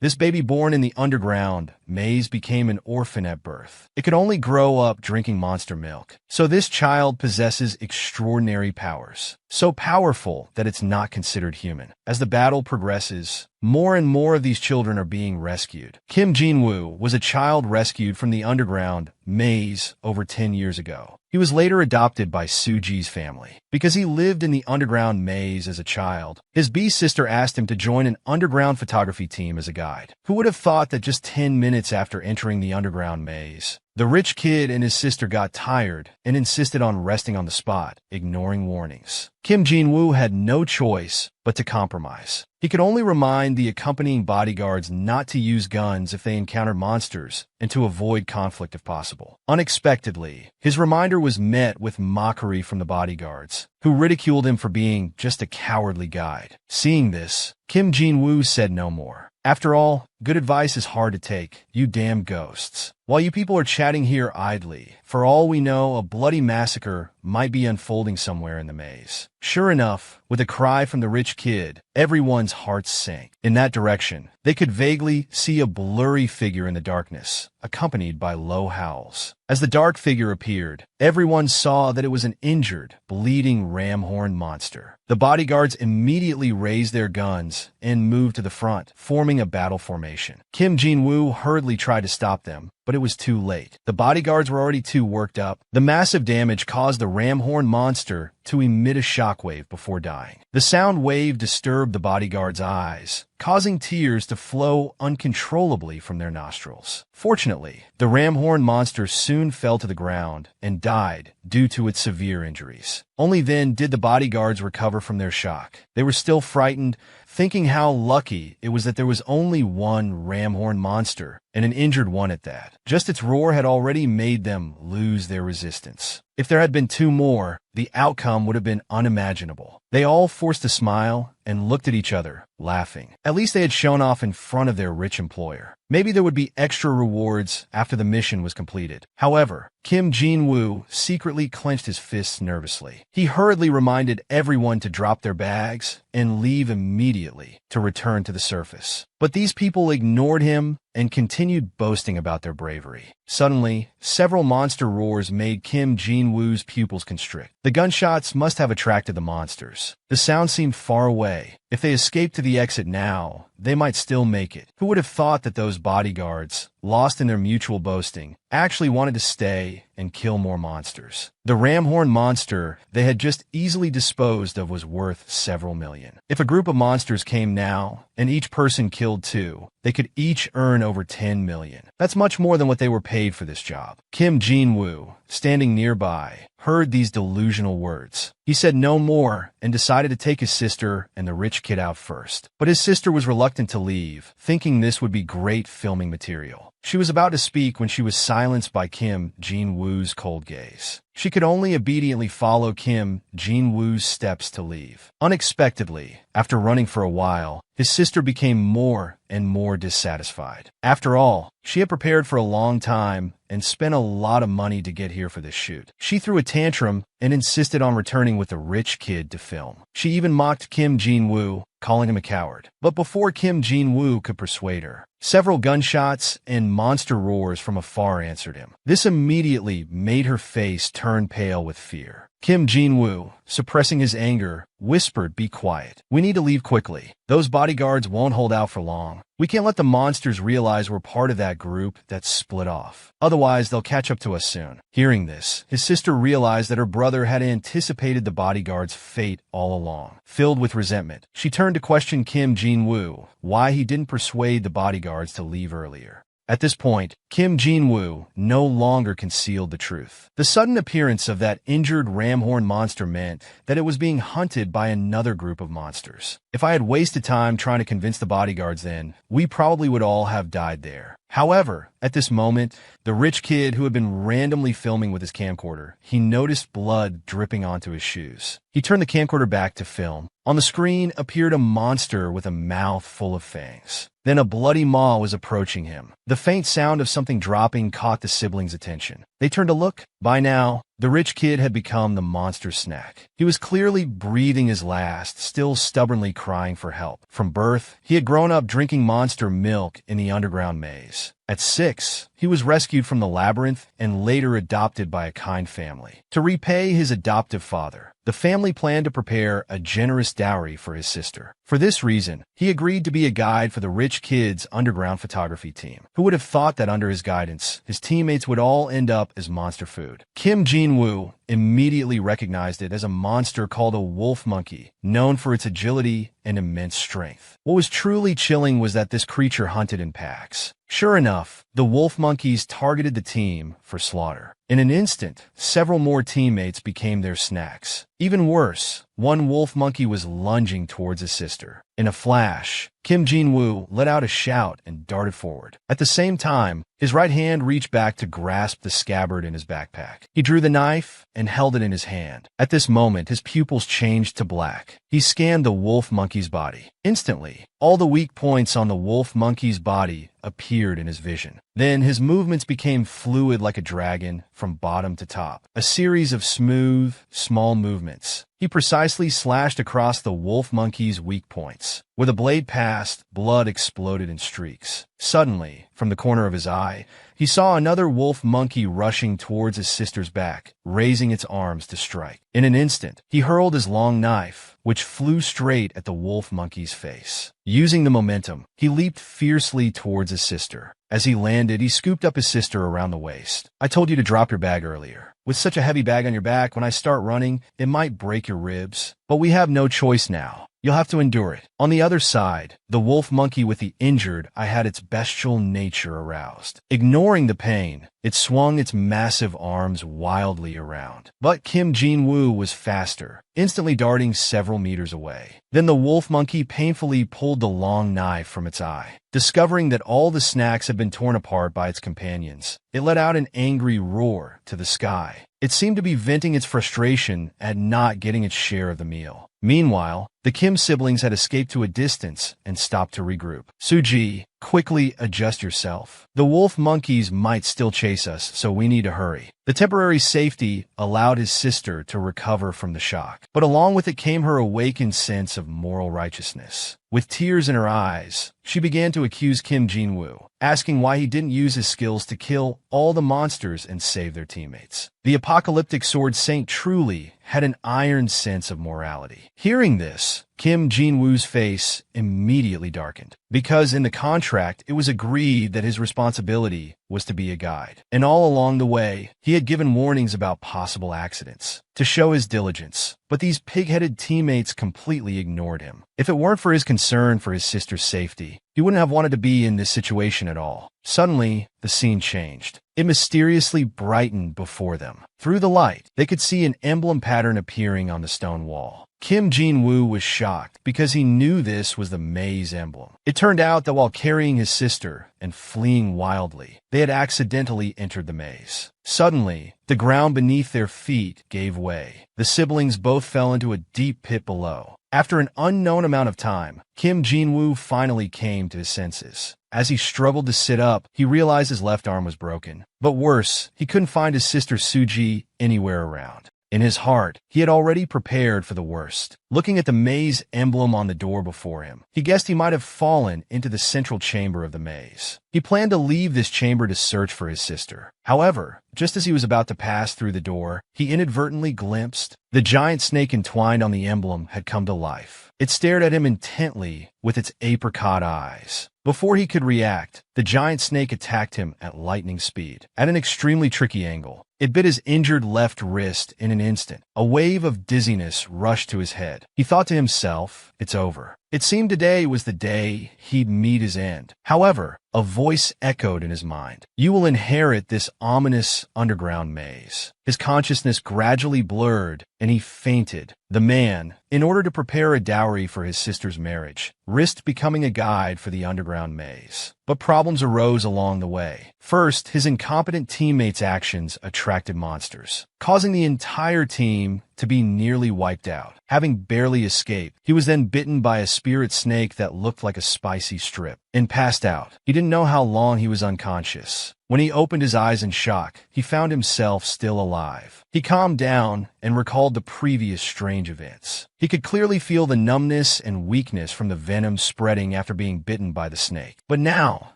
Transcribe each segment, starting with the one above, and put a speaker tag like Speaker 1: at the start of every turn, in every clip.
Speaker 1: This baby born in the underground maze became an orphan at birth. It could only grow up drinking monster milk. So this child possesses extraordinary powers. So powerful that it's not considered human. As the battle progresses, more and more of these children are being rescued. Kim Jin-woo was a child rescued from the underground maze over 10 years ago. He was later adopted by Soo-ji's family. Because he lived in the underground maze as a child, his B sister asked him to join an underground photography team as a guide. Who would have thought that just 10 minutes after entering the underground maze, the rich kid and his sister got tired and insisted on resting on the spot, ignoring warnings. Kim Jin-woo had no choice but to compromise. He could only remind the accompanying bodyguards not to use guns if they encountered monsters and to avoid conflict if possible. Unexpectedly, his reminder was met with mockery from the bodyguards, who ridiculed him for being just a cowardly guide. Seeing this, Kim Jin-woo said no more. After all, good advice is hard to take, you damn ghosts. While you people are chatting here idly, for all we know, a bloody massacre might be unfolding somewhere in the maze. Sure enough, with a cry from the rich kid, everyone's hearts sank. In that direction, they could vaguely see a blurry figure in the darkness, accompanied by low howls. As the dark figure appeared, everyone saw that it was an injured, bleeding ram-horn monster. The bodyguards immediately raised their guns and moved to the front, forming a battle formation. Kim Jin-woo hurriedly tried to stop them, but it was too late. The bodyguards were already too worked up. The massive damage caused the ram-horn monster to emit a shockwave before dying. The sound wave disturbed the bodyguards' eyes, causing tears to flow uncontrollably from their nostrils. Fortunately, the ram-horn monster soon fell to the ground and died due to its severe injuries. Only then did the bodyguards recover from their shock. They were still frightened, thinking how lucky it was that there was only one ram-horn monster, and an injured one at that. Just its roar had already made them lose their resistance. If there had been two more, the outcome would have been unimaginable. They all forced a smile and looked at each other, laughing. At least they had shown off in front of their rich employer. Maybe there would be extra rewards after the mission was completed. However, Kim Jin-woo secretly clenched his fists nervously. He hurriedly reminded everyone to drop their bags and leave immediately to return to the surface. But these people ignored him and continued boasting about their bravery. Suddenly, several monster roars made Kim Jin-woo's pupils constrict. The gunshots must have attracted the monsters. The sound seemed far away. If they escaped to the exit now, they might still make it. Who would have thought that those bodyguards, lost in their mutual boasting, actually wanted to stay and kill more monsters? The ram-horn monster they had just easily disposed of was worth several million. If a group of monsters came now, and each person killed two, they could each earn over 10 million. That's much more than what they were paid for this job. Kim Jin-woo, standing nearby, heard these delusional words. He said no more and decided to take his sister and the rich kid out first. But his sister was reluctant to leave, thinking this would be great filming material. She was about to speak when she was silenced by Kim Jin-woo's cold gaze. She could only obediently follow Kim Jin-woo's steps to leave. Unexpectedly, after running for a while, his sister became more and more dissatisfied. After all, she had prepared for a long time and spent a lot of money to get here for this shoot. She threw a tantrum and insisted on returning with the rich kid to film. She even mocked Kim Jin-woo, calling him a coward. But before Kim Jin-woo could persuade her, several gunshots and monster roars from afar answered him. This immediately made her face turn pale with fear. Kim Jin-woo, suppressing his anger, whispered, "Be quiet. We need to leave quickly. Those bodyguards won't hold out for long. We can't let the monsters realize we're part of that group that's split off. Otherwise, they'll catch up to us soon." Hearing this, his sister realized that her brother had anticipated the bodyguard's fate all along. Filled with resentment, she turned to question Kim Jin-woo why he didn't persuade the bodyguards to leave earlier. At this point, Kim Jin-woo no longer concealed the truth. The sudden appearance of that injured ram-horn monster meant that it was being hunted by another group of monsters. If I had wasted time trying to convince the bodyguards then, we probably would all have died there. However, at this moment, the rich kid who had been randomly filming with his camcorder, he noticed blood dripping onto his shoes. He turned the camcorder back to film. On the screen appeared a monster with a mouth full of fangs. Then a bloody maw was approaching him. The faint sound of something dropping caught the siblings' attention. They turned to look. By now, the rich kid had become the monster snack. He was clearly breathing his last, still stubbornly crying for help. From birth, he had grown up drinking monster milk in the underground maze. At 6, he was rescued from the Labyrinth and later adopted by a kind family. To repay his adoptive father, the family planned to prepare a generous dowry for his sister. For this reason, he agreed to be a guide for the rich kid's underground photography team. Who would have thought that under his guidance, his teammates would all end up as monster food? Kim Jin-woo immediately recognized it as a monster called a wolf monkey, known for its agility and immense strength. What was truly chilling was that this creature hunted in packs. Sure enough, the wolf monkeys targeted the team for slaughter. In an instant, several more teammates became their snacks. Even worse, one wolf monkey was lunging towards his sister. In a flash, Kim Jin-woo let out a shout and darted forward. At the same time, his right hand reached back to grasp the scabbard in his backpack. He drew the knife and held it in his hand. At this moment, his pupils changed to black. He scanned the wolf monkey's body. Instantly, all the weak points on the wolf monkey's body appeared in his vision. Then his movements became fluid like a dragon from bottom to top. A series of smooth, small movements. He precisely slashed across the wolf monkey's weak points. Where the blade passed, blood exploded in streaks. Suddenly, from the corner of his eye, he saw another wolf monkey rushing towards his sister's back, raising its arms to strike. In an instant, he hurled his long knife, which flew straight at the wolf monkey's face. Using the momentum, he leaped fiercely towards his sister. As he landed, he scooped up his sister around the waist. "I told you to drop your bag earlier. With such a heavy bag on your back, when I start running, it might break your ribs. But we have no choice now. You'll have to endure it." On the other side, the wolf monkey with the injured eye had its bestial nature aroused. Ignoring the pain, it swung its massive arms wildly around. But Kim Jin-woo was faster, instantly darting several meters away. Then the wolf monkey painfully pulled the long knife from its eye. Discovering that all the snacks had been torn apart by its companions, it let out an angry roar to the sky. It seemed to be venting its frustration at not getting its share of the meal. Meanwhile, the Kim siblings had escaped to a distance and stopped to regroup. "Suji, quickly adjust yourself. The wolf monkeys might still chase us, so we need to hurry." The temporary safety allowed his sister to recover from the shock, but along with it came her awakened sense of moral righteousness. With tears in her eyes, she began to accuse Kim Jin-woo, asking why he didn't use his skills to kill all the monsters and save their teammates. The apocalyptic sword saint truly had an iron sense of morality. Hearing this, Kim Jin-woo's face immediately darkened, because in the contract it was agreed that his responsibility was to be a guide. And all along the way, he had given warnings about possible accidents to show his diligence. But these pig-headed teammates completely ignored him. If it weren't for his concern for his sister's safety, he wouldn't have wanted to be in this situation at all. Suddenly, the scene changed. It mysteriously brightened before them. Through the light, they could see an emblem pattern appearing on the stone wall. Kim Jin-woo was shocked because he knew this was the maze emblem. It turned out that while carrying his sister and fleeing wildly, they had accidentally entered the maze. Suddenly, the ground beneath their feet gave way. The siblings both fell into a deep pit below. After an unknown amount of time, Kim Jin-woo finally came to his senses. As he struggled to sit up, he realized his left arm was broken. But worse, he couldn't find his sister Suji anywhere around. In his heart, he had already prepared for the worst. Looking at the maze emblem on the door before him, he guessed he might have fallen into the central chamber of the maze. He planned to leave this chamber to search for his sister. However, just as he was about to pass through the door, he inadvertently glimpsed the giant snake entwined on the emblem had come to life. It stared at him intently with its apricot eyes. Before he could react, the giant snake attacked him at lightning speed, at an extremely tricky angle. It bit his injured left wrist in an instant. A wave of dizziness rushed to his head. He thought to himself, "It's over." It seemed today was the day he'd meet his end. However, a voice echoed in his mind. "You will inherit this ominous underground maze." His consciousness gradually blurred, and he fainted. The man, in order to prepare a dowry for his sister's marriage, risked becoming a guide for the underground maze. But problems arose along the way. First, his incompetent teammates' actions attracted monsters, causing the entire team to be nearly wiped out. Having barely escaped, he was then bitten by a spirit snake that looked like a spicy strip and passed out. He didn't know how long he was unconscious. When he opened his eyes in shock, he found himself still alive. He calmed down and recalled the previous strange events. He could clearly feel the numbness and weakness from the venom spreading after being bitten by the snake. But now,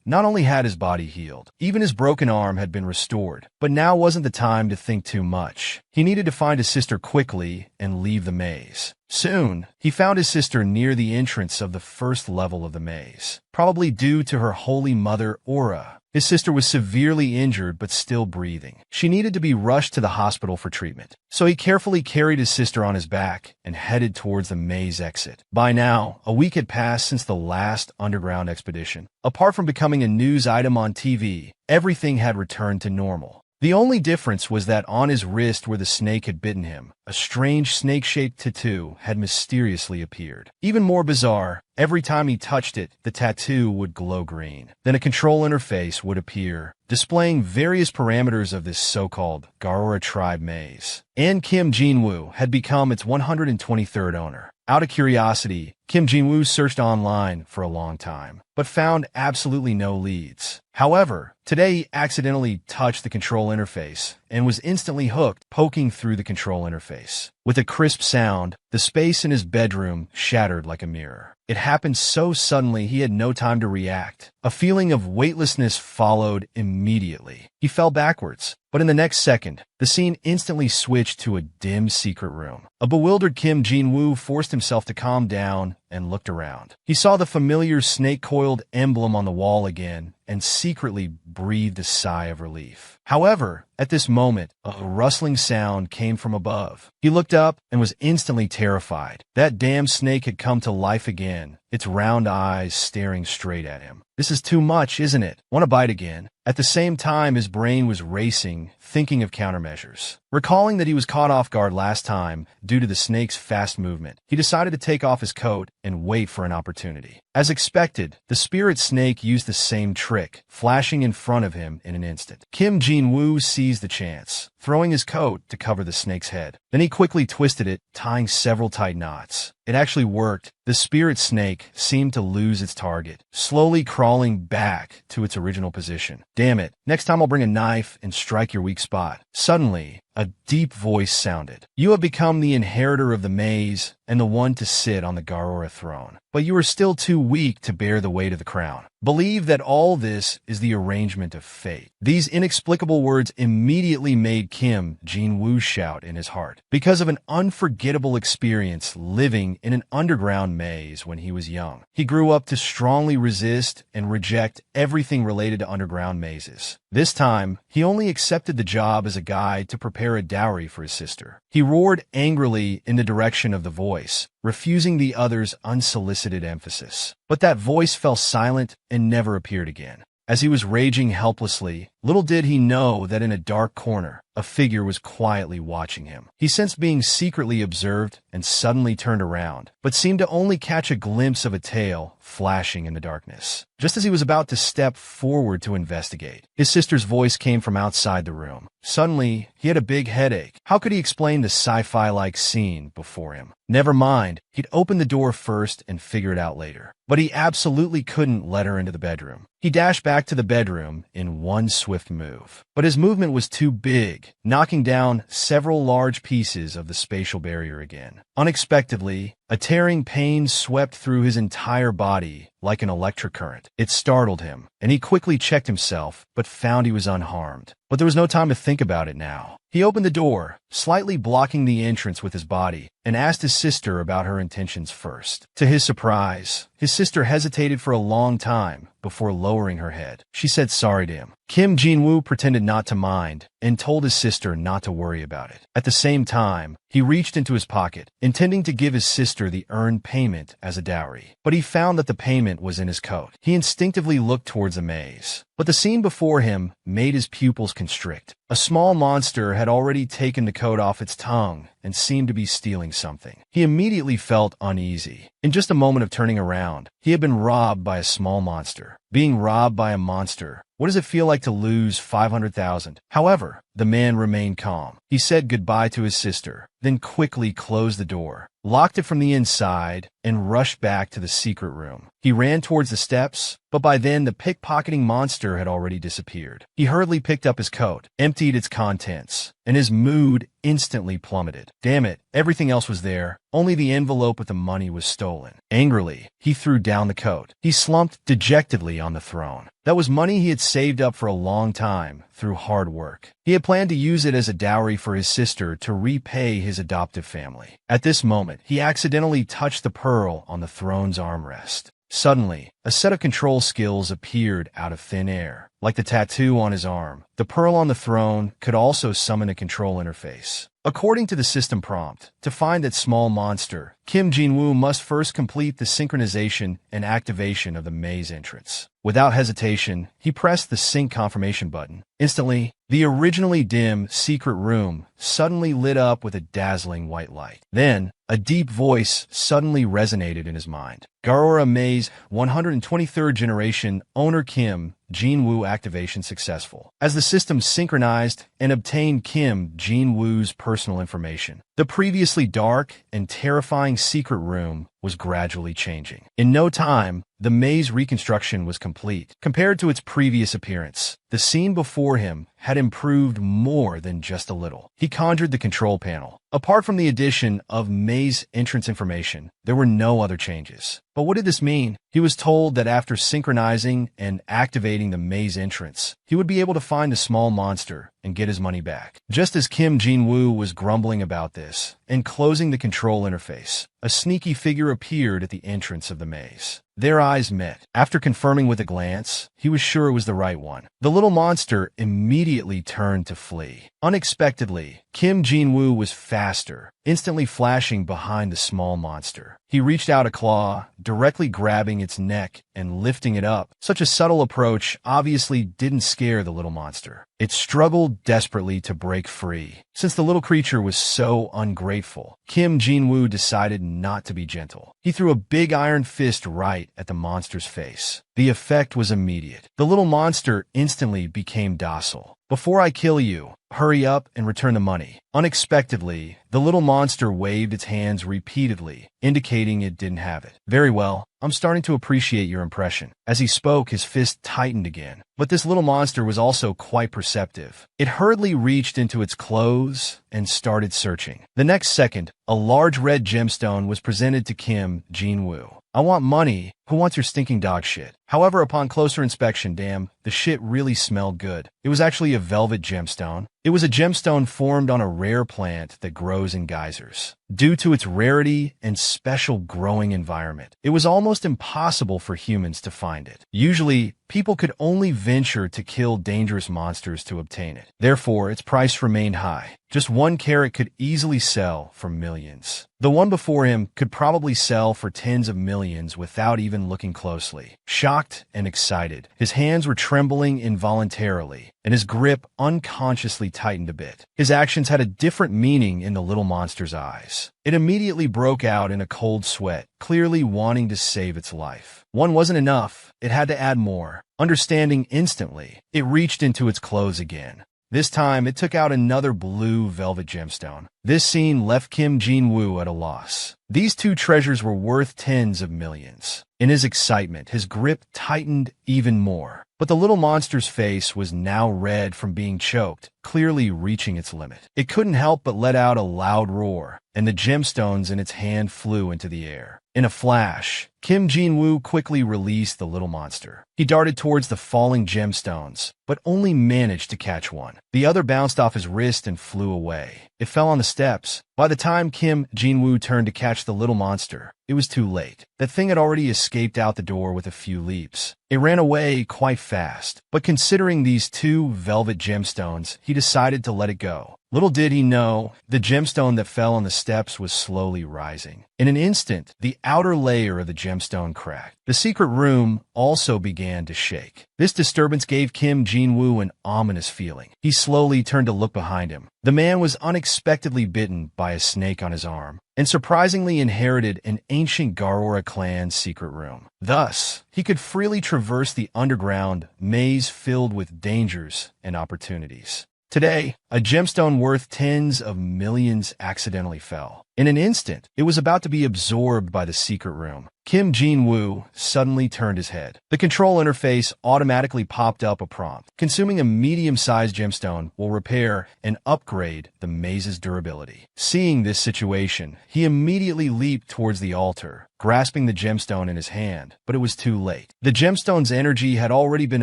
Speaker 1: not only had his body healed, even his broken arm had been restored. But now wasn't the time to think too much. He needed to find his sister quickly and leave the maze. Soon, he found his sister near the entrance of the first level of the maze, probably due to her holy mother aura. His sister was severely injured but still breathing. She needed to be rushed to the hospital for treatment. So he carefully carried his sister on his back and headed towards the maze exit. By now, a week had passed since the last underground expedition. Apart from becoming a news item on TV, everything had returned to normal. The only difference was that on his wrist where the snake had bitten him, a strange snake-shaped tattoo had mysteriously appeared. Even more bizarre, every time he touched it, the tattoo would glow green. Then a control interface would appear, displaying various parameters of this so-called Garora tribe maze. And Kim Jin-woo had become its 123rd owner. Out of curiosity, Kim Jin-woo searched online for a long time, but found absolutely no leads. However, today he accidentally touched the control interface and was instantly hooked, poking through the control interface. With a crisp sound, the space in his bedroom shattered like a mirror. It happened so suddenly he had no time to react. A feeling of weightlessness followed immediately. He fell backwards, but in the next second, the scene instantly switched to a dim secret room. A bewildered Kim Jin-woo forced himself to calm down and looked around. He saw the familiar snake-coiled emblem on the wall again and secretly breathed a sigh of relief. However, at this moment, a rustling sound came from above. He looked up and was instantly terrified. That damn snake had come to life again, its round eyes staring straight at him. This is too much, isn't it? Want to bite again? At the same time, his brain was racing, thinking of countermeasures. Recalling that he was caught off guard last time due to the snake's fast movement, he decided to take off his coat and wait for an opportunity. As expected, the spirit snake used the same trick, flashing in front of him in an instant. Kim Jin-woo seized the chance, throwing his coat to cover the snake's head. Then he quickly twisted it, tying several tight knots. It actually worked. The spirit snake seemed to lose its target, slowly crawling back to its original position. Damn it, next time I'll bring a knife and strike your weak spot. Suddenly, a deep voice sounded. You have become the inheritor of the maze and the one to sit on the Garora throne. But you are still too weak to bear the weight of the crown. Believe that all this is the arrangement of fate. These inexplicable words immediately made Kim Jin-woo shout in his heart. Because of an unforgettable experience living in an underground maze when he was young, he grew up to strongly resist and reject everything related to underground mazes. This time, he only accepted the job as a guide to prepare a dowry for his sister. He roared angrily in the direction of the voice, refusing the other's unsolicited emphasis. But that voice fell silent and never appeared again. As he was raging helplessly, little did he know that in a dark corner, a figure was quietly watching him. He sensed being secretly observed and suddenly turned around, but seemed to only catch a glimpse of a tail flashing in the darkness. Just as he was about to step forward to investigate, his sister's voice came from outside the room. Suddenly, he had a big headache. How could he explain the sci-fi-like scene before him? Never mind, he'd open the door first and figure it out later. But he absolutely couldn't let her into the bedroom. He dashed back to the bedroom in one swift move. But his movement was too big, knocking down several large pieces of the spatial barrier again. Unexpectedly, a tearing pain swept through his entire body like an electric current. It startled him, and he quickly checked himself, but found he was unharmed. But there was no time to think about it now. He opened the door, slightly blocking the entrance with his body, and asked his sister about her intentions first. To his surprise, his sister hesitated for a long time before lowering her head. She said sorry to him. Kim Jin-woo pretended not to mind and told his sister not to worry about it. At the same time, he reached into his pocket, intending to give his sister the earned payment as a dowry. But he found that the payment was in his coat. He instinctively looked towards the maze. But the scene before him made his pupils constrict. A small monster had already taken the coat off its tongue and seemed to be stealing something. He immediately felt uneasy. In just a moment of turning around, he had been robbed by a small monster. Being robbed by a monster, what does it feel like to lose 500,000? However, the man remained calm. He said goodbye to his sister, then quickly closed the door, locked it from the inside, and rushed back to the secret room. He He ran towards the steps, but by then the pickpocketing monster had already disappeared. He hurriedly picked up his coat, emptied its contents, and his mood instantly plummeted. Damn it, everything else was there. Only the envelope with the money was stolen. Angrily, he threw down the coat. He slumped dejectedly on the throne. That was money he had saved up for a long time through hard work. He had planned to use it as a dowry for his sister to repay his adoptive family. At this moment, he accidentally touched the pearl on the throne's armrest. Suddenly, a set of control skills appeared out of thin air. Like the tattoo on his arm, the pearl on the throne could also summon a control interface. According to the system prompt, to find that small monster, Kim Jin-woo must first complete the synchronization and activation of the maze entrance. Without hesitation, he pressed the sync confirmation button. Instantly, the originally dim secret room suddenly lit up with a dazzling white light. Then, a deep voice suddenly resonated in his mind. Garora Maze 123rd Generation Owner Kim Jin-woo activation successful. As the system synchronized and obtained Kim Jin-woo's personal information, the previously dark and terrifying secret room was gradually changing. In no time, the maze reconstruction was complete. Compared to its previous appearance, the scene before him had improved more than just a little. He conjured the control panel. Apart from the addition of maze entrance information, there were no other changes. But what did this mean? He was told that after synchronizing and activating the maze entrance, he would be able to find a small monster and get his money back. Just as Kim Jin-woo was grumbling about this and closing the control interface, a sneaky figure appeared at the entrance of the maze. Their eyes met. After confirming with a glance, he was sure it was the right one. The little monster immediately turned to flee. Unexpectedly, Kim Jin-woo was faster, instantly flashing behind the small monster. He reached out a claw, directly grabbing its neck and lifting it up. Such a subtle approach obviously didn't scare the little monster. It struggled desperately to break free. Since the little creature was so ungrateful, Kim Jin-woo decided not to be gentle. He threw a big iron fist right at the monster's face. The effect was immediate. The little monster instantly became docile. "Before I kill you, hurry up and return the money." Unexpectedly, the little monster waved its hands repeatedly, indicating it didn't have it. "Very well. I'm starting to appreciate your impression." As he spoke, his fist tightened again. But this little monster was also quite perceptive. It hurriedly reached into its clothes and started searching. The next second, a large red gemstone was presented to Kim Jin-woo. "I want money. Who wants your stinking dog shit?" However, upon closer inspection, damn, the shit really smelled good. It was actually a velvet gemstone. It was a gemstone formed on a rare plant that grows in geysers. Due to its rarity and special growing environment, it was almost impossible for humans to find it. Usually, people could only venture to kill dangerous monsters to obtain it. Therefore, its price remained high. Just 1 carat could easily sell for millions. The one before him could probably sell for tens of millions without even looking closely. Shocked and excited, his hands were trembling involuntarily, and his grip unconsciously tightened a bit. His actions had a different meaning in the little monster's eyes. It immediately broke out in a cold sweat, clearly wanting to save its life. One wasn't enough. It had to add more. Understanding instantly, it reached into its clothes again. This time, it took out another blue velvet gemstone. This scene left Kim Jin-woo at a loss. These two treasures were worth tens of millions. In his excitement, his grip tightened even more. But the little monster's face was now red from being choked, clearly reaching its limit. It couldn't help but let out a loud roar, and the gemstones in its hand flew into the air. In a flash, Kim Jin-woo quickly released the little monster. He darted towards the falling gemstones, but only managed to catch one. The other bounced off his wrist and flew away. It fell on the steps. By the time Kim Jin-woo turned to catch the little monster, it was too late. That thing had already escaped out the door with a few leaps. It ran away quite fast, but considering these two velvet gemstones, he decided to let it go. Little did he know, the gemstone that fell on the steps was slowly rising. In an instant, the outer layer of the gemstone cracked. The secret room also began to shake. This disturbance gave Kim Jin-woo an ominous feeling. He slowly turned to look behind him. The man was unexpectedly bitten by a snake on his arm, and surprisingly inherited an ancient Garora clan secret room. Thus, he could freely traverse the underground maze filled with dangers and opportunities. Today, a gemstone worth tens of millions accidentally fell. In an instant, it was about to be absorbed by the secret room. Kim Jin-woo suddenly turned his head. The control interface automatically popped up a prompt. Consuming a medium-sized gemstone will repair and upgrade the maze's durability. Seeing this situation, he immediately leaped towards the altar, grasping the gemstone in his hand, but it was too late. The gemstone's energy had already been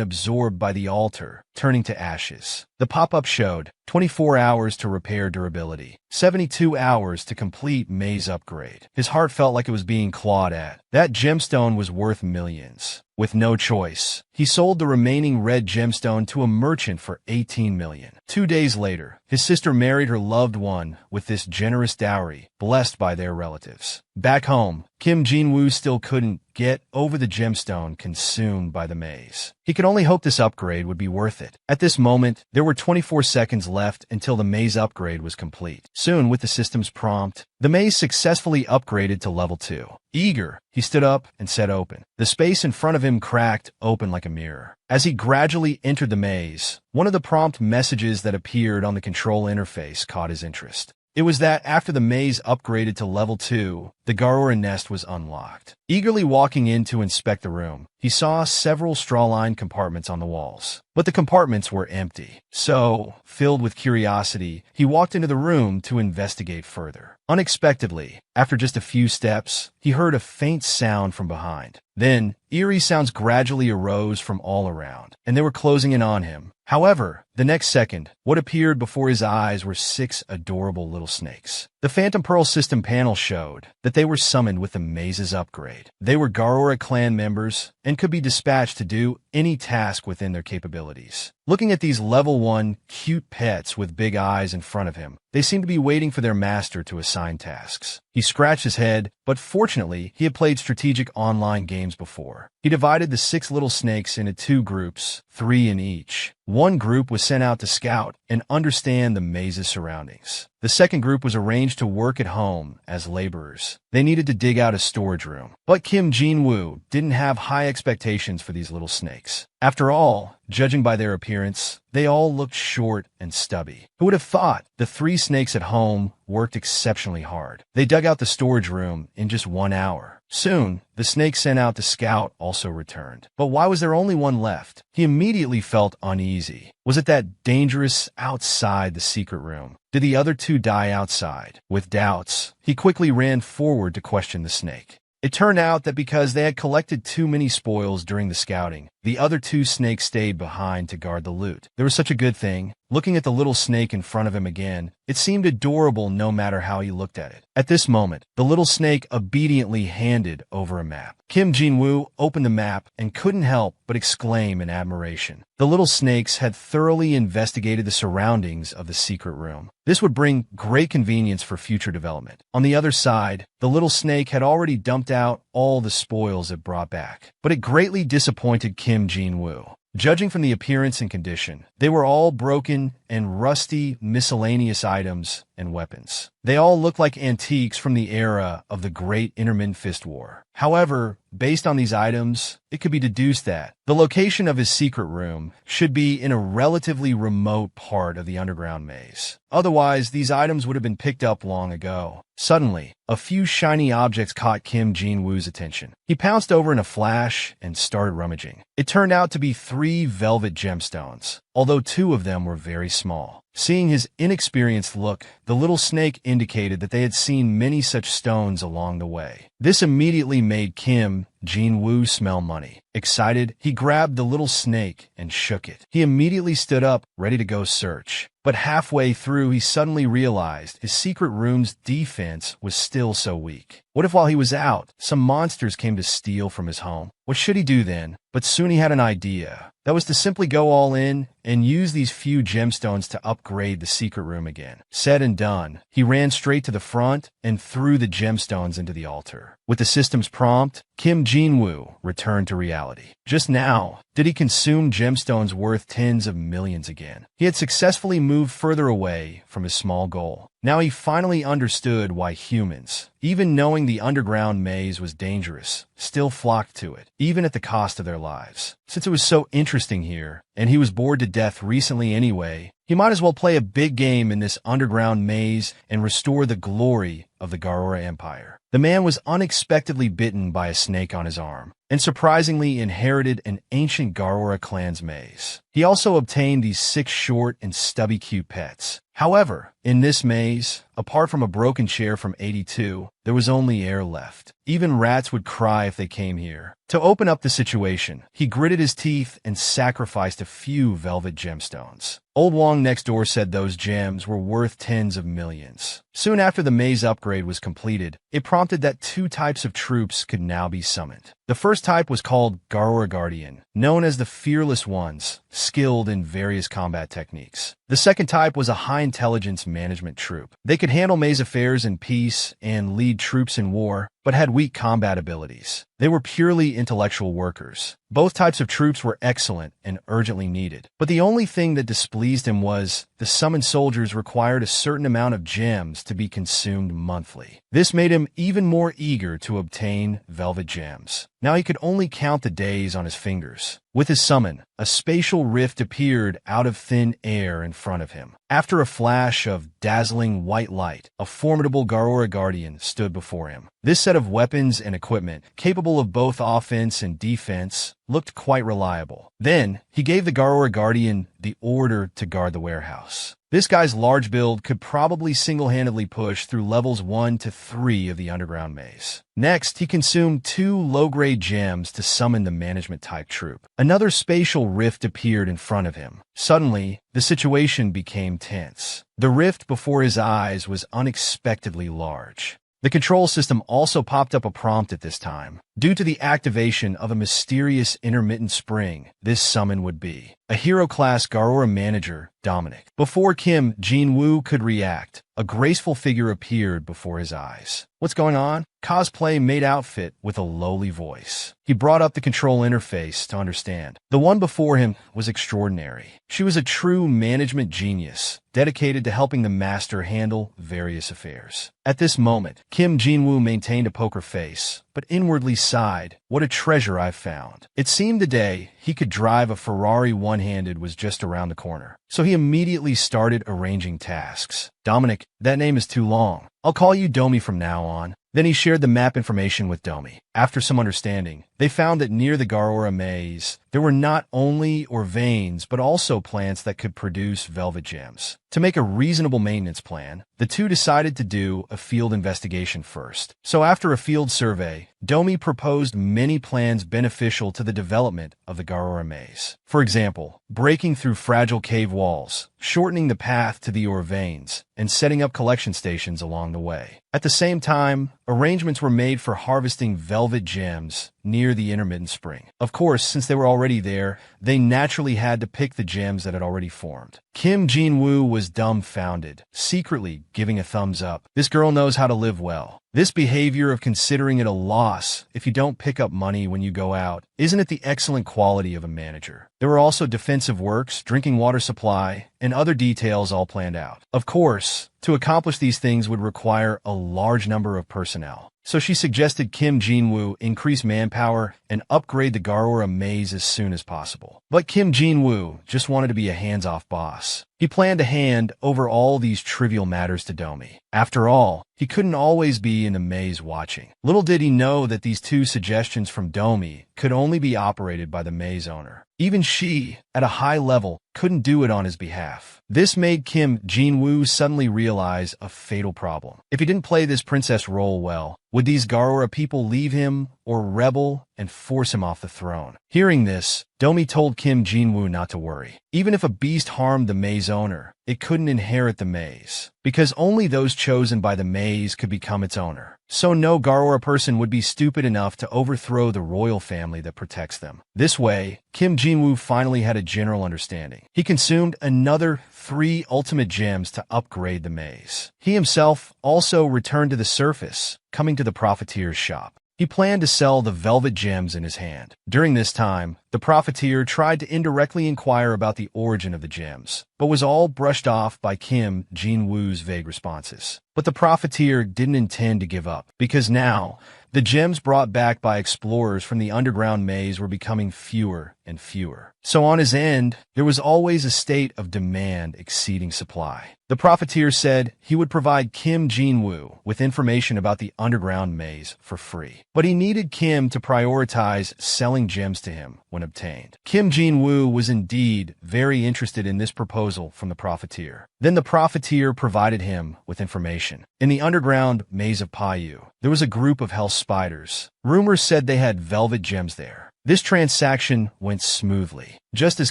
Speaker 1: absorbed by the altar, turning to ashes. The pop-up showed 24 hours to repair durability, 72 hours to complete maze upgrade. His heart felt like it was being clawed at. That gemstone was worth millions. With no choice, he sold the remaining red gemstone to a merchant for 18 million. 2 days later, his sister married her loved one with this generous dowry, blessed by their relatives. Back home, Kim Jin-woo still couldn't get over the gemstone consumed by the maze. He could only hope this upgrade would be worth it. At this moment, there were 24 seconds left until the maze upgrade was complete. Soon, with the system's prompt, the maze successfully upgraded to level 2. Eager, he stood up and said open. The space in front of him cracked open like a mirror. As he gradually entered the maze, one of the prompt messages that appeared on the control interface caught his interest. It was that after the maze upgraded to level 2, the Garura nest was unlocked. Eagerly walking in to inspect the room, he saw several straw-lined compartments on the walls. But the compartments were empty. So, filled with curiosity, he walked into the room to investigate further. Unexpectedly, after just a few steps, he heard a faint sound from behind. Then, eerie sounds gradually arose from all around, and they were closing in on him. However, the next second, what appeared before his eyes were 6 adorable little snakes. The Phantom Pearl system panel showed that they were summoned with the maze's upgrade. They were Garura clan members and could be dispatched to do any task within their capabilities. Looking at these level 1 cute pets with big eyes in front of him, they seemed to be waiting for their master to assign tasks. He scratched his head, but fortunately, he had played strategic online games before. He divided the 6 little snakes into 2 groups, 3 in each. One group was sent out to scout and understand the maze's surroundings. The second group was arranged to work at home as laborers. They needed to dig out a storage room. But Kim Jin-woo didn't have high expectations for these little snakes. After all, judging by their appearance, they all looked short and stubby. Who would have thought the 3 snakes at home worked exceptionally hard? They dug out the storage room in just 1 hour. Soon, the snake sent out to scout also returned. But why was there only one left? He immediately felt uneasy. Was it that dangerous outside the secret room? Did the other 2 die outside? With doubts, he quickly ran forward to question the snake. It turned out that because they had collected too many spoils during the scouting, the other 2 snakes stayed behind to guard the loot. There was such a good thing. Looking at the little snake in front of him again, it seemed adorable no matter how he looked at it. At this moment, the little snake obediently handed over a map. Kim Jin-woo opened the map and couldn't help but exclaim in admiration. The little snakes had thoroughly investigated the surroundings of the secret room. This would bring great convenience for future development. On the other side, the little snake had already dumped out all the spoils it brought back. But it greatly disappointed Kim Jin-woo. Judging from the appearance and condition, they were all broken and rusty miscellaneous items and weapons. They all looked like antiques from the era of the Great Intermittent Fist War. However, based on these items, it could be deduced that the location of his secret room should be in a relatively remote part of the underground maze. Otherwise, these items would have been picked up long ago. Suddenly, a few shiny objects caught Kim Jin-woo's attention. He pounced over in a flash and started rummaging. It turned out to be 3 velvet gemstones, although 2 of them were very small. Seeing his inexperienced look, the little snake indicated that they had seen many such stones along the way. This immediately made Kim Jin-woo smell money. Excited, he grabbed the little snake and shook it. He immediately stood up, ready to go search. But halfway through, he suddenly realized his secret room's defense was still so weak. What if while he was out, some monsters came to steal from his home? What should he do then? But soon he had an idea. That was to simply go all in and use these few gemstones to upgrade the secret room again. Said and done, he ran straight to the front and threw the gemstones into the altar. With the system's prompt, Kim Jin-woo returned to reality. Just now, did he consume gemstones worth tens of millions again? He had successfully moved further away from his small goal. Now he finally understood why humans, even knowing the underground maze was dangerous, still flocked to it, even at the cost of their lives. Since it was so interesting here, and he was bored to death recently anyway, he might as well play a big game in this underground maze and restore the glory of the Garora Empire. The man was unexpectedly bitten by a snake on his arm, and surprisingly inherited an ancient Garora clan's maze. He also obtained these 6 short and stubby cute pets. However, in this maze, apart from a broken chair from 82, there was only air left. Even rats would cry if they came here. To open up the situation, he gritted his teeth and sacrificed a few velvet gemstones. Old Wong next door said those gems were worth tens of millions. Soon after the maze upgrade was completed, it prompted that 2 types of troops could now be summoned. The first type was called Garora Guardian, known as the Fearless Ones, skilled in various combat techniques. The second type was a high-intelligence management troop. They could handle maze affairs in peace and lead troops in war, but had weak combat abilities. They were purely intellectual workers. Both types of troops were excellent and urgently needed. But the only thing that displeased him was the summoned soldiers required a certain amount of gems to be consumed monthly. This made him even more eager to obtain velvet gems. Now he could only count the days on his fingers. With his summon, a spatial rift appeared out of thin air in front of him. After a flash of dazzling white light, a formidable Garora Guardian stood before him. This set of weapons and equipment, capable of both offense and defense, looked quite reliable. Then, he gave the Garora Guardian the order to guard the warehouse. This guy's large build could probably single-handedly push through levels 1 to 3 of the underground maze. Next, he consumed 2 low-grade gems to summon the management-type troop. Another spatial rift appeared in front of him. Suddenly, the situation became tense. The rift before his eyes was unexpectedly large. The control system also popped up a prompt at this time. Due to the activation of a mysterious intermittent spring, this summon would be a hero-class Garora manager, Dominic. Before Kim Jin-woo could react, a graceful figure appeared before his eyes. What's going on? Cosplay made outfit with a lowly voice. He brought up the control interface to understand. The one before him was extraordinary. She was a true management genius, dedicated to helping the master handle various affairs. At this moment, Kim Jin-woo maintained a poker face, but inwardly sighed, "What a treasure I've found." It seemed the day he could drive a Ferrari one-handed was just around the corner. So he immediately started arranging tasks. "Dominic, that name is too long. I'll call you Domi from now on." Then he shared the map information with Domi. After some understanding, they found that near the Garora maze, there were not only veins, but also plants that could produce velvet gems. To make a reasonable maintenance plan, the two decided to do a field investigation first. So after a field survey, Domi proposed many plans beneficial to the development of the Garora maze. For example, breaking through fragile cave walls, shortening the path to the veins, and setting up collection stations along the way. At the same time, arrangements were made for harvesting velvet gems near the intermittent spring. Of course, since they were already there, they naturally had to pick the gems that had already formed. Kim Jin-woo was dumbfounded, secretly giving a thumbs up. This girl knows how to live well. This behavior of considering it a loss if you don't pick up money when you go out, isn't it the excellent quality of a manager? There were also defensive works, drinking water supply, and other details all planned out. Of course, to accomplish these things would require a large number of personnel. So she suggested Kim Jin-woo increase manpower and upgrade the Garora maze as soon as possible. But Kim Jin-woo just wanted to be a hands-off boss. He planned to hand over all these trivial matters to Domi. After all, he couldn't always be in the maze watching. Little did he know that these two suggestions from Domi could only be operated by the maze owner. Even she, at a high level, couldn't do it on his behalf. This made Kim Jin-woo suddenly realize a fatal problem. If he didn't play this princess role well, would these Garora people leave him or rebel and force him off the throne? Hearing this, Domi told Kim Jin-woo not to worry. Even if a beast harmed the maze owner, it couldn't inherit the maze, because only those chosen by the maze could become its owner. So no Garora person would be stupid enough to overthrow the royal family that protects them. This way, Kim Jin-woo finally had a general understanding. He consumed another 3 ultimate gems to upgrade the maze. He himself also returned to the surface, coming to the profiteer's shop. He planned to sell the velvet gems in his hand. During this time, the profiteer tried to indirectly inquire about the origin of the gems, but was all brushed off by Kim Jin-woo's vague responses. But the profiteer didn't intend to give up, because now, the gems brought back by explorers from the underground maze were becoming fewer and fewer. So on his end, there was always a state of demand exceeding supply. The profiteer said he would provide Kim Jin-woo with information about the underground maze for free. But he needed Kim to prioritize selling gems to him when obtained. Kim Jin-woo was indeed very interested in this proposal from the profiteer. Then the profiteer provided him with information. In the underground maze of Paiyu, there was a group of hell spiders. Rumors said they had velvet gems there. This transaction went smoothly. Just as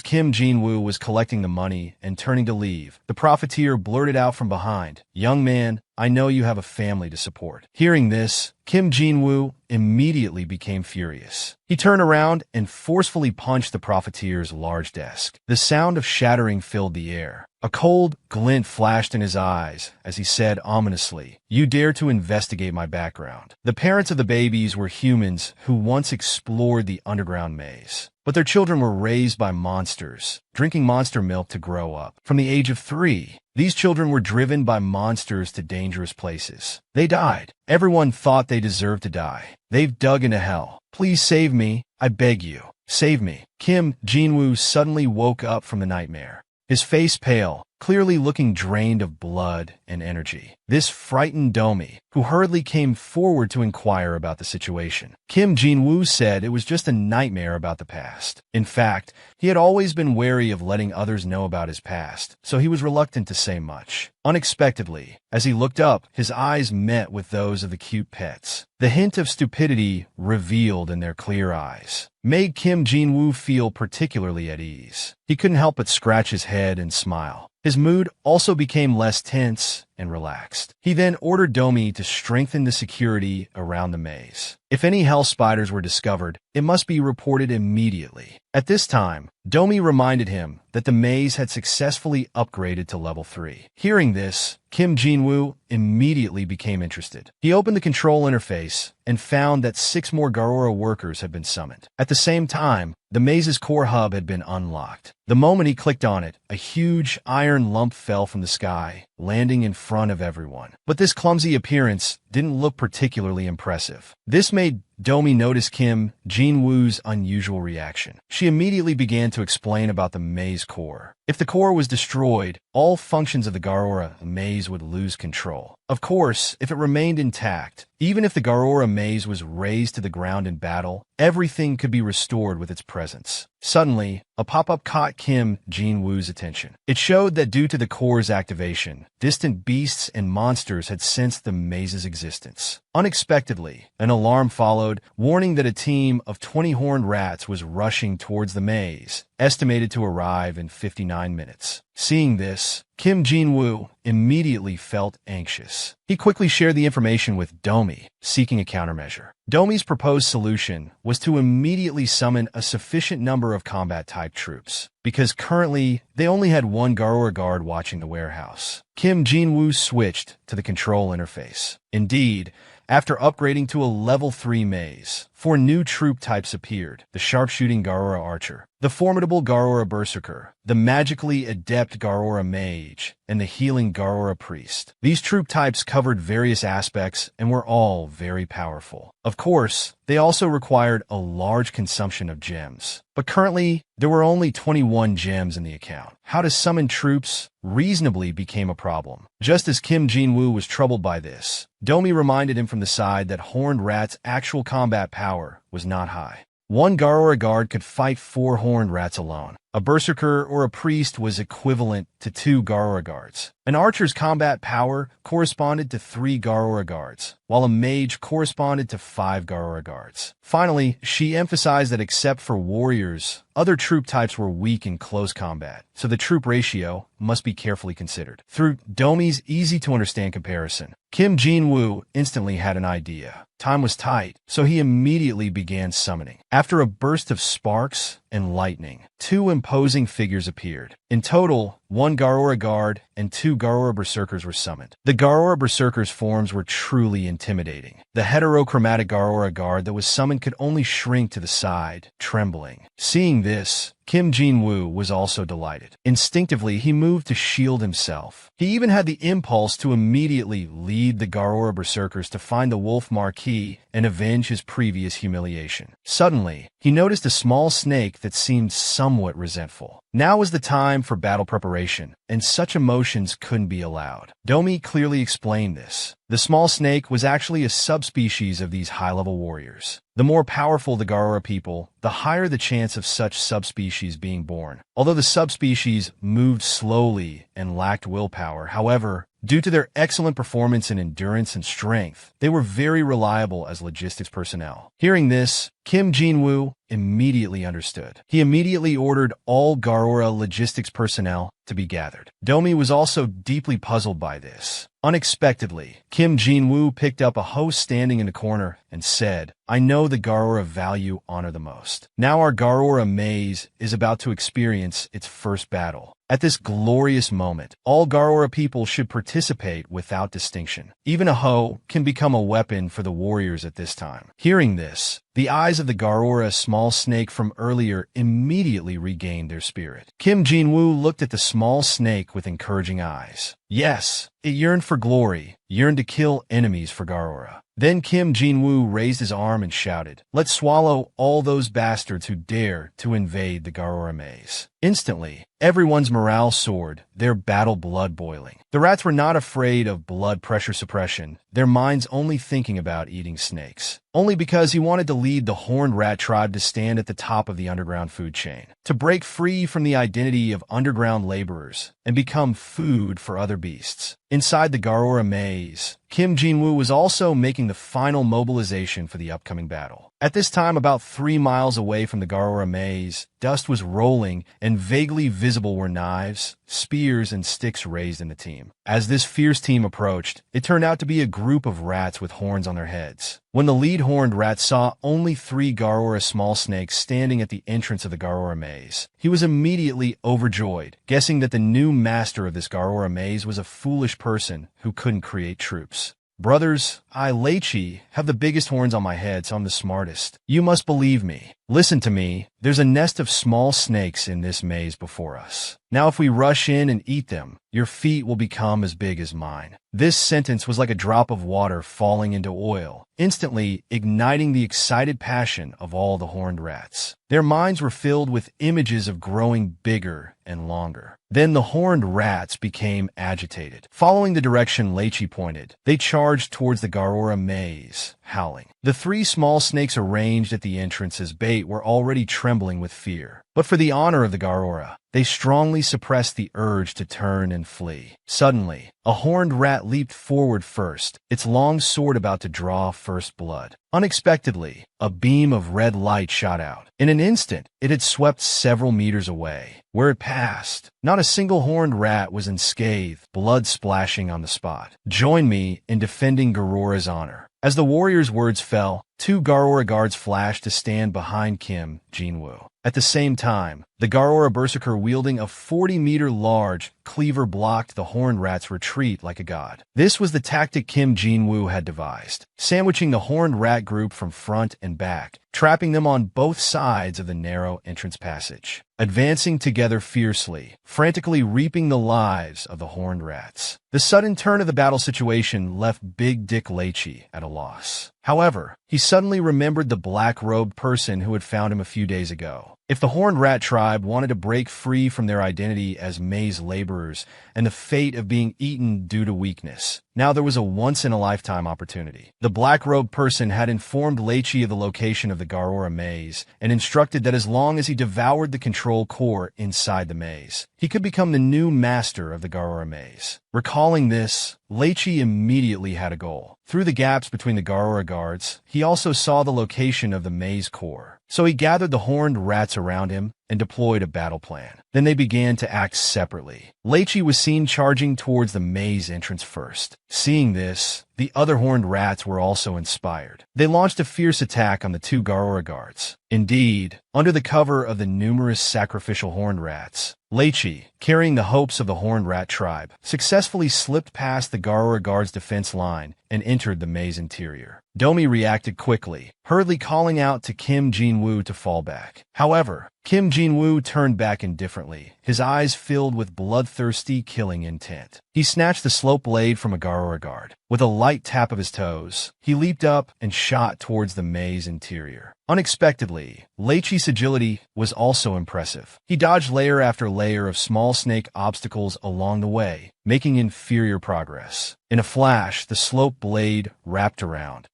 Speaker 1: Kim Jin-woo was collecting the money and turning to leave, the profiteer blurted out from behind, "Young man, I know you have a family to support." Hearing this, Kim Jin-woo immediately became furious. He turned around and forcefully punched the profiteer's large desk. The sound of shattering filled the air. A cold glint flashed in his eyes as he said ominously, "You dare to investigate my background." The parents of the babies were humans who once explored the underground maze. But their children were raised by monsters, drinking monster milk to grow up. From the age of 3, these children were driven by monsters to dangerous places. They died. Everyone thought they deserved to die. They've dug into hell. Please save me. I beg you. Save me. Kim Jin-woo suddenly woke up from the nightmare. His face pale, clearly looking drained of blood and energy. This frightened Domi, who hurriedly came forward to inquire about the situation. Kim Jin-woo said it was just a nightmare about the past. In fact, he had always been wary of letting others know about his past, so he was reluctant to say much. Unexpectedly, as he looked up, his eyes met with those of the cute pets. The hint of stupidity revealed in their clear eyes made Kim Jin-woo feel particularly at ease. He couldn't help but scratch his head and smile. His mood also became less tense and relaxed. He then ordered Domi to strengthen the security around the maze. If any hell spiders were discovered, it must be reported immediately. At this time, Domi reminded him that the maze had successfully upgraded to level 3. Hearing this, Kim Jin-woo immediately became interested. He opened the control interface and found that 6 more Garora workers had been summoned. At the same time, the maze's core hub had been unlocked. The moment he clicked on it, a huge iron lump fell from the sky, landing in front of everyone. But this clumsy appearance didn't look particularly impressive. This made Domi notice Kim Jin-woo's unusual reaction. She immediately began to explain about the maze core. If the core was destroyed, all functions of the Garora maze would lose control. Of course, if it remained intact, even if the Garora maze was razed to the ground in battle, everything could be restored with its presence. Suddenly, a pop-up caught Kim Jin-woo's attention. It showed that due to the core's activation, distant beasts and monsters had sensed the maze's existence. Unexpectedly, an alarm followed, warning that a team of 20 horned rats was rushing towards the maze, estimated to arrive in 59 minutes. Seeing this, Kim Jin-woo immediately felt anxious. He quickly shared the information with Domi, seeking a countermeasure. Domi's proposed solution was to immediately summon a sufficient number of combat-type troops, because currently they only had 1 Garora guard watching the warehouse. Kim Jin-woo switched to the control interface. Indeed, after upgrading to a level 3 maze, 4 new troop types appeared: the sharpshooting Garora archer, the formidable Garora berserker, the magically adept Garora mage, and the healing Garora priest. These troop types covered various aspects and were all very powerful. Of course, they also required a large consumption of gems. But currently, there were only 21 gems in the account. How to summon troops reasonably became a problem. Just as Kim Jin-woo was troubled by this, Domi reminded him from the side that Horned Rat's actual combat power was not high. 1 Garora guard could fight 4 Horned Rats alone. A berserker or a priest was equivalent to 2 Garora guards. An archer's combat power corresponded to 3 Garora guards, while a mage corresponded to 5 Garora guards. Finally, she emphasized that except for warriors, other troop types were weak in close combat, so the troop ratio must be carefully considered. Through Domi's easy-to-understand comparison, Kim Jin-woo instantly had an idea. Time was tight, so he immediately began summoning. After a burst of sparks and lightning, 2 imposing figures appeared. In total, 1 Garora guard and 2 Garora berserkers were summoned. The Garora berserkers' forms were truly intimidating. The heterochromatic Garora guard that was summoned could only shrink to the side, trembling. Seeing this, Kim Jin-woo was also delighted. Instinctively, he moved to shield himself. He even had the impulse to immediately lead the Garora berserkers to find the Wolf Marquis and avenge his previous humiliation. Suddenly, he noticed a small snake that seemed somewhat resentful. Now was the time for battle preparation, and such emotions couldn't be allowed. Domi clearly explained this. The small snake was actually a subspecies of these high-level warriors. The more powerful the Garora people, the higher the chance of such subspecies being born. Although the subspecies moved slowly and lacked willpower, however, due to their excellent performance in endurance and strength, they were very reliable as logistics personnel. Hearing this, Kim Jin-woo immediately understood. He immediately ordered all Garora logistics personnel to be gathered. Domi was also deeply puzzled by this. Unexpectedly, Kim Jin-woo picked up a host standing in the corner and said, "I know the Garora value honor the most. Now our Garora maze is about to experience its first battle. At this glorious moment, all Garora people should participate without distinction. Even a hoe can become a weapon for the warriors at this time." Hearing this, the eyes of the Garora small snake from earlier immediately regained their spirit. Kim Jin-woo looked at the small snake with encouraging eyes. Yes, it yearned for glory, yearned to kill enemies for Garora. Then Kim Jin-woo raised his arm and shouted, "Let's swallow all those bastards who dare to invade the Garora maze." Instantly, everyone's morale soared, their battle blood boiling. The rats were not afraid of blood pressure suppression, their minds only thinking about eating snakes. Only because he wanted to lead the horned rat tribe to stand at the top of the underground food chain, to break free from the identity of underground laborers, and become food for other beasts. Inside the Garora maze, Kim Jin-woo was also making the final mobilization for the upcoming battle. At this time, about 3 miles away from the Garora maze, dust was rolling and vaguely visible were knives, spears, and sticks raised in the team. As this fierce team approached, it turned out to be a group of rats with horns on their heads. When the lead horned rat saw only 3 Garora small snakes standing at the entrance of the Garora maze, he was immediately overjoyed, guessing that the new master of this Garora maze was a foolish person who couldn't create troops. "Brothers, I, Leichi, have the biggest horns on my head, so I'm the smartest. You must believe me. Listen to me. There's a nest of small snakes in this maze before us. Now if we rush in and eat them, your feet will become as big as mine." This sentence was like a drop of water falling into oil, instantly igniting the excited passion of all the horned rats. Their minds were filled with images of growing bigger and longer. Then the horned rats became agitated. Following the direction Leichi pointed, they charged towards the Garora maze, howling. The 3 small snakes arranged at the entrance as bait were already trembling with fear. But for the honor of the Garora, they strongly suppressed the urge to turn and flee. Suddenly, a horned rat leaped forward first, its long sword about to draw first blood. Unexpectedly, a beam of red light shot out. In an instant, it had swept several meters away. Where it passed, not a single horned rat was unscathed, blood splashing on the spot. "Join me in defending Garora's honor." As the warrior's words fell, 2 Garora guards flashed to stand behind Kim Jin-woo. At the same time, the Garora berserker wielding a 40-meter large cleaver blocked the horned rat's retreat like a god. This was the tactic Kim Jin-woo had devised, sandwiching the horned rat group from front and back, trapping them on both sides of the narrow entrance passage. Advancing together fiercely, frantically reaping the lives of the horned rats. The sudden turn of the battle situation left Big Dick Leichi at a loss. However, he suddenly remembered the black-robed person who had found him a few days ago. If the horned rat tribe wanted to break free from their identity as maze laborers and the fate of being eaten due to weakness, now there was a once-in-a-lifetime opportunity. The black-robed person had informed Leichi of the location of the Garora maze and instructed that as long as he devoured the control core inside the maze, he could become the new master of the Garora maze. Recalling this, Leichi immediately had a goal. Through the gaps between the Garora guards, he also saw the location of the maze core. So he gathered the horned rats around him and deployed a battle plan. Then they began to act separately. Leichi was seen charging towards the maze entrance first. Seeing this, the other horned rats were also inspired. They launched a fierce attack on the 2 Garora guards. Indeed, under the cover of the numerous sacrificial horned rats, Leichi, carrying the hopes of the horned rat tribe, successfully slipped past the Garora guards' defense line and entered the maze interior. Domi reacted quickly, hurriedly calling out to Kim Jin-woo to fall back. However, Kim Jin-woo turned back indifferently, his eyes filled with bloodthirsty, killing intent. He snatched the slope blade from a Garora guard. With a light tap of his toes, he leaped up and shot towards the maze interior. Unexpectedly, Leichi's agility was also impressive. He dodged layer after layer of small snake obstacles along the way, making inferior progress. In a flash, the slope blade wrapped around.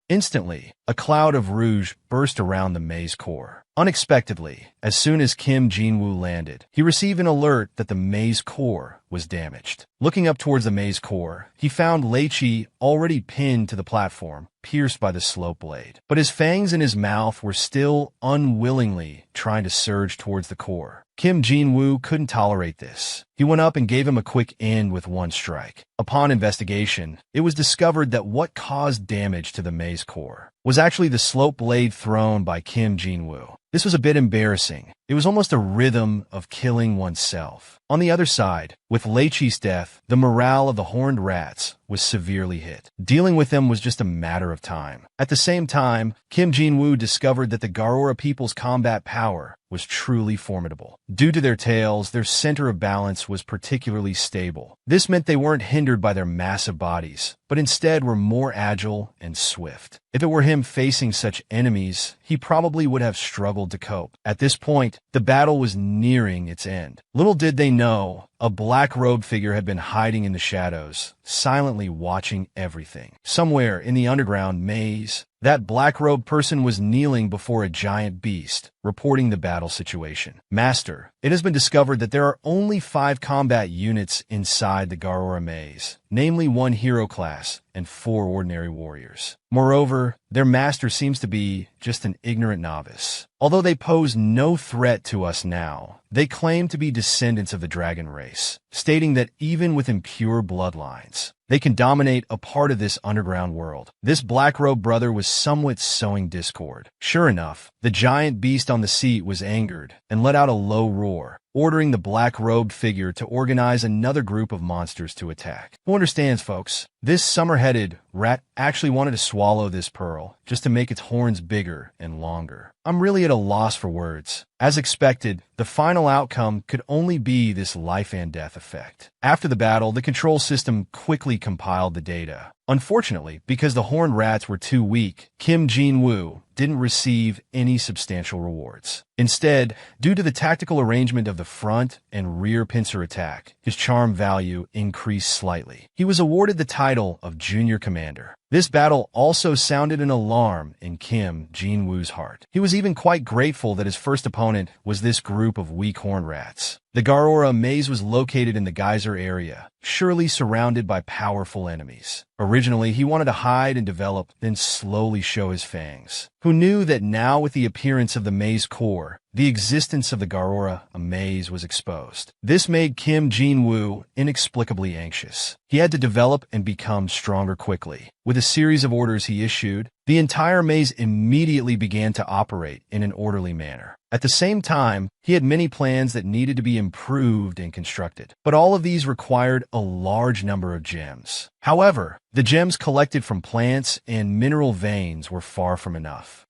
Speaker 1: Instantly, a cloud of rouge burst around the maze core. Unexpectedly, as soon as Kim Jin-woo landed, he received an alert that the maze core was damaged. Looking up towards the maze core, he found Leichi already pinned to the platform, pierced by the slope blade. But his fangs in his mouth were still unwillingly trying to surge towards the core. Kim Jin-woo couldn't tolerate this. He went up and gave him a quick end with one strike. Upon investigation, it was discovered that what caused damage to the maze core was actually the slope blade thrown by Kim Jin-woo. This was a bit embarrassing. It was almost a rhythm of killing oneself. On the other side, with Leichi's death, the morale of the horned rats was severely hit. Dealing with them was just a matter of time. At the same time, Kim Jin-woo discovered that the Garora people's combat power was truly formidable. Due to their tails, their center of balance was particularly stable. This meant they weren't hindered by their massive bodies, but instead were more agile and swift. If it were him facing such enemies, he probably would have struggled to cope. At this point, the battle was nearing its end. Little did they know, a black-robed figure had been hiding in the shadows, silently watching everything. Somewhere in the underground maze, that black-robed person was kneeling before a giant beast, reporting the battle situation. Master, it has been discovered that there are only 5 combat units inside the Garora maze, namely 1 hero class and 4 ordinary warriors. Moreover, their master seems to be just an ignorant novice. Although they pose no threat to us now, they claim to be descendants of the dragon race, stating that even with impure bloodlines, they can dominate a part of this underground world. This black-robed brother was somewhat sowing discord. Sure enough, the giant beast on the seat was angered and let out a low roar, ordering the black-robed figure to organize another group of monsters to attack. Who understands, folks? This summer-headed rat actually wanted to swallow this pearl, just to make its horns bigger and longer. I'm really at a loss for words. As expected, the final outcome could only be this life and death effect. After the battle, the control system quickly compiled the data. Unfortunately, because the horned rats were too weak, Kim Jin-woo didn't receive any substantial rewards. Instead, due to the tactical arrangement of the front and rear pincer attack, his charm value increased slightly. He was awarded the title of Junior Commander. This battle also sounded an alarm in Kim Jin-woo's heart. He was even quite grateful that his first opponent was this group of weak horned rats. The Garora maze was located in the geyser area, surely surrounded by powerful enemies. Originally, he wanted to hide and develop, then slowly show his fangs. Who knew that now with the appearance of the maze core, the existence of the Garora maze was exposed. This made Kim Jin-woo inexplicably anxious. He had to develop and become stronger quickly. With a series of orders he issued, the entire maze immediately began to operate in an orderly manner. At the same time, he had many plans that needed to be improved and constructed, but all of these required a large number of gems. However, the gems collected from plants and mineral veins were far from enough.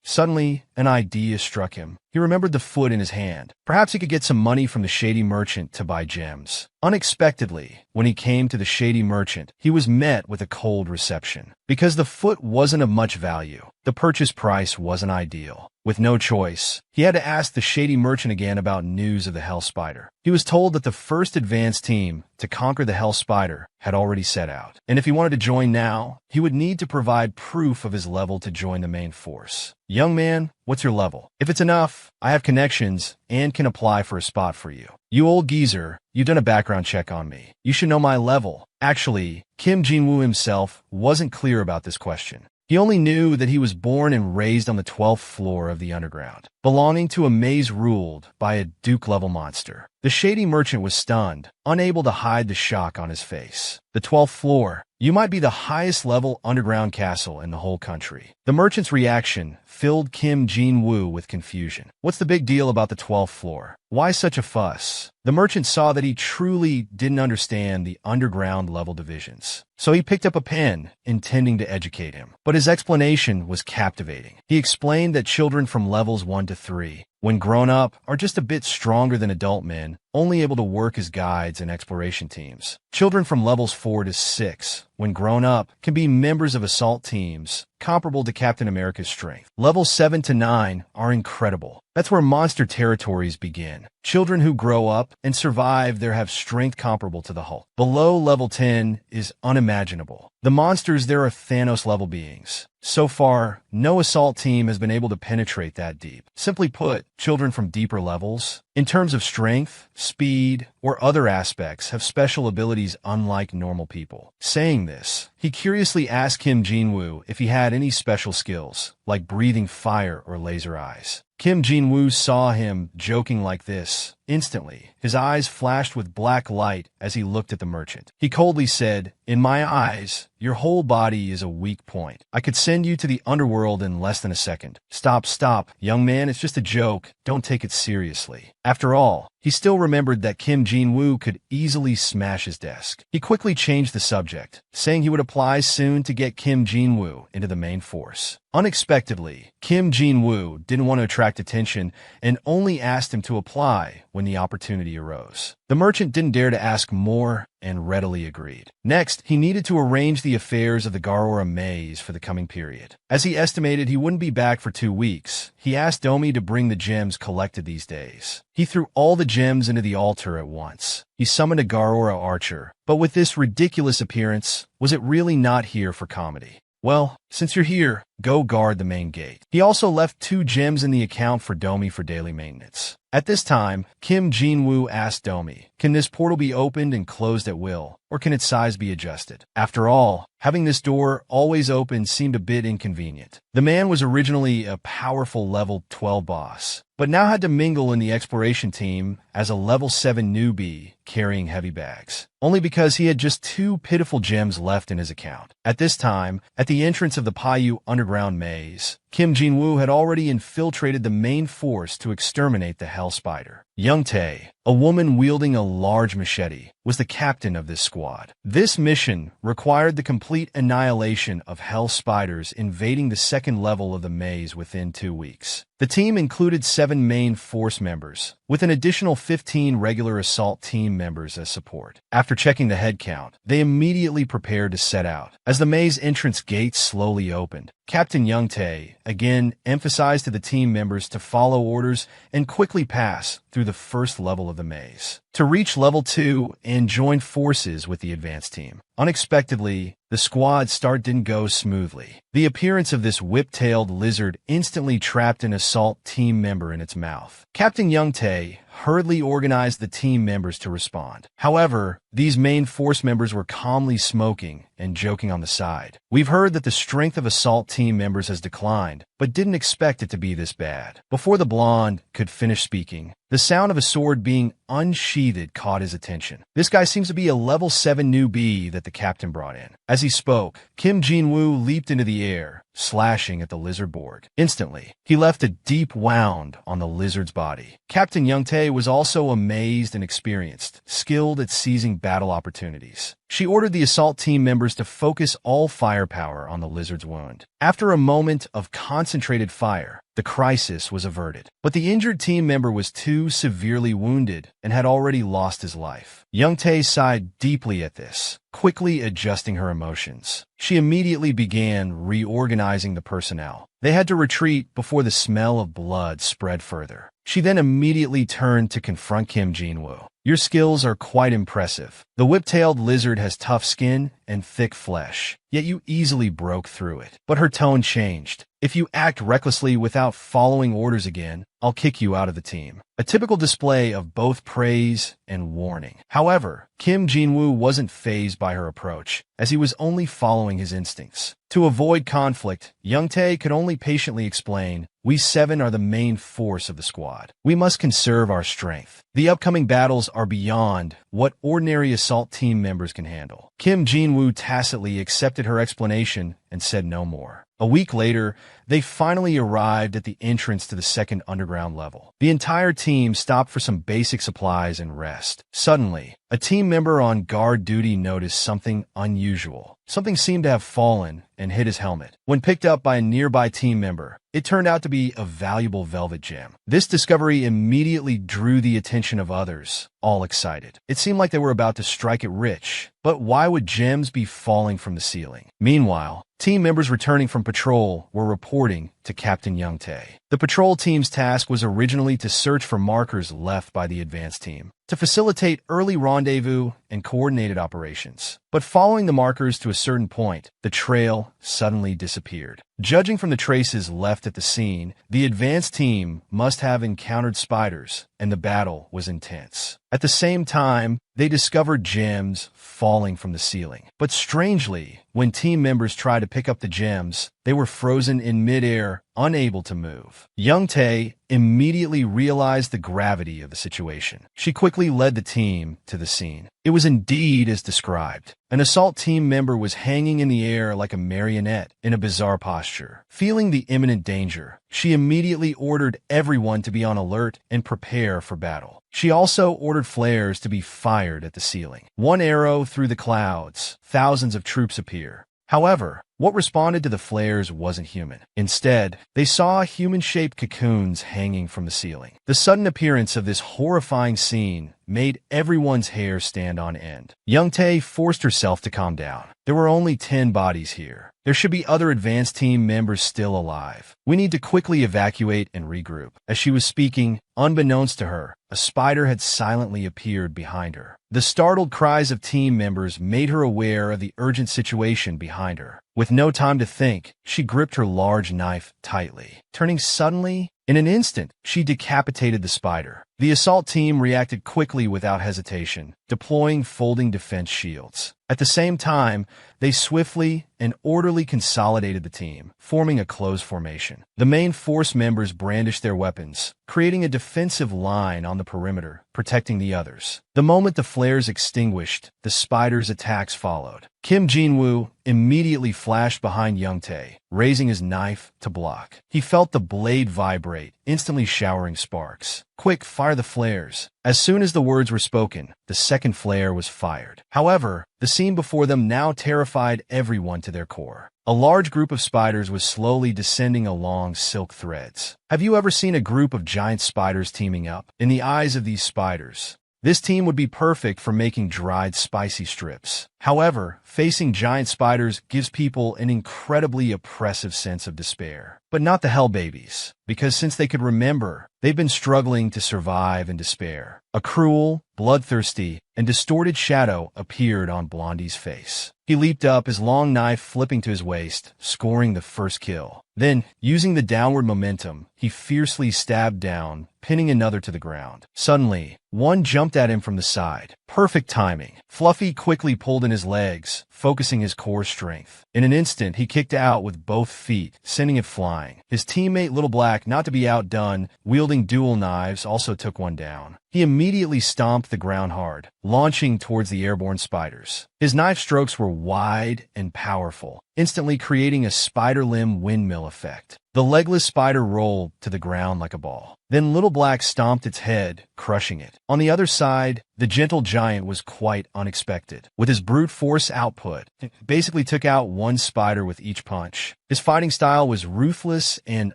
Speaker 1: Suddenly, an idea struck him. He remembered the foot in his hand. Perhaps he could get some money from the shady merchant to buy gems. Unexpectedly, when he came to the shady merchant, he was met with a cold reception. Because the foot wasn't of much value, the purchase price wasn't ideal. With no choice, he had to ask the shady merchant again about news of the Hell Spider. He was told that the first advance team to conquer the Hell Spider had already set out, and if he wanted to join now, he would need to provide proof of his level to join the main force. Young man, what's your level? If it's enough, I have connections and can apply for a spot for you. You old geezer, you've done a background check on me. You should know my level. Actually, Kim Jin-woo himself wasn't clear about this question. He only knew that he was born and raised on the 12th floor of the underground, belonging to a maze ruled by a Duke-level monster. The shady merchant was stunned, unable to hide the shock on his face. The 12th floor. You might be the highest level underground castle in the whole country. The merchant's reaction filled Kim Jin-woo with confusion. What's the big deal about the 12th floor? Why such a fuss? The merchant saw that he truly didn't understand the underground level divisions. So he picked up a pen, intending to educate him. But his explanation was captivating. He explained that children from levels 1 to 3, when grown up, are just a bit stronger than adult men, only able to work as guides and exploration teams. Children from levels 4 to 6, when grown up, can be members of assault teams, comparable to Captain America's strength. Levels 7 to 9 are incredible. That's where monster territories begin. Children who grow up and survive there have strength comparable to the Hulk. Below level 10 is unimaginable. The monsters there are Thanos-level beings. So far, no assault team has been able to penetrate that deep. Simply put, children from deeper levels, in terms of strength, speed, or other aspects, have special abilities unlike normal people. Saying this, he curiously asked Kim Jin-woo if he had any special skills, like breathing fire or laser eyes. Kim Jin-woo saw him joking like this. Instantly, his eyes flashed with black light as he looked at the merchant. He coldly said, "In my eyes, your whole body is a weak point. I could send you to the underworld in less than a second." Stop, young man, it's just a joke. Don't take it seriously. After all, he still remembered that Kim Jin-woo could easily smash his desk. He quickly changed the subject, saying he would apply soon to get Kim Jin-woo into the main force. Unexpectedly, Kim Jin-woo didn't want to attract attention and only asked him to apply when the opportunity arose. The merchant didn't dare to ask more and readily agreed. Next, he needed to arrange the affairs of the Garora maze for the coming period. As he estimated he wouldn't be back for 2 weeks, he asked Domi to bring the gems collected these days. He threw all the gems into the altar at once. He summoned a Garora archer, but with this ridiculous appearance, was it really not here for comedy? Well, since you're here, go guard the main gate. He also left 2 gems in the account for Domi for daily maintenance. At this time, Kim Jin-woo asked Domi, "Can this portal be opened and closed at will, or can its size be adjusted?" After all, having this door always open seemed a bit inconvenient. The man was originally a powerful level 12 boss, but now had to mingle in the exploration team as a level 7 newbie carrying heavy bags, only because he had just 2 pitiful gems left in his account. At this time, at the entrance of the Paiyu underground maze, Kim Jin-woo had already infiltrated the main force to exterminate the Hell Spider. Young Tae, a woman wielding a large machete, was the captain of this squad. This mission required the complete annihilation of Hell Spiders invading the second level of the maze within 2 weeks. The team included 7 main force members, with an additional 15 regular assault team members as support. After checking the head count, they immediately prepared to set out. As the maze entrance gates slowly opened, Captain Young Tae again emphasized to the team members to follow orders and quickly pass through the first level of the maze to reach level 2 and join forces with the advanced team. Unexpectedly, the squad start didn't go smoothly. The appearance of this whip-tailed lizard instantly trapped an assault team member in its mouth. Captain Young Tae hurriedly organized the team members to respond. However, these main force members were calmly smoking and joking on the side. "We've heard that the strength of assault team members has declined, but didn't expect it to be this bad." Before the blonde could finish speaking, the sound of a sword being unsheathed caught his attention. This guy seems to be a level 7 newbie that the captain brought in. As he spoke, Kim Jin-woo leaped into the air, slashing at the lizard board. Instantly, he left a deep wound on the lizard's body. Captain Young Tae was also amazed and experienced, skilled at seizing battle opportunities. She ordered the assault team members to focus all firepower on the lizard's wound. After a moment of concentrated fire, the crisis was averted. But the injured team member was too severely wounded and had already lost his life. Young Tae sighed deeply at this, quickly adjusting her emotions. She immediately began reorganizing the personnel. They had to retreat before the smell of blood spread further. She then immediately turned to confront Kim Jin-woo. "Your skills are quite impressive. The whip-tailed lizard has tough skin and thick flesh, yet you easily broke through it." But her tone changed. "If you act recklessly without following orders again, I'll kick you out of the team." A typical display of both praise and warning. However, Kim Jin-woo wasn't fazed by her approach, as he was only following his instincts. To avoid conflict, Young Tae could only patiently explain, "We 7 are the main force of the squad. We must conserve our strength. The upcoming battles are beyond what ordinary assault team members can handle." Kim Jin-woo tacitly accepted her explanation and said no more. A week later, They finally arrived at the entrance to the second underground level. The entire team stopped for some basic supplies and rest. Suddenly, a team member on guard duty noticed something unusual. Something seemed to have fallen and hit his helmet. When picked up by a nearby team member, it turned out to be a valuable velvet gem. This discovery immediately drew the attention of others, all excited. It seemed like they were about to strike it rich, but why would gems be falling from the ceiling? Meanwhile, team members returning from patrol were reporting to Captain Youngtae. The patrol team's task was originally to search for markers left by the advance team, to facilitate early rendezvous and coordinated operations. But following the markers to a certain point, the trail suddenly disappeared. Judging from the traces left at the scene, the advance team must have encountered spiders, and the battle was intense. At the same time, they discovered gems falling from the ceiling. But strangely, when team members tried to pick up the gems, they were frozen in midair, unable to move. Youngtae immediately realized the gravity of the situation. She quickly led the team to the scene. It was indeed as described. An assault team member was hanging in the air like a marionette in a bizarre posture. Feeling the imminent danger, she immediately ordered everyone to be on alert and prepare for battle. She also ordered flares to be fired at the ceiling. One arrow through the clouds, thousands of troops appear. However, what responded to the flares wasn't human. Instead, they saw human-shaped cocoons hanging from the ceiling. The sudden appearance of this horrifying scene made everyone's hair stand on end. Youngtae forced herself to calm down. There were only 10 bodies here. There should be other advance team members still alive. We need to quickly evacuate and regroup. As she was speaking, unbeknownst to her, a spider had silently appeared behind her. The startled cries of team members made her aware of the urgent situation behind her. With no time to think, she gripped her large knife tightly. Turning suddenly, in an instant, she decapitated the spider. The assault team reacted quickly without hesitation, deploying folding defense shields. At the same time, they swiftly and orderly consolidated the team, forming a close formation. The main force members brandished their weapons, creating a defensive line on the perimeter, protecting the others. The moment the flares extinguished, the spider's attacks followed. Kim Jinwoo immediately flashed behind Youngtae, raising his knife to block. He felt the blade vibrate, instantly showering sparks. "Quick, fire the flares." As soon as the words were spoken, the second flare was fired. However, the scene before them now terrified everyone to their core. A large group of spiders was slowly descending along silk threads. Have you ever seen a group of giant spiders teaming up? In the eyes of these spiders, this team would be perfect for making dried spicy strips. However, facing giant spiders gives people an incredibly oppressive sense of despair. But not the Hell Babies, because since they could remember, they've been struggling to survive in despair. A cruel, bloodthirsty, and distorted shadow appeared on Blondie's face. He leaped up, his long knife flipping to his waist, scoring the first kill. Then, using the downward momentum, he fiercely stabbed down, pinning another to the ground. Suddenly, one jumped at him from the side. Perfect timing. Fluffy quickly pulled in his legs, focusing his core strength. In an instant, he kicked out with both feet, sending it flying. His teammate Little Black, not to be outdone, wielding dual knives, also took one down. He immediately stomped the ground hard, launching towards the airborne spiders. His knife strokes were wide and powerful, instantly creating a spider limb windmill effect. The legless spider rolled to the ground like a ball. Then Little Black stomped its head, crushing it. On the other side, the gentle giant was quite unexpected. With his brute force output, it basically took out one spider with each punch. His fighting style was ruthless and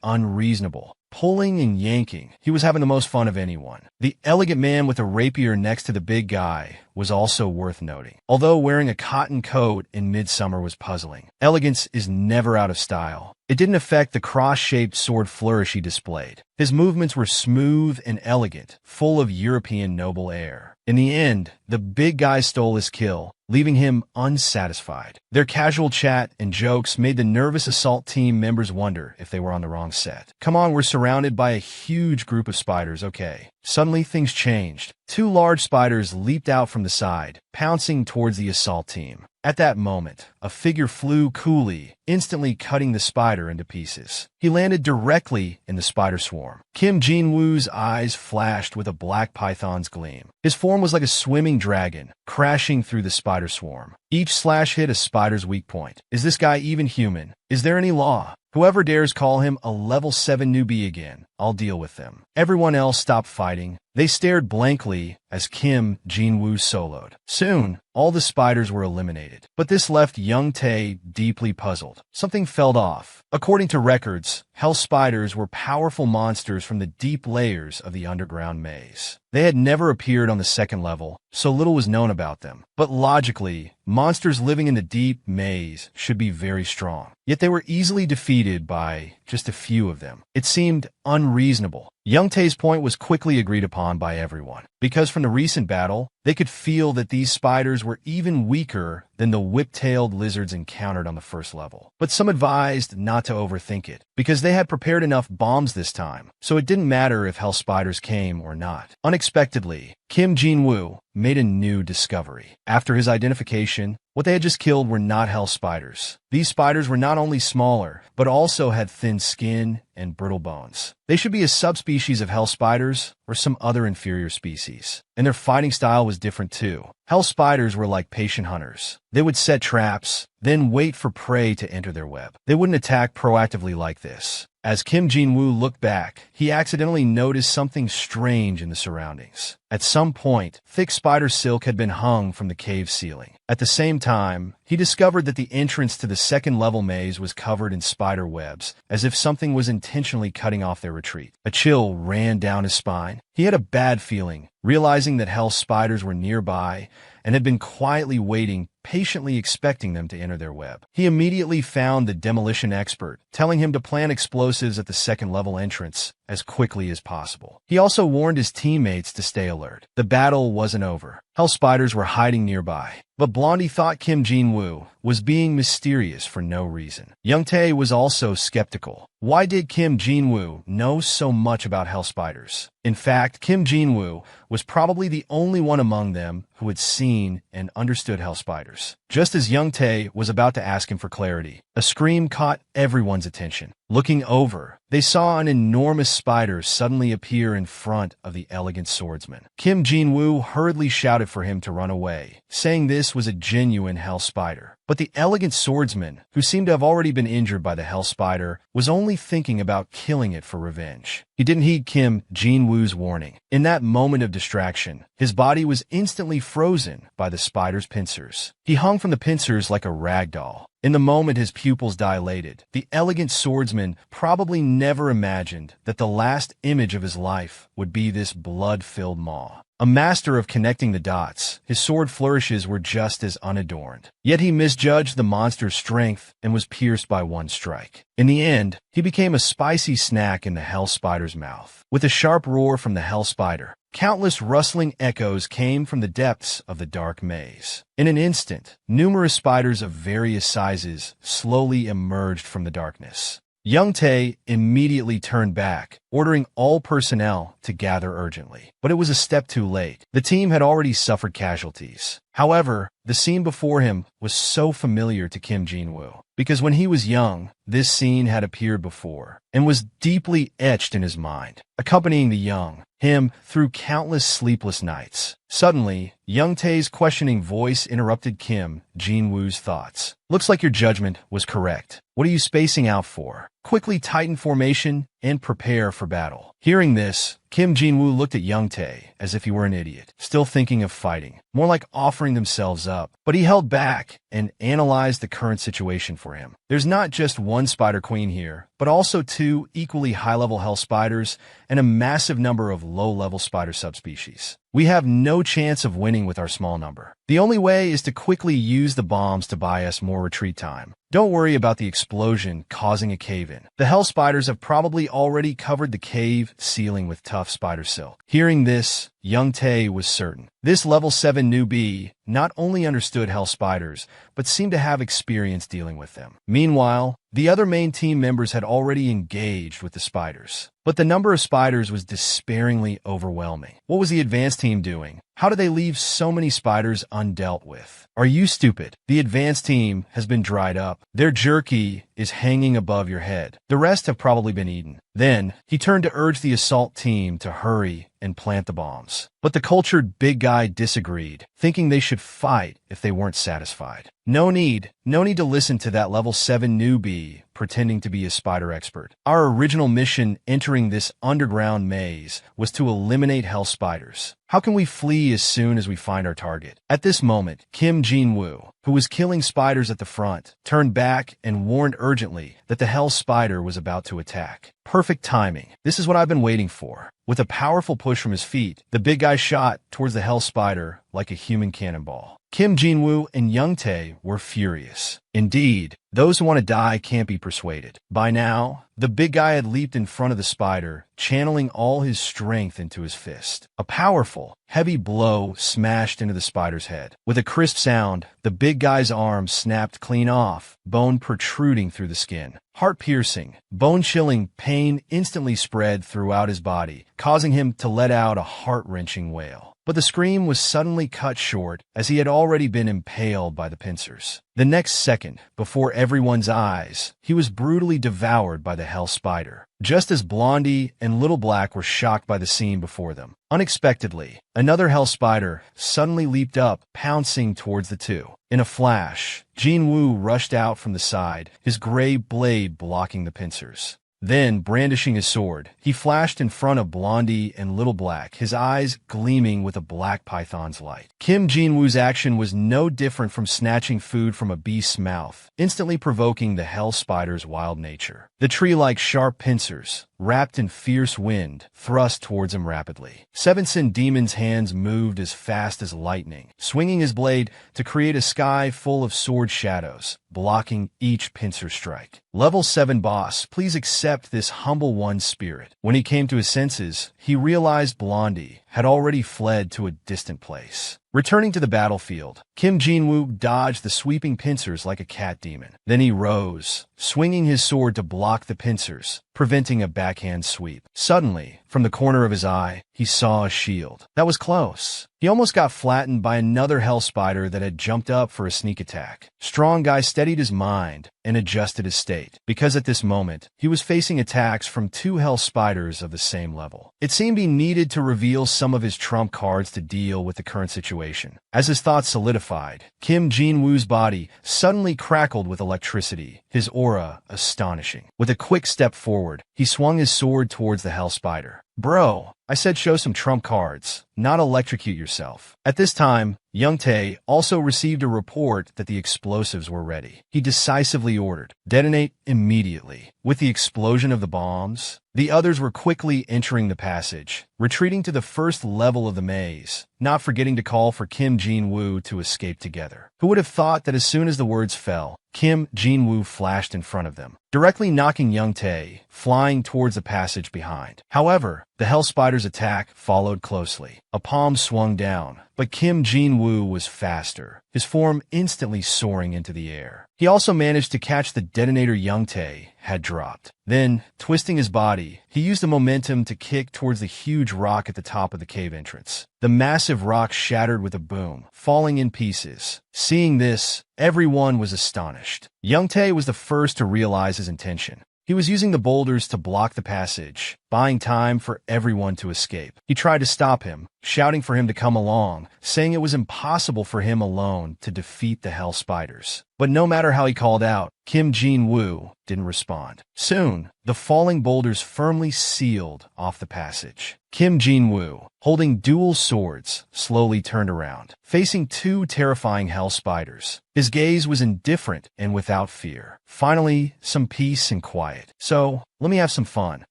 Speaker 1: unreasonable. Pulling and yanking, he was having the most fun of anyone. The elegant man with a rapier next to the big guy was also worth noting. Although wearing a cotton coat in midsummer was puzzling, elegance is never out of style. It didn't affect the cross-shaped sword flourish he displayed. His movements were smooth and elegant, full of European noble air. In the end, the big guy stole his kill, leaving him unsatisfied. Their casual chat and jokes made the nervous assault team members wonder if they were on the wrong set. Come on, we're surrounded by a huge group of spiders, okay. Suddenly, things changed. Two large spiders leaped out from the side, pouncing towards the assault team. At that moment, a figure flew coolly, instantly cutting the spider into pieces. He landed directly in the spider swarm. Kim Jinwoo's eyes flashed with a black python's gleam. His form was like a swimming dragon, crashing through the spider swarm. Each slash hit a spider's weak point. Is this guy even human? Is there any law? Whoever dares call him a level 7 newbie again, I'll deal with them. Everyone else stopped fighting. They stared blankly as Kim Jin-woo soloed. Soon, all the spiders were eliminated. But this left Young Tae deeply puzzled. Something felt off. According to records, hell spiders were powerful monsters from the deep layers of the underground maze. They had never appeared on the second level, so little was known about them. But logically, monsters living in the deep maze should be very strong. Yet they were easily defeated by just a few of them. It seemed unreasonable. Young Tae's point was quickly agreed upon by everyone, because from the recent battle, they could feel that these spiders were even weaker than the whip-tailed lizards encountered on the first level. But some advised not to overthink it, because they had prepared enough bombs this time, so it didn't matter if hell spiders came or not. Unexpectedly, Kim Jin-woo made a new discovery. After his identification, what they had just killed were not hell spiders. These spiders were not only smaller, but also had thin skin and brittle bones. They should be a subspecies of hell spiders or some other inferior species. And their fighting style was different too. Hell spiders were like patient hunters. They would set traps, then wait for prey to enter their web. They wouldn't attack proactively like this. As Kim Jin-woo looked back, he accidentally noticed something strange in the surroundings. At some point, thick spider silk had been hung from the cave ceiling. At the same time, he discovered that the entrance to the second level maze was covered in spider webs, as if something was intentionally cutting off their retreat. A chill ran down his spine. He had a bad feeling, realizing that hell spiders were nearby and had been quietly waiting, patiently expecting them to enter their web. He immediately found the demolition expert, telling him to plant explosives at the second level entrance as quickly as possible. He also warned his teammates to stay alert. The battle wasn't over. Hell spiders were hiding nearby. But Blondie thought Kim Jin-woo was being mysterious for no reason. Young Tae was also skeptical. Why did Kim Jin-woo know so much about hell spiders? In fact, Kim Jin-woo was probably the only one among them who had seen and understood hell spiders. Just as Young Tae was about to ask him for clarity, a scream caught everyone's attention. Looking over, they saw an enormous spider suddenly appear in front of the elegant swordsman. Kim Jin-woo hurriedly shouted for him to run away, saying this was a genuine hell spider. But the elegant swordsman, who seemed to have already been injured by the hell spider, was only thinking about killing it for revenge. He didn't heed Kim Jin-woo's warning. In that moment of distraction, his body was instantly frozen by the spider's pincers. He hung from the pincers like a rag doll. In the moment his pupils dilated, the elegant swordsman probably never imagined that the last image of his life would be this blood-filled maw. A master of connecting the dots, his sword flourishes were just as unadorned. Yet he misjudged the monster's strength and was pierced by one strike. In the end, he became a spicy snack in the hell spider's mouth. With a sharp roar from the hell spider, countless rustling echoes came from the depths of the dark maze. In an instant, numerous spiders of various sizes slowly emerged from the darkness. Young Tae immediately turned back, ordering all personnel to gather urgently. But it was a step too late. The team had already suffered casualties. However, the scene before him was so familiar to Kim Jin-woo, because when he was young, this scene had appeared before and was deeply etched in his mind, accompanying the young, him through countless sleepless nights. Suddenly, Young Tae's questioning voice interrupted Kim Jin-woo's thoughts. Looks like your judgment was correct. What are you spacing out for? Quickly tighten formation and prepare for battle. Hearing this, Kim Jin-woo looked at Young Tae as if he were an idiot, still thinking of fighting, more like offering themselves up. But he held back and analyzed the current situation for him. There's not just one spider queen here, but also two equally high-level hell spiders and a massive number of low-level spider subspecies. We have no chance of winning with our small number. The only way is to quickly use the bombs to buy us more retreat time. Don't worry about the explosion causing a cave-in. The hell spiders have probably already covered the cave ceiling with tough spider silk. Hearing this, Young Tae was certain. This level 7 newbie not only understood hell spiders, but seemed to have experience dealing with them. Meanwhile, the other main team members had already engaged with the spiders. But the number of spiders was despairingly overwhelming. What was the advanced team doing? How did they leave so many spiders undealt with? Are you stupid? The advanced team has been dried up. Their jerky is hanging above your head. The rest have probably been eaten. Then, he turned to urge the assault team to hurry and plant the bombs. But the cultured big guy disagreed, thinking they should fight if they weren't satisfied. No need to listen to that level 7 newbie pretending to be a spider expert. Our original mission entering this underground maze was to eliminate hell spiders. How can we flee as soon as we find our target? At this moment, Kim Jin-woo, who was killing spiders at the front, turned back and warned urgently that the hell spider was about to attack. Perfect timing. This is what I've been waiting for. With a powerful push from his feet, the big guy shot towards the hell spider like a human cannonball. Kim Jin-woo and Young-tae were furious. Indeed, those who want to die can't be persuaded. By now, the big guy had leaped in front of the spider, channeling all his strength into his fist. A powerful, heavy blow smashed into the spider's head. With a crisp sound, the big guy's arm snapped clean off, bone protruding through the skin. Heart-piercing, bone-chilling pain instantly spread throughout his body, causing him to let out a heart-wrenching wail. But the scream was suddenly cut short as he had already been impaled by the pincers. The next second, before everyone's eyes, he was brutally devoured by the hell spider. Just as Blondie and Little Black were shocked by the scene before them, unexpectedly, another hell spider suddenly leaped up, pouncing towards the two. In a flash, Jin-woo rushed out from the side, his gray blade blocking the pincers. Then, brandishing his sword, he flashed in front of Blondie and Little Black, his eyes gleaming with a black python's light. Kim Jin-woo's action was no different from snatching food from a beast's mouth, instantly provoking the hell spider's wild nature. The tree-like sharp pincers, wrapped in fierce wind, thrust towards him rapidly. Sevenson Demon's hands moved as fast as lightning, swinging his blade to create a sky full of sword shadows, blocking each pincer strike. Level 7 boss, please accept this humble one's spirit. When he came to his senses, he realized Blondie had already fled to a distant place. Returning to the battlefield, Kim Jin-woo dodged the sweeping pincers like a cat demon. Then he rose, swinging his sword to block the pincers, preventing a backhand sweep. Suddenly, from the corner of his eye, he saw a shield. That was close. He almost got flattened by another hell spider that had jumped up for a sneak attack. Strong Guy steadied his mind and adjusted his state, because at this moment, he was facing attacks from two hell spiders of the same level. It seemed he needed to reveal some of his trump cards to deal with the current situation. As his thoughts solidified, Kim Jin-woo's body suddenly crackled with electricity, his aura astonishing. With a quick step forward, he swung his sword towards the hell spider. Bro, I said show some trump cards, not electrocute yourself. At this time, Young-tae also received a report that the explosives were ready. He decisively ordered, detonate immediately. With the explosion of the bombs, the others were quickly entering the passage, retreating to the first level of the maze, not forgetting to call for Kim Jin-woo to escape together. Who would have thought that as soon as the words fell, Kim Jin-woo flashed in front of them, directly knocking Young-tae, flying towards the passage behind. However, the hell spider's attack followed closely. A palm swung down, but Kim Jin-woo was faster, his form instantly soaring into the air. He also managed to catch the detonator Young-tae had dropped. Then, twisting his body, he used the momentum to kick towards the huge rock at the top of the cave entrance. The massive rock shattered with a boom, falling in pieces. Seeing this, everyone was astonished. Young-tae was the first to realize his intention. He was using the boulders to block the passage, buying time for everyone to escape. He tried to stop him, shouting for him to come along, saying it was impossible for him alone to defeat the hell spiders. But no matter how he called out, Kim Jin-woo didn't respond. Soon, the falling boulders firmly sealed off the passage. Kim Jin-woo, holding dual swords, slowly turned around, facing two terrifying hell spiders. His gaze was indifferent and without fear. Finally, some peace and quiet. So, let me have some fun.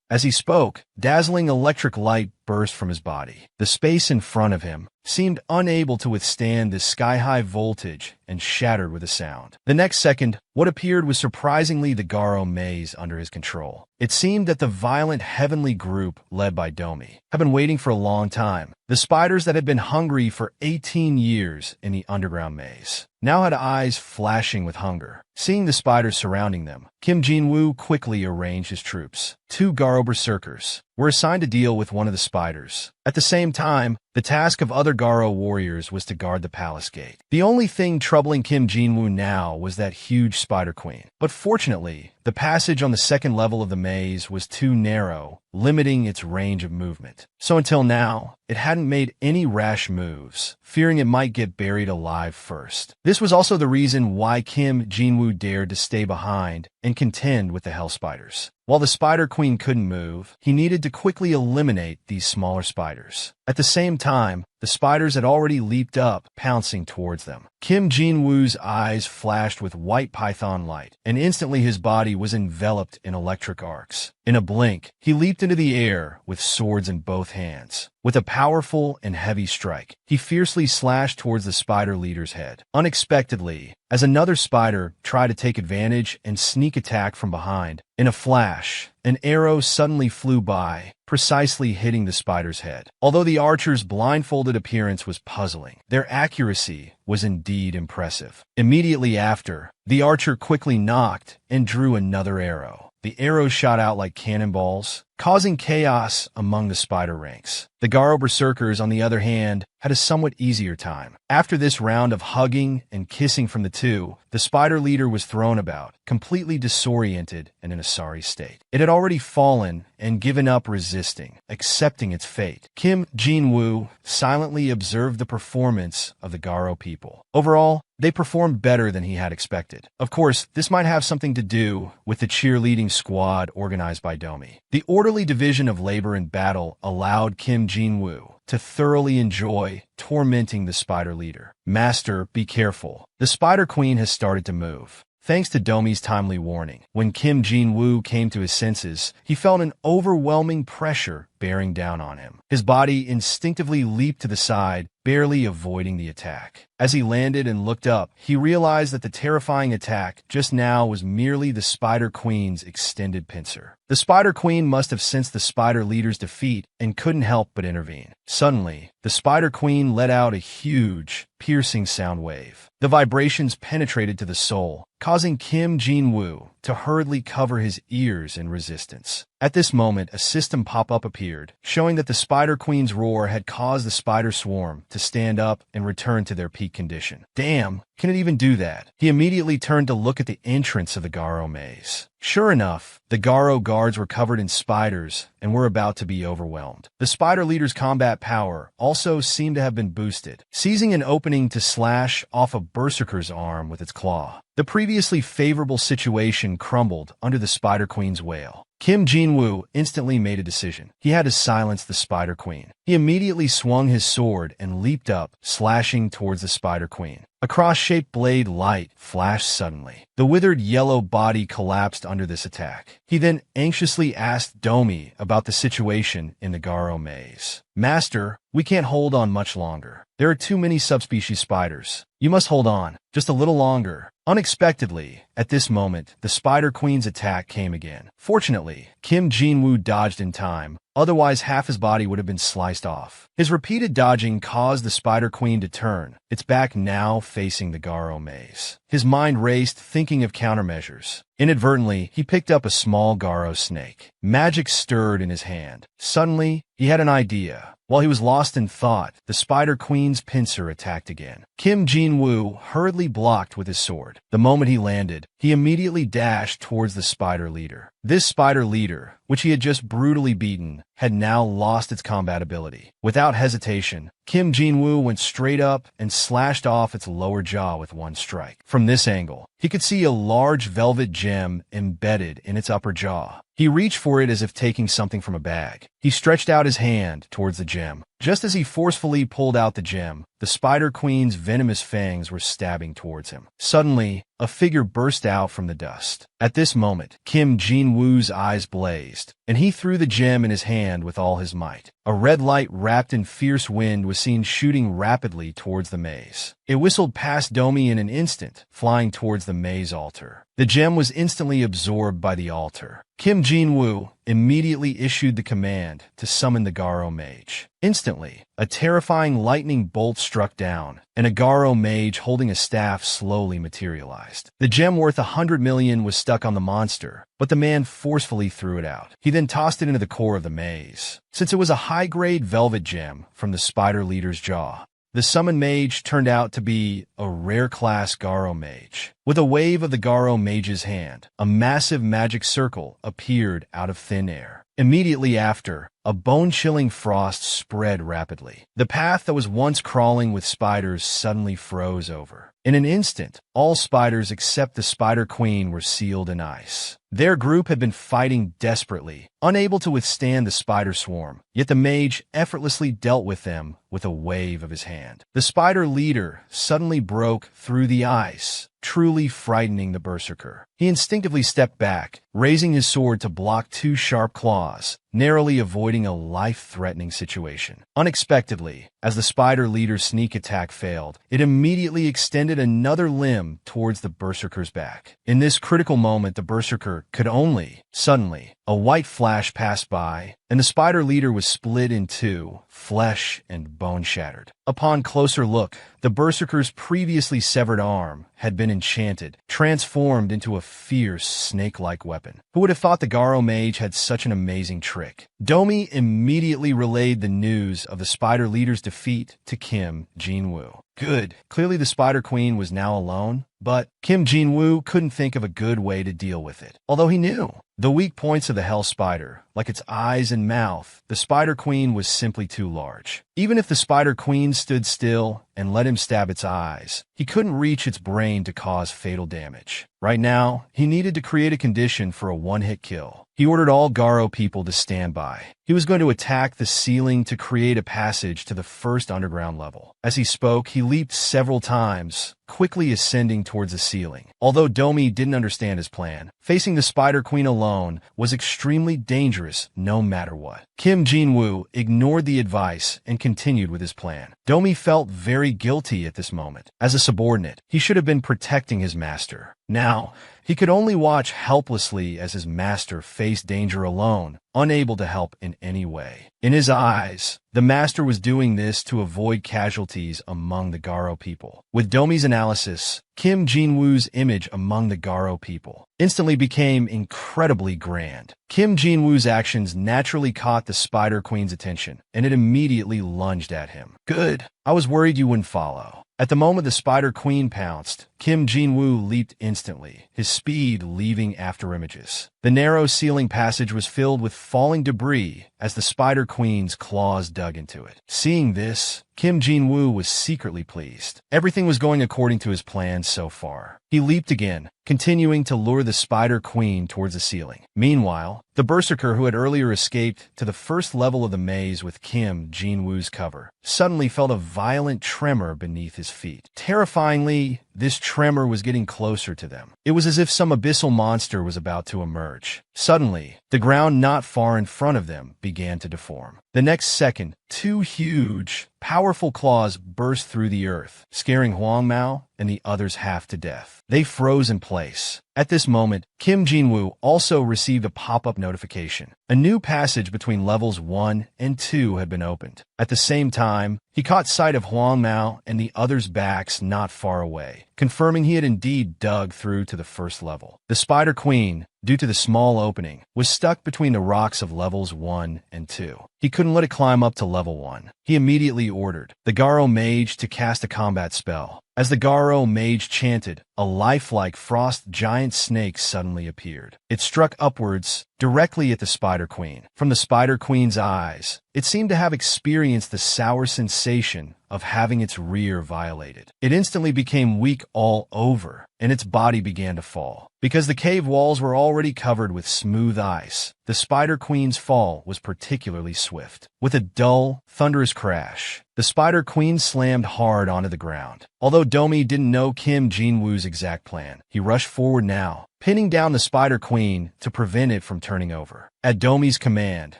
Speaker 1: As he spoke, dazzling electric light burst from his body. The space in front of him seemed unable to withstand this sky-high voltage and shattered with a sound. The next second, what appeared was surprisingly the Garo maze under his control. It seemed that the violent heavenly group, led by Domi, had been waiting for a long time. The spiders that had been hungry for 18 years in the underground maze now had eyes flashing with hunger. Seeing the spiders surrounding them, Kim Jin-woo quickly arranged his troops. Two Garo berserkers were assigned to deal with one of the spiders. At the same time, the task of other Garo warriors was to guard the palace gate. The only thing troubling Kim Jin-woo now was that huge spider queen. But fortunately, The passage on the second level of the maze was too narrow, limiting its range of movement. So until now, it hadn't made any rash moves, fearing it might get buried alive first. This was also the reason why Kim Jinwoo dared to stay behind and contend with the Hell Spiders. While the Spider Queen couldn't move, he needed to quickly eliminate these smaller spiders. At the same time, the spiders had already leaped up, pouncing towards them. Kim Jinwoo's eyes flashed with white python light, and instantly his body was enveloped in electric arcs. In a blink, he leaped into the air with swords in both hands. With a powerful and heavy strike, he fiercely slashed towards the spider leader's head. Unexpectedly, as another spider tried to take advantage and sneak attack from behind, in a flash, an arrow suddenly flew by, precisely hitting the spider's head. Although the archer's blindfolded appearance was puzzling, their accuracy was indeed impressive. Immediately after, the archer quickly knocked and drew another arrow. The arrows shot out like cannonballs, causing chaos among the spider ranks. The Garo Berserkers, on the other hand, had a somewhat easier time. After this round of hugging and kissing from the two, the spider leader was thrown about, completely disoriented and in a sorry state. It had already fallen and given up resisting, accepting its fate. Kim Jinwoo silently observed the performance of the Garo people. Overall, they performed better than he had expected. Of course, this might have something to do with the cheerleading squad organized by Domi. The orderly division of labor and battle allowed Kim Jinwoo to thoroughly enjoy tormenting the spider leader. Master, be careful. The Spider Queen has started to move. Thanks to Domi's timely warning, when Kim Jinwoo came to his senses, he felt an overwhelming pressure bearing down on him. His body instinctively leaped to the side, barely avoiding the attack. As he landed and looked up, he realized that the terrifying attack just now was merely the Spider Queen's extended pincer. The Spider Queen must have sensed the spider leader's defeat and couldn't help but intervene. Suddenly, the Spider Queen let out a huge, piercing sound wave. The vibrations penetrated to the soul, causing Kim Jinwoo to hurriedly cover his ears in resistance. At this moment, a system pop-up appeared, showing that the Spider Queen's roar had caused the spider swarm to stand up and return to their peak condition. Damn, can it even do that? He immediately turned to look at the entrance of the Garo maze. Sure enough, the Garo guards were covered in spiders and were about to be overwhelmed. The spider leader's combat power also seemed to have been boosted, seizing an opening to slash off a berserker's arm with its claw. The previously favorable situation crumbled under the Spider Queen's wail. Kim Jinwoo instantly made a decision. He had to silence the Spider Queen. He immediately swung his sword and leaped up, slashing towards the Spider Queen. A cross-shaped blade light flashed suddenly. The withered yellow body collapsed under this attack. He then anxiously asked Domi about the situation in the Garo maze. Master, we can't hold on much longer. There are too many subspecies spiders. You must hold on, just a little longer. Unexpectedly, at this moment, the Spider Queen's attack came again. Fortunately, Kim Jinwoo dodged in time, otherwise half his body would have been sliced off. His repeated dodging caused the Spider Queen to turn, its back now facing the Garo maze. His mind raced, thinking of countermeasures. Inadvertently, he picked up a small Garo snake. Magic stirred in his hand. Suddenly, he had an idea. While he was lost in thought, the Spider Queen's pincer attacked again. Kim Jinwoo hurriedly blocked with his sword. The moment he landed, he immediately dashed towards the spider leader. This spider leader, which he had just brutally beaten, had now lost its combat ability. Without hesitation, Kim Jinwoo went straight up and slashed off its lower jaw with one strike. From this angle, he could see a large velvet gem embedded in its upper jaw. He reached for it as if taking something from a bag. He stretched out his hand towards the gem. Just as he forcefully pulled out the gem, the Spider Queen's venomous fangs were stabbing towards him. Suddenly, a figure burst out from the dust. At this moment, Kim Jinwoo's eyes blazed, and he threw the gem in his hand with all his might. A red light wrapped in fierce wind was seen shooting rapidly towards the maze. It whistled past Domi in an instant, flying towards the maze altar. The gem was instantly absorbed by the altar. Kim Jinwoo immediately issued the command to summon the Garo mage. Instantly, a terrifying lightning bolt struck down, and a Garo mage holding a staff slowly materialized. The gem worth 100 million was stuck on the monster, but the man forcefully threw it out. He then tossed it into the core of the maze. Since it was a high-grade velvet gem from the spider leader's jaw, The summoned mage turned out to be a rare-class Garo mage. With a wave of the Garo mage's hand, a massive magic circle appeared out of thin air. Immediately after, a bone-chilling frost spread rapidly. The path that was once crawling with spiders suddenly froze over. In an instant, all spiders except the Spider Queen were sealed in ice. Their group had been fighting desperately, unable to withstand the spider swarm, yet the mage effortlessly dealt with them with a wave of his hand. The spider leader suddenly broke through the ice, truly frightening the berserker. He instinctively stepped back, raising his sword to block two sharp claws, narrowly avoiding a life-threatening situation. Unexpectedly, as the spider leader's sneak attack failed, it immediately extended another limb towards the berserker's back. In this critical moment, the berserker could only, suddenly, a white flash passed by, and the spider leader was split in two, flesh and bone shattered. Upon closer look, the berserker's previously severed arm had been enchanted, transformed into a fierce snake-like weapon. Who would have thought the Garo mage had such an amazing trick? Domi immediately relayed the news of the spider leader's defeat to Kim Jin-woo. Good. Clearly the Spider Queen was now alone, but Kim Jin-woo couldn't think of a good way to deal with it. Although he knew the weak points of the Hell Spider, like its eyes and mouth, the Spider Queen was simply too large. Even if the Spider Queen stood still and let him stab its eyes, he couldn't reach its brain to cause fatal damage. Right now, he needed to create a condition for a one-hit kill. He ordered all Garo people to stand by. He was going to attack the ceiling to create a passage to the first underground level. As he spoke, he leaped several times, quickly ascending towards the ceiling. Although Domi didn't understand his plan, facing the Spider Queen alone was extremely dangerous no matter what. Kim Jin-woo ignored the advice and continued with his plan. Domi felt very guilty at this moment. As a subordinate, he should have been protecting his master. Now, he could only watch helplessly as his master faced danger alone, unable to help in any way. In his eyes, the master was doing this to avoid casualties among the Garo people. With Domi's analysis, Kim Jin-woo's image among the Garo people instantly became incredibly grand. Kim Jin-woo's actions naturally caught the Spider Queen's attention, and it immediately lunged at him. Good. I was worried you wouldn't follow. At the moment the Spider Queen pounced, Kim Jin-woo leaped instantly, his speed leaving after images. The narrow ceiling passage was filled with falling debris as the Spider Queen's claws dug into it. Seeing this, Kim Jin-woo was secretly pleased. Everything was going according to his plans so far. He leaped again, continuing to lure the Spider Queen towards the ceiling. Meanwhile, the berserker who had earlier escaped to the first level of the maze with Kim Jin-woo's cover suddenly felt a violent tremor beneath his feet. Terrifyingly, this tremor was getting closer to them. It was as if some abyssal monster was about to emerge. Suddenly, the ground not far in front of them began to deform. The next second, two huge, powerful claws burst through the earth, scaring Huang Mao and the others half to death. They froze in place. At this moment, Kim Jin-woo also received a pop-up notification. A new passage between levels 1 and 2 had been opened. At the same time, he caught sight of Huang Mao and the others' backs not far away, confirming he had indeed dug through to the first level. The Spider Queen, due to the small opening, was stuck between the rocks of levels 1 and 2. He couldn't let it climb up to level 1. He immediately ordered the Garo mage to cast a combat spell. As the Garo mage chanted, a lifelike frost giant snake suddenly appeared. It struck upwards, directly at the Spider Queen. From the Spider Queen's eyes, it seemed to have experienced the sour sensation of having its rear violated. It instantly became weak all over, and its body began to fall. Because the cave walls were already covered with smooth ice, the Spider Queen's fall was particularly swift. With a dull, thunderous crash, the Spider Queen slammed hard onto the ground. Although Domi didn't know Kim Jin-woo's exact plan, he rushed forward now, pinning down the Spider Queen to prevent it from turning over. At Domi's command,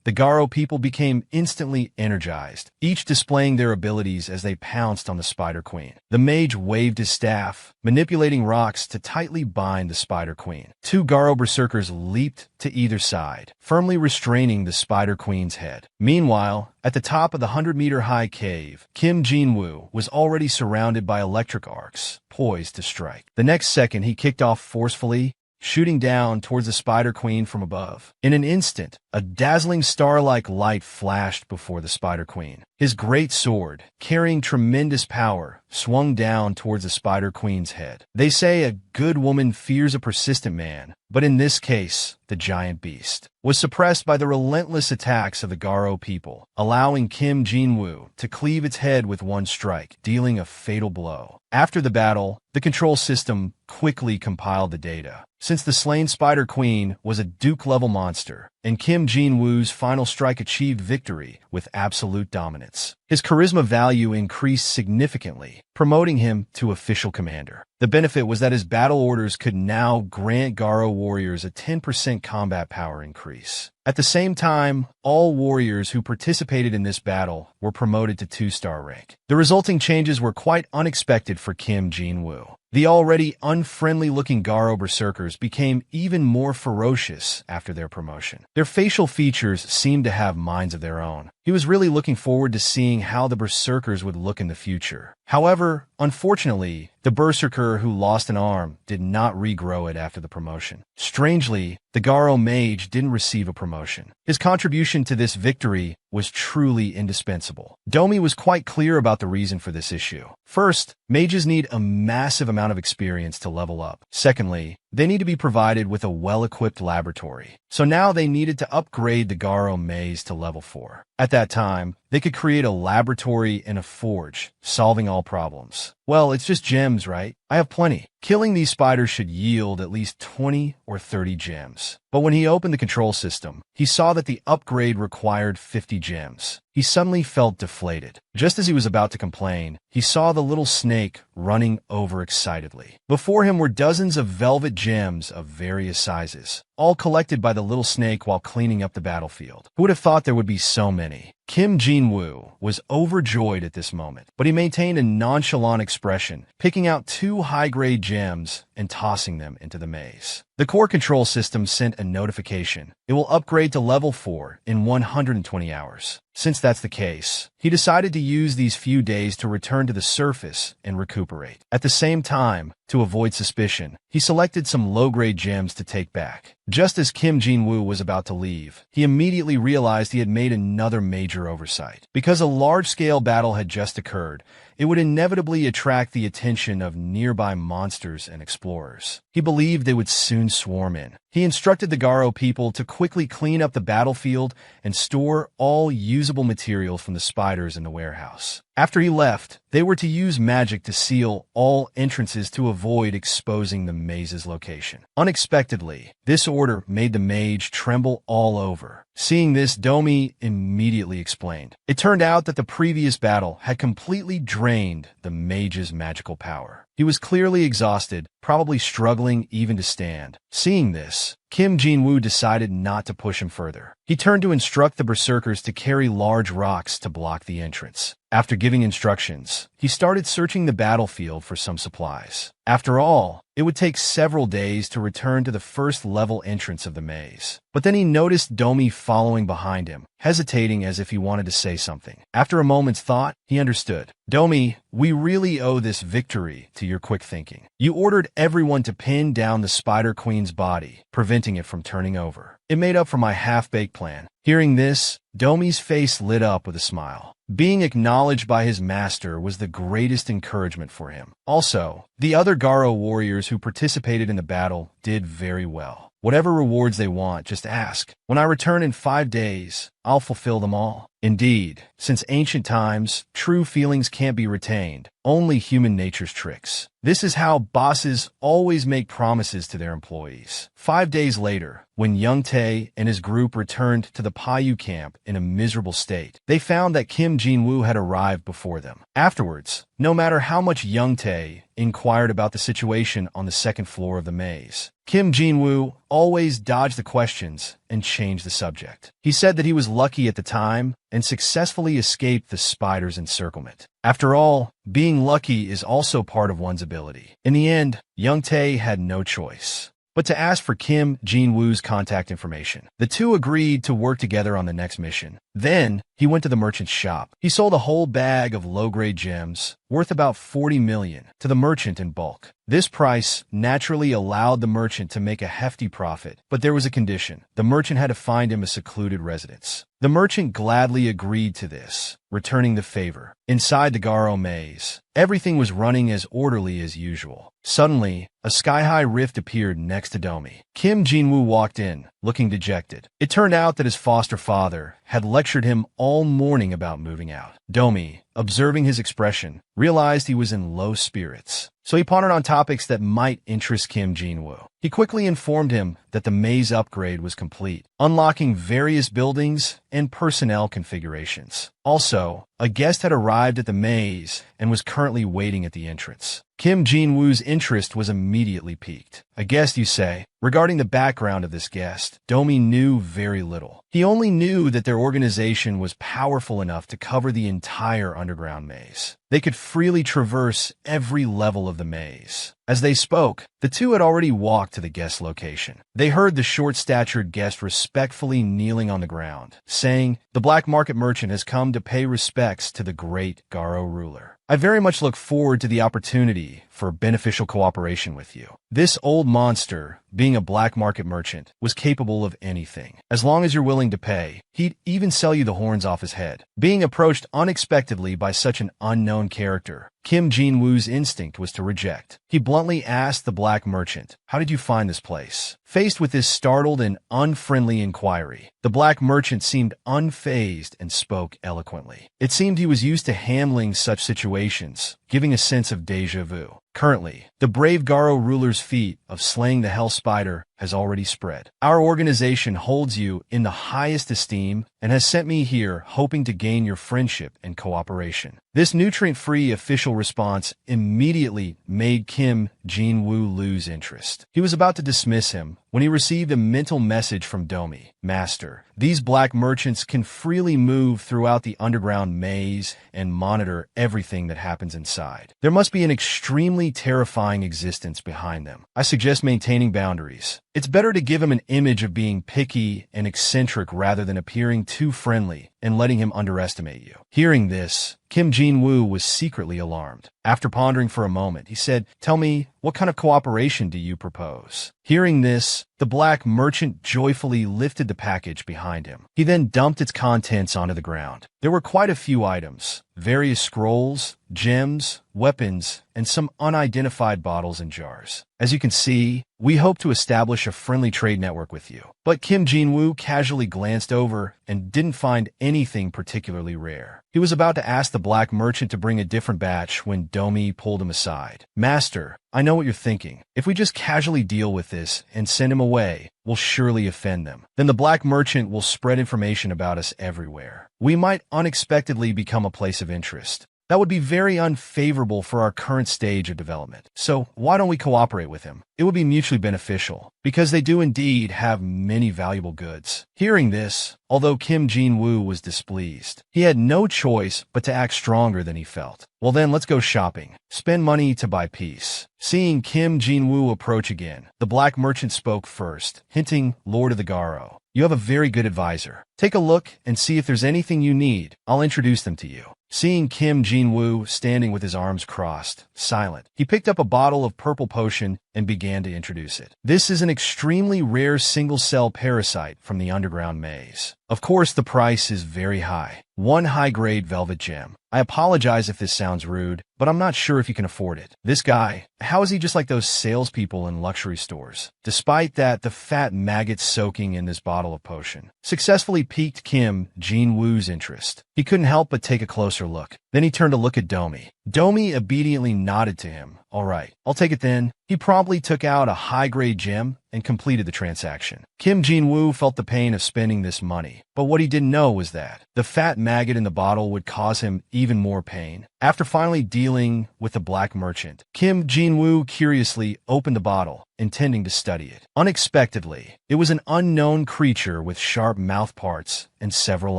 Speaker 1: the Garo people became instantly energized, each displaying their abilities as they pounced on the Spider Queen. The mage waved his staff, manipulating rocks to tightly bind the Spider Queen. Two Garo berserkers leaped to either side, firmly restraining the Spider Queen's head. Meanwhile, at the top of the 100-meter-high cave, Kim Jin-woo was already surrounded by electric arcs, poised to strike. The next second he kicked off forcefully, shooting down towards the Spider Queen from above. In an instant, a dazzling star-like light flashed before the Spider Queen. His great sword, carrying tremendous power, swung down towards the Spider Queen's head. They say a good woman fears a persistent man, but in this case, the giant beast was suppressed by the relentless attacks of the Garo people, allowing Kim Jin-woo to cleave its head with one strike, dealing a fatal blow. After the battle, the control system quickly compiled the data. Since the slain Spider Queen was a Duke-level monster, and Kim Jin-woo's final strike achieved victory with absolute dominance, his charisma value increased significantly, promoting him to official commander. The benefit was that his battle orders could now grant Garo warriors a 10% combat power increase. At the same time, all warriors who participated in this battle were promoted to 2-star rank. The resulting changes were quite unexpected for Kim Jin-woo. The already unfriendly-looking Garo berserkers became even more ferocious after their promotion. Their facial features seemed to have minds of their own. He was really looking forward to seeing how the berserkers would look in the future. However, unfortunately, the berserker who lost an arm did not regrow it after the promotion. Strangely, the Garo mage didn't receive a promotion. His contribution to this victory was truly indispensable. Domi was quite clear about the reason for this issue. First, mages need a massive amount of experience to level up. Secondly, they need to be provided with a well-equipped laboratory. So now they needed to upgrade the Garo maze to level 4. At that time, they could create a laboratory and a forge, solving all problems. Well, it's just gems, right? I have plenty. Killing these spiders should yield at least 20 or 30 gems. But when he opened the control system, he saw that the upgrade required 50 gems. He suddenly felt deflated. Just as he was about to complain, he saw the little snake running over excitedly. Before him were dozens of velvet gems of various sizes, all collected by the little snake while cleaning up the battlefield. Who would have thought there would be so many? Kim Jin-woo was overjoyed at this moment, but he maintained a nonchalant expression, picking out 2 high-grade gems and tossing them into the maze. The core control system sent a notification. It will upgrade to level 4 in 120 hours. Since that's the case, he decided to use these few days to return to the surface and recuperate. At the same time, to avoid suspicion, he selected some low-grade gems to take back. Just as Kim Jin-woo was about to leave, he immediately realized he had made another major oversight. Because a large-scale battle had just occurred, it would inevitably attract the attention of nearby monsters and explorers. He believed they would soon swarm in. He instructed the Garo people to quickly clean up the battlefield and store all usable materials from the spiders in the warehouse. After he left, they were to use magic to seal all entrances to avoid exposing the maze's location. Unexpectedly, this order made the mage tremble all over. Seeing this, Domi immediately explained. It turned out that the previous battle had completely drained the mage's magical power. He was clearly exhausted, probably struggling even to stand. Seeing this, Kim Jin-woo decided not to push him further. He turned to instruct the berserkers to carry large rocks to block the entrance. After giving instructions, he started searching the battlefield for some supplies. After all, it would take several days to return to the first-level entrance of the maze. But then he noticed Domi following behind him, hesitating as if he wanted to say something. After a moment's thought, he understood. Domi, we really owe this victory to your quick thinking. You ordered everyone to pin down the Spider Queen's body, preventing it from turning over. It made up for my half-baked plan. Hearing this, Domi's face lit up with a smile. Being acknowledged by his master was the greatest encouragement for him. Also, the other Garo warriors who participated in the battle did very well. Whatever rewards they want, just ask. When I return in 5 days, I'll fulfill them all. Indeed, since ancient times, true feelings can't be retained, only human nature's tricks. This is how bosses always make promises to their employees. 5 days later, when Young Tae and his group returned to the Payu camp in a miserable state, they found that Kim Jin-woo had arrived before them. Afterwards, no matter how much Young Tae inquired about the situation on the second floor of the maze, Kim Jin-woo always dodged the questions and changed the subject. He said that he was lucky at the time and successfully escaped the spider's encirclement. After all, being lucky is also part of one's ability. In the end, Young Tae had no choice but to ask for Kim Jin-woo's contact information. The two agreed to work together on the next mission. Then, he went to the merchant's shop. He sold a whole bag of low-grade gems, worth about 40 million, to the merchant in bulk. This price naturally allowed the merchant to make a hefty profit, but there was a condition. The merchant had to find him a secluded residence. The merchant gladly agreed to this, returning the favor. Inside the Garo maze, everything was running as orderly as usual. Suddenly, a sky-high rift appeared next to Domi. Kim Jinwoo walked in, looking dejected. It turned out that his foster father had lectured him all morning about moving out. Domi, observing his expression, realized he was in low spirits. So he pondered on topics that might interest Kim Jinwoo. He quickly informed him that the maze upgrade was complete, unlocking various buildings and personnel configurations. Also, a guest had arrived at the maze and was currently waiting at the entrance. Kim Jinwoo's interest was immediately piqued. A guest, you say? Regarding the background of this guest, Domi knew very little. He only knew that their organization was powerful enough to cover the entire underground maze. They could freely traverse every level of the maze. As they spoke, the two had already walked to the guest location. They heard the short-statured guest respectfully kneeling on the ground, saying, "The black market merchant has come to pay respects to the great Garo ruler. I very much look forward to the opportunity for beneficial cooperation with you." This old monster, being a black market merchant, was capable of anything. As long as you're willing to pay, he'd even sell you the horns off his head. Being approached unexpectedly by such an unknown character, Kim Jinwoo's instinct was to reject. He bluntly asked the black merchant, "How did you find this place?" Faced with this startled and unfriendly inquiry, the black merchant seemed unfazed and spoke eloquently. It seemed he was used to handling such situations, giving a sense of déjà vu. Currently, the brave Garo ruler's feat of slaying the Hell Spider has already spread. Our organization holds you in the highest esteem and has sent me here hoping to gain your friendship and cooperation. This nutrient-free official response immediately made Kim Jinwoo lose interest. He was about to dismiss him when he received a mental message from Domi. "Master, these black merchants can freely move throughout the underground maze and monitor everything that happens inside. There must be an extremely terrifying existence behind them. I suggest maintaining boundaries. It's better to give him an image of being picky and eccentric rather than appearing too friendly and letting him underestimate you." Hearing this, Kim Jinwoo was secretly alarmed. After pondering for a moment, he said, "Tell me, what kind of cooperation do you propose?" Hearing this, the black merchant joyfully lifted the package behind him. He then dumped its contents onto the ground. There were quite a few items, various scrolls, gems, weapons, and some unidentified bottles and jars. "As you can see, we hope to establish a friendly trade network with you." But Kim Jinwoo casually glanced over and didn't find anything particularly rare. He was about to ask the black merchant to bring a different batch when Domi pulled him aside. "Master, I know what you're thinking. If we just casually deal with this and send him away, we'll surely offend them. Then the black merchant will spread information about us everywhere. We might unexpectedly become a place of interest. That would be very unfavorable for our current stage of development. So why don't we cooperate with him? It would be mutually beneficial, because they do indeed have many valuable goods." Hearing this, although Kim Jinwoo was displeased, he had no choice but to act stronger than he felt. "Well then, let's go shopping. Spend money to buy peace." Seeing Kim Jinwoo approach again, the black merchant spoke first, hinting, "Lord of the Garo, you have a very good advisor. Take a look and see if there's anything you need. I'll introduce them to you." Seeing Kim Jinwoo standing with his arms crossed, silent, he picked up a bottle of purple potion and began to introduce it. This is an extremely rare single-cell parasite from the underground maze. Of course, the price is very high. One high-grade velvet gem. I apologize if this sounds rude, but I'm not sure if you can afford it. This guy, how is he just like those salespeople in luxury stores? Despite that, the fat maggot soaking in this bottle of potion successfully piqued Kim Jinwoo's interest. He couldn't help but take a closer look. Then he turned to look at Domi. Domi obediently nodded to him. "All right, I'll take it then." He promptly took out a high-grade gem and completed the transaction. Kim Jinwoo felt the pain of spending this money, but what he didn't know was that the fat maggot in the bottle would cause him even more pain. After finally dealing with the black merchant, Kim Jinwoo curiously opened the bottle, intending to study it. Unexpectedly, it was an unknown creature with sharp mouth parts and several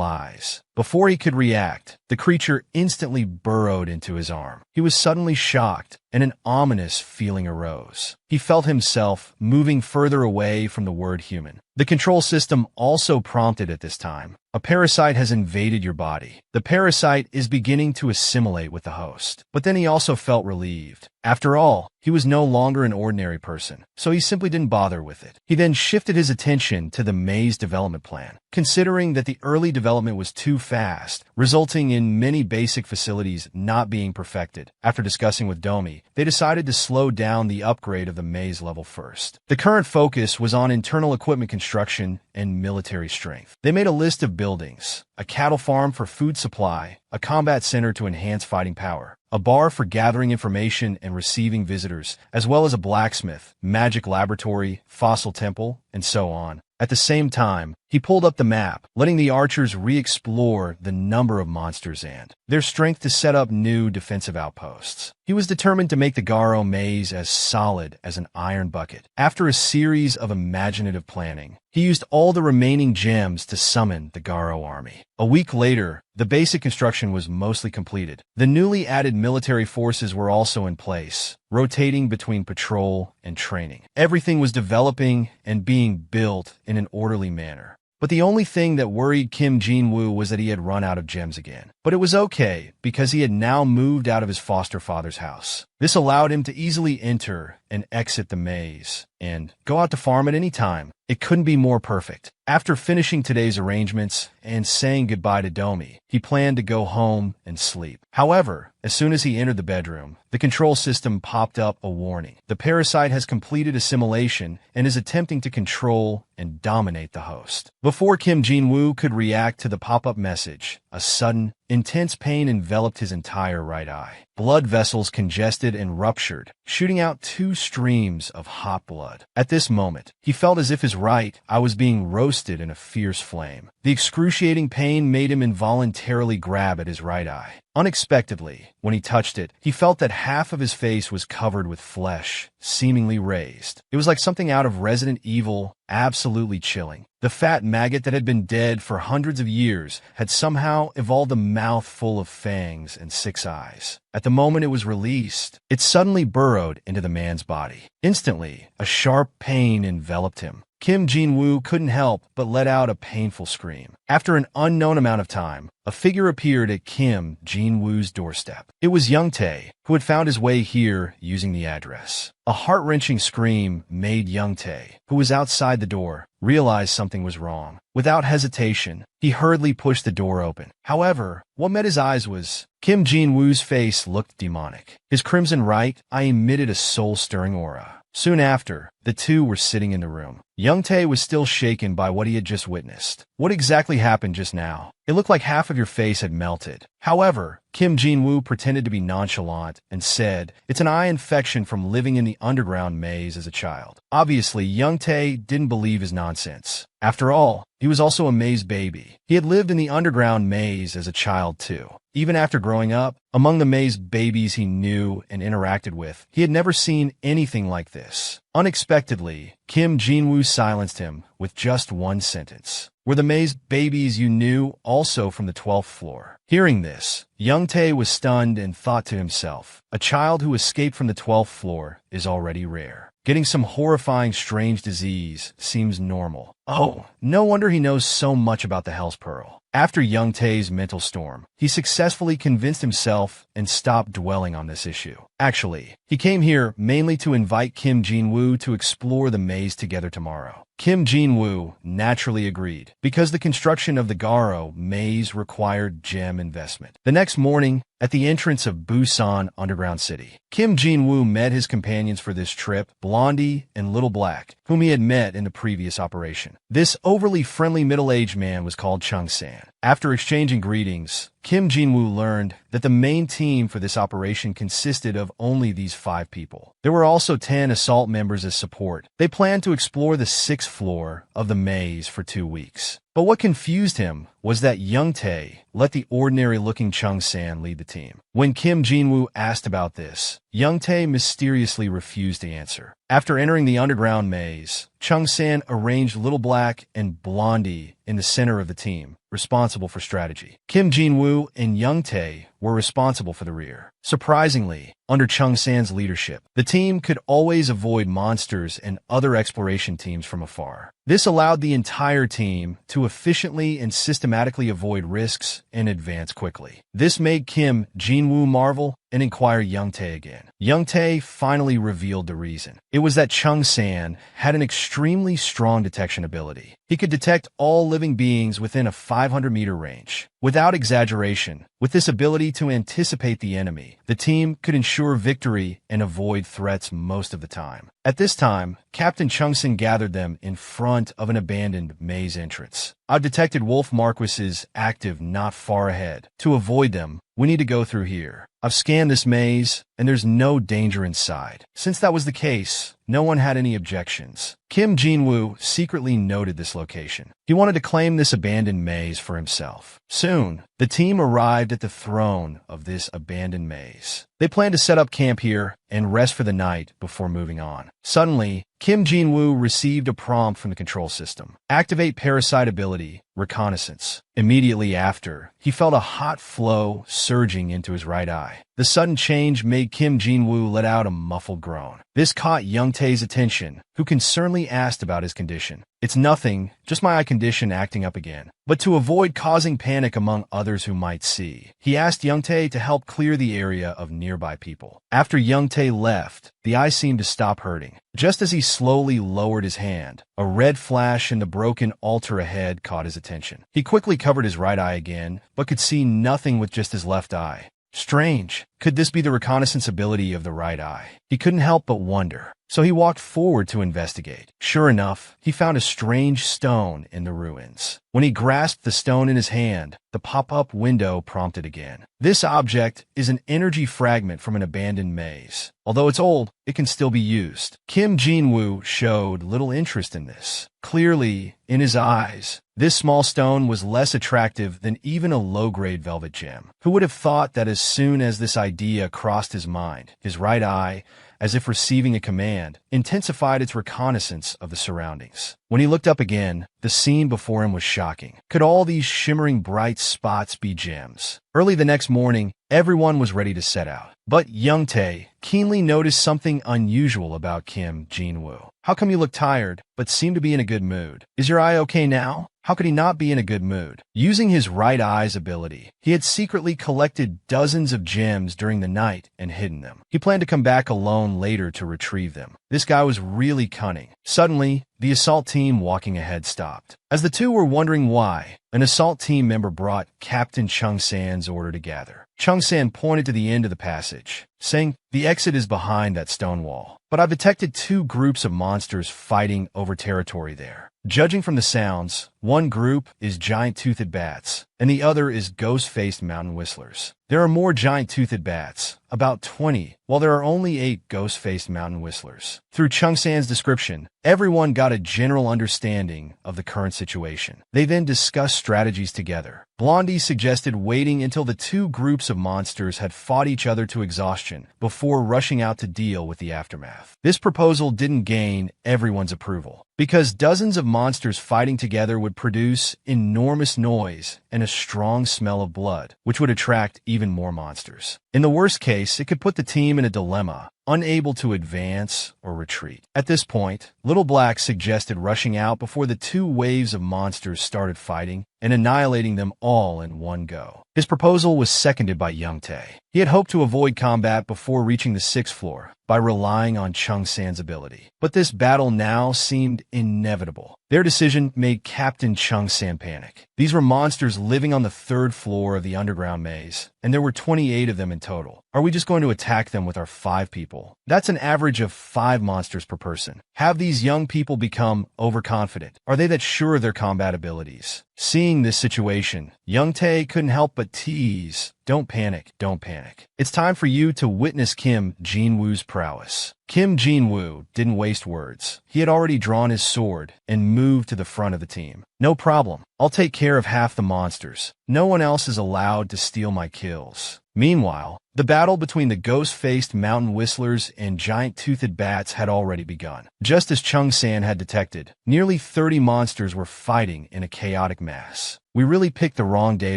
Speaker 1: eyes. Before he could react, the creature instantly burrowed into his arm. He was suddenly shocked, and an ominous feeling arose. He felt himself moving further away from the word human. The control system also prompted at this time. A parasite has invaded your body. The parasite is beginning to assimilate with the host. But then he also felt relieved. After all, he was no longer an ordinary person, so he simply didn't bother with it. He then shifted his attention to the maze development plan, considering that the early development was too fast, resulting in many basic facilities not being perfected. After discussing with Domi, they decided to slow down the upgrade of the maze level first. The current focus was on internal equipment construction and military strength. They made a list of buildings: a cattle farm for food supply, a combat center to enhance fighting power, a bar for gathering information and receiving visitors, as well as a blacksmith, magic laboratory, fossil temple, and so on. At the same time, he pulled up the map, letting the archers re-explore the number of monsters and their strength to set up new defensive outposts. He was determined to make the Garo maze as solid as an iron bucket. After a series of imaginative planning, he used all the remaining gems to summon the Garo army. A week later, the basic construction was mostly completed. The newly added military forces were also in place, rotating between patrol and training. Everything was developing and being built in an orderly manner. But the only thing that worried Kim Jin-woo was that he had run out of gems again. But it was okay, because he had now moved out of his foster father's house. This allowed him to easily enter and exit the maze, and go out to farm at any time. It couldn't be more perfect. After finishing today's arrangements and saying goodbye to Domi, he planned to go home and sleep. However, as soon as he entered the bedroom, the control system popped up a warning. The parasite has completed assimilation and is attempting to control and dominate the host. Before Kim Jin-woo could react to the pop-up message, a sudden, intense pain enveloped his entire right eye. Blood vessels congested and ruptured, shooting out 2 streams of hot blood. At this moment, he felt as if his right eye was being roasted in a fierce flame. The excruciating pain made him involuntarily grab at his right eye. Unexpectedly, when he touched it, he felt that half of his face was covered with flesh, seemingly raised. It was like something out of Resident Evil, absolutely chilling. The fat maggot that had been dead for hundreds of years had somehow evolved a mouth full of fangs and 6 eyes. At the moment it was released, it suddenly burrowed into the man's body. Instantly, a sharp pain enveloped him. Kim Jin-woo couldn't help but let out a painful scream. After an unknown amount of time, a figure appeared at Kim Jin-woo's doorstep. It was Young Tae, who had found his way here using the address. A heart-wrenching scream made Young Tae, who was outside the door, realize something was wrong. Without hesitation, he hurriedly pushed the door open. However, what met his eyes was Kim Jin-woo's face looked demonic. His crimson right eye emitted a soul-stirring aura. Soon after, the two were sitting in the room. Young Tae was still shaken by what he had just witnessed. What exactly happened just now? It looked like half of your face had melted. However, Kim Jin-woo pretended to be nonchalant and said, "It's an eye infection from living in the underground maze as a child." Obviously, Young Tae didn't believe his nonsense. After all, he was also a maze baby. He had lived in the underground maze as a child too. Even after growing up, among the maze babies he knew and interacted with, he had never seen anything like this. Unexpectedly, Kim Jin-woo silenced him with just one sentence. "Were the maze babies you knew also from the 12th floor?" Hearing this, Young Tae was stunned and thought to himself, a child who escaped from the 12th floor is already rare. Getting some horrifying strange disease seems normal. Oh, no wonder he knows so much about the Hell's Pearl. After Young Tae's mental storm, he successfully convinced himself and stopped dwelling on this issue. Actually, he came here mainly to invite Kim Jin-woo to explore the maze together tomorrow. Kim Jin-woo naturally agreed, because the construction of the Garo maze required gem investment. The next morning, at the entrance of Busan Underground City, Kim Jin-woo met his companions for this trip, Blondie and Little Black, whom he had met in the previous operation. This overly friendly middle-aged man was called Chung-san. After exchanging greetings, Kim Jin-woo learned that the main team for this operation consisted of only these 5 people. There were also 10 assault members as support. They planned to explore the 6th floor of the maze for 2 weeks. But what confused him was that Young Tae let the ordinary-looking Chung-san lead the team. When Kim Jin-woo asked about this, Young Tae mysteriously refused to answer. After entering the underground maze, Chung-san arranged Little Black and Blondie in the center of the team, responsible for strategy. Kim Jin-woo and Young Tae were responsible for the rear. Surprisingly, under Chung-san's leadership, the team could always avoid monsters and other exploration teams from afar. This allowed the entire team to efficiently and systematically avoid risks and advance quickly. This made Kim Jin-woo marvel and inquire Young Tae again. Young Tae finally revealed the reason. It was that Chung San had an extremely strong detection ability. He could detect all living beings within a 500-meter range. Without exaggeration, with this ability to anticipate the enemy, the team could ensure victory and avoid threats most of the time. At this time, Captain Chung-sin gathered them in front of an abandoned maze entrance. I've detected Wolf Marquis's active not far ahead. To avoid them, we need to go through here. I've scanned this maze, and there's no danger inside. Since that was the case, no one had any objections. Kim Jin-woo secretly noted this location. He wanted to claim this abandoned maze for himself. Soon, the team arrived at the throne of this abandoned maze. They planned to set up camp here and rest for the night before moving on. Suddenly, Kim Jin-woo received a prompt from the control system. Activate parasite ability, reconnaissance. Immediately after, he felt a hot flow surging into his right eye. The sudden change made Kim Jin-woo let out a muffled groan. This caught Young Tae's attention, who concernedly asked about his condition. It's nothing, just my eye condition acting up again. But to avoid causing panic among others who might see, he asked Young Tae to help clear the area of nearby people. After Young Tae left, the eye seemed to stop hurting. Just as he slowly lowered his hand, a red flash in the broken altar ahead caught his attention. He quickly covered his right eye again, but could see nothing with just his left eye. Strange. Could this be the reconnaissance ability of the right eye? He couldn't help but wonder. So he walked forward to investigate. Sure enough, he found a strange stone in the ruins. When he grasped the stone in his hand, the pop-up window prompted again. This object is an energy fragment from an abandoned maze. Although it's old, it can still be used. Kim Jin-woo showed little interest in this. Clearly, in his eyes, this small stone was less attractive than even a low-grade velvet gem. Who would have thought that as soon as this idea crossed his mind, his right eye, as if receiving a command, intensified its reconnaissance of the surroundings. When he looked up again, the scene before him was shocking. Could all these shimmering bright spots be gems? Early the next morning, everyone was ready to set out. But Young Tae keenly noticed something unusual about Kim Jin-woo. How come you look tired, but seem to be in a good mood? Is your eye okay now? How could he not be in a good mood? Using his right eye's ability, he had secretly collected dozens of gems during the night and hidden them. He planned to come back alone later to retrieve them. This guy was really cunning. Suddenly, the assault team walking ahead stopped. As the two were wondering why, an assault team member brought Captain Chung San's order to gather. Chung San pointed to the end of the passage, saying, "The exit is behind that stone wall. But I've detected two groups of monsters fighting over territory there. Judging from the sounds, one group is giant-toothed bats, and the other is ghost-faced mountain whistlers. There are more giant-toothed bats, about 20, while there are only 8 ghost-faced mountain whistlers." Through Chung San's description, everyone got a general understanding of the current situation. They then discussed strategies together. Blondie suggested waiting until the two groups of monsters had fought each other to exhaustion before rushing out to deal with the aftermath. This proposal didn't gain everyone's approval, because dozens of monsters fighting together would produce enormous noise and a strong smell of blood, which would attract even more monsters. In the worst case, it could put the team in a dilemma, unable to advance or retreat. At this point, Little Black suggested rushing out before the two waves of monsters started fighting and annihilating them all in one go. His proposal was seconded by Young Tae. He had hoped to avoid combat before reaching the 6th floor by relying on Chung San's ability. But this battle now seemed inevitable. Their decision made Captain Chung San panic. These were monsters living on the 3rd floor of the underground maze, and there were 28 of them in total. Are we just going to attack them with our 5 people? That's an average of 5 monsters per person. Have these young people become overconfident? Are they that sure of their combat abilities? Seeing this situation, Young Tae couldn't help but tease, "Don't panic, don't panic. It's time for you to witness Kim Jin-woo's prowess." Kim Jin-woo didn't waste words. He had already drawn his sword and moved to the front of the team. "No problem. I'll take care of half the monsters. No one else is allowed to steal my kills." Meanwhile, the battle between the ghost-faced mountain whistlers and giant-toothed bats had already begun. Just as Chung San had detected, nearly 30 monsters were fighting in a chaotic mass. we really picked the wrong day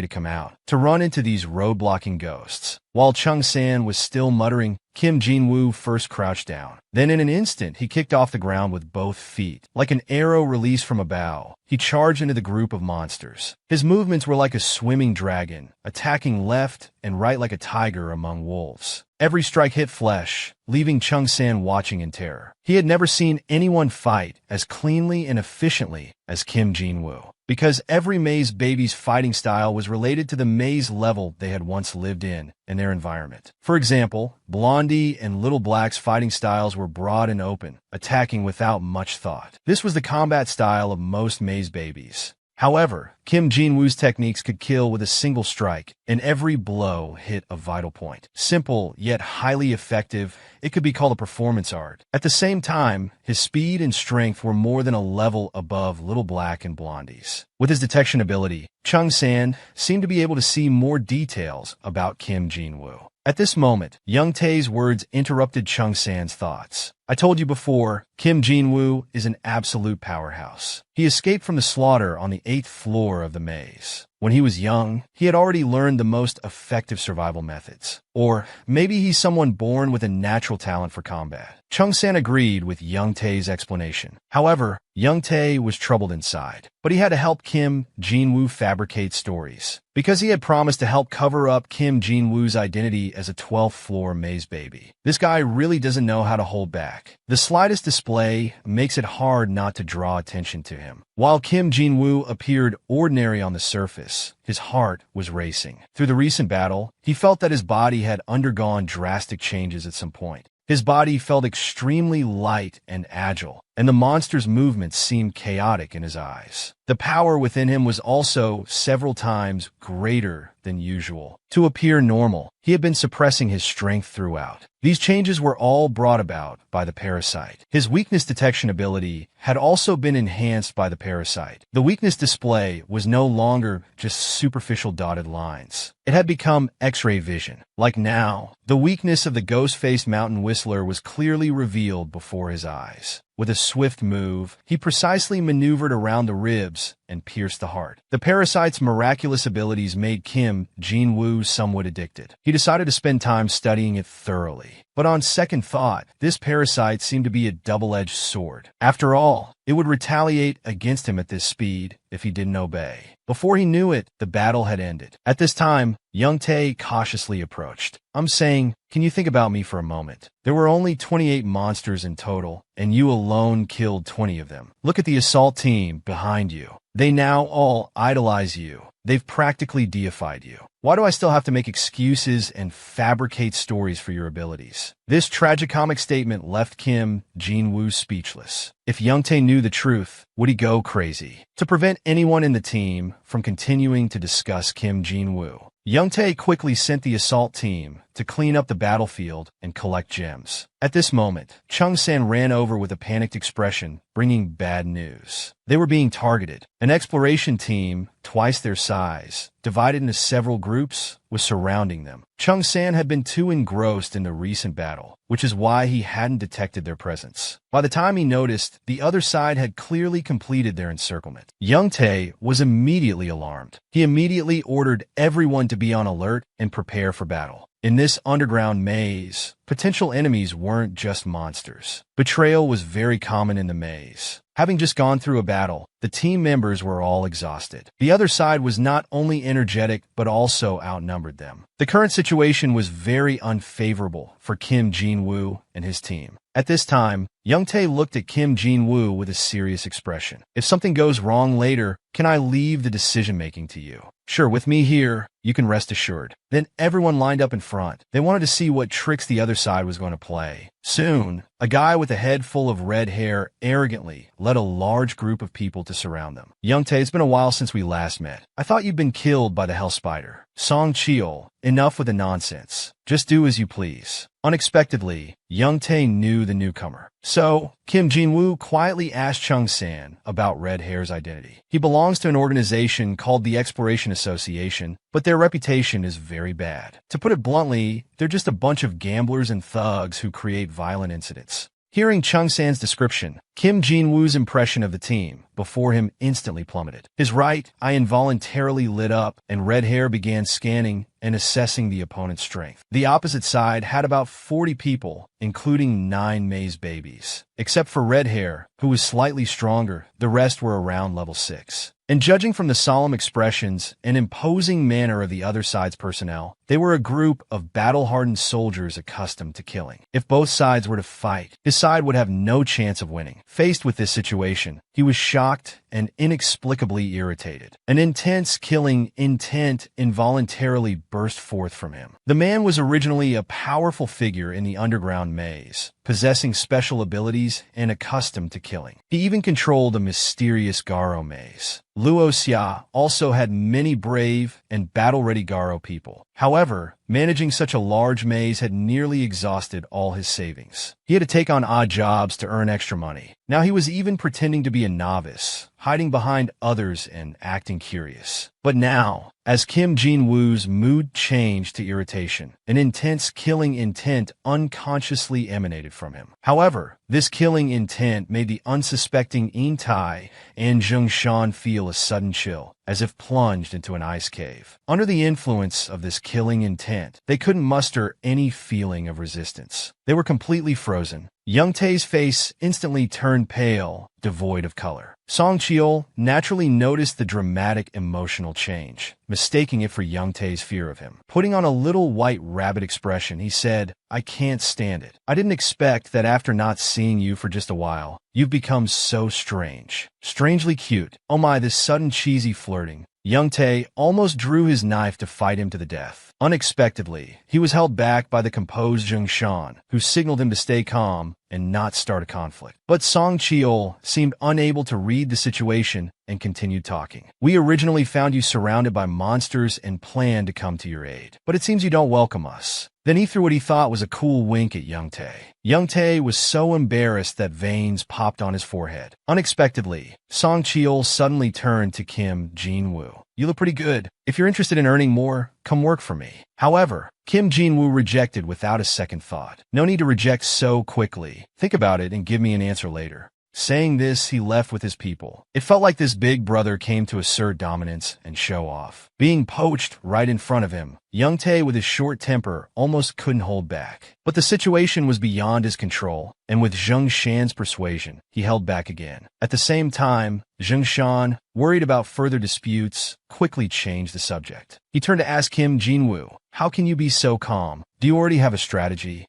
Speaker 1: to come out, to run into these road-blocking ghosts. While Chung San was still muttering, Kim Jin-woo first crouched down. Then in an instant, he kicked off the ground with both feet. Like an arrow released from a bow, he charged into the group of monsters. His movements were like a swimming dragon, attacking left and right like a tiger among wolves. Every strike hit flesh, leaving Chung San watching in terror. He had never seen anyone fight as cleanly and efficiently as Kim Jin-woo, because every maze baby's fighting style was related to the maze level they had once lived in and their environment. For example, Blondie and Little Black's fighting styles were broad and open, attacking without much thought. This was the combat style of most maze babies. However, Kim Jin-woo's techniques could kill with a single strike, and every blow hit a vital point. Simple, yet highly effective, it could be called a performance art. At the same time, his speed and strength were more than a level above Little Black and Blondie's. With his detection ability, Chung San seemed to be able to see more details about Kim Jin-woo. At this moment, Young Tae's words interrupted Chung San's thoughts. I told you before, Kim Jin-woo is an absolute powerhouse. He escaped from the slaughter on the 8th floor of the maze. When he was young, he had already learned the most effective survival methods. Or maybe he's someone born with a natural talent for combat. Chung San agreed with Young Tae's explanation. However, Young Tae was troubled inside, but he had to help Kim Jin-woo fabricate stories, because he had promised to help cover up Kim Jin-woo's identity as a 12th floor maze baby. This guy really doesn't know how to hold back. The slightest display makes it hard not to draw attention to him. While Kim Jin-woo appeared ordinary on the surface, his heart was racing. Through the recent battle, he felt that his body had undergone drastic changes at some point. His body felt extremely light and agile, and the monster's movements seemed chaotic in his eyes. The power within him was also several times greater than usual. To appear normal, he had been suppressing his strength throughout. These changes were all brought about by the parasite. His weakness detection ability had also been enhanced by the parasite. The weakness display was no longer just superficial dotted lines. It had become X-ray vision. Like now, the weakness of the ghost-faced mountain whistler was clearly revealed before his eyes. With a swift move, he precisely maneuvered around the ribs and pierced the heart. The parasite's miraculous abilities made Kim Jin-woo somewhat addicted. He decided to spend time studying it thoroughly. But on second thought, this parasite seemed to be a double-edged sword. After all, it would retaliate against him at this speed if he didn't obey. Before he knew it, the battle had ended. At this time, Young Tae cautiously approached. I'm saying, can you think about me for a moment? There were only 28 monsters in total, and you alone killed 20 of them. Look at the assault team behind you. They now all idolize you. They've practically deified you. Why do I still have to make excuses and fabricate stories for your abilities? This tragicomic statement left Kim Jin-woo speechless. If Young Tae knew the truth, would he go crazy? To prevent anyone in the team from continuing to discuss Kim Jin-woo, Young Tae quickly sent the assault team to clean up the battlefield and collect gems. At this moment, Chung San ran over with a panicked expression, bringing bad news. They were being targeted. An exploration team, twice their size, divided into several groups, was surrounding them. Chung San had been too engrossed in the recent battle, which is why he hadn't detected their presence. By the time he noticed, the other side had clearly completed their encirclement. Young Tae was immediately alarmed. He immediately ordered everyone to be on alert and prepare for battle. In this underground maze, potential enemies weren't just monsters. Betrayal was very common in the maze. Having just gone through a battle, the team members were all exhausted. The other side was not only energetic, but also outnumbered them. The current situation was very unfavorable for Kim Jin-woo and his team. At this time, Young Tae looked at Kim Jin-woo with a serious expression. If something goes wrong later, can I leave the decision-making to you? Sure, with me here, you can rest assured. Then everyone lined up in front. They wanted to see what tricks the other side was going to play. Soon, a guy with a head full of red hair arrogantly led a large group of people to surround them. Young Tae, it's been a while since we last met. I thought you'd been killed by the Hell Spider. Song Cheol, enough with the nonsense. Just do as you please. Unexpectedly, Young Tae knew the newcomer. So, Kim Jin-woo quietly asked Chung San about Red Hair's identity. He belongs to an organization called the Exploration Association, but their reputation is very bad. To put it bluntly, they're just a bunch of gamblers and thugs who create violent incidents. Hearing Chung San's description, Kim Jin-woo's impression of the team before him instantly plummeted. His right eye involuntarily lit up, and red hair began scanning and assessing the opponent's strength. The opposite side had about 40 people, including 9 maze babies. Except for red hair, who was slightly stronger, the rest were around level 6. And judging from the solemn expressions and imposing manner of the other side's personnel, they were a group of battle-hardened soldiers accustomed to killing. If both sides were to fight, his side would have no chance of winning. Faced with this situation, he was shocked and inexplicably irritated. An intense killing intent involuntarily burst forth from him. The man was originally a powerful figure in the underground maze, possessing special abilities and accustomed to killing. He even controlled a mysterious Garo maze. Luo Xia also had many brave and battle-ready Garo people. However, managing such a large maze had nearly exhausted all his savings. He had to take on odd jobs to earn extra money. Now he was even pretending to be a novice, hiding behind others and acting curious. But now, as Kim Jin-woo's mood changed to irritation, an intense killing intent unconsciously emanated from him. However, this killing intent made the unsuspecting incite and Zhengshan feel a sudden chill, as if plunged into an ice cave. Under the influence of this killing intent, they couldn't muster any feeling of resistance. They were completely frozen. Young Tae's face instantly turned pale, devoid of color. Song Cheol naturally noticed the dramatic emotional change, mistaking it for Young Tae's fear of him. Putting on a little white rabbit expression, he said, "I can't stand it. I didn't expect that after not seeing you for just a while, you've become so strange. Strangely cute. Oh my, this sudden cheesy flirting." Young Tae almost drew his knife to fight him to the death. Unexpectedly, he was held back by the composed Zhengshan, who signaled him to stay calm and not start a conflict. But Song Cheol seemed unable to read the situation and continued talking. "We originally found you surrounded by monsters and planned to come to your aid. But it seems you don't welcome us." Then he threw what he thought was a cool wink at Young Tae. Young Tae was so embarrassed that veins popped on his forehead. Unexpectedly, Song Cheol suddenly turned to Kim Jin-woo. "You look pretty good. If you're interested in earning more, come work for me." However, Kim Jin-woo rejected without a second thought. "No need to reject so quickly. Think about it and give me an answer later." Saying this, he left with his people. It felt like this big brother came to assert dominance and show off. Being poached right in front of him, Young Tae, with his short temper, almost couldn't hold back. But the situation was beyond his control, and with Zheng Shan's persuasion, he held back again. At the same time, Zheng Shan, worried about further disputes, quickly changed the subject. He turned to ask Kim Jin-woo, "How can you be so calm? Do you already have a strategy?"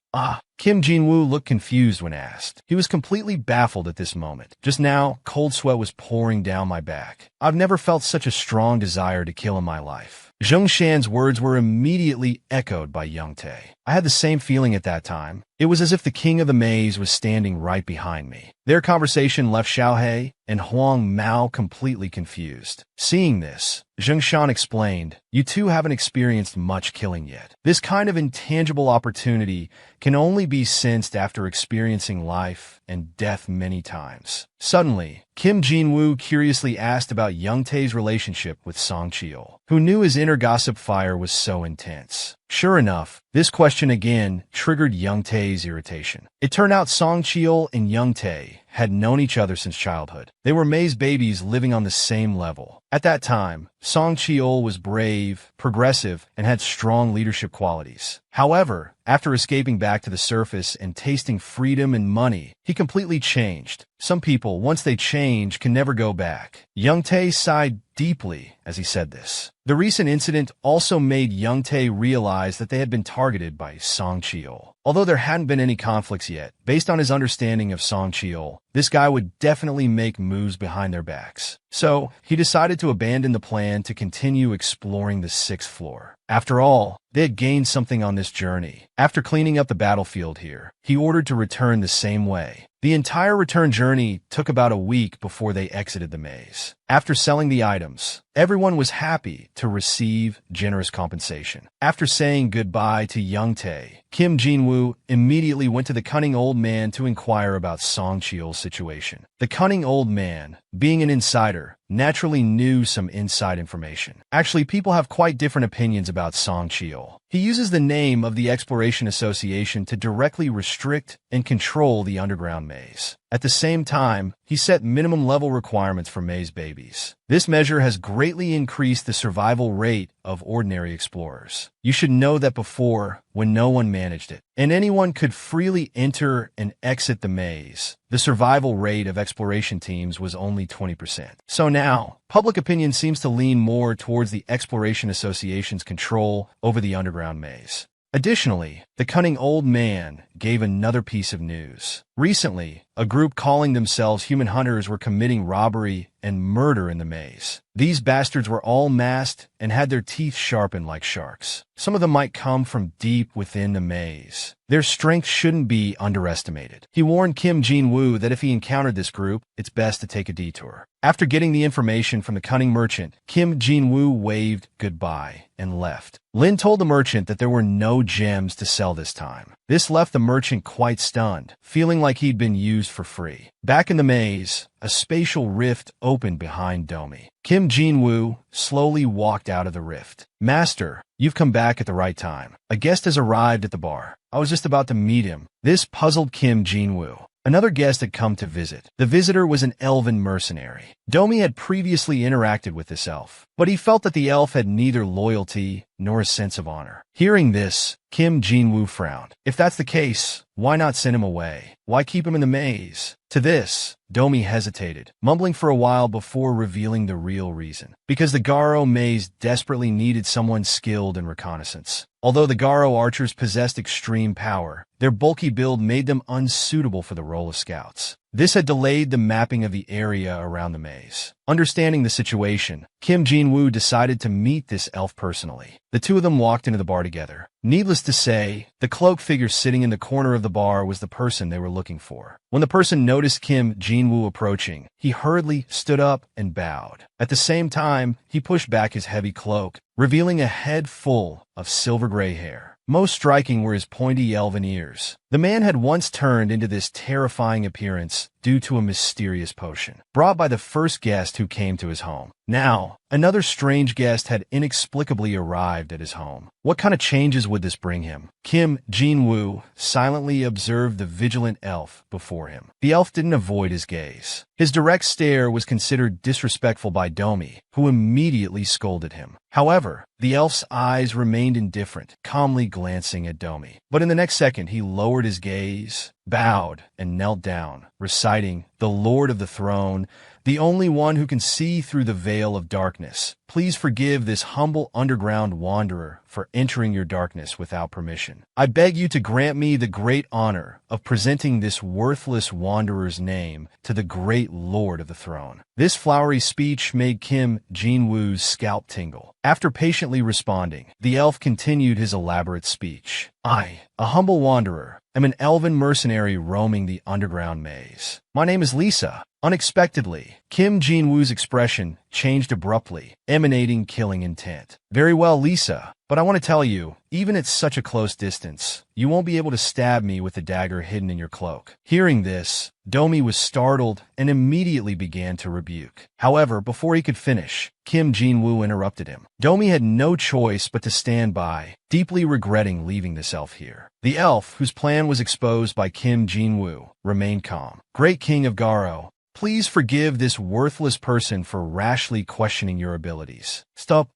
Speaker 1: Kim Jin-woo looked confused when asked. He was completely baffled at this moment. "Just now, cold sweat was pouring down my back. I've never felt such a strong desire to kill in my life." Zheng Shan's words were immediately echoed by Young Tae. "I had the same feeling at that time. It was as if the king of the maze was standing right behind me." Their conversation left Xiaohe and Huang Mao completely confused. Seeing this, Zheng Shan explained, "You two haven't experienced much killing yet. This kind of intangible opportunity can only be sensed after experiencing life and death many times." Suddenly, Kim Jin-woo curiously asked about Young Tae's relationship with Song Cheol, who knew his inner gossip fire was so intense. Sure enough, this question again triggered Young Tae's irritation. It turned out Song Cheol and Young Tae had known each other since childhood. They were maze babies living on the same level. At that time, Song Cheol was brave, progressive, and had strong leadership qualities. However, after escaping back to the surface and tasting freedom and money, he completely changed. Some people, once they change, can never go back. Young Tae sighed deeply as he said this. The recent incident also made Young Tae realize that they had been targeted by Song Cheol. Although there hadn't been any conflicts yet, based on his understanding of Song Cheol, this guy would definitely make moves behind their backs. So, he decided to abandon the plan to continue exploring the 6th floor. After all, they had gained something on this journey. After cleaning up the battlefield here, he ordered to return the same way. The entire return journey took about a week before they exited the maze. After selling the items, everyone was happy to receive generous compensation. After saying goodbye to Young Tae, Kim Jin-woo immediately went to the cunning old man to inquire about Song Cheol's situation. The cunning old man, being an insider, naturally knew some inside information. Actually, people have quite different opinions about Song Cheol. He uses the name of the Exploration Association to directly restrict and control the underground maze. At the same time, he set minimum level requirements for maze babies. This measure has greatly increased the survival rate of ordinary explorers. You should know that before, when no one managed it, and anyone could freely enter and exit the maze, the survival rate of exploration teams was only 20%. So now, public opinion seems to lean more towards the Exploration Association's control over the underground maze. Additionally, the cunning old man gave another piece of news. Recently, a group calling themselves human hunters were committing robbery and murder in the maze. These bastards were all masked and had their teeth sharpened like sharks. Some of them might come from deep within the maze. Their strength shouldn't be underestimated. He warned Kim Jin-woo that if he encountered this group, it's best to take a detour. After getting the information from the cunning merchant, Kim Jin-woo waved goodbye and left. Lin told the merchant that there were no gems to sell this time. This left the merchant quite stunned, feeling like he'd been used for free. Back in the maze, a spatial rift opened behind Domi. Kim Jin-woo slowly walked out of the rift. "Master, you've come back at the right time. A guest has arrived at the bar. I was just about to meet him." This puzzled Kim Jin-woo. Another guest had come to visit. The visitor was an elven mercenary. Domi had previously interacted with this elf, but he felt that the elf had neither loyalty nor a sense of honor. Hearing this, Kim Jin-woo frowned. If that's the case, why not send him away? Why keep him in the maze? To this, Domi hesitated, mumbling for a while before revealing the real reason. Because the Garo maze desperately needed someone skilled in reconnaissance. Although the Garo archers possessed extreme power, their bulky build made them unsuitable for the role of scouts. This had delayed the mapping of the area around the maze. Understanding the situation, Kim Jin-woo decided to meet this elf personally. The two of them walked into the bar together. Needless to say, the cloaked figure sitting in the corner of the bar was the person they were looking for. When the person noticed Kim Jin-woo approaching, he hurriedly stood up and bowed. At the same time, he pushed back his heavy cloak, revealing a head full of silver gray hair. Most striking were his pointy elven ears. The man had once turned into this terrifying appearance due to a mysterious potion, brought by the first guest who came to his home. Now, another strange guest had inexplicably arrived at his home. What kind of changes would this bring him? Kim Jin-woo silently observed the vigilant elf before him. The elf didn't avoid his gaze. His direct stare was considered disrespectful by Domi, who immediately scolded him. However, the elf's eyes remained indifferent, calmly glancing at Domi. But in the next second, he lowered his gaze, bowed, and knelt down, reciting, "The Lord of the Throne, the only one who can see through the veil of darkness. Please forgive this humble underground wanderer for entering your darkness without permission. I beg you to grant me the great honor of presenting this worthless wanderer's name to the great Lord of the Throne." This flowery speech made Kim Jin-woo's scalp tingle. After patiently responding, the elf continued his elaborate speech. "I, a humble wanderer, am an elven mercenary roaming the underground maze. My name is Lisa." Unexpectedly, Kim Jin-woo's expression changed abruptly, emanating killing intent. "Very well, Lisa, but I want to tell you, even at such a close distance, you won't be able to stab me with the dagger hidden in your cloak." Hearing this, Domi was startled and immediately began to rebuke. However, before he could finish, Kim Jin-woo interrupted him. Domi had no choice but to stand by, deeply regretting leaving this elf here. The elf, whose plan was exposed by Kim Jin-woo, remained calm. "Great King of Garo, please forgive this worthless person for rashly questioning your abilities." Stop.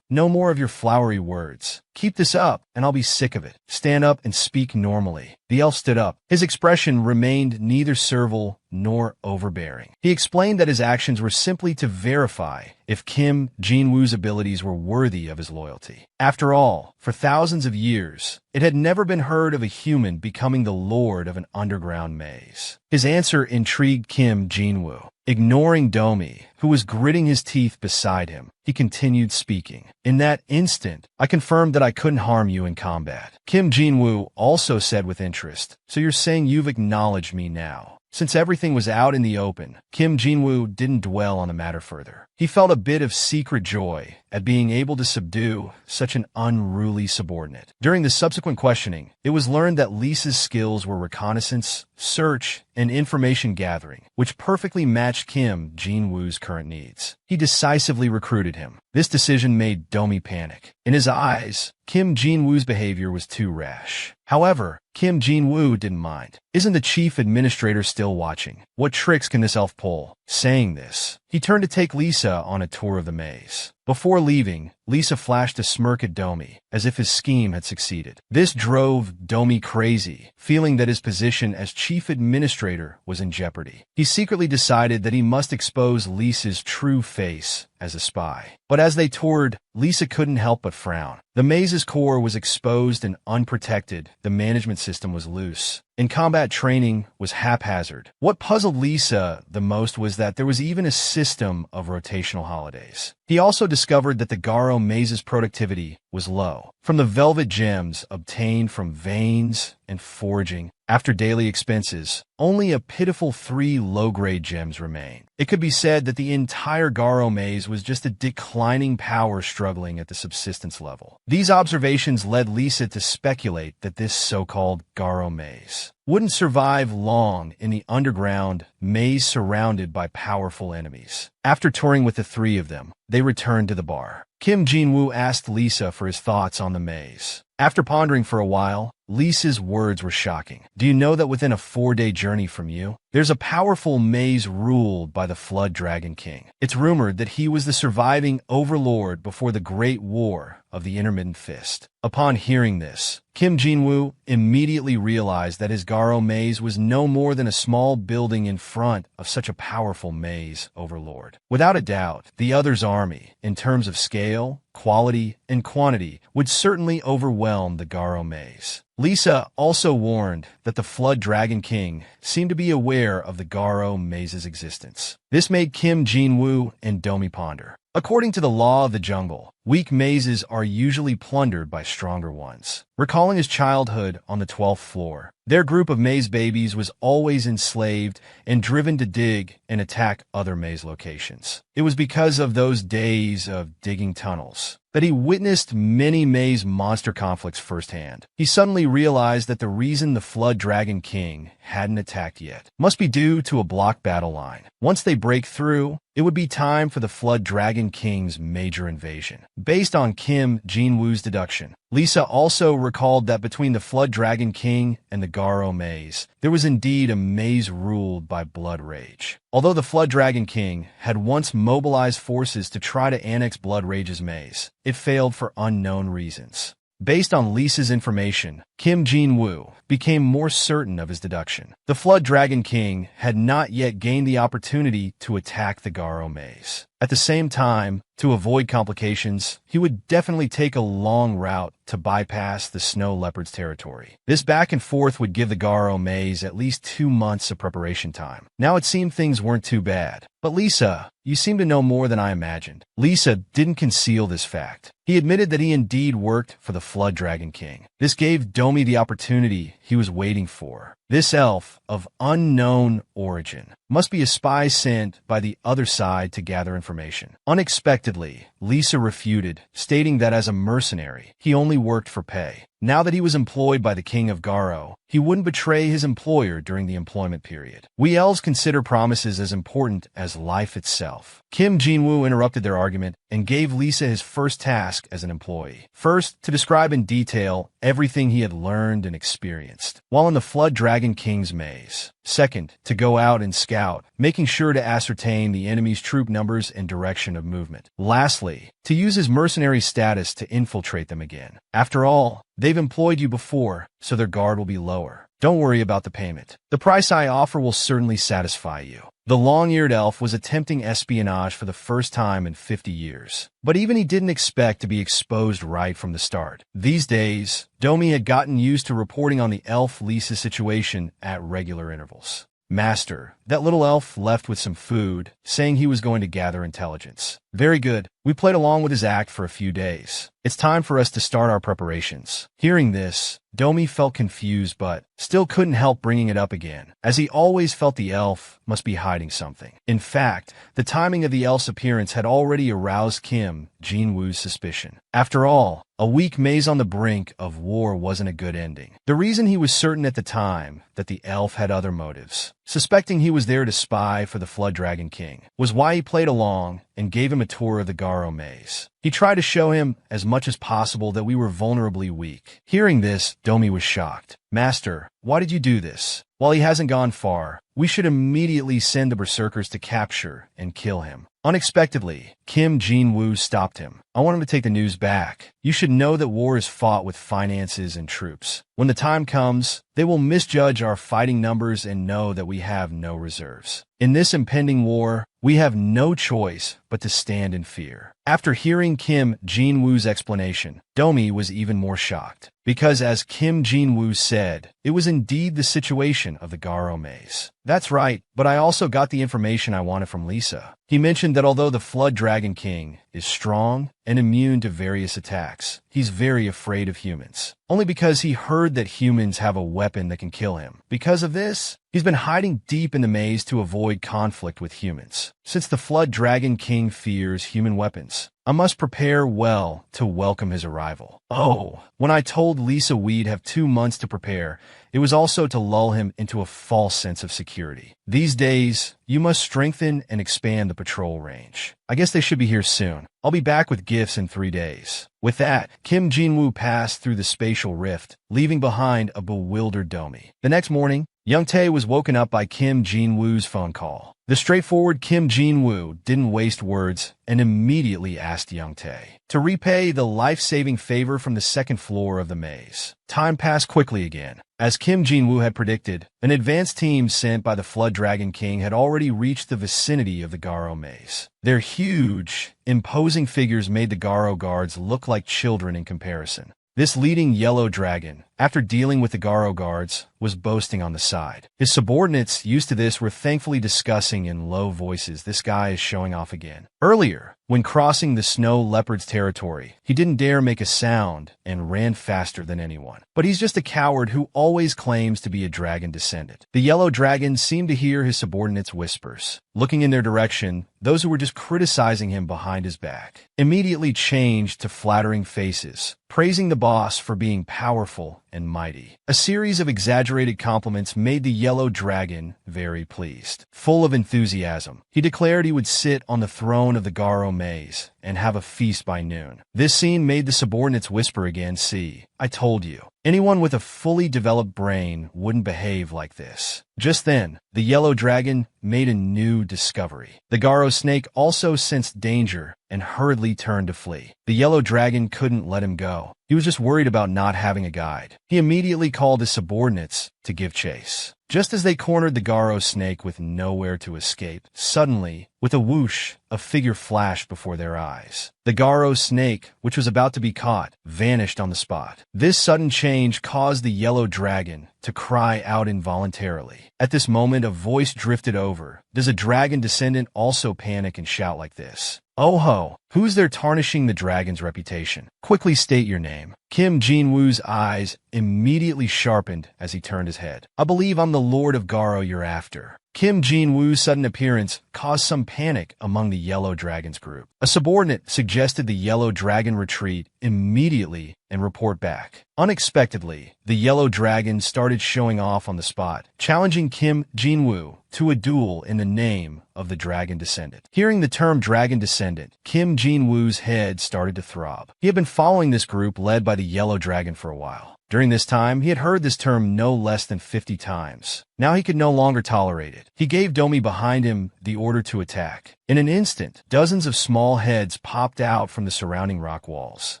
Speaker 1: No more of your flowery words. Keep this up, and I'll be sick of it. Stand up and speak normally." The elf stood up. His expression remained neither servile nor overbearing. He explained that his actions were simply to verify if Kim Jin-woo's abilities were worthy of his loyalty. After all, for thousands of years, it had never been heard of a human becoming the lord of an underground maze. His answer intrigued Kim Jin-woo. Ignoring Domi, who was gritting his teeth beside him, he continued speaking. "In that instant, I confirmed that I couldn't harm you in combat." Kim Jin-woo also said with interest, "So you're saying you've acknowledged me now?" Since everything was out in the open, Kim Jin-woo didn't dwell on the matter further. He felt a bit of secret joy at being able to subdue such an unruly subordinate. During the subsequent questioning, it was learned that Lisa's skills were reconnaissance, search, and information gathering, which perfectly matched Kim Jin-woo's current needs. He decisively recruited him. This decision made Domi panic. In his eyes, Kim Jin-woo's behavior was too rash. However, Kim Jin-woo didn't mind. Isn't the chief administrator still watching? What tricks can this elf pull? Saying this, he turned to take Lisa on a tour of the maze. Before leaving, Lisa flashed a smirk at Domi, as if his scheme had succeeded. This drove Domi crazy, feeling that his position as chief administrator was in jeopardy. He secretly decided that he must expose Lisa's true face as a spy. But as they toured, Lisa couldn't help but frown. The maze's core was exposed and unprotected. The management system was loose, and combat training was haphazard. What puzzled Lisa the most was that there was even a system of rotational holidays. He also discovered that the Garo maze's productivity was low. From the velvet gems obtained from veins and foraging, after daily expenses, only a pitiful 3 low-grade gems remain. It could be said that the entire Garo maze was just a declining power struggling at the subsistence level. These observations led Lisa to speculate that this so-called Garo maze wouldn't survive long in the underground maze surrounded by powerful enemies. After touring with the 3 of them, they returned to the bar. Kim Jin-woo asked Lisa for his thoughts on the maze. After pondering for a while, Lisa's words were shocking. Do you know that within a 4-day journey from you, there's a powerful maze ruled by the Flood Dragon King? It's rumored that he was the surviving overlord before the Great War of the Intermittent Fist. Upon hearing this, Kim Jin-woo immediately realized that his Garo maze was no more than a small building in front of such a powerful maze overlord. Without a doubt, the other's army, in terms of scale, quality, and quantity, would certainly overwhelm the Garo maze. Lisa also warned that the Flood Dragon King seemed to be aware of the Garo maze's existence. This made Kim Jin-woo and Domi ponder. According to the law of the jungle, weak mazes are usually plundered by stronger ones. Recalling his childhood on the 12th floor, their group of maze babies was always enslaved and driven to dig and attack other maze locations. It was because of those days of digging tunnels that he witnessed many maze monster conflicts firsthand. He suddenly realized that the reason the Flood Dragon King hadn't attacked yet must be due to a block battle line. Once they break through, it would be time for the Flood Dragon King's major invasion. Based on Kim Jin-woo's deduction, Lisa also recalled that between the Flood Dragon King and the Garo maze, there was indeed a maze ruled by blood rage. Although the Flood Dragon King had once mobilized forces to try to annex Blood Rage's maze, it failed for unknown reasons. Based on Lisa's information, Kim Jin-woo became more certain of his deduction. The Flood Dragon King had not yet gained the opportunity to attack the Garo maze. At the same time, to avoid complications, he would definitely take a long route to bypass the Snow Leopard's territory. This back and forth would give the Garo maze at least 2 months of preparation time. Now it seemed things weren't too bad. But Lisa, you seem to know more than I imagined. Lisa didn't conceal this fact. He admitted that he indeed worked for the Flood Dragon King. This gave Domi the opportunity he was waiting for. This elf of unknown origin must be a spy sent by the other side to gather information. Unexpectedly, Lisa refuted, stating that as a mercenary, he only worked for pay. Now that he was employed by the King of Garo, he wouldn't betray his employer during the employment period. We elves consider promises as important as life itself. Kim Jin-woo interrupted their argument and gave Lisa his first task as an employee. First, to describe in detail everything he had learned and experienced while in the Flood Dragon King's maze. Second, to go out and scout, making sure to ascertain the enemy's troop numbers and direction of movement. Lastly, to use his mercenary status to infiltrate them again. After all, they've employed you before, so their guard will be lower. Don't worry about the payment. The price I offer will certainly satisfy you. The long-eared elf was attempting espionage for the first time in 50 years. But even he didn't expect to be exposed right from the start. These days, Domi had gotten used to reporting on the elf Lisa situation at regular intervals. Master, that little elf left with some food, saying he was going to gather intelligence. Very good. We played along with his act for a few days. It's time for us to start our preparations. Hearing this, Domi felt confused but still couldn't help bringing it up again, as he always felt the elf must be hiding something. In fact, the timing of the elf's appearance had already aroused Kim Jin-woo's suspicion. After all, a weak maze on the brink of war wasn't a good ending. The reason he was certain at the time that the elf had other motives, suspecting he was there to spy for the Flood Dragon King, was why he played along and gave him a tour of the Garo maze. He tried to show him as much as possible that we were vulnerably weak. Hearing this, Domi was shocked. Master, why did you do this? While he hasn't gone far, we should immediately send the berserkers to capture and kill him. Unexpectedly, Kim Jin-woo stopped him. I want him to take the news back. You should know that war is fought with finances and troops. When the time comes, they will misjudge our fighting numbers and know that we have no reserves. In this impending war, we have no choice but to stand in fear. After hearing Kim Jin-woo's explanation, Domi was even more shocked. Because as Kim Jin-woo said, it was indeed the situation of the Garo maze. That's right, but I also got the information I wanted from Lisa. He mentioned that although the Flood Dragon King is strong and immune to various attacks, he's very afraid of humans. Only because he heard that humans have a weapon that can kill him. Because of this, he's been hiding deep in the maze to avoid conflict with humans. Since the Flood Dragon King fears human weapons, I must prepare well to welcome his arrival. Oh, when I told Lisa we'd have 2 months to prepare, it was also to lull him into a false sense of security. These days, you must strengthen and expand the patrol range. I guess they should be here soon. I'll be back with gifts in 3 days. With that, Kim Jin-woo passed through the spatial rift, leaving behind a bewildered Domi. The next morning, Young Tae was woken up by Kim Jin-woo's phone call. The straightforward Kim Jin-woo didn't waste words and immediately asked Young Tae to repay the life-saving favor from the second floor of the maze. Time passed quickly again. As Kim Jin-woo had predicted, an advance team sent by the Flood Dragon King had already reached the vicinity of the Garo maze. Their huge, imposing figures made the Garo guards look like children in comparison. This leading yellow dragon, after dealing with the Garo guards, was boasting on the side. His subordinates, used to this, were thankfully discussing in low voices, "This guy is showing off again." Earlier, when crossing the snow leopard's territory, he didn't dare make a sound and ran faster than anyone. But he's just a coward who always claims to be a dragon descendant. The yellow dragon seemed to hear his subordinates' whispers. Looking in their direction, those who were just criticizing him behind his back immediately changed to flattering faces, praising the boss for being powerful and mighty. A series of exaggerated compliments made the yellow dragon very pleased. Full of enthusiasm, he declared he would sit on the throne of the Garo maze and have a feast by noon. This scene made the subordinates whisper again, "See, I told you. Anyone with a fully developed brain wouldn't behave like this." Just then, the yellow dragon made a new discovery. The Garo snake also sensed danger and hurriedly turned to flee. The yellow dragon couldn't let him go. He was just worried about not having a guide. He immediately called his subordinates to give chase. Just as they cornered the Garo snake with nowhere to escape, suddenly, with a whoosh, a figure flashed before their eyes. The Garo snake, which was about to be caught, vanished on the spot. This sudden change caused the yellow dragon to cry out involuntarily. At this moment, a voice drifted over. Does a dragon descendant also panic and shout like this? "Oh ho, who's there tarnishing the dragon's reputation? Quickly state your name." Kim Jin-woo's eyes immediately sharpened as he turned his head. "I believe I'm the Lord of Garo you're after." Kim Jin-woo's sudden appearance caused some panic among the Yellow Dragon's group. A subordinate suggested the Yellow Dragon retreat immediately and report back. Unexpectedly, the Yellow Dragon started showing off on the spot, challenging Kim Jin-woo to a duel in the name of the Dragon Descendant. Hearing the term Dragon Descendant, Kim Jin-woo's head started to throb. He had been following this group led by the Yellow Dragon for a while. During this time, he had heard this term no less than 50 times. Now he could no longer tolerate it. He gave Domi behind him the order to attack. In an instant, dozens of small heads popped out from the surrounding rock walls.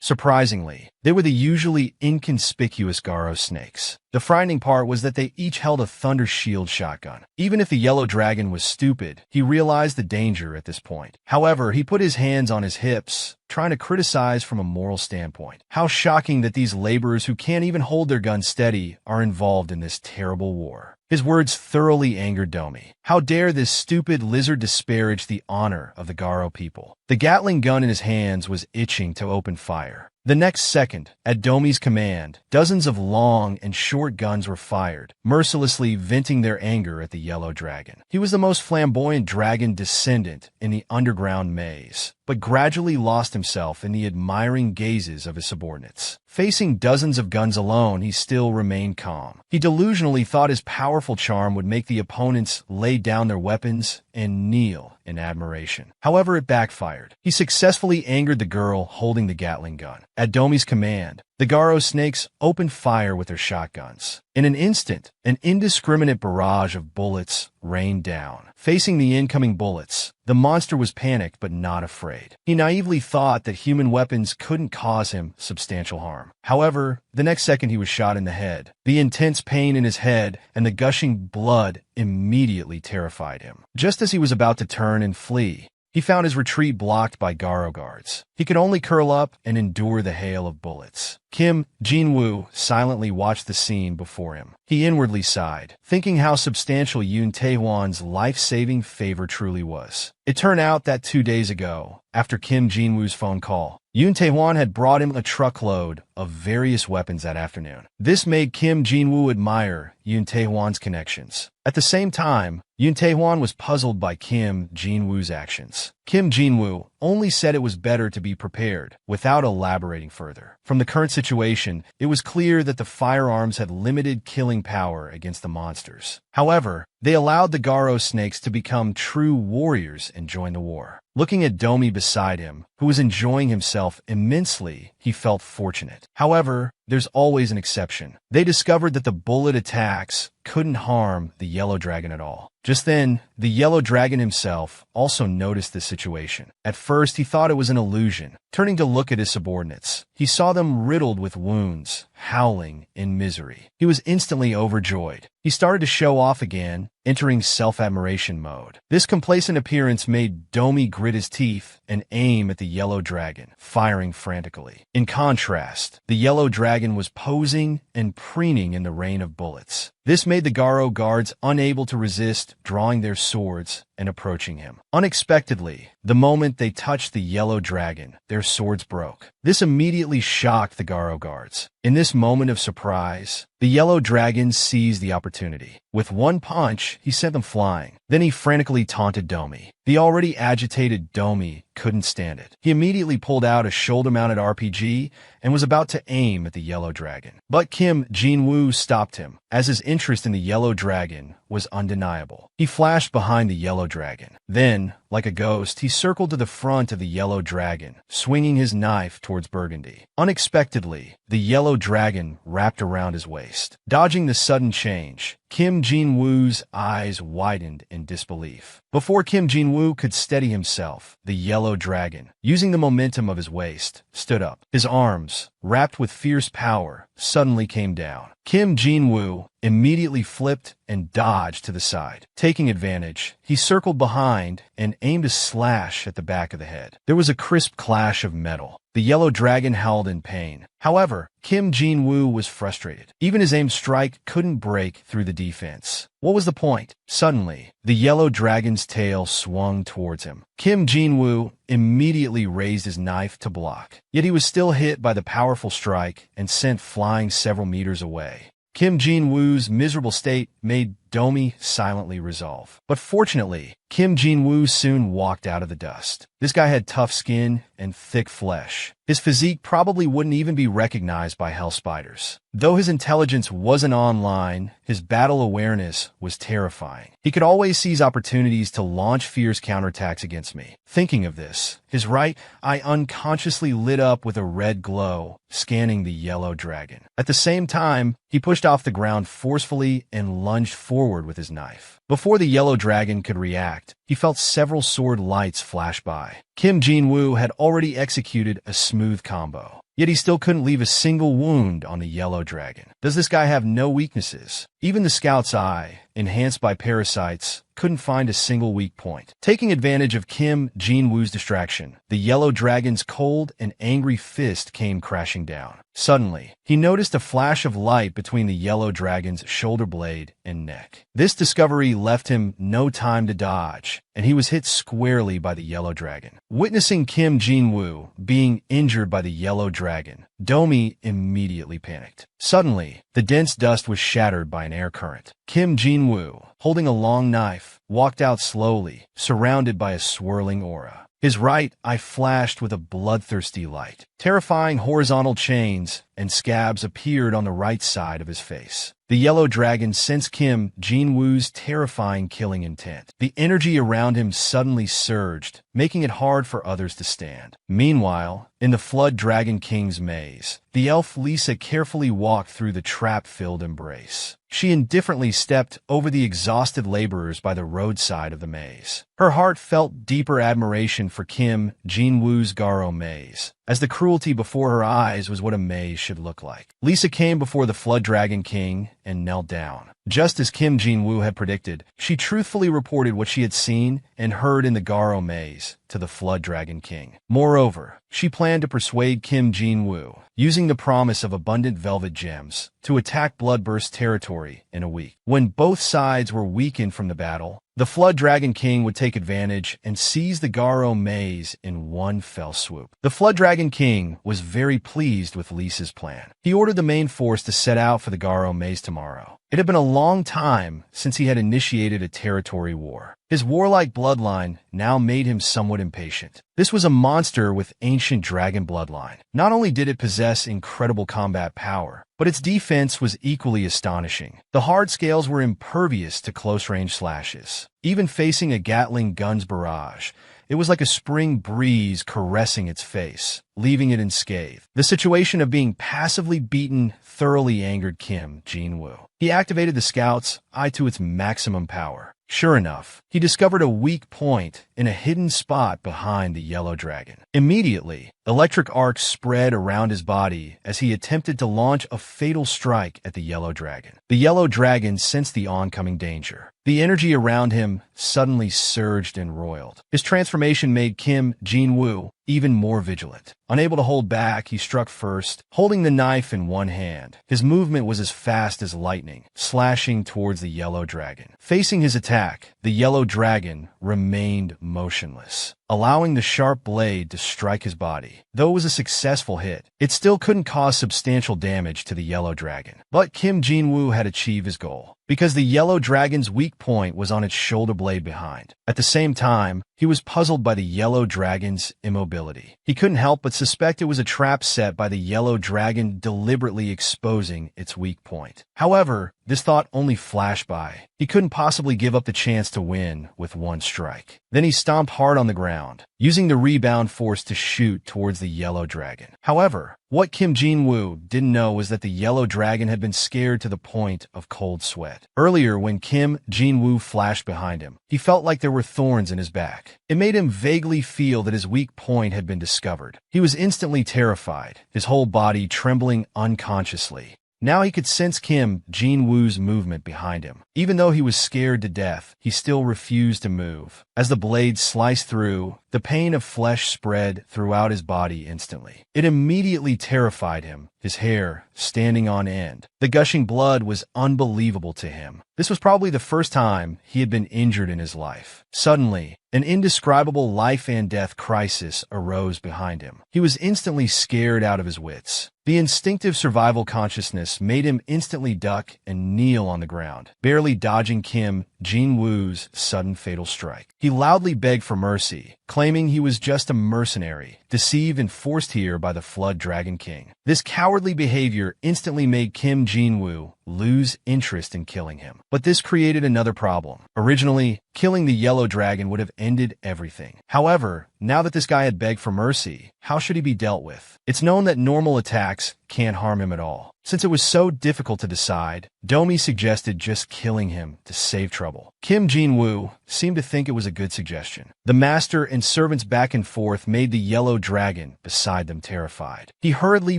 Speaker 1: Surprisingly, they were the usually inconspicuous Garo snakes. The frightening part was that they each held a Thunder Shield shotgun. Even if the Yellow Dragon was stupid, he realized the danger at this point. However, he put his hands on his hips, trying to criticize from a moral standpoint. How shocking that these laborers who can't even hold their guns steady are involved in this terrible war. His words thoroughly angered Domi. How dare this stupid lizard disparage the honor of the Garo people? The Gatling gun in his hands was itching to open fire. The next second, at Domi's command, dozens of long and short guns were fired, mercilessly venting their anger at the yellow dragon. He was the most flamboyant dragon descendant in the underground maze, but gradually lost himself in the admiring gazes of his subordinates. Facing dozens of guns alone, he still remained calm. He delusionally thought his powerful charm would make the opponents lay down their weapons and kneel in admiration. However, it backfired. He successfully angered the girl holding the Gatling gun. At Domi's command, the Garo snakes opened fire with their shotguns. In an instant, an indiscriminate barrage of bullets rained down. Facing the incoming bullets, the monster was panicked but not afraid. He naively thought that human weapons couldn't cause him substantial harm. However, the next second he was shot in the head. The intense pain in his head and the gushing blood immediately terrified him. Just as he was about to turn and flee, he found his retreat blocked by Garo guards. He could only curl up and endure the hail of bullets. Kim Jin-woo silently watched the scene before him. He inwardly sighed, thinking how substantial Yoon Tae-hwan's life-saving favor truly was. It turned out that 2 days ago, after Kim Jin-woo's phone call, Yoon Tae-hwan had brought him a truckload of various weapons that afternoon. This made Kim Jin-woo admire Yoon Tae-hwan's connections. At the same time, Yoon Tae-hwan was puzzled by Kim Jin-woo's actions. Kim Jin-woo only said it was better to be prepared, without elaborating further. From the current situation, it was clear that the firearms had limited killing power against the monsters. However, they allowed the Garo snakes to become true warriors and join the war. Looking at Domi beside him, who was enjoying himself immensely, he felt fortunate. However, there's always an exception. They discovered that the bullet attacks couldn't harm the yellow dragon at all. Just then, the yellow dragon himself also noticed the situation. At first, he thought it was an illusion. Turning to look at his subordinates, he saw them riddled with wounds, howling in misery. He was instantly overjoyed. He started to show off again, entering self-admiration mode. This complacent appearance made Domi grit his teeth and aim at the yellow dragon, firing frantically. In contrast, the yellow dragon was posing and preening in the rain of bullets. This made the Garo guards unable to resist drawing their swords and approaching him. Unexpectedly, the moment they touched the yellow dragon, their swords broke. This immediately shocked the Garo guards. In this moment of surprise, the yellow dragon seized the opportunity. With one punch, he sent them flying. Then he frantically taunted Domi. The already agitated Domi couldn't stand it. He immediately pulled out a shoulder-mounted RPG and was about to aim at the yellow dragon. But Kim Jin-woo stopped him, as his interest in the yellow dragon was undeniable. He flashed behind the yellow dragon. Then, like a ghost, he circled to the front of the yellow dragon, swinging his knife towards Burgundy. Unexpectedly, the yellow dragon wrapped around his waist. Dodging the sudden change, Kim Jin-woo's eyes widened in disbelief. Before Kim Jin-woo could steady himself, the yellow dragon, using the momentum of his waist, stood up. His arms, wrapped with fierce power, suddenly came down. Kim Jin-woo immediately flipped and dodged to the side. Taking advantage, he circled behind and aimed a slash at the back of the head. There was a crisp clash of metal. The yellow dragon howled in pain. However, Kim Jin-woo was frustrated. Even his aimed strike couldn't break through the defense. What was the point? Suddenly, the yellow dragon's tail swung towards him. Kim Jin-woo immediately raised his knife to block. Yet he was still hit by the powerful strike and sent flying several meters away. Kim Jin-woo's miserable state made Domi silently resolve. But fortunately, Kim Jin-woo soon walked out of the dust. This guy had tough skin and thick flesh. His physique probably wouldn't even be recognized by hell spiders. Though his intelligence wasn't online, his battle awareness was terrifying. He could always seize opportunities to launch fierce counterattacks against me. Thinking of this, his right eye unconsciously lit up with a red glow, scanning the yellow dragon. At the same time, he pushed off the ground forcefully and lunged forward with his knife. Before the yellow dragon could react, he felt several sword lights flash by. Kim Jin-woo had already executed a smooth combo. Yet he still couldn't leave a single wound on the yellow dragon. Does this guy have no weaknesses? Even the scout's eye, enhanced by parasites, couldn't find a single weak point. Taking advantage of Kim Jin-woo's distraction, the yellow dragon's cold and angry fist came crashing down. Suddenly, he noticed a flash of light between the yellow dragon's shoulder blade and neck. This discovery left him no time to dodge, and he was hit squarely by the yellow dragon. Witnessing Kim Jin-woo being injured by the yellow dragon, Domi immediately panicked. Suddenly, the dense dust was shattered by an air current. Kim Jin-woo, holding a long knife, walked out slowly, surrounded by a swirling aura. His right eye flashed with a bloodthirsty light. Terrifying horizontal chains and scabs appeared on the right side of his face. The yellow dragon sensed Kim Jin-woo's terrifying killing intent. The energy around him suddenly surged, making it hard for others to stand. Meanwhile, in the Flood Dragon King's maze, the elf Lisa carefully walked through the trap-filled embrace. She indifferently stepped over the exhausted laborers by the roadside of the maze. Her heart felt deeper admiration for Kim Jin-woo's Garo maze, as the cruelty before her eyes was what a maze should look like. Lisa came before the Flood Dragon King and knelt down. Just as Kim Jin-woo had predicted, she truthfully reported what she had seen and heard in the Garo maze to the Flood Dragon King. Moreover, she planned to persuade Kim Jin-woo, using the promise of abundant velvet gems, to attack Bloodburst territory in a week. When both sides were weakened from the battle, the Flood Dragon King would take advantage and seize the Garo maze in one fell swoop. The Flood Dragon King was very pleased with Lisa's plan. He ordered the main force to set out for the Garo maze tomorrow. It had been a long time since he had initiated a territory war. His warlike bloodline now made him somewhat impatient. This was a monster with ancient dragon bloodline. Not only did it possess incredible combat power, but its defense was equally astonishing. The hard scales were impervious to close-range slashes. Even facing a Gatling gun's barrage, it was like a spring breeze caressing its face, leaving it unscathed. The situation of being passively beaten thoroughly angered Kim Jin-woo. He activated the Scout's eye to its maximum power. Sure enough, he discovered a weak point in a hidden spot behind the yellow dragon. Immediately, electric arcs spread around his body as he attempted to launch a fatal strike at the yellow dragon. The yellow dragon sensed the oncoming danger. The energy around him suddenly surged and roiled. His transformation made Kim Jin-woo even more vigilant. Unable to hold back, he struck first, holding the knife in one hand. His movement was as fast as lightning, slashing towards the yellow dragon. Facing his attack, the yellow dragon remained motionless, allowing the sharp blade to strike his body. Though it was a successful hit, it still couldn't cause substantial damage to the yellow dragon. But Kim Jin-woo had achieved his goal, because the yellow dragon's weak point was on its shoulder blade behind. At the same time, he was puzzled by the yellow dragon's immobility. He couldn't help but suspect it was a trap set by the yellow dragon deliberately exposing its weak point. However, this thought only flashed by. He couldn't possibly give up the chance to win with one strike. Then he stomped hard on the ground, using the rebound force to shoot towards the yellow dragon. However, what Kim Jin-woo didn't know was that the yellow dragon had been scared to the point of cold sweat. Earlier, when Kim Jin-woo flashed behind him, he felt like there were thorns in his back. It made him vaguely feel that his weak point had been discovered. He was instantly terrified, his whole body trembling unconsciously. Now he could sense Kim Jin-woo's movement behind him. Even though he was scared to death, he still refused to move. As the blade sliced through, the pain of flesh spread throughout his body instantly. It immediately terrified him, his hair standing on end. The gushing blood was unbelievable to him. This was probably the first time he had been injured in his life. Suddenly, an indescribable life and death crisis arose behind him. He was instantly scared out of his wits. The instinctive survival consciousness made him instantly duck and kneel on the ground, barely dodging Kim Jin-woo's sudden fatal strike. He loudly begged for mercy, claiming he was just a mercenary, deceived and forced here by the Flood Dragon King. This cowardly behavior instantly made Kim Jin-woo lose interest in killing him. But this created another problem. Originally, killing the yellow dragon would have ended everything. However, now that this guy had begged for mercy, how should he be dealt with? It's known that normal attacks can't harm him at all. Since it was so difficult to decide, Domi suggested just killing him to save trouble. Kim Jin-woo seemed to think it was a good suggestion. The master and servants back and forth made the yellow dragon beside them terrified. He hurriedly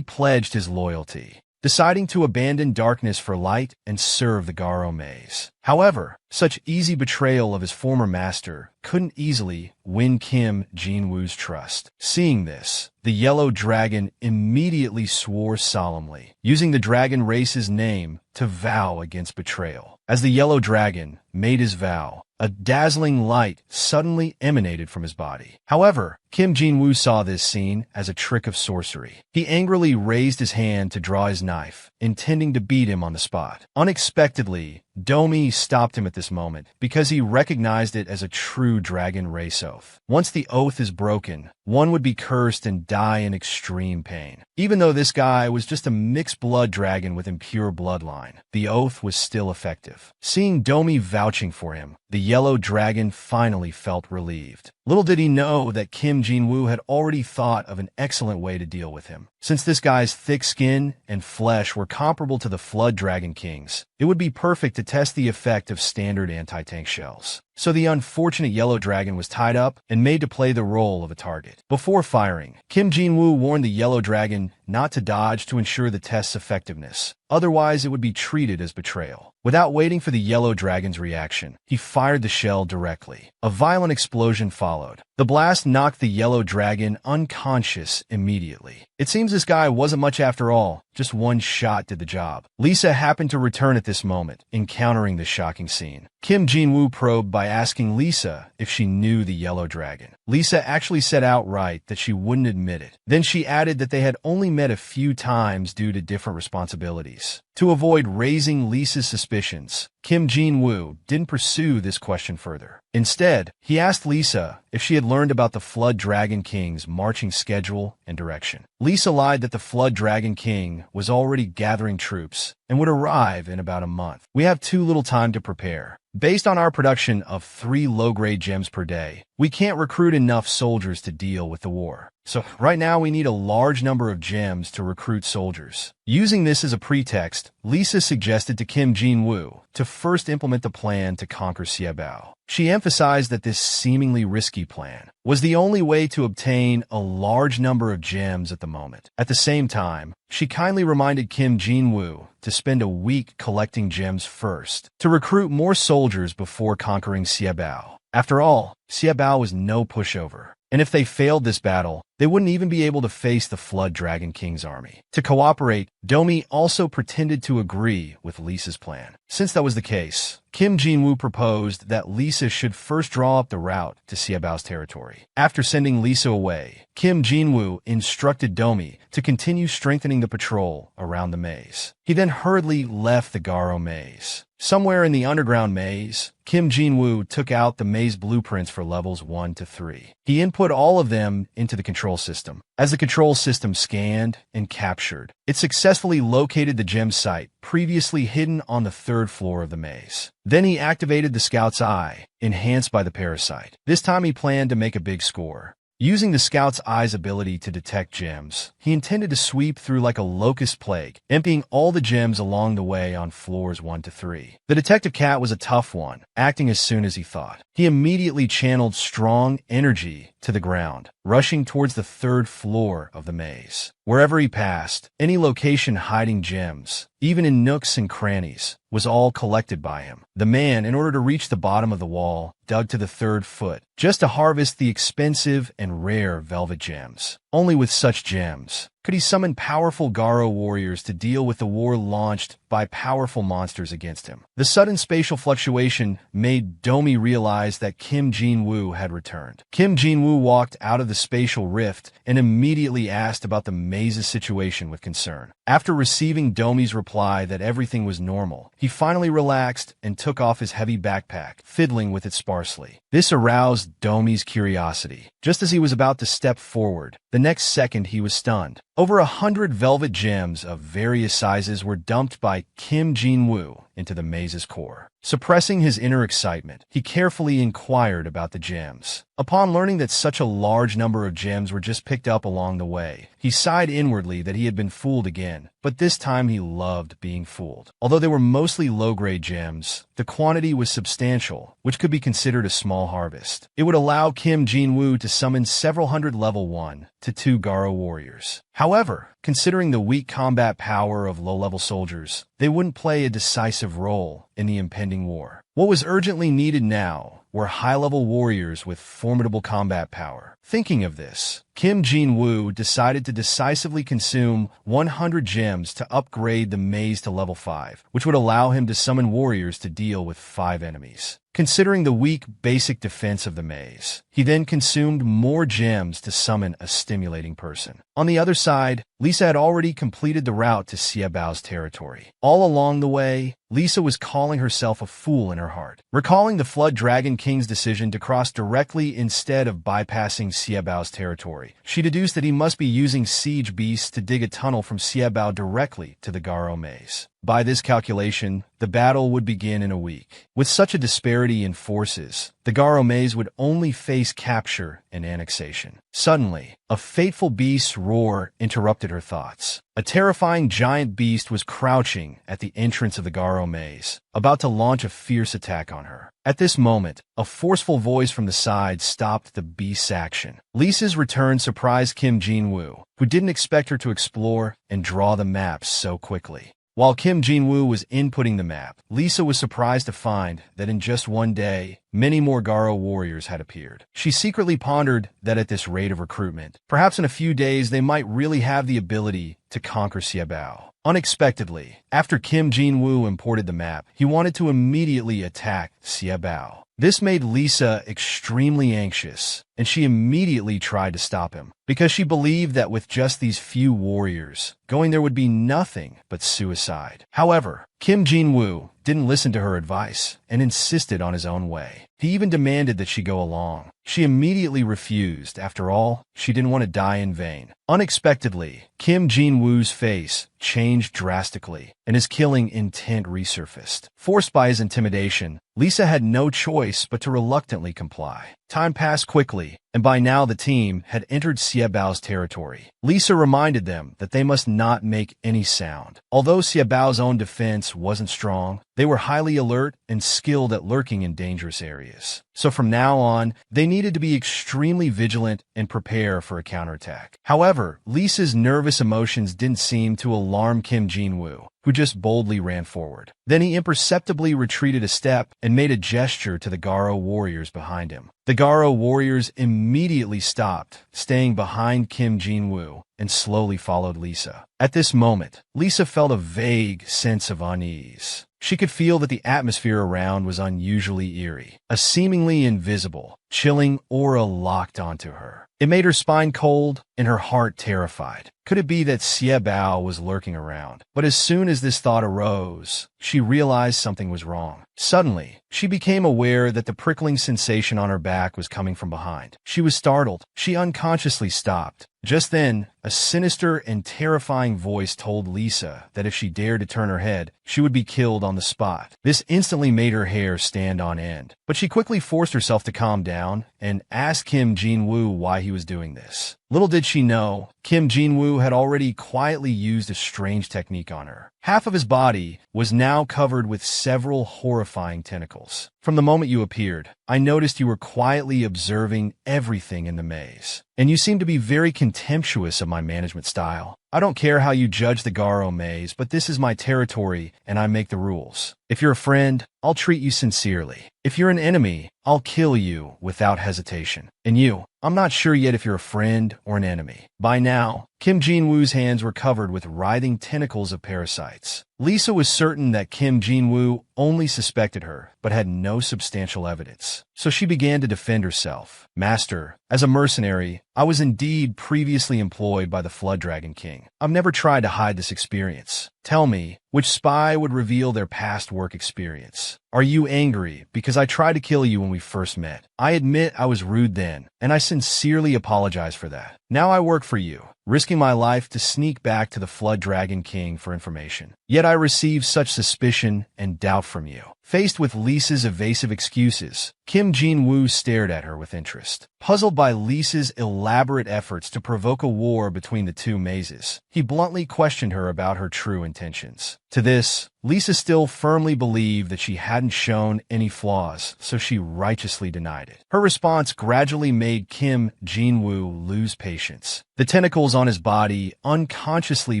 Speaker 1: pledged his loyalty. deciding to abandon darkness for light and serve the Garo maze. However, such easy betrayal of his former master couldn't easily win Kim Jin-woo's trust. Seeing this, the Yellow Dragon immediately swore solemnly, using the dragon race's name to vow against betrayal. As the Yellow Dragon made his vow, a dazzling light suddenly emanated from his body. However, Kim Jin-woo saw this scene as a trick of sorcery. He angrily raised his hand to draw his knife, intending to beat him on the spot. Unexpectedly, Domi stopped him at this moment because he recognized it as a true dragon race oath. Once the oath is broken, one would be cursed and die in extreme pain. Even though this guy was just a mixed blood dragon with impure bloodline, the oath was still effective. Seeing Domi vouching for him, the Yellow Dragon finally felt relieved. Little did he know that Kim Jin-woo had already thought of an excellent way to deal with him. Since this guy's thick skin and flesh were comparable to the Flood Dragon King's, it would be perfect to test the effect of standard anti-tank shells. So the unfortunate Yellow Dragon was tied up and made to play the role of a target. Before firing, Kim Jin-woo warned the Yellow Dragon not to dodge to ensure the test's effectiveness. Otherwise, it would be treated as betrayal. Without waiting for the Yellow Dragon's reaction, he fired the shell directly. A violent explosion followed. The blast knocked the Yellow Dragon unconscious immediately. It seems this guy wasn't much after all. Just one shot did the job. Lisa happened to return at this moment, encountering this shocking scene. Kim Jin-woo probed by asking Lisa if she knew the Yellow Dragon. Lisa actually said outright that she wouldn't admit it. Then she added that they had only met a few times due to different responsibilities. To avoid raising Lisa's suspicions, Kim Jin-woo didn't pursue this question further. Instead, he asked Lisa if she had learned about the Flood Dragon King's marching schedule and direction. Lisa lied that the Flood Dragon King was already gathering troops and would arrive in about a month. We have too little time to prepare. Based on our production of 3 low-grade gems per day, we can't recruit enough soldiers to deal with the war. So right now we need a large number of gems to recruit soldiers. Using this as a pretext, Lisa suggested to Kim Jin-woo to first implement the plan to conquer Xiaobao. She emphasized that this seemingly risky plan was the only way to obtain a large number of gems at the moment. At the same time, she kindly reminded Kim Jin-woo to spend a week collecting gems first, to recruit more soldiers before conquering Xiaobao. After all, Xiaobao was no pushover, and if they failed this battle, they wouldn't even be able to face the Flood Dragon King's army. To cooperate, Domi also pretended to agree with Lisa's plan. Since that was the case, Kim Jin-woo proposed that Lisa should first draw up the route to Xiaobao's territory. After sending Lisa away, Kim Jin-woo instructed Domi to continue strengthening the patrol around the maze. He then hurriedly left the Garo maze. Somewhere in the underground maze, Kim Jin-woo took out the maze blueprints for levels 1 to 3. He input all of them into the control system. As the control system scanned and captured, it successfully located the gem site previously hidden on the 3rd floor of the maze. Then he activated the Scout's Eye, enhanced by the parasite. This time he planned to make a big score. Using the Scout's Eye's ability to detect gems, he intended to sweep through like a locust plague, emptying all the gems along the way on floors 1 to 3. The detective cat was a tough one, acting as soon as he thought. He immediately channeled strong energy to the ground, rushing towards the 3rd floor of the maze. Wherever he passed, any location hiding gems, even in nooks and crannies, was all collected by him. The man, in order to reach the bottom of the wall, dug to the 3rd foot, just to harvest the expensive and rare velvet gems. Only with such gems could he summon powerful Garo warriors to deal with the war launched by powerful monsters against him. The sudden spatial fluctuation made Domi realize that Kim Jin-woo had returned. Kim Jin-woo walked out of the spatial rift and immediately asked about the maze's situation with concern. After receiving Domi's reply that everything was normal, he finally relaxed and took off his heavy backpack, fiddling with it sparsely. This aroused Domi's curiosity. Just as he was about to step forward, the next second he was stunned. Over 100 velvet gems of various sizes were dumped by Kim Jin-woo into the maze's core. Suppressing his inner excitement, he carefully inquired about the gems. Upon learning that such a large number of gems were just picked up along the way, he sighed inwardly that he had been fooled again, but this time he loved being fooled. Although they were mostly low-grade gems, the quantity was substantial, which could be considered a small harvest. It would allow Kim Jin-woo to summon several hundred level 1 to 2 Garo warriors. However, considering the weak combat power of low-level soldiers, they wouldn't play a decisive role in the impending war. What was urgently needed now were high-level warriors with formidable combat power. Thinking of this, Kim Jin-woo decided to decisively consume 100 gems to upgrade the maze to level 5, which would allow him to summon warriors to deal with 5 enemies. Considering the weak basic defense of the maze, he then consumed more gems to summon a stimulating person. On the other side, Lisa had already completed the route to Xiaobao's territory. All along the way, Lisa was calling herself a fool in her heart. Recalling the Flood Dragon King's decision to cross directly instead of bypassing Xiaobao's territory, she deduced that he must be using siege beasts to dig a tunnel from Xiaobao directly to the Garo maze. By this calculation, the battle would begin in a week. With such a disparity in forces, the Garo maze would only face capture and annexation. Suddenly, a fateful beast's roar interrupted her thoughts. A terrifying giant beast was crouching at the entrance of the Garo maze, about to launch a fierce attack on her. At this moment, a forceful voice from the side stopped the beast's action. Lisa's return surprised Kim Jin-woo, who didn't expect her to explore and draw the map so quickly. While Kim Jin-woo was inputting the map, Lisa was surprised to find that in just one day, many more Garo warriors had appeared. She secretly pondered that at this rate of recruitment, perhaps in a few days they might really have the ability to conquer Xiaobao. Unexpectedly, after Kim Jin-woo imported the map, he wanted to immediately attack Xiaobao. This made Lisa extremely anxious, and she immediately tried to stop him, because she believed that with just these few warriors, going there would be nothing but suicide. However, Kim Jin-woo didn't listen to her advice and insisted on his own way. He even demanded that she go along. She immediately refused. After all, she didn't want to die in vain. Unexpectedly, Kim Jin-woo's face changed drastically, and his killing intent resurfaced. Forced by his intimidation, Lisa had no choice but to reluctantly comply. Time passed quickly, and by now the team had entered Xiaobao's territory. Lisa reminded them that they must not make any sound. Although Xiaobao's own defense wasn't strong, they were highly alert and skilled at lurking in dangerous areas. So from now on, they needed to be extremely vigilant and prepare for a counterattack. However, Lisa's nervous emotions didn't seem to alarm Kim Jin-woo, who just boldly ran forward. Then he imperceptibly retreated a step and made a gesture to the Garo warriors behind him. The Garo warriors immediately stopped, staying behind Kim Jin-woo, and slowly followed Lisa. At this moment, Lisa felt a vague sense of unease. She could feel that the atmosphere around was unusually eerie. A seemingly invisible, chilling aura locked onto her. It made her spine cold and her heart terrified. Could it be that Xiaobao was lurking around? But as soon as this thought arose, she realized something was wrong. Suddenly, she became aware that the prickling sensation on her back was coming from behind. She was startled. She unconsciously stopped. Just then, a sinister and terrifying voice told Lisa that if she dared to turn her head, she would be killed on the spot. This instantly made her hair stand on end. But she quickly forced herself to calm down and asked Kim Jin-woo why he was doing this. Little did she know, Kim Jin-woo had already quietly used a strange technique on her. Half of his body was now covered with several horrifying tentacles. From the moment you appeared, I noticed you were quietly observing everything in the maze, and you seemed to be very contemptuous of my management style. I don't care how you judge the Garo maze, but this is my territory, and I make the rules. If you're a friend, I'll treat you sincerely. If you're an enemy, I'll kill you without hesitation. And you, I'm not sure yet if you're a friend or an enemy. By now, Kim Jin-woo's hands were covered with writhing tentacles of parasites. Lisa was certain that Kim Jin-woo only suspected her, but had no substantial evidence. So she began to defend herself. Master, as a mercenary, I was indeed previously employed by the Flood Dragon King. I've never tried to hide this experience. Tell me, which spy would reveal their past work experience? Are you angry because I tried to kill you when we first met? I admit I was rude then, and I sincerely apologize for that. Now I work for you, risking my life to sneak back to the Flood Dragon King for information. Yet I receive such suspicion and doubt from you. Faced with Lisa's evasive excuses, Kim Jin-woo stared at her with interest. Puzzled by Lisa's elaborate efforts to provoke a war between the two mazes, he bluntly questioned her about her true intentions. To this, Lisa still firmly believed that she hadn't shown any flaws, so she righteously denied it. Her response gradually made Kim Jin-woo lose patience. The tentacles on his body unconsciously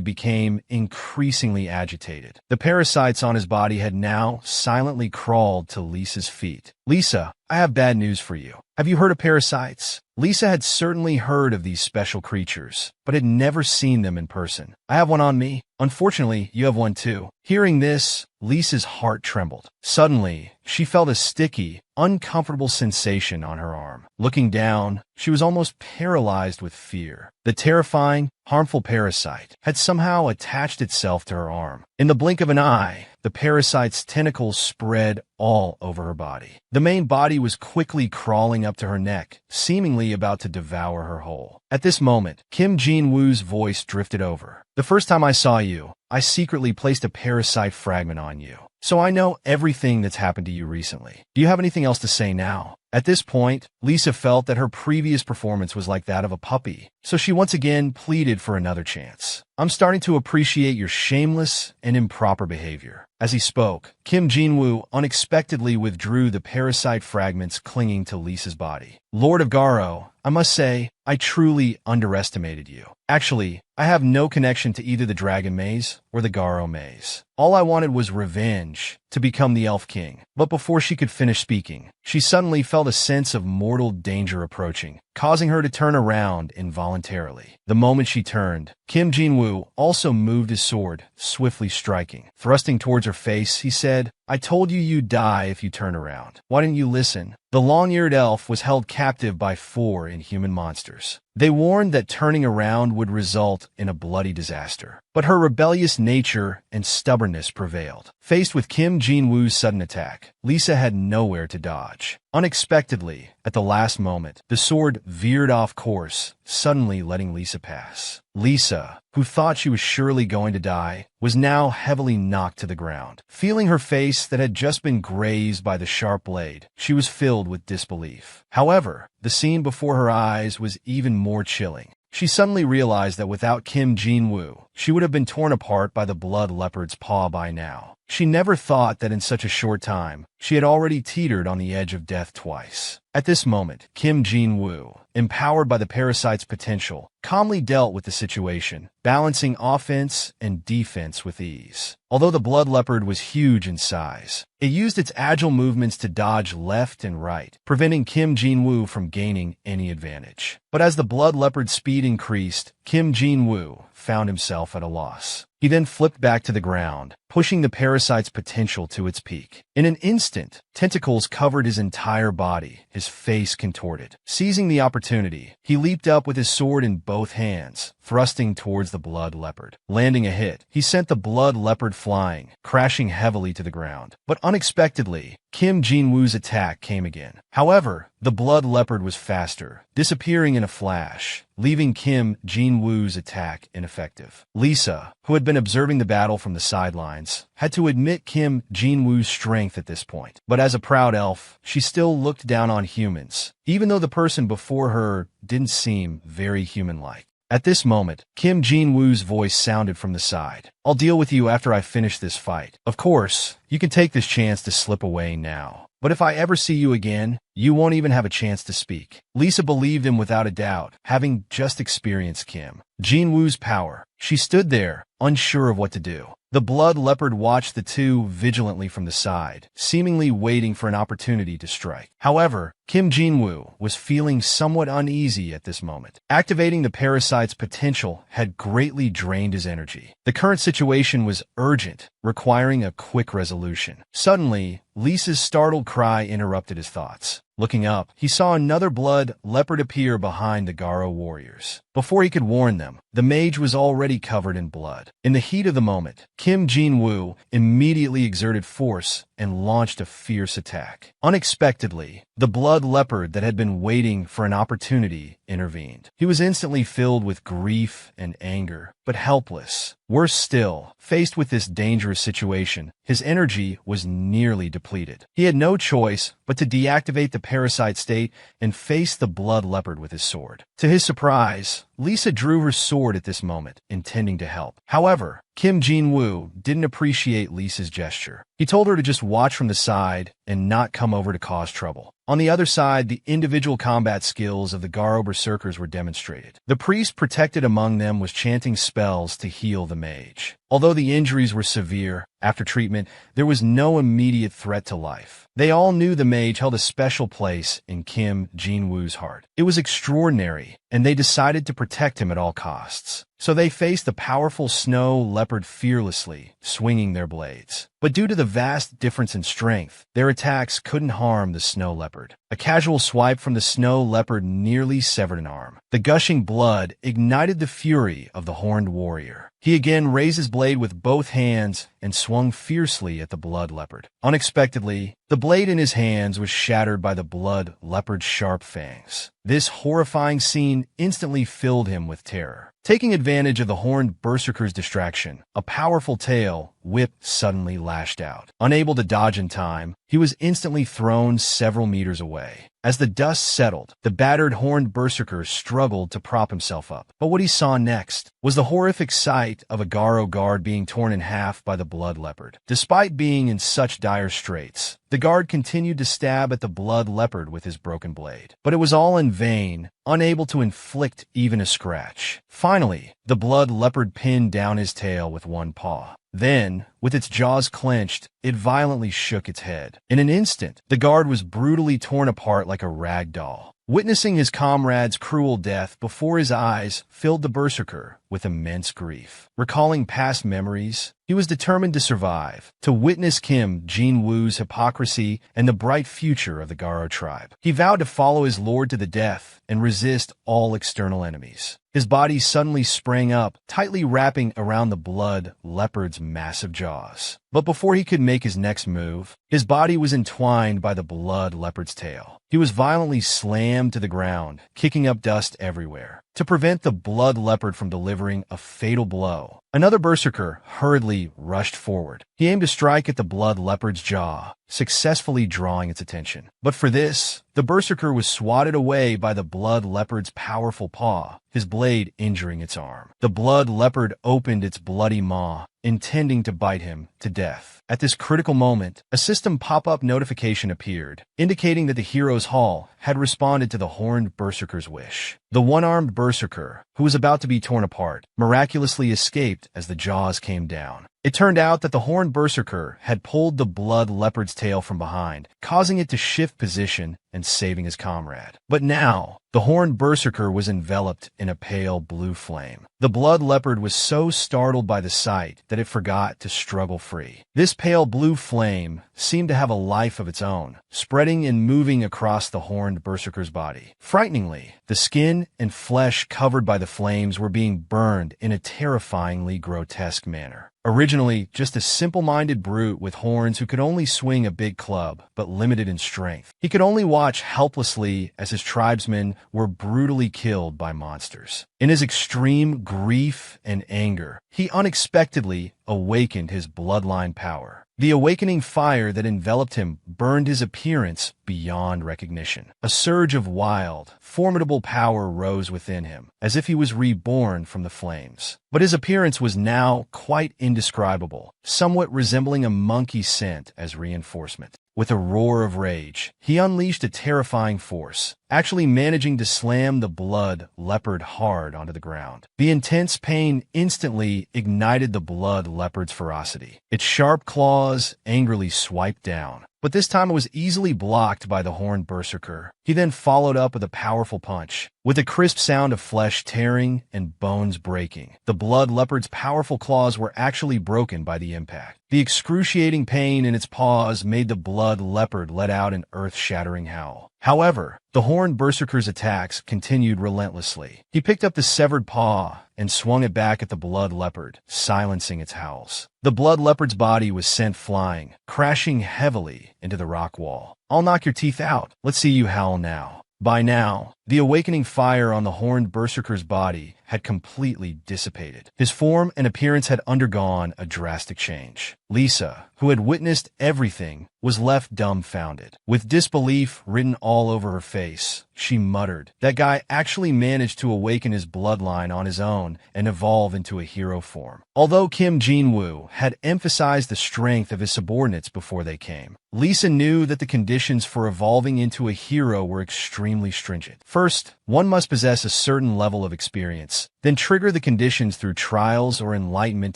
Speaker 1: became increasingly agitated. The parasites on his body had now silently crawled to Lisa's feet. "Lisa, I have bad news for you. Have you heard of parasites?" Lisa had certainly heard of these special creatures, but had never seen them in person. "I have one on me. Unfortunately, you have one too." Hearing this, Lisa's heart trembled. Suddenly, she felt a sticky, uncomfortable sensation on her arm. Looking down, she was almost paralyzed with fear. The terrifying, harmful parasite had somehow attached itself to her arm. In the blink of an eye, the parasite's tentacles spread all over her body. The main body was quickly crawling up to her neck, seemingly about to devour her whole. At this moment, Kim Jin-woo's voice drifted over. "The first time I saw you, I secretly placed a parasite fragment on you. So I know everything that's happened to you recently. Do you have anything else to say now?" At this point, Lisa felt that her previous performance was like that of a puppy, so she once again pleaded for another chance. "I'm starting to appreciate your shameless and improper behavior." As he spoke, Kim Jin-woo unexpectedly withdrew the parasite fragments clinging to Lisa's body. "Lord of Garo, I must say, I truly underestimated you. Actually, I have no connection to either the Dragon Maze or the Garo Maze. All I wanted was revenge, to become the Elf King." But before she could finish speaking, she suddenly felt a sense of mortal danger approaching, causing her to turn around involuntarily. The moment she turned, Kim Jin-woo also moved his sword, swiftly striking. Thrusting towards her face, he said, "I told you you'd die if you turn around. Why didn't you listen?" The long-eared elf was held captive by 4 inhuman monsters. They warned that turning around would result in a bloody disaster. But her rebellious nature and stubbornness prevailed. Faced with Kim Jin-woo's sudden attack, Lisa had nowhere to dodge. Unexpectedly, at the last moment, the sword veered off course, suddenly letting Lisa pass. Lisa, who thought she was surely going to die, was now heavily knocked to the ground. Feeling her face that had just been grazed by the sharp blade, she was filled with disbelief. However, the scene before her eyes was even more chilling. She suddenly realized that without Kim Jin-woo, she would have been torn apart by the blood leopard's paw by now. She never thought that in such a short time, she had already teetered on the edge of death twice. At this moment, Kim Jin-woo, empowered by the parasite's potential, calmly dealt with the situation, balancing offense and defense with ease. Although the blood leopard was huge in size, it used its agile movements to dodge left and right, preventing Kim Jin-woo from gaining any advantage. But as the blood leopard's speed increased, Kim Jin-woo found himself at a loss. He then flipped back to the ground, pushing the parasite's potential to its peak. In an instant, tentacles covered his entire body, his face contorted. Seizing the opportunity, he leaped up with his sword in both hands, thrusting towards the blood leopard. Landing a hit, he sent the blood leopard flying, crashing heavily to the ground. But unexpectedly, Kim Jin-woo's attack came again. However, the blood leopard was faster, disappearing in a flash, leaving Kim Jin-woo's attack ineffective. Lisa, who had been observing the battle from the sidelines, had to admit Kim Jin-woo's strength at this point. But as a proud elf, she still looked down on humans, even though the person before her didn't seem very human-like. At this moment, Kim Jin-woo's voice sounded from the side. "I'll deal with you after I finish this fight. Of course, you can take this chance to slip away now. But if I ever see you again, you won't even have a chance to speak." Lisa believed him without a doubt, having just experienced Kim Jin-woo's power. She stood there, unsure of what to do. The blood leopard watched the two vigilantly from the side, seemingly waiting for an opportunity to strike. However, Kim Jin-woo was feeling somewhat uneasy at this moment. Activating the parasite's potential had greatly drained his energy. The current situation was urgent, requiring a quick resolution. Suddenly, Lisa's startled cry interrupted his thoughts. Looking up, he saw another blood leopard appear behind the Garo warriors. Before he could warn them, the mage was already covered in blood. In the heat of the moment, Kim Jin-woo immediately exerted force and launched a fierce attack. Unexpectedly, the blood leopard that had been waiting for an opportunity intervened. He was instantly filled with grief and anger, but helpless. Worse still, faced with this dangerous situation, his energy was nearly depleted. He had no choice but to deactivate the parasite state and face the blood leopard with his sword. To his surprise, Lisa drew her sword at this moment, intending to help. However, Kim Jin-woo didn't appreciate Lisa's gesture. He told her to just watch from the side and not come over to cause trouble. On the other side, the individual combat skills of the Garo berserkers were demonstrated. The priest protected among them was chanting spells to heal the mage. Although the injuries were severe, after treatment, there was no immediate threat to life. They all knew the mage held a special place in Kim Jin-woo's heart. It was extraordinary, and they decided to protect him at all costs. So they faced the powerful snow leopard fearlessly, swinging their blades. But due to the vast difference in strength, their attacks couldn't harm the snow leopard. A casual swipe from the snow leopard nearly severed an arm. The gushing blood ignited the fury of the horned warrior. He again raised his blade with both hands and swung fiercely at the blood leopard. Unexpectedly, the blade in his hands was shattered by the blood leopard's sharp fangs. This horrifying scene instantly filled him with terror. Taking advantage of the horned berserker's distraction, a powerful tail whip suddenly lashed out. Unable to dodge in time, he was instantly thrown several meters away. As the dust settled, the battered horned berserker struggled to prop himself up. But what he saw next was the horrific sight of a Garo guard being torn in half by the blood leopard. Despite being in such dire straits, the guard continued to stab at the blood leopard with his broken blade. But it was all in vain, unable to inflict even a scratch. Finally, the blood leopard pinned down his tail with one paw. Then, with its jaws clenched, it violently shook its head. In an instant, the guard was brutally torn apart like a rag doll. Witnessing his comrade's cruel death before his eyes filled the berserker with immense grief. Recalling past memories, he was determined to survive, to witness Kim Jin-woo's hypocrisy and the bright future of the Garo tribe. He vowed to follow his lord to the death and resist all external enemies. His body suddenly sprang up, tightly wrapping around the blood leopard's massive jaws. But before he could make his next move, his body was entwined by the blood leopard's tail. He was violently slammed to the ground, kicking up dust everywhere. To prevent the blood leopard from delivering a fatal blow, another berserker hurriedly rushed forward. He aimed to strike at the blood leopard's jaw, successfully drawing its attention. But for this, the berserker was swatted away by the blood leopard's powerful paw, his blade injuring its arm. The blood leopard opened its bloody maw, intending to bite him to death. At this critical moment, a system pop-up notification appeared, indicating that the hero's hall had responded to the horned berserker's wish. The one-armed berserker, who was about to be torn apart, miraculously escaped as the jaws came down. It turned out that the horned berserker had pulled the blood leopard's tail from behind, causing it to shift position and saving his comrade. But now, the horned berserker was enveloped in a pale blue flame. The blood leopard was so startled by the sight that it forgot to struggle free. This pale blue flame seemed to have a life of its own, spreading and moving across the horned berserker's body. Frighteningly, the skin and flesh covered by the flames were being burned in a terrifyingly grotesque manner. Originally just a simple-minded brute with horns who could only swing a big club, but limited in strength, he could only watch helplessly as his tribesmen were brutally killed by monsters. In his extreme grief and anger, he unexpectedly awakened his bloodline power. The awakening fire that enveloped him burned his appearance beyond recognition. A surge of wild, formidable power rose within him, as if he was reborn from the flames. But his appearance was now quite indescribable, somewhat resembling a monkey scent as reinforcement. With a roar of rage, he unleashed a terrifying force, actually managing to slam the blood leopard hard onto the ground. The intense pain instantly ignited the blood leopard's ferocity. Its sharp claws angrily swiped down, but this time it was easily blocked by the horned berserker. He then followed up with a powerful punch. With a crisp sound of flesh tearing and bones breaking, the blood leopard's powerful claws were actually broken by the impact. The excruciating pain in its paws made the blood leopard let out an earth-shattering howl. However, the horned berserker's attacks continued relentlessly. He picked up the severed paw and swung it back at the blood leopard, silencing its howls. The blood leopard's body was sent flying, crashing heavily into the rock wall. "I'll knock your teeth out. Let's see you howl now." By now, The awakening fire on the horned berserker's body had completely dissipated. His form and appearance had undergone a drastic change. Lisa, who had witnessed everything, was left dumbfounded. With disbelief written all over her face, she muttered, "That guy actually managed to awaken his bloodline on his own and evolve into a hero form." Although Kim Jin-woo had emphasized the strength of his subordinates before they came, Lisa knew that the conditions for evolving into a hero were extremely stringent. First, one must possess a certain level of experience, then trigger the conditions through trials or enlightenment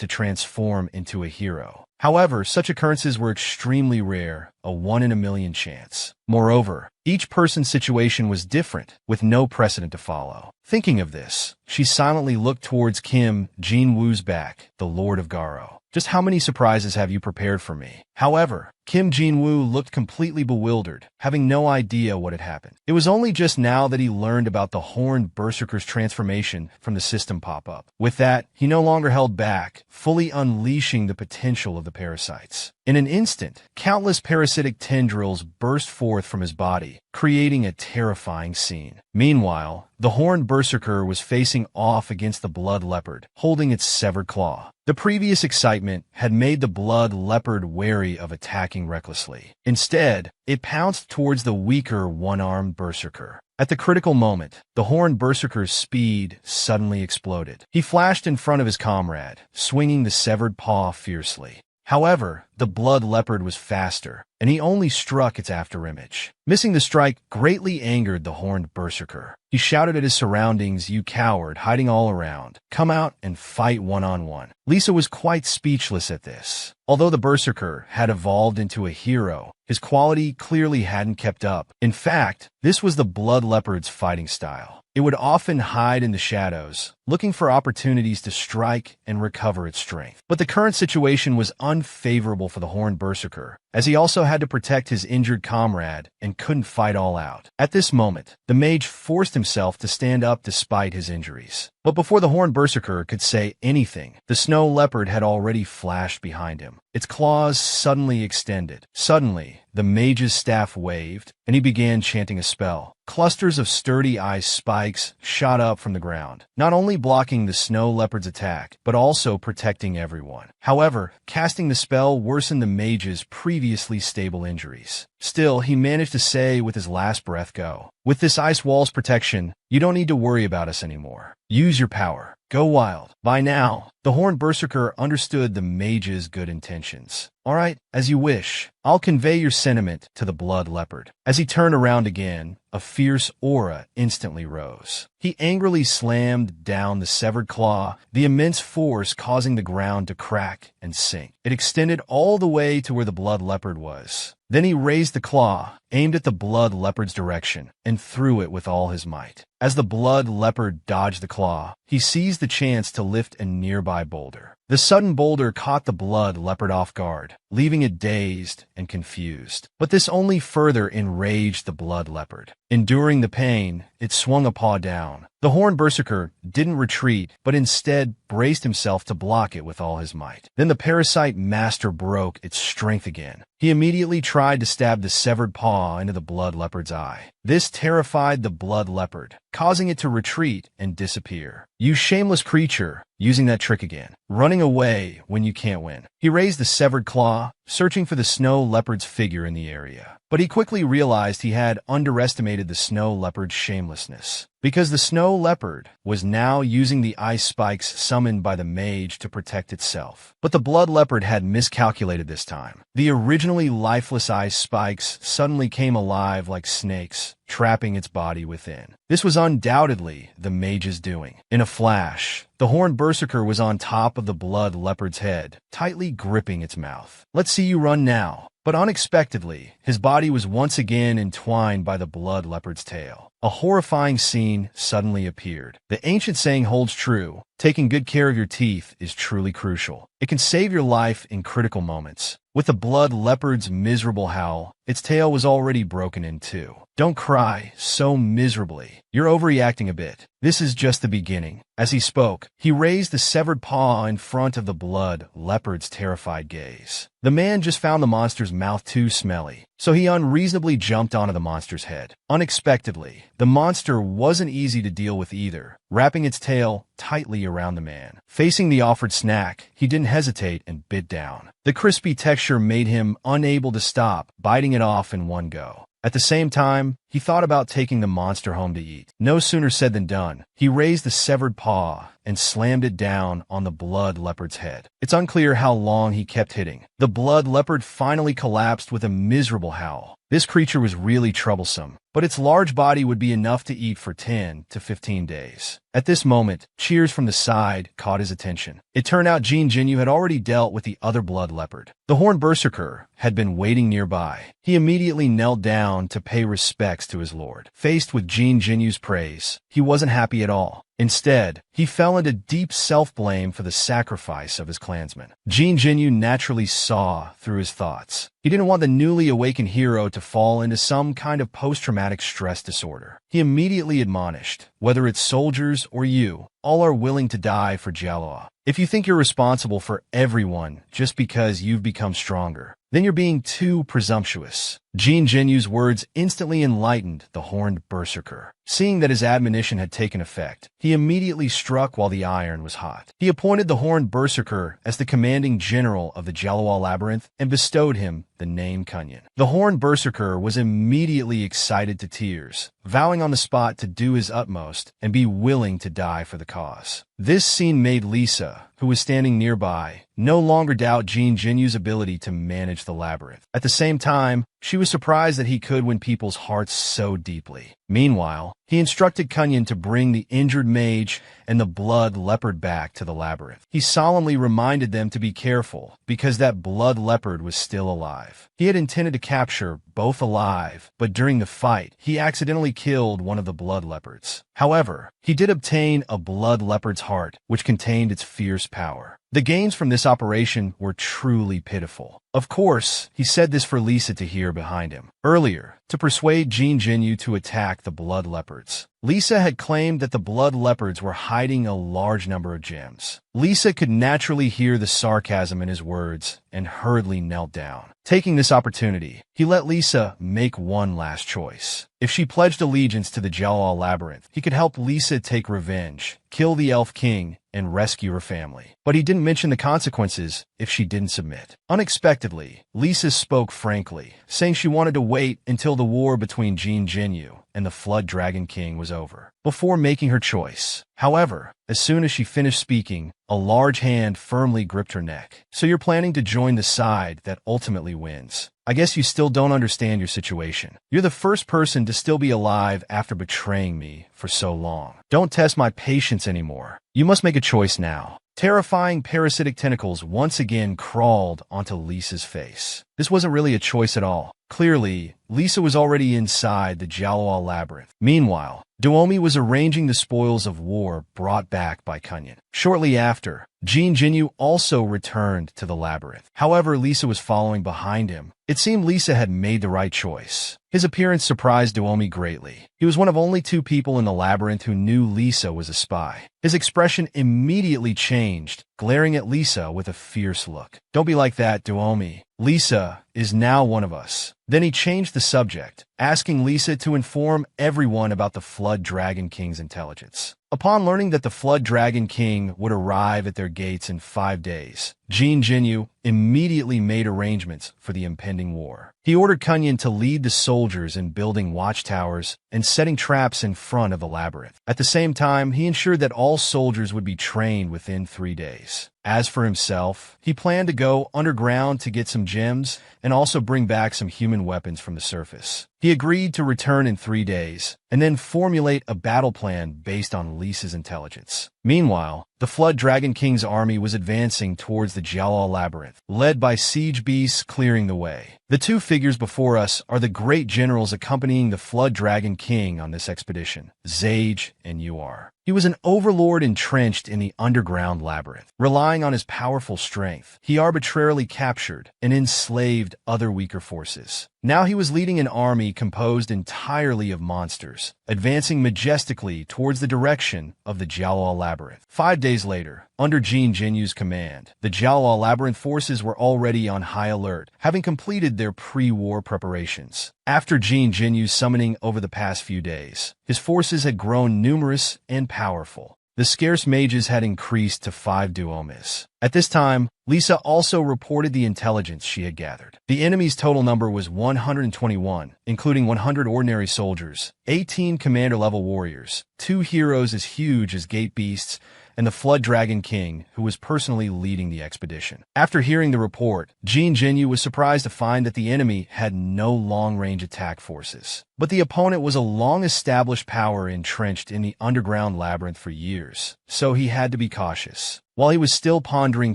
Speaker 1: to transform into a hero. However, such occurrences were extremely rare, a 1 in a million chance. Moreover, each person's situation was different, with no precedent to follow. Thinking of this, she silently looked towards Kim Jin-woo's back, the Lord of Garo. "Just how many surprises have you prepared for me?" However, Kim Jin-woo looked completely bewildered, having no idea what had happened. It was only just now that he learned about the horned berserker's transformation from the system pop-up. With that, he no longer held back, fully unleashing the potential of the parasites. In an instant, countless parasitic tendrils burst forth from his body, creating a terrifying scene. Meanwhile, the horned berserker was facing off against the blood leopard, holding its severed claw. The previous excitement had made the blood leopard wary of attacking recklessly. Instead, it pounced towards the weaker one-armed berserker. At the critical moment, the horned berserker's speed suddenly exploded. He flashed in front of his comrade, swinging the severed paw fiercely. However, the blood leopard was faster, and he only struck its afterimage. Missing the strike greatly angered the horned berserker. He shouted at his surroundings, "You coward, hiding all around. Come out and fight one-on-one." Lisa was quite speechless at this. Although the berserker had evolved into a hero, his quality clearly hadn't kept up. In fact, this was the blood leopard's fighting style. It would often hide in the shadows, looking for opportunities to strike and recover its strength. But the current situation was unfavorable for the horned berserker, as he also had to protect his injured comrade and couldn't fight all out. At this moment, the mage forced himself to stand up despite his injuries. But before the horned berserker could say anything, the snow leopard had already flashed behind him. Its claws suddenly extended. Suddenly, the mage's staff waved, and he began chanting a spell. Clusters of sturdy ice spikes shot up from the ground, not only blocking the snow leopard's attack, but also protecting everyone. However, casting the spell worsened the mage's previously stable injuries. Still, he managed to say with his last breath, "Go. With this ice wall's protection, you don't need to worry about us anymore. Use your power. Go wild." By now, the horned berserker understood the mage's good intentions. "All right, as you wish. I'll convey your sentiment to the blood leopard." As he turned around again, a fierce aura instantly rose. He angrily slammed down the severed claw, the immense force causing the ground to crack and sink. It extended all the way to where the blood leopard was. Then he raised the claw, aimed at the blood leopard's direction, and threw it with all his might. As the blood leopard dodged the claw, he seized the chance to lift a nearby boulder. The sudden boulder caught the blood leopard off guard, leaving it dazed and confused. But this only further enraged the blood leopard. Enduring the pain, it swung a paw down. The horned berserker didn't retreat, but instead braced himself to block it with all his might. Then the parasite master broke its strength again. He immediately tried to stab the severed paw into the blood leopard's eye. This terrified the blood leopard, causing it to retreat and disappear. "You shameless creature," using that trick again. "Running away when you can't win." He raised the severed claw, searching for the snow leopard's figure in the area. But he quickly realized he had underestimated the snow leopard's shamelessness, because the snow leopard was now using the ice spikes summoned by the mage to protect itself. But the blood leopard had miscalculated this time. The originally lifeless ice spikes suddenly came alive like snakes, trapping its body within. This was undoubtedly the mage's doing. In a flash, the horned berserker was on top of the blood leopard's head, tightly gripping its mouth. "Let's see you run now." But unexpectedly, his body was once again entwined by the blood leopard's tail. A horrifying scene suddenly appeared. The ancient saying holds true: taking good care of your teeth is truly crucial. It can save your life in critical moments. With the blood leopard's miserable howl, its tail was already broken in two. Don't cry so miserably. You're overreacting a bit. This is just the beginning. As he spoke, he raised the severed paw in front of the blood leopard's terrified gaze. The man just found the monster's mouth too smelly, so he unreasonably jumped onto the monster's head. Unexpectedly, the monster wasn't easy to deal with either, wrapping its tail tightly around the man. Facing the offered snack, he didn't hesitate and bit down. The crispy texture made him unable to stop, biting it off in one go. At the same time, he thought about taking the monster home to eat. No sooner said than done. He raised the severed paw and slammed it down on the blood leopard's head. It's unclear how long he kept hitting. The blood leopard finally collapsed with a miserable howl. This creature was really troublesome, but its large body would be enough to eat for 10 to 15 days. At this moment, cheers from the side caught his attention. It turned out Jin Jinyu had already dealt with the other blood leopard. The horned berserker had been waiting nearby. He immediately knelt down to pay respects to his lord. Faced with Jin Jinyu's praise, he wasn't happy at all. Instead, he fell into deep self-blame for the sacrifice of his clansmen. Jin Jinyu naturally saw through his thoughts. He didn't want the newly awakened hero to fall into some kind of post-traumatic stress disorder. He immediately admonished, whether it's soldiers or you, all are willing to die for Jialoa. If you think you're responsible for everyone just because you've become stronger, then you're being too presumptuous. Jin Jinyu's words instantly enlightened the horned berserker. Seeing that his admonition had taken effect, he immediately struck while the iron was hot. He appointed the horned berserker as the commanding general of the Jialoa Labyrinth and bestowed him the name Kunyan. The horned berserker was immediately excited to tears, vowing on the spot to do his utmost and be willing to die for the cause. This scene made Lisa, who was standing nearby, no longer doubt Jin Jinyu's ability to manage the labyrinth. At the same time, she was surprised that he could win people's hearts so deeply. Meanwhile, he instructed Kunyan to bring the injured mage and the blood leopard back to the labyrinth. He solemnly reminded them to be careful because that blood leopard was still alive. He had intended to capture both alive, but during the fight, he accidentally killed one of the blood leopards. However, he did obtain a blood leopard's heart, which contained its fierce power. The gains from this operation were truly pitiful. Of course, he said this for Lisa to hear behind him. Earlier, to persuade Jin Jinyu to attack the blood leopards, Lisa had claimed that the blood leopards were hiding a large number of gems. Lisa could naturally hear the sarcasm in his words and hurriedly knelt down. Taking this opportunity, he let Lisa make one last choice. If she pledged allegiance to the Jialoa Labyrinth, he could help Lisa take revenge, kill the Elf King, and rescue her family. But he didn't mention the consequences if she didn't submit. Unexpectedly, Lisa spoke frankly, saying she wanted to wait until the war between Jin Jinyu and the Flood Dragon King was over before making her choice. However, as soon as she finished speaking, a large hand firmly gripped her neck. So you're planning to join the side that ultimately wins. I guess you still don't understand your situation. You're the first person to still be alive after betraying me for so long. Don't test my patience anymore. You must make a choice now. Terrifying parasitic tentacles once again crawled onto Lisa's face. This wasn't really a choice at all. Clearly, Lisa was already inside the Jialoa Labyrinth. Meanwhile, Duomi was arranging the spoils of war brought back by Kunyan. Shortly after, Jin Jinyu also returned to the labyrinth. However, Lisa was following behind him. It seemed Lisa had made the right choice. His appearance surprised Duomi greatly. He was one of only 2 people in the labyrinth who knew Lisa was a spy. His expression immediately changed, glaring at Lisa with a fierce look. Don't be like that, Duomi. Lisa is now one of us. Then he changed the subject, asking Lisa to inform everyone about the Flood Dragon King's intelligence. Upon learning that the Flood Dragon King would arrive at their gates in 5 days, Jin Jinyu immediately made arrangements for the impending war. He ordered Kunyan to lead the soldiers in building watchtowers and setting traps in front of the labyrinth. At the same time, he ensured that all soldiers would be trained within 3 days. As for himself, he planned to go underground to get some gems and also bring back some human weapons from the surface. He agreed to return in 3 days and then formulate a battle plan based on Lisa's intelligence. Meanwhile, the Flood Dragon King's army was advancing towards the Jialoa Labyrinth, led by siege beasts clearing the way. The 2 figures before us are the great generals accompanying the Flood Dragon King on this expedition, Zage and Uar. He was an overlord entrenched in the underground labyrinth. Relying on his powerful strength, he arbitrarily captured and enslaved other weaker forces. Now he was leading an army army composed entirely of monsters, advancing majestically towards the direction of the Jiaoa Labyrinth. 5 days later, under Jin Jinyu's command, the Jiaoa Labyrinth forces were already on high alert, having completed their pre-war preparations. After Jin Jinyu's summoning over the past few days, his forces had grown numerous and powerful. The scarce mages had increased to 5 duomes. At this time, Lisa also reported the intelligence she had gathered. The enemy's total number was 121, including 100 ordinary soldiers, 18 commander-level warriors, 2 heroes as huge as gate beasts, and the Flood Dragon King, who was personally leading the expedition. After hearing the report, Jin Jinyu was surprised to find that the enemy had no long-range attack forces. But the opponent was a long-established power entrenched in the underground labyrinth for years, so he had to be cautious. While he was still pondering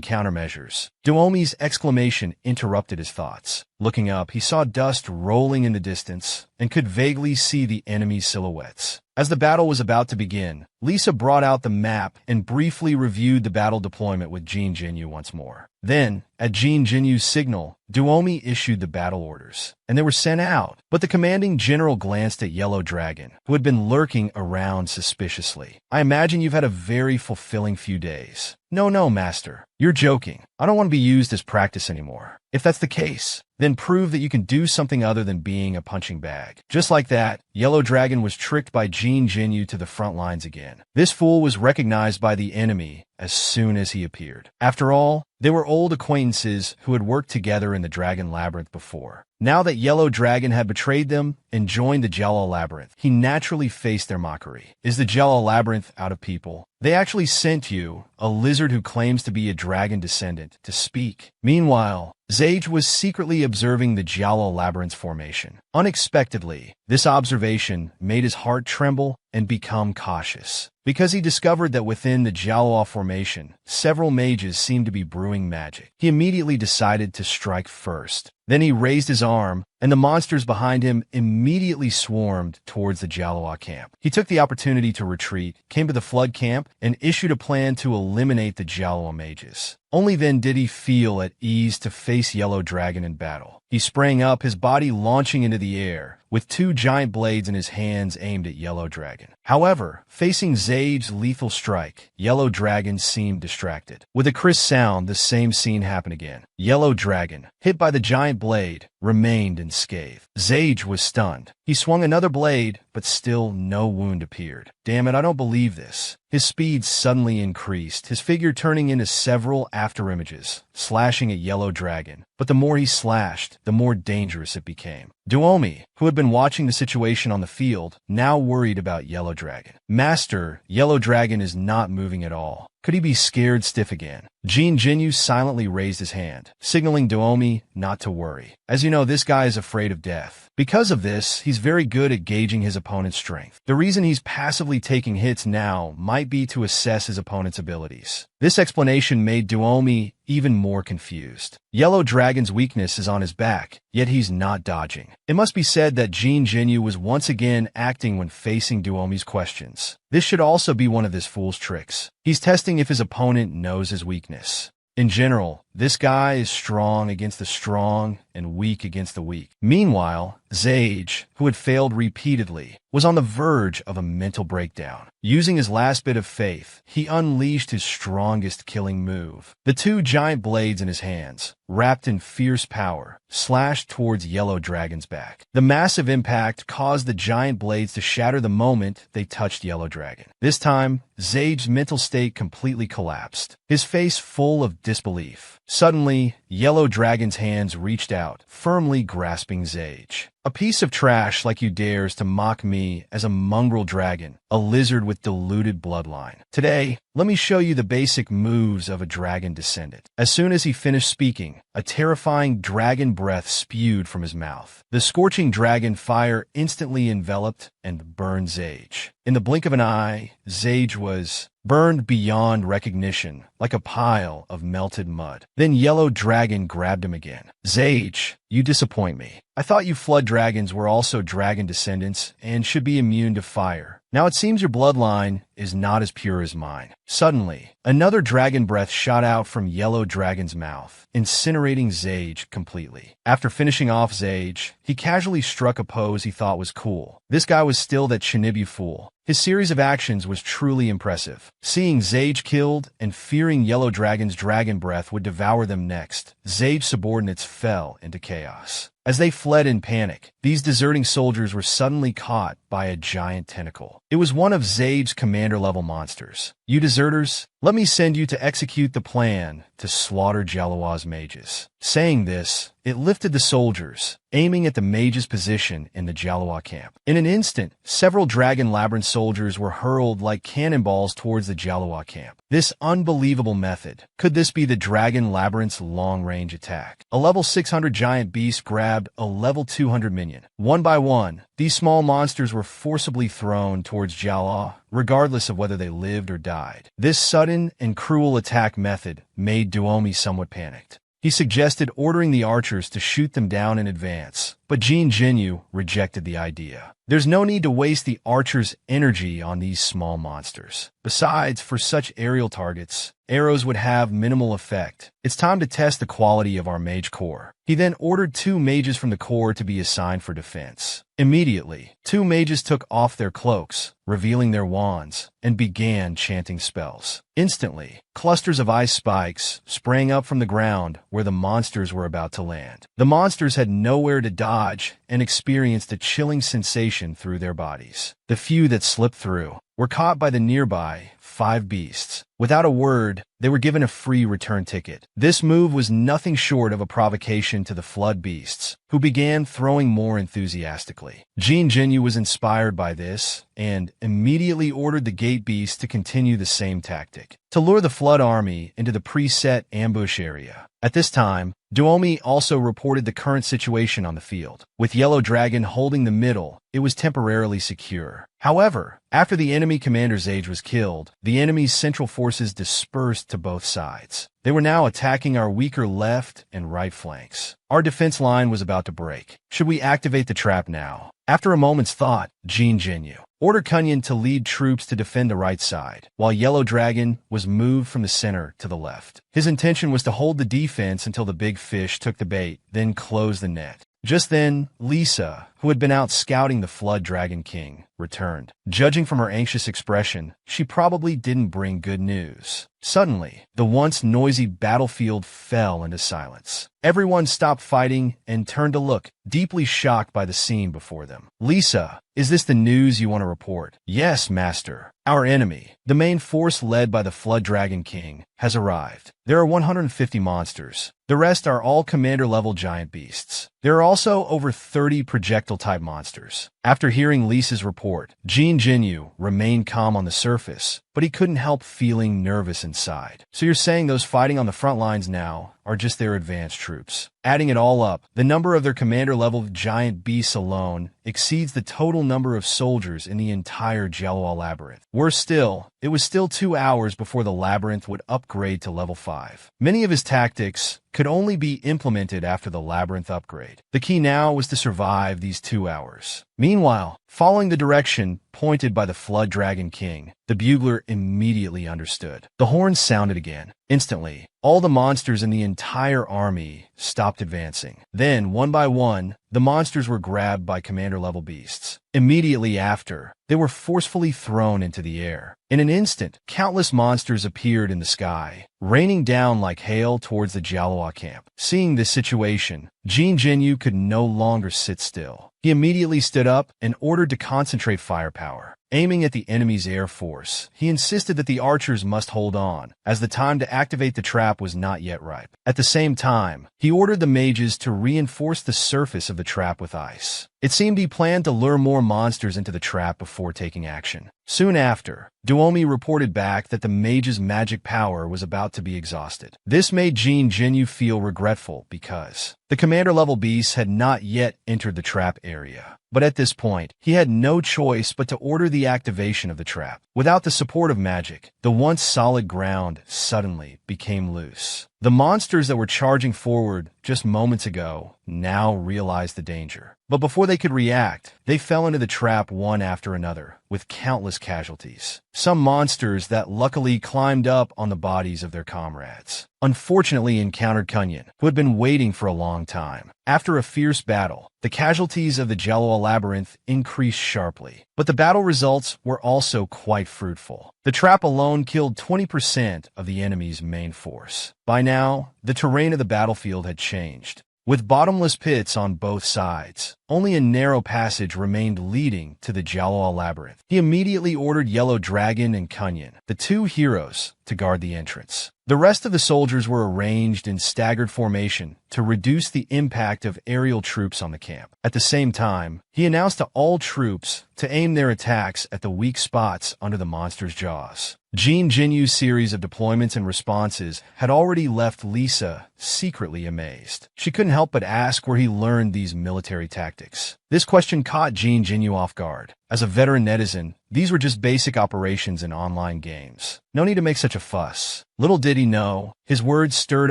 Speaker 1: countermeasures, Duomi's exclamation interrupted his thoughts. Looking up, he saw dust rolling in the distance and could vaguely see the enemy's silhouettes. As the battle was about to begin, Lisa brought out the map and briefly reviewed the battle deployment with Jin Jinyu once more. Then, at Jin Jinyu's signal, Duomi issued the battle orders, and they were sent out. But the commanding general glanced at Yellow Dragon, who had been lurking around suspiciously. "I imagine you've had a very fulfilling few days." No, Master. You're joking. I don't want to be used as practice anymore. If that's the case, then prove that you can do something other than being a punching bag. Just like that, Yellow Dragon was tricked by Jin Jinyu to the front lines again. This fool was recognized by the enemy as soon as he appeared. After all, they were old acquaintances who had worked together in the Dragon Labyrinth before. Now that Yellow Dragon had betrayed them and joined the Jiaoa Labyrinth, he naturally faced their mockery. Is the Jiaoa Labyrinth out of people? They actually sent you, a lizard who claims to be a dragon descendant, to speak. Meanwhile, Zage was secretly observing the Jiaoa Labyrinth's formation. Unexpectedly, this observation made his heart tremble and become cautious, because he discovered that within the Jiaoa formation, several mages seemed to be brewing magic. He immediately decided to strike first. Then he raised his arm, and the monsters behind him immediately swarmed towards the Jiaoa camp. He took the opportunity to retreat, came to the Flood camp, and issued a plan to eliminate the Jiaoa mages. Only then did he feel at ease to face Yellow Dragon in battle. He sprang up, his body launching into the air, with 2 giant blades in his hands aimed at Yellow Dragon. However, facing Zage's lethal strike, Yellow Dragon seemed distracted. With a crisp sound, the same scene happened again. Yellow Dragon, hit by the giant blade, remained unscathed. Zage was stunned. He swung another blade, but still no wound appeared. Damn it, I don't believe this. His speed suddenly increased, his figure turning into several afterimages, slashing at Yellow Dragon. But the more he slashed, the more dangerous it became. Duomi, who had been watching the situation on the field, now worried about Yellow Dragon. Master, Yellow Dragon is not moving at all. Could he be scared stiff again? Jin Jinyu silently raised his hand, signaling Duomi not to worry. As you know, this guy is afraid of death. Because of this, he's very good at gauging his opponent's strength. The reason he's passively taking hits now might be to assess his opponent's abilities. This explanation made Duomi even more confused. Yellow Dragon's weakness is on his back, yet he's not dodging. It must be said that Jin Jinyu was once again acting when facing Duomi's questions. This should also be one of this fool's tricks. He's testing if his opponent knows his weakness. In general, this guy is strong against the strong and weak against the weak. Meanwhile, Zage, who had failed repeatedly, was on the verge of a mental breakdown. Using his last bit of faith, he unleashed his strongest killing move. The 2 giant blades in his hands, wrapped in fierce power, slashed towards Yellow Dragon's back. The massive impact caused the giant blades to shatter the moment they touched Yellow Dragon. This time, Zage's mental state completely collapsed, his face full of disbelief. Suddenly, Yellow Dragon's hands reached out, firmly grasping Zage. A piece of trash like you dares to mock me as a mongrel dragon, a lizard with diluted bloodline. Today, let me show you the basic moves of a dragon descendant. As soon as he finished speaking, a terrifying dragon breath spewed from his mouth. The scorching dragon fire instantly enveloped and burned Zage. In the blink of an eye, Zage was burned beyond recognition, like a pile of melted mud. Then Yellow Dragon grabbed him again. Zage, you disappoint me. I thought you Flood Dragons were also dragon descendants and should be immune to fire. Now it seems your bloodline is not as pure as mine. Suddenly, another dragon breath shot out from Yellow Dragon's mouth, incinerating Zage completely. After finishing off Zage, he casually struck a pose he thought was cool. This guy was still that Shinibu fool. His series of actions was truly impressive. Seeing Zage killed and fearing Yellow Dragon's dragon breath would devour them next, Zage's subordinates fell into chaos. As they fled in panic, these deserting soldiers were suddenly caught by a giant tentacle. It was one of Zage's commander-level monsters. You deserters, let me send you to execute the plan to slaughter Jalawa's mages. Saying this, it lifted the soldiers, aiming at the mage's position in the Jalawa camp. In an instant, several Dragon Labyrinth soldiers were hurled like cannonballs towards the Jalawa camp. This unbelievable method. Could this be the Dragon Labyrinth's long-range attack? A level 600 giant beast grabbed a level 200 minion. One by one, these small monsters were forcibly thrown towards Jalawa, regardless of whether they lived or died. This sudden and cruel attack method made Duomi somewhat panicked. He suggested ordering the archers to shoot them down in advance, but Jin Jinyu rejected the idea. There's no need to waste the archers' energy on these small monsters. Besides, for such aerial targets, arrows would have minimal effect. It's time to test the quality of our mage corps. He then ordered 2 mages from the corps to be assigned for defense. Immediately, 2 mages took off their cloaks, revealing their wands, and began chanting spells. Instantly, clusters of ice spikes sprang up from the ground where the monsters were about to land. The monsters had nowhere to dodge and experienced a chilling sensation through their bodies. The few that slipped through were caught by the nearby 5 beasts. Without a word, they were given a free return ticket. This move was nothing short of a provocation to the flood beasts, who began throwing more enthusiastically. Jin Jinyu was inspired by this and immediately ordered the gate beasts to continue the same tactic, to lure the flood army into the preset ambush area. At this time, Duomi also reported the current situation on the field. With Yellow Dragon holding the middle, it was temporarily secure. However, after the enemy commander's age was killed, the enemy's central forces dispersed to both sides. They were now attacking our weaker left and right flanks. Our defense line was about to break. Should we activate the trap now? After a moment's thought, Jin Jinyu ordered Kunyan to lead troops to defend the right side, while Yellow Dragon was moved from the center to the left. His intention was to hold the defense until the big fish took the bait, then close the net. Just then, Lisa, who had been out scouting the Flood Dragon King, returned. Judging from her anxious expression, she probably didn't bring good news. Suddenly, the once noisy battlefield fell into silence. Everyone stopped fighting and turned to look, deeply shocked by the scene before them. Lisa, is this the news you want to report? Yes, Master. Our enemy, the main force led by the Flood Dragon King, has arrived. There are 150 monsters. The rest are all commander-level giant beasts. There are also over 30 projectile-type monsters. After hearing Lisa's report, Jin Jinyu remained calm on the surface, but he couldn't help feeling nervous inside. So you're saying those fighting on the front lines now are just their advanced troops? Adding it all up, the number of their commander-level giant beasts alone exceeds the total number of soldiers in the entire Jalawa Labyrinth. Worse still, it was still 2 hours before the Labyrinth would upgrade to level 5. Many of his tactics could only be implemented after the Labyrinth upgrade. The key now was to survive these 2 hours. Meanwhile, following the direction pointed by the Flood Dragon King, the bugler immediately understood. The horns sounded again. Instantly, all the monsters in the entire army stopped advancing. Then, one by one, the monsters were grabbed by commander-level beasts. Immediately after, they were forcefully thrown into the air. In an instant, countless monsters appeared in the sky, raining down like hail towards the Jalawa camp. Seeing this situation, Jin Jinyu could no longer sit still. He immediately stood up and ordered to concentrate firepower. Aiming at the enemy's air force, he insisted that the archers must hold on, as the time to activate the trap was not yet ripe. At the same time, he ordered the mages to reinforce the surface of the trap with ice. It seemed he planned to lure more monsters into the trap before taking action. Soon after, Duomi reported back that the mage's magic power was about to be exhausted. This made Jin Jinyu feel regretful because the commander-level beasts had not yet entered the trap area. But at this point, he had no choice but to order the activation of the trap. Without the support of magic, the once solid ground suddenly became loose. The monsters that were charging forward just moments ago now realized the danger. But before they could react, they fell into the trap one after another, with countless casualties. Some monsters that luckily climbed up on the bodies of their comrades unfortunately encountered Kunyan, who had been waiting for a long time. After a fierce battle, the casualties of the Jello Labyrinth increased sharply, but the battle results were also quite fruitful. The trap alone killed 20% of the enemy's main force. By now, the terrain of the battlefield had changed. With bottomless pits on both sides, only a narrow passage remained leading to the Jello Labyrinth. He immediately ordered Yellow Dragon and Kunyan, the two heroes, to guard the entrance. The rest of the soldiers were arranged in staggered formation to reduce the impact of aerial troops on the camp. At the same time, he announced to all troops to aim their attacks at the weak spots under the monster's jaws. Jean Jinyu's series of deployments and responses had already left Lisa secretly amazed. She couldn't help but ask where he learned these military tactics. This question caught Jean Jinyu off guard. As a veteran netizen, these were just basic operations in online games. No need to make such a fuss. Little did he know, his words stirred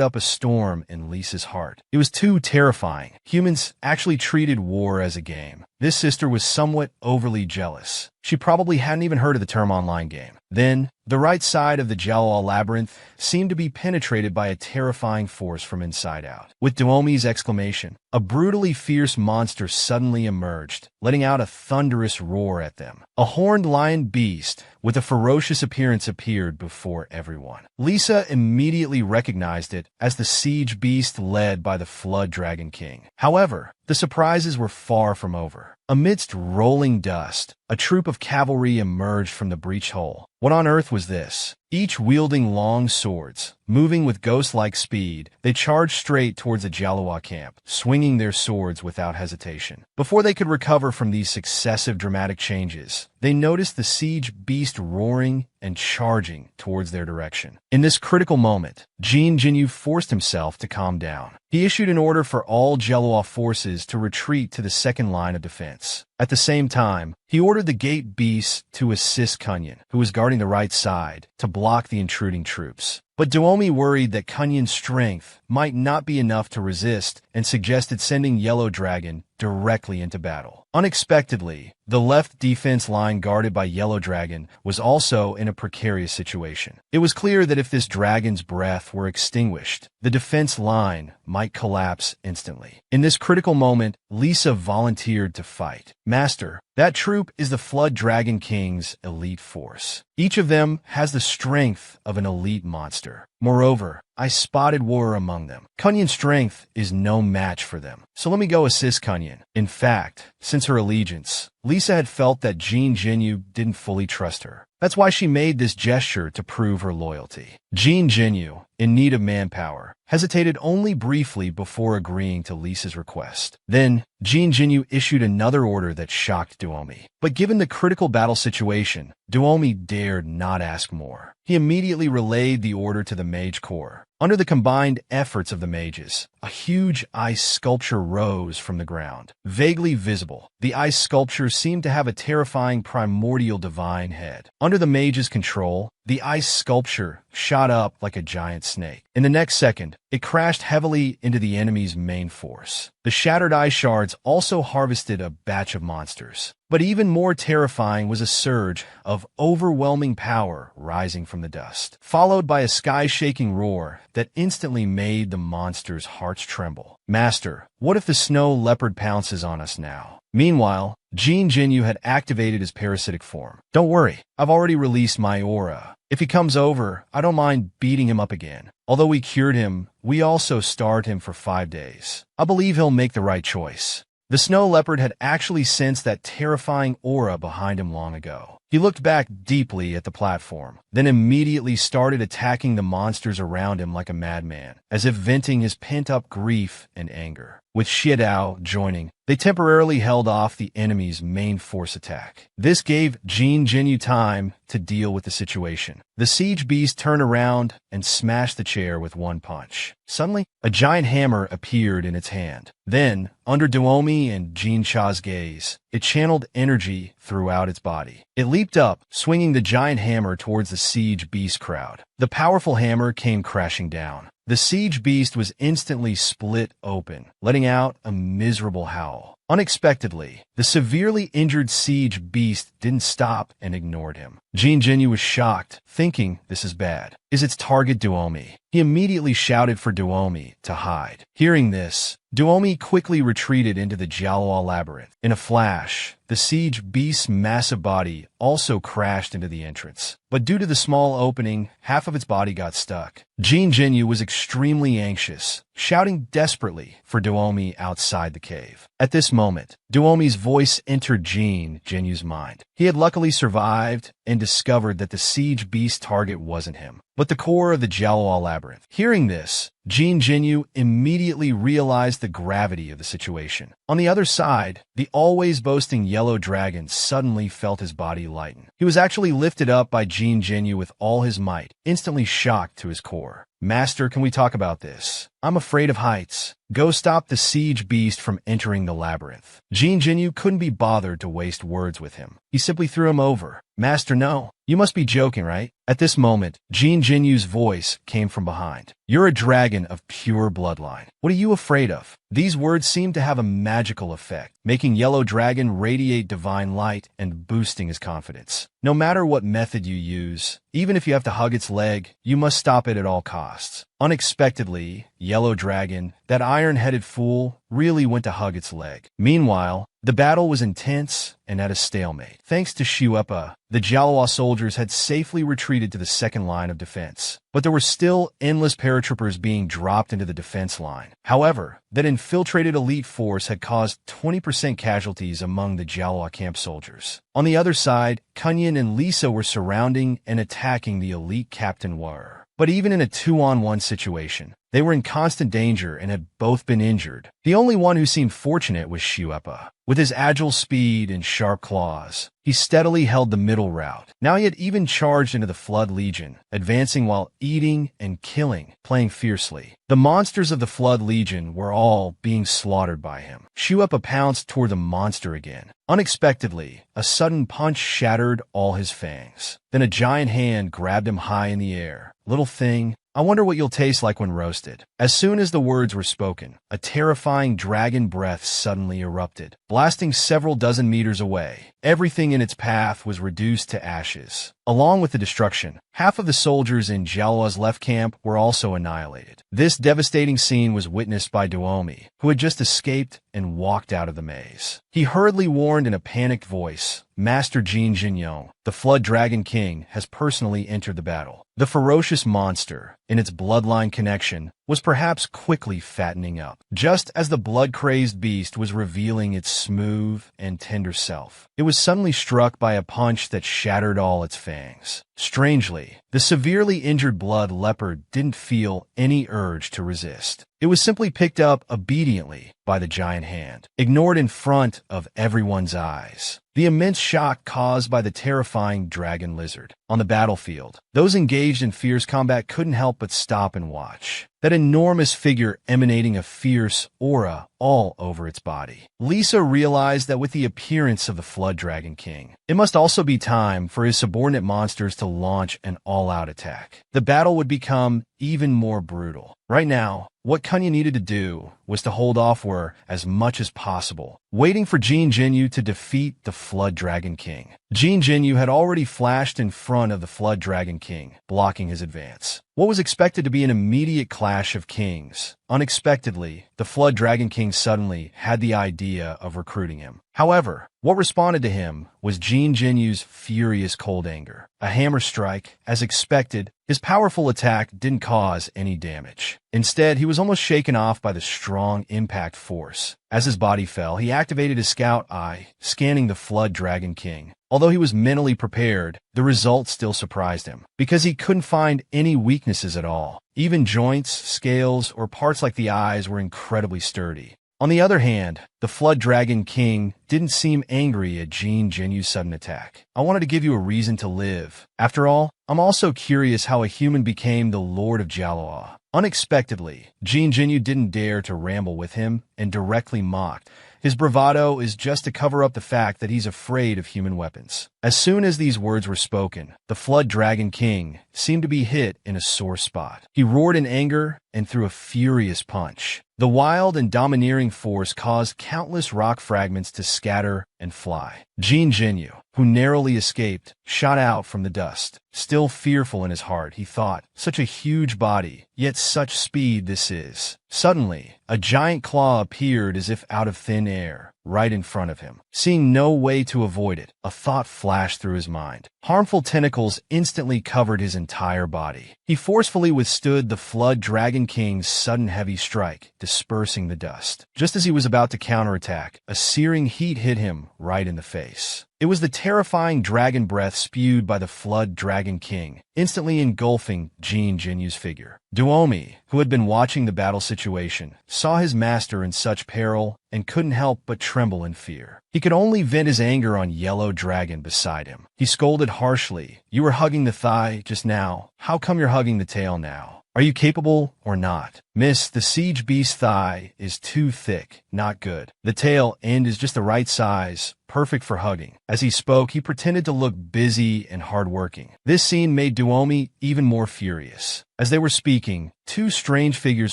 Speaker 1: up a storm in Lisa's heart. It was too terrifying. Humans actually treated war as a game. This sister was somewhat overly jealous. She probably hadn't even heard of the term online game. Then, the right side of the Jello Labyrinth seemed to be penetrated by a terrifying force from inside out. With Duomi's exclamation, a brutally fierce monster suddenly emerged, letting out a thunderous roar at them. A horned lion beast with a ferocious appearance appeared before everyone. Lisa immediately recognized it as the siege beast led by the Flood Dragon King. However, the surprises were far from over. Amidst rolling dust, a troop of cavalry emerged from the breach hole. What on earth was this? Each wielding long swords, moving with ghost-like speed, they charged straight towards the Jalua camp, swinging their swords without hesitation. Before they could recover from these successive dramatic changes, they noticed the siege beast roaring and charging towards their direction. In this critical moment, Jean Jinyu forced himself to calm down. He issued an order for all Jelloa forces to retreat to the second line of defense. At the same time, he ordered the gate beasts to assist Kunyan, who was guarding the right side, to block the intruding troops. But Duomi worried that Kunyan's strength might not be enough to resist and suggested sending Yellow Dragon directly into battle. Unexpectedly, the left defense line guarded by Yellow Dragon was also in a precarious situation. It was clear that if this dragon's breath were extinguished, the defense line might collapse instantly. In this critical moment, Lisa volunteered to fight. Master, that troop is the Flood Dragon King's elite force. Each of them has the strength of an elite monster. Moreover, I spotted war among them. Kunyan's strength is no match for them. So let me go assist Kunyan. In fact, since her allegiance, Lisa had felt that Jean Jinyu didn't fully trust her. That's why she made this gesture to prove her loyalty. Jean Jinyu, in need of manpower, hesitated only briefly before agreeing to Lisa's request. Then, Jean Jinyu issued another order that shocked Duomi. But given the critical battle situation, Duomi dared not ask more. He immediately relayed the order to the Mage Corps. Under the combined efforts of the mages, a huge ice sculpture rose from the ground. Vaguely visible, the ice sculpture seemed to have a terrifying primordial divine head. Under the mage's control, the ice sculpture shot up like a giant snake. In the next second, it crashed heavily into the enemy's main force. The shattered ice shards also harvested a batch of monsters. But even more terrifying was a surge of overwhelming power rising from the dust, followed by a sky-shaking roar that instantly made the monster's hearts tremble. Master, what if the snow leopard pounces on us now? Meanwhile, Jean Jinyu had activated his parasitic form. Don't worry, I've already released my aura. If he comes over, I don't mind beating him up again. Although we cured him, we also starved him for 5 days. I believe he'll make the right choice. The snow leopard had actually sensed that terrifying aura behind him long ago. He looked back deeply at the platform, then immediately started attacking the monsters around him like a madman, as if venting his pent-up grief and anger. With Xiedao joining, they temporarily held off the enemy's main force attack. This gave Jean Jinyu time to deal with the situation. The siege beast turned around and smashed the chair with one punch. Suddenly, a giant hammer appeared in its hand. Then, under Duomi and Jean Cha's gaze, it channeled energy throughout its body. It leaped up, swinging the giant hammer towards the siege beast crowd. The powerful hammer came crashing down. the siege beast was instantly split open, letting out a miserable howl. Unexpectedly, the severely injured siege beast didn't stop and ignored him. Jinjinyu was shocked, thinking this is bad. Is its target Duomi? He immediately shouted for Duomi to hide. Hearing this, Duomi quickly retreated into the Jialuo Labyrinth. In a flash, the siege beast's massive body also crashed into the entrance. But due to the small opening, half of its body got stuck. Jinjinyu was extremely anxious, shouting desperately for Duomi outside the cave. At this moment, Duomi's voice entered Jinyu's mind. He had luckily survived and discovered that the siege beast target wasn't him, but the core of the Jialuo Labyrinth. Hearing this, Jinyu immediately realized the gravity of the situation. On the other side, the always boasting yellow dragon suddenly felt his body lighten. He was actually lifted up by Jinyu with all his might, instantly shocked to his core. Master, can we talk about this? I'm afraid of heights. Go stop the siege beast from entering the labyrinth. Jinyu couldn't be bothered to waste words with him. He simply threw him over. Master, no. You must be joking, right? At this moment, Jinyu's voice came from behind. You're a dragon of pure bloodline. What are you afraid of? These words seemed to have a magical effect, making Yellow Dragon radiate divine light and boosting his confidence. No matter what method you use, even if you have to hug its leg, you must stop it at all costs. Unexpectedly, Yellow Dragon, that iron-headed fool, really went to hug its leg. Meanwhile, the battle was intense and at a stalemate. Thanks to Shuepa, the Jialuo soldiers had safely retreated to the second line of defense. But there were still endless paratroopers being dropped into the defense line. However, that infiltrated elite force had caused 20% casualties among the Jialuo camp soldiers. On the other side, Kunyan and Lisa were surrounding and attacking the elite Captain War. But even in a 2-on-1 situation, they were in constant danger and had both been injured. The only one who seemed fortunate was Shuepa. With his agile speed and sharp claws, he steadily held the middle route. Now he had even charged into the Flood Legion, advancing while eating and killing, playing fiercely. The monsters of the Flood Legion were all being slaughtered by him. Shuepa pounced toward the monster again. Unexpectedly, a sudden punch shattered all his fangs. Then a giant hand grabbed him high in the air. Little thing, I wonder what you'll taste like when roasted. As soon as the words were spoken, a terrifying dragon breath suddenly erupted, blasting several dozen meters away. Everything in its path was reduced to ashes. Along with the destruction, half of the soldiers in Jialuo's left camp were also annihilated. This devastating scene was witnessed by Duomi, who had just escaped and walked out of the maze. He hurriedly warned in a panicked voice, Master Jinyu, the Flood Dragon King, has personally entered the battle. The ferocious monster, in its bloodline connection, was perhaps quickly fattening up. Just as the blood-crazed beast was revealing its smooth and tender self, it was suddenly struck by a punch that shattered all its fangs. Strangely, the severely injured blood leopard didn't feel any urge to resist. It was simply picked up obediently by the giant hand, ignored in front of everyone's eyes. The immense shock caused by the terrifying dragon lizard. On the battlefield, those engaged in fierce combat couldn't help but stop and watch. That enormous figure emanating a fierce aura all over its body. Lisa realized that with the appearance of the Flood Dragon King, it must also be time for his subordinate monsters to launch an all-out attack. The battle would become even more brutal. Right now, what Kunya needed to do was to hold off War as much as possible, waiting for Jinyu to defeat the Flood Dragon King. Jinyu had already flashed in front of the Flood Dragon King, blocking his advance. What was expected to be an immediate clash of kings. Unexpectedly, the Flood Dragon King suddenly had the idea of recruiting him. However, what responded to him was Jinyu's furious cold anger. A hammer strike, as expected, his powerful attack didn't cause any damage. Instead, he was almost shaken off by the strong impact force. As his body fell, he activated his scout eye, scanning the Flood Dragon King. Although he was mentally prepared, the result still surprised him, because he couldn't find any weaknesses at all. Even joints, scales, or parts like the eyes were incredibly sturdy. On the other hand, the Flood Dragon King didn't seem angry at Jinyu's sudden attack. I wanted to give you a reason to live. After all, I'm also curious how a human became the Lord of Jialuo. Unexpectedly, Jinyu didn't dare to ramble with him and directly mocked, His bravado is just to cover up the fact that he's afraid of human weapons. As soon as these words were spoken, the Flood Dragon King seemed to be hit in a sore spot. He roared in anger and threw a furious punch. The wild and domineering force caused countless rock fragments to scatter and fly. Jin Jinyu, who narrowly escaped, shot out from the dust. Still fearful in his heart, he thought, such a huge body, yet such speed this is. Suddenly, a giant claw appeared as if out of thin air, right in front of him. Seeing no way to avoid it, a thought flashed through his mind. Harmful tentacles instantly covered his entire body. He forcefully withstood the Flood Dragon King's sudden heavy strike, dispersing the dust. Just as he was about to counterattack, a searing heat hit him right in the face. It was the terrifying dragon breath spewed by the Flood Dragon King, instantly engulfing Jin Jinyu's figure. Duomi, who had been watching the battle situation, saw his master in such peril and couldn't help but tremble in fear. He could only vent his anger on Yellow Dragon beside him. He scolded harshly, "You were hugging the thigh just now. How come you're hugging the tail now? Are you capable or not? Miss, the siege beast's thigh is too thick, not good. The tail end is just the right size, perfect for hugging." As he spoke, he pretended to look busy and hardworking. This scene made Duomi even more furious. As they were speaking, two strange figures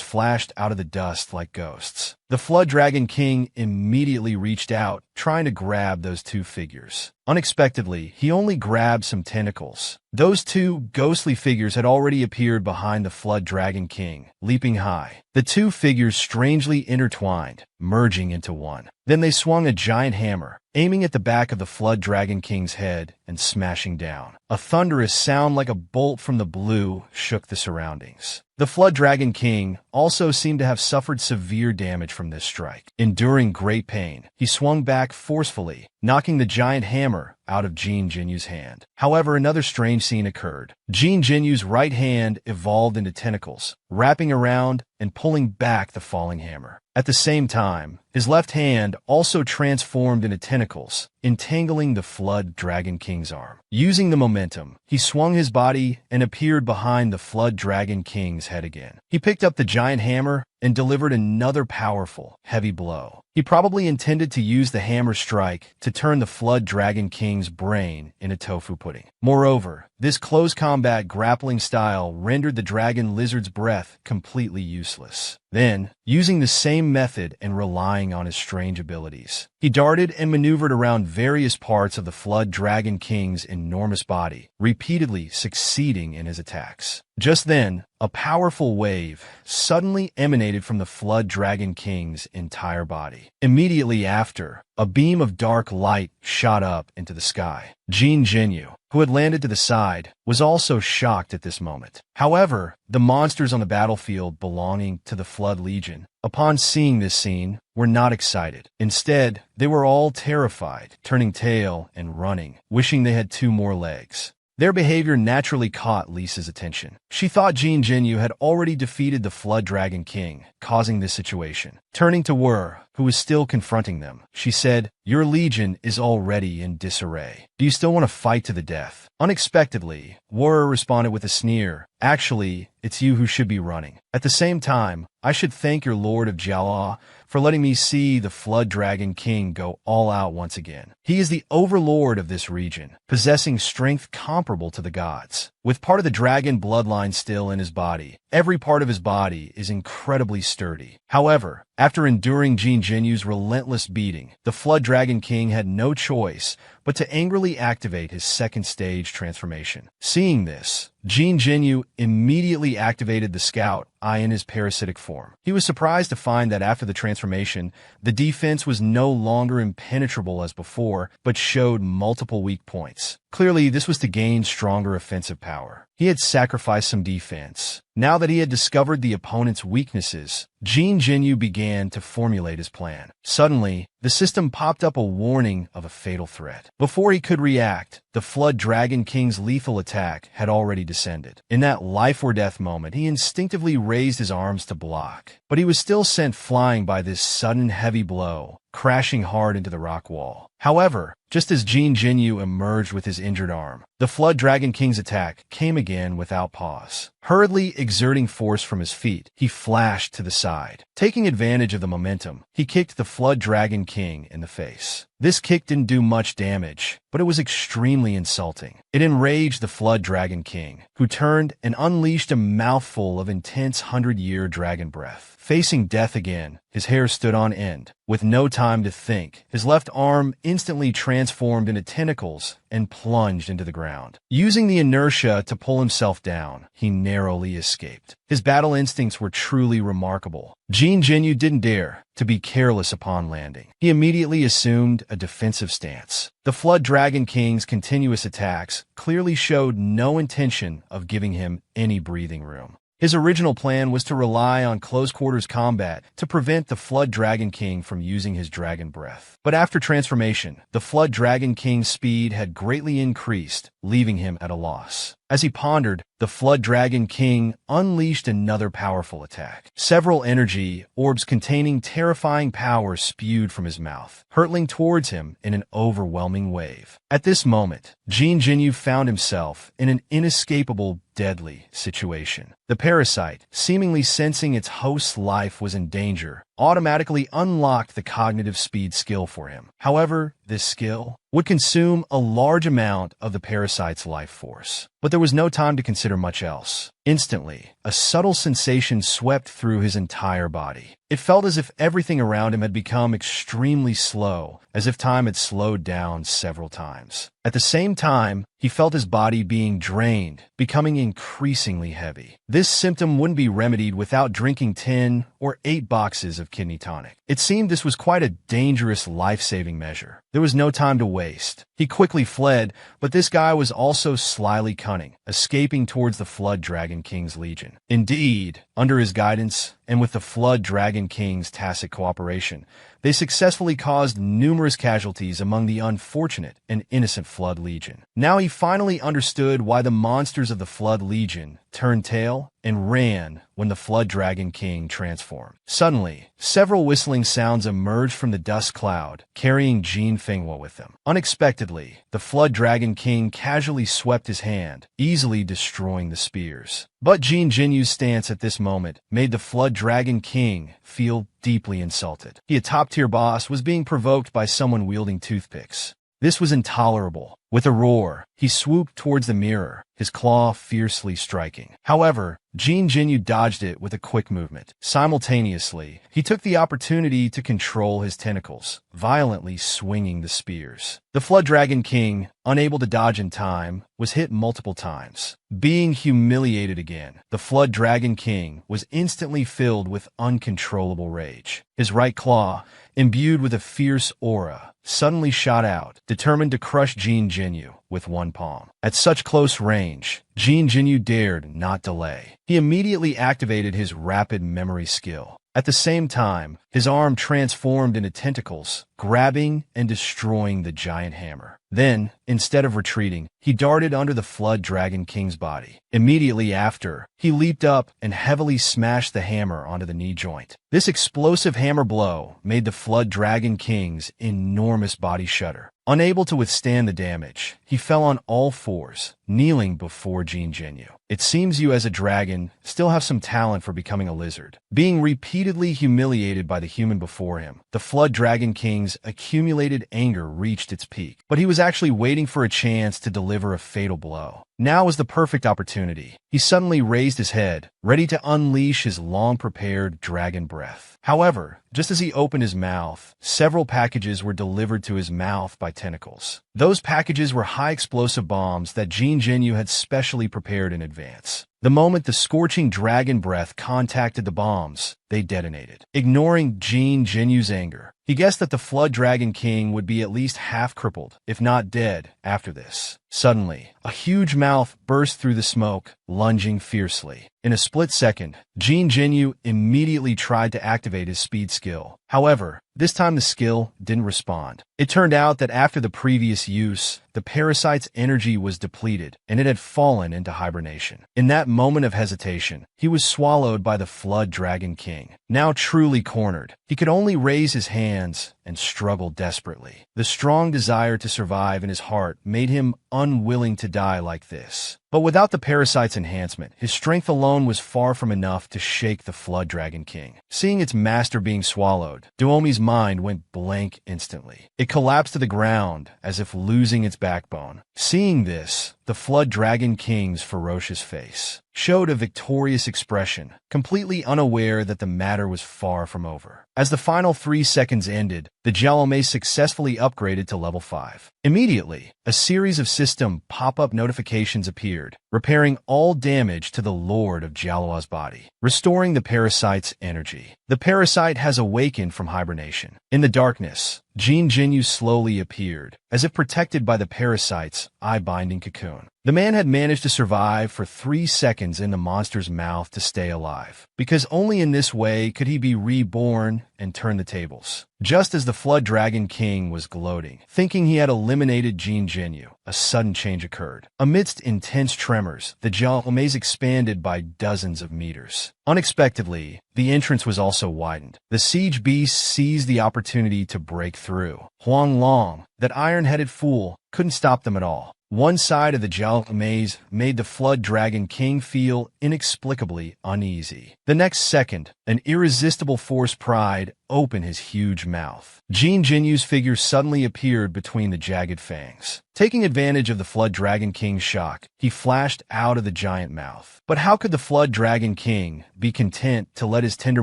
Speaker 1: flashed out of the dust like ghosts. The Flood Dragon King immediately reached out, trying to grab those two figures. Unexpectedly, he only grabbed some tentacles. Those two ghostly figures had already appeared behind the Flood Dragon King, leaping high. The two figures strangely intertwined, merging into one. Then they swung a giant hammer, aiming at the back of the Flood Dragon King's head and smashing down. A thunderous sound like a bolt from the blue shook the surroundings. The Flood Dragon King also seemed to have suffered severe damage from this strike. Enduring great pain, he swung back forcefully, knocking the giant hammer out of Jin Jinyu's hand. However, another strange scene occurred. Jin Jinyu's right hand evolved into tentacles, wrapping around and pulling back the falling hammer. At the same time, his left hand also transformed into tentacles, entangling the Flood Dragon King's arm. Using the momentum, he swung his body and appeared behind the Flood Dragon King's head again. He picked up the giant hammer and delivered another powerful, heavy blow. He probably intended to use the hammer strike to turn the Flood Dragon King's brain into tofu pudding. Moreover, this close combat grappling style rendered the dragon lizard's breath completely useless. Then, using the same method and relying on his strange abilities, he darted and maneuvered around various parts of the Flood Dragon King's enormous body, repeatedly succeeding in his attacks. Just then, a powerful wave suddenly emanated from the Flood Dragon King's entire body. Immediately after, a beam of dark light shot up into the sky. Jin Jinyu, who had landed to the side, was also shocked at this moment. However, the monsters on the battlefield belonging to the Flood Legion, upon seeing this scene, were not excited. Instead, they were all terrified, turning tail and running, wishing they had two more legs. Their behavior naturally caught Lisa's attention. She thought Jin Jinyu had already defeated the Flood Dragon King, causing this situation. Turning to Wer, who was still confronting them, she said, "Your legion is already in disarray. Do you still want to fight to the death?" Unexpectedly, Wer responded with a sneer, "Actually, it's you who should be running. At the same time, I should thank your Lord of Jiala for letting me see the Flood Dragon King go all out once again. He is the overlord of this region, possessing strength comparable to the gods. With part of the dragon bloodline still in his body, every part of his body is incredibly sturdy. However, after enduring Jin Jinyu's relentless beating, the Flood Dragon King had no choice but to angrily activate his second stage transformation. Seeing this, Jin Jinyu immediately activated the Scout Eye in his parasitic form. He was surprised to find that after the transformation, the defense was no longer impenetrable as before, but showed multiple weak points. Clearly, this was to gain stronger offensive power. He had sacrificed some defense. Now that he had discovered the opponent's weaknesses, Jin Jinyu began to formulate his plan. Suddenly, the system popped up a warning of a fatal threat. Before he could react, the Flood Dragon King's lethal attack had already descended. In that life-or-death moment, he instinctively raised his arms to block. But he was still sent flying by this sudden heavy blow, crashing hard into the rock wall. However, just as Jin Jinyu emerged with his injured arm, The Flood Dragon King's attack came again without pause. Hurriedly exerting force from his feet, he flashed to the side. Taking advantage of the momentum, he kicked the Flood Dragon King in the face. This kick didn't do much damage, but it was extremely insulting. It enraged the Flood Dragon King, who turned and unleashed a mouthful of intense 100-year dragon breath. Facing death again, his hair stood on end. With no time to think, his left arm instantly transformed into tentacles and plunged into the ground. Using the inertia to pull himself down, he narrowly escaped. His battle instincts were truly remarkable. Jin Jinyu didn't dare to be careless upon landing. He immediately assumed a defensive stance. The Flood Dragon King's continuous attacks clearly showed no intention of giving him any breathing room. His original plan was to rely on close-quarters combat to prevent the Flood Dragon King from using his dragon breath. But after transformation, the Flood Dragon King's speed had greatly increased, leaving him at a loss. As he pondered, the Flood Dragon King unleashed another powerful attack. Several energy orbs containing terrifying power spewed from his mouth, hurtling towards him in an overwhelming wave. At this moment, Jin Jinyu found himself in an inescapable, deadly situation. The parasite, seemingly sensing its host's life was in danger, automatically unlocked the cognitive speed skill for him. However, this skill would consume a large amount of the parasite's life force. But there was no time to consider much else. Instantly, a subtle sensation swept through his entire body. It felt as if everything around him had become extremely slow, as if time had slowed down several times. At the same time, he felt his body being drained, becoming increasingly heavy. This symptom wouldn't be remedied without drinking 10 or 8 boxes of kidney tonic. It seemed this was quite a dangerous life-saving measure. There was no time to waste. He quickly fled, but this guy was also slyly cunning, escaping towards the Flood Dragon King's legion. Indeed, under his guidance, and with the Flood Dragon King's tacit cooperation, they successfully caused numerous casualties among the unfortunate and innocent Flood Legion. Now he finally understood why the monsters of the Flood Legion turned tail and ran when the Flood Dragon King transformed. Suddenly, several whistling sounds emerged from the dust cloud, carrying Jin Fenghua with them. Unexpectedly, the Flood Dragon King casually swept his hand, easily destroying the spears. But Jin Jinyu's stance at this moment made the Flood Dragon King feel deeply insulted. He, a top-tier boss, was being provoked by someone wielding toothpicks. This was intolerable. With a roar, he swooped towards the mirror, his claw fiercely striking. However, Jin Jinyu dodged it with a quick movement. Simultaneously, he took the opportunity to control his tentacles, violently swinging the spears. The Flood Dragon King, unable to dodge in time, was hit multiple times. Being humiliated again, the Flood Dragon King was instantly filled with uncontrollable rage. His right claw, imbued with a fierce aura, suddenly shot out, determined to crush Jin Jinyu with one palm. At such close range, Jin Jinyu dared not delay. He immediately activated his rapid memory skill. At the same time, his arm transformed into tentacles, grabbing and destroying the giant hammer. Then, instead of retreating, he darted under the Flood Dragon King's body. Immediately after, he leaped up and heavily smashed the hammer onto the knee joint. This explosive hammer blow made the Flood Dragon King's enormous body shudder. Unable to withstand the damage, he fell on all fours, kneeling before Jin Jinyu. It seems you as a dragon still have some talent for becoming a lizard. Being repeatedly humiliated by the human before him, the Flood Dragon King's accumulated anger reached its peak. But he was actually waiting for a chance to deliver a fatal blow. Now was the perfect opportunity. He suddenly raised his head, ready to unleash his long-prepared dragon breath. However, just as he opened his mouth, several packages were delivered to his mouth by tentacles. Those packages were high-explosive bombs that Jin Jinyu had specially prepared in advance. The moment the scorching dragon breath contacted the bombs, they detonated. Ignoring Jin Jinyu's anger, he guessed that the Flood Dragon King would be at least half crippled, if not dead, after this. Suddenly, a huge mouth burst through the smoke, lunging fiercely. In a split second, Jin Jinyu immediately tried to activate his speed skill. However, this time the skill didn't respond. It turned out that after the previous use, the parasite's energy was depleted, and it had fallen into hibernation. In that moment of hesitation, he was swallowed by the Flood Dragon King. Now truly cornered, he could only raise his hands and struggle desperately. The strong desire to survive in his heart made him unwilling to die like this. But without the parasite's enhancement, his strength alone was far from enough to shake the Flood Dragon King. Seeing its master being swallowed, Duomi's mind went blank instantly. It collapsed to the ground as if losing its backbone. Seeing this, the Flood Dragon King's ferocious face showed a victorious expression, completely unaware that the matter was far from over. As the final 3 seconds ended, the Jalome successfully upgraded to level 5. Immediately, a series of system pop-up notifications appeared, repairing all damage to the Lord of Jaloa's body, restoring the parasite's energy. The parasite has awakened from hibernation. In the darkness, Jin Jinyu slowly appeared, as if protected by the parasite's eye-binding cocoon. The man had managed to survive for 3 seconds in the monster's mouth to stay alive, because only in this way could he be reborn and turn the tables. Just as the Flood Dragon King was gloating, thinking he had eliminated Jin Jinyu, a sudden change occurred. Amidst intense tremors, the Jalomes expanded by dozens of meters. Unexpectedly, the entrance was also widened. The siege beast seized the opportunity to break through. Huang Long, that iron-headed fool, couldn't stop them at all. One side of the Jalomes made the Flood Dragon King feel inexplicably uneasy. The next second, an irresistible force pried open his huge mouth. Jin Jinyu's figure suddenly appeared between the jagged fangs. Taking advantage of the Flood Dragon King's shock, he flashed out of the giant mouth. But how could the Flood Dragon King be content to let his tender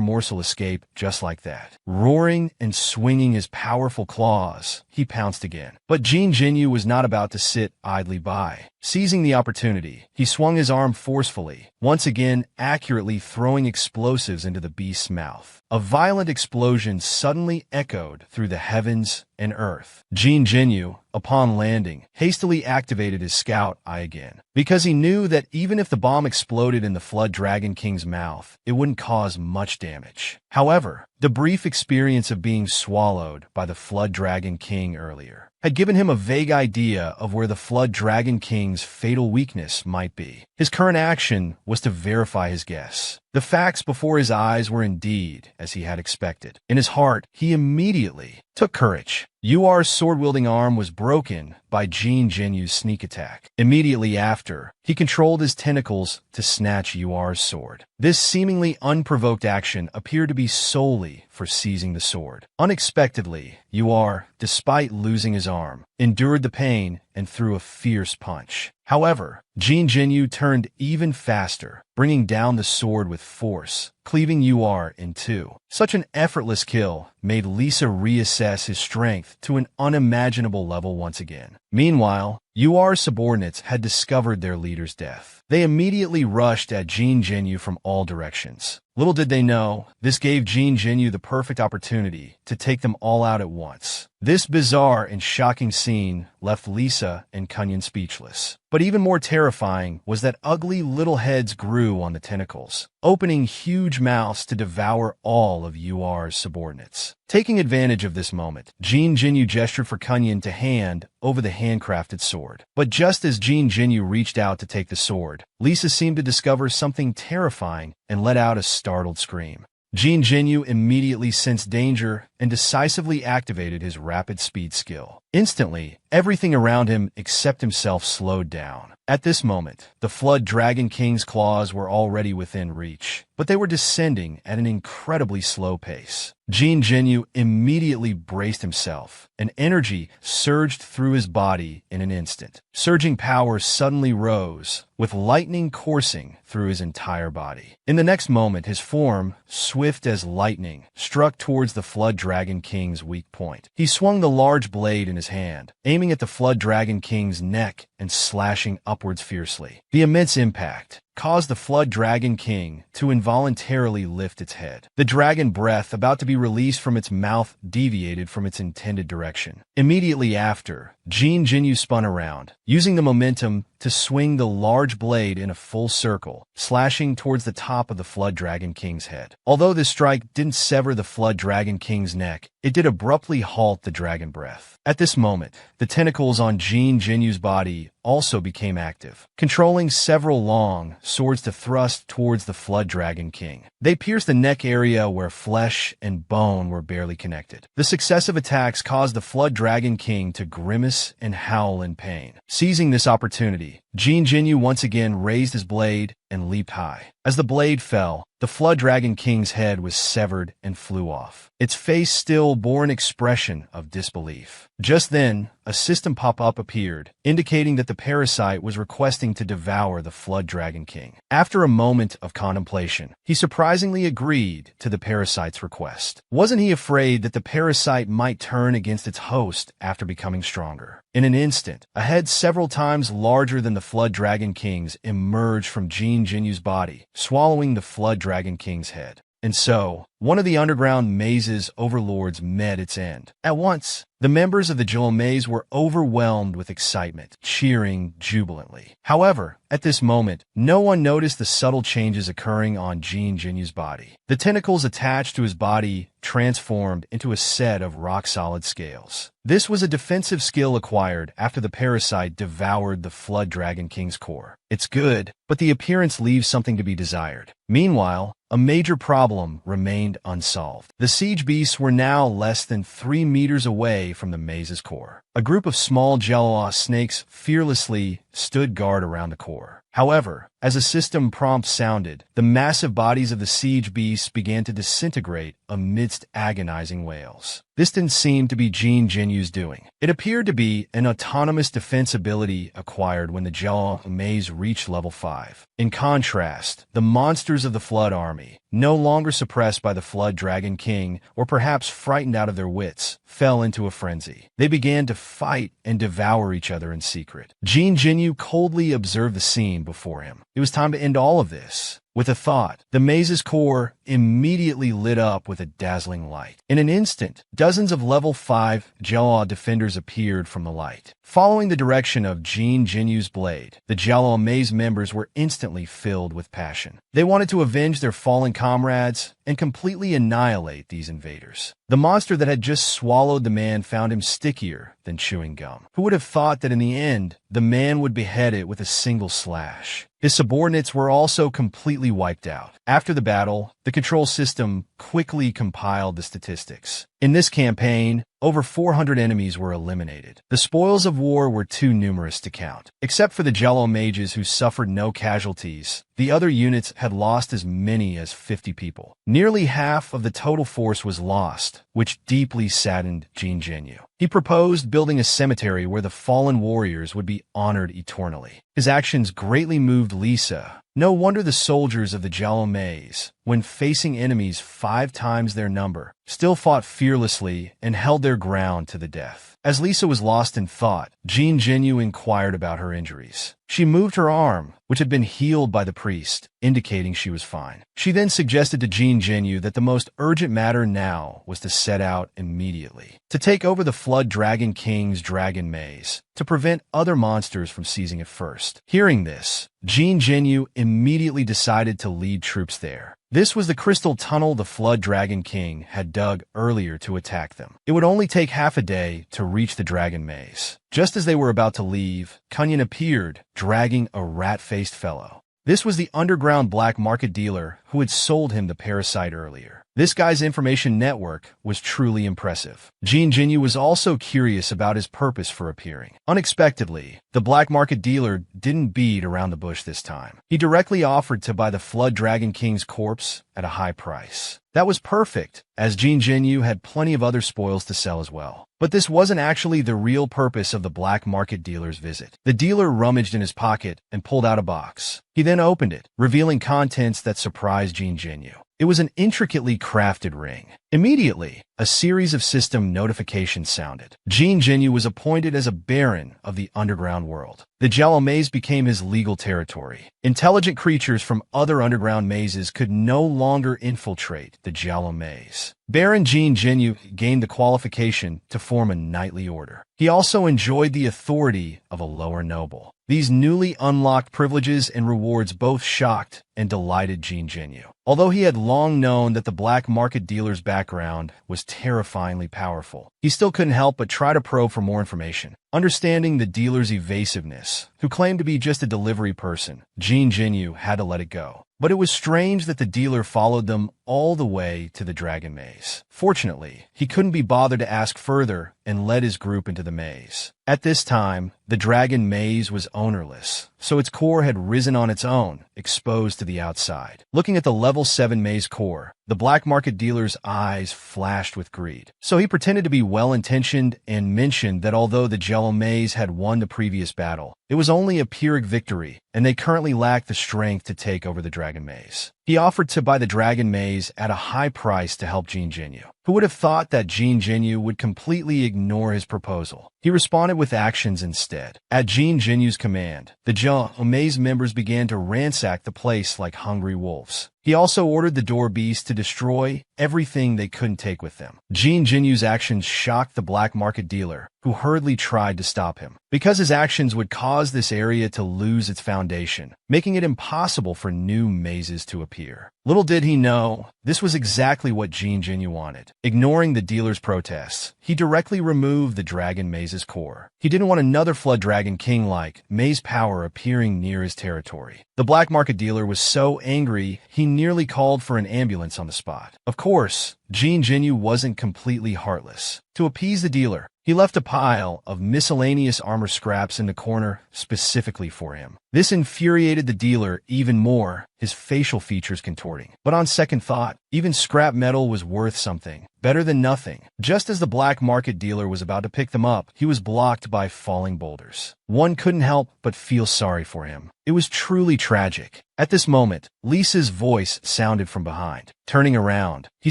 Speaker 1: morsel escape just like that? Roaring and swinging his powerful claws, he pounced again. But Jin Jinyu was not about to sit idly by. Seizing the opportunity, he swung his arm forcefully, once again accurately throwing explosives into the beast's mouth. A violent explosion suddenly echoed through the heavens and earth. Jin Jinyu, upon landing, hastily activated his scout eye again, because he knew that even if the bomb exploded in the Flood Dragon King's mouth, it wouldn't cause much damage. However, the brief experience of being swallowed by the Flood Dragon King earlier had given him a vague idea of where the Flood Dragon King's fatal weakness might be. His current action was to verify his guess. The facts before his eyes were indeed as he had expected. In his heart, he immediately took courage. Yuar's sword-wielding arm was broken by Jin Jinyu's sneak attack. Immediately after, he controlled his tentacles to snatch Yuar's sword. This seemingly unprovoked action appeared to be solely for seizing the sword. Unexpectedly, Yuar, despite losing his arm, endured the pain and threw a fierce punch. However, Jin Jinyu turned even faster, bringing down the sword with force, cleaving Yuar in two. Such an effortless kill made Lisa reassess his strength to an unimaginable level once again. Meanwhile, Yuar's subordinates had discovered their leader's death. They immediately rushed at Jin Jinyu from all directions. Little did they know, this gave Jin Jinyu the perfect opportunity to take them all out at once. This bizarre and shocking scene left Lisa and Kunyan speechless. But even more terrifying was that ugly little heads grew on the tentacles, opening huge mouths to devour all of Yuar's subordinates. Taking advantage of this moment, Jin Jinyu gestured for Kunyan to hand over the handcrafted sword. But just as Jin Jinyu reached out to take the sword, Lisa seemed to discover something terrifying and let out a startled scream. Jin Jinyu immediately sensed danger and decisively activated his rapid speed skill. Instantly, everything around him except himself slowed down. At this moment, the Flood Dragon King's claws were already within reach, but they were descending at an incredibly slow pace. Jin Jinyu immediately braced himself, and energy surged through his body in an instant. Surging power suddenly rose, with lightning coursing through his entire body. In the next moment, his form, swift as lightning, struck towards the Flood Dragon King's weak point. He swung the large blade in his hand, aiming at the Flood Dragon King's neck and slashing upwards fiercely. The immense impact caused the Flood Dragon King to involuntarily lift its head. The dragon breath about to be released from its mouth deviated from its intended direction. Immediately after, Jin Jinyu spun around, using the momentum to swing the large blade in a full circle, slashing towards the top of the Flood Dragon King's head. Although this strike didn't sever the Flood Dragon King's neck, it did abruptly halt the dragon breath. At this moment, the tentacles on Jin Jinyu's body also became active, controlling several long swords to thrust towards the Flood Dragon King. They pierced the neck area where flesh and bone were barely connected. The successive attacks caused the Flood Dragon King to grimace and howl in pain. Seizing this opportunity, Jin Jinyu once again raised his blade and leaped high. As the blade fell, the Flood Dragon King's head was severed and flew off. Its face still bore an expression of disbelief. Just then, a system pop-up appeared, indicating that the parasite was requesting to devour the Flood Dragon King. After a moment of contemplation, he surprisingly agreed to the parasite's request. Wasn't he afraid that the parasite might turn against its host after becoming stronger? In an instant, a head several times larger than the Flood Dragon King's emerged from Jin Jinyu's body, swallowing the Flood Dragon King's head. And so, one of the underground maze's overlords met its end. At once, the members of the Jewel Maze were overwhelmed with excitement, cheering jubilantly. However, at this moment, no one noticed the subtle changes occurring on Jin Jinyu's body. The tentacles attached to his body transformed into a set of rock-solid scales. This was a defensive skill acquired after the parasite devoured the Flood Dragon King's core. It's good, but the appearance leaves something to be desired. Meanwhile, a major problem remained unsolved. The siege beasts were now less than 3 meters away from the maze's core. A group of small jello snakes fearlessly stood guard around the core. However, as a system prompt sounded, the massive bodies of the siege beasts began to disintegrate amidst agonizing wails. This didn't seem to be Jin Jinyu's doing. It appeared to be an autonomous defense ability acquired when the Jello Maze reached level 5. In contrast, the monsters of the Flood Army, no longer suppressed by the Flood Dragon King or perhaps frightened out of their wits, fell into a frenzy. They began to fight and devour each other in secret. Jin Jinyu coldly observed the scene before him. It was time to end all of this. With a thought, the maze's core immediately lit up with a dazzling light. In an instant, dozens of level 5 Jello defenders appeared from the light. Following the direction of Jin Jinyu's blade, the Jello Maze members were instantly filled with passion. They wanted to avenge their fallen comrades and completely annihilate these invaders. The monster that had just swallowed the man found him stickier than chewing gum. Who would have thought that in the end, the man would behead it with a single slash? His subordinates were also completely wiped out. After the battle, the control system quickly compiled the statistics. In this campaign, over 400 enemies were eliminated. The spoils of war were too numerous to count. Except for the Jello mages who suffered no casualties, the other units had lost as many as 50 people. Nearly half of the total force was lost, which deeply saddened Jin Jinyu. He proposed building a cemetery where the fallen warriors would be honored eternally. His actions greatly moved Lisa. No wonder the soldiers of the Jello Maze, when facing enemies 5 times their number, still fought fearlessly and held their ground to the death. As Lisa was lost in thought, Jin Jinyu inquired about her injuries. She moved her arm, which had been healed by the priest, indicating she was fine. She then suggested to Jin Jinyu that the most urgent matter now was to set out immediately, to take over the Flood Dragon King's Dragon Maze, to prevent other monsters from seizing it first. Hearing this, Jin Jinyu immediately decided to lead troops there. This was the crystal tunnel the Flood Dragon King had dug earlier to attack them. It would only take half a day to reach the Dragon Maze. Just as they were about to leave, Kunyan appeared, dragging a rat-faced fellow. This was the underground black market dealer who had sold him the parasite earlier. This guy's information network was truly impressive. Jin Jinyu was also curious about his purpose for appearing. Unexpectedly, the black market dealer didn't beat around the bush this time. He directly offered to buy the Flood Dragon King's corpse at a high price. That was perfect, as Jin Jinyu had plenty of other spoils to sell as well. But this wasn't actually the real purpose of the black market dealer's visit. The dealer rummaged in his pocket and pulled out a box. He then opened it, revealing contents that surprised Jin Jinyu. It was an intricately crafted ring. Immediately, a series of system notifications sounded. Jin Jinyu was appointed as a baron of the underground world. The Jello Maze became his legal territory. Intelligent creatures from other underground mazes could no longer infiltrate the Jello Maze. Baron Jin Jinyu gained the qualification to form a knightly order. He also enjoyed the authority of a lower noble. These newly unlocked privileges and rewards both shocked and delighted Jin Jinyu. Although he had long known that the black market dealer's background background was terrifyingly powerful. He still couldn't help but try to probe for more information. Understanding the dealer's evasiveness, who claimed to be just a delivery person, Jin Jinyu had to let it go. But it was strange that the dealer followed them all the way to the Dragon Maze. Fortunately, he couldn't be bothered to ask further and led his group into the maze. At this time, the Dragon Maze was ownerless, so its core had risen on its own, exposed to the outside. Looking at the level 7 maze core, the black market dealer's eyes flashed with greed. So he pretended to be well-intentioned and mentioned that although the Jello Maze had won the previous battle, it was only a Pyrrhic victory, and they currently lacked the strength to take over the Dragon Maze. He offered to buy the Dragon Maze at a high price to help Jin Jinyu. Who would have thought that Jin Jinyu would completely ignore his proposal? He responded with actions instead. At Jin Jinyu's command, the Jello Maze members began to ransack the place like hungry wolves. He also ordered the door beasts to destroy everything they couldn't take with them. Jin Jinyu's actions shocked the black market dealer, who hurriedly tried to stop him, because his actions would cause this area to lose its foundation, making it impossible for new mazes to appear. Little did he know, this was exactly what Jin Jinyu wanted. Ignoring the dealer's protests, he directly removed the Dragon Maze's core. He didn't want another Flood Dragon King-like maze power appearing near his territory. The black market dealer was so angry, he nearly called for an ambulance on the spot. Of course, Jin Jinyu wasn't completely heartless. To appease the dealer, he left a pile of miscellaneous armor scraps in the corner specifically for him. This infuriated the dealer even more, his facial features contorting. But on second thought, even scrap metal was worth something. Better than nothing. Just as the black market dealer was about to pick them up, he was blocked by falling boulders. One couldn't help but feel sorry for him. It was truly tragic. At this moment, Lisa's voice sounded from behind. Turning around, he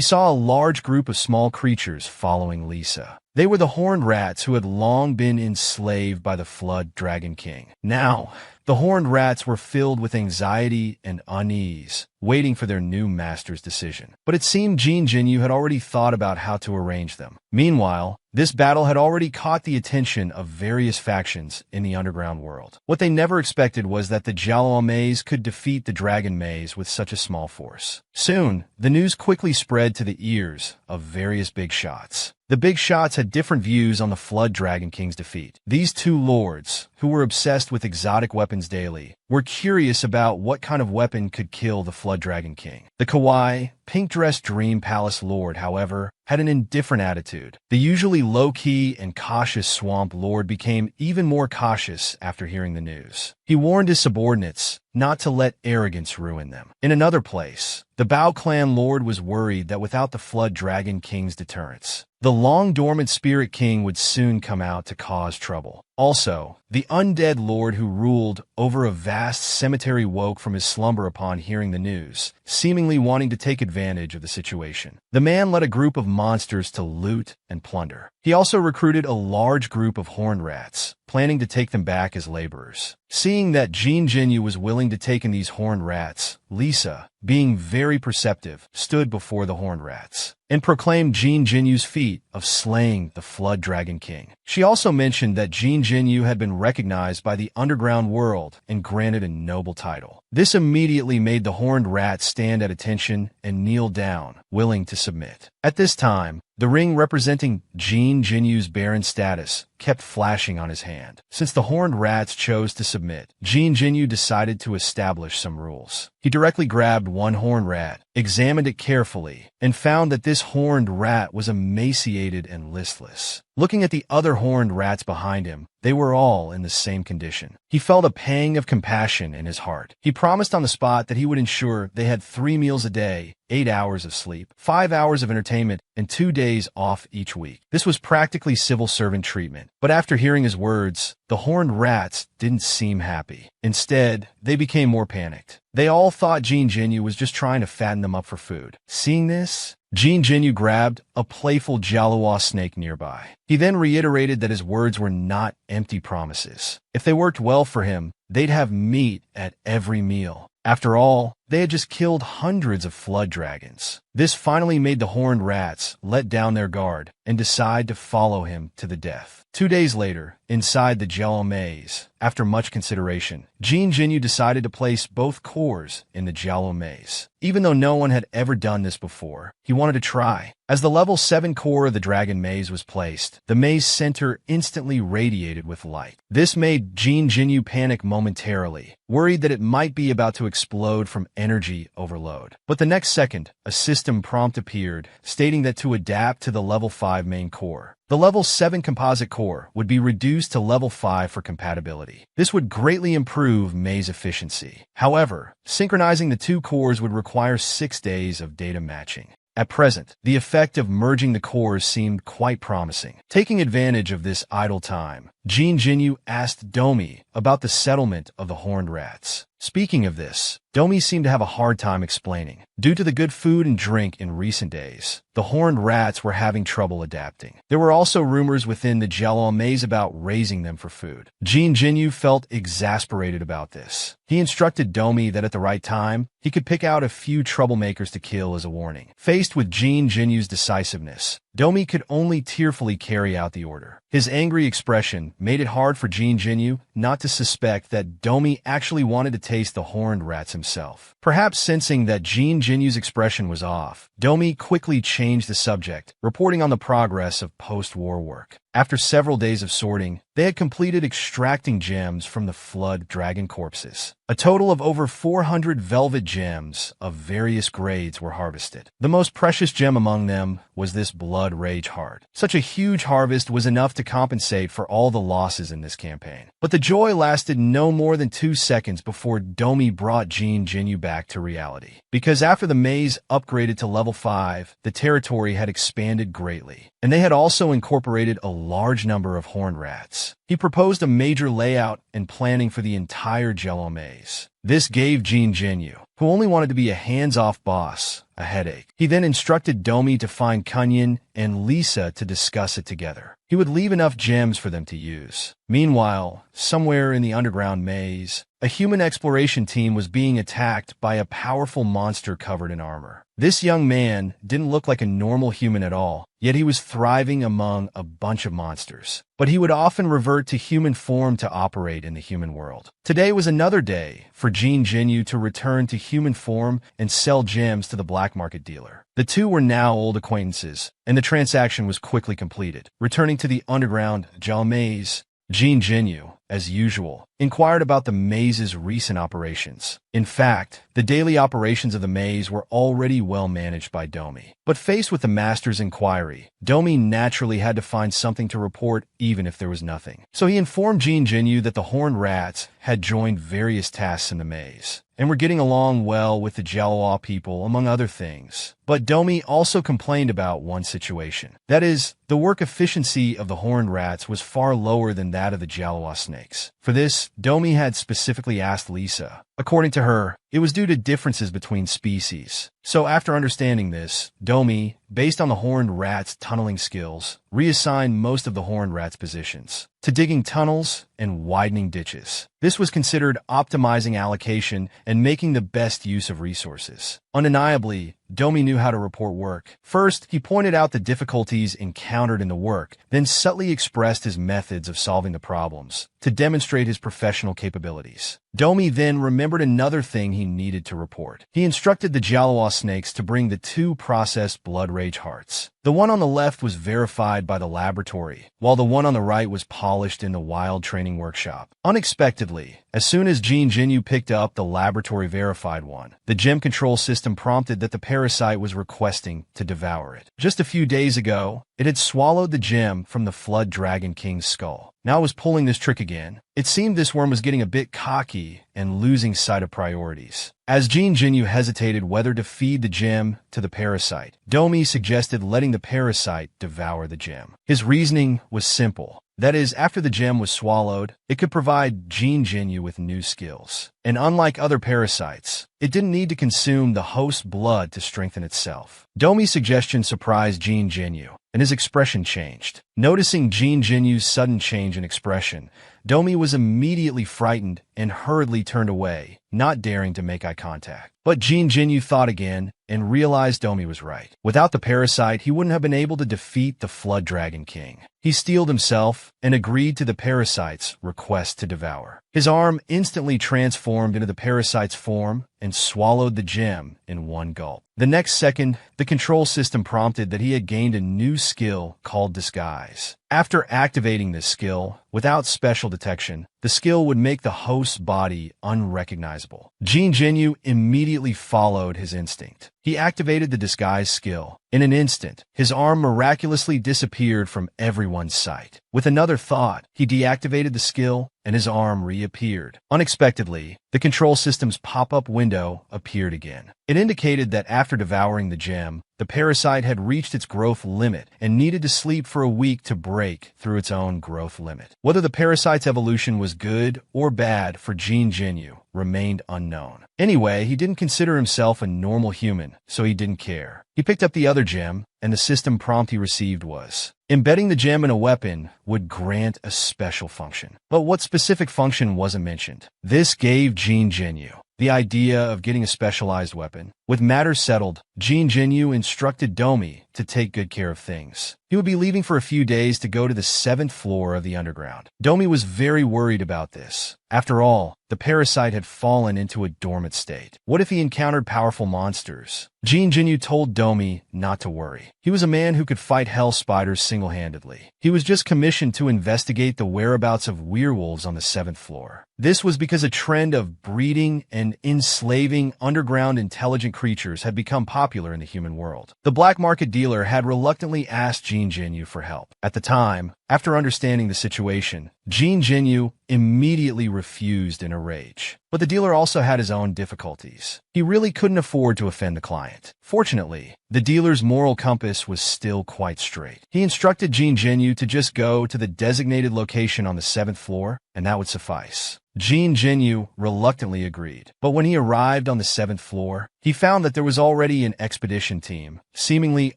Speaker 1: saw a large group of small creatures following Lisa. They were the horned rats who had long been enslaved by the Flood Dragon King. Now, the horned rats were filled with anxiety and unease, waiting for their new master's decision. But it seemed Jin Jinyu had already thought about how to arrange them. Meanwhile, this battle had already caught the attention of various factions in the underground world. What they never expected was that the Jello Maze could defeat the Dragon Maze with such a small force. Soon, the news quickly spread to the ears of various big shots. The big shots had different views on the Flood Dragon King's defeat. These two lords, who were obsessed with exotic weapons daily, were curious about what kind of weapon could kill the Flood Dragon King. The kawaii, pink-dressed Dream Palace Lord, however, had an indifferent attitude. The usually low-key and cautious Swamp Lord became even more cautious after hearing the news. He warned his subordinates not to let arrogance ruin them. In another place, the Bao Clan Lord was worried that without the Flood Dragon King's deterrence, the long-dormant Spirit King would soon come out to cause trouble. Also, the undead lord who ruled over a vast cemetery woke from his slumber upon hearing the news, seemingly wanting to take advantage of the situation. The man led a group of monsters to loot and plunder. He also recruited a large group of horned rats, planning to take them back as laborers. Seeing that Jin Jinyu was willing to take in these horned rats, Lisa, being very perceptive, stood before the horned rats and proclaimed Jin Jinyu's feat of slaying the Flood Dragon King. She also mentioned that Jin Jinyu had been recognized by the underground world and granted a noble title. This immediately made the horned rats stand at attention and kneel down, willing to submit. At this time, the ring representing Jin Jinyu's barren status kept flashing on his hand. Since the horned rats chose to submit, Jin Jinyu decided to establish some rules. He directly grabbed one horned rat, examined it carefully, and found that this horned rat was emaciated and listless. Looking at the other horned rats behind him, they were all in the same condition. He felt a pang of compassion in his heart. He promised on the spot that he would ensure they had 3 meals a day, 8 hours of sleep, 5 hours of entertainment, and 2 days off each week. This was practically civil servant treatment. But after hearing his words, the horned rats didn't seem happy. Instead, they became more panicked. They all thought Jin Jinyu was just trying to fatten them up for food. Seeing this, Jin Jinyu grabbed a playful Jaluo snake nearby. He then reiterated that his words were not empty promises. If they worked well for him, they'd have meat at every meal. After all, they had just killed hundreds of flood dragons. This finally made the horned rats let down their guard and decide to follow him to the death. 2 days later, inside the Jello maze, after much consideration, Jin Jinyu decided to place both cores in the Jello maze. Even though no one had ever done this before, he wanted to try. As the level 7 core of the dragon maze was placed, the maze center instantly radiated with light. This made Jin Jinyu panic momentarily, worried that it might be about to explode from energy overload. But the next second, a system prompt appeared, stating that to adapt to the level 5 main core, the level 7 composite core would be reduced to level 5 for compatibility. This would greatly improve maze efficiency. However, synchronizing the two cores would require 6 days of data matching. At present, the effect of merging the cores seemed quite promising. Taking advantage of this idle time, Jin Jinyu asked Domi about the settlement of the horned rats. Speaking of this, Domi seemed to have a hard time explaining. Due to the good food and drink in recent days, the horned rats were having trouble adapting. There were also rumors within the Jello maze about raising them for food. Jin Jinyu felt exasperated about this. He instructed Domi that at the right time, he could pick out a few troublemakers to kill as a warning. Faced with Jin Jinyu's decisiveness, Domi could only tearfully carry out the order. His angry expression made it hard for Jin Jinyu not to suspect that Domi actually wanted to taste the horned rats himself. Perhaps sensing that Jin Jinyu's expression was off, Domi quickly changed the subject, reporting on the progress of post-war work. After several days of sorting, they had completed extracting gems from the flood dragon corpses. A total of over 400 velvet gems of various grades were harvested. The most precious gem among them was this blood rage heart. Such a huge harvest was enough to compensate for all the losses in this campaign. But the joy lasted no more than 2 seconds before Domi brought Jin Jinyu back to reality. Because after the maze upgraded to level 5, the territory had expanded greatly, and they had also incorporated a large number of horned rats. He proposed a major layout and planning for the entire Jello maze. This gave Jin Jinyu, who only wanted to be a hands-off boss, a headache. He then instructed Domi to find Kunyan and Lisa to discuss it together. He would leave enough gems for them to use. Meanwhile, somewhere in the underground maze, a human exploration team was being attacked by a powerful monster covered in armor. This young man didn't look like a normal human at all, yet he was thriving among a bunch of monsters. But he would often revert to human form to operate in the human world. Today was another day for Jin Jinyu to return to human form and sell gems to the black market dealer. The two were now old acquaintances, and the transaction was quickly completed. Returning to the underground Jello maze, Jin Jinyu, as usual, inquired about the maze's recent operations. In fact, the daily operations of the maze were already well managed by Domi. But faced with the master's inquiry, Domi naturally had to find something to report even if there was nothing. So he informed Jin Jinyu that the horned rats had joined various tasks in the maze, and were getting along well with the Jello people, among other things. But Domi also complained about one situation. That is, the work efficiency of the horned rats was far lower than that of the Jello snakes. For this, Domi had specifically asked Lisa. According to her, it was due to differences between species. So after understanding this, Domi, based on the horned rat's tunneling skills, reassigned most of the horned rat's positions to digging tunnels and widening ditches. This was considered optimizing allocation and making the best use of resources. Undeniably, Domi knew how to report work. First, he pointed out the difficulties encountered in the work, then subtly expressed his methods of solving the problems to demonstrate his professional capabilities. Domi then remembered another thing he needed to report. He instructed the Jello snakes to bring the 2 processed blood rage hearts. The one on the left was verified by the laboratory, while the one on the right was polished in the wild training workshop. Unexpectedly, as soon as Jin Jinyu picked up the laboratory verified one, the gem control system prompted that the parasite was requesting to devour it. Just a few days ago, it had swallowed the gem from the Flood Dragon King's skull. Now it was pulling this trick again. It seemed this worm was getting a bit cocky and losing sight of priorities. As Jin Jinyu hesitated whether to feed the gem to the parasite, Domi suggested letting the parasite devour the gem. His reasoning was simple. That is, after the gem was swallowed, it could provide Jin Jinyu with new skills. And unlike other parasites, it didn't need to consume the host's blood to strengthen itself. Domi's suggestion surprised Jin Jinyu, and his expression changed. Noticing Jin Jinyu's sudden change in expression, Domi was immediately frightened and hurriedly turned away, not daring to make eye contact. But Jin Jinyu thought again and realized Domi was right. Without the parasite, he wouldn't have been able to defeat the Flood Dragon King. He steeled himself and agreed to the parasite's request to devour. His arm instantly transformed into the parasite's form and swallowed the gem in one gulp. The next second, the control system prompted that he had gained a new skill called disguise. After activating this skill, without special detection, the skill would make the host's body unrecognizable. Jin Jinyu immediately followed his instinct. He activated the disguise skill. In an instant, his arm miraculously disappeared from everyone's sight. With another thought, he deactivated the skill, and his arm reappeared. Unexpectedly, the control system's pop-up window appeared again. It indicated that after devouring the gem, the parasite had reached its growth limit and needed to sleep for a week to break through its own growth limit. Whether the parasite's evolution was good or bad for Jin Jinyu remained unknown. Anyway, he didn't consider himself a normal human, so he didn't care. He picked up the other gem, and the system prompt he received was, embedding the gem in a weapon would grant a special function. But what specific function wasn't mentioned? This gave Jin Jinyu the idea of getting a specialized weapon. With matters settled, Jin Jinyu instructed Domi to take good care of things. He would be leaving for a few days to go to the 7th floor of the underground. Domi was very worried about this. After all, the parasite had fallen into a dormant state. What if he encountered powerful monsters? Jin Jinyu told Domi not to worry. He was a man who could fight hell spiders single-handedly. He was just commissioned to investigate the whereabouts of werewolves on the 7th floor. This was because a trend of breeding and enslaving underground intelligent creatures had become popular in the human world. The black market dealer had reluctantly asked Jin Jinyu for help. At the time, after understanding the situation, Jin Jinyu immediately refused in a rage. But the dealer also had his own difficulties. He really couldn't afford to offend the client. Fortunately, the dealer's moral compass was still quite straight. He instructed Jin Jinyu to just go to the designated location on the 7th floor, and that would suffice. Jin Jinyu reluctantly agreed, but when he arrived on the 7th floor, he found that there was already an expedition team, seemingly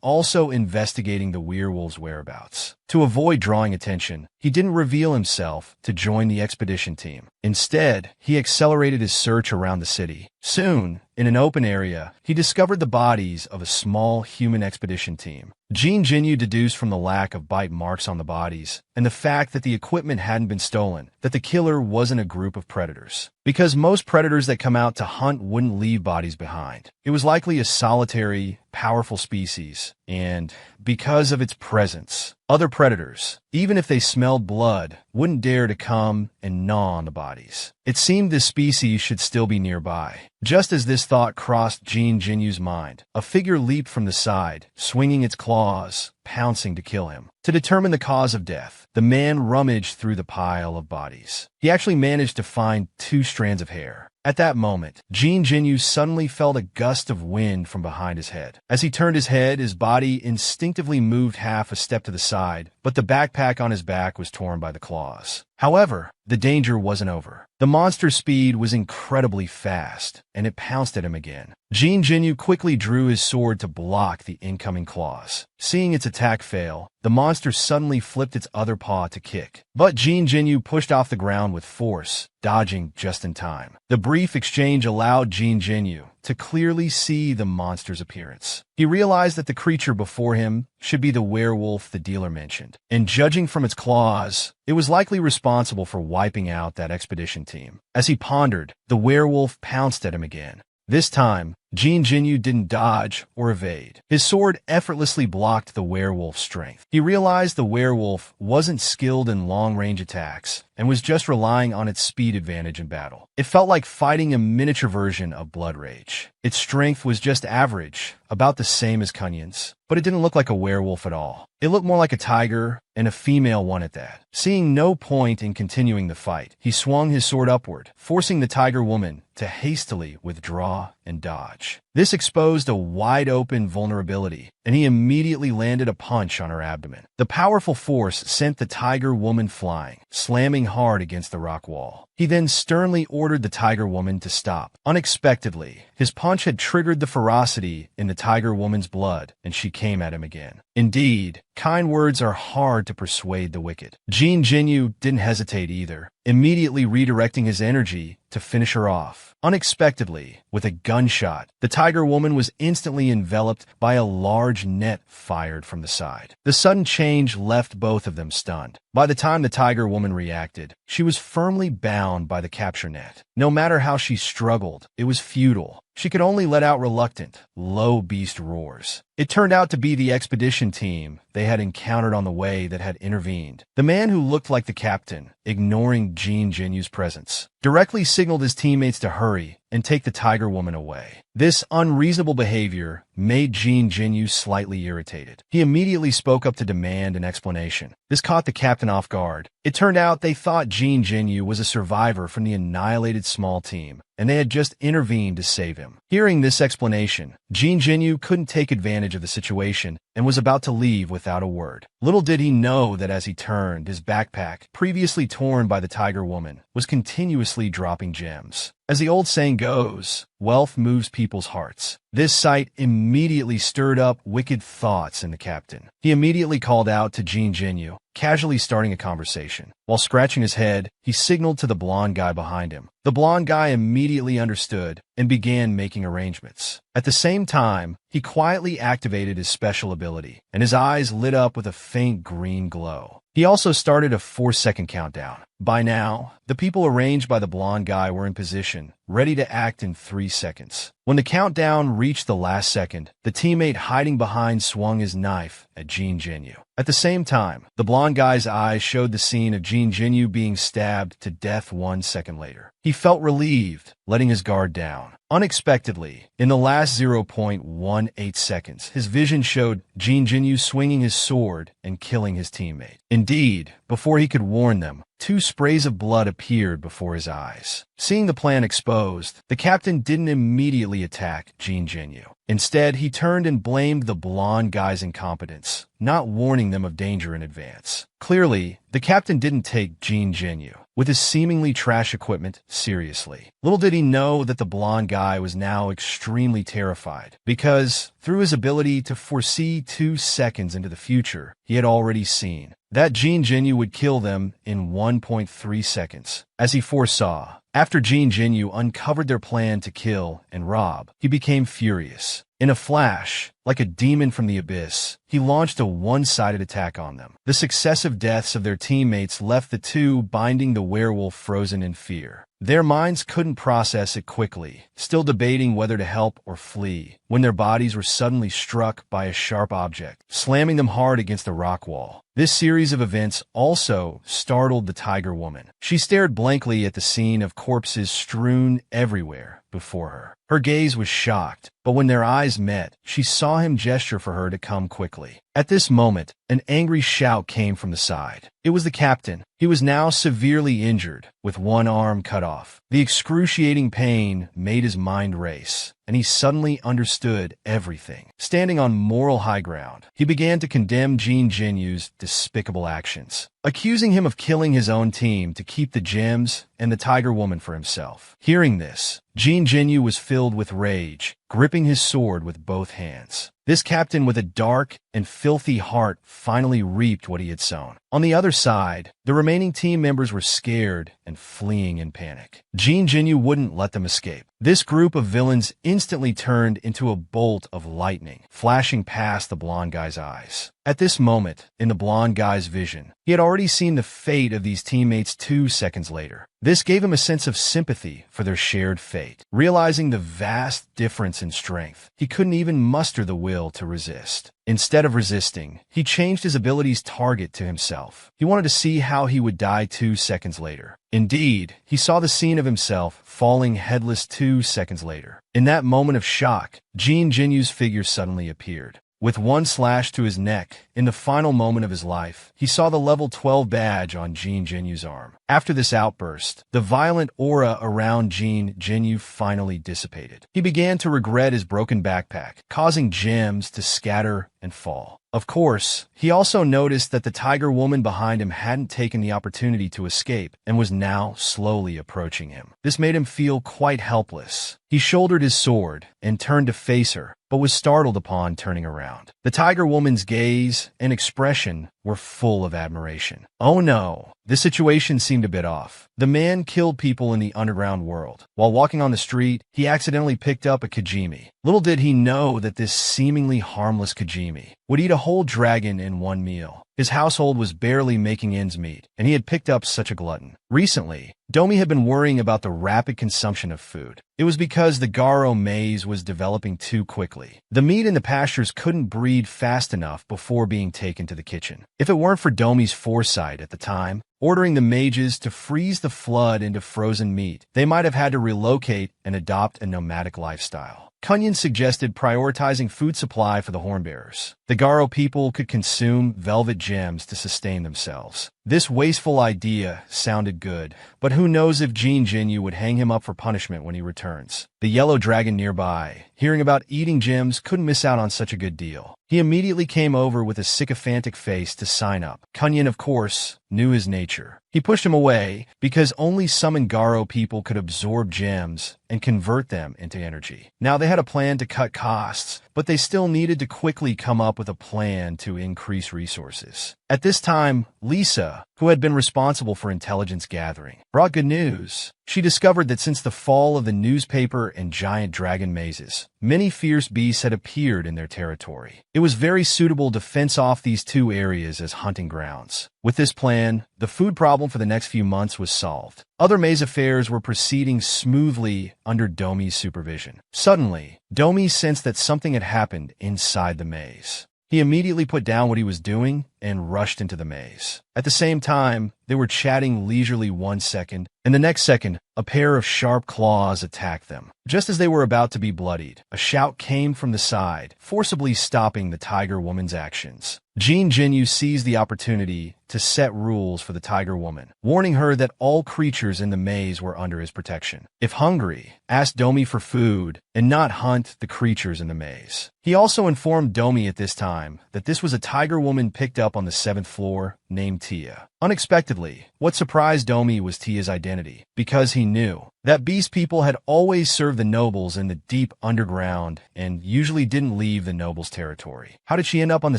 Speaker 1: also investigating the werewolves' whereabouts. To avoid drawing attention, he didn't reveal himself to join the expedition team. Instead, he accelerated his search around the city. Soon, in an open area, he discovered the bodies of a small human expedition team. Jin Jinyu deduced from the lack of bite marks on the bodies and the fact that the equipment hadn't been stolen that the killer wasn't a group of predators. Because most predators that come out to hunt wouldn't leave bodies behind. It was likely a solitary, powerful species, and because of its presence, other predators, even if they smelled blood, wouldn't dare to come and gnaw on the bodies. It seemed this species should still be nearby. Just as this thought crossed Jin Jinyu's mind, a figure leaped from the side, swinging its claws, pouncing to kill him. To determine the cause of death, the man rummaged through the pile of bodies. He actually managed to find 2 strands of hair. At that moment, Jin Jinyu suddenly felt a gust of wind from behind his head. As he turned his head, his body instinctively moved half a step to the side, but the backpack on his back was torn by the claws. However, the danger wasn't over. The monster's speed was incredibly fast, and it pounced at him again. Jin Jinyu quickly drew his sword to block the incoming claws. Seeing its attack fail, the monster suddenly flipped its other paw to kick. But Jin Jinyu pushed off the ground with force, dodging just in time. The brief exchange allowed Jin Jinyu to clearly see the monster's appearance. He realized that the creature before him should be the werewolf the dealer mentioned, and judging from its claws, it was likely responsible for wiping out that expedition team. As he pondered, the werewolf pounced at him again. This time, Jin Jinyu didn't dodge or evade. His sword effortlessly blocked the werewolf's strength. He realized the werewolf wasn't skilled in long-range attacks and was just relying on its speed advantage in battle. It felt like fighting a miniature version of Blood Rage. Its strength was just average, about the same as Kunyin's, but it didn't look like a werewolf at all. It looked more like a tiger, and a female one at that. Seeing no point in continuing the fight, he swung his sword upward, forcing the tiger woman to hastily withdraw and dodge. This exposed a wide-open vulnerability, and he immediately landed a punch on her abdomen. The powerful force sent the tiger woman flying, slamming hard against the rock wall. He then sternly ordered the tiger woman to stop. Unexpectedly, his punch had triggered the ferocity in the tiger woman's blood, and she came at him again. Indeed, kind words are hard to persuade the wicked. Jin Jinyu didn't hesitate either, immediately redirecting his energy to finish her off. Unexpectedly, with a gunshot, the tiger woman was instantly enveloped by a large net fired from the side. The sudden change left both of them stunned. By the time the tiger woman reacted, she was firmly bound by the capture net. No matter how she struggled, it was futile. She could only let out reluctant, low beast roars. It turned out to be the expedition team they had encountered on the way that had intervened. The man who looked like the captain, ignoring Jin Jinyu's presence, directly signaled his teammates to hurry and take the tiger woman away. This unreasonable behavior made Jin Jinyu slightly irritated. He immediately spoke up to demand an explanation. This caught the captain off guard. It turned out they thought Jin Jinyu was a survivor from the annihilated small team, and they had just intervened to save him. Hearing this explanation, Jin Jinyu couldn't take advantage of the situation and was about to leave without a word. Little did he know that as he turned, his backpack, previously torn by the tiger woman, was continuously dropping gems. As the old saying goes, wealth moves people's hearts. This sight immediately stirred up wicked thoughts in the captain. He immediately called out to Jin Jinyu, casually starting a conversation. While scratching his head, he signaled to the blonde guy behind him. The blonde guy immediately understood and began making arrangements. At the same time, he quietly activated his special ability, and his eyes lit up with a faint green glow. He also started a 4-second countdown. By now, the people arranged by the blonde guy were in position, ready to act in 3 seconds. When the countdown reached the last second, the teammate hiding behind swung his knife at Jin Jinyu. At the same time, the blonde guy's eyes showed the scene of Jin Jinyu being stabbed to death 1 second later. He felt relieved, letting his guard down. Unexpectedly, in the last 0.18 seconds, his vision showed Jin Jinyu swinging his sword and killing his teammate. Indeed, before he could warn them, 2 sprays of blood appeared before his eyes. Seeing the plan exposed, the captain didn't immediately attack Jin Jinyu. Instead, he turned and blamed the blonde guy's incompetence, not warning them of danger in advance. Clearly, the captain didn't take Jin Jinyu, with his seemingly trash equipment, seriously. Little did he know that the blonde guy was now extremely terrified, because, through his ability to foresee 2 seconds into the future, he had already seen that Jin Jinyu would kill them in 1.3 seconds. As he foresaw, after Jin Jinyu uncovered their plan to kill and rob, he became furious. In a flash, like a demon from the abyss, he launched a one-sided attack on them. The successive deaths of their teammates left the two binding the werewolf frozen in fear. Their minds couldn't process it quickly, still debating whether to help or flee, when their bodies were suddenly struck by a sharp object, slamming them hard against a rock wall. This series of events also startled the tiger woman. She stared blankly at the scene of corpses strewn everywhere before her. Her gaze was shocked, but when their eyes met, she saw him gesture for her to come quickly. At this moment, an angry shout came from the side. It was the captain. He was now severely injured, with one arm cut off. The excruciating pain made his mind race, and he suddenly understood everything. Standing on moral high ground, he began to condemn Jin Jinyu's despicable actions, accusing him of killing his own team to keep the gems and the tiger woman for himself. Hearing this, Jin Jinyu was filled with rage, gripping his sword with both hands. This captain with a dark and filthy heart finally reaped what he had sown. On the other side, the remaining team members were scared and fleeing in panic. Jin Jinyu wouldn't let them escape. This group of villains instantly turned into a bolt of lightning, flashing past the blonde guy's eyes. At this moment, in the blonde guy's vision, he had already seen the fate of these teammates 2 seconds later. This gave him a sense of sympathy for their shared fate. Realizing the vast difference in strength, he couldn't even muster the will to resist. Instead of resisting, he changed his ability's target to himself. He wanted to see how he would die 2 seconds later. Indeed, he saw the scene of himself falling headless 2 seconds later. In that moment of shock, Jin Jinyu's figure suddenly appeared. With one slash to his neck in the final moment of his life, he saw the level 12 badge on Jin Jinyu's arm. After this outburst, the violent aura around Jin Jinyu finally dissipated. He began to regret his broken backpack, causing gems to scatter and fall. Of course, he also noticed that the tiger woman behind him hadn't taken the opportunity to escape and was now slowly approaching him. This made him feel quite helpless. He shouldered his sword and turned to face her, but was startled upon turning around. The tiger woman's gaze and expression were full of admiration. Oh no, this situation seemed a bit off. The man killed people in the underground world. While walking on the street, he accidentally picked up a Kajimi. Little did he know that this seemingly harmless Kajimi would eat a whole dragon in one meal. His household was barely making ends meet, and he had picked up such a glutton. Recently, Domi had been worrying about the rapid consumption of food. It was because the Garo maze was developing too quickly. The meat in the pastures couldn't breed fast enough before being taken to the kitchen. If it weren't for Domi's foresight at the time, ordering the mages to freeze the flood into frozen meat, they might have had to relocate and adopt a nomadic lifestyle. Kunyan suggested prioritizing food supply for the hornbearers. The Garo people could consume velvet gems to sustain themselves. This wasteful idea sounded good, but who knows if Jin Jinyu would hang him up for punishment when he returns. The yellow dragon nearby, hearing about eating gems, couldn't miss out on such a good deal. He immediately came over with a sycophantic face to sign up. Kunyan, of course, knew his nature. He pushed him away because only summoned Garo people could absorb gems and convert them into energy. Now they had a plan to cut costs, but they still needed to quickly come up with a plan to increase resources. At this time, Lisa, who had been responsible for intelligence gathering, brought good news. She discovered that since the fall of the newspaper and giant dragon mazes, many fierce beasts had appeared in their territory. It was very suitable to fence off these two areas as hunting grounds. With this plan, the food problem for the next few months was solved. Other maze affairs were proceeding smoothly under Domi's supervision. Suddenly, Domi sensed that something had happened inside the maze. He immediately put down what he was doing and rushed into the maze. At the same time, they were chatting leisurely 1 second, and the next second, a pair of sharp claws attacked them. Just as they were about to be bloodied, a shout came from the side, forcibly stopping the tiger woman's actions. Jin Jinyu seized the opportunity to set rules for the tiger woman, warning her that all creatures in the maze were under his protection. If hungry, ask Domi for food and not hunt the creatures in the maze. He also informed Domi at this time that this was a tiger woman picked up on the 7th floor named Tia. Unexpectedly, what surprised Domi was Tia's identity, because he knew that beast people had always served the nobles in the deep underground and usually didn't leave the nobles' territory. How did she end up on the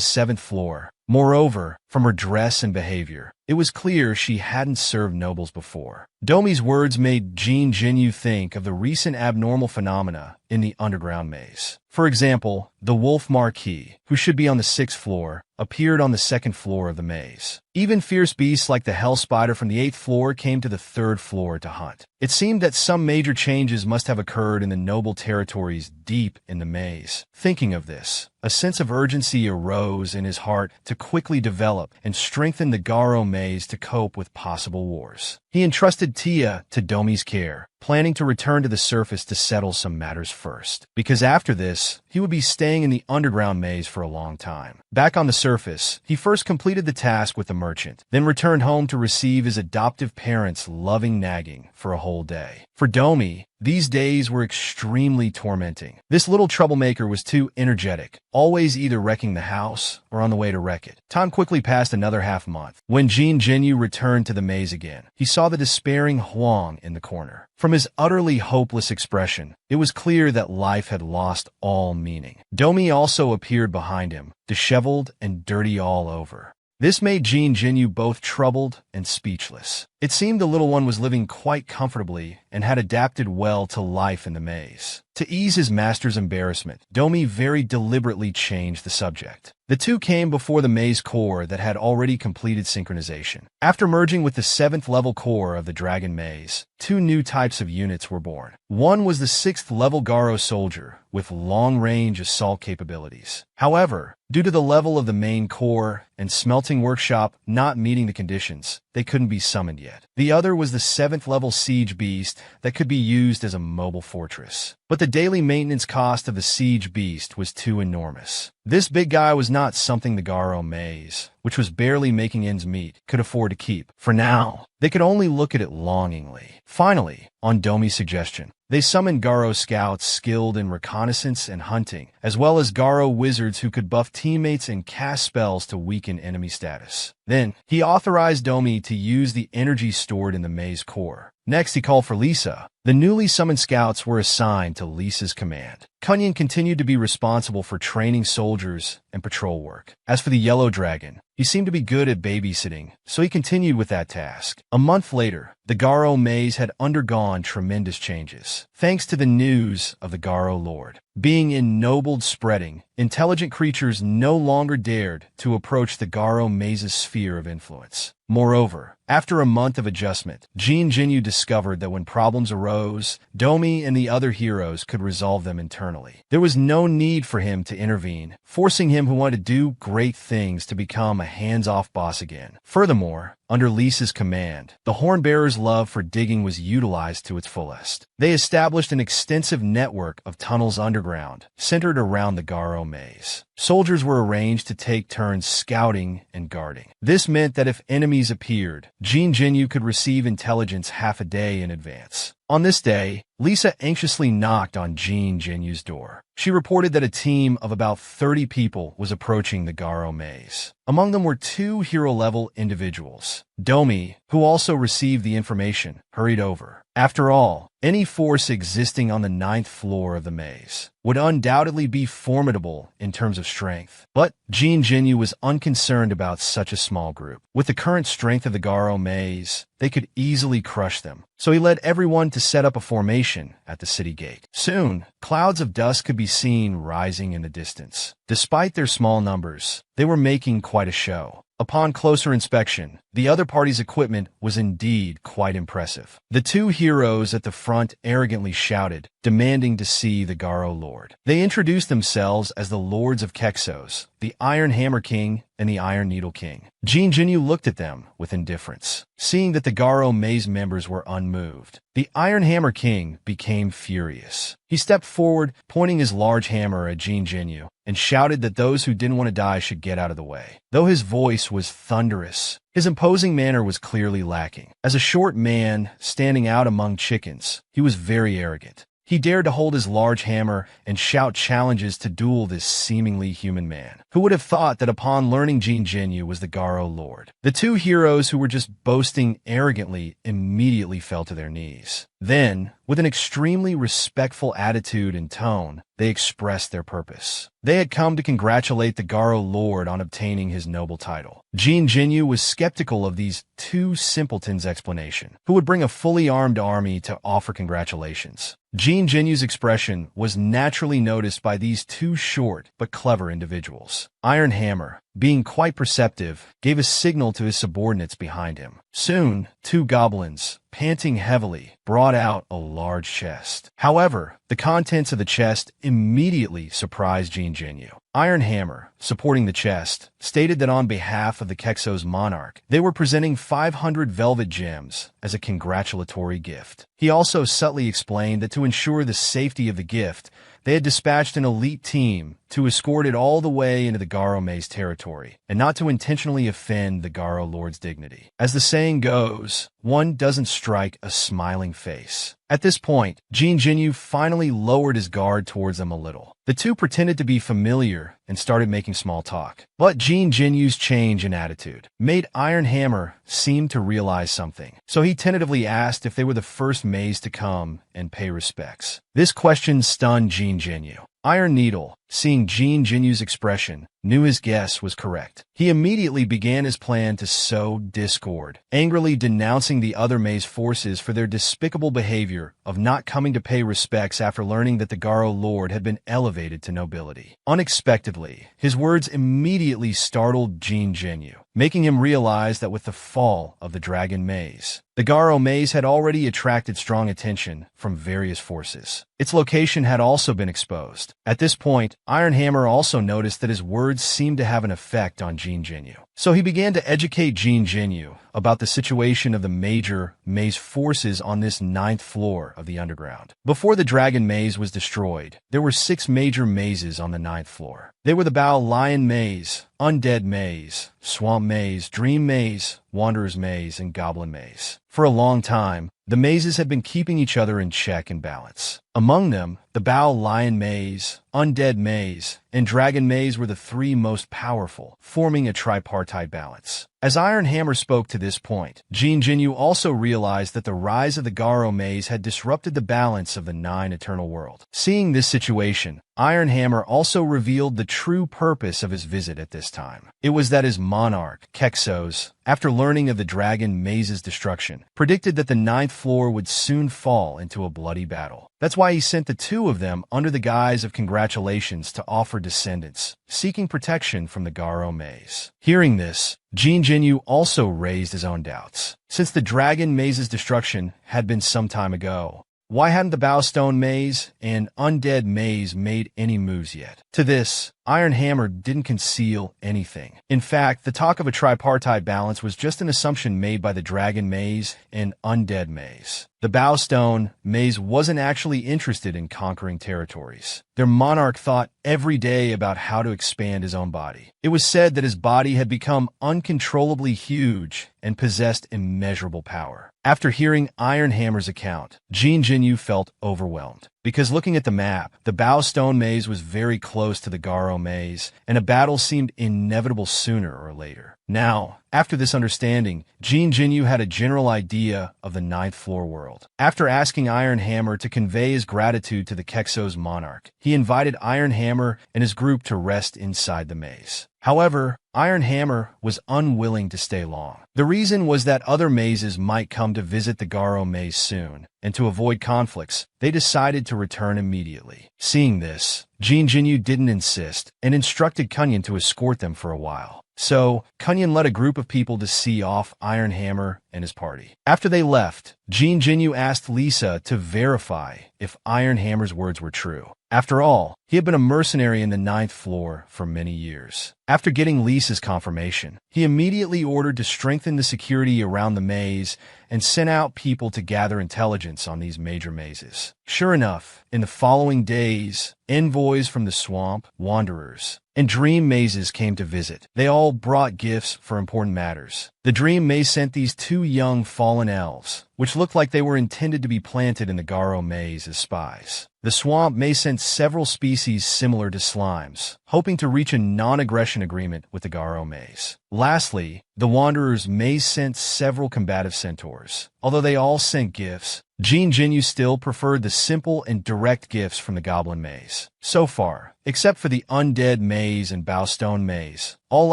Speaker 1: 7th floor? Moreover, from her dress and behavior, it was clear she hadn't served nobles before. Domi's words made Jin Jinyu think of the recent abnormal phenomena in the underground maze. For example, the wolf marquis, who should be on the 6th floor, appeared on the 2nd floor of the maze. Even fierce beasts like the hell spider from the 8th floor came to the 3rd floor to hunt. It seemed that some major changes must have occurred in the noble territories deep in the maze. Thinking of this, a sense of urgency arose in his heart to quickly develop and strengthen the Garo maze to cope with possible wars. He entrusted Tia to Domi's care, planning to return to the surface to settle some matters first, because after this, he would be staying in the underground maze for a long time. Back on the surface, he first completed the task with the merchant, then returned home to receive his adoptive parents' loving nagging for a whole day. For Domi, these days were extremely tormenting. This little troublemaker was too energetic, always either wrecking the house or on the way to wreck it. Time quickly passed another half-month. When Jin Jinyu returned to the maze again, he saw the despairing Huang in the corner. From his utterly hopeless expression, it was clear that life had lost all meaning. Domi also appeared behind him, disheveled and dirty all over. This made Jin Jinyu both troubled and speechless. It seemed the little one was living quite comfortably and had adapted well to life in the maze. To ease his master's embarrassment, Domi very deliberately changed the subject. The two came before the maze core that had already completed synchronization. After merging with the 7th level core of the dragon maze, two new types of units were born. One was the 6th level Garo soldier with long-range assault capabilities. However, due to the level of the main core and smelting workshop not meeting the conditions, they couldn't be summoned yet. The other was the 7th-level siege beast that could be used as a mobile fortress. But the daily maintenance cost of the siege beast was too enormous. This big guy was not something the Garo maze, which was barely making ends meet, could afford to keep. For now, they could only look at it longingly. Finally, on Domi's suggestion, they summoned Garo scouts skilled in reconnaissance and hunting, as well as Garo wizards who could buff teammates and cast spells to weaken enemy status. Then, he authorized Domi to use the energy stored in the maze core. Next, he called for Lisa. The newly summoned scouts were assigned to Lisa's command. Kunyan continued to be responsible for training soldiers and patrol work. As for the yellow dragon, he seemed to be good at babysitting, so he continued with that task. A month later, the Garo maze had undergone tremendous changes. Thanks to the news of the Garo Lord being ennobled spreading, intelligent creatures no longer dared to approach the Garo maze's sphere of influence. Moreover, after a month of adjustment, Jin Jinyu discovered that when problems arose, Domi and the other heroes could resolve them internally. There was no need for him to intervene, forcing him who wanted to do great things to become a hands-off boss again. Furthermore, under Lisa's command, the Hornbearer's love for digging was utilized to its fullest. They established an extensive network of tunnels underground, centered around the Garo maze. Soldiers were arranged to take turns scouting and guarding. This meant that if enemies appeared, Jin Jinyu could receive intelligence half a day in advance. On this day, Lisa anxiously knocked on Jin Jinyu's door. She reported that a team of about 30 people was approaching the Garo maze. Among them were 2 hero-level individuals. Domi, who also received the information, hurried over. After all, any force existing on the 9th floor of the maze would undoubtedly be formidable in terms of strength. But Jin Jinyu was unconcerned about such a small group. With the current strength of the Garo maze, they could easily crush them. So he led everyone to set up a formation at the city gate. Soon, clouds of dust could be seen rising in the distance. Despite their small numbers, they were making quite a show. Upon closer inspection, the other party's equipment was indeed quite impressive. The 2 heroes at the front arrogantly shouted, demanding to see the Garo Lord. They introduced themselves as the Lords of Kexos, the Iron Hammer King and the Iron Needle King. Jin Jinyu looked at them with indifference, seeing that the Garo maze members were unmoved. The Iron Hammer King became furious. He stepped forward, pointing his large hammer at Jin Jinyu, and shouted that those who didn't want to die should get out of the way. Though his voice was thunderous, his imposing manner was clearly lacking. As a short man standing out among chickens, he was very arrogant. He dared to hold his large hammer and shout challenges to duel this seemingly human man. Who would have thought that upon learning Jin Jinyu was the Garo Lord? The 2 heroes who were just boasting arrogantly immediately fell to their knees. Then, with an extremely respectful attitude and tone, they expressed their purpose. They had come to congratulate the Garo Lord on obtaining his noble title. Jin Jinyu was skeptical of these 2 simpletons' explanation, who would bring a fully armed army to offer congratulations. Jin Jinyu's expression was naturally noticed by these 2 short but clever individuals. Iron Hammer, being quite perceptive, gave a signal to his subordinates behind him. Soon, 2 goblins, panting heavily, brought out a large chest. However, the contents of the chest immediately surprised Jin Jinyu. Iron Hammer, supporting the chest, stated that on behalf of the Kexos monarch, they were presenting 500 velvet gems as a congratulatory gift. He also subtly explained that to ensure the safety of the gift, they had dispatched an elite team to escort it all the way into the Garo maze territory, and not to intentionally offend the Garo Lord's dignity. As the saying goes, one doesn't strike a smiling face. At this point, Jin Jinyu finally lowered his guard towards them a little. The 2 pretended to be familiar and started making small talk. But Jin Jinyu's change in attitude made Iron Hammer seem to realize something, so he tentatively asked if they were the first maze to come and pay respects. This question stunned Jin Jinyu. Iron Needle, seeing Jin Jinyu's expression, knew his guess was correct. He immediately began his plan to sow discord, angrily denouncing the other maze forces for their despicable behavior of not coming to pay respects after learning that the Garo Lord had been elevated to nobility. Unexpectedly, his words immediately startled Jin Jinyu, making him realize that with the fall of the Dragon Maze, the Garo Maze had already attracted strong attention from various forces. Its location had also been exposed. At this point, Iron Hammer also noticed that his words seemed to have an effect on Jin Jinyu. So he began to educate Jin Jinyu about the situation of the major maze forces on this ninth floor of the underground. Before the dragon maze was destroyed, there were 6 major mazes on the ninth floor. They were the Bao Lion Maze, Undead Maze, Swamp Maze, Dream Maze, Wanderer's Maze, and Goblin Maze. For a long time, the mazes had been keeping each other in check and balance. Among them, the Bao Lion Maze, Undead Maze, and Dragon Maze were the 3 most powerful, forming a tripartite balance. As Iron Hammer spoke to this point, Jin Jinyu also realized that the rise of the Garo Maze had disrupted the balance of the 9 eternal world. Seeing this situation, Iron Hammer also revealed the true purpose of his visit at this time. It was that his monarch, Kexos, after learning of the Dragon Maze's destruction, predicted that the 9th floor would soon fall into a bloody battle. That's why he sent the 2 of them under the guise of congratulations to offer descendants, seeking protection from the Garo Maze. Hearing this, Jin Jinyu also raised his own doubts. Since the Dragon Maze's destruction had been some time ago, why hadn't the Bowstone Maze and Undead Maze made any moves yet? To this, Iron Hammer didn't conceal anything. In fact, the talk of a tripartite balance was just an assumption made by the Dragon Maze and Undead Maze. The Bowstone Maze wasn't actually interested in conquering territories. Their monarch thought every day about how to expand his own body. It was said that his body had become uncontrollably huge and possessed immeasurable power. After hearing Iron Hammer's account, Jin Jinyu felt overwhelmed. Because looking at the map, the Bowstone Maze was very close to the Garo Maze, and a battle seemed inevitable sooner or later. Now, after this understanding, Jin Jinyu had a general idea of the 9th floor world. After asking Iron Hammer to convey his gratitude to the Kexos monarch, he invited Iron Hammer and his group to rest inside the maze. However, Iron Hammer was unwilling to stay long. The reason was that other mazes might come to visit the Garo Maze soon, and to avoid conflicts, they decided to return immediately. Seeing this, Jin Jinyu didn't insist, and instructed Kunyan to escort them for a while. So, Kunyan led a group of people to see off Iron Hammer and his party. After they left, Jin Jinyu asked Lisa to verify if Iron Hammer's words were true. After all, he had been a mercenary in the 9th floor for many years. After getting Lisa's confirmation, he immediately ordered to strengthen the security around the maze and sent out people to gather intelligence on these major mazes. Sure enough, in the following days, envoys from the swamp, wanderers, and dream mazes came to visit. They all brought gifts for important matters. The dream maze sent these 2 young fallen elves, which looked like they were intended to be planted in the Garo Maze as spies. The swamp maze sent several species similar to slimes, hoping to reach a non-aggression agreement with the Garo Maze. Lastly, the Wanderer's maze sent several combative centaurs. Although they all sent gifts, Jin Jinyu still preferred the simple and direct gifts from the Goblin Maze. So far, except for the Undead Maze and Bowstone Maze, all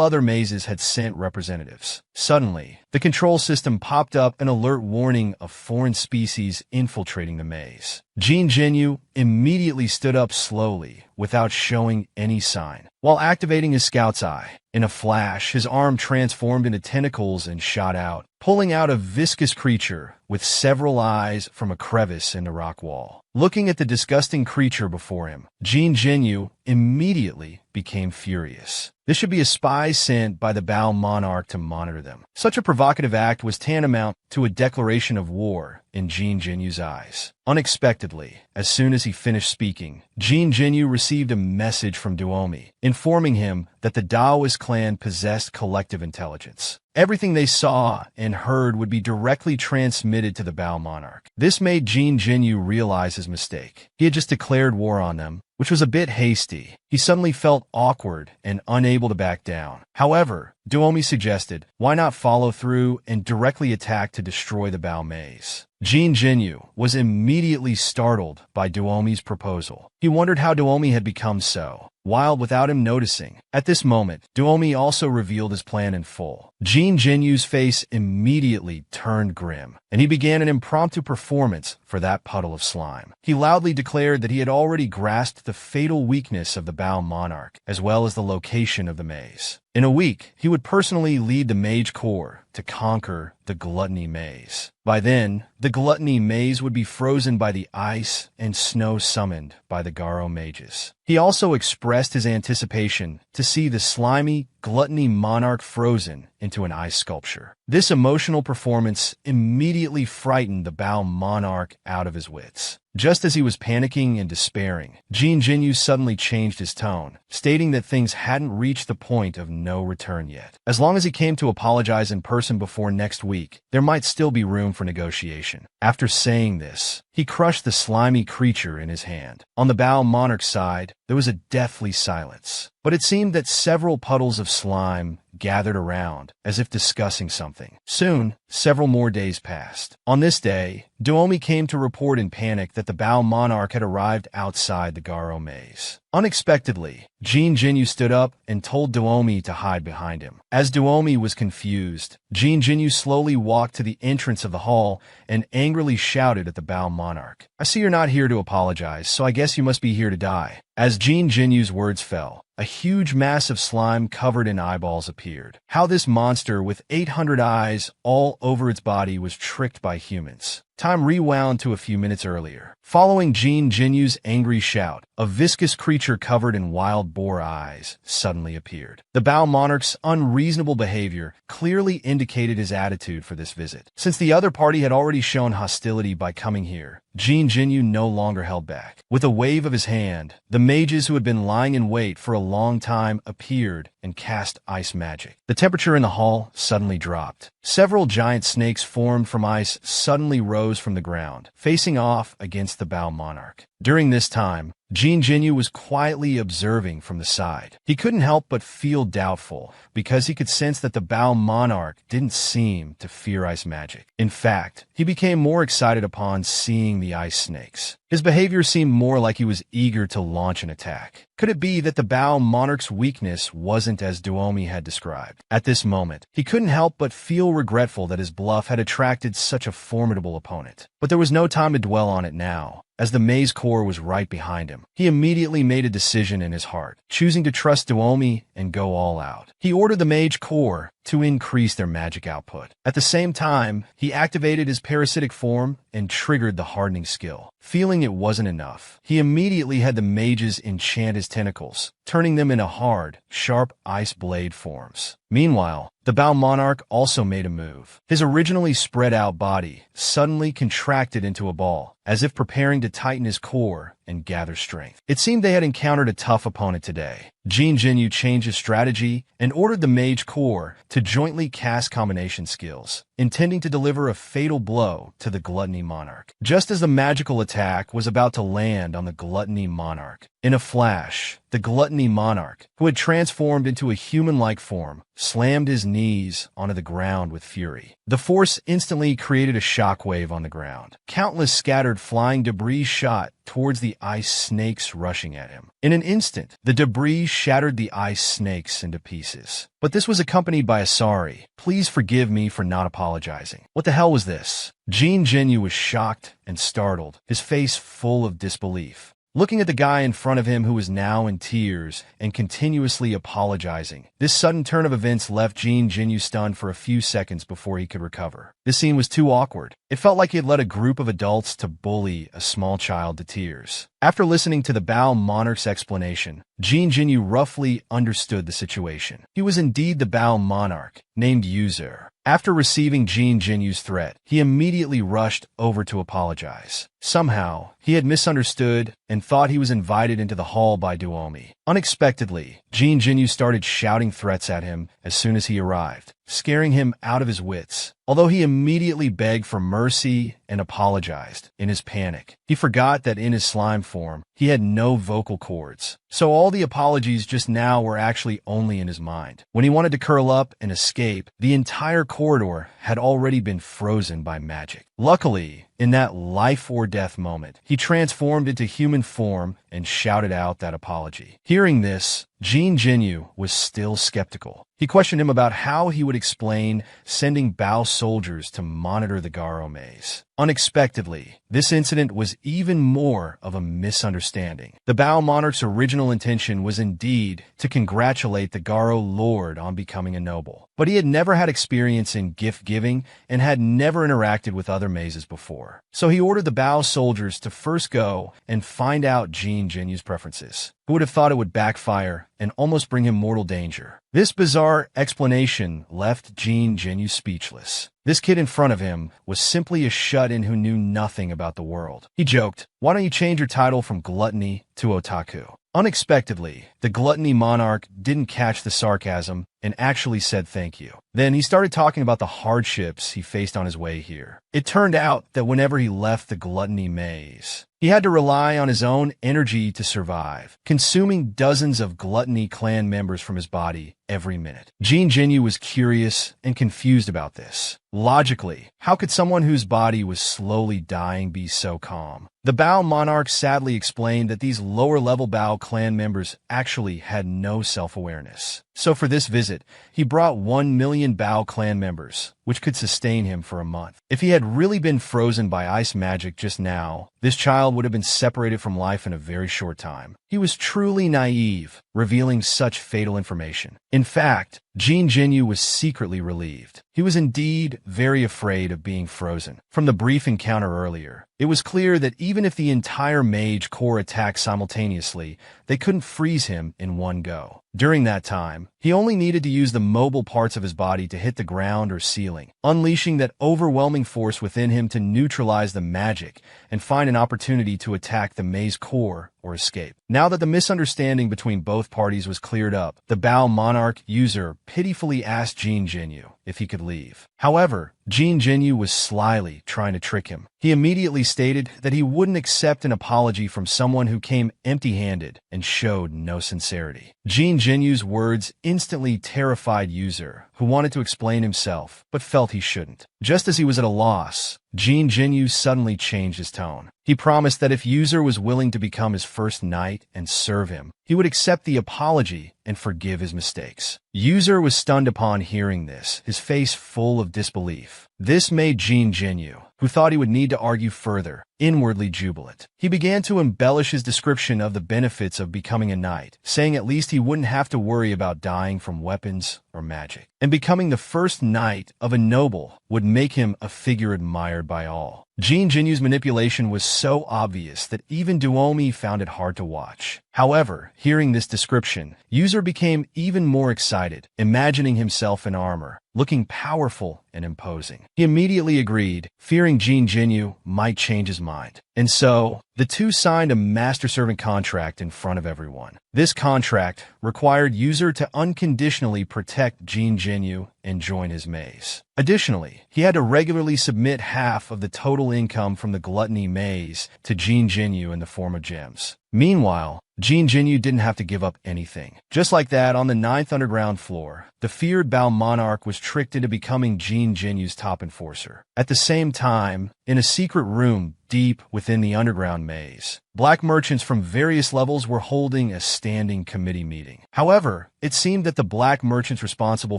Speaker 1: other mazes had sent representatives. Suddenly, the control system popped up an alert warning of foreign species infiltrating the maze. Jin Jinyu immediately stood up slowly, without showing any sign. While activating his scout's eye, in a flash, his arm transformed into tentacles and shot out, pulling out a viscous creature with several eyes from a crevice in the rock wall. Looking at the disgusting creature before him, Jin Jinyu immediately became furious. This should be a spy sent by the Bao monarch to monitor them. Such a provocative act was tantamount to a declaration of war in Jin Jinyu's eyes. Unexpectedly, as soon as he finished speaking, Jin Jinyu received a message from Duomi, informing him that the Daoist clan possessed collective intelligence. Everything they saw and heard would be directly transmitted to the Bao monarch. This made Jin Jinyu realize his mistake. He had just declared war on them, which was a bit hasty. He suddenly felt awkward and unable to back down. However, Duomi suggested, why not follow through and directly attack to destroy the Bao maze? Jin Jinyu was immediately startled by Duomi's proposal. He wondered how Duomi had become so wild without him noticing. At this moment, Duomi also revealed his plan in full. Jin Jinyu's face immediately turned grim, and he began an impromptu performance for that puddle of slime. He loudly declared that he had already grasped the fatal weakness of the Bao monarch, as well as the location of the maze. In a week, he would personally lead the Mage Corps to conquer the Gluttony Maze. By then, the Gluttony Maze would be frozen by the ice and snow summoned by the Garo mages. He also expressed his anticipation to see the slimy Gluttony Monarch frozen into an ice sculpture. This emotional performance immediately frightened the Bao Monarch out of his wits. Just as he was panicking and despairing, Jin Jinyu suddenly changed his tone, stating that things hadn't reached the point of no return yet. As long as he came to apologize in person before next week, there might still be room for negotiation. After saying this, he crushed the slimy creature in his hand. On the Bao Monarch's side, there was a deathly silence, but it seemed that several puddles of slime gathered around, as if discussing something. Soon, several more days passed. On this day, Duomi came to report in panic that the Bao Monarch had arrived outside the Garo maze. Unexpectedly, Jin Jinyu stood up and told Duomi to hide behind him. As Duomi was confused, Jin Jinyu slowly walked to the entrance of the hall and angrily shouted at the Bao Monarch, "I see you're not here to apologize, so I guess you must be here to die." As Jin Jinyu's words fell, a huge mass of slime covered in eyeballs appeared. How this monster with 800 eyes all over its body was tricked by humans. Time rewound to a few minutes earlier. Following Jin Jinyu's angry shout, a viscous creature covered in wild boar eyes suddenly appeared. The Bao Monarch's unreasonable behavior clearly indicated his attitude for this visit. Since the other party had already shown hostility by coming here, Jin Jinyu no longer held back. With a wave of his hand, the mages who had been lying in wait for a long time appeared and cast ice magic. The temperature in the hall suddenly dropped. Several giant snakes formed from ice suddenly rose from the ground, facing off against the Bao Monarch. During this time, Jin Jinyu was quietly observing from the side. He couldn't help but feel doubtful, because he could sense that the Bao Monarch didn't seem to fear ice magic. In fact, he became more excited upon seeing the ice snakes. His behavior seemed more like he was eager to launch an attack. Could it be that the Bao Monarch's weakness wasn't as Duomi had described? At this moment, he couldn't help but feel regretful that his bluff had attracted such a formidable opponent. But there was no time to dwell on it now. As the Maze Corps was right behind him, he immediately made a decision in his heart, choosing to trust Duomi and go all out. He ordered the Mage Corps to increase their magic output. At the same time, he activated his parasitic form and triggered the hardening skill. Feeling it wasn't enough, he immediately had the mages enchant his tentacles, turning them into hard, sharp ice blade forms. Meanwhile, the Bao Monarch also made a move. His originally spread-out body suddenly contracted into a ball, as if preparing to tighten his core and gather strength. It seemed they had encountered a tough opponent today. Jin Jinyu changed his strategy and ordered the Mage Corps to jointly cast combination skills, intending to deliver a fatal blow to the Gluttony Monarch. Just as the magical attack was about to land on the Gluttony Monarch, in a flash, the Gluttony Monarch, who had transformed into a human-like form, slammed his knees onto the ground with fury. The force instantly created a shockwave on the ground. Countless scattered flying debris shot towards the ice snakes rushing at him. In an instant, the debris shattered the ice snakes into pieces. But this was accompanied by a sorry, "Please forgive me for not apologizing." What the hell was this? Jin Jinyu was shocked and startled, his face full of disbelief. Looking at the guy in front of him who was now in tears and continuously apologizing, this sudden turn of events left Jin Jinyu stunned for a few seconds before he could recover. This scene was too awkward. It felt like he had led a group of adults to bully a small child to tears. After listening to the Bao Monarch's explanation, Jin Jinyu roughly understood the situation. He was indeed the Bao Monarch, named Yuzer. After receiving Jin Jinyu's threat, he immediately rushed over to apologize. Somehow, he had misunderstood and thought he was invited into the hall by Duomi. Unexpectedly, Jin Jinyu started shouting threats at him as soon as he arrived, scaring him out of his wits. Although he immediately begged for mercy and apologized, in his panic, he forgot that in his slime form, he had no vocal cords. So all the apologies just now were actually only in his mind. When he wanted to curl up and escape, the entire corridor had already been frozen by magic. Luckily, in that life or death moment, he transformed into human form and shouted out that apology. Hearing this, Jin Jinyu was still skeptical. He questioned him about how he would explain sending Bao soldiers to monitor the Garo maze. Unexpectedly, this incident was even more of a misunderstanding. The Bao monarch's original intention was indeed to congratulate the Garo lord on becoming a noble. But he had never had experience in gift-giving and had never interacted with other mazes before. So he ordered the Bao soldiers to first go and find out Jin Jinyu's preferences. Who would have thought it would backfire and almost bring him mortal danger? This bizarre explanation left Jin Jinyu speechless. This kid in front of him was simply a shut-in who knew nothing about the world. He joked, "Why don't you change your title from gluttony to otaku?" Unexpectedly, the gluttony monarch didn't catch the sarcasm and actually said thank you. Then he started talking about the hardships he faced on his way here. It turned out that whenever he left the gluttony maze, he had to rely on his own energy to survive, consuming dozens of gluttony clan members from his body every minute. Jin Jinyu was curious and confused about this. Logically, how could someone whose body was slowly dying be so calm? The Bao monarch sadly explained that these lower-level Bao clan members actually had no self-awareness. So for this visit, he brought 1 million Bao clan members, which could sustain him for a month. If he had really been frozen by ice magic just now, this child would have been separated from life in a very short time. He was truly naive, revealing such fatal information. In fact, Jin Jinyu was secretly relieved. He was indeed very afraid of being frozen. From the brief encounter earlier, it was clear that even if the entire mage corps attacked simultaneously, they couldn't freeze him in one go. During that time, he only needed to use the mobile parts of his body to hit the ground or ceiling, unleashing that overwhelming force within him to neutralize the magic and find an opportunity to attack the maze core or escape. Now that the misunderstanding between both parties was cleared up, the Bao monarch user pitifully asked Jin Jinyu if he could leave. However, Jin Jinyu was slyly trying to trick him. He immediately stated that he wouldn't accept an apology from someone who came empty-handed and showed no sincerity. Jin Jinyu's words instantly terrified user, who wanted to explain himself, but felt he shouldn't. Just as he was at a loss, Jin Jinyu suddenly changed his tone. He promised that if user was willing to become his first knight and serve him, he would accept the apology and forgive his mistakes. User was stunned upon hearing this, his face full of disbelief. This made Jin Jinyu, who thought he would need to argue further, inwardly jubilant. He began to embellish his description of the benefits of becoming a knight, saying at least he wouldn't have to worry about dying from weapons or magic. And becoming the first knight of a noble would make him a figure admired by all. Jin Jinyu's manipulation was so obvious that even Duomi found it hard to watch. However, hearing this description, user became even more excited, imagining himself in armor, looking powerful and imposing. He immediately agreed, fearing Jin Jinyu might change his mind. And so, the two signed a master-servant contract in front of everyone. This contract required user to unconditionally protect Jin Jinyu and join his maze. Additionally, he had to regularly submit half of the total income from the gluttony maze to Jin Jinyu in the form of gems. Meanwhile, Jin Jinyu didn't have to give up anything. Just like that, on the 9th underground floor, the feared Bao monarch was tricked into becoming Jin Jinyu's top enforcer. At the same time, in a secret room deep within the underground maze, black merchants from various levels were holding a standing committee meeting. However, it seemed that the black merchants responsible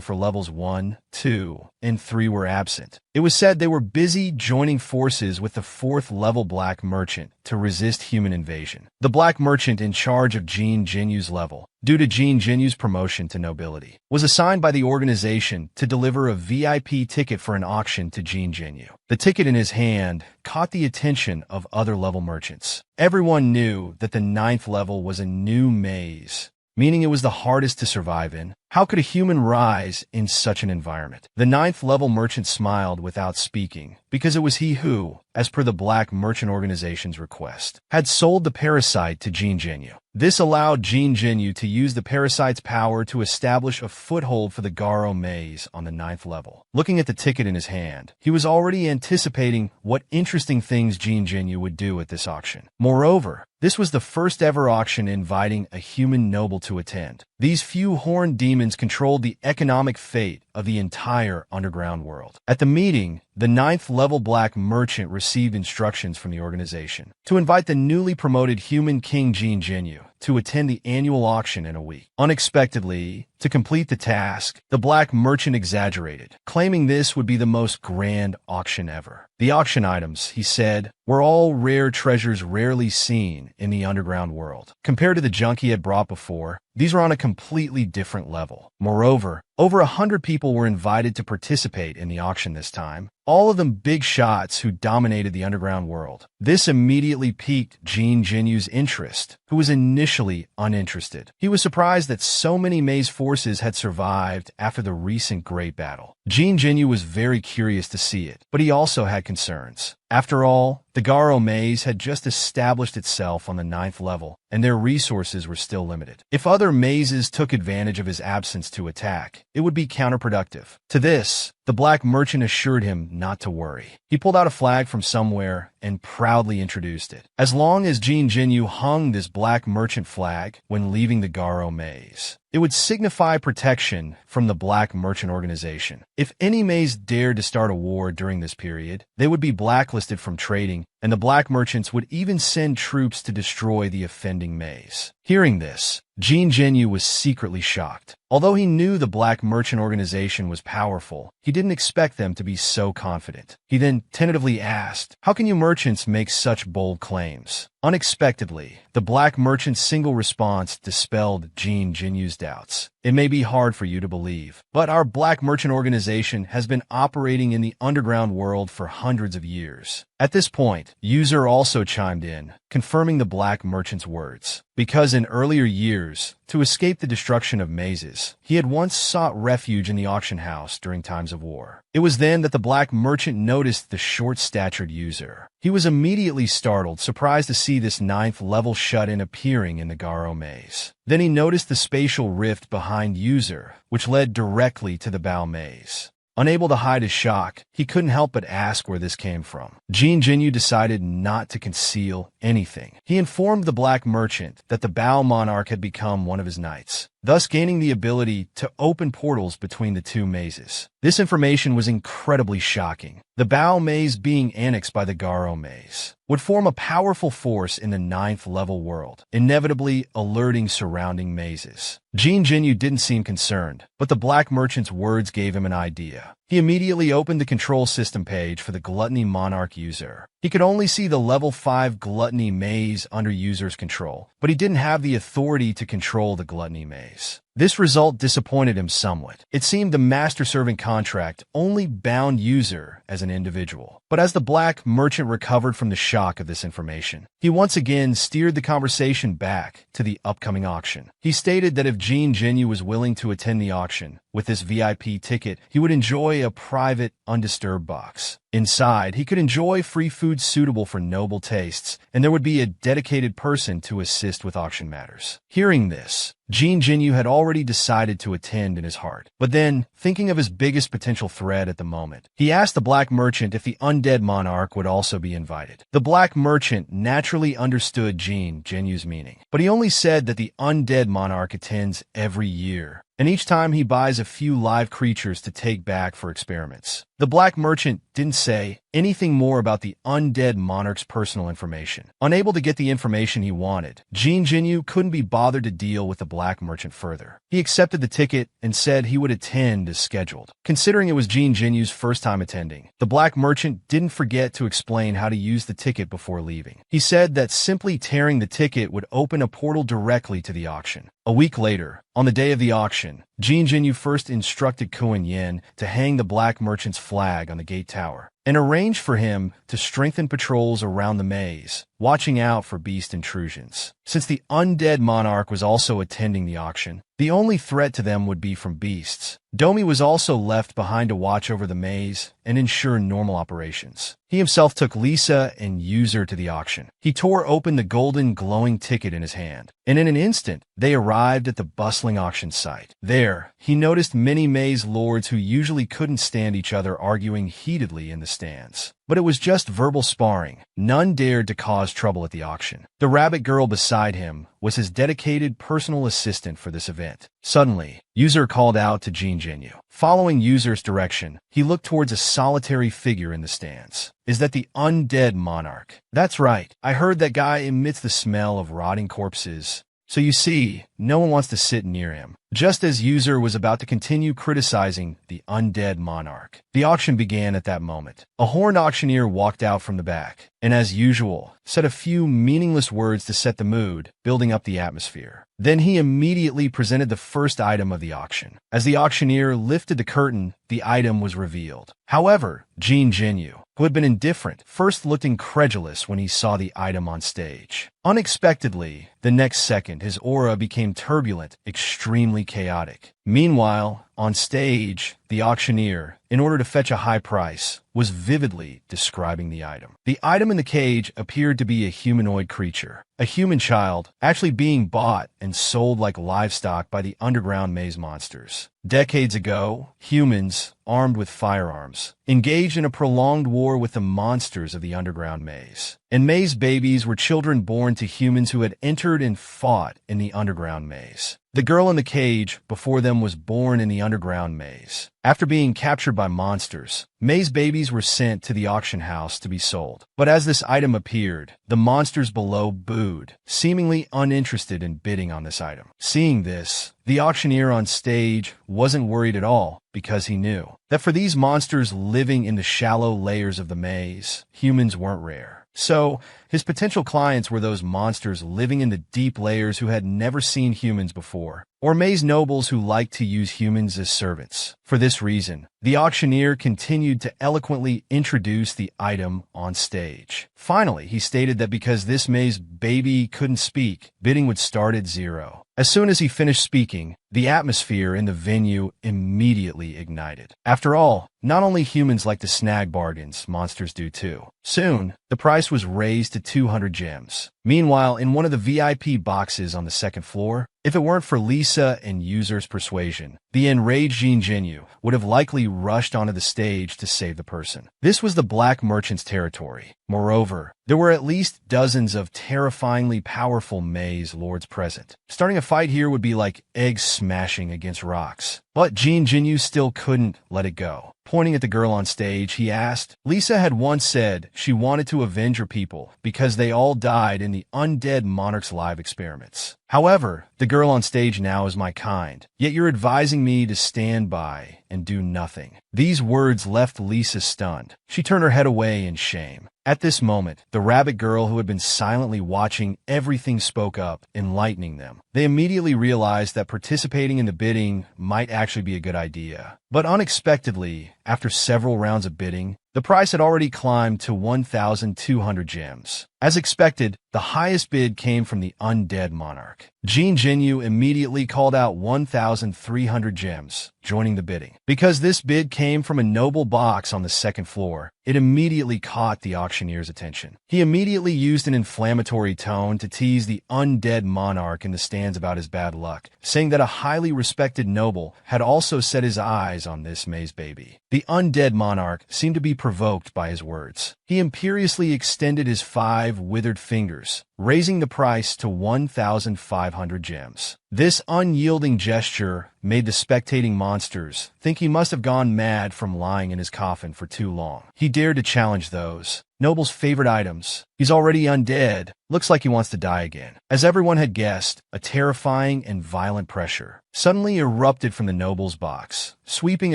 Speaker 1: for levels 1, 2, and 3 were absent. It was said they were busy joining forces with the 4th level black merchant to resist human invasion. The black merchant in charge of Jin Jinyu's level, due to Jin Jinyu's promotion to nobility, was assigned by the organization to deliver a VIP ticket for an auction to Jin Jinyu. The ticket in his hand caught the attention of other level merchants. Everyone knew that the 9th level was a new maze, meaning it was the hardest to survive in. How could a human rise in such an environment? The 9th level merchant smiled without speaking, because it was he who, as per the black merchant organization's request, had sold the parasite to Jin Jinyu. This allowed Jin Jinyu to use the parasite's power to establish a foothold for the Garo maze on the 9th level. Looking at the ticket in his hand, he was already anticipating what interesting things Jin Jinyu would do at this auction. Moreover, this was the first ever auction inviting a human noble to attend. These few horned demons controlled the economic fate of the entire underground world. At the meeting, the 9th level black merchant received instructions from the organization to invite the newly promoted human king Jin Jinyu to attend the annual auction in a week. Unexpectedly, to complete the task, the black merchant exaggerated, claiming this would be the most grand auction ever. The auction items, he said, were all rare treasures rarely seen in the underground world. Compared to the junk he had brought before, these were on a completely different level. Moreover, over 100 people were invited to participate in the auction this time, all of them big shots who dominated the underground world. This immediately piqued Jin Jinyu's interest, who was initially uninterested. He was surprised that so many maze forces had survived after the recent great battle. Jin Jinyu was very curious to see it, but he also had concerns. After all, the Garo maze had just established itself on the 9th level, and their resources were still limited. If other mazes took advantage of his absence to attack, it would be counterproductive. To this, the black merchant assured him not to worry. He pulled out a flag from somewhere and proudly introduced it. As long as Jin Jinyu hung this black merchant flag when leaving the Garo maze, it would signify protection from the black merchant organization. If any maze dared to start a war during this period, they would be blacklisted from trading, and the black merchants would even send troops to destroy the offending maze. Hearing this, Jin Jinyu was secretly shocked. Although he knew the black merchant organization was powerful, he didn't expect them to be so confident. He then tentatively asked, "How can you merchants make such bold claims?" Unexpectedly, the black merchant's single response dispelled Jin Jinyu's doubts. "It may be hard for you to believe, but our black merchant organization has been operating in the underground world for hundreds of years." At this point, User also chimed in, confirming the black merchant's words. Because in earlier years, to escape the destruction of mazes, he had once sought refuge in the auction house during times of war. It was then that the black merchant noticed the short-statured User. He was immediately startled, surprised to see this 9th level shut-in appearing in the Garo maze. Then he noticed the spatial rift behind User, which led directly to the Bao maze. Unable to hide his shock, he couldn't help but ask where this came from. Jin Jinyu decided not to conceal anything. He informed the black merchant that the Bao monarch had become one of his knights, thus gaining the ability to open portals between the two mazes. This information was incredibly shocking. The Bao maze being annexed by the Garo maze would form a powerful force in the 9th level world, inevitably alerting surrounding mazes. Jin Jinyu didn't seem concerned, but the black merchant's words gave him an idea. He immediately opened the control system page for the Gluttony Monarch User. He could only see the level 5 Gluttony maze under User's control, but he didn't have the authority to control the Gluttony maze. This result disappointed him somewhat. It seemed the master-servant contract only bound User as an individual. But as the black merchant recovered from the shock of this information, he once again steered the conversation back to the upcoming auction. He stated that if Jin Jinyu was willing to attend the auction with this VIP ticket, he would enjoy a private, undisturbed box. Inside, he could enjoy free food suitable for noble tastes, and there would be a dedicated person to assist with auction matters. Hearing this, Jin Jinyu had already decided to attend in his heart. But then, thinking of his biggest potential threat at the moment, he asked the black merchant if the undead monarch would also be invited. The black merchant naturally understood Jin Jinyu's meaning, but he only said that the undead monarch attends every year, and each time he buys a few live creatures to take back for experiments. The black merchant didn't say anything more about the undead monarch's personal information. Unable to get the information he wanted, Jin Jinyu couldn't be bothered to deal with the black merchant further. He accepted the ticket and said he would attend as scheduled. Considering it was Jin Jinyu's first time attending, the black merchant didn't forget to explain how to use the ticket before leaving. He said that simply tearing the ticket would open a portal directly to the auction. A week later, on the day of the auction, Jin Jinyu first instructed Kuan Yin to hang the black merchant's flag on the gate tower and arranged for him to strengthen patrols around the maze, watching out for beast intrusions. Since the undead monarch was also attending the auction, the only threat to them would be from beasts. Domi was also left behind to watch over the maze and ensure normal operations. He himself took Lisa and User to the auction. He tore open the golden glowing ticket in his hand, and in an instant, they arrived at the bustling auction site. There, he noticed many maze lords who usually couldn't stand each other arguing heatedly in the stands. But it was just verbal sparring. None dared to cause trouble at the auction. The rabbit girl beside him was his dedicated personal assistant for this event. Suddenly, User called out to Jin Jinyu. Following User's direction, he looked towards a solitary figure in the stands. "Is that the undead monarch?" "That's right. I heard that guy emits the smell of rotting corpses So you see, no one wants to sit near him. Just as user was about to continue criticizing the undead monarch, the auction began at that moment. A horned auctioneer walked out from the back, and as usual, said a few meaningless words to set the mood, building up the atmosphere. Then he immediately presented the first item of the auction. As the auctioneer lifted the curtain, the item was revealed. However, Jean Genu, who had been indifferent, first looked incredulous when he saw the item on stage. Unexpectedly, the next second, his aura became turbulent, extremely chaotic. Meanwhile, on stage, the auctioneer, in order to fetch a high price, was vividly describing the item. The item in the cage appeared to be a humanoid creature, a human child, actually being bought and sold like livestock by the underground maze monsters. Decades ago, humans, armed with firearms, engaged in a prolonged war with the monsters of the underground maze. And maze babies were children born to humans who had entered and fought in the underground maze. The girl in the cage before them was born in the underground maze. After being captured by monsters, maze babies were sent to the auction house to be sold. But as this item appeared, the monsters below booed, seemingly uninterested in bidding on this item. Seeing this, the auctioneer on stage wasn't worried at all, because he knew that for these monsters living in the shallow layers of the maze, humans weren't rare. So, his potential clients were those monsters living in the deep layers who had never seen humans before, or maze nobles who liked to use humans as servants. For this reason, the auctioneer continued to eloquently introduce the item on stage. Finally, he stated that because this maze baby couldn't speak, bidding would start at zero. As soon as he finished speaking, the atmosphere in the venue immediately ignited. After all, not only humans like to snag bargains, monsters do too. Soon, the price was raised to 200 gems. Meanwhile, in one of the VIP boxes on the second floor, if it weren't for Lisa and user's persuasion, the enraged Jean Genu would have likely rushed onto the stage to save the person. This was the black merchant's territory. Moreover, there were at least dozens of terrifyingly powerful maze lords present. Starting a fight here would be like eggs smashing against rocks. But Jean Genu still couldn't let it go. Pointing at the girl on stage, he asked, Lisa had once said she wanted to avenge her people because they all died in the undead monarch's live experiments. However, the girl on stage now is my kind, yet you're advising me to stand by and do nothing. These words left Lisa stunned. She turned her head away in shame. At this moment, the rabbit girl who had been silently watching everything spoke up, enlightening them. They immediately realized that participating in the bidding might actually be a good idea. But unexpectedly, after several rounds of bidding, the price had already climbed to 1,200 gems. As expected, the highest bid came from the undead monarch. Jean Genu immediately called out 1,300 gems, joining the bidding. Because this bid came from a noble box on the second floor, it immediately caught the auctioneer's attention. He immediately used an inflammatory tone to tease the undead monarch in the stands about his bad luck, saying that a highly respected noble had also set his eyes on this maze baby. The undead monarch seemed to be provoked by his words. He imperiously extended his 5 withered fingers, raising the price to 1,500 gems. This unyielding gesture made the spectating monsters think he must have gone mad from lying in his coffin for too long. He dared to challenge those noble's favorite items. He's already undead. Looks like he wants to die again. As everyone had guessed, a terrifying and violent pressure suddenly erupted from the noble's box, sweeping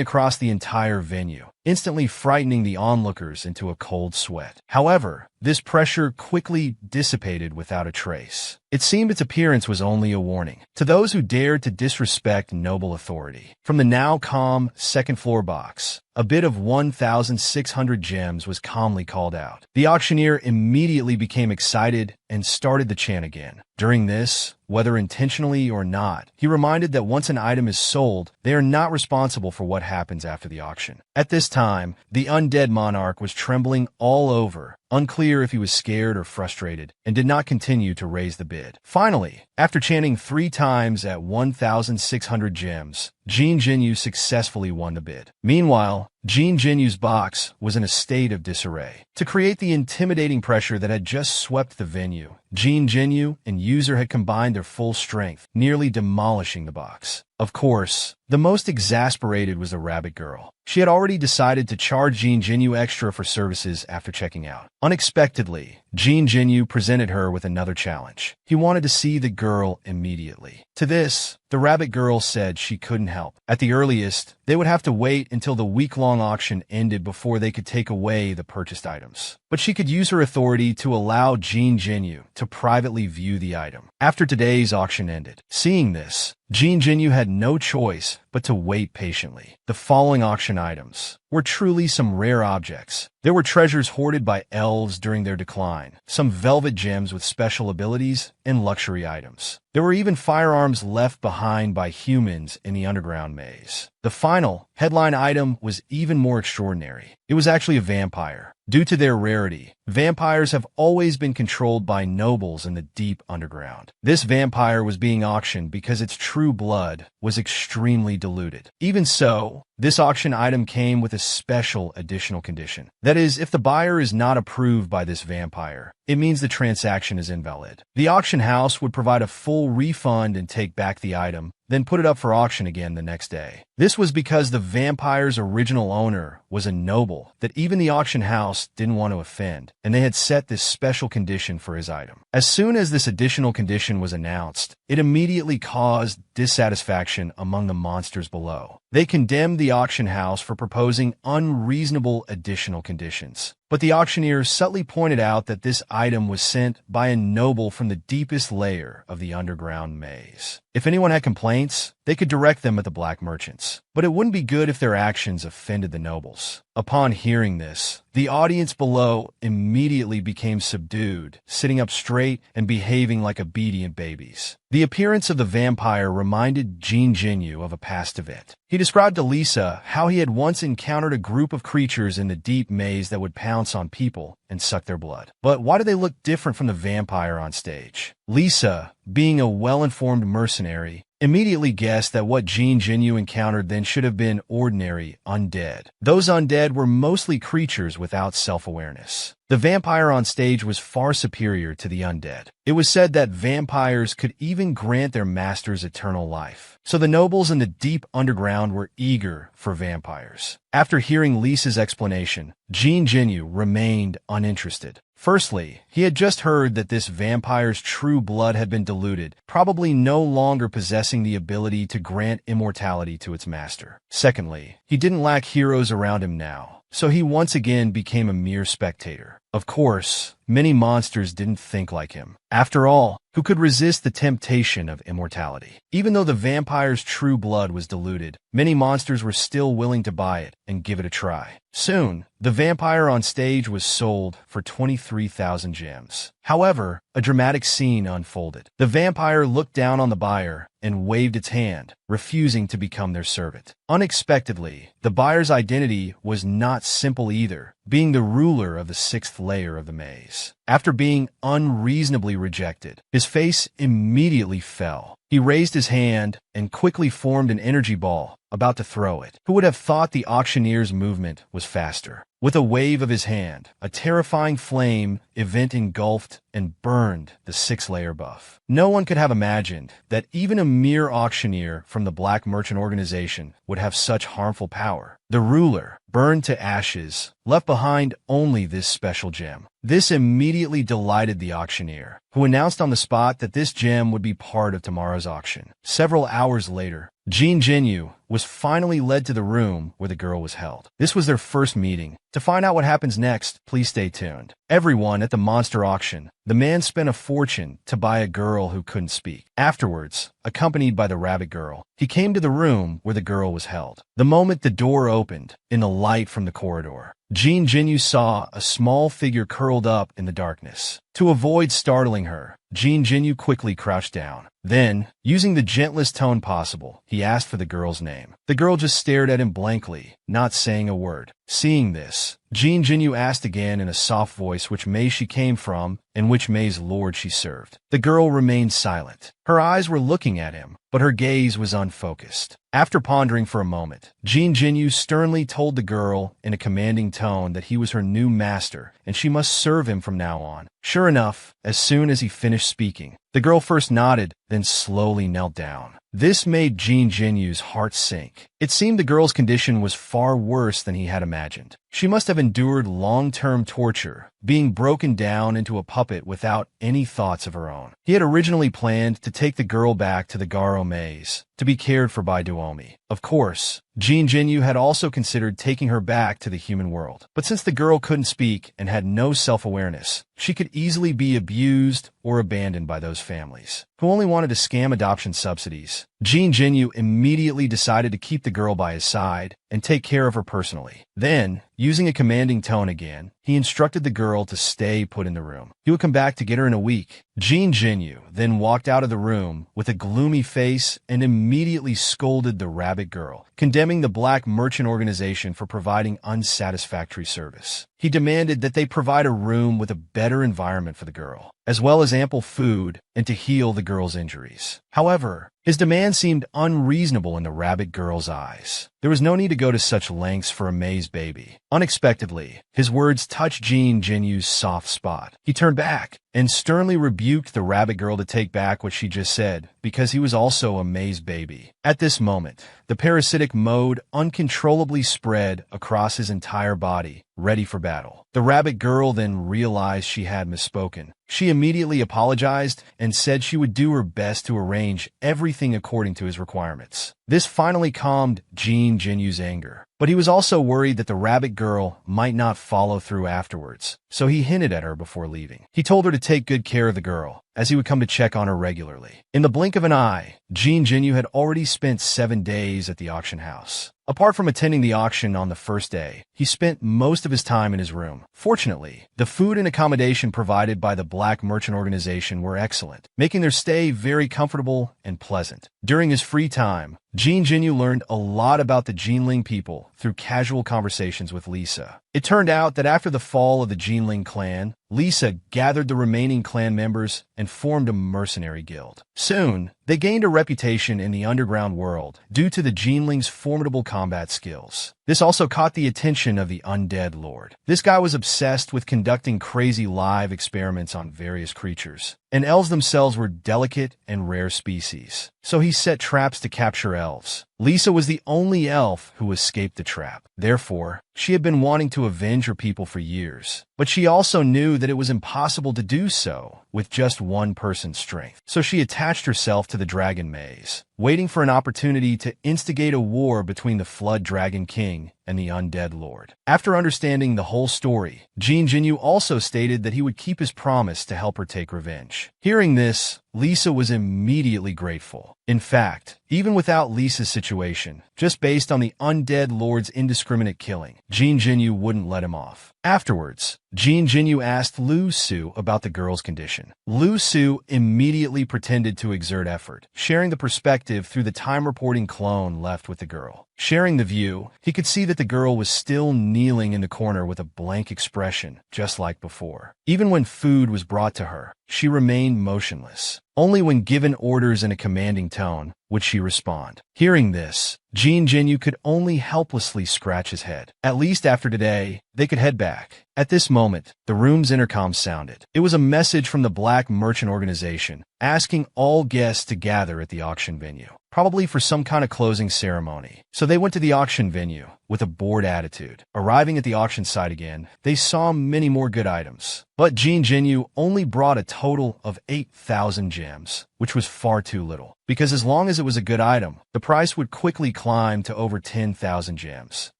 Speaker 1: across the entire venue, instantly frightening the onlookers into a cold sweat. However, this pressure quickly dissipated without a trace. It seemed its appearance was only a warning to those who dared to disrespect noble authority. From the now calm second floor box, a bid of 1,600 gems was calmly called out. The auctioneer immediately became excited and started the chant again. During this, whether intentionally or not, he reminded that once an item is sold, they are not responsible for what happens after the auction. At this time, the undead monarch was trembling all over, unclear if he was scared or frustrated, and did not continue to raise the bid. Finally, after chanting 3 times at 1,600 gems, Jean Jinyu successfully won the bid. Meanwhile, Jean Jinyu's box was in a state of disarray. To create the intimidating pressure that had just swept the venue, Jean Jinyu and User had combined their full strength, nearly demolishing the box. Of course, the most exasperated was the rabbit girl. She had already decided to charge Jean Jinyu extra for services after checking out. Unexpectedly, Jean Jinyu presented her with another challenge. He wanted to see the girl immediately. To this, the rabbit girl said she couldn't help. At the earliest, they would have to wait until the week-long auction ended before they could take away the purchased items. But she could use her authority to allow Jean Jinyu to privately view the item. After today's auction ended, seeing this, Jean Jinyu had no choice but to wait patiently. The following auction items were truly some rare objects. There were treasures hoarded by elves during their decline, some velvet gems with special abilities, and luxury items. There were even firearms left behind by humans in the underground maze. The final headline item was even more extraordinary. It was actually a vampire. Due to their rarity, vampires have always been controlled by nobles in the deep underground. This vampire was being auctioned because its true blood was extremely diluted. Even so, this auction item came with a special additional condition. That is, if the buyer is not approved by this vampire, it means the transaction is invalid. The auction house would provide a full refund and take back the item, then put it up for auction again the next day. This was because the vampire's original owner was a noble that even the auction house didn't want to offend, and they had set this special condition for his item. As soon as this additional condition was announced, it immediately caused dissatisfaction among the monsters below. They condemned the auction house for proposing unreasonable additional conditions. But the auctioneer subtly pointed out that this item was sent by a noble from the deepest layer of the underground maze. If anyone had complaints, they could direct them at the black merchants. But it wouldn't be good if their actions offended the nobles. Upon hearing this, the audience below immediately became subdued, sitting up straight and behaving like obedient babies. The appearance of the vampire reminded Jean Jinyu of a past event. He described to Lisa how he had once encountered a group of creatures in the deep maze that would pounce on people and suck their blood. But why do they look different from the vampire on stage? Lisa, being a well-informed mercenary, immediately guessed that what Jean Jinyu encountered then should have been ordinary undead. Those undead were mostly creatures without self-awareness. The vampire on stage was far superior to the undead. It was said that vampires could even grant their masters eternal life. So the nobles in the deep underground were eager for vampires. After hearing Lisa's explanation, Jean Jinyu remained uninterested. Firstly, he had just heard that this vampire's true blood had been diluted, probably no longer possessing the ability to grant immortality to its master. Secondly, he didn't lack heroes around him now, so he once again became a mere spectator. Of course, many monsters didn't think like him. After all, who could resist the temptation of immortality? Even though the vampire's true blood was diluted, many monsters were still willing to buy it and give it a try. Soon, the vampire on stage was sold for 23,000 gems. However, a dramatic scene unfolded. The vampire looked down on the buyer and waved its hand, refusing to become their servant. Unexpectedly, the buyer's identity was not simple either, being the ruler of the 6th layer of the maze. After being unreasonably rejected, his face immediately fell. He raised his hand and quickly formed an energy ball, about to throw it. Who would have thought the auctioneer's movement was faster? With a wave of his hand, a terrifying flame event engulfed and burned the 6-layer buff. No one could have imagined that even a mere auctioneer from the Black Merchant Organization would have such harmful power. The ruler, burned to ashes, left behind only this special gem. This immediately delighted the auctioneer, who announced on the spot that this gem would be part of tomorrow's auction. Several hours later, Jean Jinyu was finally led to the room where the girl was held. This was their first meeting. To find out what happens next, please stay tuned. Everyone at the monster auction, the man spent a fortune to buy a girl who couldn't speak. Afterwards, accompanied by the rabbit girl, he came to the room where the girl was held. The moment the door opened, in the light from the corridor, Jean Jinyu saw a small figure curled up in the darkness. To avoid startling her, Jean Jinyu quickly crouched down. Then, using the gentlest tone possible, he asked for the girl's name. The girl just stared at him blankly, not saying a word. Seeing this, Jean Jinyu asked again in a soft voice which maze she came from and which maze lord she served. The girl remained silent. Her eyes were looking at him, but her gaze was unfocused. After pondering for a moment, Jean Jinyu sternly told the girl in a commanding tone that he was her new master and she must serve him from now on. Sure enough, as soon as he finished speaking, the girl first nodded, then slowly knelt down. This made Jean Jinyu's heart sink. It seemed the girl's condition was far worse than he had imagined. She must have endured long-term torture, being broken down into a puppet without any thoughts of her own. He had originally planned to take the girl back to the Garo maze to be cared for by Duomi. Of course, Jean Jinyu had also considered taking her back to the human world. But since the girl couldn't speak and had no self-awareness, she could easily be abused or abandoned by those families who only wanted to scam adoption subsidies. Jean Jinyu immediately decided to keep the girl by his side and take care of her personally. Then, using a commanding tone again, he instructed the girl to stay put in the room. He would come back to get her in a week. Jean Jinyu then walked out of the room with a gloomy face and immediately scolded the rabbit girl, condemning the black merchant organization for providing unsatisfactory service. He demanded that they provide a room with a better environment for the girl, as well as ample food and to heal the girl's injuries. However, his demand seemed unreasonable in the rabbit girl's eyes. There was no need to go to such lengths for a maze baby. Unexpectedly, his words touched Jean Jinyu's soft spot. He turned back and sternly rebuked the rabbit girl to take back what she just said, because he was also a maze baby. At this moment, the parasitic mode uncontrollably spread across his entire body, ready for battle. The rabbit girl then realized she had misspoken. She immediately apologized and said she would do her best to arrange everything according to his requirements. This finally calmed Jean Jinyu's anger, but he was also worried that the rabbit girl might not follow through afterwards, so he hinted at her before leaving. He told her to take good care of the girl, as he would come to check on her regularly. In the blink of an eye, Jean Jinyu had already spent 7 days at the auction house. Apart from attending the auction on the first day, he spent most of his time in his room. Fortunately, the food and accommodation provided by the Black Merchant Organization were excellent, making their stay very comfortable and pleasant. During his free time, Jean Jinyu learned a lot about the Jinling people through casual conversations with Lisa. It turned out that after the fall of the Jinling clan, Lisa gathered the remaining clan members and formed a mercenary guild. Soon, they gained a reputation in the underground world due to the Jinling's formidable combat skills. This also caught the attention of the Undead Lord. This guy was obsessed with conducting crazy live experiments on various creatures, and elves themselves were delicate and rare species, so he set traps to capture elves. Lisa was the only elf who escaped the trap. Therefore, she had been wanting to avenge her people for years, but she also knew that it was impossible to do so with just one person's strength. So she attached herself to the dragon maze, waiting for an opportunity to instigate a war between the Flood Dragon King and the Undead Lord. After understanding the whole story, Jean Jinyu also stated that he would keep his promise to help her take revenge. Hearing this, Lisa was immediately grateful. In fact, even without Lisa's situation, just based on the Undead Lord's indiscriminate killing, Jean Jinyu wouldn't let him off. Afterwards, Jean Jinyu asked Lu Su about the girl's condition. Lu Su immediately pretended to exert effort, sharing the perspective through the time-reporting clone left with the girl. Sharing the view, he could see that the girl was still kneeling in the corner with a blank expression, just like before. Even when food was brought to her, she remained motionless. Only when given orders in a commanding tone would she respond. Hearing this, Jean Jinyu could only helplessly scratch his head. At least after today, they could head back. At this moment, the room's intercom sounded. It was a message from the Black Merchant Organization, asking all guests to gather at the auction venue, probably for some kind of closing ceremony. So they went to the auction venue with a bored attitude. Arriving at the auction site again, they saw many more good items. But Jean Jinyu only brought a total of 8,000 gems, which was far too little, because as long as it was a good item, the price would quickly climb to over 10,000 gems.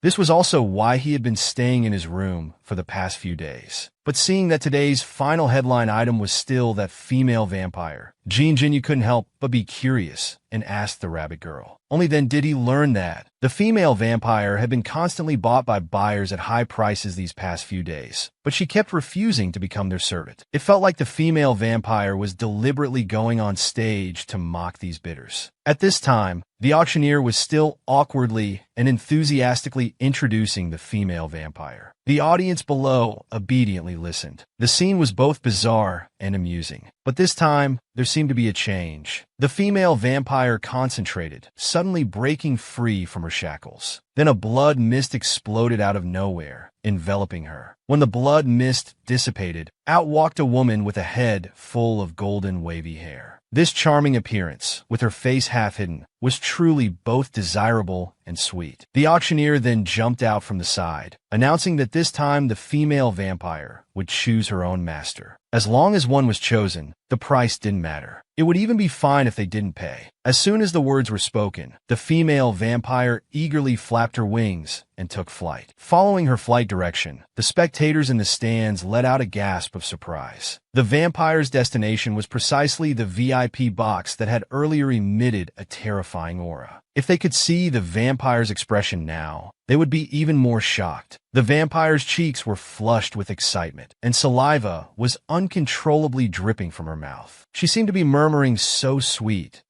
Speaker 1: This was also why he had been staying in his room for the past few days. But seeing that today's final headline item was still that female vampire, Jean Jinyu couldn't help but be curious and asked the rabbit girl. Only then did he learn that the female vampire had been constantly bought by buyers at high prices these past few days. but she kept refusing to become their servant. It felt like the female vampire was deliberately going on stage to mock these bidders. At this time, the auctioneer was still awkwardly and enthusiastically introducing the female vampire. The audience below obediently listened. The scene was both bizarre and amusing. But this time, there seemed to be a change. The female vampire concentrated, suddenly breaking free from her shackles. Then a blood mist exploded out of nowhere, enveloping her. When the blood mist dissipated, out walked a woman with a head full of golden wavy hair. This charming appearance, with her face half hidden, was truly both desirable and sweet. The auctioneer then jumped out from the side, announcing that this time the female vampire would choose her own master. As long as one was chosen, the price didn't matter. It would even be fine if they didn't pay. As soon as the words were spoken, the female vampire eagerly flapped her wings and took flight. Following her flight direction, the spectators in the stands let out a gasp of surprise. The vampire's destination was precisely the VIP box that had earlier emitted a terrifying aura. If they could see the vampire's expression now, they would be even more shocked. The vampire's cheeks were flushed with excitement, and saliva was uncontrollably dripping from her mouth. She seemed to be murmuring so sweet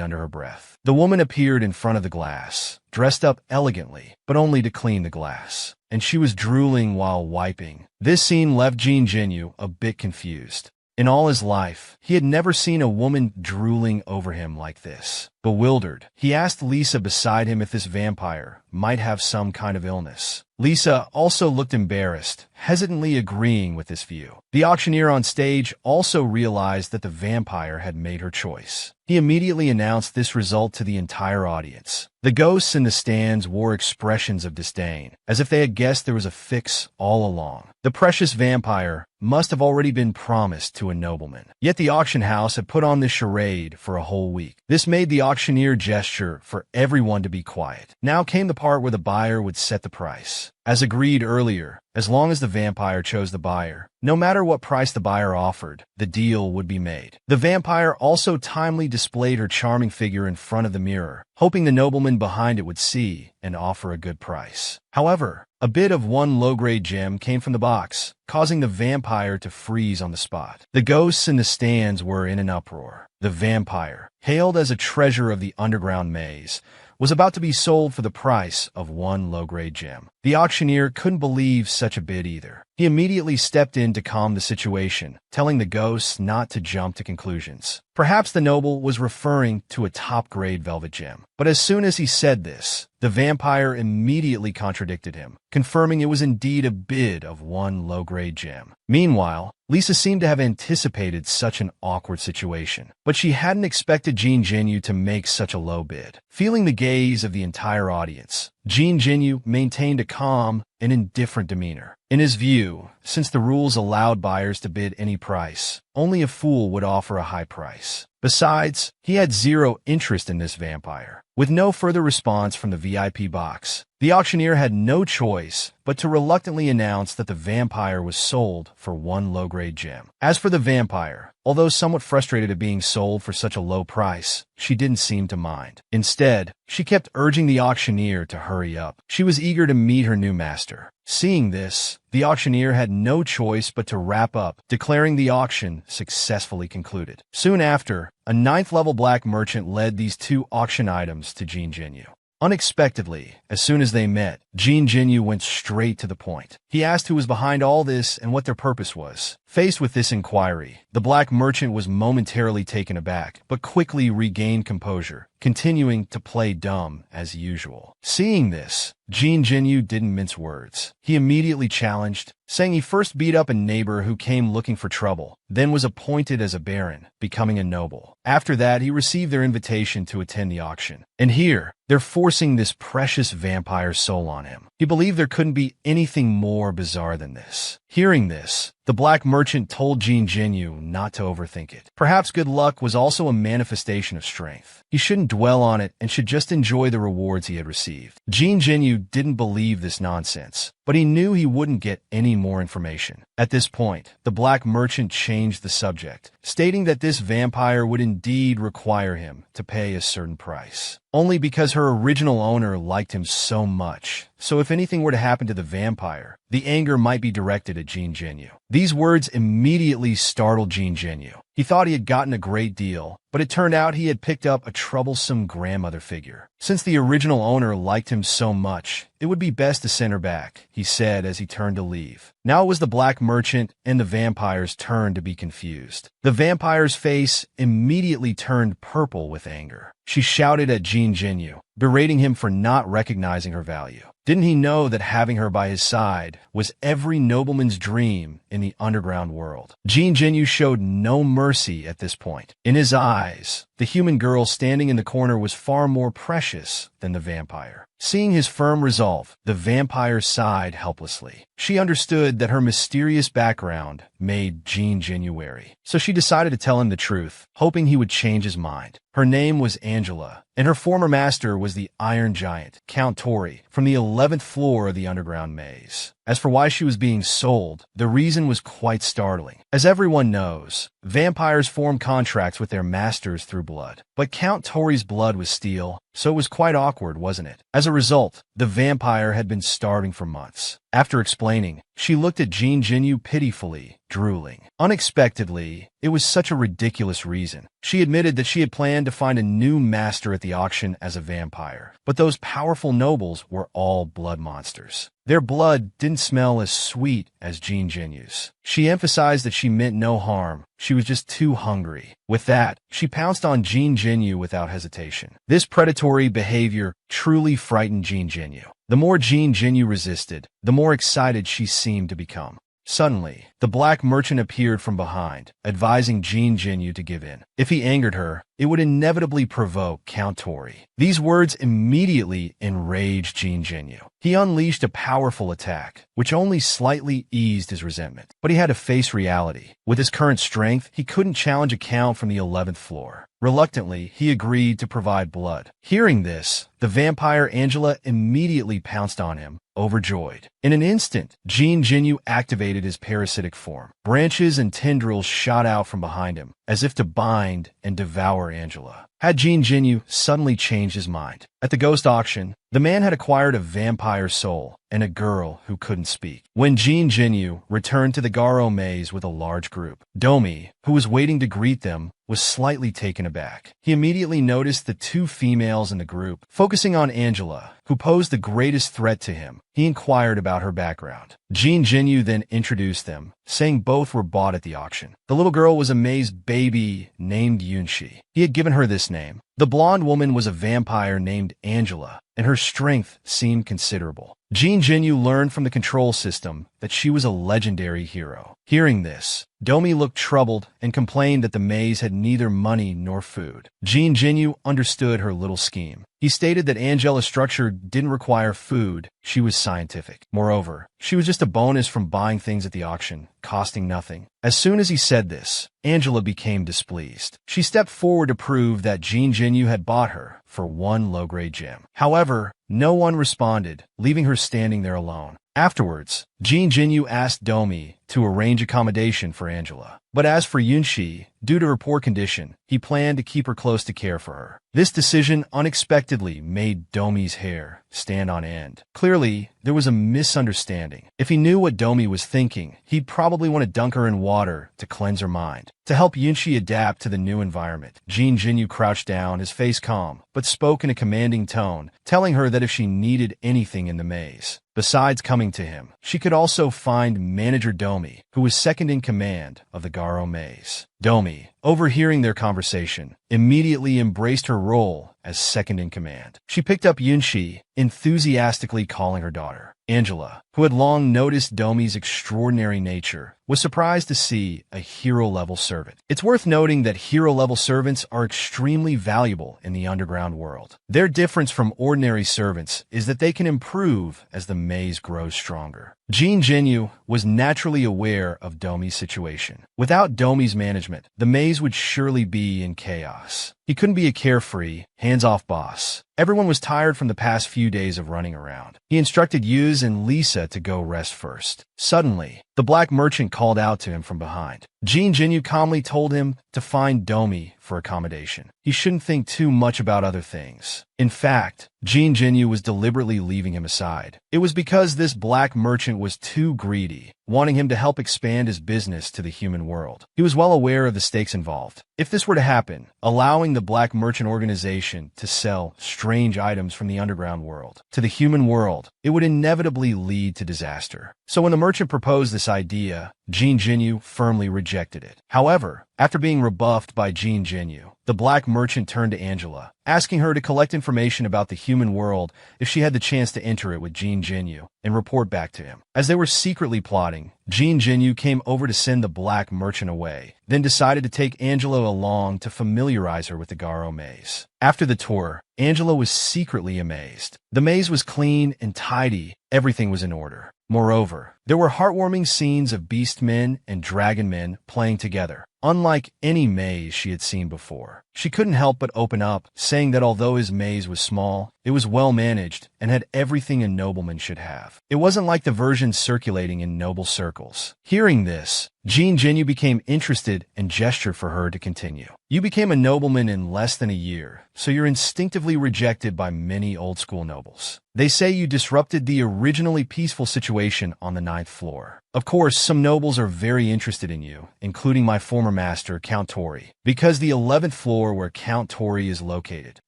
Speaker 1: under her breath. The woman appeared in front of the glass, dressed up elegantly, but only to clean the glass, and she was drooling while wiping. This scene left Jean Genu a bit confused. In all his life, he had never seen a woman drooling over him like this. Bewildered, he asked Lisa beside him if this vampire might have some kind of illness. Lisa also looked embarrassed, hesitantly agreeing with this view. The auctioneer on stage also realized that the vampire had made her choice. He immediately announced this result to the entire audience. The ghosts in the stands wore expressions of disdain, as if they had guessed there was a fix all along. The precious vampire must have already been promised to a nobleman. Yet the auction house had put on this charade for a whole week. This made the auctioneer gesture for everyone to be quiet. Now came the part where the buyer would set the price. As agreed earlier, as long as the vampire chose the buyer, no matter what price the buyer offered, the deal would be made. The vampire also timely displayed her charming figure in front of the mirror, hoping the nobleman behind it would see and offer a good price. However, a bid of one low-grade gem came from the box, causing the vampire to freeze on the spot. The ghosts in the stands were in an uproar. The vampire, hailed as a treasure of the underground maze, was about to be sold for the price of one low-grade gem. The auctioneer couldn't believe such a bid either. He immediately stepped in to calm the situation, telling the ghosts not to jump to conclusions. Perhaps the noble was referring to a top-grade velvet gem. But as soon as he said this, the vampire immediately contradicted him, confirming it was indeed a bid of one low-grade gem. Meanwhile, Lisa seemed to have anticipated such an awkward situation, but she hadn't expected Jean Genu to make such a low bid. Feeling the gaze of the entire audience, Jean Genu maintained a calm and indifferent demeanor. In his view, since the rules allowed buyers to bid any price, only a fool would offer a high price. Besides, he had zero interest in this vampire. With no further response from the VIP box, the auctioneer had no choice but to reluctantly announce that the vampire was sold for one low-grade gem. As for the vampire, although somewhat frustrated at being sold for such a low price, she didn't seem to mind. Instead, she kept urging the auctioneer to hurry up. She was eager to meet her new master. Seeing this, the auctioneer had no choice but to wrap up, declaring the auction successfully concluded. Soon after, a 9th-level black merchant led these two auction items to Jean Genu. Unexpectedly, as soon as they met, Jean Genu went straight to the point. He asked who was behind all this and what their purpose was. Faced with this inquiry, the black merchant was momentarily taken aback, but quickly regained composure, continuing to play dumb as usual. Seeing this, Jean Genu didn't mince words. He immediately challenged, saying he first beat up a neighbor who came looking for trouble, then was appointed as a baron, becoming a noble. After that, he received their invitation to attend the auction. And here, they're forcing this precious vampire's soul on him. He believed there couldn't be anything more bizarre than this. Hearing this, the black merchant told Jean Genu not to overthink it. Perhaps good luck was also a manifestation of strength. He shouldn't dwell on it and should just enjoy the rewards he had received. Jean Genu didn't believe this nonsense, but he knew he wouldn't get any more information. At this point, the black merchant changed the subject, stating that this vampire would indeed require him to pay a certain price, only because her original owner liked him so much. So if anything were to happen to the vampire, the anger might be directed at Jean Genu. These words immediately startled Jean Genu. He thought he had gotten a great deal, but it turned out he had picked up a troublesome grandmother figure. Since the original owner liked him so much, it would be best to send her back, he said as he turned to leave. Now it was the black merchant and the vampire's turn to be confused. The vampire's face immediately turned purple with anger. She shouted at Jean Genu, berating him for not recognizing her value. Didn't he know that having her by his side was every nobleman's dream in the underground world? Jean Genu showed no mercy at this point. In his eyes, the human girl standing in the corner was far more precious than the vampire. Seeing his firm resolve, the vampire sighed helplessly. She understood that her mysterious background made Jean Genu wary, so she decided to tell him the truth, hoping he would change his mind. Her name was Angela, and her former master was the Iron Giant, Count Tori, from the 11th floor of the underground maze. As for why she was being sold, the reason was quite startling. As everyone knows, vampires form contracts with their masters through blood. But Count Tori's blood was steel, so it was quite awkward, wasn't it? As a result, the vampire had been starving for months. After explaining, she looked at Jean Genu pitifully, drooling. Unexpectedly, it was such a ridiculous reason. She admitted that she had planned to find a new master at the auction as a vampire, but those powerful nobles were all blood monsters. Their blood didn't smell as sweet as Jean Genu's. She emphasized that she meant no harm. She was just too hungry. With that, she pounced on Jean Genu without hesitation. This predatory behavior truly frightened Jean Genu. The more Jean Genu resisted, the more excited she seemed to become. Suddenly, the black merchant appeared from behind, advising Jean Genu to give in. If he angered her, it would inevitably provoke Count Tori. These words immediately enraged Jean Genu. He unleashed a powerful attack, which only slightly eased his resentment. But he had to face reality. With his current strength, he couldn't challenge a count from the 11th floor. Reluctantly, he agreed to provide blood. Hearing this, the vampire Angela immediately pounced on him, overjoyed. In an instant, Jean Genu activated his parasitic form. Branches and tendrils shot out from behind him, as if to bind and devour Angela. Had Jean Genu suddenly changed his mind? At the ghost auction, the man had acquired a vampire soul and a girl who couldn't speak. When Jean Genu returned to the Garo maze with a large group, Domi, who was waiting to greet them, was slightly taken aback. He immediately noticed the two females in the group. Focusing on Angela, who posed the greatest threat to him, he inquired about her background. Jean Genu then introduced them, saying both were bought at the auction. The little girl was a maze baby named Yunshi. He had given her this name. The blonde woman was a vampire named Angela, and her strength seemed considerable. Jean Genu learned from the control system that she was a legendary hero. Hearing this, Domi looked troubled and complained that the maze had neither money nor food. Jean Genu understood her little scheme. He stated that Angela's structure didn't require food, she was scientific. Moreover, she was just a bonus from buying things at the auction, costing nothing. As soon as he said this, Angela became displeased. She stepped forward to prove that Jean Genu had bought her for one low-grade gem. However, no one responded, leaving her standing there alone. Afterwards, Jean Genu asked Domi to arrange accommodation for Angela. But as for Yunshi, due to her poor condition, he planned to keep her close to care for her. This decision unexpectedly made Domi's hair stand on end. Clearly, there was a misunderstanding. If he knew what Domi was thinking, he'd probably want to dunk her in water to cleanse her mind. To help Yunshi adapt to the new environment, Jean Genu crouched down, his face calm, but spoke in a commanding tone, telling her that if she needed anything in the maze, besides coming to him, she could also find Manager Domi, who was second in command of the Garo maze. Domi, overhearing their conversation, immediately embraced her role as second in command. She picked up Yunshi, enthusiastically calling her daughter. Angela, who had long noticed Domi's extraordinary nature, was surprised to see a hero-level servant. It's worth noting that hero-level servants are extremely valuable in the underground world. Their difference from ordinary servants is that they can improve as the maze grows stronger. Jean Genu was naturally aware of Domi's situation. Without Domi's management, the maze would surely be in chaos. He couldn't be a carefree, hands-off boss. Everyone was tired from the past few days of running around. He instructed Yuz and Lisa to go rest first. Suddenly, the black merchant called out to him from behind. Jean Jinyu calmly told him to find Domi for accommodation. He shouldn't think too much about other things. In fact, Jean Jinyu was deliberately leaving him aside. It was because this black merchant was too greedy, wanting him to help expand his business to the human world. He was well aware of the stakes involved. If this were to happen, allowing the black merchant organization to sell strange items from the underground world to the human world, it would inevitably lead to disaster. So when the merchant proposed this idea, Jean Jinyu firmly rejected it. However, after being rebuffed by Jean Jinyu, the black merchant turned to Angela, asking her to collect information about the human world if she had the chance to enter it with Jean Jinyu and report back to him. As they were secretly plotting, Jean Jinyu came over to send the black merchant away, then decided to take Angela along to familiarize her with the Garo maze. After the tour, Angela was secretly amazed. The maze was clean and tidy, everything was in order. Moreover, there were heartwarming scenes of beast men and dragon men playing together, unlike any maze she had seen before. She couldn't help but open up, saying that although his maze was small, it was well managed and had everything a nobleman should have. It wasn't like the version circulating in noble circles. Hearing this, Jean Jinyu became interested and gestured for her to continue. You became a nobleman in less than a year, so you're instinctively rejected by many old-school nobles. They say you disrupted the originally peaceful situation on the 9th floor. Of course, some nobles are very interested in you, including my former master, Count Tori, because the 11th floor where Count Tori is located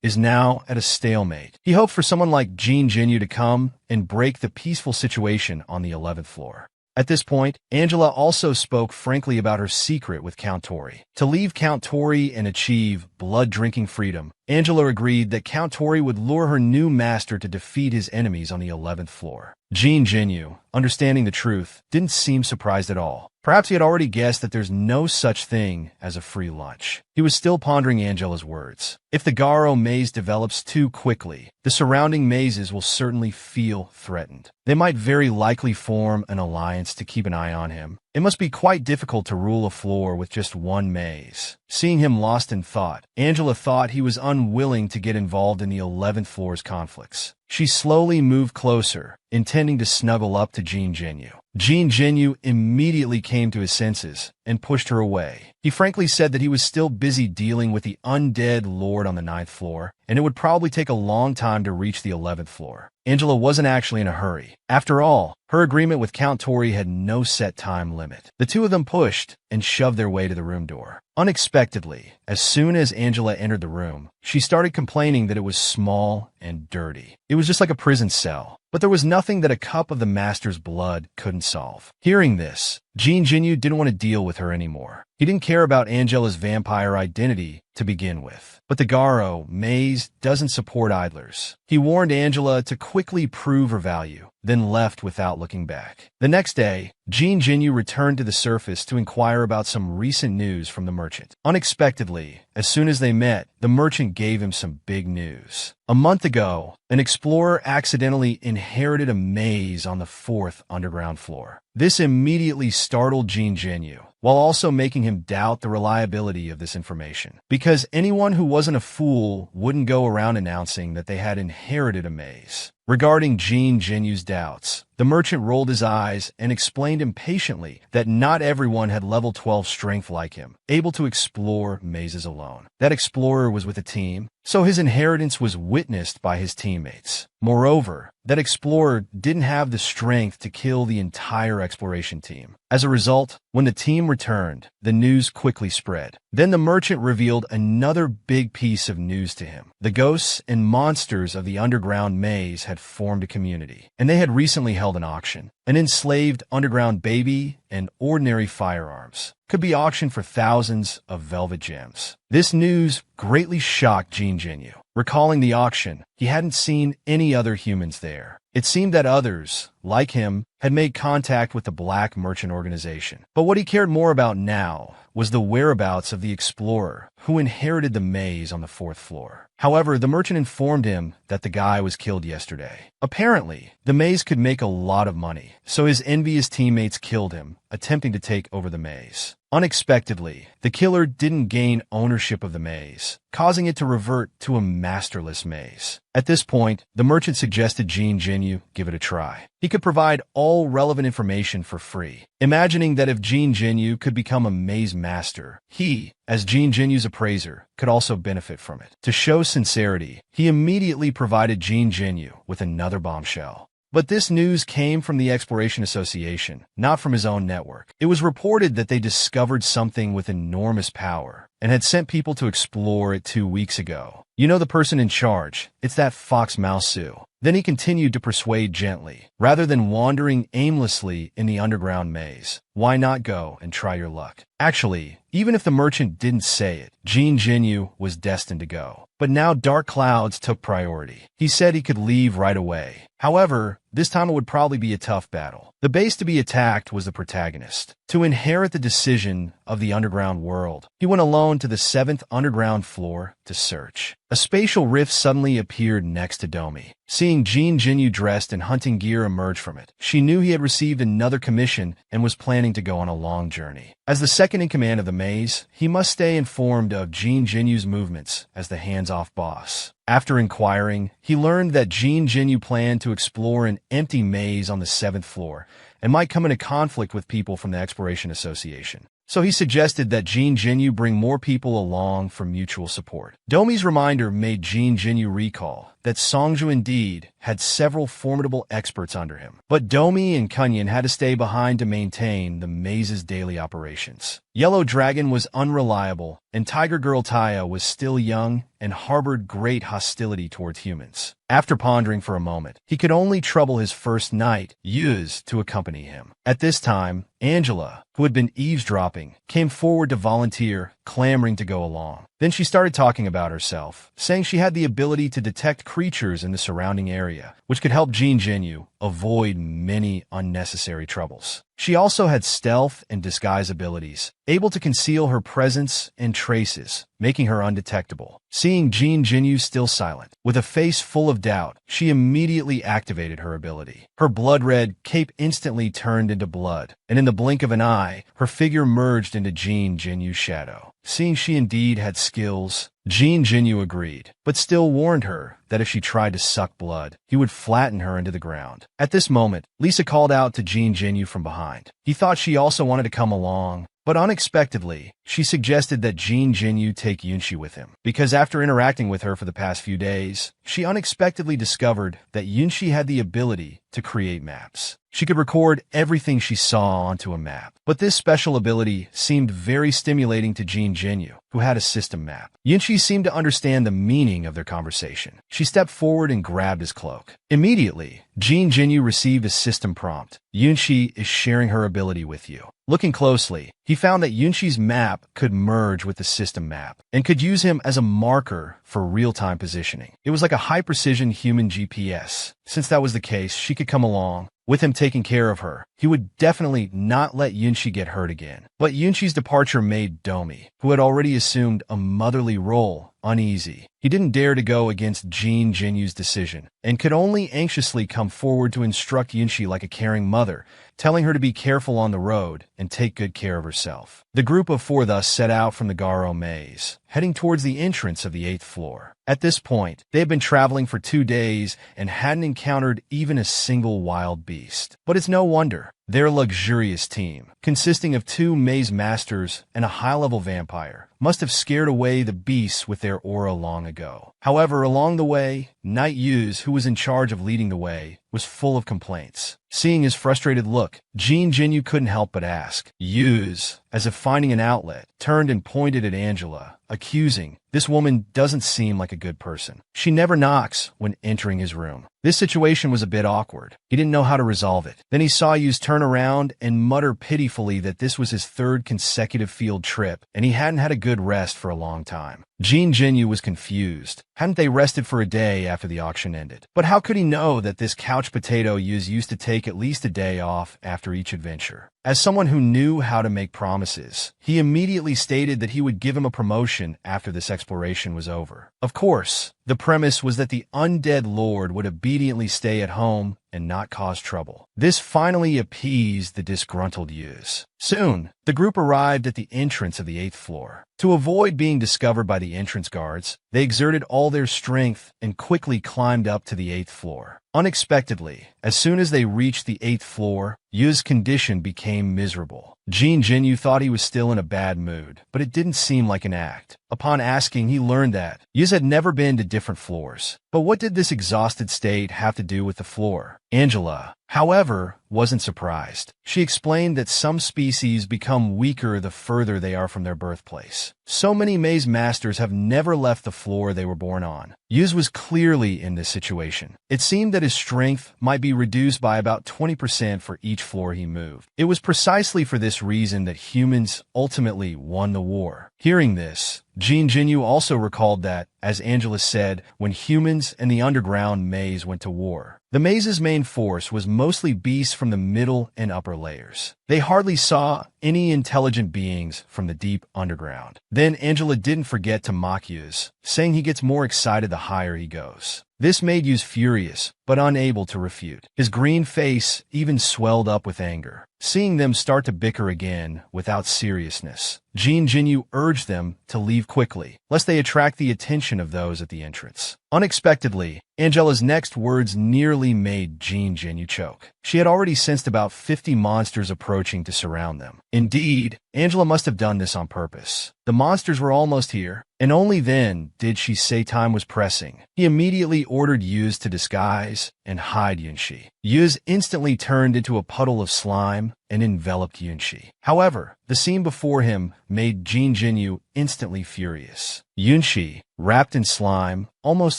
Speaker 1: is now at a stalemate. He hoped for someone like Jean Jinyu to come and break the peaceful situation on the 11th floor. At this point, Angela also spoke frankly about her secret with Count Tori. To leave Count Tori and achieve blood-drinking freedom, Angela agreed that Count Tori would lure her new master to defeat his enemies on the 11th floor. Jean Jinyu, understanding the truth, didn't seem surprised at all. Perhaps he had already guessed that there's no such thing as a free lunch. He was still pondering Angela's words. If the Garo maze develops too quickly, the surrounding mazes will certainly feel threatened. They might very likely form an alliance to keep an eye on him. It must be quite difficult to rule a floor with just one maze. Seeing him lost in thought, Angela thought he was unwilling to get involved in the 11th floor's conflicts. She slowly moved closer, intending to snuggle up to Jean Jinyu. Jean Jinyu immediately came to his senses and pushed her away. He frankly said that he was still busy dealing with the undead lord on the 9th floor, and it would probably take a long time to reach the 11th floor. Angela wasn't actually in a hurry. After all, her agreement with Count Tori had no set time limit. The two of them pushed and shoved their way to the room door. Unexpectedly, as soon as Angela entered the room, she started complaining that it was small and dirty. It was just like a prison cell. But there was nothing that a cup of the master's blood couldn't solve. Hearing this, Jean Jinyu didn't want to deal with her anymore. He didn't care about Angela's vampire identity to begin with. But the Garo maze doesn't support idlers. He warned Angela to quickly prove her value, then left without looking back. The next day, Jean Jinyu returned to the surface to inquire about some recent news from the merchant. Unexpectedly, as soon as they met, the merchant gave him some big news. A month ago, an explorer accidentally inherited a maze on the 4th underground floor. This immediately startled Jean Jinyu, while also making him doubt the reliability of this information. Because anyone who wasn't a fool wouldn't go around announcing that they had inherited a maze. Regarding Jean Jinyu's doubts, the merchant rolled his eyes and explained impatiently that not everyone had level 12 strength like him, able to explore mazes alone. That explorer was with a team, so his inheritance was witnessed by his teammates. Moreover, that explorer didn't have the strength to kill the entire exploration team. As a result, when the team returned, the news quickly spread. Then the merchant revealed another big piece of news to him. The ghosts and monsters of the underground maze had formed a community, and they had recently held an auction. An enslaved underground baby and ordinary firearms could be auctioned for thousands of velvet gems. This news greatly shocked Jean Jinyu. Recalling the auction, he hadn't seen any other humans there. It seemed that others, like him, had made contact with the Black Merchant Organization. But what he cared more about now was the whereabouts of the explorer who inherited the maze on the 4th floor. However, the merchant informed him that the guy was killed yesterday. Apparently, the maze could make a lot of money, so his envious teammates killed him, attempting to take over the maze. Unexpectedly, the killer didn't gain ownership of the maze, causing it to revert to a masterless maze. At this point, the merchant suggested Jean Jinyu give it a try. He could provide all relevant information for free, imagining that if Jean Jinyu could become a maze master, he, as Jean Jinyu's appraiser, could also benefit from it. To show sincerity, he immediately provided Jean Jinyu with another bombshell. But this news came from the Exploration Association, not from his own network. It was reported that they discovered something with enormous power and had sent people to explore it 2 weeks ago. You know the person in charge. It's that fox Mao Su. Then he continued to persuade gently. Rather than wandering aimlessly in the underground maze, why not go and try your luck? Actually, even if the merchant didn't say it, Jean Jinyu was destined to go. But now dark clouds took priority. He said he could leave right away. However, this time it would probably be a tough battle. The base to be attacked was the protagonist. To inherit the decision of the underground world, he went alone to the 7th underground floor to search. A spatial rift suddenly appeared next to Domi. Seeing Jean Jinyu dressed in hunting gear emerge from it, she knew he had received another commission and was planning to go on a long journey. As the second in command of the maze, he must stay informed of Jean Jinyu's movements as the hands-off boss. After inquiring, he learned that Jean Jinyu planned to explore an empty maze on the 7th floor and might come into conflict with people from the Exploration Association. So he suggested that Jean Jinyu bring more people along for mutual support. Domi's reminder made Jean Jinyu recall that Songju indeed had several formidable experts under him. But Domi and Kunyan had to stay behind to maintain the maze's daily operations. Yellow Dragon was unreliable, and Tiger Girl Taya was still young and harbored great hostility towards humans. After pondering for a moment, he could only trouble his first knight, Yuz, to accompany him. At this time, Angela, who had been eavesdropping, came forward to volunteer, clamoring to go along. Then she started talking about herself, saying she had the ability to detect creatures in the surrounding area, which could help Jean Jinyu avoid many unnecessary troubles. She also had stealth and disguise abilities, able to conceal her presence and traces, making her undetectable. Seeing Jean Jinyu still silent, with a face full of doubt, she immediately activated her ability. Her blood-red cape instantly turned into blood, and in the blink of an eye, her figure merged into Jean Jinyu's shadow. Seeing she indeed had skills, Jean Jinyu agreed, but still warned her that if she tried to suck blood, he would flatten her into the ground. At this moment, Lisa called out to Jean Jinyu from behind. He thought she also wanted to come along, but unexpectedly, she suggested that Jean Jinyu take Yunshi with him, because after interacting with her for the past few days, she unexpectedly discovered that Yunshi had the ability to create maps. She could record everything she saw onto a map. But this special ability seemed very stimulating to Jean Jinyu, who had a system map. Yunshi seemed to understand the meaning of their conversation. She stepped forward and grabbed his cloak. Immediately, Jean Jinyu received a system prompt. Yunshi is sharing her ability with you. Looking closely, he found that Yunshi's map could merge with the system map and could use him as a marker for real-time positioning. It was like a high-precision human GPS. Since that was the case, she could come along, with him taking care of her. He would definitely not let Yunshi get hurt again. But Yunshi's departure made Domi, who had already assumed a motherly role, uneasy. He didn't dare to go against Jean Jinyu's decision, and could only anxiously come forward to instruct Yunshi like a caring mother, telling her to be careful on the road and take good care of herself. The group of four thus set out from the Garo maze, heading towards the entrance of the 8th floor. At this point, they had been traveling for 2 days and hadn't encountered even a single wild beast. But it's no wonder. Their luxurious team, consisting of 2 maze masters and a high-level vampire, must have scared away the beasts with their aura long ago. However, along the way, Knight Yuz, who was in charge of leading the way, was full of complaints. Seeing his frustrated look, Jean Jinyu couldn't help but ask. Yuz, as if finding an outlet, turned and pointed at Angela, accusing, "This woman doesn't seem like a good person. She never knocks when entering his room." This situation was a bit awkward. He didn't know how to resolve it. Then he saw Yuz turn around and mutter pitifully that this was his 3rd consecutive field trip, and he hadn't had a good rest for a long time. Jean Genu was confused. Hadn't they rested for a day after the auction ended? But how could he know that this couch potato used to take at least a day off after each adventure? As someone who knew how to make promises, he immediately stated that he would give him a promotion after this exploration was over. Of course, the premise was that the undead lord would obediently stay at home and not cause trouble. This finally appeased the disgruntled youths. Soon, the group arrived at the entrance of the 8th floor. To avoid being discovered by the entrance guards, they exerted all their strength and quickly climbed up to the 8th floor. Unexpectedly, as soon as they reached the 8th floor, Yu's condition became miserable. Jean Genu thought he was still in a bad mood, but it didn't seem like an act. Upon asking, he learned that Yuz had never been to different floors. But what did this exhausted state have to do with the floor? Angela, however, wasn't surprised. She explained that some species become weaker the further they are from their birthplace. So many maze masters have never left the floor they were born on. Yuz was clearly in this situation. It seemed that his strength might be reduced by about 20% for each floor he moved. It was precisely for this reason that humans ultimately won the war. Hearing this, Jean Genu also recalled that, as Angela said, when humans and the underground maze went to war, the maze's main force was mostly beasts from the middle and upper layers. They hardly saw any intelligent beings from the deep underground. Then Angela didn't forget to mock Yuz, saying he gets more excited the higher he goes. This made Yuz furious, but unable to refute. His green face even swelled up with anger. Seeing them start to bicker again without seriousness, Jean Genu urged them to leave quickly, lest they attract the attention of those at the entrance. Unexpectedly, Angela's next words nearly made Jean Genu choke. She had already sensed about 50 monsters approaching to surround them. Indeed, Angela must have done this on purpose. The monsters were almost here, and only then did she say time was pressing. He immediately ordered Yuz to disguise and hide Yunshi. Yuz instantly turned into a puddle of slime and enveloped Yunshi. However, the scene before him made Jean Genu instantly furious. Yunshi, wrapped in slime, almost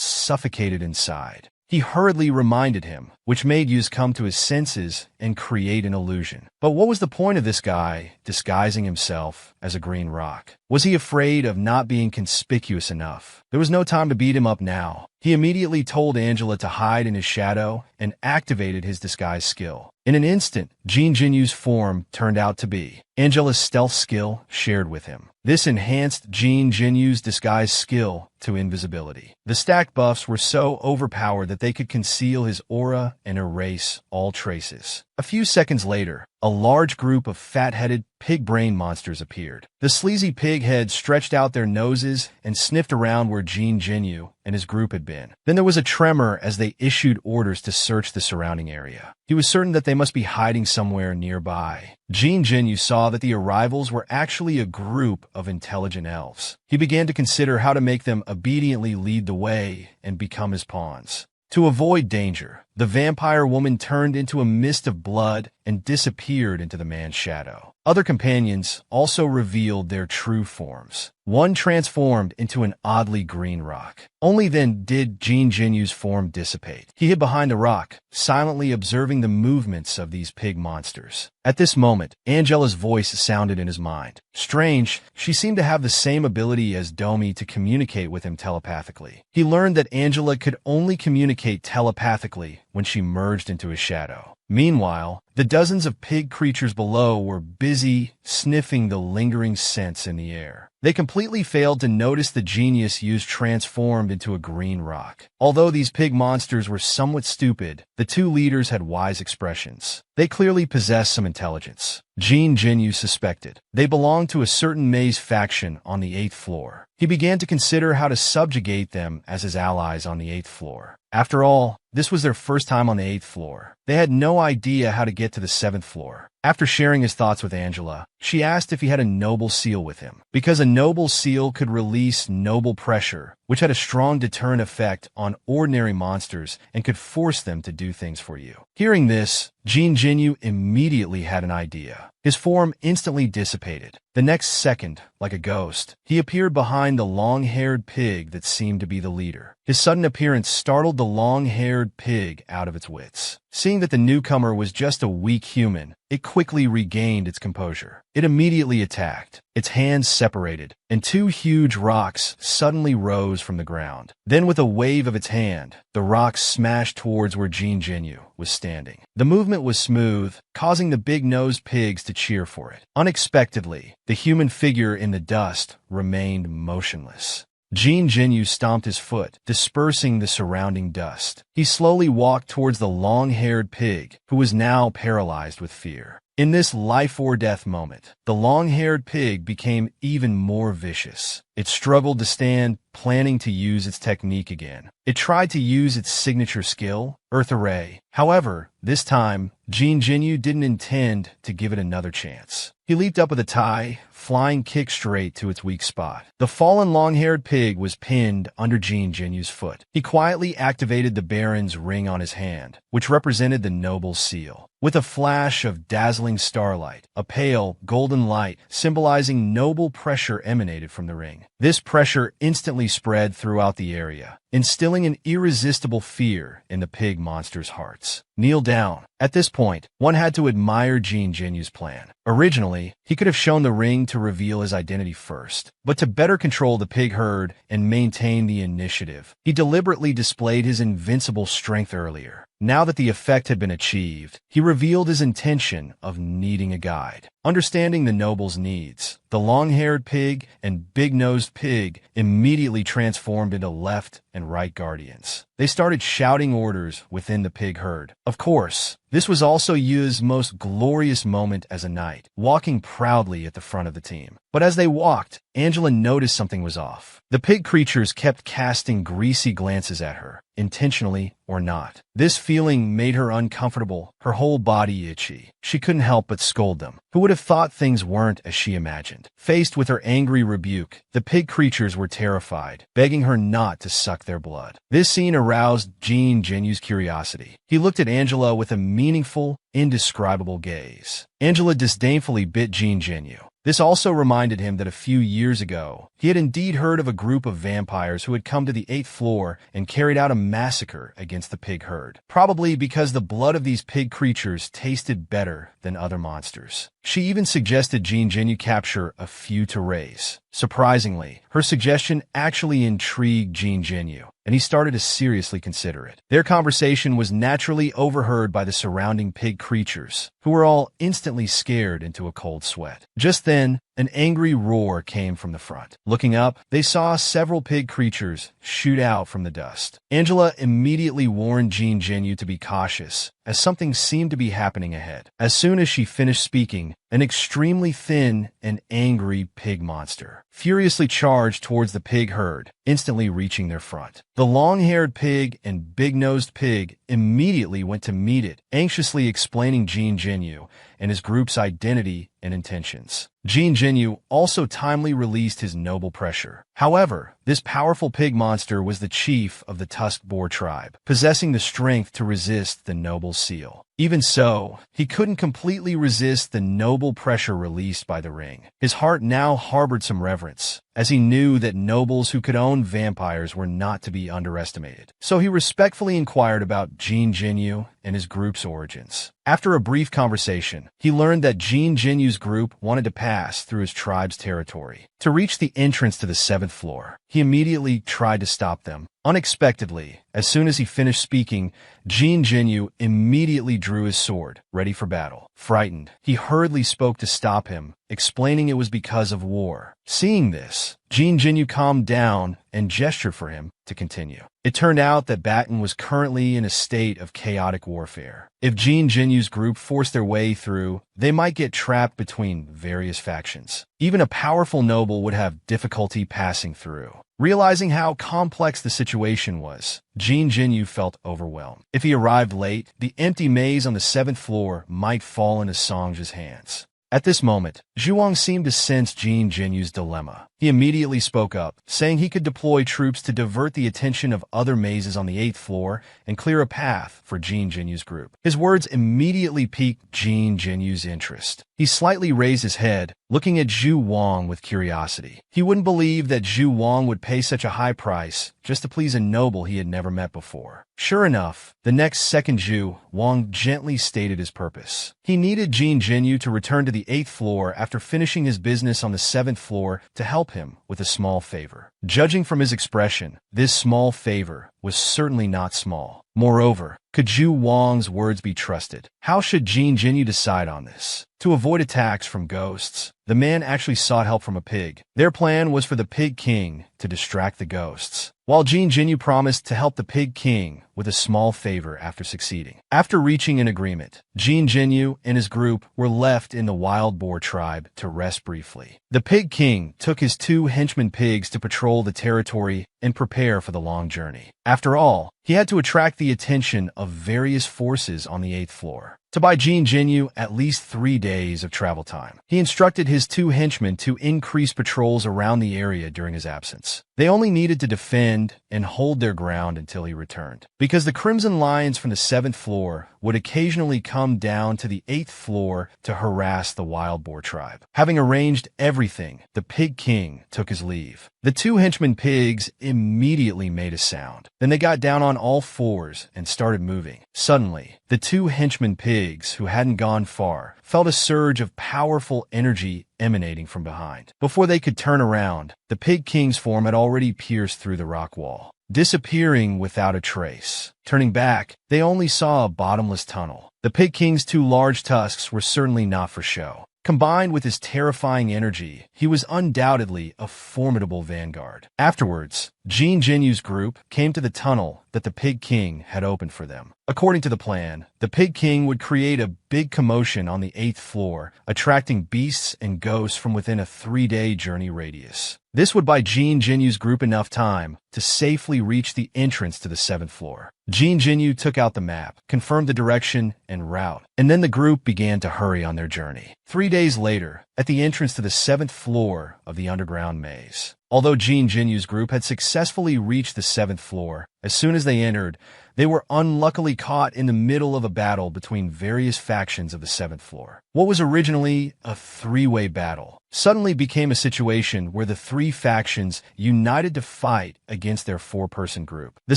Speaker 1: suffocated inside. He hurriedly reminded him, which made Yuz come to his senses and create an illusion. But what was the point of this guy disguising himself as a green rock? Was he afraid of not being conspicuous enough? There was no time to beat him up now. He immediately told Angela to hide in his shadow and activated his disguise skill. In an instant, Jean Genu's form turned out to be Angela's stealth skill shared with him. This enhanced Jean Genu's disguise skill to invisibility. The stacked buffs were so overpowered that they could conceal his aura and erase all traces. A few seconds later, a large group of fat-headed pig brain monsters appeared. The sleazy pig heads stretched out their noses and sniffed around where Jean Genu and his group had been. Then there was a tremor as they issued orders to search the surrounding area. He was certain that they must be hiding somewhere nearby. Jean Genu saw that the arrivals were actually a group of intelligent elves. He began to consider how to make them obediently lead the way and become his pawns. To avoid danger, the vampire woman turned into a mist of blood and disappeared into the man's shadow. Other companions also revealed their true forms. One transformed into an oddly green rock. Only then did Jean Genu's form dissipate. He hid behind a rock, silently observing the movements of these pig monsters. At this moment, Angela's voice sounded in his mind. Strange, she seemed to have the same ability as Domi to communicate with him telepathically. He learned that Angela could only communicate telepathically when she merged into his shadow. Meanwhile, the dozens of pig creatures below were busy sniffing the lingering scents in the air. They completely failed to notice the genius used transformed into a green rock. Although these pig monsters were somewhat stupid, the two leaders had wise expressions. They clearly possessed some intelligence. Jean Genu suspected they belonged to a certain maze faction on the 8th floor. He began to consider how to subjugate them as his allies on the 8th floor. After all, this was their first time on the 8th floor. They had no idea how to get to the 7th floor. After sharing his thoughts with Angela, she asked if he had a noble seal with him, because a noble seal could release noble pressure, which had a strong deterrent effect on ordinary monsters and could force them to do things for you. Hearing this, Jean Genu immediately had an idea. His form instantly dissipated. The next second, like a ghost, he appeared behind the long-haired pig that seemed to be the leader. His sudden appearance startled the long-haired pig out of its wits. Seeing that the newcomer was just a weak human, it quickly regained its composure. It immediately attacked. Its hands separated, and two huge rocks suddenly rose from the ground. Then with a wave of its hand, the rocks smashed towards where Jean Genu was standing. The movement was smooth, causing the big-nosed pigs to cheer for it. Unexpectedly, the human figure in the dust remained motionless. Jean Genu stomped his foot, dispersing the surrounding dust. He slowly walked towards the long-haired pig, who was now paralyzed with fear. In this life-or-death moment, the long-haired pig became even more vicious. It struggled to stand, planning to use its technique again. It tried to use its signature skill, Earth Array. However, this time, Jean Genu didn't intend to give it another chance. He leaped up with a tie, flying kick straight to its weak spot. The fallen long-haired pig was pinned under Jean Genu's foot. He quietly activated the Baron's ring on his hand, which represented the noble's seal. With a flash of dazzling starlight, a pale, golden light symbolizing noble pressure emanated from the ring. This pressure instantly spread throughout the area, instilling an irresistible fear in the pig monster's hearts. Kneel down. At this point, one had to admire Jean Genu's plan. Originally, he could have shown the ring to reveal his identity first, but to better control the pig herd and maintain the initiative, he deliberately displayed his invincible strength earlier. Now that the effect had been achieved, he revealed his intention of needing a guide. Understanding the noble's needs, the long-haired pig and big-nosed pig immediately transformed into left and right guardians. They started shouting orders within the pig herd. Of course, this was also Yu's most glorious moment as a knight, walking proudly at the front of the team. But as they walked, Angela noticed something was off. The pig creatures kept casting greasy glances at her, intentionally or not. This feeling made her uncomfortable, her whole body itchy. She couldn't help but scold them. Who would have thought things weren't as she imagined? Faced with her angry rebuke, the pig creatures were terrified, begging her not to suck their blood. This scene aroused Jean Genu's curiosity. He looked at Angela with a meaningful, indescribable gaze. Angela disdainfully bit Jean Genu. This also reminded him that a few years ago, he had indeed heard of a group of vampires who had come to the 8th floor and carried out a massacre against the pig herd, probably because the blood of these pig creatures tasted better than other monsters. She even suggested Jean Genu capture a few to raise. Surprisingly, her suggestion actually intrigued Jean Genu, and he started to seriously consider it. Their conversation was naturally overheard by the surrounding pig creatures, who were all instantly scared into a cold sweat. Just then, an angry roar came from the front. Looking up, they saw several pig creatures shoot out from the dust. Angela immediately warned Jean Genu to be cautious, as something seemed to be happening ahead. As soon as she finished speaking, an extremely thin and angry pig monster furiously charged towards the pig herd, instantly reaching their front. The long-haired pig and big-nosed pig immediately went to meet it, anxiously explaining Jean Genu and his group's identity and intentions. Jean Genu also timely released his noble pressure. However, this powerful pig monster was the chief of the tusked boar tribe, possessing the strength to resist the noble's seal. Even so, he couldn't completely resist the noble pressure released by the ring. His heart now harbored some reverence, as he knew that nobles who could own vampires were not to be underestimated. So he respectfully inquired about Jean Genu and his group's origins. After a brief conversation, he learned that Jean Genu's group wanted to pass through his tribe's territory. To reach the entrance to the 7th floor, he immediately tried to stop them. Unexpectedly, as soon as he finished speaking, Jean Genu immediately drew his sword, ready for battle. Frightened, he hurriedly spoke to stop him, explaining it was because of war. Seeing this, Jean Genu calmed down and gestured for him to continue. It turned out that Baton was currently in a state of chaotic warfare. If Jean Genu's group forced their way through, they might get trapped between various factions. Even a powerful noble would have difficulty passing through. Realizing how complex the situation was, Jean Genu felt overwhelmed. If he arrived late, the empty maze on the 7th floor might fall into Song's hands. At this moment, Zhuang seemed to sense Jean Genu's dilemma. He immediately spoke up, saying he could deploy troops to divert the attention of other mazes on the 8th floor and clear a path for Jean Genu's group. His words immediately piqued Jean Genu's interest. He slightly raised his head, looking at Zhu Wang with curiosity. He wouldn't believe that Zhu Wang would pay such a high price just to please a noble he had never met before. Sure enough, the next second Zhu Wang gently stated his purpose. He needed Jin Jinyu to return to the 8th floor after finishing his business on the 7th floor to help him with a small favor. Judging from his expression, this small favor was certainly not small. Moreover, could Zhu Wang's words be trusted? How should Jin Jinyu decide on this? To avoid attacks from ghosts, the man actually sought help from a pig. Their plan was for the Pig King to distract the ghosts, while Jin Jinyu promised to help the Pig King with a small favor after succeeding. After reaching an agreement, Jin Jinyu and his group were left in the Wild Boar tribe to rest briefly. The Pig King took his 2 henchman pigs to patrol the territory and prepare for the long journey. After all, he had to attract the attention of various forces on the 8th floor to buy Jin Jinyu at least 3 days of travel time. He instructed his 2 henchmen to increase patrols around the area during his absence. They only needed to defend and hold their ground until he returned, because the Crimson Lions from the 7th floor would occasionally come down to the 8th floor to harass the Wild Boar tribe. Having arranged everything, the Pig King took his leave. The 2 henchmen pigs immediately made a sound. Then they got down on all fours and started moving. Suddenly, the 2 henchmen pigs, who hadn't gone far, felt a surge of powerful energy emanating from behind. Before they could turn around, the Pig King's form had already pierced through the rock wall, disappearing without a trace. Turning back, they only saw a bottomless tunnel. The Pig King's 2 large tusks were certainly not for show. Combined with his terrifying energy, he was undoubtedly a formidable vanguard. Afterwards, Jin Jinyu's group came to the tunnel that the Pig King had opened for them. According to the plan, the Pig King would create a big commotion on the 8th floor, attracting beasts and ghosts from within a 3-day journey radius. This would buy Jin Jinyu's group enough time to safely reach the entrance to the 7th floor. Jin Jinyu took out the map, confirmed the direction and route, and then the group began to hurry on their journey. 3 days later, at the entrance to the 7th floor of the underground maze. Although Jin Jinyu's group had successfully reached the 7th floor, as soon as they entered, they were unluckily caught in the middle of a battle between various factions of the 7th floor. What was originally a 3-way battle suddenly became a situation where the 3 factions united to fight against their 4-person group. The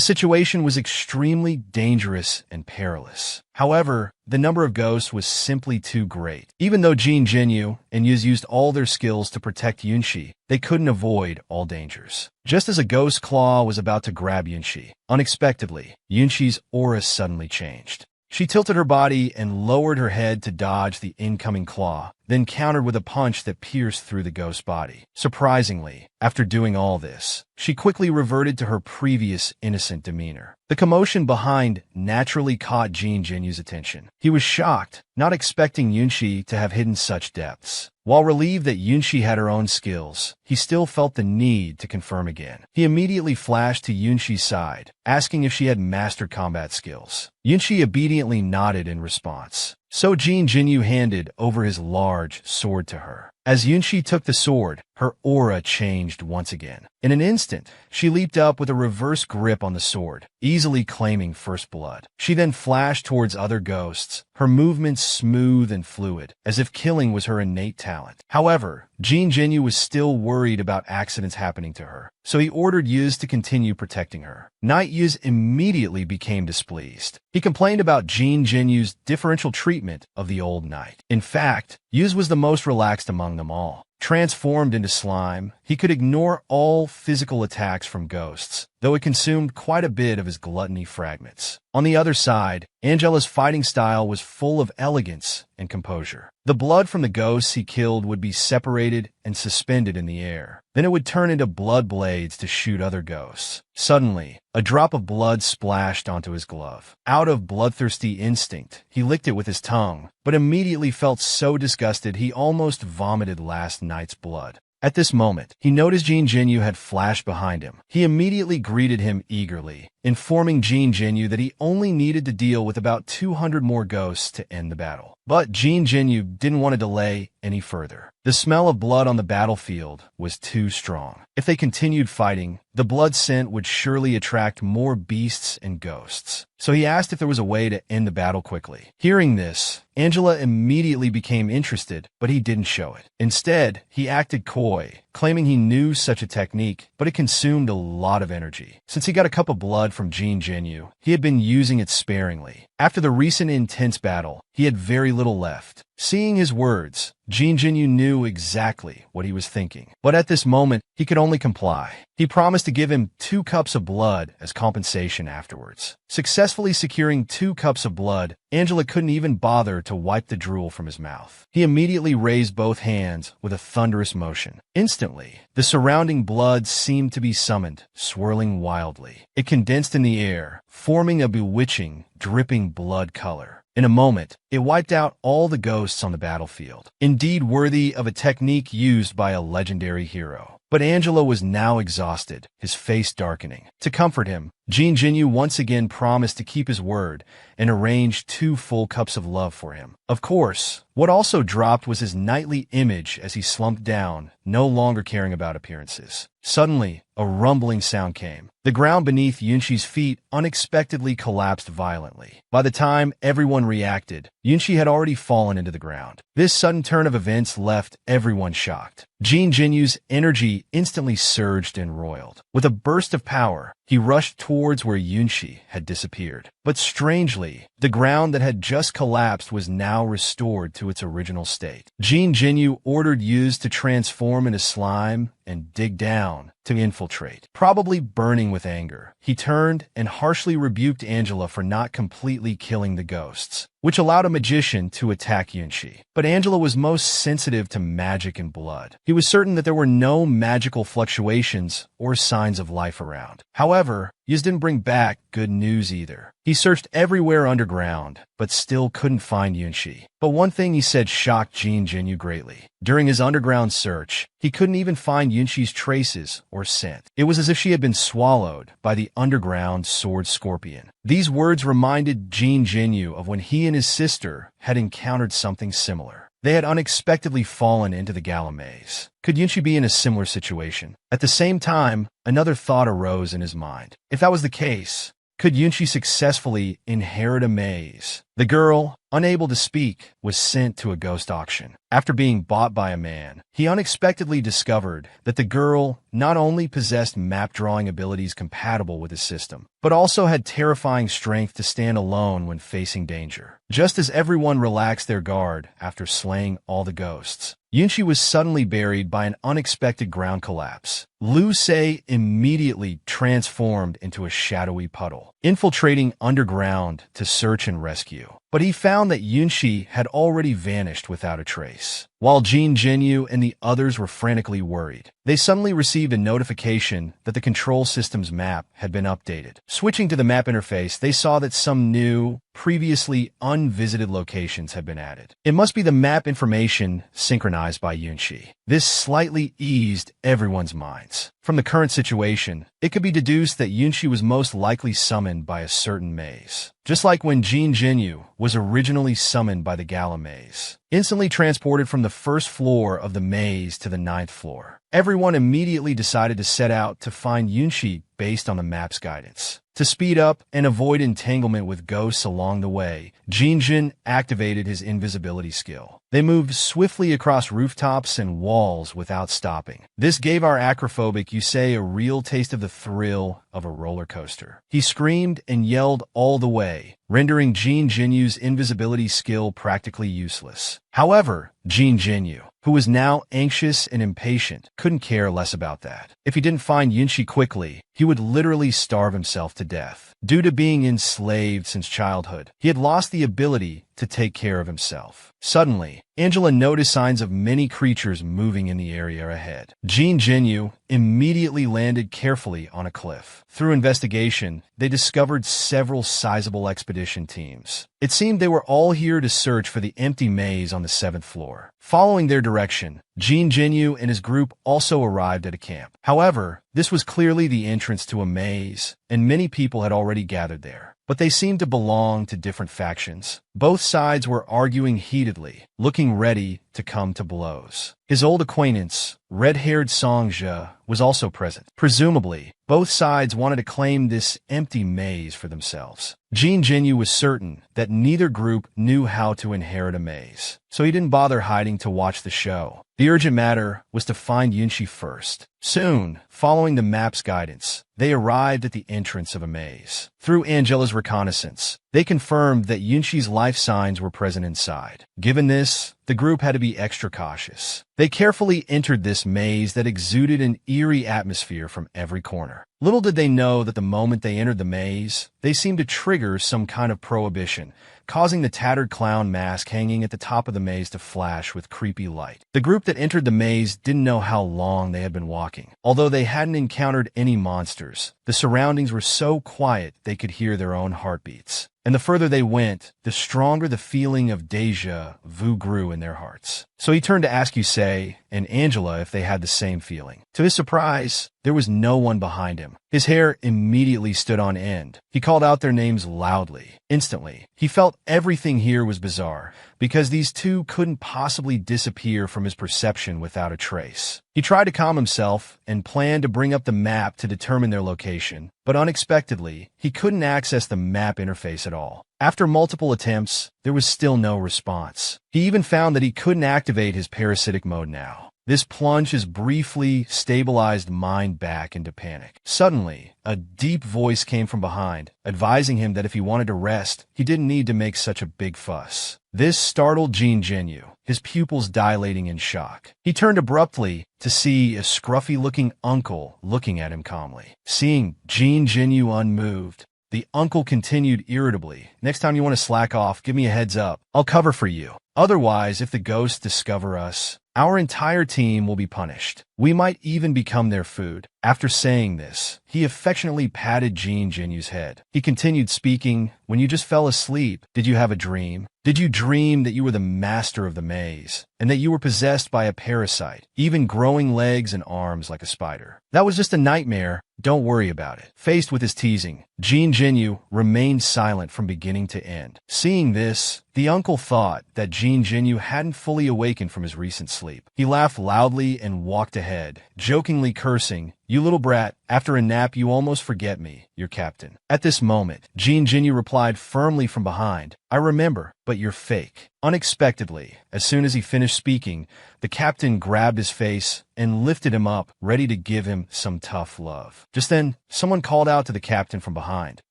Speaker 1: situation was extremely dangerous and perilous. However, the number of ghosts was simply too great. Even though Jin Jinyu and Yuz used all their skills to protect Yunshi, they couldn't avoid all dangers. Just as a ghost claw was about to grab Yunshi, unexpectedly, Yunshi's aura suddenly changed. She tilted her body and lowered her head to dodge the incoming claw, then countered with a punch that pierced through the ghost's body. Surprisingly, after doing all this, she quickly reverted to her previous innocent demeanor. The commotion behind naturally caught Jin Jinyu's attention. He was shocked, not expecting Yunshi to have hidden such depths. While relieved that Yunshi had her own skills, he still felt the need to confirm again. He immediately flashed to Yunshi's side, asking if she had mastered combat skills. Yunshi obediently nodded in response. So Jin Jinyu handed over his large sword to her. As Yunshi took the sword, her aura changed once again. In an instant, she leaped up with a reverse grip on the sword, easily claiming first blood. She then flashed towards other ghosts, her movements smooth and fluid, as if killing was her innate talent. However, Jin Jinyu was still worried about accidents happening to her, so he ordered Yuz to continue protecting her. Knight Yuz immediately became displeased. He complained about Jin Jinyu's differential treatment of the old knight. In fact, Yuz was the most relaxed among them all. Transformed into slime, he could ignore all physical attacks from ghosts, though it consumed quite a bit of his gluttony fragments. On the other side, Angela's fighting style was full of elegance and composure. The blood from the ghosts he killed would be separated and suspended in the air. Then it would turn into blood blades to shoot other ghosts. Suddenly, a drop of blood splashed onto his glove. Out of bloodthirsty instinct, he licked it with his tongue, but immediately felt so disgusted he almost vomited last night's blood. At this moment, he noticed Jin Jinyu had flashed behind him. He immediately greeted him eagerly, informing Jin Jinyu that he only needed to deal with about 200 more ghosts to end the battle. But Jin Jinyu didn't want to delay any further. The smell of blood on the battlefield was too strong. If they continued fighting, the blood scent would surely attract more beasts and ghosts. So he asked if there was a way to end the battle quickly. Hearing this, Angela immediately became interested, but he didn't show it. Instead, he acted coy, claiming he knew such a technique, but it consumed a lot of energy. Since he got a cup of blood from Jean Genu, he had been using it sparingly. After the recent intense battle, he had very little left. Seeing his words, Jean Genu knew exactly what he was thinking. But at this moment, he could only comply. He promised to give him 2 cups of blood as compensation afterwards. Successfully securing 2 cups of blood, Angela couldn't even bother to wipe the drool from his mouth. He immediately raised both hands with a thunderous motion. Instantly, the surrounding blood seemed to be summoned, swirling wildly. It condensed in the air, forming a bewitching, dripping blood color. In a moment, it wiped out all the ghosts on the battlefield, indeed worthy of a technique used by a legendary hero. But Angela was now exhausted, his face darkening. To comfort him, Jean Genu once again promised to keep his word and arranged 2 full cups of love for him. Of course, what also dropped was his nightly image as he slumped down, no longer caring about appearances. Suddenly, a rumbling sound came. The ground beneath Yunshi's feet unexpectedly collapsed violently. By the time everyone reacted, Yunshi had already fallen into the ground. This sudden turn of events left everyone shocked. Jean Genu's energy instantly surged and roiled. With a burst of power, he rushed towards where Yunshi had disappeared. But strangely, the ground that had just collapsed was now restored to its original state. Jean Genu ordered Yuz to transform into slime and dig down to infiltrate. Probably burning with anger, he turned and harshly rebuked Angela for not completely killing the ghosts, which allowed a magician to attack Yunshi. But Angela was most sensitive to magic and blood. He was certain that there were no magical fluctuations or signs of life around. However, Yuz didn't bring back good news either. He searched everywhere underground, but still couldn't find Yunshi. But one thing he said shocked Jean Genu greatly. During his underground search, he couldn't even find Yunshi's traces or scent. It was as if she had been swallowed by the underground sword scorpion. These words reminded Jean Genu of when he and his sister had encountered something similar. They had unexpectedly fallen into the Gala maze. Could Yunshi be in a similar situation? At the same time, another thought arose in his mind. If that was the case, could Yunshi successfully inherit a maze? The girl, unable to speak, was sent to a ghost auction. After being bought by a man, he unexpectedly discovered that the girl not only possessed map drawing abilities compatible with his system, but also had terrifying strength to stand alone when facing danger. Just as everyone relaxed their guard after slaying all the ghosts, Yunshi was suddenly buried by an unexpected ground collapse. Lu Se immediately transformed into a shadowy puddle, infiltrating underground to search and rescue. But he found that Yunshi had already vanished without a trace. While Jean Genu and the others were frantically worried, they suddenly received a notification that the control system's map had been updated. Switching to the map interface, they saw that some new, previously unvisited locations had been added. It must be the map information synchronized by Yunshi. This slightly eased everyone's minds. From the current situation, it could be deduced that Yunshi was most likely summoned by a certain maze. Just like when Jean Genu was originally summoned by the Gala maze, instantly transported from the first floor of the maze to the 9th floor. Everyone immediately decided to set out to find Yunshi based on the map's guidance. To speed up and avoid entanglement with ghosts along the way, Jinjin activated his invisibility skill. They moved swiftly across rooftops and walls without stopping. This gave our acrophobic Yusei a real taste of the thrill of a roller coaster. He screamed and yelled all the way, rendering Jean Genu's invisibility skill practically useless. However, Jean Genu, who was now anxious and impatient, couldn't care less about that. If he didn't find Yunshi quickly, he would literally starve himself to death. Due to being enslaved since childhood, he had lost the ability to take care of himself. Suddenly, Angela noticed signs of many creatures moving in the area ahead. Jean Genu immediately landed carefully on a cliff. Through investigation, they discovered several sizable expedition teams. It seemed they were all here to search for the empty maze on the 7th floor. Following their direction, Jean Genu and his group also arrived at a camp. However, this was clearly the entrance to a maze, and many people had already gathered there. But they seemed to belong to different factions. Both sides were arguing heatedly, looking ready to come to blows. His old acquaintance, red-haired Songja, was also present. Presumably, both sides wanted to claim this empty maze for themselves. Jin Jinyu was certain that neither group knew how to inherit a maze, so he didn't bother hiding to watch the show. The urgent matter was to find Yunshi first. Soon, following the map's guidance, they arrived at the entrance of a maze. Through Angela's reconnaissance, they confirmed that Yunshi's life signs were present inside. Given this, the group had to be extra cautious. They carefully entered this maze that exuded an eerie atmosphere from every corner. Little did they know that the moment they entered the maze, they seemed to trigger some kind of prohibition, causing the tattered clown mask hanging at the top of the maze to flash with creepy light. The group that entered the maze didn't know how long they had been walking. Although they hadn't encountered any monsters, the surroundings were so quiet they could hear their own heartbeats. And the further they went, the stronger the feeling of déjà vu grew in their hearts. So he turned to ask Yusei and Angela if they had the same feeling. To his surprise, there was no one behind him. His hair immediately stood on end. He called out their names loudly. Instantly, he felt everything here was bizarre, because these two couldn't possibly disappear from his perception without a trace. He tried to calm himself and planned to bring up the map to determine their location, but unexpectedly, he couldn't access the map interface at all. After multiple attempts, there was still no response. He even found that he couldn't activate his parasitic mode now. This plunged his briefly stabilized mind back into panic. Suddenly, a deep voice came from behind, advising him that if he wanted to rest, he didn't need to make such a big fuss. This startled Jin Jinyu, his pupils dilating in shock. He turned abruptly to see a scruffy-looking uncle looking at him calmly. Seeing Jin Jinyu unmoved, the uncle continued irritably, "Next time you want to slack off, give me a heads up. I'll cover for you. Otherwise, if the ghosts discover us, our entire team will be punished. We might even become their food." After saying this, he affectionately patted Jin Jinyu's head. He continued speaking, "When you just fell asleep, did you have a dream? Did you dream that you were the master of the maze, and that you were possessed by a parasite, even growing legs and arms like a spider? That was just a nightmare. Don't worry about it." Faced with his teasing, Jin Jinyu remained silent from beginning to end. Seeing this, the uncle thought that Jin Jinyu hadn't fully awakened from his recent sleep. He laughed loudly and walked ahead, jokingly cursing, "You little brat, after a nap you almost forget me, your captain." At this moment, Jin Jinyu replied firmly from behind, "I remember, but you're fake." Unexpectedly, as soon as he finished speaking, the captain grabbed his face and lifted him up, ready to give him some tough love. Just then, someone called out to the captain from behind.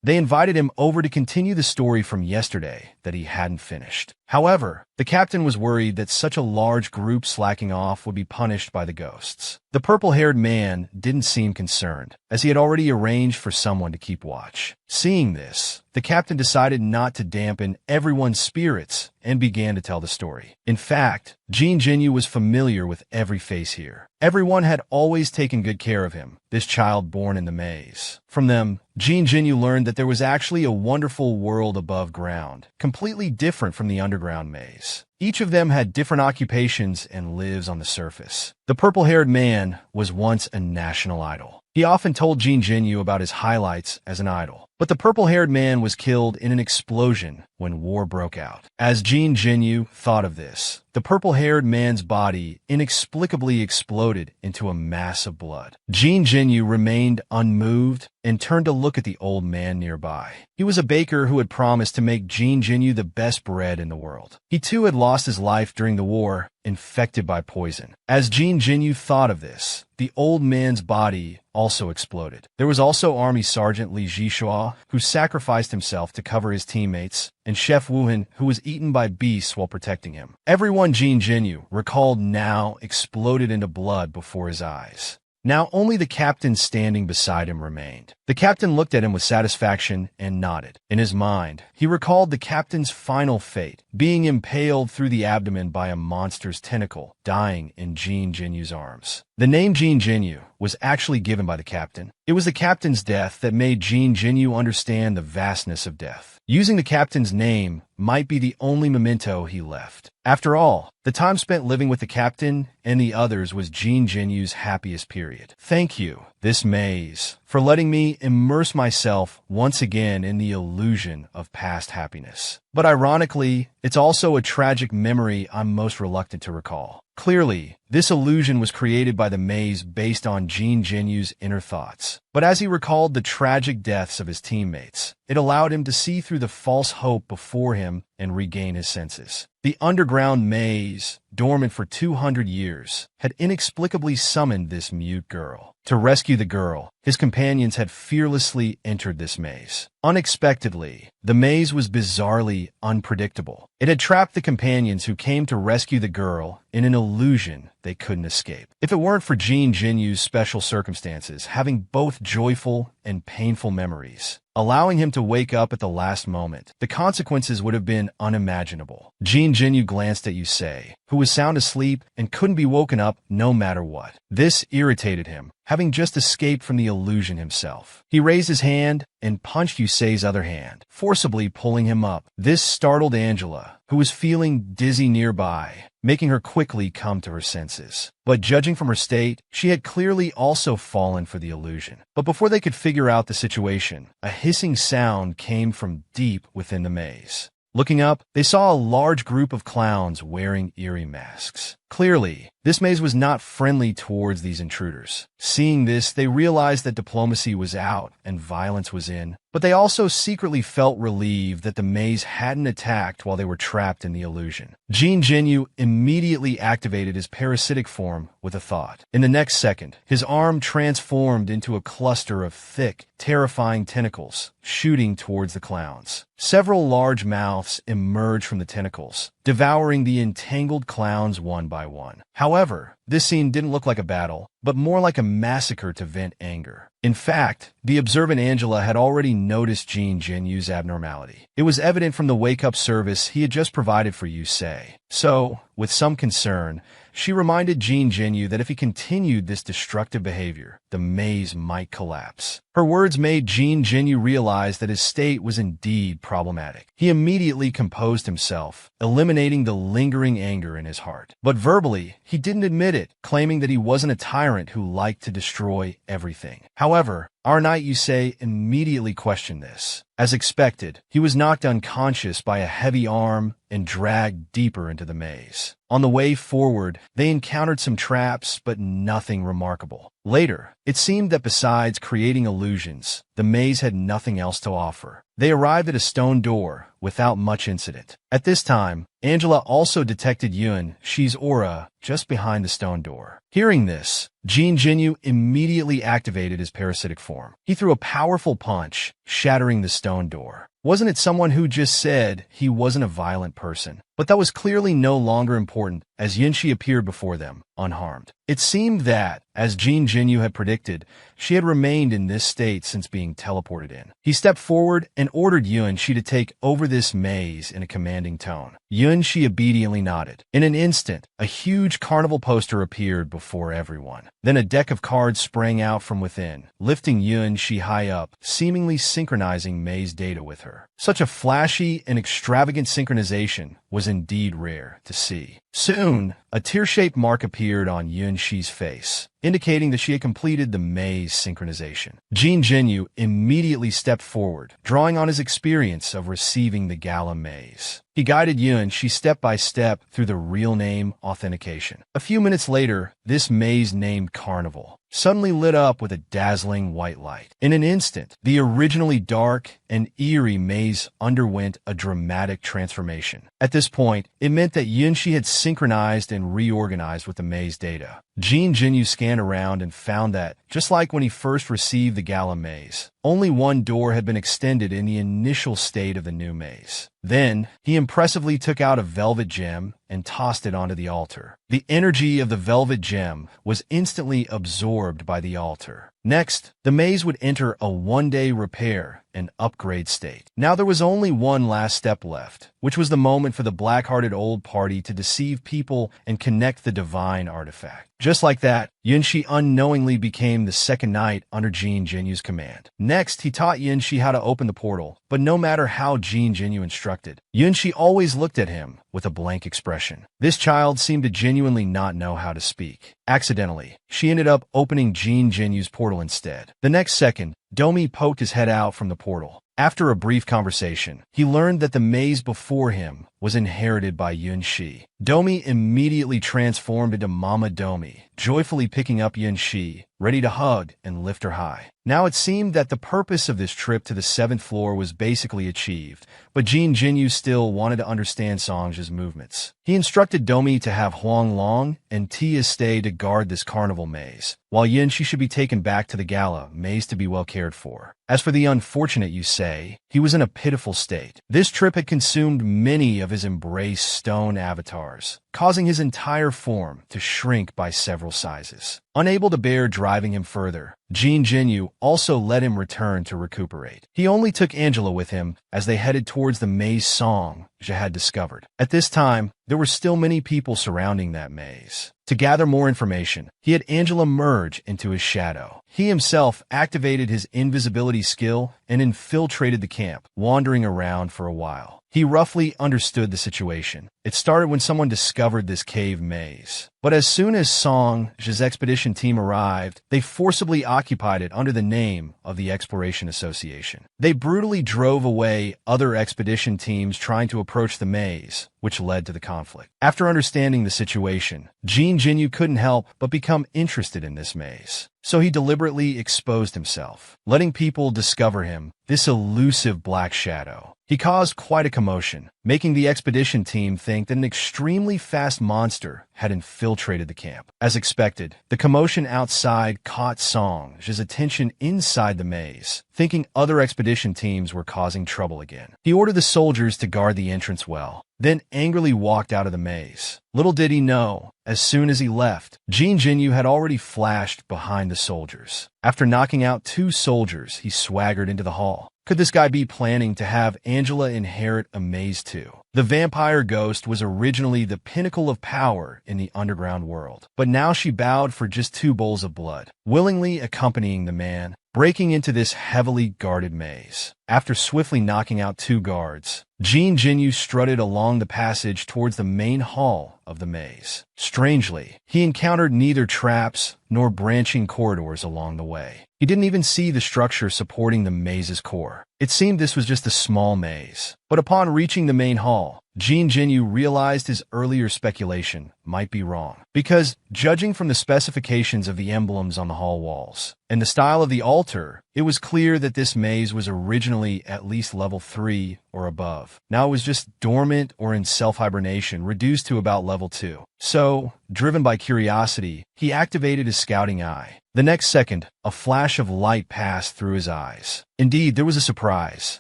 Speaker 1: They invited him over to continue the story from yesterday that he hadn't finished. However, the captain was worried that such a large group slacking off would be punished by the ghosts. The purple-haired man didn't seem concerned, as he had already arranged for someone to keep watch. Seeing this, the captain decided not to dampen everyone's spirits and began to tell the story. In fact, Jin Jinyu was familiar with every face here. Everyone had always taken good care of him, this child born in the maze. From them, Jin Jinyu learned that there was actually a wonderful world above ground, completely different from the underground maze. Each of them had different occupations and lives on the surface. The purple-haired man was once a national idol. He often told Jin Jinyu about his highlights as an idol. But the purple-haired man was killed in an explosion when war broke out. As Jin Jinyu thought of this, the purple-haired man's body inexplicably exploded into a mass of blood. Jin Jinyu remained unmoved and turned to look at the old man nearby. He was a baker who had promised to make Jin Jinyu the best bread in the world. He too had lost his life during the war, infected by poison. As Jin Jinyu thought of this, the old man's body also exploded. There was also Army Sergeant Li Jishua, who sacrificed himself to cover his teammates, and Chef Wuhan, who was eaten by beasts while protecting him. Everyone Jin Jinyu recalled now exploded into blood before his eyes. Now only the captain standing beside him remained. The captain looked at him with satisfaction and nodded. In his mind, he recalled the captain's final fate, being impaled through the abdomen by a monster's tentacle, dying in Jin Jinyu's arms. The name Jin Jinyu was actually given by the captain. It was the captain's death that made Jin Jinyu understand the vastness of death. Using the captain's name might be the only memento he left. After all, the time spent living with the captain and the others was Jin Jinyu's happiest period. "Thank you," this maze, for letting me immerse myself once again in the illusion of past happiness. But ironically, it's also a tragic memory I'm most reluctant to recall. Clearly, this illusion was created by the maze based on Jin Jinyu's inner thoughts. But as he recalled the tragic deaths of his teammates, it allowed him to see through the false hope before him and regain his senses. The underground maze, dormant for 200 years, had inexplicably summoned this mute girl. To rescue the girl, his companions had fearlessly entered this maze. Unexpectedly, the maze was bizarrely unpredictable. It had trapped the companions who came to rescue the girl in an illusion they couldn't escape. If it weren't for Jin Jinyu's special circumstances, having both joyful and painful memories, allowing him to wake up at the last moment, the consequences would have been unimaginable. Jin Jinyu glanced at Yusei, who was sound asleep and couldn't be woken up no matter what. This irritated him, having just escaped from the illusion himself. He raised his hand and punched Yusei's other hand, forcibly pulling him up. This startled Angela, who was feeling dizzy nearby, making her quickly come to her senses. But judging from her state, she had clearly also fallen for the illusion. But before they could figure out the situation, a hissing sound came from deep within the maze. Looking up, they saw a large group of clowns wearing eerie masks. Clearly, this maze was not friendly towards these intruders. Seeing this, they realized that diplomacy was out and violence was in, but they also secretly felt relieved that the maze hadn't attacked while they were trapped in the illusion. Jin Jinyu immediately activated his parasitic form with a thought. In the next second, his arm transformed into a cluster of thick, terrifying tentacles, shooting towards the clowns. Several large mouths emerged from the tentacles, devouring the entangled clowns one by one. However, this scene didn't look like a battle, but more like a massacre to vent anger. In fact, the observant Angela had already noticed Jin Jinyu's abnormality. It was evident from the wake-up service he had just provided for Yusei. So, with some concern, she reminded Jin Jinyu that if he continued this destructive behavior, the maze might collapse. Her words made Jin Jinyu realize that his state was indeed problematic. He immediately composed himself, eliminating the lingering anger in his heart. But verbally, he didn't admit it, claiming that he wasn't a tyrant who liked to destroy everything. However, our knight Yusei immediately questioned this. As expected, he was knocked unconscious by a heavy arm and dragged deeper into the maze. On the way forward, they encountered some traps, but nothing remarkable. Later, it seemed that besides creating illusions, the maze had nothing else to offer. They arrived at a stone door without much incident. At this time, Angela also detected Yun Shi's aura just behind the stone door. Hearing this, Jin Jinyu immediately activated his parasitic form. He threw a powerful punch, shattering the stone door. Wasn't it someone who just said he wasn't a violent person? But that was clearly no longer important as Yunshi appeared before them, unharmed. It seemed that, as Jin Jinyu had predicted, she had remained in this state since being teleported in. He stepped forward and ordered Yunshi to take over this maze in a commanding tone. Yunshi obediently nodded. In an instant, a huge carnival poster appeared before everyone. Then a deck of cards sprang out from within, lifting Yunshi high up, seemingly synchronizing maze data with her. Such a flashy and extravagant synchronization was indeed rare to see. Soon, a tear-shaped mark appeared on Yunshi's face, indicating that she had completed the maze synchronization. Jin Jinyu immediately stepped forward, drawing on his experience of receiving the gala maze. He guided Yunshi step by step through the real name authentication. A few minutes later, this maze named Carnival suddenly lit up with a dazzling white light. In an instant, the originally dark and eerie maze underwent a dramatic transformation. At this point, it meant that Yunshi had synchronized and reorganized with the maze data. Jin Jinyu scanned around and found that, just like when he first received the gala maze, only one door had been extended in the initial state of the new maze. Then, he impressively took out a velvet gem and tossed it onto the altar. The energy of the velvet gem was instantly absorbed by the altar. Next, the maze would enter a one-day repair and upgrade state. Now there was only one last step left, which was the moment for the black-hearted old party to deceive people and connect the divine artifact. Just like that, Yunshi unknowingly became the second knight under Jin Jinyu's command. Next, he taught Yunshi how to open the portal, but no matter how Jin Jinyu instructed, Yunshi always looked at him with a blank expression. This child seemed to genuinely not know how to speak. Accidentally, she ended up opening Jin Jinyu's portal instead. The next second, Domi poked his head out from the portal. After a brief conversation, he learned that the maze before him was inherited by Yunshi. Domi immediately transformed into Mama Domi, joyfully picking up Yunshi, ready to hug and lift her high. Now it seemed that the purpose of this trip to the 7th floor was basically achieved, but Jin Jinyu still wanted to understand Song's movements. He instructed Domi to have Huang Long and Tia stay to guard this carnival maze, while Yunshi should be taken back to the gala maze to be well cared for. As for the unfortunate Yusei, he was in a pitiful state. This trip had consumed many of his embraced stone avatars, causing his entire form to shrink by several sizes. Unable to bear driving him further, Jin Jinyu also let him return to recuperate. He only took Angela with him as they headed towards the maze Song had discovered. At this time, there were still many people surrounding that maze. To gather more information, he had Angela merge into his shadow. He himself activated his invisibility skill and infiltrated the camp, wandering around for a while. He roughly understood the situation. It started when someone discovered this cave maze. But as soon as Song's expedition team arrived, they forcibly occupied it under the name of the Exploration Association. They brutally drove away other expedition teams trying to approach the maze, which led to the conflict. After understanding the situation, Jin Jinyu couldn't help but become interested in this maze. So he deliberately exposed himself, letting people discover him, this elusive black shadow. He caused quite a commotion, making the expedition team think that an extremely fast monster had infiltrated the camp. As expected, the commotion outside caught Song's attention inside the maze, thinking other expedition teams were causing trouble again. He ordered the soldiers to guard the entrance well, then angrily walked out of the maze. Little did he know, as soon as he left, Jin Jinyu had already flashed behind the soldiers. After knocking out 2 soldiers, he swaggered into the hall. Could this guy be planning to have Angela inherit a maze too? The vampire ghost was originally the pinnacle of power in the underground world, but now she bowed for just 2 bowls of blood, willingly accompanying the man, breaking into this heavily guarded maze. After swiftly knocking out 2 guards, Jin Jinyu strutted along the passage towards the main hall of the maze. Strangely, he encountered neither traps nor branching corridors along the way. He didn't even see the structure supporting the maze's core. It seemed this was just a small maze. But upon reaching the main hall, Jin Jinyu realized his earlier speculation might be wrong. Because, judging from the specifications of the emblems on the hall walls and the style of the altar, it was clear that this maze was originally at least level 3 or above. Now it was just dormant or in self-hibernation, reduced to about level 2. So, driven by curiosity, he activated his scouting eye. The next second, a flash of light passed through his eyes. Indeed, there was a surprise.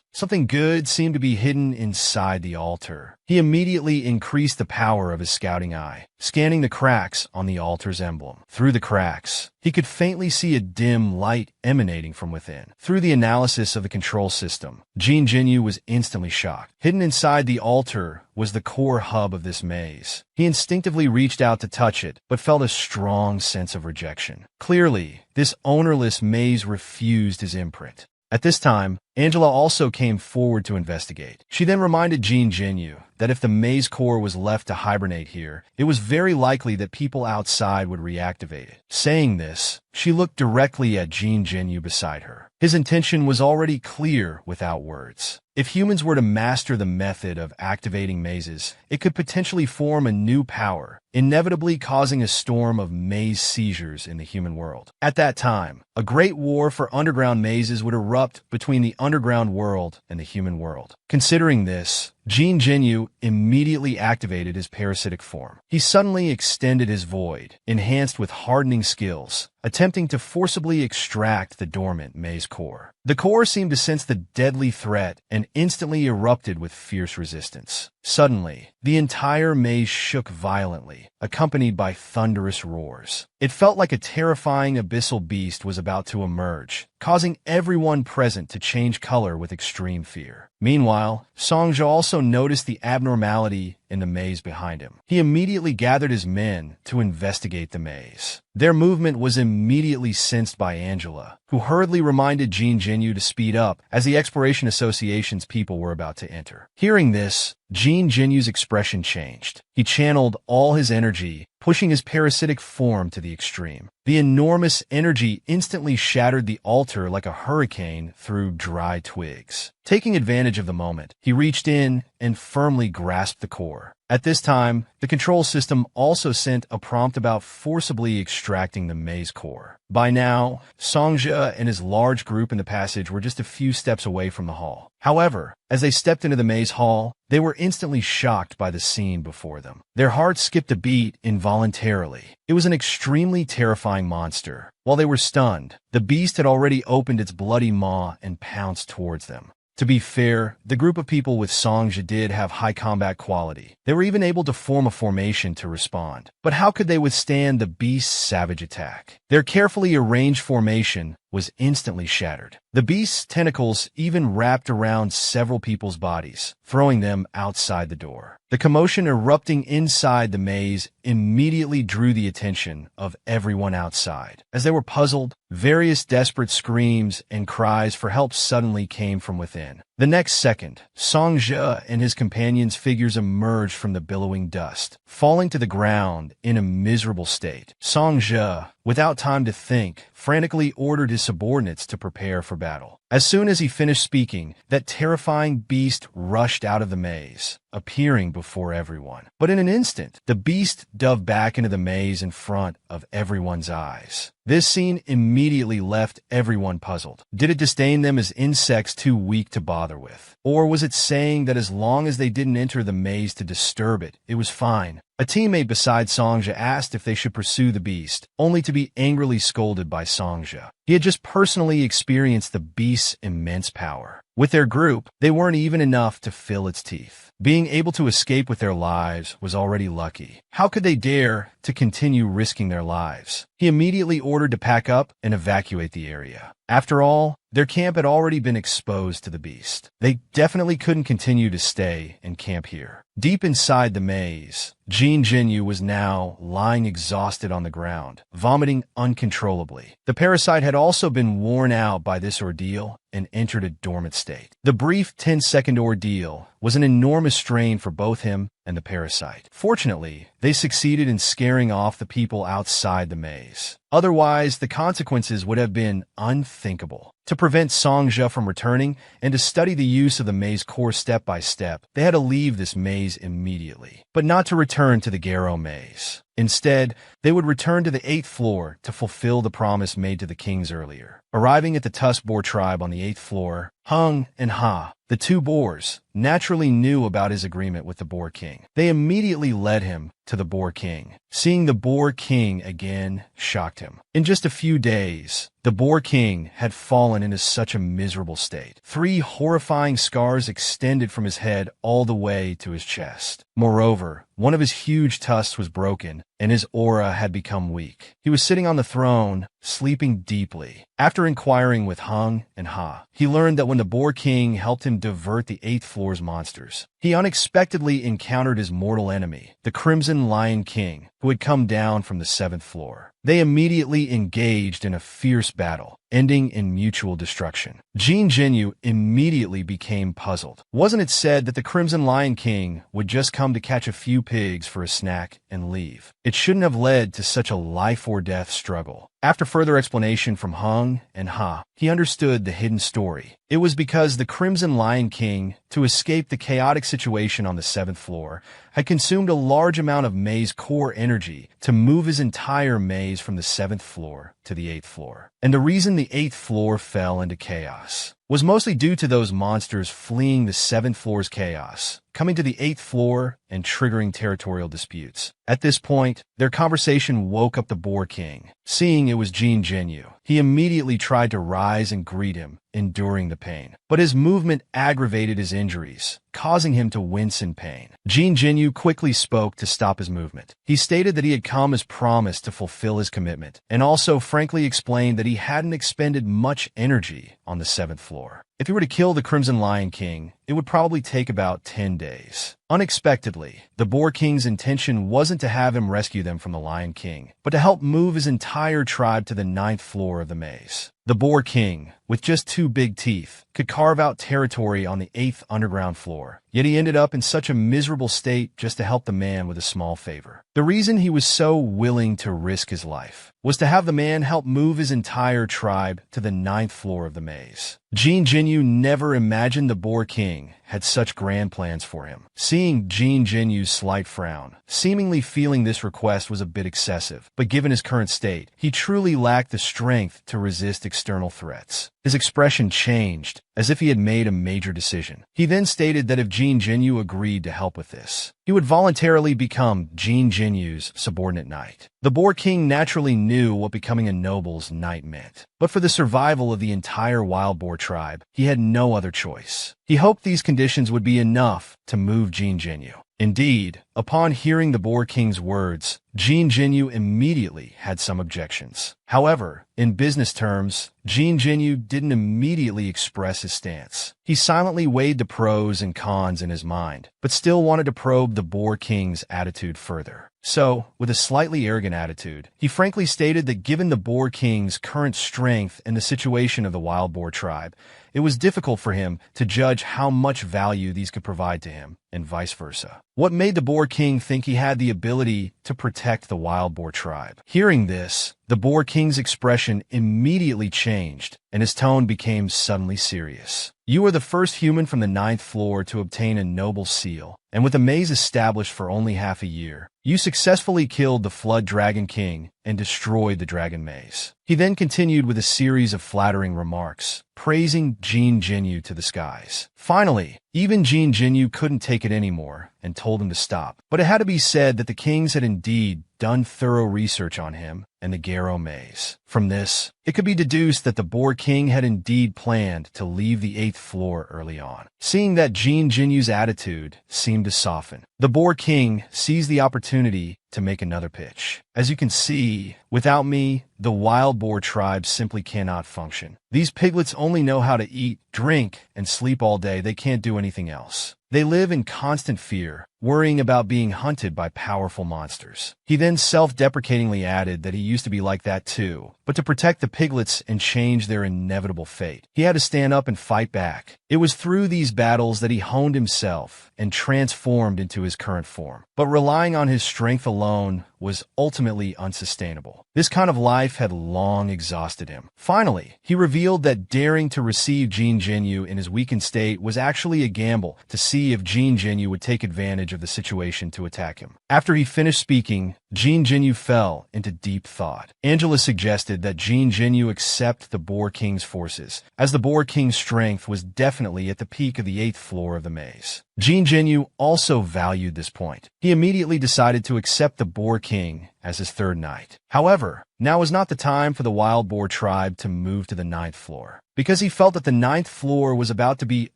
Speaker 1: Something good seemed to be hidden inside the altar. He immediately increased the power of his scouting eye, scanning the cracks on the altar's emblem. Through the cracks, he could faintly see a dim light emanating from within. Through the analysis of the control system, Jin Jinyu was instantly shocked. Hidden inside the altar was the core hub of this maze. He instinctively reached out to touch it, but felt a strong sense of rejection. Clearly, this ownerless maze refused his imprint. At this time, Angela also came forward to investigate. She then reminded Jin Jinyu that if the maze core was left to hibernate here, it was very likely that people outside would reactivate it. Saying this, she looked directly at Jin Jinyu beside her. His intention was already clear without words. If humans were to master the method of activating mazes, it could potentially form a new power, inevitably causing a storm of maze seizures in the human world. At that time, a great war for underground mazes would erupt between the underground world and the human world. Considering this, Jin Jinyu immediately activated his parasitic form. He suddenly extended his void, enhanced with hardening skills, attempting to forcibly extract the dormant maze core. The core seemed to sense the deadly threat and instantly erupted with fierce resistance. Suddenly, the entire maze shook violently, accompanied by thunderous roars. It felt like a terrifying abyssal beast was about to emerge, causing everyone present to change color with extreme fear. Meanwhile, Songja also noticed the abnormality in the maze behind him. He immediately gathered his men to investigate the maze. Their movement was immediately sensed by Angela, who hurriedly reminded Jean Jinyu to speed up as the Exploration Association's people were about to enter. Hearing this, Jean Jinyu's expression changed. He channeled all his energy, pushing his parasitic form to the extreme. The enormous energy instantly shattered the altar like a hurricane through dry twigs. Taking advantage of the moment, he reached in and firmly grasped the core. At this time, the control system also sent a prompt about forcibly extracting the maze core. By now, Songja and his large group in the passage were just a few steps away from the hall. However, as they stepped into the maze hall, they were instantly shocked by the scene before them. Their hearts skipped a beat involuntarily. It was an extremely terrifying monster. While they were stunned, the beast had already opened its bloody maw and pounced towards them. To be fair, the group of people with Songja did have high combat quality. They were even able to form a formation to respond. But how could they withstand the beast's savage attack? Their carefully arranged formation was instantly shattered. The beast's tentacles even wrapped around several people's bodies, throwing them outside the door. The commotion erupting inside the maze immediately drew the attention of everyone outside. As they were puzzled, various desperate screams and cries for help suddenly came from within. The next second, Songja and his companions' figures emerged from the billowing dust, falling to the ground in a miserable state. Songja, without time to think, frantically ordered his subordinates to prepare for battle. As soon as he finished speaking, that terrifying beast rushed out of the maze, appearing before everyone. But in an instant, the beast dove back into the maze in front of everyone's eyes. This scene immediately left everyone puzzled. Did it disdain them as insects too weak to bother with? Or was it saying that as long as they didn't enter the maze to disturb it, it was fine? A teammate beside Songja asked if they should pursue the beast, only to be angrily scolded by Songja. He had just personally experienced the beast's immense power. With their group, they weren't even enough to fill its teeth. Being able to escape with their lives was already lucky. How could they dare to continue risking their lives? He immediately ordered to pack up and evacuate the area. After all, their camp had already been exposed to the beast. They definitely couldn't continue to stay and camp here. Deep inside the maze, Jean Jinyu was now lying exhausted on the ground, vomiting uncontrollably. The parasite had also been worn out by this ordeal and entered a dormant state. The brief 10-second ordeal was an enormous strain for both him and the parasite. Fortunately, they succeeded in scaring off the people outside the maze. Otherwise, the consequences would have been unthinkable. To prevent Songja from returning and to study the use of the maze core step by step, they had to leave this maze immediately, but not to return to the Garo maze. Instead, they would return to the 8th floor to fulfill the promise made to the kings earlier. Arriving at the Tusk Boar tribe on the 8th floor, Hung and Ha, the two boars, naturally knew about his agreement with the Boar King. They immediately led him to the Boar King. Seeing the Boar King again shocked him. In just a few days, the Boar King had fallen into such a miserable state. 3 horrifying scars extended from his head all the way to his chest. Moreover, one of his huge tusks was broken, and his aura had become weak. He was sitting on the throne, sleeping deeply. After inquiring with Hung and Ha, he learned that when the Boar King helped him divert the 8th floor's monsters, he unexpectedly encountered his mortal enemy, the Crimson Lion King, who had come down from the 7th floor. They immediately engaged in a fierce battle, ending in mutual destruction. Jean Jinyu immediately became puzzled. Wasn't it said that the Crimson Lion King would just come to catch a few pigs for a snack and leave? It shouldn't have led to such a life-or-death struggle. After further explanation from Hung and Ha, he understood the hidden story. It was because the Crimson Lion King, to escape the chaotic situation on the 7th floor, had consumed a large amount of maze core energy to move his entire maze from the 7th floor to the 8th floor. And the reason the 8th floor fell into chaos was mostly due to those monsters fleeing the 7th floor's chaos coming to the 8th floor and triggering territorial disputes. At this point, their conversation woke up the Boar King. Seeing it was Jin Jinyu, he immediately tried to rise and greet him, enduring the pain. But his movement aggravated his injuries, causing him to wince in pain. Jin Jinyu quickly spoke to stop his movement. He stated that he had come as promised to fulfill his commitment, and also frankly explained that he hadn't expended much energy on the 7th floor. If he were to kill the Crimson Lion King, it would probably take about 10 days. Unexpectedly, the Boar King's intention wasn't to have him rescue them from the Lion King, but to help move his entire tribe to the 9th floor of the maze. The Boar King, with just 2 big teeth, could carve out territory on the 8th underground floor, yet he ended up in such a miserable state just to help the man with a small favor. The reason he was so willing to risk his life was to have the man help move his entire tribe to the 9th floor of the maze. Jin Jinyu never imagined the Boar King had such grand plans for him. Seeing Jin Jinyu's slight frown, seemingly feeling this request was a bit excessive, but given his current state, he truly lacked the strength to resist external threats. His expression changed, as if he had made a major decision. He then stated that if Jin Jinyu agreed to help with this, he would voluntarily become Jin Jinyu's subordinate knight. The Boar King naturally knew what becoming a noble's knight meant, but for the survival of the entire wild boar tribe, he had no other choice. He hoped these conditions would be enough to move Jin Jinyu. Indeed, upon hearing the Boar King's words, Jin Jinyu immediately had some objections. However, in business terms, Jin Jinyu didn't immediately express his stance. He silently weighed the pros and cons in his mind, but still wanted to probe the Boar King's attitude further. So, with a slightly arrogant attitude, he frankly stated that given the Boar King's current strength and the situation of the wild boar tribe, it was difficult for him to judge how much value these could provide to him, and vice versa. What made the Boar King think he had the ability to protect the wild boar tribe? Hearing this, the Boar King's expression immediately changed, and his tone became suddenly serious. You are the first human from the 9th floor to obtain a noble seal, and with the maze established for only half a year, you successfully killed the Flood Dragon King and destroyed the Dragon Maze. He then continued with a series of flattering remarks, praising Jin Jinyu to the skies. Finally, even Jin Jinyu couldn't take it anymore and told him to stop. But it had to be said that the kings had indeed done thorough research on him and the Garo Maze. From this, it could be deduced that the Boar King had indeed planned to leave the 8th floor early on. Seeing that Jin Jinyu's attitude seemed to soften, the Boar King seized the opportunity to make another pitch. As you can see, without me, the wild boar tribe simply cannot function. These piglets only know how to eat, drink, and sleep all day. They can't do anything else. They live in constant fear, worrying about being hunted by powerful monsters. He then self-deprecatingly added that he used to be like that too, but to protect the piglets and change their inevitable fate, he had to stand up and fight back. It was through these battles that he honed himself and transformed into his current form. But relying on his strength alone was ultimately unsustainable. This kind of life had long exhausted him. Finally, he revealed that daring to receive Jin Jinyu in his weakened state was actually a gamble to see if Jin Jinyu would take advantage of the situation to attack him. After he finished speaking, Jin Jinyu fell into deep thought. Angela suggested that Jin Jinyu accept the Boar King's forces, as the Boar King's strength was definitely at the peak of the 8th floor of the maze. Jin Jinyu also valued this point. He immediately decided to accept the Boar King as his third knight. However, now was not the time for the wild boar tribe to move to the 9th floor, because he felt that the 9th floor was about to be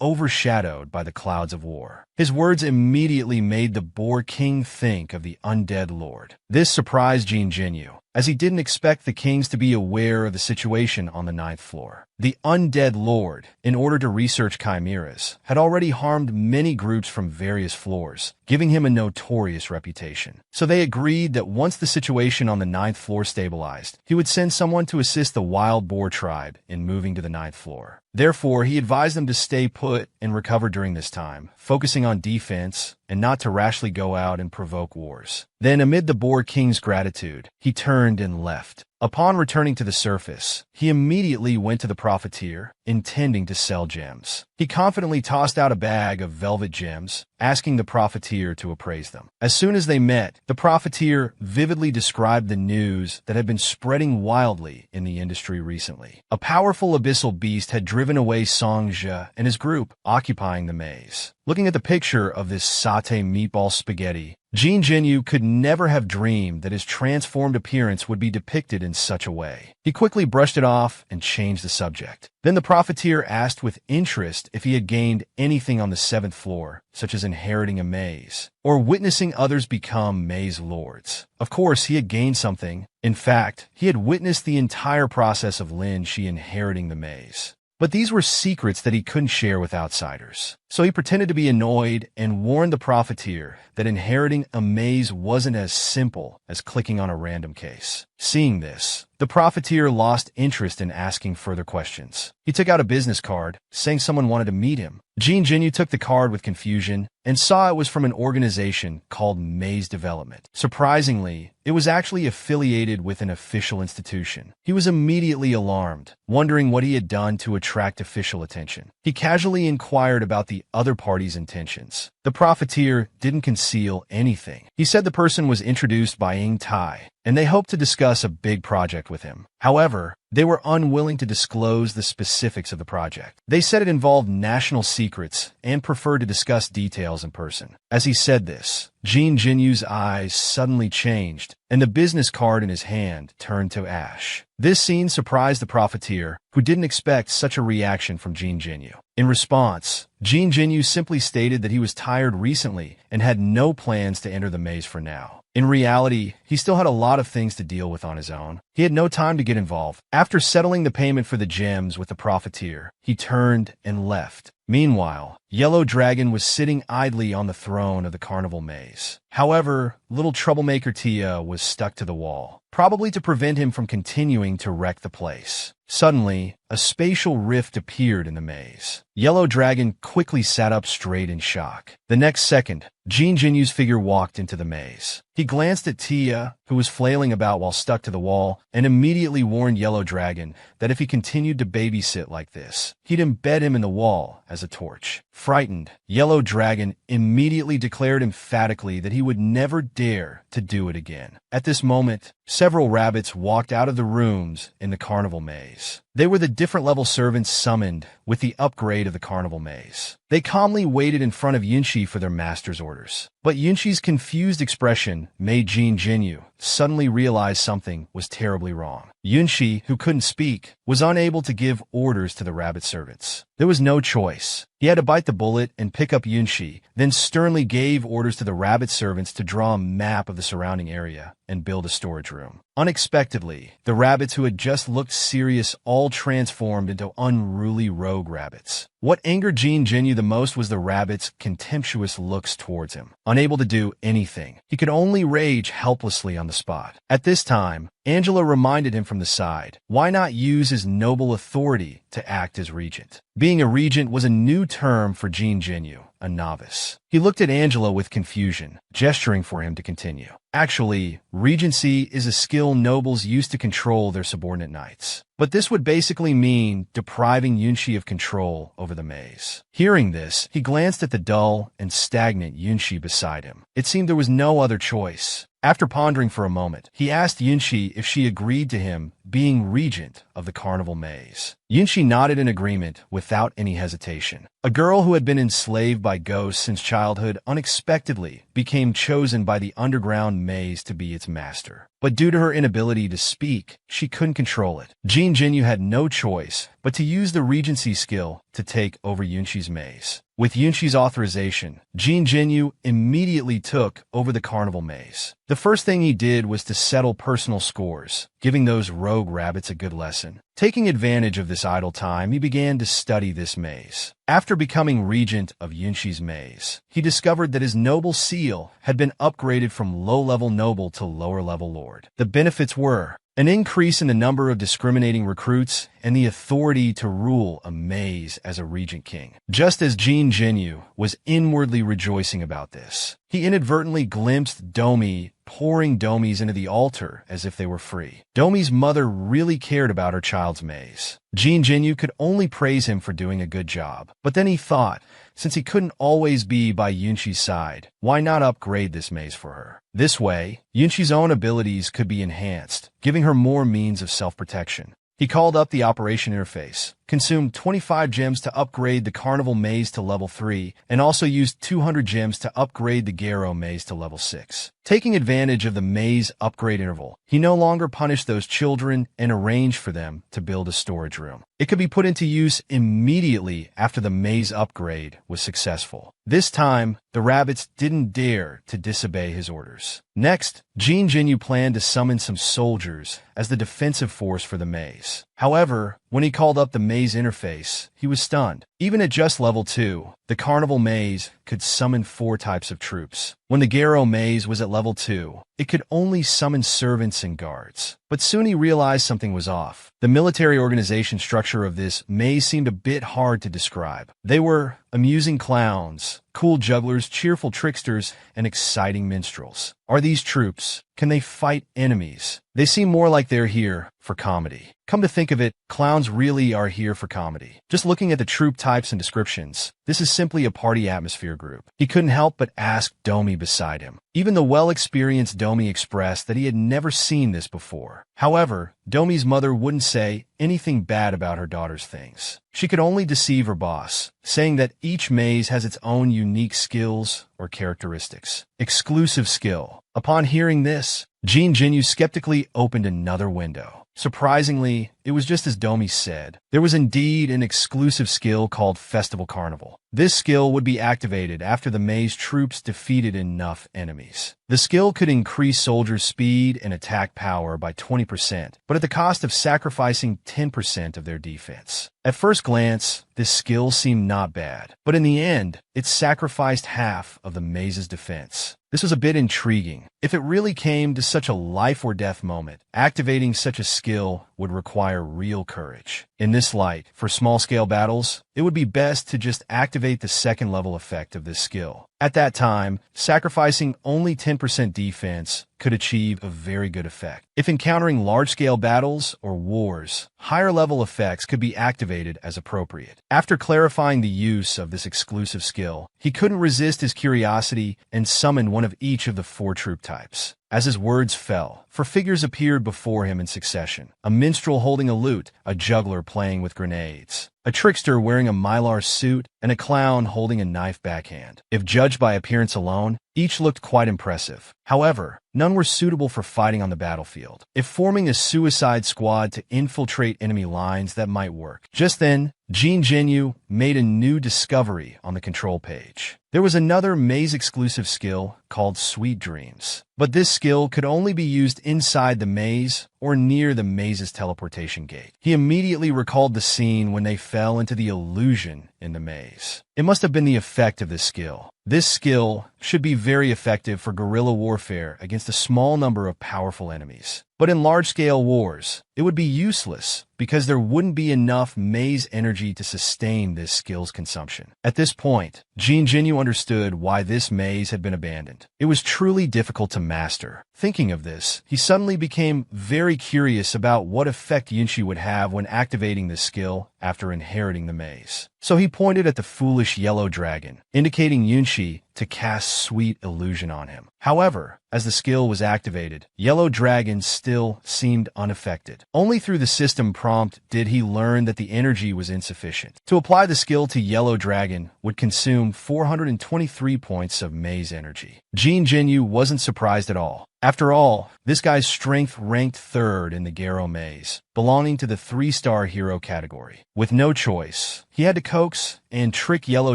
Speaker 1: overshadowed by the clouds of war. His words immediately made the Boar King think of the undead lord. This surprised Jin Jinyu, as he didn't expect the kings to be aware of the situation on the 9th floor. The undead lord, in order to research chimeras, had already harmed many groups from various floors, giving him a notorious reputation. So they agreed that once the situation on the 9th floor stabilized, he would send someone to assist the wild boar tribe in moving to the 9th floor. Therefore, he advised them to stay put and recover during this time, focusing on defense and not to rashly go out and provoke wars. Then, amid the Boar King's gratitude, he turned and left. Upon returning to the surface, he immediately went to the profiteer, intending to sell gems. He confidently tossed out a bag of velvet gems, asking the profiteer to appraise them. As soon as they met, the profiteer vividly described the news that had been spreading wildly in the industry recently. A powerful abyssal beast had driven driven away Songja and his group, occupying the maze. Looking at the picture of this satay meatball spaghetti, Jin Jinyu could never have dreamed that his transformed appearance would be depicted in such a way. He quickly brushed it off and changed the subject. Then the profiteer asked with interest if he had gained anything on the 7th floor, such as inheriting a maze, or witnessing others become maze lords. Of course, he had gained something. In fact, he had witnessed the entire process of Lin Shi inheriting the maze. But these were secrets that he couldn't share with outsiders. So he pretended to be annoyed and warned the profiteer that inheriting a maze wasn't as simple as clicking on a random case. Seeing this, the profiteer lost interest in asking further questions. He took out a business card, saying someone wanted to meet him. Jin Jinyu took the card with confusion and saw it was from an organization called Maze Development. Surprisingly, it was actually affiliated with an official institution. He was immediately alarmed, wondering what he had done to attract official attention. He casually inquired about the other party's intentions. The profiteer didn't conceal anything. He said the person was introduced by incite, and they hoped to discuss a big project with him. However, they were unwilling to disclose the specifics of the project. They said it involved national secrets and preferred to discuss details in person. As he said this, Jin Jinyu's eyes suddenly changed, and the business card in his hand turned to ash. This scene surprised the profiteer, who didn't expect such a reaction from Jin Jinyu. In response, Jin Jinyu simply stated that he was tired recently and had no plans to enter the maze for now. In reality, he still had a lot of things to deal with on his own. He had no time to get involved. After settling the payment for the gems with the profiteer, he turned and left. Meanwhile, Yellow Dragon was sitting idly on the throne of the carnival maze. However, little troublemaker Tia was stuck to the wall, probably to prevent him from continuing to wreck the place. Suddenly, a spatial rift appeared in the maze. Yellow Dragon quickly sat up straight in shock. The next second, Jin Jinyu's figure walked into the maze. He glanced at Tia, who was flailing about while stuck to the wall, and immediately warned Yellow Dragon that if he continued to babysit like this, he'd embed him in the wall as a torch. Frightened, Yellow Dragon immediately declared emphatically that he would never dare to do it again. At this moment, several rabbits walked out of the rooms in the carnival maze. They were the different level servants summoned with the upgrade of the carnival maze. They calmly waited in front of Yunshi for their master's orders. But Yunshi's confused expression made Jin Jinyu suddenly realize something was terribly wrong. Yunshi, who couldn't speak, was unable to give orders to the rabbit servants. There was no choice. He had to bite the bullet and pick up Yunshi, then sternly gave orders to the rabbit servants to draw a map of the surrounding area and build a storage room. Unexpectedly, the rabbits who had just looked serious all transformed into unruly rogue rabbits. What angered Jin Jinyu the most was the rabbits' contemptuous looks towards him. Unable to do anything, he could only rage helplessly on the spot. At this time, Angela reminded him from the side, why not use his noble authority to act as regent? Being a regent was a new term for Jin Jinyu, a novice. He looked at Angela with confusion, gesturing for him to continue. Actually, regency is a skill nobles use to control their subordinate knights. But this would basically mean depriving Yunshi of control over the maze. Hearing this, he glanced at the dull and stagnant Yunshi beside him. It seemed there was no other choice. After pondering for a moment, he asked Yunshi if she agreed to him being regent of the carnival maze. Yunshi nodded in agreement without any hesitation. A girl who had been enslaved by ghosts since childhood unexpectedly became chosen by the underground maze to be its master. But due to her inability to speak, she couldn't control it. Jin Jinyu had no choice but to use the regency skill to take over Yunshi's maze. With Yunshi's authorization, Jin Jinyu immediately took over the carnival maze. The first thing he did was to settle personal scores, giving those rogue rabbits a good lesson. Taking advantage of this idle time, he began to study this maze. After becoming regent of Yunshi's maze, he discovered that his noble seal had been upgraded from low-level noble to lower-level lord. The benefits were an increase in the number of discriminating recruits and the authority to rule a maze as a regent king. Just as Jin Jinyu was inwardly rejoicing about this, he inadvertently glimpsed Domi pouring Domis into the altar as if they were free. Domi's mother really cared about her child's maze. Jin Jinyu could only praise him for doing a good job. But then he thought, since he couldn't always be by Yunshi's side, why not upgrade this maze for her? This way, Yunshi's own abilities could be enhanced, giving her more means of self-protection. He called up the operation interface, consumed 25 gems to upgrade the Carnival Maze to level 3, and also used 200 gems to upgrade the Garrow Maze to level 6. Taking advantage of the maze upgrade interval, he no longer punished those children and arranged for them to build a storage room. It could be put into use immediately after the maze upgrade was successful. This time, the rabbits didn't dare to disobey his orders. Next, Jean Jinyu planned to summon some soldiers as the defensive force for the maze. However, when he called up the maze interface, he was stunned. Even at just level 2, the Carnival Maze could summon 4 types of troops. When the Garrow Maze was at level 2, it could only summon servants and guards. But soon he realized something was off. The military organization structure of this maze seemed a bit hard to describe. They were amusing clowns, cool jugglers, cheerful tricksters, and exciting minstrels. Are these troops? Can they fight enemies? They seem more like they're here for comedy. Come to think of it, clowns really are here for comedy. Just looking at the troop types and descriptions, this is simply a party atmosphere group. He couldn't help but ask Domi beside him. Even the well-experienced Domi expressed that he had never seen this before. However, Domi's mother wouldn't say anything bad about her daughter's things. She could only deceive her boss, saying that each maze has its own unique skills or characteristics. Exclusive skill. Upon hearing this, Jean Jinyu skeptically opened another window. Surprisingly, it was just as Domi said. There was indeed an exclusive skill called Festival Carnival. This skill would be activated after the maze troops defeated enough enemies. The skill could increase soldiers' speed and attack power by 20%, but at the cost of sacrificing 10% of their defense. At first glance, this skill seemed not bad, but in the end, it sacrificed half of the maze's defense. This was a bit intriguing. If it really came to such a life-or-death moment, activating such a skill would require real courage. In this light, for small-scale battles, it would be best to just activate the second-level effect of this skill. At that time, sacrificing only 10% defense could achieve a very good effect. If encountering large-scale battles or wars, higher-level effects could be activated as appropriate. After clarifying the use of this exclusive skill, he couldn't resist his curiosity and summoned one of each of the 4 troop types. As his words fell, 4 figures appeared before him in succession. A minstrel holding a lute, a juggler playing with grenades, a trickster wearing a mylar suit, and a clown holding a knife backhand. If judged by appearance alone, each looked quite impressive. However, none were suitable for fighting on the battlefield. If forming a suicide squad to infiltrate enemy lines, that might work. Just then, Jean Jinyu made a new discovery on the control page. There was another maze-exclusive skill called Sweet Dreams. But this skill could only be used inside the maze or near the maze's teleportation gate. He immediately recalled the scene when they fell into the illusion in the maze. It must have been the effect of this skill. This skill should be very effective for guerrilla warfare against a small number of powerful enemies. But in large-scale wars, it would be useless because there wouldn't be enough maze energy to sustain this skill's consumption. At this point, Jean Jinyu understood why this maze had been abandoned. It was truly difficult to master. Thinking of this, he suddenly became very curious about what effect Yunshi would have when activating this skill after inheriting the maze. So he pointed at the foolish yellow dragon, indicating Yunshi to cast Sweet Illusion on him. However, as the skill was activated, Yellow Dragon still seemed unaffected. Only through the system prompt did he learn that the energy was insufficient. To apply the skill to Yellow Dragon would consume 423 points of maze energy. Jean Jinyu wasn't surprised at all. After all, this guy's strength ranked 3rd in the Garrow Maze, belonging to the 3-star hero category. With no choice, he had to coax and trick Yellow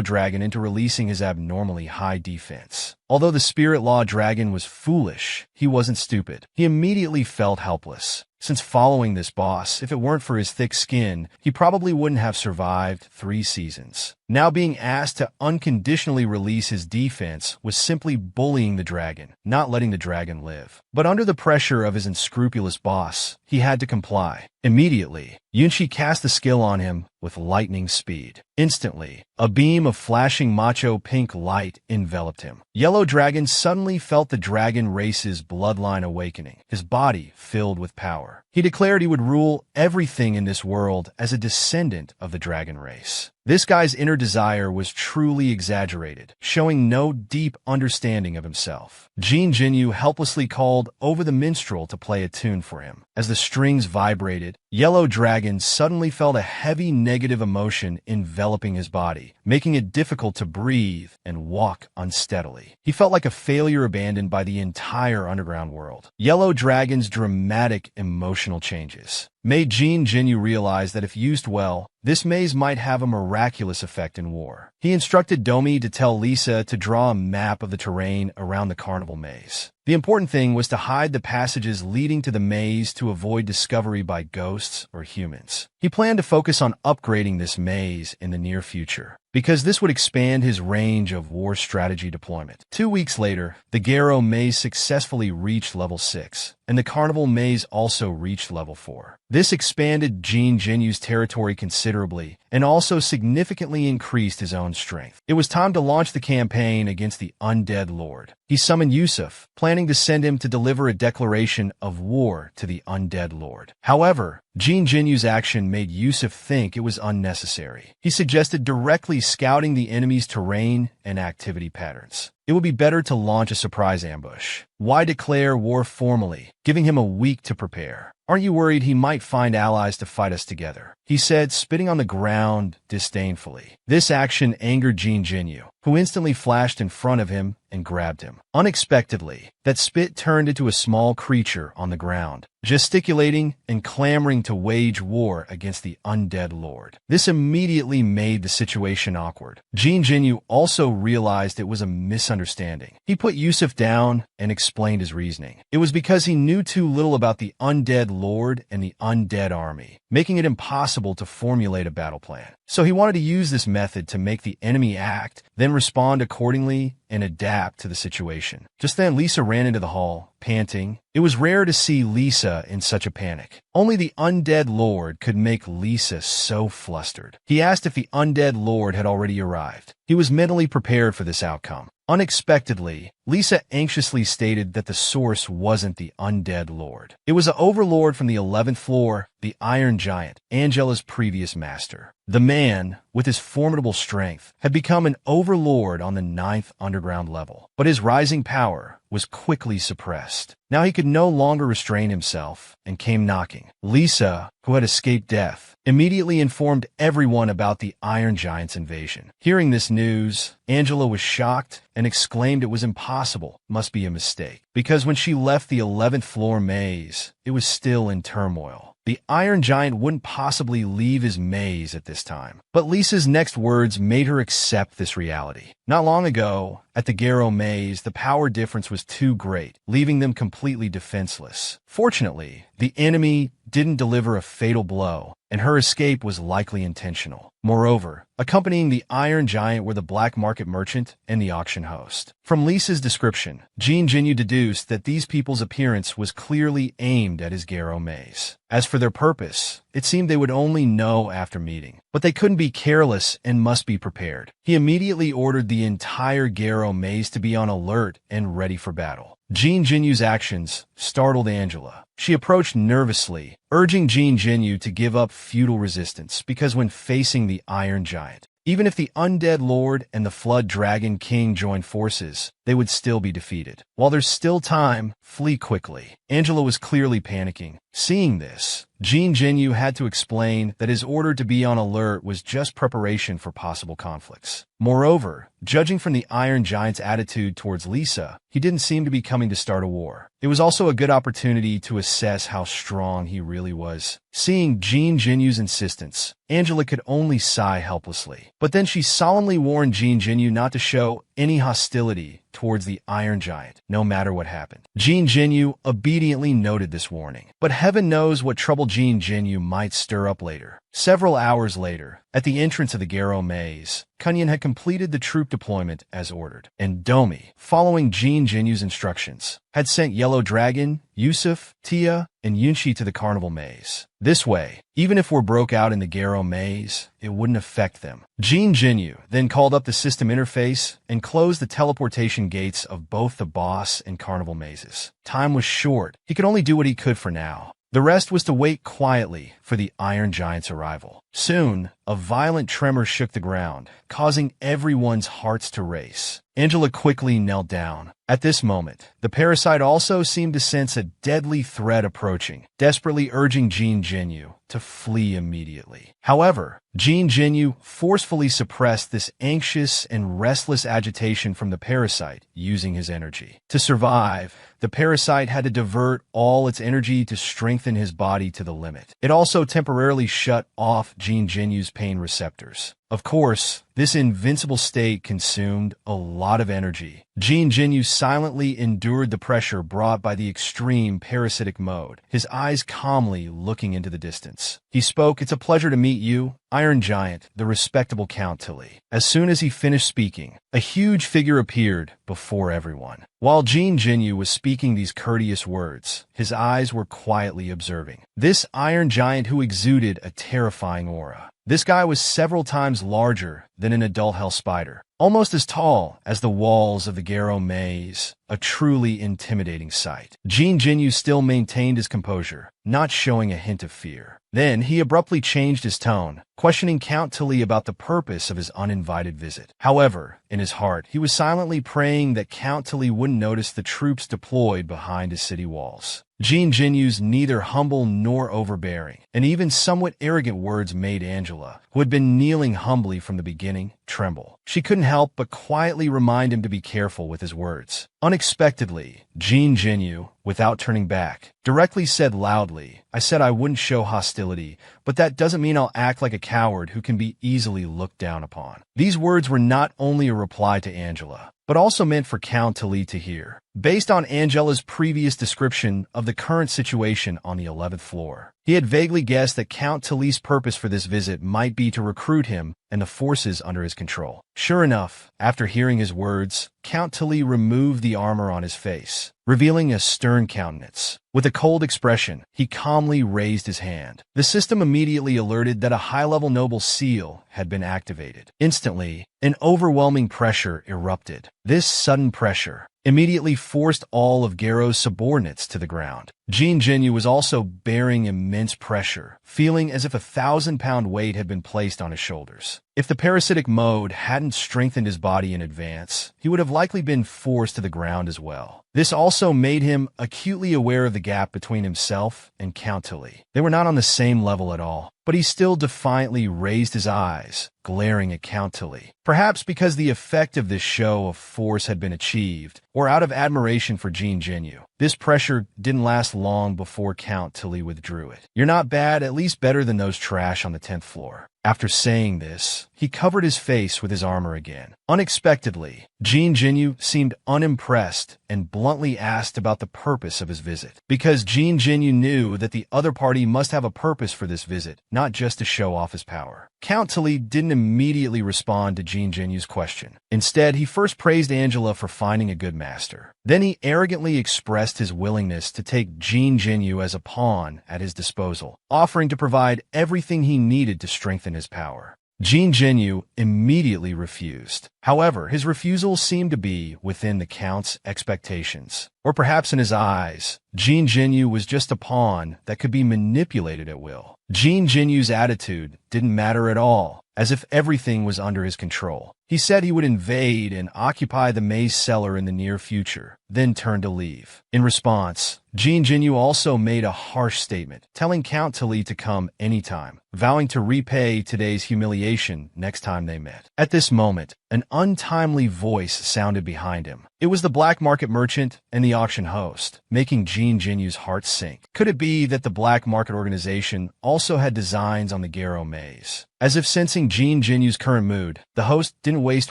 Speaker 1: Dragon into releasing his abnormally high defense. Although the Spirit Law Dragon was foolish, he wasn't stupid. He immediately felt helpless. Since following this boss, if it weren't for his thick skin, he probably wouldn't have survived 3 seasons. Now being asked to unconditionally release his defense was simply bullying the dragon, not letting the dragon live. But under the pressure of his unscrupulous boss, he had to comply. Immediately, Yunshi cast the skill on him with lightning speed. Instantly, a beam of flashing macho pink light enveloped him. Yellow Dragon suddenly felt the dragon race's bloodline awakening, his body filled with power. He declared he would rule everything in this world as a descendant of the dragon race. This guy's inner desire was truly exaggerated, showing no deep understanding of himself. Jin Jinyu helplessly called over the minstrel to play a tune for him. As the strings vibrated, Yellow Dragon suddenly felt a heavy negative emotion enveloping his body, making it difficult to breathe and walk unsteadily. He felt like a failure abandoned by the entire underground world. Yellow Dragon's dramatic emotional changes made Jin Jinyu realize that if used well, this maze might have a miraculous effect in war. He instructed Domi to tell Lisa to draw a map of the terrain around the carnival maze. The important thing was to hide the passages leading to the maze to avoid discovery by ghosts or humans. He planned to focus on upgrading this maze in the near future, because this would expand his range of war strategy deployment. 2 weeks later, the Garo maze successfully reached level 6, and the carnival maze also reached level 4. This expanded Jin Jinyu's territory considerably and also significantly increased his own strength. It was time to launch the campaign against the Undead Lord. He summoned Yusuf, planning to send him to deliver a declaration of war to the Undead Lord. However, Jin Jinyu's action made Yusuf think it was unnecessary. He suggested directly scouting the enemy's terrain and activity patterns. It would be better to launch a surprise ambush. Why declare war formally, giving him a week to prepare? Aren't you worried he might find allies to fight us together? He said, spitting on the ground disdainfully. This action angered Jin Jinyu, who instantly flashed in front of him and grabbed him. Unexpectedly, that spit turned into a small creature on the ground, gesticulating and clamoring to wage war against the Undead Lord. This immediately made the situation awkward. Jin Jinyu also realized it was a misunderstanding. He put Yusuf down and explained his reasoning. It was because he knew too little about the Undead Lord and the Undead Army, making it impossible to formulate a battle plan. So he wanted to use this method to make the enemy act, then respond accordingly and adapt to the situation. Just then, Lisa ran into the hall, panting. It was rare to see Lisa in such a panic. Only the Undead Lord could make Lisa so flustered. He asked if the Undead Lord had already arrived. He was mentally prepared for this outcome. Unexpectedly, Lisa anxiously stated that the source wasn't the Undead Lord. It was an overlord from the 11th floor, the Iron Giant, Angela's previous master. The man, with his formidable strength, had become an overlord on the 9th underground level, but his rising power was quickly suppressed. Now he could no longer restrain himself and came knocking. Lisa, who had escaped death, immediately informed everyone about the Iron Giant's invasion. Hearing this news, Angela was shocked and exclaimed it was impossible, must be a mistake, because when she left the 11th floor maze, it was still in turmoil. The Iron Giant wouldn't possibly leave his maze at this time. But Lisa's next words made her accept this reality. Not long ago, at the Garo maze, the power difference was too great, leaving them completely defenseless. Fortunately, the enemy didn't deliver a fatal blow, and her escape was likely intentional. Moreover, accompanying the Iron Giant were the black market merchant and the auction host. From Lisa's description, Jin Jinyu deduced that these people's appearance was clearly aimed at his Garo maze. As for their purpose, it seemed they would only know after meeting. But they couldn't be careless and must be prepared. He immediately ordered the entire Garo maze to be on alert and ready for battle. Jin Jinyu's actions startled Angela. She approached nervously, urging Jin Jinyu to give up futile resistance because when facing the Iron Giant, even if the Undead Lord and the Flood Dragon King joined forces, they would still be defeated. While there's still time, flee quickly. Angela was clearly panicking. Seeing this, Jin Jinyu had to explain that his order to be on alert was just preparation for possible conflicts. Moreover, judging from the Iron Giant's attitude towards Lisa, he didn't seem to be coming to start a war. It was also a good opportunity to assess how strong he really was. Seeing Jin Jinyu's insistence, Angela could only sigh helplessly. But then she solemnly warned Jin Jinyu not to show any hostility towards the Iron Giant, no matter what happened. Jin Jinyu obediently noted this warning. But heaven knows what trouble Jin Jinyu might stir up later. Several hours later, at the entrance of the Garo maze, Kunyan had completed the troop deployment as ordered, and Domi, following Jin Jinyu's instructions, had sent Yellow Dragon, Yusuf, Tia, and Yunshi to the carnival maze. This way, even if we're broke out in the Garo maze, it wouldn't affect them. Jin Jinyu then called up the system interface and closed the teleportation gates of both the boss and carnival mazes. Time was short. He could only do what he could for now. The rest was to wait quietly for the Iron Giant's arrival. Soon, a violent tremor shook the ground, causing everyone's hearts to race. Angela quickly knelt down. At this moment, the parasite also seemed to sense a deadly threat approaching, desperately urging Jean Genu to flee immediately. However, Jean Genu forcefully suppressed this anxious and restless agitation from the parasite using his energy. To survive, the parasite had to divert all its energy to strengthen his body to the limit. It also temporarily shut off Jean Genu's pain receptors. Of course, this invincible state consumed a lot of energy. Jean Genu silently endured the pressure brought by the extreme parasitic mode, his eyes calmly looking into the distance. He spoke, "It's a pleasure to meet you, Iron Giant, the respectable Count Tilly." As soon as he finished speaking, a huge figure appeared before everyone. While Jean Genu was speaking these courteous words, his eyes were quietly observing this Iron Giant who exuded a terrifying aura. This guy was several times larger than an adult hell spider, almost as tall as the walls of the Garrow Maze, a truly intimidating sight. Jean Genu still maintained his composure, not showing a hint of fear. Then he abruptly changed his tone, questioning Count Tilly about the purpose of his uninvited visit. However, in his heart, he was silently praying that Count Tilly wouldn't notice the troops deployed behind his city walls. Jean Genu's neither humble nor overbearing, and even somewhat arrogant words made Angela, who had been kneeling humbly from the beginning, tremble. She couldn't help but quietly remind him to be careful with his words. Unexpectedly, Jean Genu, without turning back, directly said loudly, "I said I wouldn't show hostility, but that doesn't mean I'll act like a coward who can be easily looked down upon." These words were not only a reply to Angela, but also meant for Count Tilly to hear. Based on Angela's previous description of the current situation on the 11th floor, he had vaguely guessed that Count Tilly's purpose for this visit might be to recruit him and the forces under his control. Sure enough, after hearing his words, Count Tilly removed the armor on his face, revealing a stern countenance. With a cold expression, he calmly raised his hand. The system immediately alerted that a high-level noble seal had been activated. Instantly, an overwhelming pressure erupted. This sudden pressure immediately forced all of Garrow's subordinates to the ground. Jean Genu was also bearing immense pressure, feeling as if a 1,000-pound weight had been placed on his shoulders. If the parasitic mode hadn't strengthened his body in advance, he would have likely been forced to the ground as well. This also made him acutely aware of the gap between himself and Count Tilly. They were not on the same level at all, but he still defiantly raised his eyes, glaring at Count Tilly. Perhaps because the effect of this show of force had been achieved, or out of admiration for Jean Genu. This pressure didn't last long before Count Tilly withdrew it. "You're not bad, at least better than those trash on the 10th floor. After saying this, he covered his face with his armor again. Unexpectedly, Jean Genu seemed unimpressed and bluntly asked about the purpose of his visit. Because Jean Genu knew that the other party must have a purpose for this visit, not just to show off his power. Count Tilly didn't immediately respond to Jean Genu's question. Instead, he first praised Angela for finding a good master. Then he arrogantly expressed his willingness to take Jean Genu as a pawn at his disposal, offering to provide everything he needed to strengthen his power. Jean Genu immediately refused. However, his refusal seemed to be within the Count's expectations. Or perhaps in his eyes, Jean Genu was just a pawn that could be manipulated at will. Jean Genu's attitude didn't matter at all, as if everything was under his control. He said he would invade and occupy the maze cellar in the near future, then turn to leave. In response, Jean Genu also made a harsh statement, telling Count Tilly to come anytime, vowing to repay today's humiliation next time they met. At this moment, an untimely voice sounded behind him. It was the black market merchant and the auction host, making Jean Genu's heart sink. Could it be that the black market organization also had designs on the Garrow Maze? As if sensing Jean Genu's current mood, the host didn't waste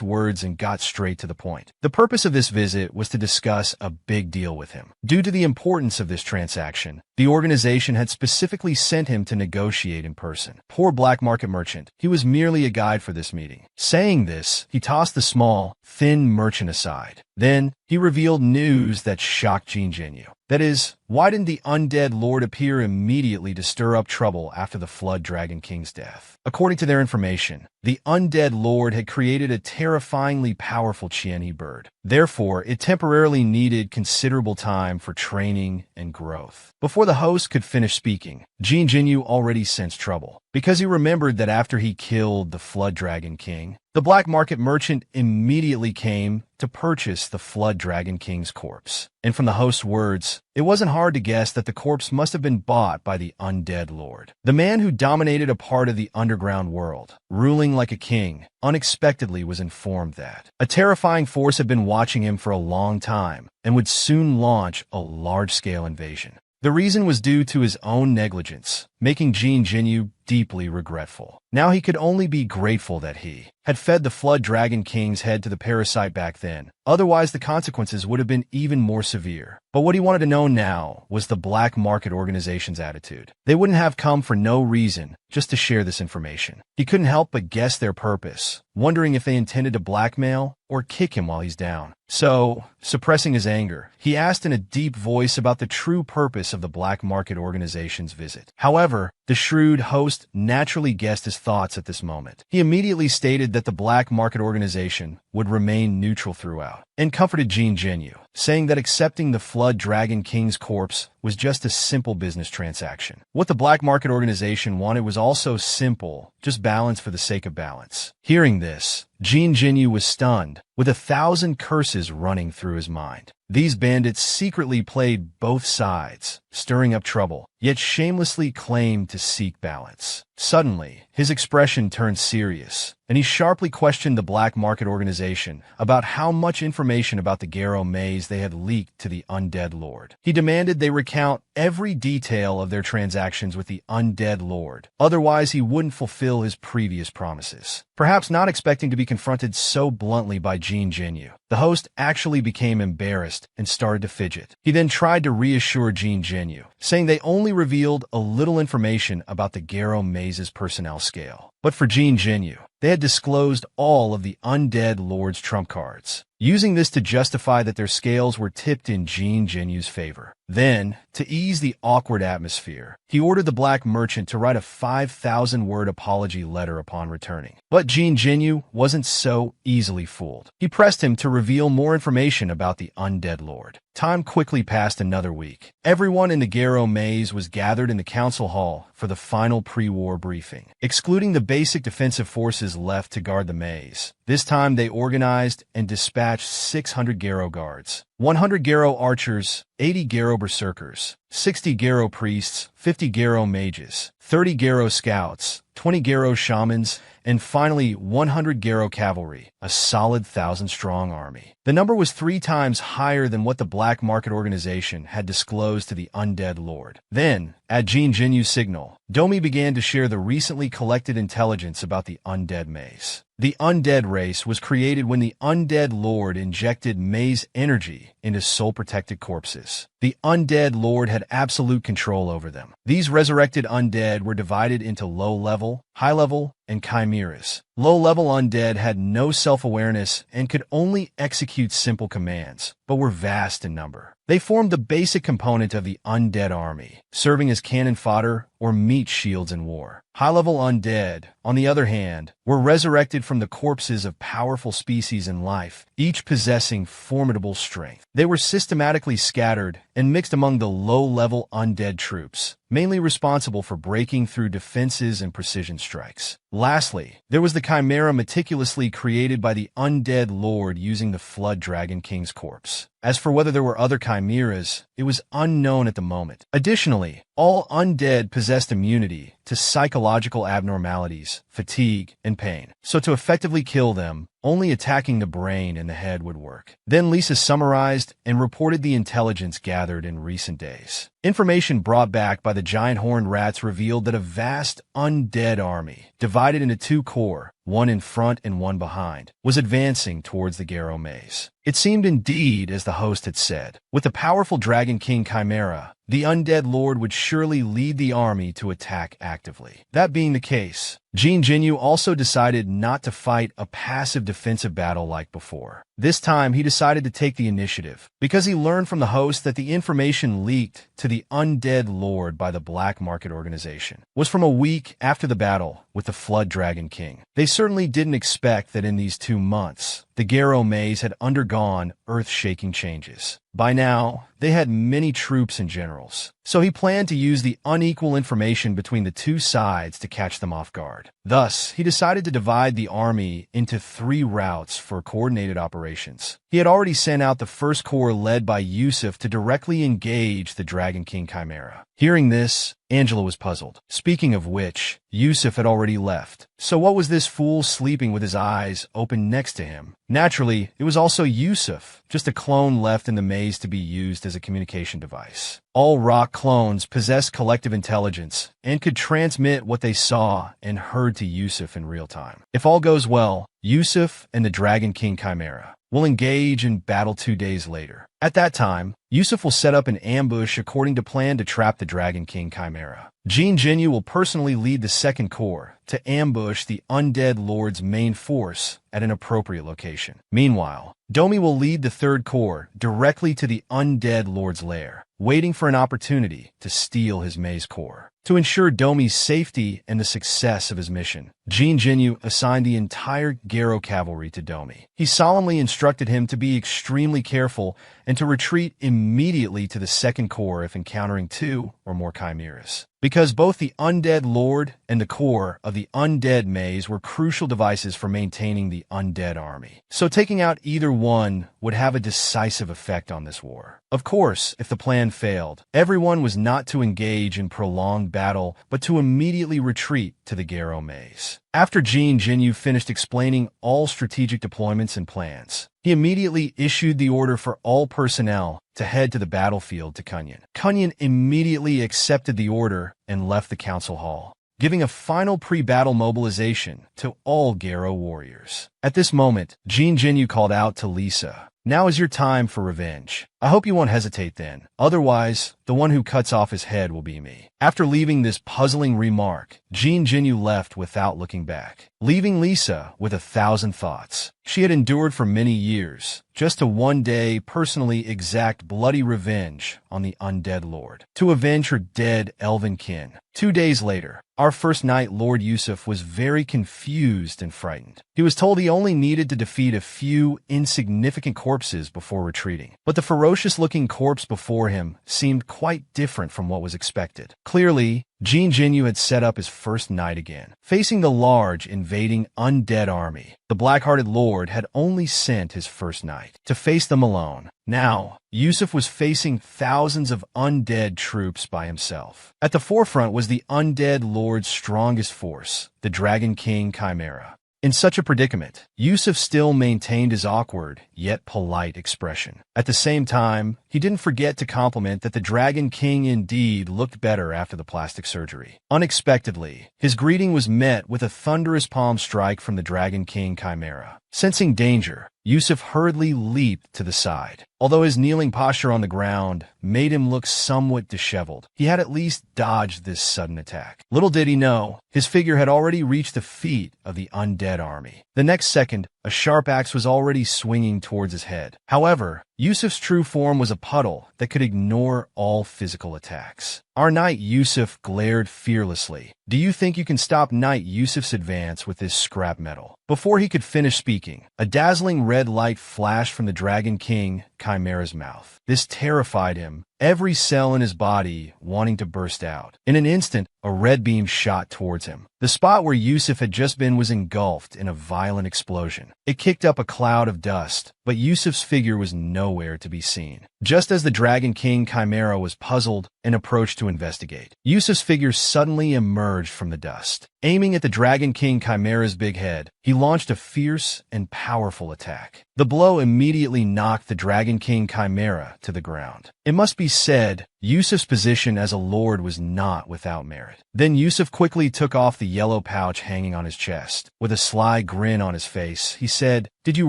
Speaker 1: words and got straight to the point. The purpose of this visit was to discuss a big deal with him. Due to the importance of this transaction, the organization had specifically sent him to negotiate in person. Poor black market merchant, he was merely a guide for this meeting. Saying this, he tossed the small, thin merchant aside. Then, he revealed news that shocked Jean Genu. That is, why didn't the undead lord appear immediately to stir up trouble after the Flood Dragon King's death? According to their information, the undead lord had created a terrifyingly powerful Qianhe bird. Therefore, it temporarily needed considerable time for training and growth. Before the host could finish speaking, Jin Jinyu already sensed trouble, because he remembered that after he killed the Flood Dragon King, the black market merchant immediately came to purchase the Flood Dragon King's corpse. And from the host's words, it wasn't hard to guess that the corpse must have been bought by the undead lord. The man who dominated a part of the underground world, ruling like a king, unexpectedly was informed that a terrifying force had been watching him for a long time and would soon launch a large-scale invasion. The reason was due to his own negligence, making Jin Jinyu deeply regretful. Now he could only be grateful that he had fed the Flood Dragon King's head to the parasite back then. Otherwise, the consequences would have been even more severe. But what he wanted to know now was the black market organization's attitude. They wouldn't have come for no reason just to share this information. He couldn't help but guess their purpose, wondering if they intended to blackmail or kick him while he's down. So, suppressing his anger, he asked in a deep voice about the true purpose of the black market organization's visit. However, the shrewd host naturally guessed his thoughts at this moment. He immediately stated that the black market organization would remain neutral throughout, and comforted Jin Jinyu, saying that accepting the Flood Dragon King's corpse was just a simple business transaction. What the black market organization wanted was also simple, just balance for the sake of balance. Hearing this, Jin Jinyu was stunned, with 1,000 curses running through his mind. These bandits secretly played both sides, stirring up trouble, yet shamelessly claimed to seek balance. Suddenly, his expression turned serious, and he sharply questioned the black market organization about how much information about the Garo maze they had leaked to the undead lord. He demanded they recount every detail of their transactions with the undead lord, otherwise he wouldn't fulfill his previous promises. Perhaps not expecting to be confronted so bluntly by Jin Jinyu, the host actually became embarrassed and started to fidget. He then tried to reassure Jin Jinyu, saying they only revealed a little information about the Garo maze's personnel scale. But for Jin Jinyu, they had disclosed all of the undead lord's trump cards, using this to justify that their scales were tipped in Jin Jinyu's favor. Then, to ease the awkward atmosphere, he ordered the black merchant to write a 5,000-word apology letter upon returning. But Jin Jinyu wasn't so easily fooled. He pressed him to reveal more information about the undead lord. Time quickly passed another week. Everyone in the Garo maze was gathered in the council hall for the final pre-war briefing, excluding the basic defensive forces left to guard the maze. This time they organized and dispatched 600 Garo guards, 100 Garo archers, 80 Garo berserkers, 60 Garo priests, 50 Garo mages, 30 Garo scouts, 20 Garo shamans, and finally 100 Garo cavalry, a solid 1,000-strong army. The number was 3 times higher than what the black market organization had disclosed to the undead lord. Then, at Jin Jinyu's signal, Domi began to share the recently collected intelligence about the undead maze. The undead race was created when the undead lord injected maze energy into soul-protected corpses. The undead lord had absolute control over them. These resurrected undead were divided into low-level, high-level, and chimeras. Low-level undead had no self-awareness and could only execute simple commands, but were vast in number. They formed the basic component of the undead army, serving as cannon fodder or meat shields in war. High-level undead, on the other hand, were resurrected from the corpses of powerful species in life, each possessing formidable strength. They were systematically scattered and mixed among the low-level undead troops, mainly responsible for breaking through defenses and precision strikes. Lastly, there was the chimera meticulously created by the undead lord using the Flood Dragon King's corpse. As for whether there were other chimeras, it was unknown at the moment. Additionally, all undead possessed immunity to psychological abnormalities, fatigue, and pain. So to effectively kill them, only attacking the brain and the head would work. Then Lisa summarized and reported the intelligence gathered in recent days. Information brought back by the giant horned rats revealed that a vast undead army, divided into 2 corps, one in front and one behind, was advancing towards the Garo maze. It seemed indeed as the host had said. With the powerful Dragon King Chimera, the undead lord would surely lead the army to attack actively. That being the case, Jin Jinyu also decided not to fight a passive defensive battle like before. This time, he decided to take the initiative, because he learned from the host that the information leaked to the Undead Lord by the Black Market Organization was from a week after the battle with the Flood Dragon King. They certainly didn't expect that in these 2 months, the Garo maze had undergone earth-shaking changes. By now, they had many troops and generals, so he planned to use the unequal information between the two sides to catch them off guard. Thus, he decided to divide the army into 3 routes for coordinated operations. He had already sent out the first corps led by Yusuf to directly engage the Dragon King Chimera. Hearing this, Angela was puzzled. Speaking of which, Yusuf had already left. So what was this fool sleeping with his eyes open next to him? Naturally, it was also Yusuf, just a clone left in the maze to be used as a communication device. All rock clones possessed collective intelligence and could transmit what they saw and heard to Yusuf in real time. If all goes well, Yusuf and the Dragon King Chimera will engage in battle 2 days later. At that time, Yusuf will set up an ambush according to plan to trap the Dragon King Chimera. Jin Jinyu will personally lead the second corps to ambush the Undead Lord's main force at an appropriate location. Meanwhile, Domi will lead the third corps directly to the Undead Lord's lair, waiting for an opportunity to steal his maze core. To ensure Domi's safety and the success of his mission, Jin Jinyu assigned the entire Garo cavalry to Domi. He solemnly instructed him to be extremely careful and to retreat immediately to the second corps if encountering 2 or more chimeras. Because both the Undead Lord and the core of the Undead Maze were crucial devices for maintaining the Undead army. So taking out either one would have a decisive effect on this war. Of course, if the plan failed, everyone was not to engage in prolonged battle, but to immediately retreat to the Garo Maze. After Jin Jinyu finished explaining all strategic deployments and plans, he immediately issued the order for all personnel to head to the battlefield to Kunyan. Kunyan immediately accepted the order and left the council hall, giving a final pre-battle mobilization to all Garo warriors. At this moment, Jin Jinyu called out to Lisa, "Now is your time for revenge. I hope you won't hesitate then. Otherwise, the one who cuts off his head will be me." After leaving this puzzling remark, Jin Jinyu left without looking back, leaving Lisa with 1,000 thoughts. She had endured for many years, just to one day personally exact bloody revenge on the Undead Lord, to avenge her dead elven kin. 2 days later, our first knight, Lord Yusuf, was very confused and frightened. He was told he only needed to defeat a few insignificant corpses before retreating. But the ferocious-looking corpse before him seemed quite different from what was expected. Clearly, Jin Jinyu had set up his first knight again, facing the large, invading undead army. The black-hearted lord had only sent his first knight to face them alone. Now, Yusuf was facing thousands of undead troops by himself. At the forefront was the undead lord's strongest force, the Dragon King Chimera. In such a predicament, Yusuf still maintained his awkward, yet polite expression. At the same time, he didn't forget to compliment that the Dragon King indeed looked better after the plastic surgery. Unexpectedly, his greeting was met with a thunderous palm strike from the Dragon King Chimera. Sensing danger, Yusuf hurriedly leaped to the side. Although his kneeling posture on the ground made him look somewhat disheveled, he had at least dodged this sudden attack. Little did he know, his figure had already reached the feet of the undead army. The next second, a sharp axe was already swinging towards his head. However, Yusuf's true form was a puddle that could ignore all physical attacks. Our knight Yusuf glared fearlessly. "Do you think you can stop Knight Yusuf's advance with this scrap metal?" Before he could finish speaking, a dazzling red light flashed from the Dragon King Chimera's mouth. This terrified him, every cell in his body wanting to burst out. In an instant, a red beam shot towards him. The spot where Yusuf had just been was engulfed in a violent explosion. It kicked up a cloud of dust, but Yusuf's figure was nowhere to be seen. Just as the Dragon King Chimera was puzzled and approached to investigate, Yusuf's figure suddenly emerged from the dust. Aiming at the Dragon King Chimera's big head, he launched a fierce and powerful attack. The blow immediately knocked the Dragon King Chimera to the ground. It must be said, Yusuf's position as a lord was not without merit. Then Yusuf quickly took off the yellow pouch hanging on his chest. With a sly grin on his face, he said, "Did you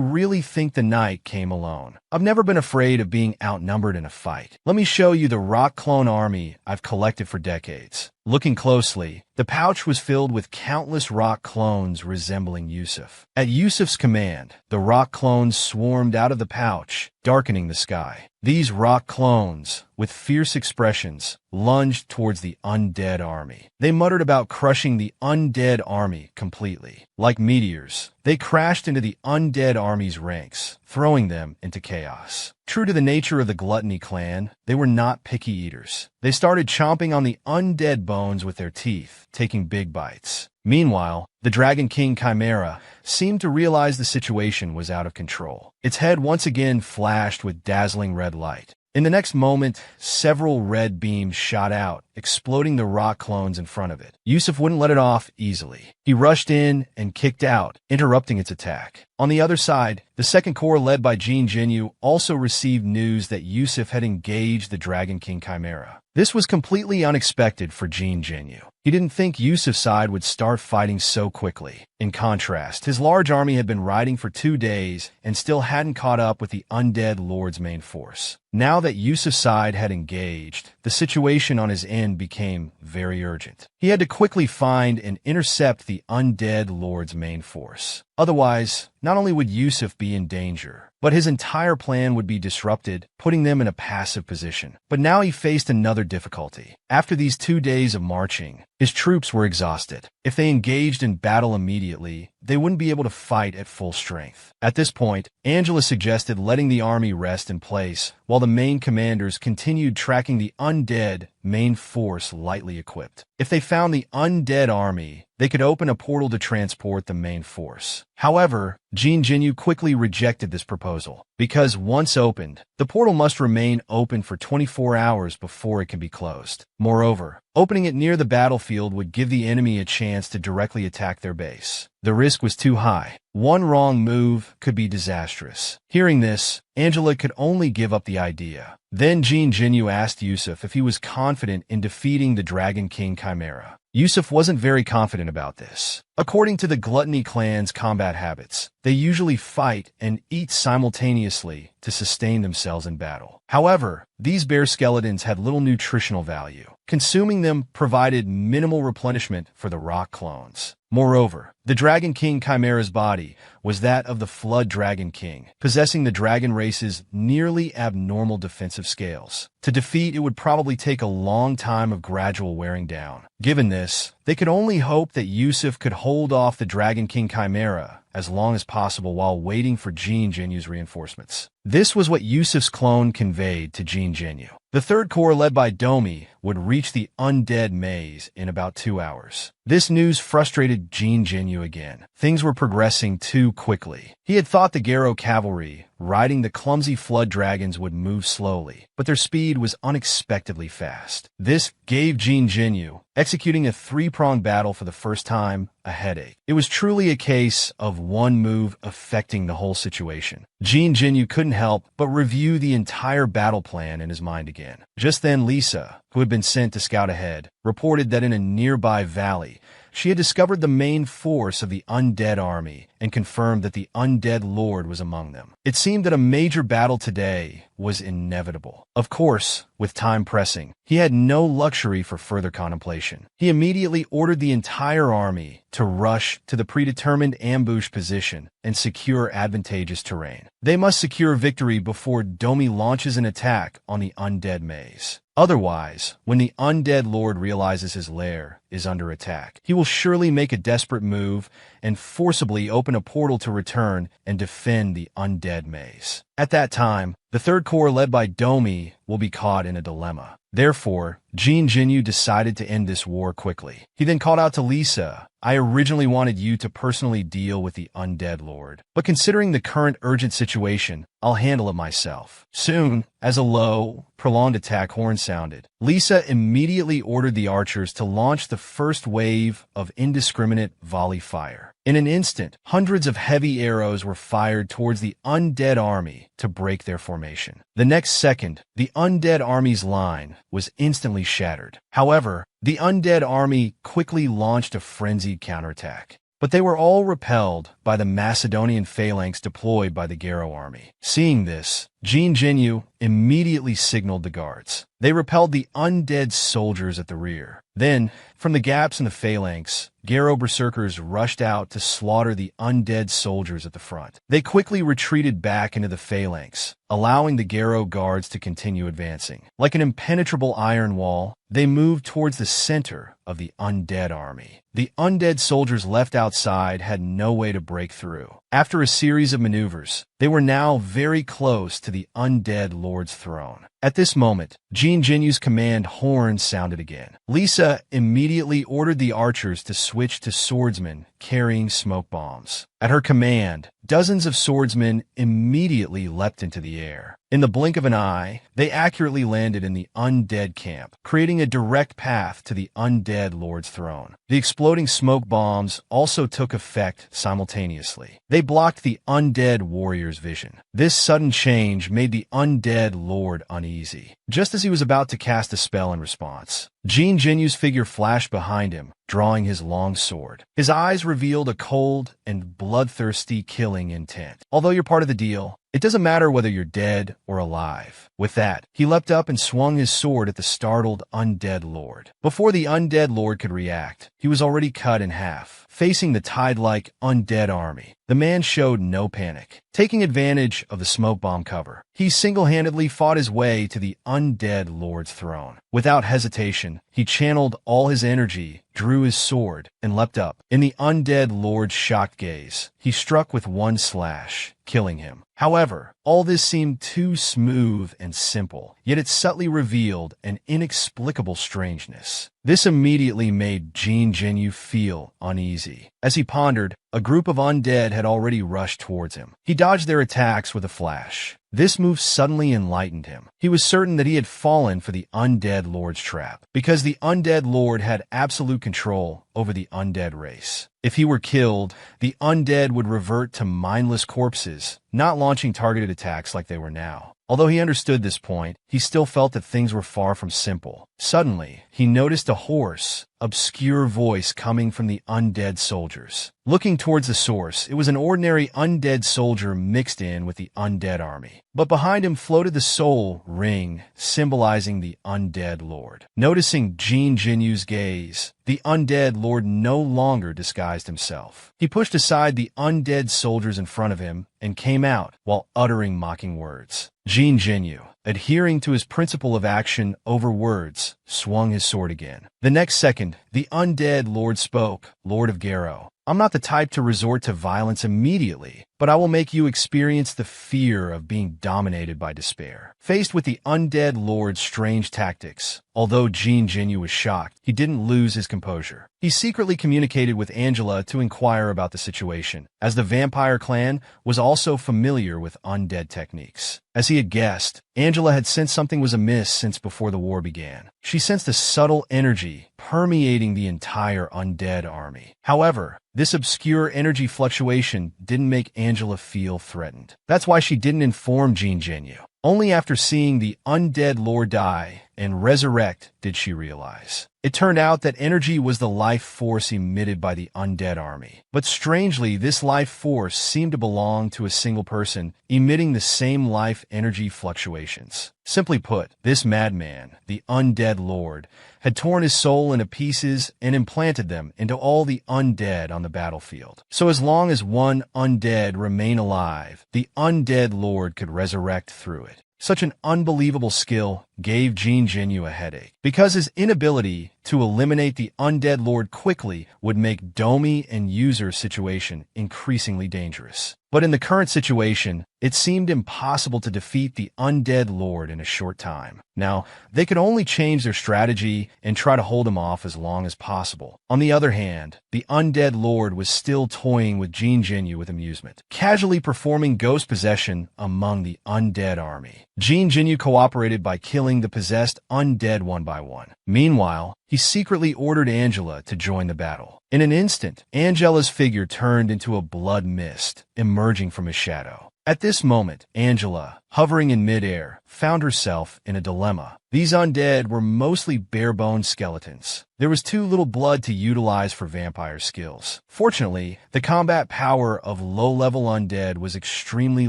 Speaker 1: really think the knight came alone? I've never been afraid of being outnumbered in a fight. Let me show you the rock clone army I've collected for decades." Looking closely, the pouch was filled with countless rock clones resembling Yusuf. At Yusuf's command, the rock clones swarmed out of the pouch, darkening the sky. These rock clones, with fierce expressions, lunged towards the undead army. They muttered about crushing the undead army completely. Like meteors, they crashed into the undead army's ranks, throwing them into chaos. True to the nature of the Gluttony clan, they were not picky eaters. They started chomping on the undead bones with their teeth, taking big bites. Meanwhile, the Dragon King Chimera seemed to realize the situation was out of control. Its head once again flashed with dazzling red light. In the next moment, several red beams shot out, exploding the rock clones in front of it. Yusuf wouldn't let it off easily. He rushed in and kicked out, interrupting its attack. On the other side, the second corps led by Jin Jinyu also received news that Yusuf had engaged the Dragon King Chimera. This was completely unexpected for Jin Jinyu. He didn't think Yusuf's side would start fighting so quickly. In contrast, his large army had been riding for 2 days and still hadn't caught up with the undead lord's main force. Now that Yusuf's side had engaged, the situation on his end became very urgent. He had to quickly find and intercept the undead lord's main force. Otherwise, not only would Yusuf be in danger, but his entire plan would be disrupted, putting them in a passive position. But now he faced another difficulty. After these 2 days of marching, his troops were exhausted. If they engaged in battle immediately, they wouldn't be able to fight at full strength. At this point, Angela suggested letting the army rest in place while the main commanders continued tracking the undead main force lightly equipped. If they found the undead army, they could open a portal to transport the main force. However, Jin Jinyu quickly rejected this proposal, because once opened, the portal must remain open for 24 hours before it can be closed. Moreover, opening it near the battlefield would give the enemy a chance to directly attack their base. The risk was too high. One wrong move could be disastrous. Hearing this, Angela could only give up the idea. Then Jin Jinyu asked Yusuf if he was confident in defeating the Dragon King Chimera. Yusuf wasn't very confident about this. According to the Gluttony clan's combat habits, they usually fight and eat simultaneously to sustain themselves in battle. However, these bear skeletons had little nutritional value. Consuming them provided minimal replenishment for the rock clones. Moreover, the Dragon King Chimera's body was that of the Flood Dragon King, possessing the dragon race's nearly abnormal defensive scales. To defeat, it would probably take a long time of gradual wearing down. Given this, they could only hope that Yusuf could hold off the Dragon King Chimera as long as possible while waiting for Jin Jinyu's reinforcements. This was what Yusuf's clone conveyed to Jin Jinyu. The third corps, led by Domi, would reach the undead maze in about 2 hours. This news frustrated Jin Jinyu again. Things were progressing too quickly. He had thought the Garo cavalry, riding the clumsy flood dragons, would move slowly, but their speed was unexpectedly fast. This gave Jin Jinyu, executing a 3-pronged battle for the first time, a headache. It was truly a case of one move affecting the whole situation. Jin Jinyu couldn't help but review the entire battle plan in his mind again. Just then, Lisa, who had been sent to scout ahead, reported that in a nearby valley, she had discovered the main force of the undead army and confirmed that the undead lord was among them. It seemed that a major battle today was inevitable. Of course, with time pressing, he had no luxury for further contemplation. He immediately ordered the entire army to rush to the predetermined ambush position and secure advantageous terrain. They must secure victory before Domi launches an attack on the undead maze. Otherwise, when the undead lord realizes his lair is under attack, he will surely make a desperate move and forcibly open a portal to return and defend the undead maze. At that time, the third corps, led by Domi, will be caught in a dilemma. Therefore, Jin Jinyu decided to end this war quickly. He then called out to Lisa, "I originally wanted you to personally deal with the undead lord, but considering the current urgent situation, I'll handle it myself." Soon, as a low, prolonged attack horn sounded, Lisa immediately ordered the archers to launch the first wave of indiscriminate volley fire. In an instant, hundreds of heavy arrows were fired towards the undead army to break their formation. The next second, the undead army's line was instantly shattered. However, the undead army quickly launched a frenzied counterattack. But they were all repelled by the Macedonian phalanx deployed by the Garo army. Seeing this, Jin Jinyu immediately signaled the guards. They repelled the undead soldiers at the rear. Then, from the gaps in the phalanx, Garo berserkers rushed out to slaughter the undead soldiers at the front. They quickly retreated back into the phalanx, allowing the Garo guards to continue advancing. Like an impenetrable iron wall, they moved towards the center of the undead army. The undead soldiers left outside had no way to break through. After a series of maneuvers, they were now very close to the undead lord's throne. At this moment, Jin Jinyu's command horn sounded again. Lisa immediately ordered the archers to switch to swordsmen carrying smoke bombs. At her command, dozens of swordsmen immediately leapt into the air. In the blink of an eye, they accurately landed in the undead camp, creating a direct path to the undead lord's throne. The exploding smoke bombs also took effect simultaneously. They blocked the undead warrior's vision. This sudden change made the undead lord uneasy. Just as he was about to cast a spell in response, Jin Jinyu's figure flashed behind him, drawing his long sword. His eyes revealed a cold and bloodthirsty killing intent. Although you're part of the deal, it doesn't matter whether you're dead or alive. With that, he leapt up and swung his sword at the startled undead lord. Before the undead lord could react, he was already cut in half, facing the tide-like undead army. The man showed no panic. Taking advantage of the smoke bomb cover, he single-handedly fought his way to the undead lord's throne. Without hesitation, he channeled all his energy, drew his sword, and leapt up. In the undead lord's shocked gaze, he struck with one slash, killing him. However, all this seemed too smooth and simple, yet it subtly revealed an inexplicable strangeness. This immediately made Jin Jinyu feel uneasy. As he pondered, a group of undead had already rushed towards him. He dodged their attacks with a flash. This move suddenly enlightened him. He was certain that he had fallen for the undead lord's trap, because the undead lord had absolute control over the undead race. If he were killed, the undead would revert to mindless corpses, not launching targeted attacks like they were now. Although he understood this point, he still felt that things were far from simple. Suddenly, he noticed a hoarse, obscure voice coming from the undead soldiers. Looking towards the source, it was an ordinary undead soldier mixed in with the undead army. But behind him floated the soul ring, symbolizing the undead lord. Noticing Jin Jinyu's gaze, the undead lord no longer disguised himself. He pushed aside the undead soldiers in front of him and came out while uttering mocking words. Jin Jinyu, adhering to his principle of action over words, swung his sword again. The next second, the undead lord spoke. "Lord of Garo, I'm not the type to resort to violence immediately, but I will make you experience the fear of being dominated by despair." Faced with the undead lord's strange tactics, although Jin Jinyu was shocked, he didn't lose his composure. He secretly communicated with Angela to inquire about the situation, as the vampire clan was also familiar with undead techniques. As he had guessed, Angela had sensed something was amiss since before the war began. She sensed a subtle energy permeating the entire undead army. However, this obscure energy fluctuation didn't make Angela feel threatened. That's why she didn't inform Jin Jinyu. Only after seeing the undead lord die and resurrect did she realize. It turned out that energy was the life force emitted by the undead army. But strangely, this life force seemed to belong to a single person, emitting the same life energy fluctuations. Simply put, this madman, the undead lord, had torn his soul into pieces and implanted them into all the undead on the battlefield. So as long as one undead remained alive, the undead lord could resurrect through it. Such an unbelievable skill gave Jin Jinyu a headache, because his inability to eliminate the undead lord quickly would make Domi and User's situation increasingly dangerous. But in the current situation, it seemed impossible to defeat the undead lord in a short time. Now, they could only change their strategy and try to hold him off as long as possible. On the other hand, the undead lord was still toying with Jin Jinyu with amusement, casually performing ghost possession among the undead army. Jin Jinyu cooperated by killing the possessed undead one by one. Meanwhile, he secretly ordered Angela to join the battle. In an instant, Angela's figure turned into a blood mist, emerging from his shadow. At this moment, Angela, hovering in midair, found herself in a dilemma. The These undead were mostly bare-bones skeletons. There was too little blood to utilize for vampire skills. Fortunately, the combat power of low-level undead was extremely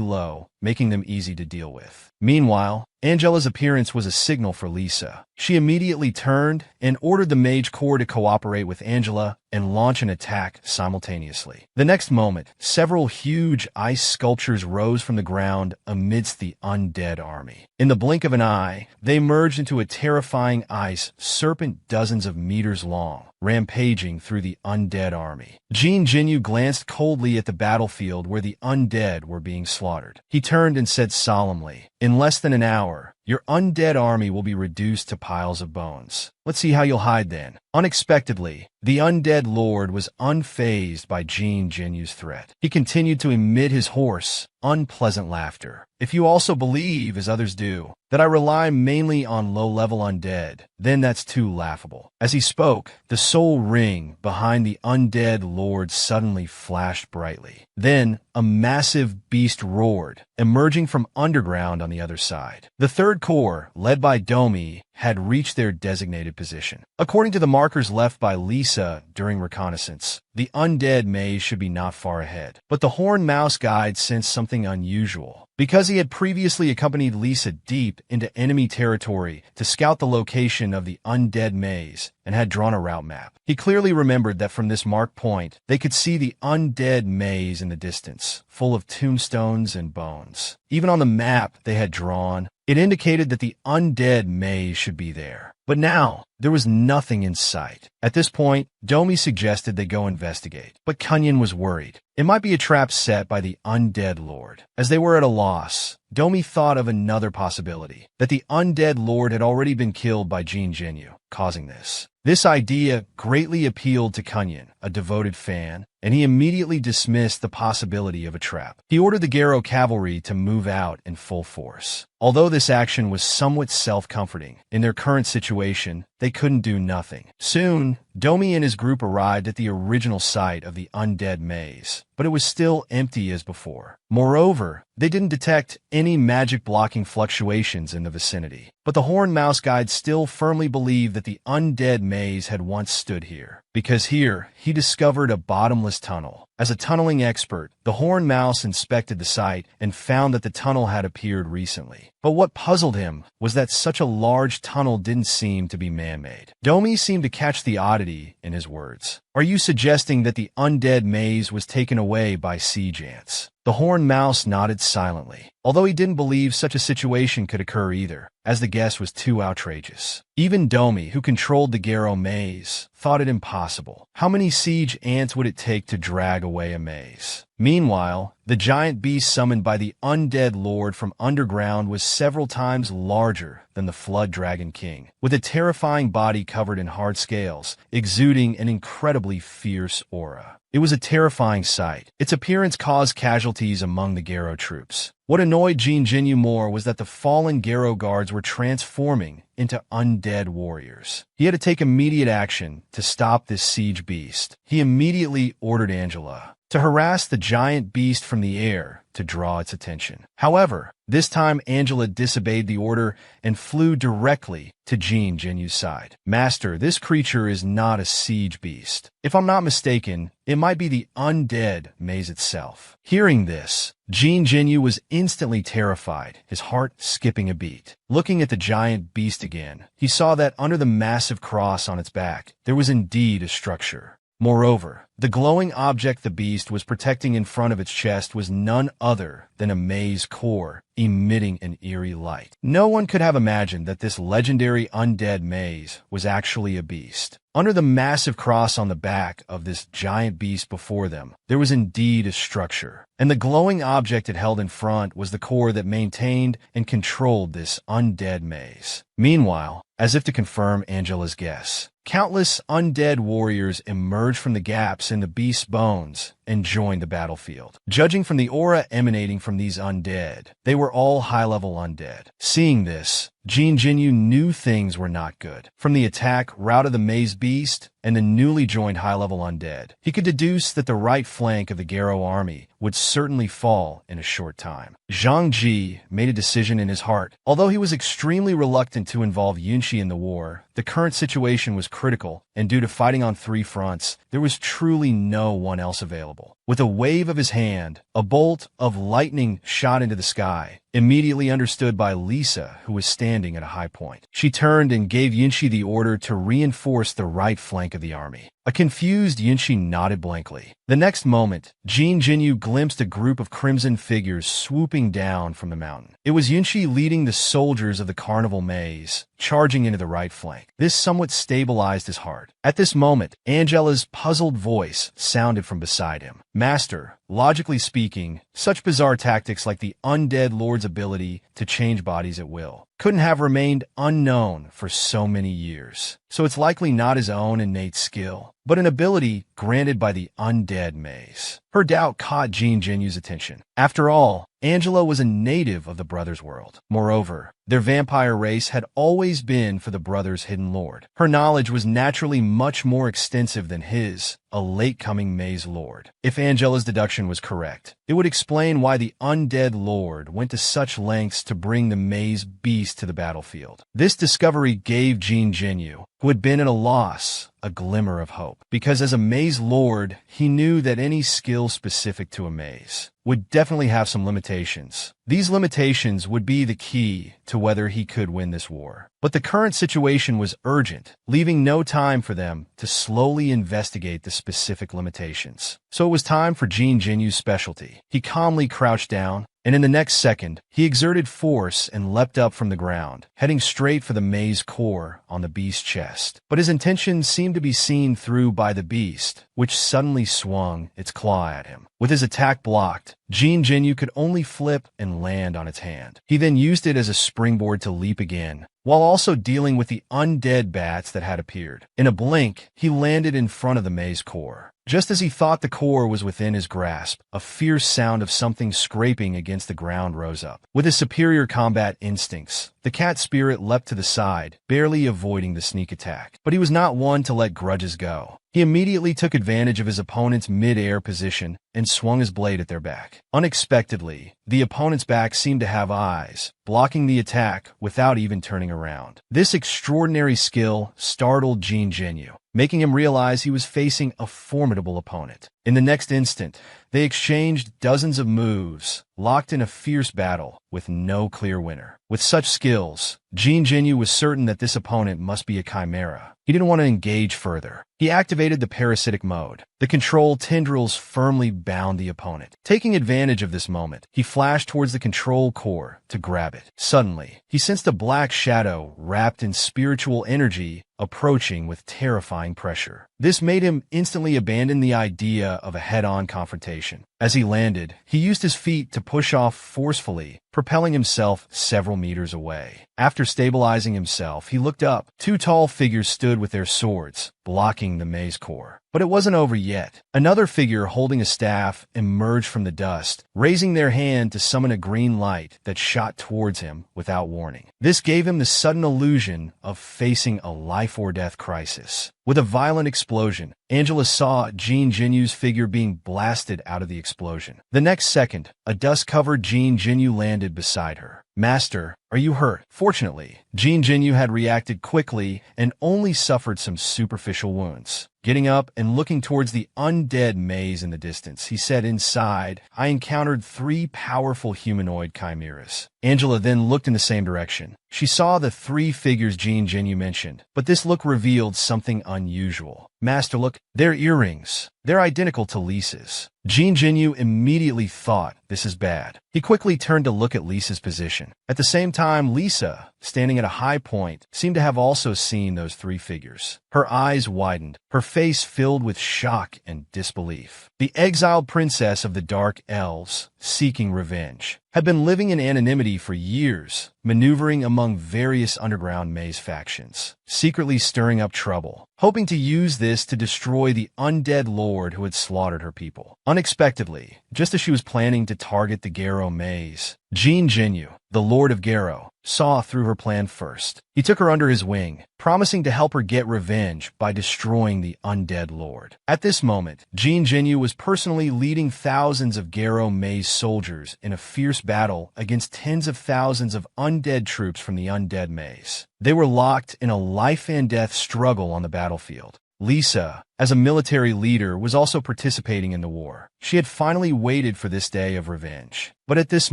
Speaker 1: low, making them easy to deal with. Meanwhile, Angela's appearance was a signal for Lisa. She immediately turned and ordered the Mage Corps to cooperate with Angela and launch an attack simultaneously. The next moment, several huge ice sculptures rose from the ground amidst the undead army. In the blink of an eye, they merged into a terrifying ice serpent dozens of meters long, rampaging through the undead army. Jean Jinyu glanced coldly at the battlefield where the undead were being slaughtered. He turned and said solemnly, "In less than an hour, your undead army will be reduced to piles of bones. Let's see how you'll hide then." Unexpectedly, the undead lord was unfazed by Jean Jinyu's threat. He continued to emit his hoarse, unpleasant laughter. "If you also believe, as others do, that I rely mainly on low-level undead, then that's too laughable." As he spoke, the soul ring behind the undead lord suddenly flashed brightly. Then, a massive beast roared, emerging from underground on the other side. The third corps, led by Domi, had reached their designated position. According to the markers left by Lisa during reconnaissance, the undead maze should be not far ahead. But the Horned Mouse guide sensed something unusual. Because he had previously accompanied Lisa deep into enemy territory to scout the location of the undead maze and had drawn a route map, he clearly remembered that from this marked point, they could see the undead maze in the distance, full of tombstones and bones. Even on the map they had drawn, it indicated that the undead maze should be there. But now, there was nothing in sight. At this point, Domi suggested they go investigate, but Kunyan was worried. It might be a trap set by the undead lord. As they were at a loss, Domi thought of another possibility, that the undead lord had already been killed by Jean Jinyu, causing this. This idea greatly appealed to Kunyan, a devoted fan, and he immediately dismissed the possibility of a trap. He ordered the Garo cavalry to move out in full force. Although this action was somewhat self-comforting, in their current situation, they couldn't do nothing. Soon, Domi and his group arrived at the original site of the undead maze, but it was still empty as before. Moreover, they didn't detect any magic-blocking fluctuations in the vicinity. But the Horned Mouse guide still firmly believed that the undead maze had once stood here, because here he discovered a bottomless tunnel. As a tunneling expert, the Horned Mouse inspected the site and found that the tunnel had appeared recently. But what puzzled him was that such a large tunnel didn't seem to be man-made. Domi seemed to catch the oddity in his words. "Are you suggesting that the undead maze was taken away by siege ants?" The Horned Mouse nodded silently, although he didn't believe such a situation could occur either, as the guess was too outrageous. Even Domi, who controlled the Garo maze, thought it impossible. How many siege ants would it take to drag away a maze? Meanwhile, the giant beast summoned by the undead lord from underground was several times larger than the Flood Dragon King, with a terrifying body covered in hard scales, exuding an incredibly fierce aura. It was a terrifying sight. Its appearance caused casualties among the Garo troops. What annoyed Jean Jinyu more was that the fallen Garo guards were transforming into undead warriors. He had to take immediate action to stop this siege beast. He immediately ordered Angela to harass the giant beast from the air to draw its attention. However, this time Angela disobeyed the order and flew directly to Jean Jinyu's side. "Master, this creature is not a siege beast. If I'm not mistaken, it might be the undead maze itself." Hearing this, Jean Jinyu was instantly terrified, his heart skipping a beat. Looking at the giant beast again, he saw that under the massive cross on its back, there was indeed a structure. Moreover, the glowing object the beast was protecting in front of its chest was none other than a maze core emitting an eerie light. No one could have imagined that this legendary undead maze was actually a beast. Under the massive cross on the back of this giant beast before them, there was indeed a structure, and the glowing object it held in front was the core that maintained and controlled this undead maze. Meanwhile, as if to confirm Angela's guess, countless undead warriors emerged from the gaps in the beast's bones and joined the battlefield. Judging from the aura emanating from these undead, they were all high-level undead. Seeing this, Jin Jinyu knew things were not good. From the attack route of the maze beast and the newly joined high-level undead, he could deduce that the right flank of the Garo army would certainly fall in a short time. Zhang Ji made a decision in his heart. Although he was extremely reluctant to involve Yunxi in the war, the current situation was critical, and due to fighting on 3 fronts, there was truly no one else available. With a wave of his hand, a bolt of lightning shot into the sky, immediately understood by Lisa, who was standing at a high point. She turned and gave Yunxi the order to reinforce the right flank of the army. A confused Yunxi nodded blankly. The next moment, Jin Jinyu glimpsed a group of crimson figures swooping down from the mountain. It was Yunxi leading the soldiers of the carnival maze, charging into the right flank. This somewhat stabilized his heart. At this moment, Angela's puzzled voice sounded from beside him. Master, logically speaking, such bizarre tactics like the undead lord's ability to change bodies at will couldn't have remained unknown for so many years. So it's likely not his own innate skill, but an ability granted by the undead maze. Her doubt caught Jin Jinyu's attention. After all, Angela was a native of the brothers' world. Moreover, their vampire race had always been for the brothers' hidden lord. Her knowledge was naturally much more extensive than his, a late-coming maze lord. If Angela's deduction was correct, it would explain why the undead lord went to such lengths to bring the maze beast to the battlefield. This discovery gave Jin Jinyu, who had been at a loss, a glimmer of hope. Because as a maze lord, he knew that any skill specific to a maze would definitely have some limitations. These limitations would be the key to whether he could win this war. But the current situation was urgent, leaving no time for them to slowly investigate the specific limitations. So it was time for Jin Jinyu's specialty. He calmly crouched down, and in the next second, he exerted force and leapt up from the ground, heading straight for the maze core on the beast's chest. But his intention seemed to be seen through by the beast, which suddenly swung its claw at him. With his attack blocked, Jin Jinyu could only flip and land on its hand. He then used it as a springboard to leap again, while also dealing with the undead bats that had appeared. In a blink, he landed in front of the maze core. Just as he thought the core was within his grasp, a fierce sound of something scraping against the ground rose up. With his superior combat instincts, the cat spirit leapt to the side, barely avoiding the sneak attack. But he was not one to let grudges go. He immediately took advantage of his opponent's mid-air position and swung his blade at their back. Unexpectedly, the opponent's back seemed to have eyes, blocking the attack without even turning around. This extraordinary skill startled Jin Jinyu, making him realize he was facing a formidable opponent. In the next instant, they exchanged dozens of moves, locked in a fierce battle with no clear winner. With such skills, Jin Jinyu was certain that this opponent must be a chimera. He didn't want to engage further. He activated the parasitic mode. The control tendrils firmly bound the opponent. Taking advantage of this moment, he flashed towards the control core to grab it. Suddenly, he sensed a black shadow wrapped in spiritual energy approaching with terrifying pressure. This made him instantly abandon the idea of a head-on confrontation. As he landed, he used his feet to push off forcefully, propelling himself several meters away. After stabilizing himself, he looked up. 2 tall figures stood with their swords, blocking the maze core. But it wasn't over yet. Another figure holding a staff emerged from the dust, raising their hand to summon a green light that shot towards him without warning. This gave him the sudden illusion of facing a life-or-death crisis. With a violent explosion, Angela saw Jin Jinyu's figure being blasted out of the explosion. The next second, a dust-covered Jin Jinyu landed beside her. "Master, are you hurt?" Fortunately, Jin Jinyu had reacted quickly and only suffered some superficial wounds. Getting up and looking towards the undead maze in the distance, he said, "Inside, I encountered 3 powerful humanoid chimeras." Angela then looked in the same direction. She saw the 3 figures Jin Jinyu mentioned, but this look revealed something unusual. "Master, look, they're earrings. They're identical to Lisa's." Jin Jinyu immediately thought, this is bad. He quickly turned to look at Lisa's position. At the same time, Lisa, standing at a high point, seemed to have also seen those three figures. Her eyes widened, her face filled with shock and disbelief. The exiled princess of the Dark Elves, seeking revenge, had been living in anonymity for years, maneuvering among various underground maze factions, secretly stirring up trouble, hoping to use this to destroy the undead lord who had slaughtered her people. Unexpectedly, just as she was planning to target the Garrow maze, Jean Genu, the Lord of Garrow, saw through her plan first. He took her under his wing, promising to help her get revenge by destroying the undead lord. At this moment, Jean Genu was personally leading thousands of Garrow maze soldiers in a fierce battle against tens of thousands of undead troops from the undead maze. They were locked in a life-and-death struggle on the battlefield. Lisa, as a military leader, was also participating in the war. She had finally waited for this day of revenge. But at this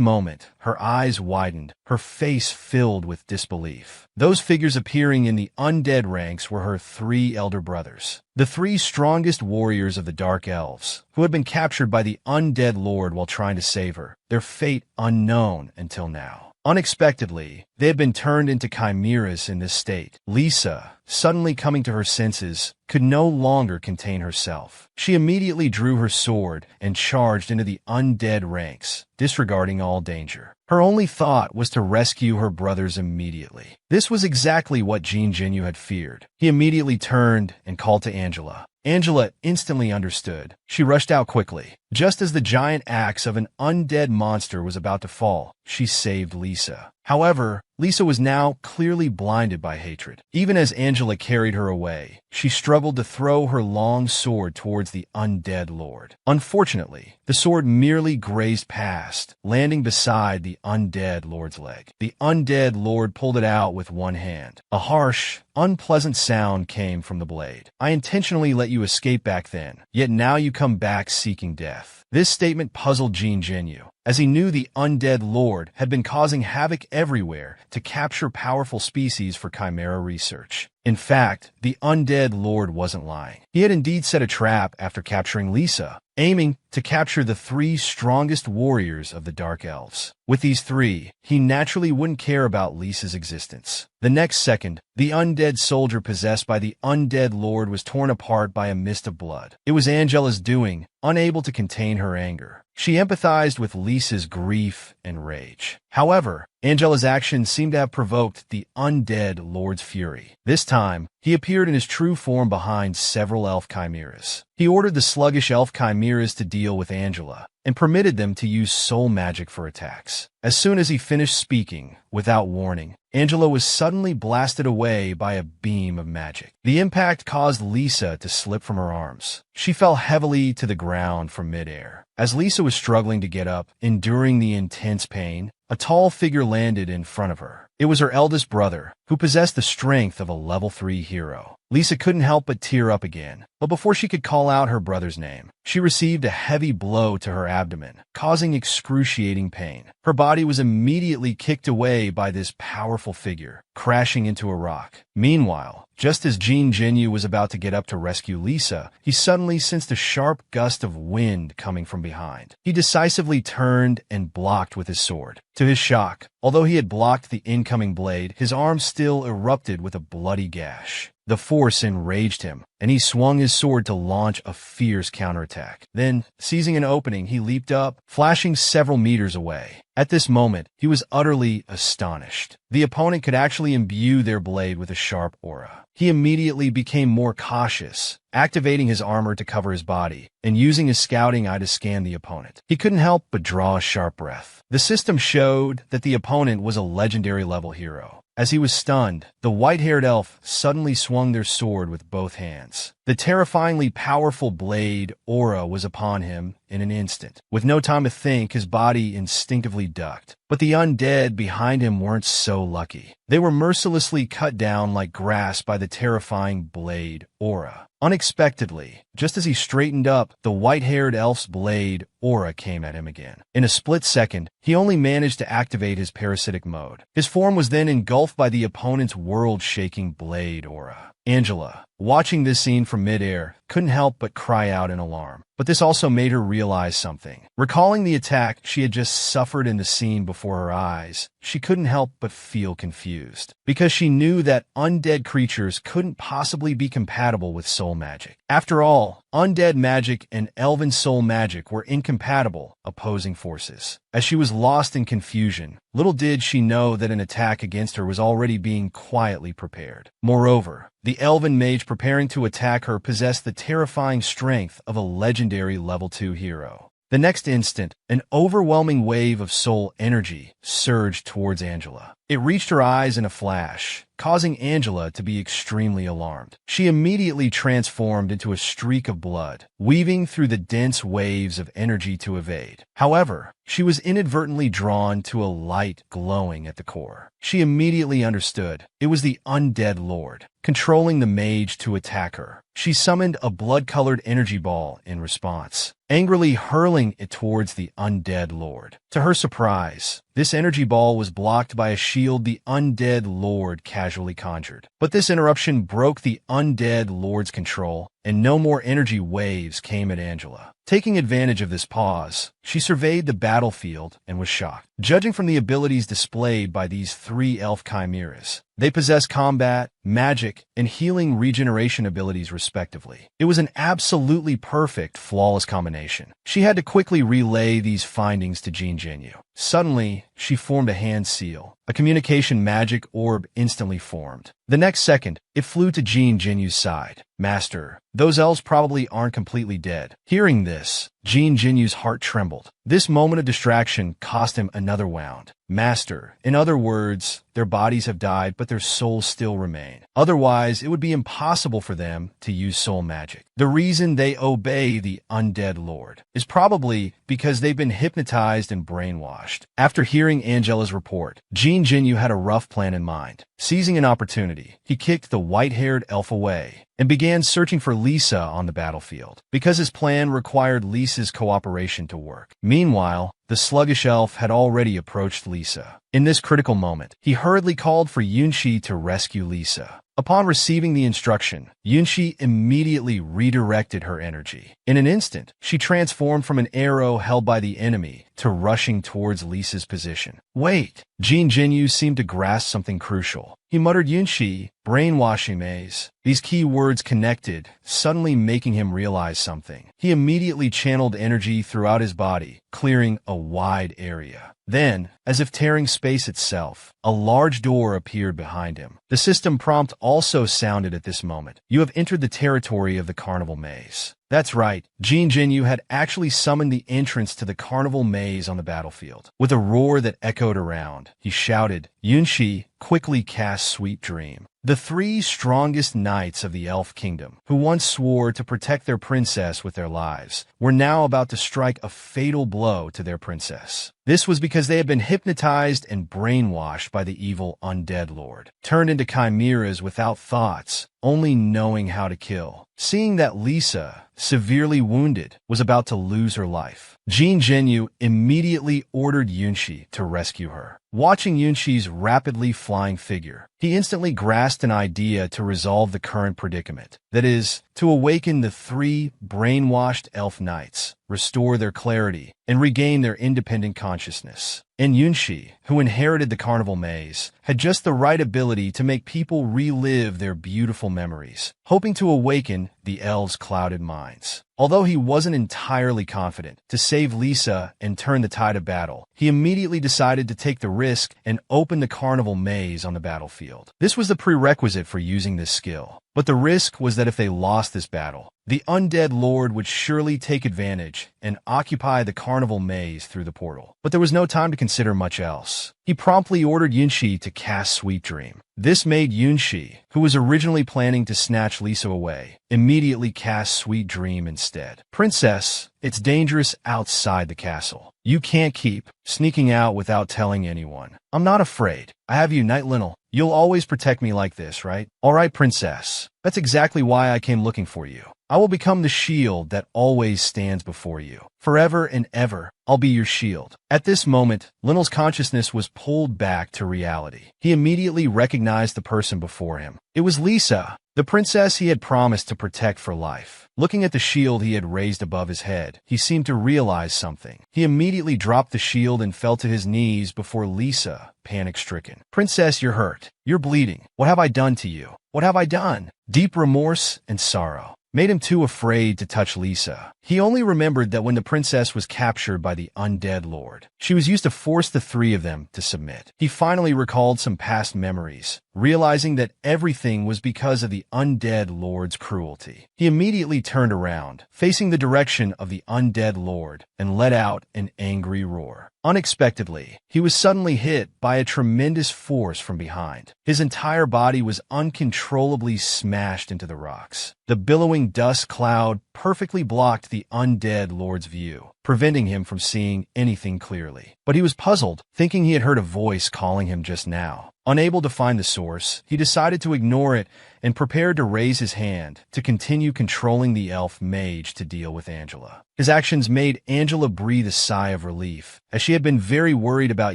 Speaker 1: moment, her eyes widened, her face filled with disbelief. Those figures appearing in the undead ranks were her three elder brothers, the three strongest warriors of the Dark Elves, who had been captured by the undead lord while trying to save her, their fate unknown until now. Unexpectedly, they had been turned into chimeras in this state. Lisa, suddenly coming to her senses, could no longer contain herself. She immediately drew her sword and charged into the undead ranks, disregarding all danger. Her only thought was to rescue her brothers immediately. This was exactly what Jean Genu had feared. He immediately turned and called to Angela. Angela instantly understood. She rushed out quickly. Just as the giant axe of an undead monster was about to fall, she saved Lisa. However, Lisa was now clearly blinded by hatred. Even as Angela carried her away, she struggled to throw her long sword towards the undead lord. Unfortunately, the sword merely grazed past, landing beside the undead lord's leg. The undead lord pulled it out with one hand. A harsh, unpleasant sound came from the blade. "I intentionally let you escape back then, yet now you come back seeking death." This statement puzzled Jean Genu, as he knew the undead lord had been causing havoc everywhere to capture powerful species for chimera research. In fact, the undead lord wasn't lying. He had indeed set a trap after capturing Lisa, aiming to capture the three strongest warriors of the Dark Elves. With these three, he naturally wouldn't care about Lisa's existence. The next second, the undead soldier possessed by the undead lord was torn apart by a mist of blood. It was Angela's doing, unable to contain her anger. She empathized with Lisa's grief and rage. However, Angela's actions seemed to have provoked the undead lord's fury. This time, he appeared in his true form behind several elf chimeras. He ordered the sluggish elf chimeras to deal with Angela, and permitted them to use soul magic for attacks. As soon as he finished speaking, without warning, Angela was suddenly blasted away by a beam of magic. The impact caused Lisa to slip from her arms. She fell heavily to the ground from midair. As Lisa was struggling to get up, enduring the intense pain, a tall figure landed in front of her. It was her eldest brother, who possessed the strength of a level 3 hero. Lisa couldn't help but tear up again, but before she could call out her brother's name, she received a heavy blow to her abdomen, causing excruciating pain. Her body was immediately kicked away by this powerful figure, crashing into a rock. Meanwhile, just as Jean Genu was about to get up to rescue Lisa, he suddenly sensed a sharp gust of wind coming from behind. He decisively turned and blocked with his sword. To his shock, although he had blocked the incoming blade, his arm still erupted with a bloody gash. The force enraged him, and he swung his sword to launch a fierce counterattack. Then, seizing an opening, he leaped up, flashing several meters away. At this moment, he was utterly astonished. The opponent could actually imbue their blade with a sharp aura. He immediately became more cautious, activating his armor to cover his body, and using his scouting eye to scan the opponent. He couldn't help but draw a sharp breath. The system showed that the opponent was a legendary level hero. As he was stunned, the white-haired elf suddenly swung their sword with both hands. The terrifyingly powerful blade aura was upon him in an instant. With no time to think, his body instinctively ducked. But the undead behind him weren't so lucky. They were mercilessly cut down like grass by the terrifying blade aura. Unexpectedly, just as he straightened up, the white-haired elf's blade aura came at him again. In a split second, he only managed to activate his parasitic mode. His form was then engulfed by the opponent's world-shaking blade aura. Angela, watching this scene from midair, couldn't help but cry out in alarm. But this also made her realize something. Recalling the attack she had just suffered in the scene before her eyes, she couldn't help but feel confused, because she knew that undead creatures couldn't possibly be compatible with soul magic. After all, undead magic and elven soul magic were incompatible, opposing forces. As she was lost in confusion, little did she know that an attack against her was already being quietly prepared. Moreover, the elven mage preparing to attack her possessed the terrifying strength of a legendary level 2 hero. The next instant, an overwhelming wave of soul energy surged towards Angela. It reached her eyes in a flash, causing Angela to be extremely alarmed. She immediately transformed into a streak of blood, weaving through the dense waves of energy to evade. However, she was inadvertently drawn to a light glowing at the core. She immediately understood it was the undead lord, controlling the mage to attack her. She summoned a blood-colored energy ball in response, angrily hurling it towards the undead lord. To her surprise, this energy ball was blocked by a shield the undead lord casually conjured. But this interruption broke the undead lord's control, and no more energy waves came at Angela. Taking advantage of this pause, she surveyed the battlefield and was shocked. Judging from the abilities displayed by these three elf chimeras, they possess combat, magic, and healing regeneration abilities respectively. It was an absolutely perfect, flawless combination. She had to quickly relay these findings to Jean Genu. Suddenly, she formed a hand seal. A communication magic orb instantly formed. The next second, it flew to Jean Genu's side. Master, those elves probably aren't completely dead. Hearing this, Jean Genu's heart trembled. This moment of distraction cost him another wound. Master, in other words, their bodies have died, but their souls still remain. Otherwise, it would be impossible for them to use soul magic. The reason they obey the undead lord is probably because they've been hypnotized and brainwashed. After hearing Angela's report, Jean Genu had a rough plan in mind. Seizing an opportunity, he kicked the white-haired elf away and began searching for Lisa on the battlefield, because his plan required Lisa's cooperation to work. Meanwhile, the sluggish elf had already approached Lisa. In this critical moment, he hurriedly called for Yunshi to rescue Lisa. Upon receiving the instruction, Yunshi immediately redirected her energy. In an instant, she transformed from an arrow held by the enemy to rushing towards Lisa's position. Wait! Jean Genu seemed to grasp something crucial. He muttered Yunshi, brainwashing maze. These key words connected, suddenly making him realize something. He immediately channeled energy throughout his body, clearing a wide area. Then, as if tearing space itself, a large door appeared behind him. The system prompt also sounded at this moment. You have entered the territory of the carnival maze. That's right, Jean Genu had actually summoned the entrance to the carnival maze on the battlefield. With a roar that echoed around, he shouted, Yunshi, quickly cast Sweet Dream. The three strongest knights of the elf kingdom, who once swore to protect their princess with their lives, were now about to strike a fatal blow to their princess. This was because they had been hypnotized and brainwashed by the evil undead lord, turned into chimeras without thoughts, only knowing how to kill. Seeing that Lisa, severely wounded, was about to lose her life, Jean Genu immediately ordered Yunshi to rescue her. Watching Yunshi's rapidly flying figure, he instantly grasped an idea to resolve the current predicament. That is, to awaken the three brainwashed elf knights, restore their clarity, and regain their independent consciousness. And Yunshi, who inherited the carnival maze, had just the right ability to make people relive their beautiful memories, hoping to awaken the elves' clouded minds. Although he wasn't entirely confident to save Lisa and turn the tide of battle, he immediately decided to take the risk and open the carnival maze on the battlefield. This was the prerequisite for using this skill. But the risk was that if they lost this battle, the undead lord would surely take advantage and occupy the carnival maze through the portal. But there was no time to consider much else. He promptly ordered Yunshi to cast Sweet Dream. This made Yunshi, who was originally planning to snatch Lisa away, immediately cast Sweet Dream instead. Princess, it's dangerous outside the castle. You can't keep sneaking out without telling anyone. I'm not afraid. I have you, Knight Linnell. You'll always protect me like this, right? All right, princess. That's exactly why I came looking for you. I will become the shield that always stands before you. Forever and ever, I'll be your shield. At this moment, Linnell's consciousness was pulled back to reality. He immediately recognized the person before him. It was Lisa, the princess he had promised to protect for life. Looking at the shield he had raised above his head, he seemed to realize something. He immediately dropped the shield and fell to his knees before Lisa, panic-stricken. "Princess, you're hurt. You're bleeding. What have I done to you? What have I done?" Deep remorse and sorrow made him too afraid to touch Lisa. He only remembered that when the princess was captured by the undead lord, she was used to force the three of them to submit. He finally recalled some past memories, realizing that everything was because of the undead lord's cruelty. He immediately turned around, facing the direction of the undead lord, and let out an angry roar. Unexpectedly, he was suddenly hit by a tremendous force from behind. His entire body was uncontrollably smashed into the rocks. The billowing dust cloud perfectly blocked the undead lord's view, preventing him from seeing anything clearly. But he was puzzled, thinking he had heard a voice calling him just now. Unable to find the source, he decided to ignore it and prepared to raise his hand to continue controlling the elf mage to deal with Angela. His actions made Angela breathe a sigh of relief, as she had been very worried about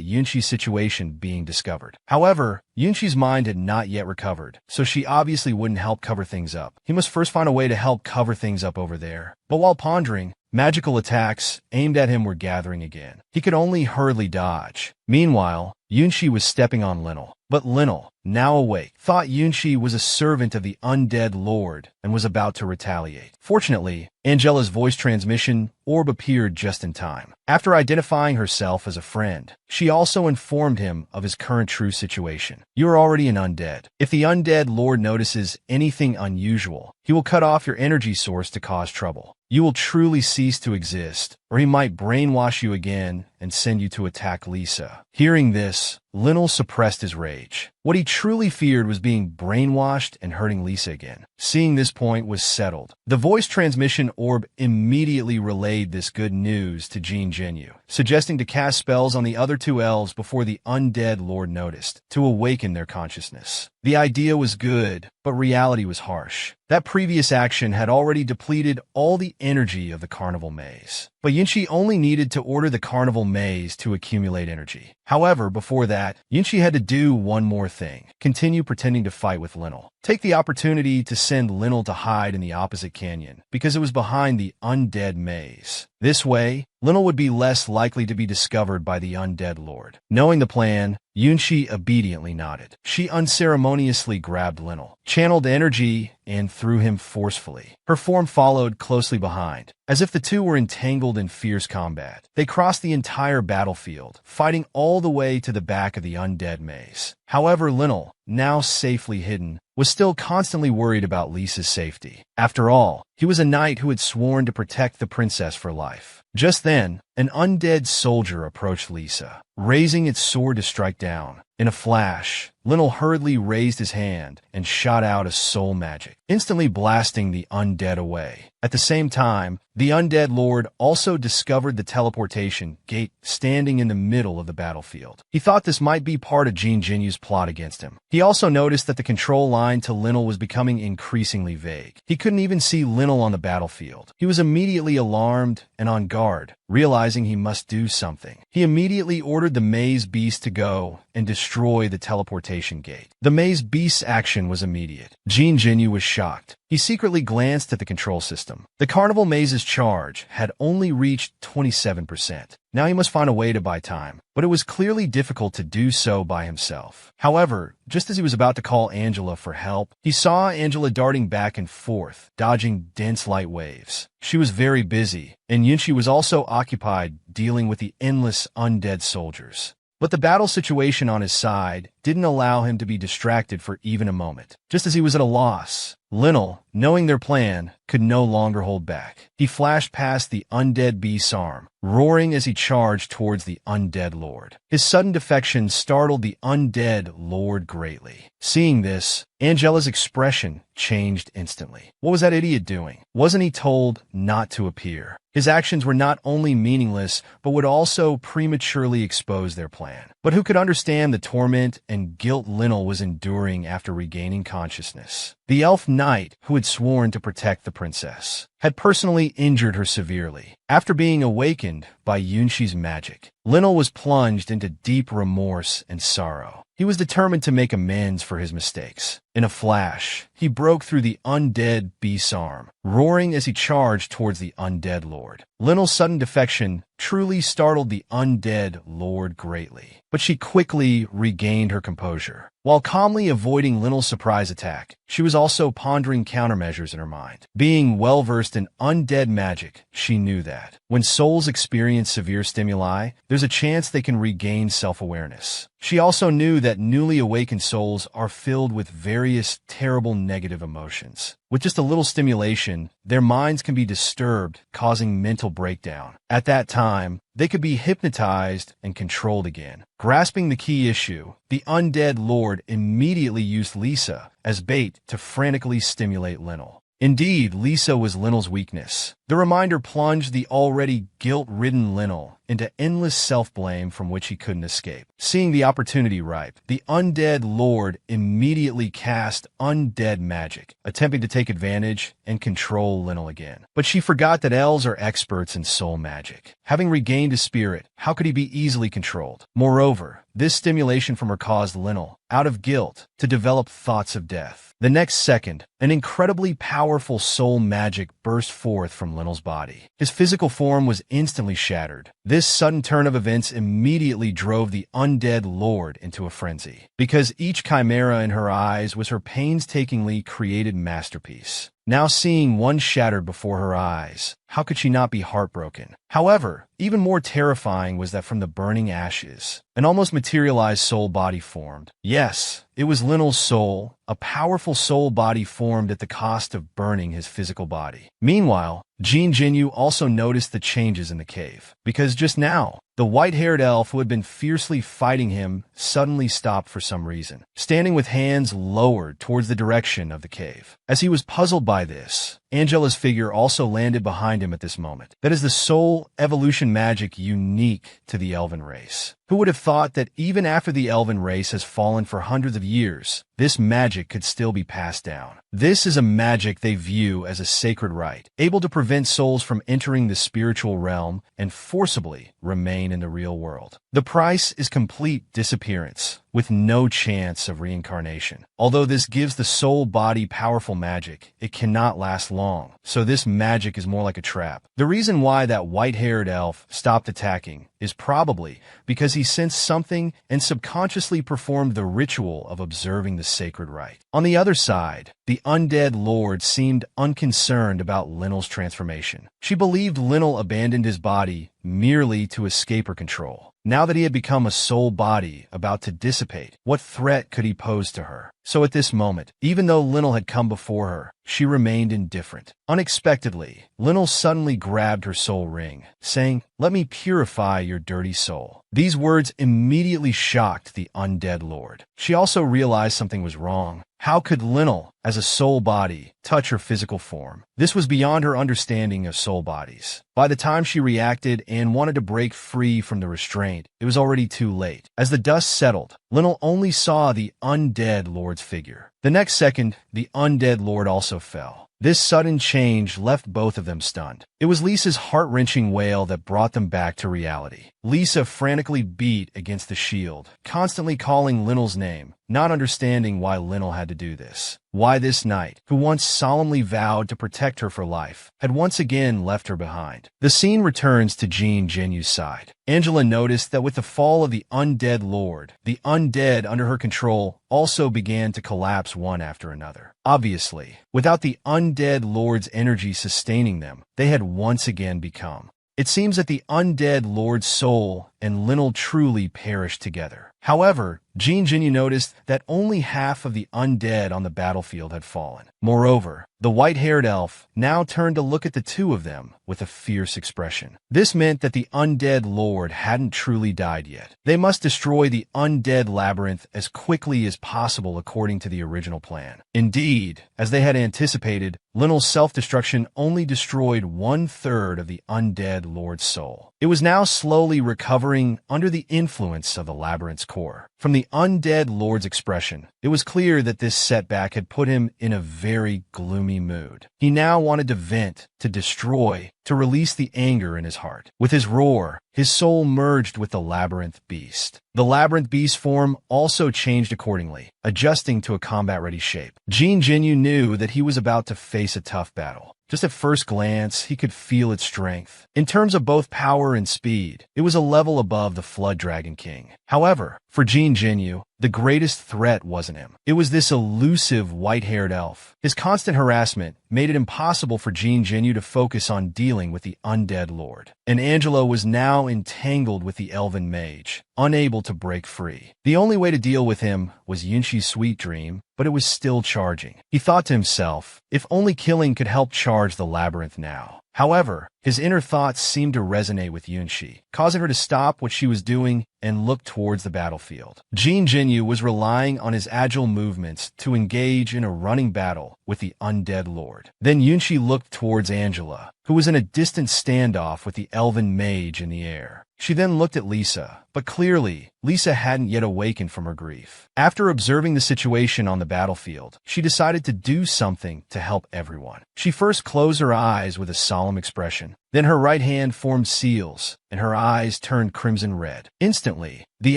Speaker 1: Yunshi's situation being discovered. However, Yunshi's mind had not yet recovered, so she obviously wouldn't help cover things up. He must first find a way to help cover things up over there. But while pondering, magical attacks aimed at him were gathering again. He could only hurriedly dodge. Meanwhile, Yunshi was stepping on Linnell. But Linnell, now awake, thought Yunshi was a servant of the undead lord and was about to retaliate. Fortunately, Angela's voice transmission orb appeared just in time. After identifying herself as a friend, she also informed him of his current true situation. "You are already an undead. If the undead lord notices anything unusual, he will cut off your energy source to cause trouble. You will truly cease to exist, or he might brainwash you again and send you to attack Lisa." Hearing this, Linnell suppressed his rage. What he truly feared was being brainwashed and hurting Lisa again. Seeing this point was settled, the voice transmission orb immediately relayed this good news to Jean Genu, suggesting to cast spells on the other two elves before the undead lord noticed, to awaken their consciousness. The idea was good, but reality was harsh. That previous action had already depleted all the energy of the carnival maze. But Yunshi only needed to order the carnival maze to accumulate energy. However, before that, Yunshi had to do one more thing: continue pretending to fight with Linnell. Take the opportunity to send Linnell to hide in the opposite canyon, because it was behind the undead maze. This way, Linnell would be less likely to be discovered by the undead lord. Knowing the plan, Yunshi obediently nodded. She unceremoniously grabbed Linnell, channeled energy, and threw him forcefully. Her form followed closely behind, as if the two were entangled in fierce combat. They crossed the entire battlefield, fighting all the way to the back of the undead maze. However, Linnell, now safely hidden, was still constantly worried about Lisa's safety. After all, he was a knight who had sworn to protect the princess for life. Just then, an undead soldier approached Lisa, raising its sword to strike down. In a flash, Linnell hurriedly raised his hand and shot out a soul magic, instantly blasting the undead away. At the same time, the undead lord also discovered the teleportation gate standing in the middle of the battlefield. He thought this might be part of Jean Genu's plot against him. He also noticed that the control line to Linnell was becoming increasingly vague. He couldn't even see Linnell on the battlefield. He was immediately alarmed and on guard, realizing he must do something. He immediately ordered the maze beast to go and destroy the teleportation gate. The maze beast's action was immediate. Jean Genu was shocked. He secretly glanced at the control system. The carnival maze's charge had only reached 27%. Now he must find a way to buy time, but it was clearly difficult to do so by himself. However, just as he was about to call Angela for help, he saw Angela darting back and forth, dodging dense light waves. She was very busy, and Yunshi was also occupied dealing with the endless undead soldiers. But the battle situation on his side didn't allow him to be distracted for even a moment. Just as he was at a loss, Linnell, knowing their plan, could no longer hold back. He flashed past the undead beast's arm, roaring as he charged towards the undead lord. His sudden defection startled the undead lord greatly. Seeing this, Angela's expression changed instantly. What was that idiot doing? Wasn't he told not to appear? His actions were not only meaningless, but would also prematurely expose their plan. But who could understand the torment and guilt Linnell was enduring after regaining consciousness? The elf knight, who had sworn to protect the princess, had personally injured her severely. After being awakened by Yunshi's magic, Linnell was plunged into deep remorse and sorrow. He was determined to make amends for his mistakes. In a flash, he broke through the undead beast's arm, roaring as he charged towards the undead lord. Linnell's sudden defection truly startled the undead lord greatly, but she quickly regained her composure. While calmly avoiding Linnell's surprise attack, she was also pondering countermeasures in her mind. Being well-versed in undead magic, she knew that when souls experience severe stimuli, there's a chance they can regain self-awareness. She also knew that newly awakened souls are filled with various terrible negative emotions. With just a little stimulation, their minds can be disturbed, causing mental breakdown. At that time, they could be hypnotized and controlled again. Grasping the key issue, the undead lord immediately used Lisa as bait to frantically stimulate Linnell. Indeed, Lisa was Linnell's weakness. The reminder plunged the already guilt-ridden Linnell into endless self-blame from which he couldn't escape. Seeing the opportunity ripe, the undead lord immediately cast undead magic, attempting to take advantage and control Linnell again. But she forgot that elves are experts in soul magic. Having regained his spirit, how could he be easily controlled? Moreover, this stimulation from her caused Linnell, out of guilt, to develop thoughts of death. The next second, an incredibly powerful soul magic burst forth from Linnell's body. His physical form was instantly shattered. This sudden turn of events immediately drove the undead lord into a frenzy, because each chimera in her eyes was her painstakingly created masterpiece. Now seeing one shattered before her eyes, how could she not be heartbroken? However, even more terrifying was that from the burning ashes, an almost materialized soul body formed. Yes, it was Linnell's soul, a powerful soul body formed at the cost of burning his physical body. Meanwhile, Jean Jinyu also noticed the changes in the cave, because just now, the white-haired elf who had been fiercely fighting him suddenly stopped for some reason, standing with hands lowered towards the direction of the cave. As he was puzzled by this, Angela's figure also landed behind him at this moment. That is the soul evolution magic unique to the elven race. Who would have thought that even after the elven race has fallen for hundreds of years, this magic could still be passed down? This is a magic they view as a sacred right, able to prevent souls from entering the spiritual realm and forcibly remain in the real world. The price is complete disappearance, with no chance of reincarnation. Although this gives the soul body powerful magic, it cannot last long, so this magic is more like a trap. The reason why that white-haired elf stopped attacking is probably because he sensed something and subconsciously performed the ritual of observing the sacred rite. On the other side, the undead lord seemed unconcerned about Linnell's transformation. She believed Linnell abandoned his body merely to escape her control. Now that he had become a soul body about to dissipate, what threat could he pose to her? So at this moment, even though Linnell had come before her, she remained indifferent. Unexpectedly, Linnell suddenly grabbed her soul ring, saying, "Let me purify your dirty soul." These words immediately shocked the undead lord. She also realized something was wrong. How could Linnell, as a soul body, touch her physical form? This was beyond her understanding of soul bodies. By the time she reacted and wanted to break free from the restraint, it was already too late. As the dust settled, Linnell only saw the undead lord's figure. The next second, the undead lord also fell. This sudden change left both of them stunned. It was Lisa's heart-wrenching wail that brought them back to reality. Lisa frantically beat against the shield, constantly calling Linnell's name, not understanding why Linnell had to do this. Why this knight, who once solemnly vowed to protect her for life, had once again left her behind. The scene returns to Jean Jinyu's side. Angela noticed that with the fall of the undead lord, the undead under her control also began to collapse one after another. Obviously, without the undead lord's energy sustaining them, they had once again become. It seems that the undead lord's soul and Linnell truly perished together. However, Jean Jinyu noticed that only half of the undead on the battlefield had fallen. Moreover, the white-haired elf now turned to look at the two of them with a fierce expression. This meant that the undead lord hadn't truly died yet. They must destroy the undead labyrinth as quickly as possible according to the original plan. Indeed, as they had anticipated, Linnell's self-destruction only destroyed 1/3 of the undead lord's soul. It was now slowly recovering under the influence of the labyrinth's core. From the undead lord's expression, it was clear that this setback had put him in a very gloomy mood. He now wanted to vent, to destroy, to release the anger in his heart. With his roar, his soul merged with the labyrinth beast. The labyrinth beast form also changed accordingly, adjusting to a combat-ready shape. Jean Jinyu knew that he was about to face a tough battle. Just at first glance, he could feel its strength. In terms of both power and speed, it was a level above the Flood Dragon King. However, for Jean Jinyu, the greatest threat wasn't him. It was this elusive white-haired elf. His constant harassment made it impossible for Jean Jinyu to focus on dealing with the undead lord. And Angela was now entangled with the elven mage, unable to break free. The only way to deal with him was Yunshi's sweet dream, but it was still charging. He thought to himself, if only killing could help charge the labyrinth now. However, his inner thoughts seemed to resonate with Yunshi, causing her to stop what she was doing and look towards the battlefield. Jean Jinyu was relying on his agile movements to engage in a running battle with the undead lord. Then Yunshi looked towards Angela, who was in a distant standoff with the elven mage in the air. She then looked at Lisa, but clearly, Lisa hadn't yet awakened from her grief. After observing the situation on the battlefield, she decided to do something to help everyone. She first closed her eyes with a solemn expression. Then her right hand formed seals, and her eyes turned crimson red. Instantly, the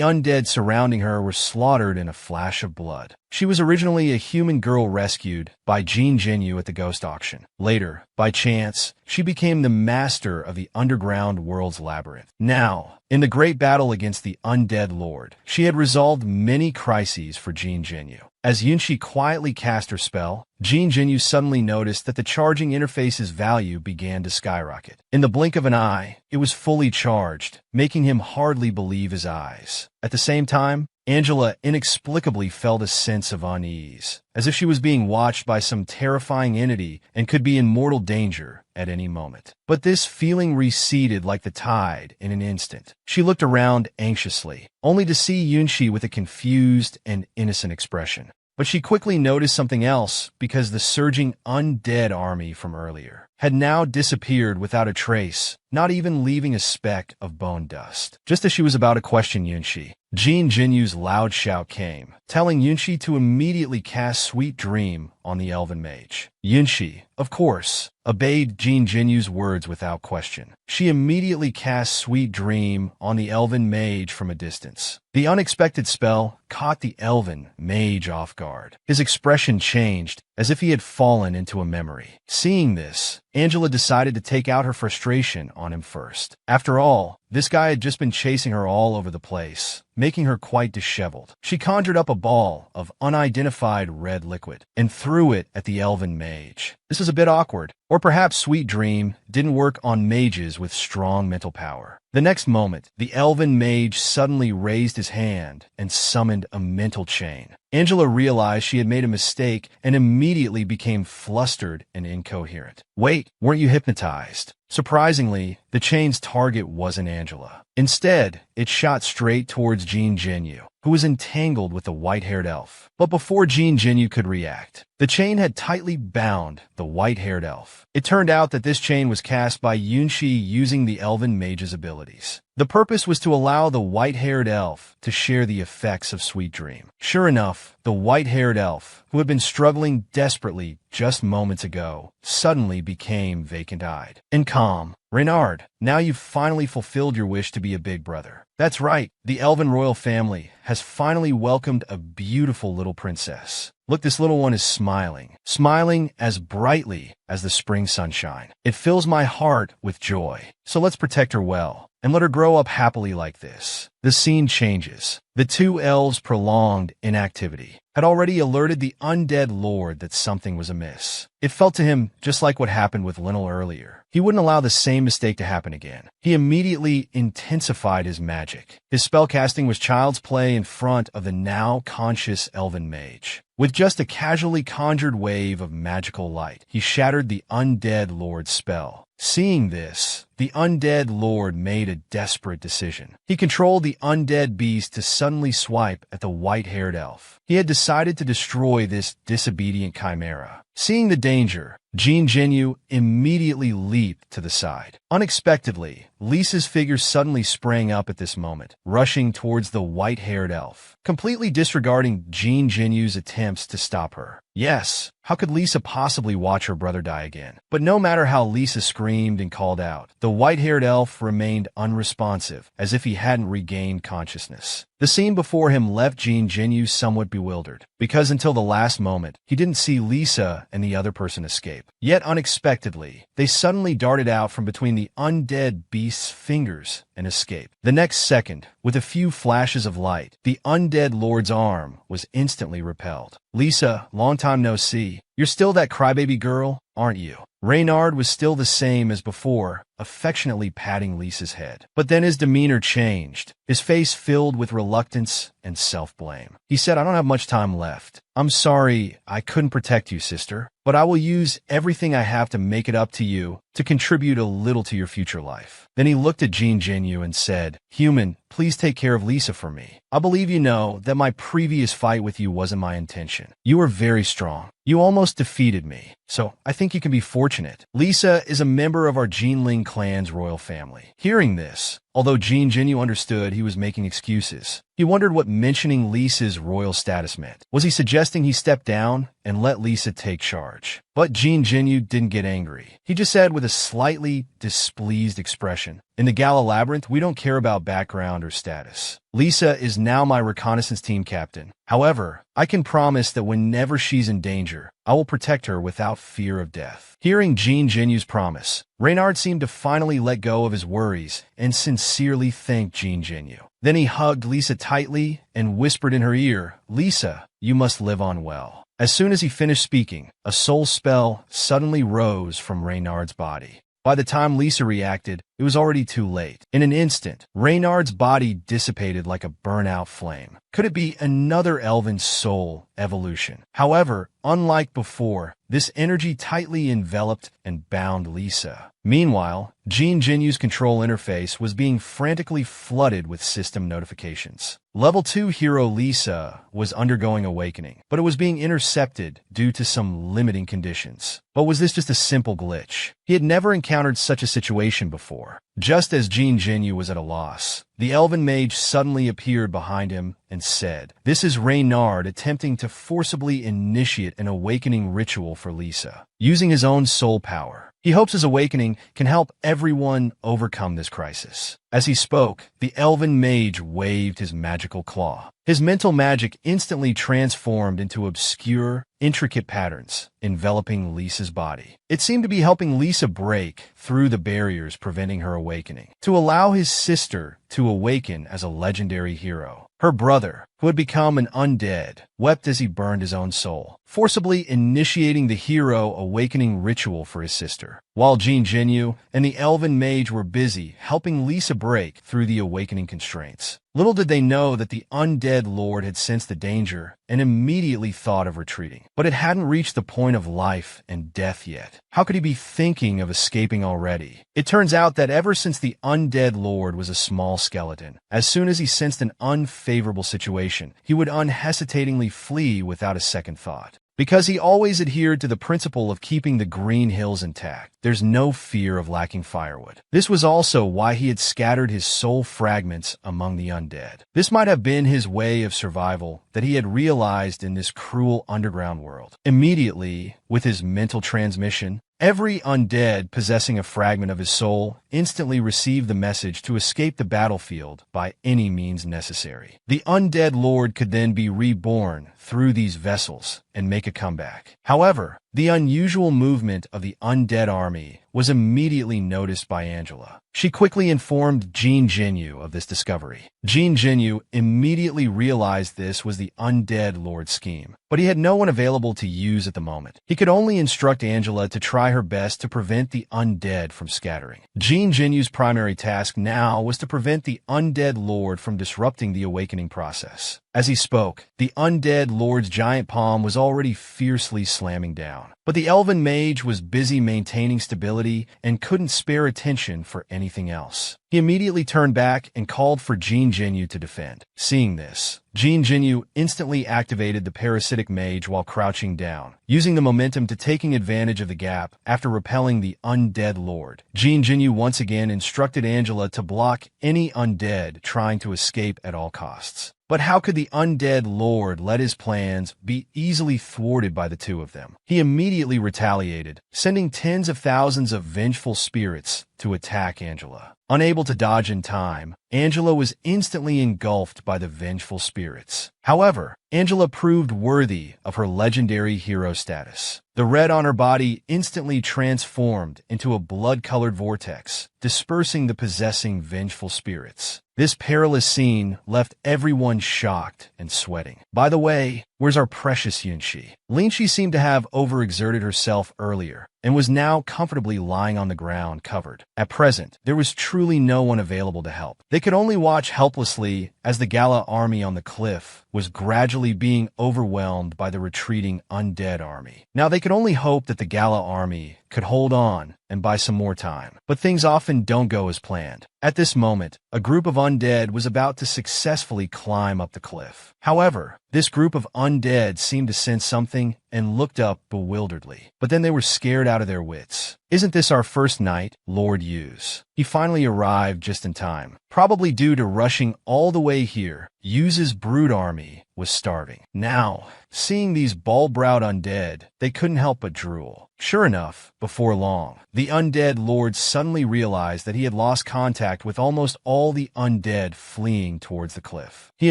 Speaker 1: undead surrounding her were slaughtered in a flash of blood. She was originally a human girl rescued by Jean Jinyu at the ghost auction. Later, by chance, she became the master of the underground world's labyrinth. Now, in the great battle against the undead lord, she had resolved many crises for Jean Jinyu. As Yunshi quietly cast her spell, Jean Jinyu suddenly noticed that the charging interface's value began to skyrocket. In the blink of an eye, it was fully charged, making him hardly believe his eyes. At the same time, Angela inexplicably felt a sense of unease, as if she was being watched by some terrifying entity and could be in mortal danger at any moment. But this feeling receded like the tide in an instant. She looked around anxiously, only to see Yunshi with a confused and innocent expression. But she quickly noticed something else because the surging undead army from earlier had now disappeared without a trace, not even leaving a speck of bone dust. Just as she was about to question Yunshi, Jean Jinyu's loud shout came, telling Yunshi to immediately cast Sweet Dream on the elven mage. Yunshi, of course, obeyed Jean Jinyu's words without question. She immediately cast Sweet Dream on the elven mage from a distance. The unexpected spell caught the elven mage off guard. His expression changed, as if he had fallen into a memory. Seeing this, Angela decided to take out her frustration on him first. After all, this guy had just been chasing her all over the place, making her quite disheveled. She conjured up a ball of unidentified red liquid and threw it at the elven mage. This was a bit awkward, or perhaps Sweet Dream didn't work on mages with strong mental power. The next moment, the elven mage suddenly raised his hand and summoned a mental chain. Angela realized she had made a mistake and immediately became flustered and incoherent. Wait, weren't you hypnotized? Surprisingly, the chain's target wasn't Angela. Instead, it shot straight towards Jean Jinyu, who was entangled with the white-haired elf. But before Jean Jinyu could react, the chain had tightly bound the white-haired elf. It turned out that this chain was cast by Yunshi using the elven mage's abilities. The purpose was to allow the white-haired elf to share the effects of Sweet Dream. Sure enough, the white-haired elf, who had been struggling desperately just moments ago, suddenly became vacant-eyed and calm. Reynard, now you've finally fulfilled your wish to be a big brother. That's right, the elven royal family has finally welcomed a beautiful little princess. Look, this little one is smiling as brightly as the spring sunshine. It fills my heart with joy. So let's protect her well. and let her grow up happily like this. The scene changes. The two elves' prolonged inactivity had already alerted the undead lord that something was amiss. It felt to him just like what happened with Linnell earlier. He wouldn't allow the same mistake to happen again. He immediately intensified his magic. His spellcasting was child's play in front of the now conscious elven mage. With just a casually conjured wave of magical light, he shattered the undead lord's spell. Seeing this, the undead lord made a desperate decision. He controlled the undead beast to suddenly swipe at the white-haired elf. He had decided to destroy this disobedient chimera. Seeing the danger, Jean Genu immediately leaped to the side. Unexpectedly, Lisa's figure suddenly sprang up at this moment, rushing towards the white-haired elf, completely disregarding Jean Genu's attempts to stop her. Yes, how could Lisa possibly watch her brother die again? But no matter how Lisa screamed and called out, the white-haired elf remained unresponsive, as if he hadn't regained consciousness. The scene before him left Jean Genu somewhat bewildered, because until the last moment, he didn't see Lisa and the other person escape. Yet unexpectedly, they suddenly darted out from between the undead beast's fingers and escaped. The next second, with a few flashes of light, the undead lord's arm was instantly repelled. Lisa, long time no see. You're still that crybaby girl, aren't you? Reynard was still the same as before, affectionately patting Lisa's head. But then his demeanor changed, his face filled with reluctance and self-blame. He said, I don't have much time left. I'm sorry I couldn't protect you, sister, but I will use everything I have to make it up to you to contribute a little to your future life. Then he looked at Jean Genu and said, Human, please take care of Lisa for me. I believe you know that my previous fight with you wasn't my intention. You were very strong. You almost defeated me, so I think you can be fortunate. Lisa is a member of our Jinling clan's royal family. Hearing this, although Jean Genu understood he was making excuses, he wondered what mentioning Lisa's royal status meant. Was he suggesting he step down and let Lisa take charge? But Jean Genu didn't get angry. He just said with a slightly displeased expression, in the Gala Labyrinth, we don't care about background or status. Lisa is now my reconnaissance team captain. However, I can promise that whenever she's in danger, I will protect her without fear of death. Hearing Jean Genu's promise, Reynard seemed to finally let go of his worries and sincerely thanked Jean Genu. Then he hugged Lisa tightly and whispered in her ear, Lisa, you must live on well. As soon as he finished speaking, a soul spell suddenly rose from Reynard's body. By the time Lisa reacted, it was already too late. In an instant, Reynard's body dissipated like a burnt-out flame. Could it be another elven soul evolution? However, unlike before, this energy tightly enveloped and bound Lisa. Meanwhile, Jean Genu's control interface was being frantically flooded with system notifications. Level 2 hero Lisa was undergoing awakening, but it was being intercepted due to some limiting conditions. But was this just a simple glitch? He had never encountered such a situation before. Just as Jean Genu was at a loss, the elven mage suddenly appeared behind him and said, This is Reynard attempting to forcibly initiate an awakening ritual for Lisa, using his own soul power. He hopes his awakening can help everyone overcome this crisis. As he spoke, the elven mage waved his magical claw. His mental magic instantly transformed into obscure, intricate patterns, enveloping Lisa's body. It seemed to be helping Lisa break through the barriers preventing her awakening, to allow his sister to awaken as a legendary hero. Her brother, who had become an undead, wept as he burned his own soul, forcibly initiating the hero awakening ritual for his sister, while Jean Genu and the elven mage were busy helping Lisa break through the awakening constraints. Little did they know that the undead lord had sensed the danger and immediately thought of retreating. But it hadn't reached the point of life and death yet. How could he be thinking of escaping already? It turns out that ever since the undead lord was a small skeleton, as soon as he sensed an unfavorable situation, he would unhesitatingly flee without a second thought. Because he always adhered to the principle of keeping the green hills intact, there's no fear of lacking firewood. This was also why he had scattered his soul fragments among the undead. This might have been his way of survival that he had realized in this cruel underground world. Immediately, with his mental transmission, every undead possessing a fragment of his soul instantly received the message to escape the battlefield by any means necessary. The undead lord could then be reborn through these vessels and make a comeback. However, the unusual movement of the undead army was immediately noticed by Angela. She quickly informed Jean Jinyu of this discovery. Jean Jinyu immediately realized this was the undead lord's scheme, but he had no one available to use at the moment. He could only instruct Angela to try her best to prevent the undead from scattering. Jean Jinyu's primary task now was to prevent the undead lord from disrupting the awakening process. As he spoke, the undead lord's giant palm was already fiercely slamming down. But the elven mage was busy maintaining stability and couldn't spare attention for anything else. He immediately turned back and called for Jean Jinyu to defend. Seeing this, Jean Jinyu instantly activated the parasitic mage while crouching down, using the momentum to taking advantage of the gap after repelling the undead lord. Jean Jinyu once again instructed Angela to block any undead trying to escape at all costs. But how could the undead lord let his plans be easily thwarted by the two of them? He immediately retaliated, sending tens of thousands of vengeful spirits to attack Angela. Unable to dodge in time, Angela was instantly engulfed by the vengeful spirits. However, Angela proved worthy of her legendary hero status. The red on her body instantly transformed into a blood-colored vortex, dispersing the possessing vengeful spirits. This perilous scene left everyone shocked and sweating. By the way, where's our precious Yunxi? Linxi seemed to have overexerted herself earlier and was now comfortably lying on the ground covered. At present, there was truly no one available to help. They could only watch helplessly as the Gala army on the cliff was gradually being overwhelmed by the retreating undead army. Now they could only hope that the Gala army could hold on and buy some more time. But things often don't go as planned. At this moment, a group of undead was about to successfully climb up the cliff. However, this group of undead seemed to sense something and looked up bewilderedly. But then they were scared out of their wits. Isn't this our first knight, Lord Yu's? He finally arrived just in time. Probably due to rushing all the way here, Yu's brood army was starving. Now, seeing these bald-browed undead, they couldn't help but drool. Sure enough, before long, the undead lord suddenly realized that he had lost contact with almost all the undead fleeing towards the cliff. He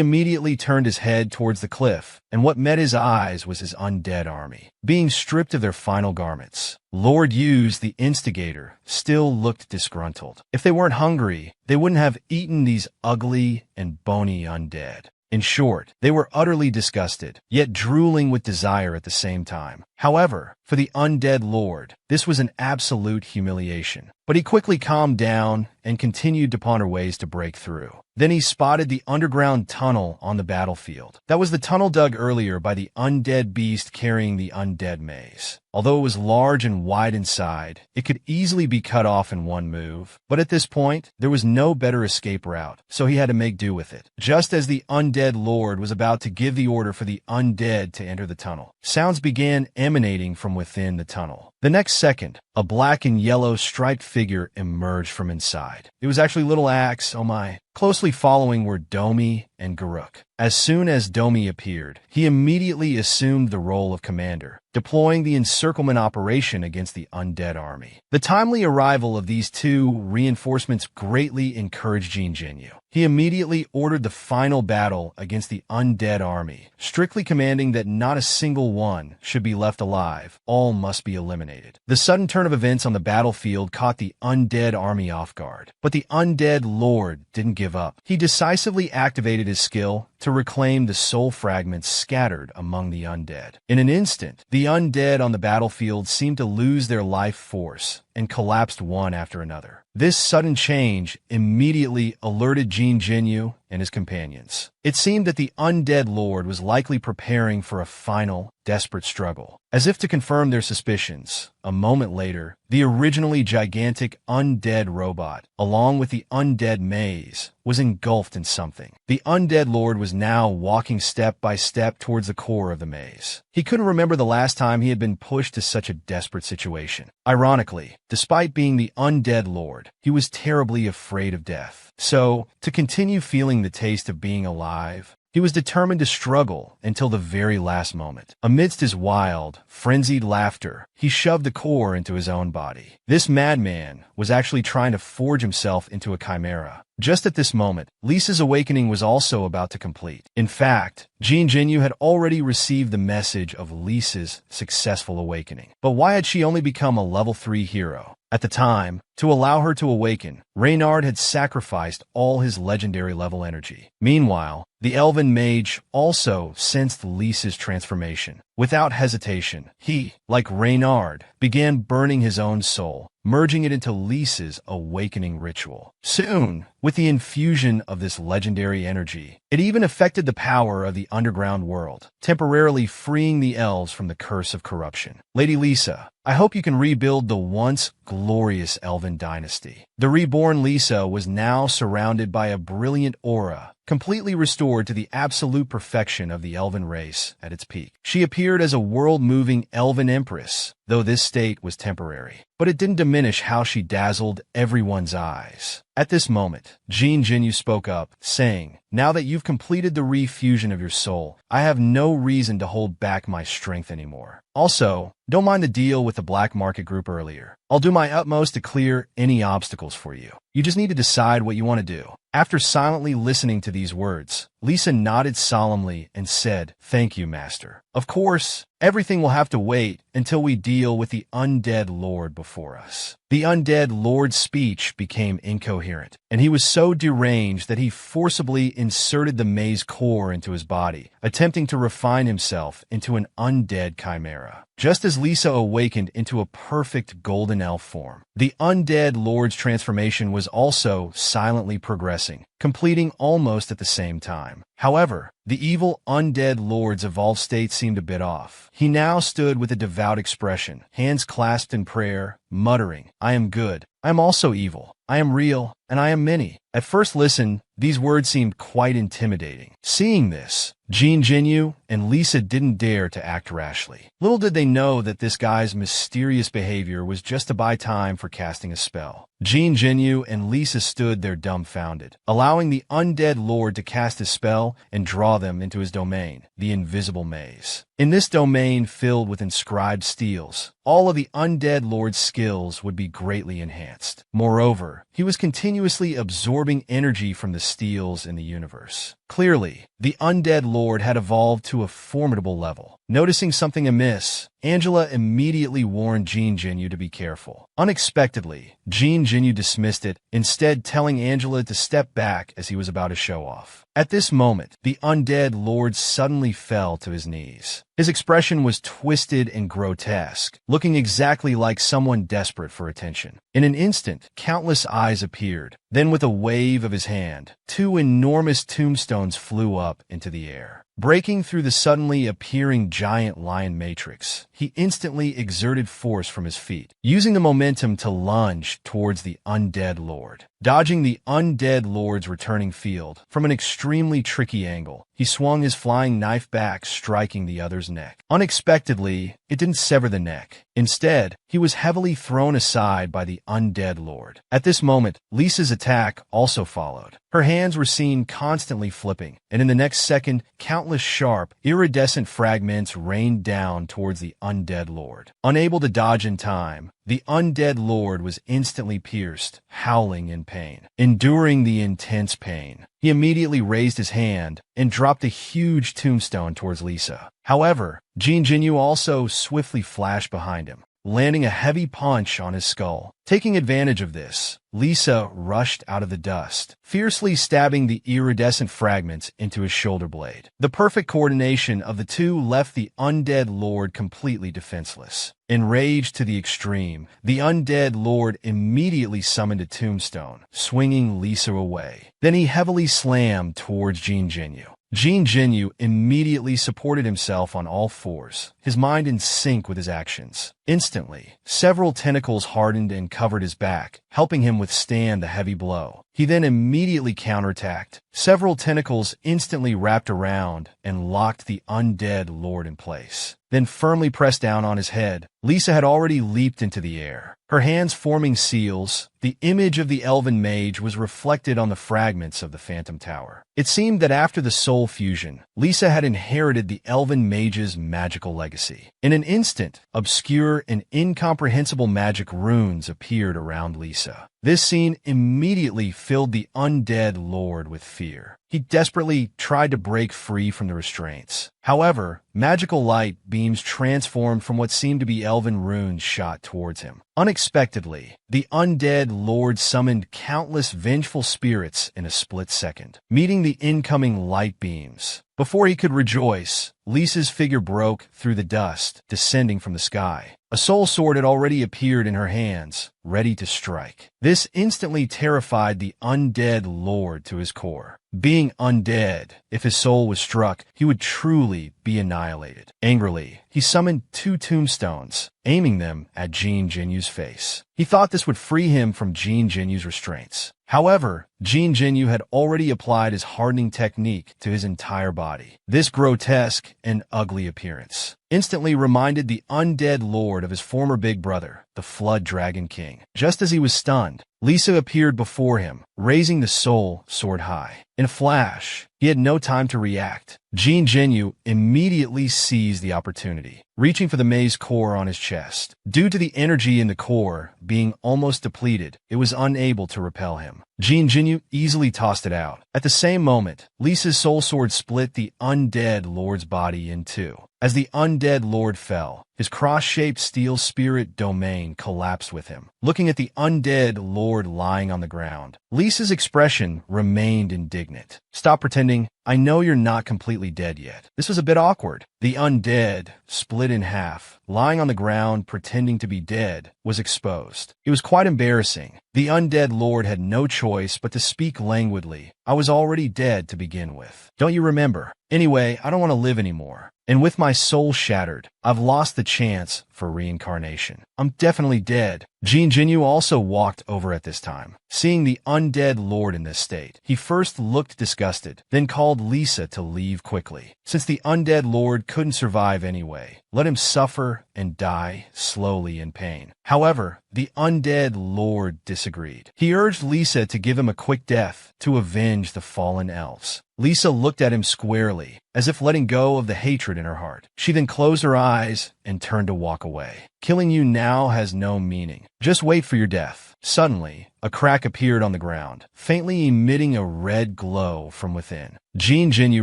Speaker 1: immediately turned his head towards the cliff, and what met his eyes was his undead army, being stripped of their final garments. Lord Yu's, the instigator, still looked disgruntled. If they weren't hungry, they wouldn't have eaten these ugly and bony undead. In short, they were utterly disgusted, yet drooling with desire at the same time. However, for the undead lord, this was an absolute humiliation. But he quickly calmed down and continued to ponder ways to break through. Then he spotted the underground tunnel on the battlefield. That was the tunnel dug earlier by the undead beast carrying the undead maze. Although it was large and wide inside, it could easily be cut off in one move. But at this point, there was no better escape route, so he had to make do with it. Just as the undead lord was about to give the order for the undead to enter the tunnel, sounds began emanating from within the tunnel. The next second, a black and yellow striped figure emerged from inside. It was actually Little Axe, oh my. Closely following were Domi and Garuk. As soon as Domi appeared, he immediately assumed the role of commander, deploying the encirclement operation against the undead army. The timely arrival of these two reinforcements greatly encouraged Jean Jinyu. He immediately ordered the final battle against the undead army, strictly commanding that not a single one should be left alive. All must be eliminated. The sudden turn of events on the battlefield caught the undead army off guard. But the undead lord didn't give up. He decisively activated his skill to reclaim the soul fragments scattered among the undead. In an instant, the undead on the battlefield seemed to lose their life force and collapsed one after another. This sudden change immediately alerted Jean Jinyu and his companions. It seemed that the undead lord was likely preparing for a final, desperate struggle. As if to confirm their suspicions, a moment later, the originally gigantic undead robot, along with the undead maze, was engulfed in something. The undead lord was now walking step by step towards the core of the maze. He couldn't remember the last time he had been pushed to such a desperate situation. Ironically, despite being the undead lord, he was terribly afraid of death. So, to continue feeling the taste of being alive, He was determined to struggle until the very last moment. Amidst his wild, frenzied laughter, he shoved the core into his own body. This madman was actually trying to forge himself into a chimera. Just at this moment, Lisa's awakening was also about to complete. In fact, Jean Jinyu had already received the message of Lisa's successful awakening. But why had she only become a level 3 hero? At the time, to allow her to awaken, Reynard had sacrificed all his legendary level energy. Meanwhile, the elven mage also sensed Lisa's transformation. Without hesitation, he, like Reynard, began burning his own soul, merging it into Lisa's awakening ritual. Soon, with the infusion of this legendary energy, it even affected the power of the underground world, temporarily freeing the elves from the curse of corruption. Lady Lisa, I hope you can rebuild the once glorious elven dynasty. The reborn Lisa was now surrounded by a brilliant aura, completely restored to the absolute perfection of the elven race at its peak. She appeared as a world-moving elven empress, though this state was temporary. But it didn't diminish how she dazzled everyone's eyes. At this moment, Jean Jinyu spoke up, saying, "Now that you've completed the refusion of your soul, I have no reason to hold back my strength anymore. Also, don't mind the deal with the black market group earlier. I'll do my utmost to clear any obstacles for you. You just need to decide what you want to do." After silently listening to these words, Lisa nodded solemnly and said, "Thank you, Master. Of course, everything will have to wait until we deal with the undead lord before us." The undead lord's speech became incoherent, and he was so deranged that he forcibly inserted the maze core into his body, attempting to refine himself into an undead chimera. Just as Lisa awakened into a perfect golden elf form, the undead lord's transformation was also silently progressing, completing almost at the same time. However, the evil undead lord's evolved state seemed a bit off. He now stood with a devout expression, hands clasped in prayer, muttering, "I am good. I am also evil. I am real, and I am many." At first listen, these words seemed quite intimidating. Seeing this, Jean Jinyu and Lisa didn't dare to act rashly. Little did they know that this guy's mysterious behavior was just to buy time for casting a spell. Jean Jinyu and Lisa stood there dumbfounded, allowing the undead lord to cast his spell and draw them into his domain, the invisible maze. In this domain filled with inscribed steels, all of the undead lord's skills would be greatly enhanced. Moreover, he was continuously absorbing energy from the steels in the universe. Clearly, the undead lord had evolved to a formidable level. Noticing something amiss, Angela immediately warned Jean Jinyu to be careful. Unexpectedly, Jean Jinyu dismissed it, instead telling Angela to step back as he was about to show off. At this moment, the undead lord suddenly fell to his knees. His expression was twisted and grotesque, looking exactly like someone desperate for attention. In an instant, countless eyes appeared. Then with a wave of his hand, 2 enormous tombstones flew up into the air. Breaking through the suddenly appearing giant lion matrix, he instantly exerted force from his feet, using the momentum to lunge towards the undead lord. Dodging the undead lord's returning field from an extremely tricky angle, he swung his flying knife back, striking the other's neck. Unexpectedly, it didn't sever the neck. Instead, he was heavily thrown aside by the undead lord. At this moment, Lisa's attack also followed. Her hands were seen constantly flipping, and in the next second, countless sharp, iridescent fragments rained down towards the undead lord. Unable to dodge in time, the undead lord was instantly pierced, howling in pain. Enduring the intense pain, he immediately raised his hand and dropped a huge tombstone towards Lisa. However, Jean Jinyu also swiftly flashed behind him, landing a heavy punch on his skull. Taking advantage of this, Lisa rushed out of the dust, fiercely stabbing the iridescent fragments into his shoulder blade. The perfect coordination of the two left the undead lord completely defenseless. Enraged to the extreme, the undead lord immediately summoned a tombstone, swinging Lisa away. Then he heavily slammed towards Jean Jinyu. Jean Jinyu immediately supported himself on all fours, his mind in sync with his actions. Instantly, several tentacles hardened and covered his back, helping him withstand the heavy blow. He then immediately counterattacked. Several tentacles instantly wrapped around and locked the undead lord in place. Then firmly pressed down on his head. Lisa had already leaped into the air, her hands forming seals. The image of the elven mage was reflected on the fragments of the phantom tower. It seemed that after the soul fusion, Lisa had inherited the elven mage's magical legacy. In an instant, obscure and incomprehensible magic runes appeared around Lisa. This scene immediately filled the undead lord with fear. He desperately tried to break free from the restraints. However, magical light beams transformed from what seemed to be elven runes shot towards him. Unexpectedly, the undead lord summoned countless vengeful spirits in a split second, meeting the incoming light beams. Before he could rejoice, Lisa's figure broke through the dust, descending from the sky. A soul sword had already appeared in her hands, ready to strike. This instantly terrified the undead lord to his core. Being undead, if his soul was struck, he would truly be annihilated. Angrily, he summoned 2 tombstones, aiming them at Jean Genu's face. He thought this would free him from Jean Genu's restraints. However, Jean Genu had already applied his hardening technique to his entire body. This grotesque and ugly appearance instantly reminded the undead lord of his former big brother, the Flood Dragon King. Just as he was stunned, Lisa appeared before him, raising the soul sword high. In a flash, he had no time to react. Jean Genu immediately seized the opportunity, reaching for the maze core on his chest. Due to the energy in the core being almost depleted, it was unable to repel him. Jean Genu easily tossed it out. At the same moment, Lisa's soul sword split the undead lord's body in two. As the undead lord fell, his cross-shaped steel spirit domain collapsed with him. Looking at the undead lord lying on the ground, Lisa's expression remained indignant. "Stop pretending. I know you're not completely dead yet." This was a bit awkward. The undead, split in half, lying on the ground pretending to be dead, was exposed. It was quite embarrassing. The undead lord had no choice but to speak languidly. "I was already dead to begin with. Don't you remember? Anyway, I don't want to live anymore. And with my soul shattered, I've lost the chance for reincarnation. I'm definitely dead." Jean Genu also walked over at this time. Seeing the undead lord in this state, he first looked disgusted, then called Lisa to leave quickly. Since the undead lord couldn't survive anyway, let him suffer and die slowly in pain. However, the undead lord disagreed. He urged Lisa to give him a quick death to avenge the fallen elves. Lisa looked at him squarely, as if letting go of the hatred in her heart. She then closed her eyes and turned to walk away. "Killing you now has no meaning. Just wait for your death." Suddenly, a crack appeared on the ground, faintly emitting a red glow from within. Jean Genu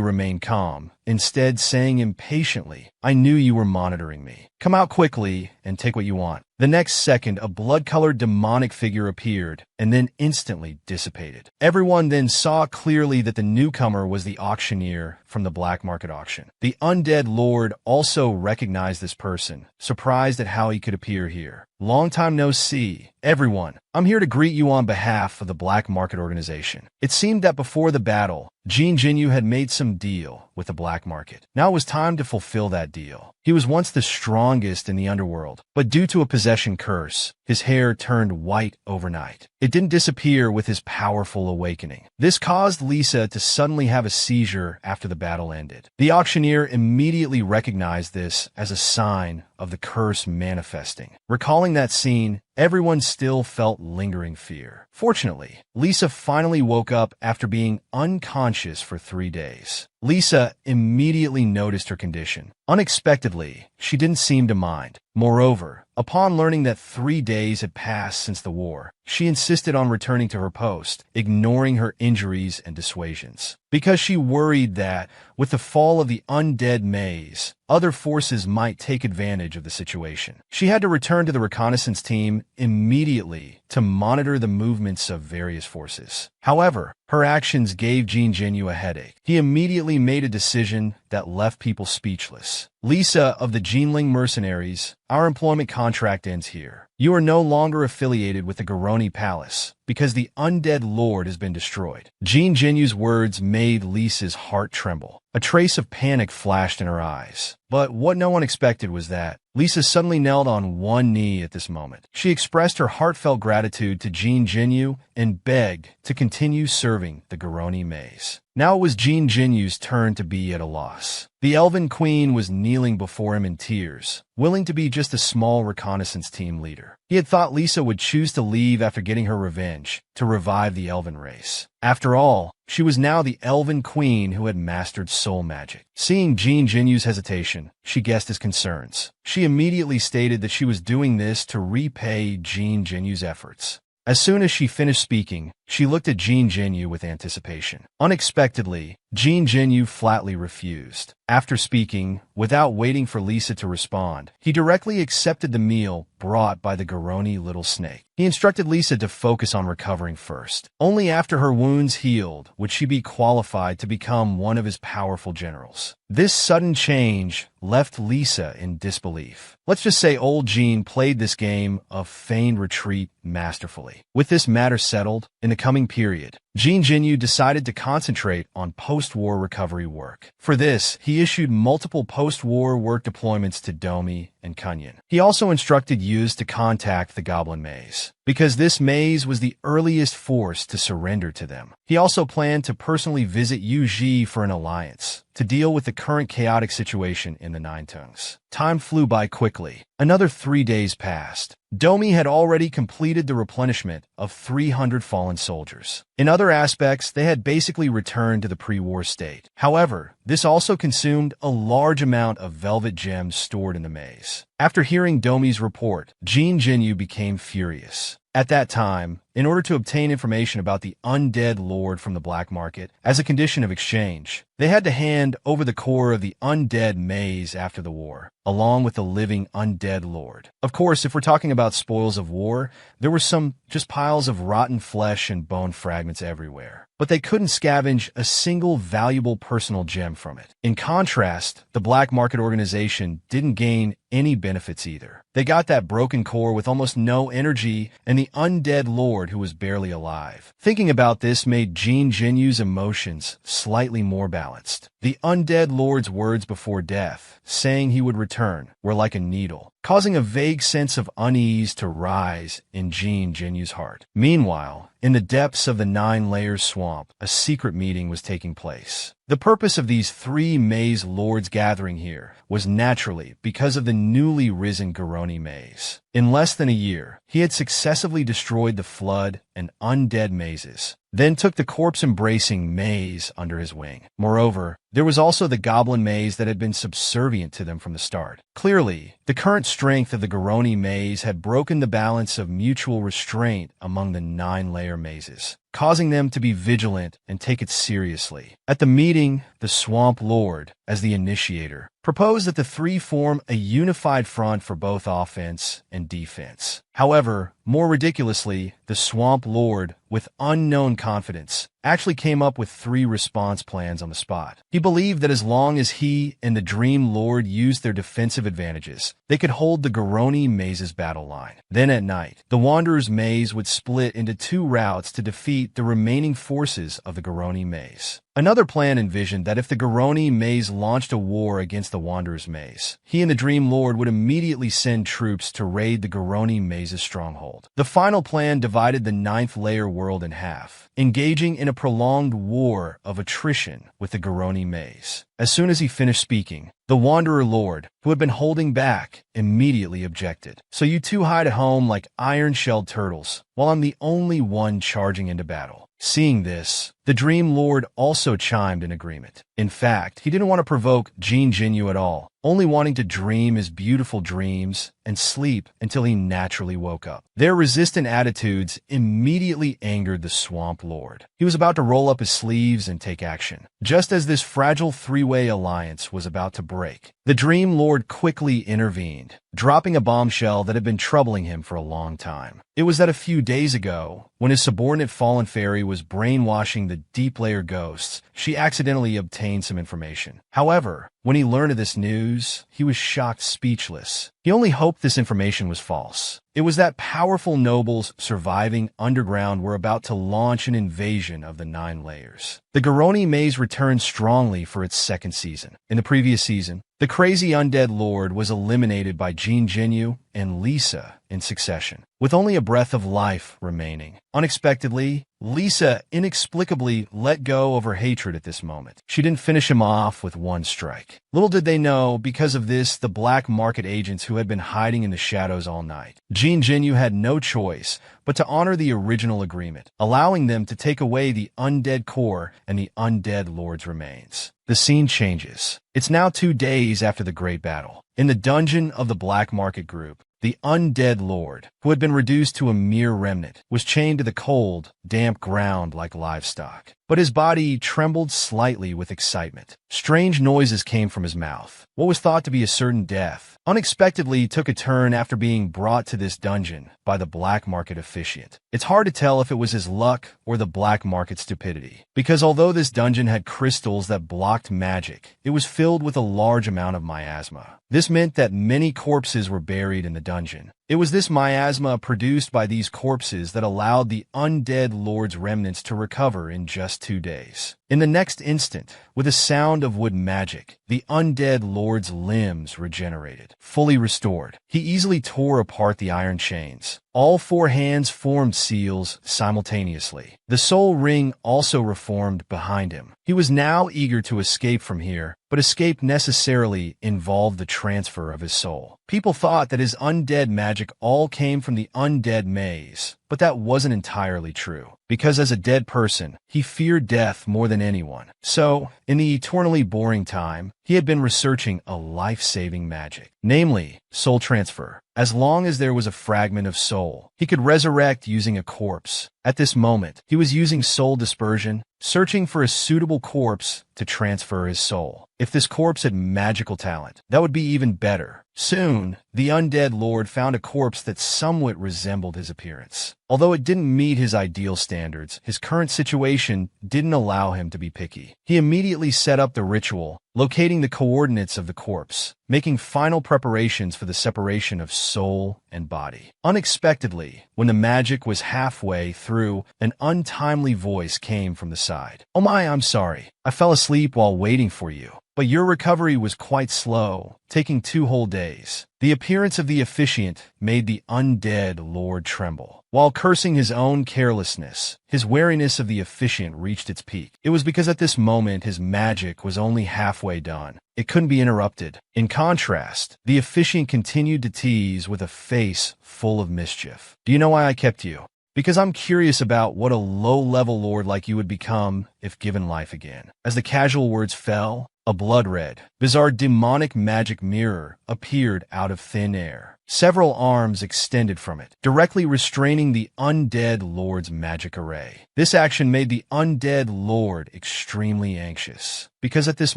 Speaker 1: remained calm, instead saying impatiently, "I knew you were monitoring me. Come out quickly and take what you want." The next second, a blood-colored demonic figure appeared and then instantly dissipated. Everyone then saw clearly that the newcomer was the auctioneer from the black market auction. The undead lord also recognized this person, surprised at how he could appear here. "Long time no see. Everyone, I'm here to greet you on behalf of the black market organization." It seemed that before the battle, Jean Genu had made some deal with the black market. Now it was time to fulfill that deal. He was once the strongest in the underworld, but due to a possession curse, his hair turned white overnight. It didn't disappear with his powerful awakening. This caused Lisa to suddenly have a seizure after the battle ended. The auctioneer immediately recognized this as a sign of the curse manifesting. Recalling that scene, everyone still felt lingering fear. Fortunately, Lisa finally woke up after being unconscious for 3 days. Lisa immediately noticed her condition. Unexpectedly, she didn't seem to mind. Moreover, upon learning that 3 days had passed since the war, she insisted on returning to her post, ignoring her injuries and dissuasions. Because she worried that, with the fall of the undead maze, other forces might take advantage of the situation. She had to return to the reconnaissance team immediately to monitor the movements of various forces. However, her actions gave Jin Jinyu a headache. He immediately made a decision that left people speechless. Lisa of the Jinling Mercenaries, our employment contract ends here. You are no longer affiliated with the Garoni Palace because the undead lord has been destroyed. Jin Jinyu's words made Lisa's heart tremble. A trace of panic flashed in her eyes. But what no one expected was that Lisa suddenly knelt on one knee at this moment. She expressed her heartfelt gratitude to Jin Jinyu and begged to continue serving the Garoni maze. Now it was Jin Jinyu's turn to be at a loss. The Elven Queen was kneeling before him in tears, willing to be just a small reconnaissance team leader. He had thought Lisa would choose to leave after getting her revenge, to revive the Elven race. After all, she was now the Elven Queen who had mastered soul magic. Seeing Jin Jinyu's hesitation, she guessed his concerns. She immediately stated that she was doing this to repay Jin Jinyu's efforts. As soon as she finished speaking, she looked at Jin Jinyu with anticipation. Unexpectedly, Jin Jinyu flatly refused. After speaking, without waiting for Lisa to respond, he directly accepted the meal brought by the Garoni little snake. He instructed Lisa to focus on recovering first. Only after her wounds healed would she be qualified to become one of his powerful generals. This sudden change left Lisa in disbelief. Let's just say old Jin played this game of feigned retreat masterfully. With this matter settled, in the coming period, Jin Jinyu decided to concentrate on post-war recovery work. For this, he issued multiple post-war work deployments to Domi and Kunyan. He also instructed Yuz to contact the Goblin Maze, because this maze was the earliest force to surrender to them. He also planned to personally visit Yu Ji for an alliance, to deal with the current chaotic situation in the Nine Tongues. Time flew by quickly. Another 3 days passed. Domi had already completed the replenishment of 300 fallen soldiers. In other aspects, they had basically returned to the pre-war state. However, this also consumed a large amount of velvet gems stored in the maze. After hearing Domi's report, Jin Jinyu became furious. At that time, in order to obtain information about the undead lord from the black market, as a condition of exchange, they had to hand over the core of the undead maze after the war, along with the living undead lord. Of course, if we're talking about spoils of war, there were some just piles of rotten flesh and bone fragments everywhere. But they couldn't scavenge a single valuable personal gem from it. In contrast, the black market organization didn't gain any benefits either. They got that broken core with almost no energy and the undead lord who was barely alive. Thinking about this made Jin Jinyu's emotions slightly more balanced. The undead lord's words before death, saying he would return, were like a needle, causing a vague sense of unease to rise in Jin Jinyu's heart. Meanwhile, in the depths of the 9 Layers swamp, a secret meeting was taking place. The purpose of these 3 maze lords gathering here was naturally because of the newly risen Garoni maze. In less than a year, he had successively destroyed the flood and undead mazes, then took the corpse-embracing maze under his wing. Moreover, there was also the goblin maze that had been subservient to them from the start. Clearly, the current strength of the Garoni maze had broken the balance of mutual restraint among the 9-layer mazes, causing them to be vigilant and take it seriously. At the meeting, the Swamp Lord, as the initiator, proposed that the 3 form a unified front for both offense and defense. However, more ridiculously, the Swamp Lord, with unknown confidence, actually came up with 3 response plans on the spot. He believed that as long as he and the Dream Lord used their defensive advantages, they could hold the Garoni Maze's battle line. Then at night, the Wanderer's Maze would split into 2 routes to defeat the remaining forces of the Garoni Maze. Another plan envisioned that if the Garoni Maze launched a war against the Wanderer's Maze, he and the Dream Lord would immediately send troops to raid the Garoni Maze's stronghold. The final plan divided the 9th layer world in half, engaging in a prolonged war of attrition with the Garoni Maze. As soon as he finished speaking, the Wanderer Lord, who had been holding back, immediately objected. "So you 2 hide at home like iron-shelled turtles, while I'm the only one charging into battle." Seeing this, The Dream Lord also chimed in agreement. In fact, he didn't want to provoke Jin Jinyu at all, only wanting to dream his beautiful dreams and sleep until he naturally woke up. Their resistant attitudes immediately angered the Swamp Lord. He was about to roll up his sleeves and take action. Just as this fragile three-way alliance was about to break, the Dream Lord quickly intervened, dropping a bombshell that had been troubling him for a long time. It was that a few days ago, when his subordinate Fallen Fairy was brainwashing the Deep Layer ghosts, she accidentally obtained some information. However, when he learned of this news, he was shocked speechless. He only hoped this information was false. It was that powerful nobles surviving underground were about to launch an invasion of the 9 layers. The Garoni Maze returned strongly for its second season. In the previous season, the crazy undead lord was eliminated by Jin Jinyu and Lisa in succession, with only a breath of life remaining. Unexpectedly, Lisa inexplicably let go of her hatred at this moment. She didn't finish him off with one strike. Little did they know, because of this, the black market agents who had been hiding in the shadows all night. Jin Jinyu had no choice but to honor the original agreement, allowing them to take away the undead core and the undead lord's remains. The scene changes. It's now 2 days after the Great Battle. In the dungeon of the Black Market Group, the undead lord, who had been reduced to a mere remnant, was chained to the cold, damp ground like livestock. But his body trembled slightly with excitement. Strange noises came from his mouth. What was thought to be a certain death unexpectedly took a turn after being brought to this dungeon by the black market officiant. It's hard to tell if it was his luck or the black market's stupidity, because although this dungeon had crystals that blocked magic, it was filled with a large amount of miasma. This meant that many corpses were buried in the dungeon. It was this miasma produced by these corpses that allowed the undead lord's remnants to recover in just 2 days. In the next instant, with a sound of wood magic, the undead lord's limbs regenerated, fully restored. He easily tore apart the iron chains. All 4 hands formed seals simultaneously. The soul ring also reformed behind him. He was now eager to escape from here, but escape necessarily involved the transfer of his soul. People thought that his undead magic all came from the undead maze, but that wasn't entirely true, because as a dead person, he feared death more than anyone. So, in the eternally boring time, he had been researching a life-saving magic, namely, soul transfer. As long as there was a fragment of soul, he could resurrect using a corpse. At this moment, he was using soul dispersion, searching for a suitable corpse to transfer his soul. If this corpse had magical talent, that would be even better. Soon, the undead lord found a corpse that somewhat resembled his appearance. Although it didn't meet his ideal standards, his current situation didn't allow him to be picky. He immediately set up the ritual, locating the coordinates of the corpse, making final preparations for the separation of soul and body. Unexpectedly, when the magic was halfway through, an untimely voice came from the side. "Oh my, I'm sorry. I fell asleep while waiting for you. But your recovery was quite slow, taking 2 whole days." The appearance of the officiant made the undead lord tremble. While cursing his own carelessness, his wariness of the officiant reached its peak. It was because at this moment his magic was only halfway done. It couldn't be interrupted. In contrast, the officiant continued to tease with a face full of mischief. "Do you know why I kept you? Because I'm curious about what a low-level lord like you would become if given life again." As the casual words fell, a blood-red, bizarre demonic magic mirror appeared out of thin air. Several arms extended from it, directly restraining the undead lord's magic array. This action made the undead lord extremely anxious, because at this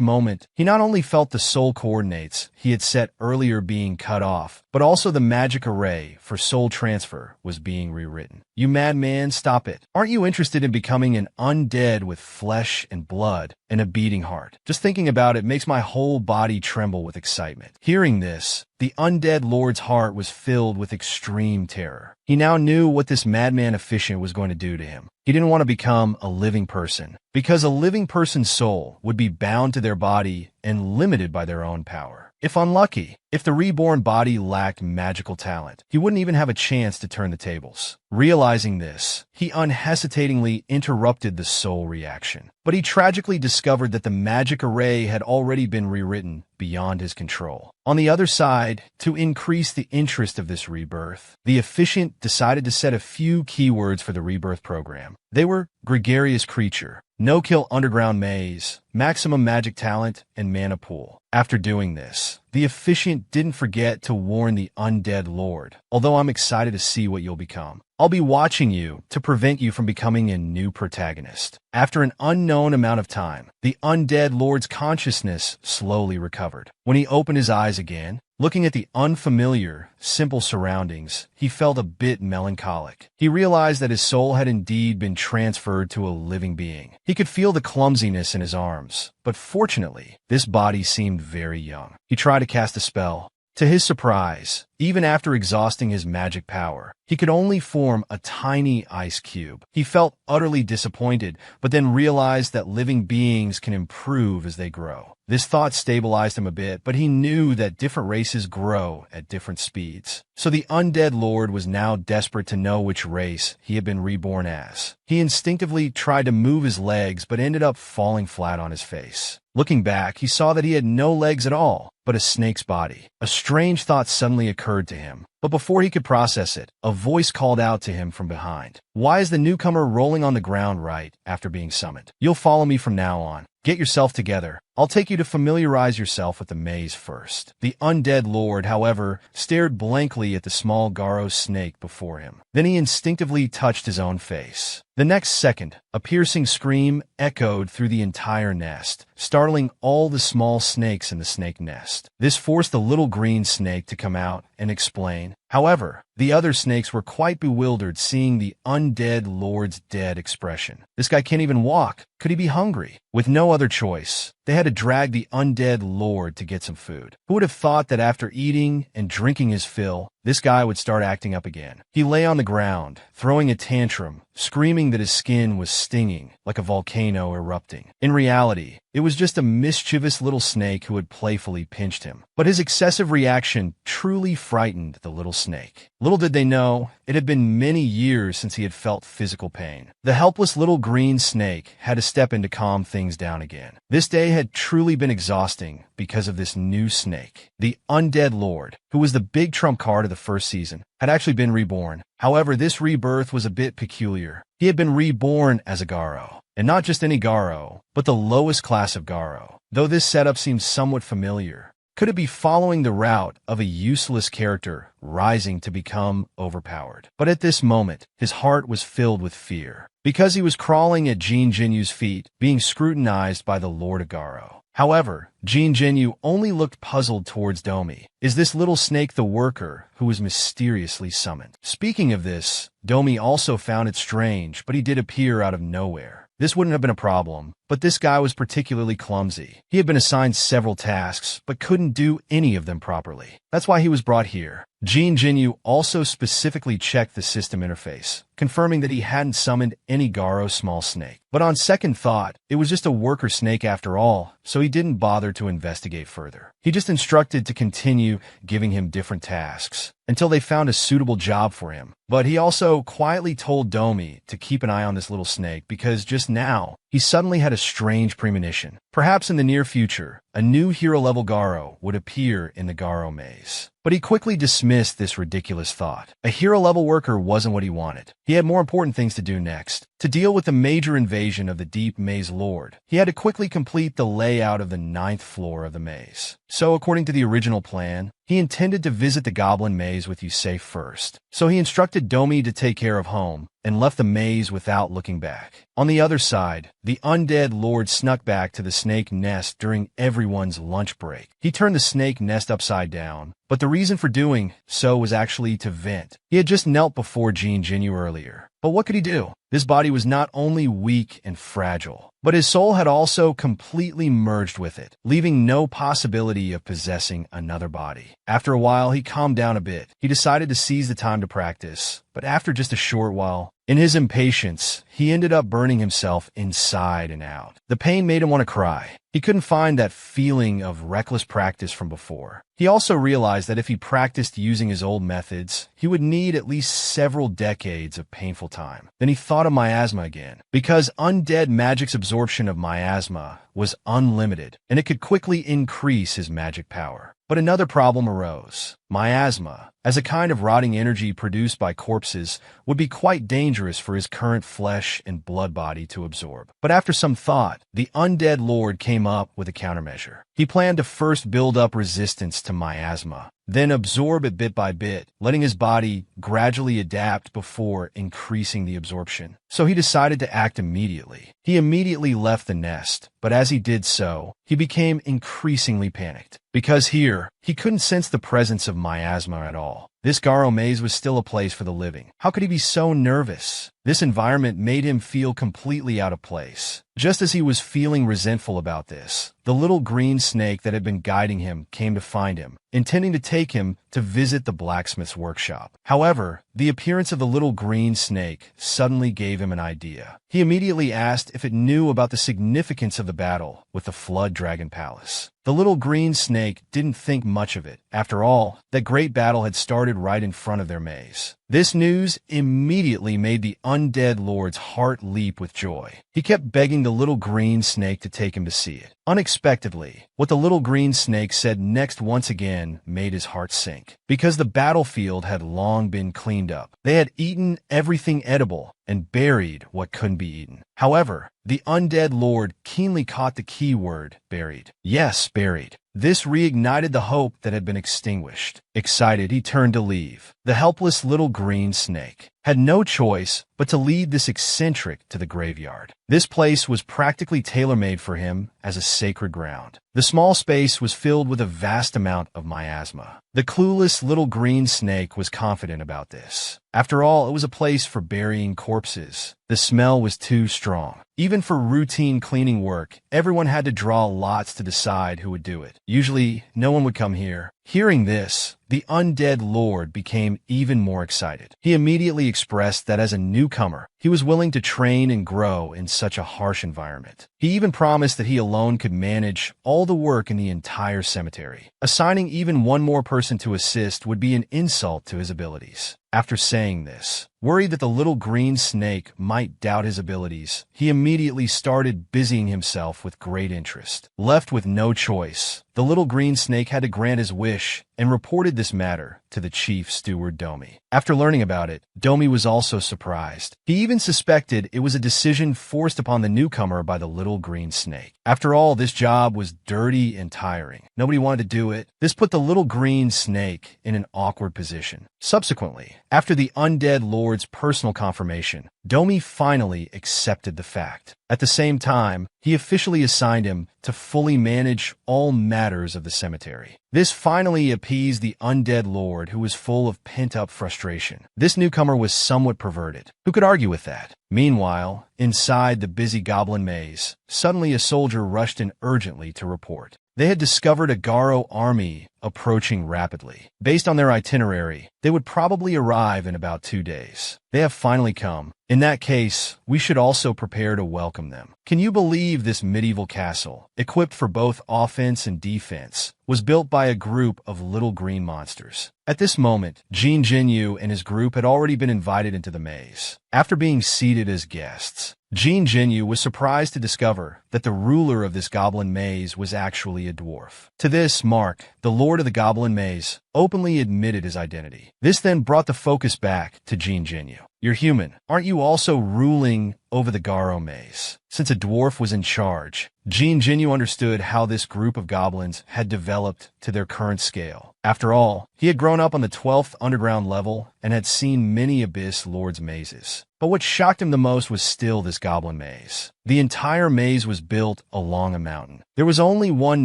Speaker 1: moment, he not only felt the soul coordinates he had set earlier being cut off, but also the magic array for soul transfer was being rewritten. "You madman, stop it. Aren't you interested in becoming an undead with flesh and blood and a beating heart? Just thinking about it makes my whole body tremble with excitement." Hearing this, the undead lord's heart was filled with extreme terror. He now knew what this madman officiant was going to do to him. He didn't want to become a living person, because a living person's soul would be bound to their body and limited by their own power. If unlucky, if the reborn body lacked magical talent, he wouldn't even have a chance to turn the tables. Realizing this, he unhesitatingly interrupted the soul reaction. But he tragically discovered that the magic array had already been rewritten beyond his control. On the other side, to increase the interest of this rebirth, the Efficient decided to set a few keywords for the rebirth program. They were gregarious creature, no-kill underground maze, maximum magic talent, and mana pool. After doing this, the Efficient didn't forget to warn the Undead Lord, although I'm excited to see what you'll become. I'll be watching you to prevent you from becoming a new protagonist. After an unknown amount of time, the Undead Lord's consciousness slowly recovered. When he opened his eyes again, looking at the unfamiliar, simple surroundings, he felt a bit melancholic. He realized that his soul had indeed been transferred to a living being. He could feel the clumsiness in his arms, but fortunately, this body seemed very young. He tried to cast a spell. To his surprise, even after exhausting his magic power, he could only form a tiny ice cube. He felt utterly disappointed, but then realized that living beings can improve as they grow. This thought stabilized him a bit, but he knew that different races grow at different speeds. So the Undead Lord was now desperate to know which race he had been reborn as. He instinctively tried to move his legs, but ended up falling flat on his face. Looking back, he saw that he had no legs at all, but a snake's body. A strange thought suddenly occurred to him, but before he could process it, a voice called out to him from behind. Why is the newcomer rolling on the ground right after being summoned? You'll follow me from now on. Get yourself together. I'll take you to familiarize yourself with the maze first. The Undead Lord, however, stared blankly at the small Garo snake before him. Then he instinctively touched his own face. The next second, a piercing scream echoed through the entire nest, startling all the small snakes in the snake nest. This forced the little green snake to come out and explain. However, the other snakes were quite bewildered seeing the Undead Lord's dead expression. This guy can't even walk. Could he be hungry? With no other choice, they had to drag the Undead Lord to get some food. Who would have thought that after eating and drinking his fill, this guy would start acting up again? He lay on the ground, throwing a tantrum, screaming that his skin was stinging like a volcano erupting. In reality, it was just a mischievous little snake who had playfully pinched him. But his excessive reaction truly frightened the little snake. Little did they know, it had been many years since he had felt physical pain. The helpless little green snake had to step in to calm things down again. This day had truly been exhausting because of this new snake. The Undead Lord, who was the big trump card of the first season, had actually been reborn. However, this rebirth was a bit peculiar. He had been reborn as a Garo. And not just any Garo, but the lowest class of Garo. Though this setup seems somewhat familiar, could it be following the route of a useless character rising to become overpowered? But at this moment, his heart was filled with fear, because he was crawling at Jean Jinyu's feet, being scrutinized by the Lord of Garo. However, Jean Jinyu only looked puzzled towards Domi. Is this little snake the worker who was mysteriously summoned? Speaking of this, Domi also found it strange, but he did appear out of nowhere. This wouldn't have been a problem, but this guy was particularly clumsy. He had been assigned several tasks, but couldn't do any of them properly. That's why he was brought here. Jean Jinyu also specifically checked the system interface, confirming that he hadn't summoned any Garo small snake. But on second thought, it was just a worker snake after all, so he didn't bother to investigate further. He just instructed to continue giving him different tasks until they found a suitable job for him. But he also quietly told Domi to keep an eye on this little snake because just now, he suddenly had a strange premonition. Perhaps in the near future, a new hero-level Garo would appear in the Garo maze. But he quickly dismissed this ridiculous thought. A hero-level worker wasn't what he wanted. He had more important things to do next. To deal with the major invasion of the Deep Maze Lord, he had to quickly complete the layout of the 9th floor of the maze. So according to the original plan, he intended to visit the Goblin Maze with Yusei first. So he instructed Domi to take care of home, and left the maze without looking back. On the other side, the Undead Lord snuck back to the snake nest during everyone's lunch break. He turned the snake nest upside down, but the reason for doing so was actually to vent. He had just knelt before Jean Jinyu earlier. But what could he do? This body was not only weak and fragile, but his soul had also completely merged with it, leaving no possibility of possessing another body. After a while, he calmed down a bit. He decided to seize the time to practice, but after just a short while, in his impatience, he ended up burning himself inside and out. The pain made him want to cry. He He couldn't find that feeling of reckless practice from before. He also realized that if he practiced using his old methods, he would need at least several decades of painful time. Then he thought of miasma again, because undead magic's absorption of miasma was unlimited, and it could quickly increase his magic power. But another problem arose. Miasma, as a kind of rotting energy produced by corpses, would be quite dangerous for his current flesh and blood body to absorb. But after some thought, the undead lord came up with a countermeasure. He planned to first build up resistance to miasma, then absorb it bit by bit, letting his body gradually adapt before increasing the absorption. So he decided to act immediately. He immediately left the nest, but as he did so, he became increasingly panicked. Because here, he couldn't sense the presence of miasma at all. This Garo maze was still a place for the living. How could he be so nervous? This environment made him feel completely out of place. Just as he was feeling resentful about this, the little green snake that had been guiding him came to find him, intending to take him to visit the blacksmith's workshop. However, the appearance of the little green snake suddenly gave him an idea. He immediately asked if it knew about the significance of the battle with the Flood Dragon Palace. The little green snake didn't think much of it. After all, that great battle had started right in front of their maze. This news immediately made the undead lord's heart leap with joy. He kept begging the little green snake to take him to see it. Unexpectedly, what the little green snake said next once again made his heart sink. Because the battlefield had long been cleaned up. They had eaten everything edible and buried what couldn't be eaten. However, the undead lord keenly caught the key word, buried. Yes, buried. This reignited the hope that had been extinguished. Excited, he turned to leave. The helpless little green snake had no choice but to lead this eccentric to the graveyard. This place was practically tailor-made for him as a sacred ground. The small space was filled with a vast amount of miasma. The clueless little green snake was confident about this. After all, it was a place for burying corpses. The smell was too strong. Even for routine cleaning work, everyone had to draw lots to decide who would do it. Usually, no one would come here. Hearing this, the undead lord became even more excited. He immediately expressed that as a newcomer, he was willing to train and grow in such a harsh environment. He even promised that he alone could manage all the work in the entire cemetery. Assigning even one more person to assist would be an insult to his abilities. After saying this, worried that the little green snake might doubt his abilities, he immediately started busying himself with great interest. Left with no choice, the little green snake had to grant his wish and reported this matter to the chief steward Domi. After learning about it, Domi was also surprised. He even suspected it was a decision forced upon the newcomer by the little green snake. After all, this job was dirty and tiring. Nobody wanted to do it. This put the little green snake in an awkward position. Subsequently, after the undead lord's personal confirmation, Domi finally accepted the fact. At the same time, he officially assigned him to fully manage all matters of the cemetery. This finally appeased the undead lord, who was full of pent-up frustration. This newcomer was somewhat perverted. Who could argue with that? Meanwhile, inside the busy goblin maze, suddenly a soldier rushed in urgently to report. They had discovered a Garo army approaching rapidly. Based on their itinerary, they would probably arrive in about 2 days. They have finally come. In that case, we should also prepare to welcome them. Can you believe this medieval castle, equipped for both offense and defense, was built by a group of little green monsters? At this moment, Jin Jinyu and his group had already been invited into the maze. After being seated as guests, Jin Jinyu was surprised to discover that the ruler of this goblin maze was actually a dwarf. To this, Mark, the lord of the goblin maze, openly admitted his identity. This then brought the focus back to Jin Jinyu. You're human. Aren't you also ruling over the Garo maze? Since a dwarf was in charge, Jin Jinyu understood how this group of goblins had developed to their current scale. After all, he had grown up on the 12th underground level and had seen many Abyss Lord's mazes. But what shocked him the most was still this goblin maze. The entire maze was built along a mountain. There was only one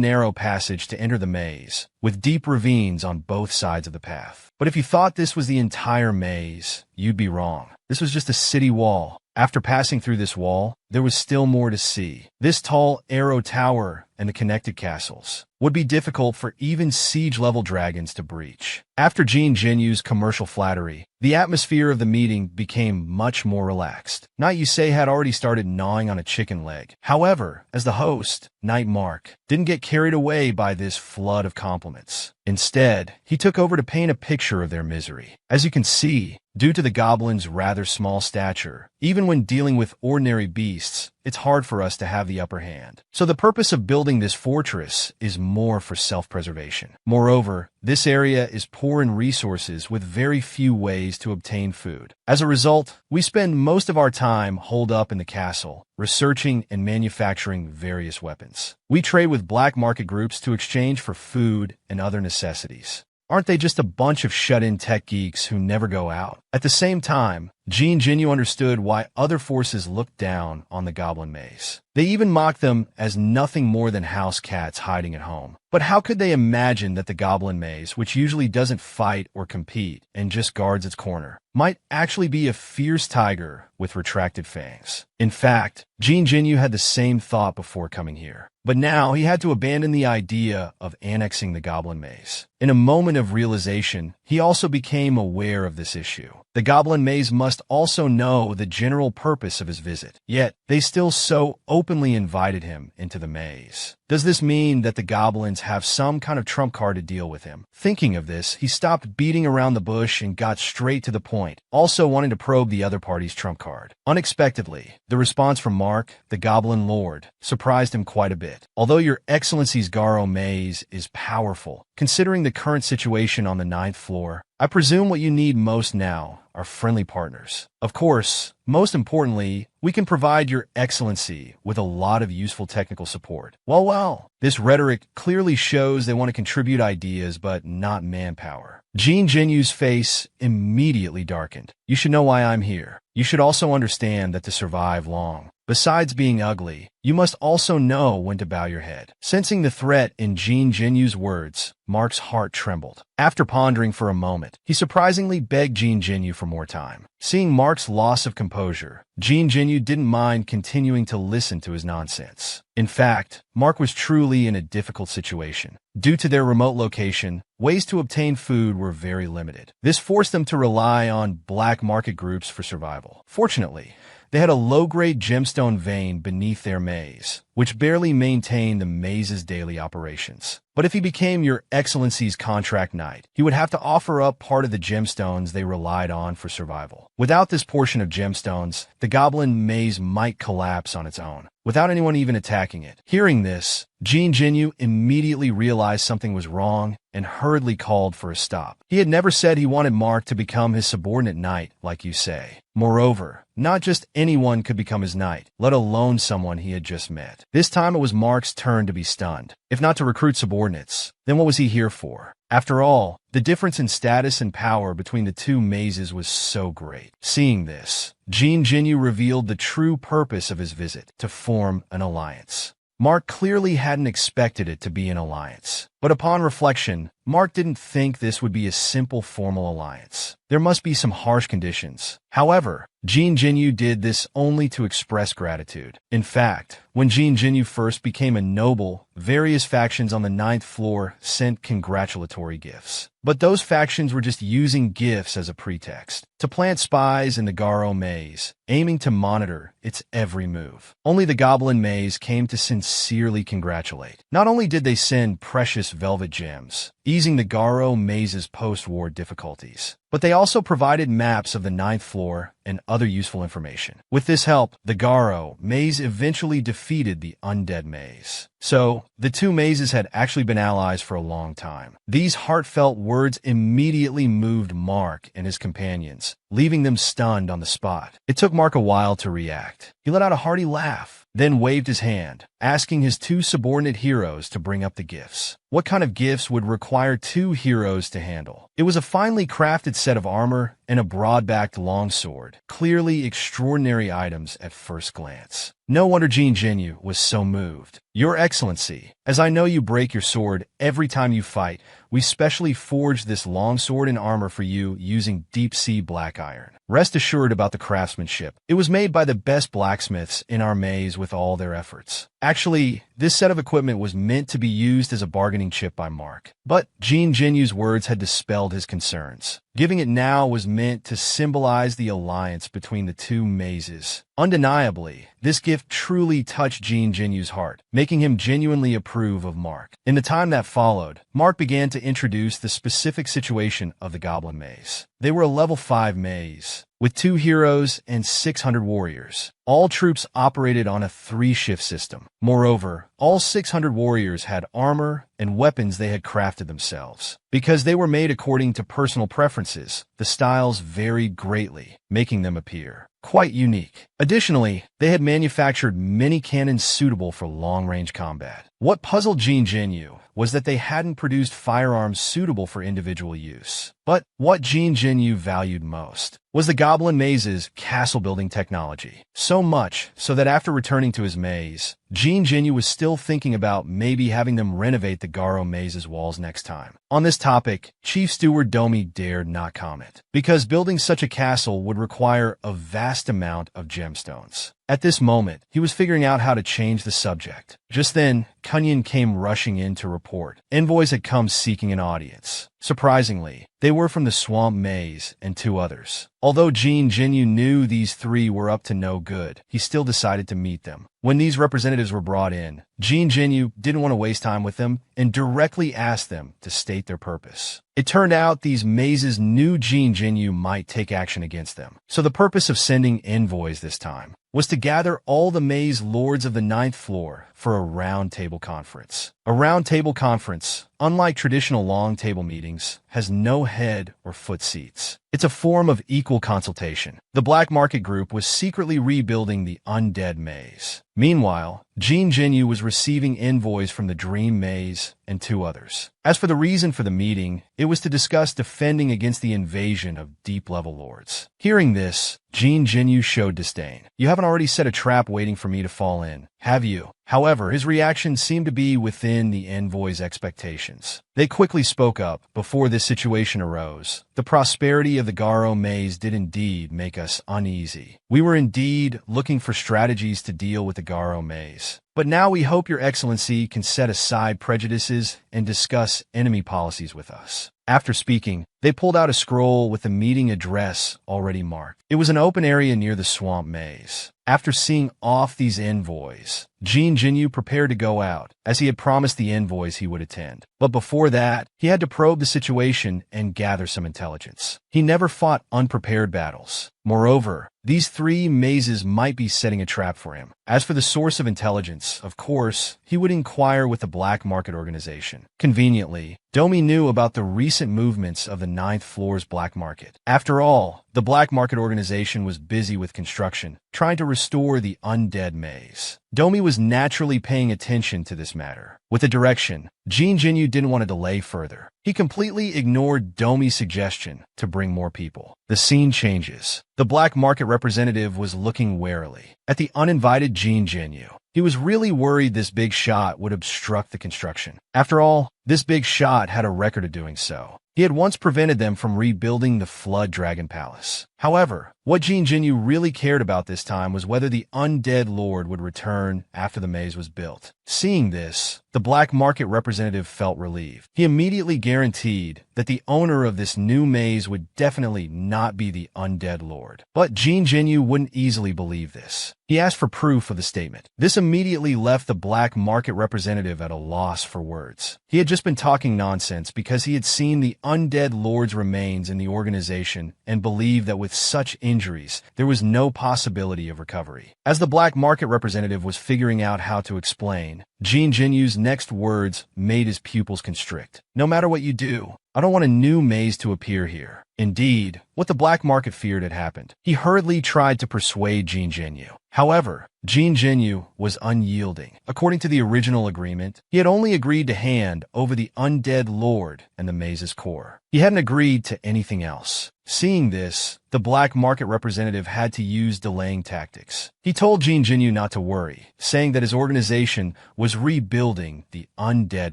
Speaker 1: narrow passage to enter the maze, with deep ravines on both sides of the path. But if you thought this was the entire maze, you'd be wrong. This was just a city wall. After passing through this wall, there was still more to see. This tall arrow tower and the connected castles would be difficult for even siege-level dragons to breach. After Jean Genu's commercial flattery, the atmosphere of the meeting became much more relaxed. Knight Yusei had already started gnawing on a chicken leg. However, as the host, Knight Mark didn't get carried away by this flood of compliments. Instead, he took over to paint a picture of their misery. As you can see, due to the goblin's rather small stature, even when dealing with ordinary beasts, it's hard for us to have the upper hand. So the purpose of building this fortress is more for self-preservation. Moreover, this area is poor in resources with very few ways to obtain food. As a result, we spend most of our time holed up in the castle, researching and manufacturing various weapons. We trade with black market groups to exchange for food and other necessities. Aren't they just a bunch of shut-in tech geeks who never go out? At the same time, Jean Genu understood why other forces looked down on the goblin maze. They even mocked them as nothing more than house cats hiding at home. But how could they imagine that the goblin maze, which usually doesn't fight or compete and just guards its corner, might actually be a fierce tiger with retracted fangs? In fact, Jean Genu had the same thought before coming here. But now he had to abandon the idea of annexing the goblin maze. In a moment of realization, he also became aware of this issue. The goblin maze must also know the general purpose of his visit. Yet, they still so openly invited him into the maze. Does this mean that the goblins have some kind of trump card to deal with him? Thinking of this, he stopped beating around the bush and got straight to the point, also wanting to probe the other party's trump card. Unexpectedly, the response from Mark, the goblin lord, surprised him quite a bit. Although your excellency's Garo maze is powerful, considering the current situation on the 9th floor, I presume what you need most now are friendly partners. Of course, most importantly, we can provide your excellency with a lot of useful technical support. Well, this rhetoric clearly shows they want to contribute ideas but not manpower. Jean Genu's face immediately darkened. You should know why I'm here. You should also understand that to survive long, besides being ugly, you must also know when to bow your head. Sensing the threat in Jean Genu's words, Mark's heart trembled. After pondering for a moment, he surprisingly begged Jean Genu for more time. Seeing Mark's loss of composure, Jean Genu didn't mind continuing to listen to his nonsense. In fact, Mark was truly in a difficult situation. Due to their remote location, ways to obtain food were very limited. This forced them to rely on black market groups for survival. Fortunately, they had a low-grade gemstone vein beneath their maze, which barely maintained the maze's daily operations. But if he became your excellency's contract knight, he would have to offer up part of the gemstones they relied on for survival. Without this portion of gemstones, the goblin maze might collapse on its own, without anyone even attacking it. Hearing this, Jean Genu immediately realized something was wrong and hurriedly called for a stop. He had never said he wanted Mark to become his subordinate knight, like you say. Moreover, not just anyone could become his knight, let alone someone he had just met. This time it was Mark's turn to be stunned. If not to recruit subordinates, then what was he here for? After all, the difference in status and power between the two mazes was so great. Seeing this, Jean Genu revealed the true purpose of his visit, to form an alliance. Mark clearly hadn't expected it to be an alliance. But upon reflection, Mark didn't think this would be a simple formal alliance. There must be some harsh conditions. However, Jean Genu did this only to express gratitude. In fact, when Jean Genu first became a noble, various factions on the 9th floor sent congratulatory gifts. But those factions were just using gifts as a pretext to plant spies in the Garo maze, aiming to monitor its every move. Only the Goblin maze came to sincerely congratulate. Not only did they send precious velvet gems, easing the Garo maze's post-war difficulties, but they also provided maps of the 9th floor and other useful information. With this help, the Garo maze eventually defeated the undead maze. So, the two mazes had actually been allies for a long time. These heartfelt words immediately moved Mark and his companions, leaving them stunned on the spot. It took Mark a while to react. He let out a hearty laugh, then waved his hand, asking his two subordinate heroes to bring up the gifts. What kind of gifts would require two heroes to handle? It was a finely crafted set of armor and a broad-backed longsword, clearly extraordinary items at first glance. No wonder Jin Jinyu was so moved. Your Excellency, as I know you break your sword every time you fight, we specially forged this long sword and armor for you using deep-sea black iron. Rest assured about the craftsmanship. It was made by the best blacksmiths in our maze with all their efforts. Actually, this set of equipment was meant to be used as a bargaining chip by Mark. But Jin Jinyu's words had dispelled his concerns. Giving it now was meant to symbolize the alliance between the two mazes. Undeniably, this gift truly touched Jin Jinyu's heart, making him genuinely approve of Mark. In the time that followed, Mark began to introduce the specific situation of the Goblin Maze. They were a level 5 maze, with 2 heroes and 600 warriors. All troops operated on a 3-shift system. Moreover, all 600 warriors had armor and weapons they had crafted themselves. Because they were made according to personal preferences, the styles varied greatly, making them appear quite unique. Additionally, they had manufactured many cannons suitable for long-range combat. What puzzled Jin Jinyu was that they hadn't produced firearms suitable for individual use. But what Jin Jinyu valued most was the Goblin Maze's castle-building technology. So much so that after returning to his maze, Jin Jinyu was still thinking about maybe having them renovate the Garo Maze's walls next time. On this topic, Chief Steward Domi dared not comment, because building such a castle would require a vast amount of gemstones. At this moment, he was figuring out how to change the subject. Just then, Kunyan came rushing in to report. Envoys had come seeking an audience. Surprisingly, they were from the Swamp Maze and 2 others. Although Jin Jinyu knew these 3 were up to no good, he still decided to meet them. When these representatives were brought in, Jin Jinyu didn't want to waste time with them and directly asked them to state their purpose. It turned out these mazes knew Jin Jinyu might take action against them. So the purpose of sending envoys this time was to gather all the maze lords of the 9th floor for a round-table conference. A round-table conference, unlike traditional long-table meetings, has no head or foot seats. It's a form of equal consultation. The Black Market Group was secretly rebuilding the Undead Maze. Meanwhile, Jin Jinyu was receiving envoys from the Dream Maze and 2 others. As for the reason for the meeting, it was to discuss defending against the invasion of deep-level lords. Hearing this, Jin Jinyu showed disdain. You haven't already set a trap waiting for me to fall in, have you? However, his reaction seemed to be within the envoys' expectations. They quickly spoke up before this situation arose. The prosperity of the Garo Maze did indeed make us uneasy. We were indeed looking for strategies to deal with the Garo Maze. But now we hope Your Excellency can set aside prejudices and discuss enemy policies with us. After speaking, they pulled out a scroll with the meeting address already marked. It was an open area near the Swamp Maze. After seeing off these envoys, Jin Jinyu prepared to go out, as he had promised the envoys he would attend. But before that, he had to probe the situation and gather some intelligence. He never fought unprepared battles. Moreover, these 3 mazes might be setting a trap for him. As for the source of intelligence, of course, he would inquire with the Black Market Organization. Conveniently, Domi knew about the recent movements of the 9th floor's Black Market. After all, the Black Market Organization was busy with construction, trying to restore the Undead Maze. Domi was naturally paying attention to this matter. With the direction, Jin Jinyu didn't want to delay further. He completely ignored Domi's suggestion to bring more people. The scene changes. The Black Market representative was looking warily at the uninvited Jin Jinyu. He was really worried this big shot would obstruct the construction. After all, this big shot had a record of doing so. He had once prevented them from rebuilding the Flood Dragon Palace. However, what Jin Jinyu really cared about this time was whether the Undead Lord would return after the maze was built. Seeing this, the Black Market representative felt relieved. He immediately guaranteed that the owner of this new maze would definitely not be the Undead Lord. But Jin Jinyu wouldn't easily believe this. He asked for proof of the statement. This immediately left the Black Market representative at a loss for words. He had just been talking nonsense because he had seen the Undead Lord's remains in the organization and believed that with such injuries, there was no possibility of recovery. As the Black Market representative was figuring out how to explain, Jin Jinyu's next words made his pupils constrict. No matter what you do, I don't want a new maze to appear here. Indeed, what the Black Market feared had happened. He hurriedly tried to persuade Jin Jinyu. However, Jin Jinyu was unyielding. According to the original agreement, he had only agreed to hand over the Undead Lord and the maze's core. He hadn't agreed to anything else. Seeing this, the black market representative had to use delaying tactics. He told Jean Jinyu not to worry, saying that his organization was rebuilding the undead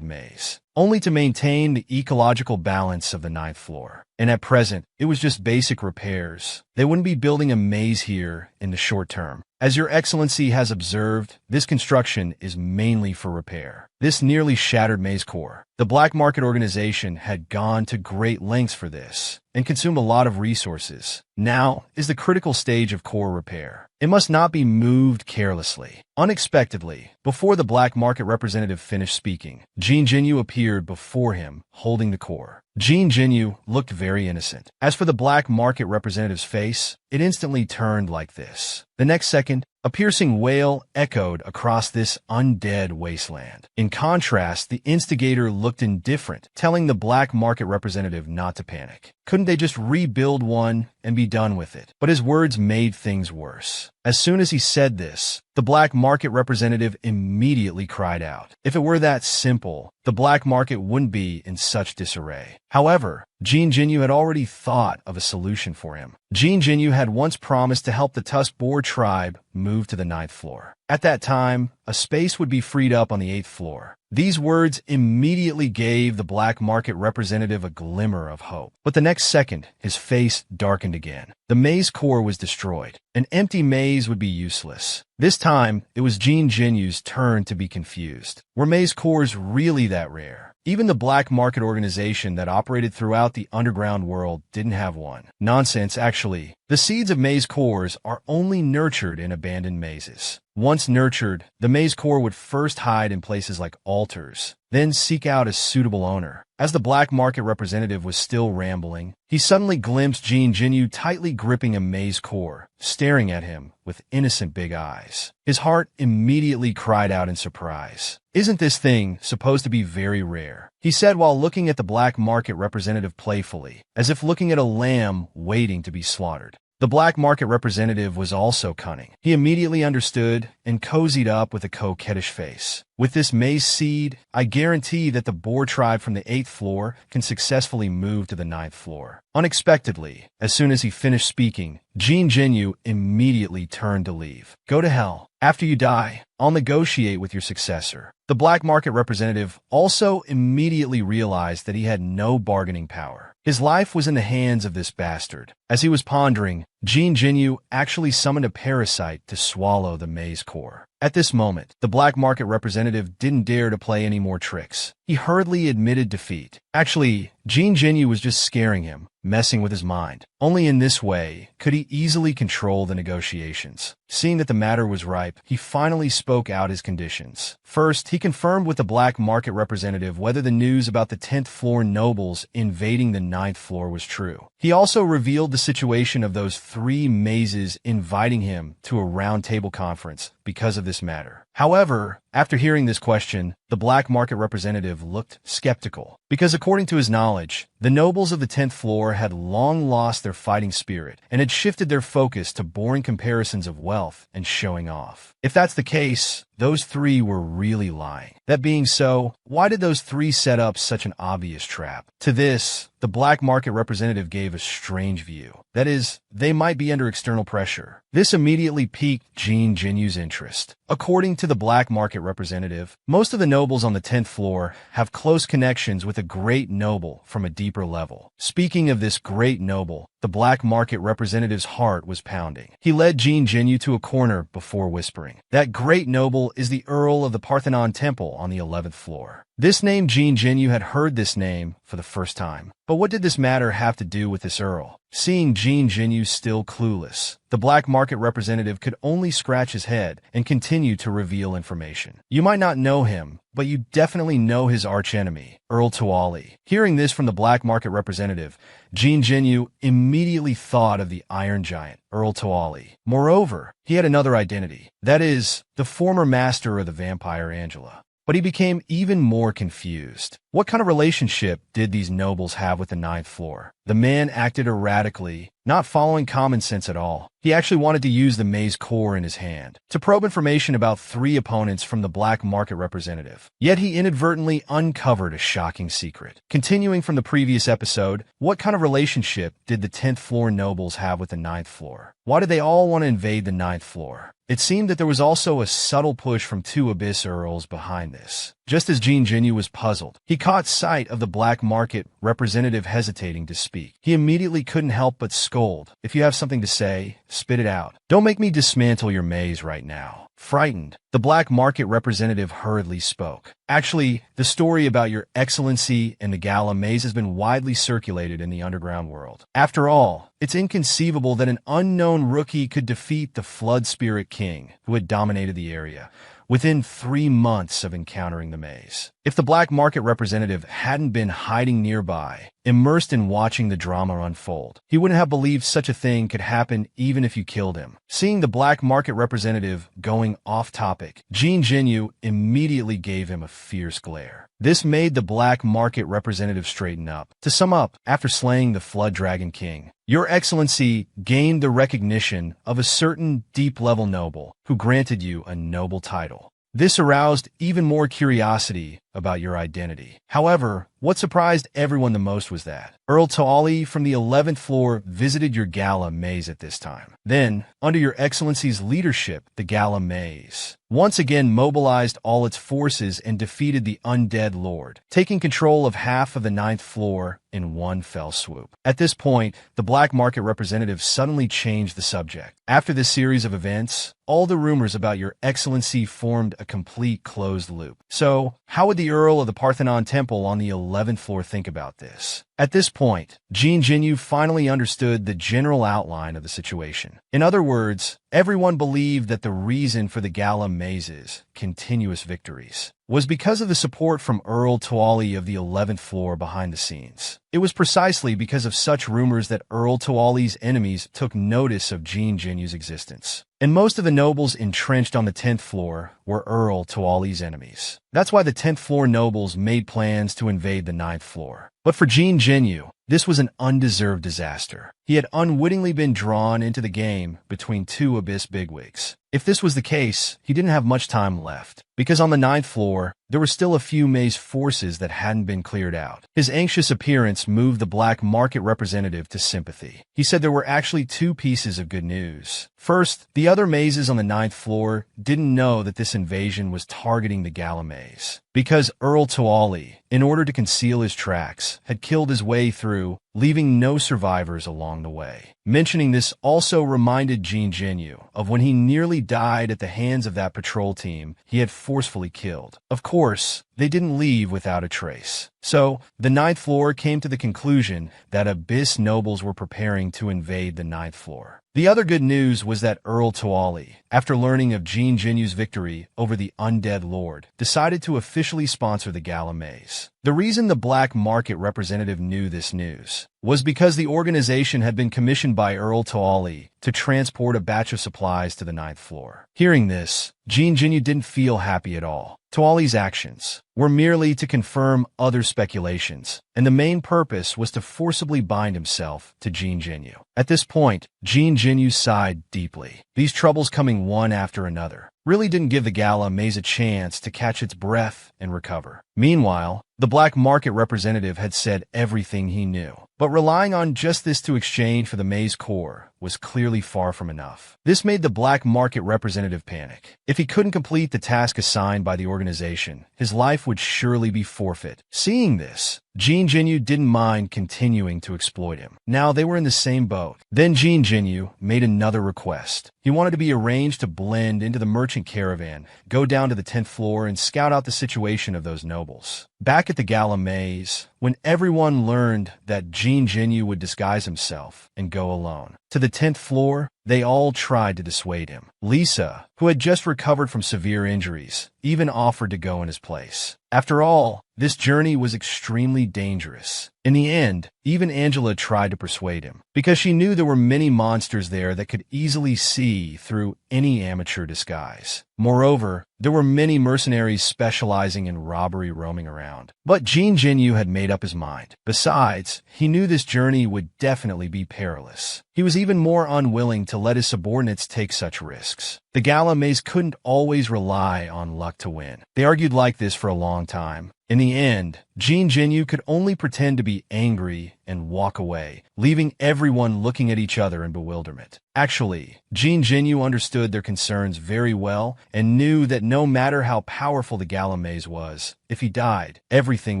Speaker 1: maze, only to maintain the ecological balance of the ninth floor. And at present, it was just basic repairs. They wouldn't be building a maze here in the short term. As Your Excellency has observed, this construction is mainly for repair. This nearly shattered maze core. The black market organization had gone to great lengths for this and consumed a lot of resources. Now is the critical stage of core repair. It must not be moved carelessly. Unexpectedly, before the black market representative finished speaking, Jean Jinyu appeared before him, holding the core. Jean Jinyu looked very innocent. As for the black market representative's face, it instantly turned like this. The next second, a piercing wail echoed across this undead wasteland. In contrast, the instigator looked indifferent, telling the black market representative not to panic. Couldn't they just rebuild one and be done with it? But his words made things worse. As soon as he said this, the black market representative immediately cried out. If it were that simple, the black market wouldn't be in such disarray. However, Jean Jinyu had already thought of a solution for him. Jean Jinyu had once promised to help the Tusk Boar tribe move to the ninth floor. At that time, a space would be freed up on the 8th floor. These words immediately gave the black market representative a glimmer of hope. But the next second, his face darkened again. The maze core was destroyed. An empty maze would be useless. This time, it was Jean Jinyu's turn to be confused. Were maze cores really that rare? Even the black market organization that operated throughout the underground world didn't have one. Nonsense, actually. The seeds of maze cores are only nurtured in abandoned mazes. Once nurtured, the maze core would first hide in places like altars, then seek out a suitable owner. As the black market representative was still rambling, he suddenly glimpsed Jean Jinyu tightly gripping a maze core, staring at him with innocent big eyes. His heart immediately cried out in surprise. "Isn't this thing supposed to be very rare?" he said while looking at the black market representative playfully, as if looking at a lamb waiting to be slaughtered. The black market representative was also cunning. He immediately understood and cozied up with a coquettish face. "With this maze seed, I guarantee that the boar tribe from the 8th floor can successfully move to the 9th floor." Unexpectedly, as soon as he finished speaking, Jean Jinyu immediately turned to leave. "Go to hell. After you die, I'll negotiate with your successor." The black market representative also immediately realized that he had no bargaining power. His life was in the hands of this bastard. As he was pondering, Jean Jinyu actually summoned a parasite to swallow the maze core. At this moment, the black market representative didn't dare to play any more tricks. He hurriedly admitted defeat. Actually, Jean Jinyu was just scaring him, messing with his mind. Only in this way could he easily control the negotiations. Seeing that the matter was ripe, he finally spoke out his conditions. First, he confirmed with the black market representative whether the news about the 10th floor nobles invading the 9th floor was true. He also revealed the situation of those 3 mazes inviting him to a roundtable conference because of this matter. However, after hearing this question, the black market representative looked skeptical, because according to his knowledge, the nobles of the 10th floor had long lost their fighting spirit and had shifted their focus to boring comparisons of wealth and showing off. If that's the case, those 3 were really lying. That being so, why did those 3 set up such an obvious trap? To this, the black market representative gave a strange view. That is, they might be under external pressure. This immediately piqued Jean Jinyu's interest. According to the black market representative, most of the nobles on the 10th floor have close connections with a great noble from a deeper level. Speaking of this great noble, the black market representative's heart was pounding. He led Jean Jinyu to a corner before whispering, "That great noble is the Earl of the Parthenon Temple on the 11th floor." This name, Jean Jinyu had heard this name for the first time. But what did this matter have to do with this Earl? Seeing Jean Jinyu still clueless, the black market representative could only scratch his head and continue to reveal information. "You might not know him, but you definitely know his archenemy, Earl Tuali." Hearing this from the black market representative, Jean Jinyu immediately thought of the Iron Giant, Earl Tuali. Moreover, he had another identity. That is, the former master of the vampire Angela. But he became even more confused. What kind of relationship did these nobles have with the 9th floor? The man acted erratically, not following common sense at all. He actually wanted to use the maze core in his hand to probe information about 3 opponents from the black market representative. Yet he inadvertently uncovered a shocking secret. Continuing from the previous episode, what kind of relationship did the 10th floor nobles have with the 9th floor? Why did they all want to invade the 9th floor? It seemed that there was also a subtle push from 2 Abyss Earls behind this. Just as Jean Genu was puzzled, he caught sight of the black market representative hesitating to speak. He immediately couldn't help but scold. "If you have something to say, spit it out. Don't make me dismantle your maze right now." Frightened, the black market representative hurriedly spoke. "Actually, the story about your excellency and the gala maze has been widely circulated in the underground world. After all, it's inconceivable that an unknown rookie could defeat the Flood Spirit King, who had dominated the area, within 3 months of encountering the maze. If the black market representative hadn't been hiding nearby, immersed in watching the drama unfold, he wouldn't have believed such a thing could happen even if you killed him." Seeing the black market representative going off topic, Jean Genu immediately gave him a fierce glare. This made the black market representative straighten up. "To sum up, after slaying the Flood Dragon King, Your Excellency gained the recognition of a certain deep-level noble who granted you a noble title. This aroused even more curiosity about your identity. However, what surprised everyone the most was that Earl Toali from the 11th floor visited your gala maze at this time. Then, under your Excellency's leadership, the gala maze once again mobilized all its forces and defeated the Undead Lord, taking control of half of the 9th floor in one fell swoop." At this point, the black market representative suddenly changed the subject. "After this series of events, all the rumors about your Excellency formed a complete closed loop. So, how would the Earl of the Parthenon Temple on the 11th floor think about this?" At this point, Jean Genu finally understood the general outline of the situation. In other words, everyone believed that the reason for the gala maze's continuous victories was because of the support from Earl Toali of the 11th floor behind the scenes. It was precisely because of such rumors that Earl Toali's enemies took notice of Jean Genu's existence. And most of the nobles entrenched on the 10th floor were Earl Toali's enemies. That's why the 10th floor nobles made plans to invade the 9th floor. But for Jean Genu, this was an undeserved disaster. He had unwittingly been drawn into the game between 2 Abyss bigwigs. If this was the case, he didn't have much time left, because on the 9th floor, there were still a few maze forces that hadn't been cleared out. His anxious appearance moved the black market representative to sympathy. He said there were actually 2 pieces of good news. First, the other mazes on the 9th floor didn't know that this invasion was targeting the gala maze, because Earl Toali, in order to conceal his tracks, had killed his way through, leaving no survivors along the way. Mentioning this also reminded Jean Genu of when he nearly died at the hands of that patrol team he had forcefully killed. Of course, they didn't leave without a trace. So, the 9th floor came to the conclusion that Abyss nobles were preparing to invade the 9th floor. The other good news was that Earl Toali, after learning of Jean Genu's victory over the Undead Lord, decided to officially sponsor the gala maze. The reason the black market representative knew this news was because the organization had been commissioned by Earl Toali to transport a batch of supplies to the 9th floor. Hearing this, Jean Genu didn't feel happy at all. Toali's actions were merely to confirm other speculations, and the main purpose was to forcibly bind himself to Jean Genu. At this point, Jean Genu sighed deeply. These troubles coming one after another really didn't give the gala maze a chance to catch its breath and recover. Meanwhile, the black market representative had said everything he knew, but relying on just this to exchange for the maze core was clearly far from enough. This made the black market representative panic. If he couldn't complete the task assigned by the organization, his life would surely be forfeit. Seeing this, Jean Genu didn't mind continuing to exploit him. Now they were in the same boat. Then Jean Genu made another request. He wanted to be arranged to blend into the merchant caravan, go down to the 10th floor, and scout out the situation of those nobles. Back at the gala maze, when everyone learned that Jean Genu would disguise himself and go alone to the 10th floor, They all tried to dissuade him. Lisa, who had just recovered from severe injuries, even offered to go in his place. After all, this journey was extremely dangerous. In the end, even Angela tried to persuade him, because she knew there were many monsters there that could easily see through any amateur disguise. Moreover, there were many mercenaries specializing in robbery roaming around. But Jean Jinyu had made up his mind. Besides, he knew this journey would definitely be perilous. He was even more unwilling to let his subordinates take such risks. The gala maze couldn't always rely on luck to win. They argued like this for a long time. In the end, Jean Jinyu could only pretend to be angry and walk away, leaving everyone looking at each other in bewilderment. Actually, Jean Jinyu understood their concerns very well and knew that no matter how powerful the gala maze was, if he died, everything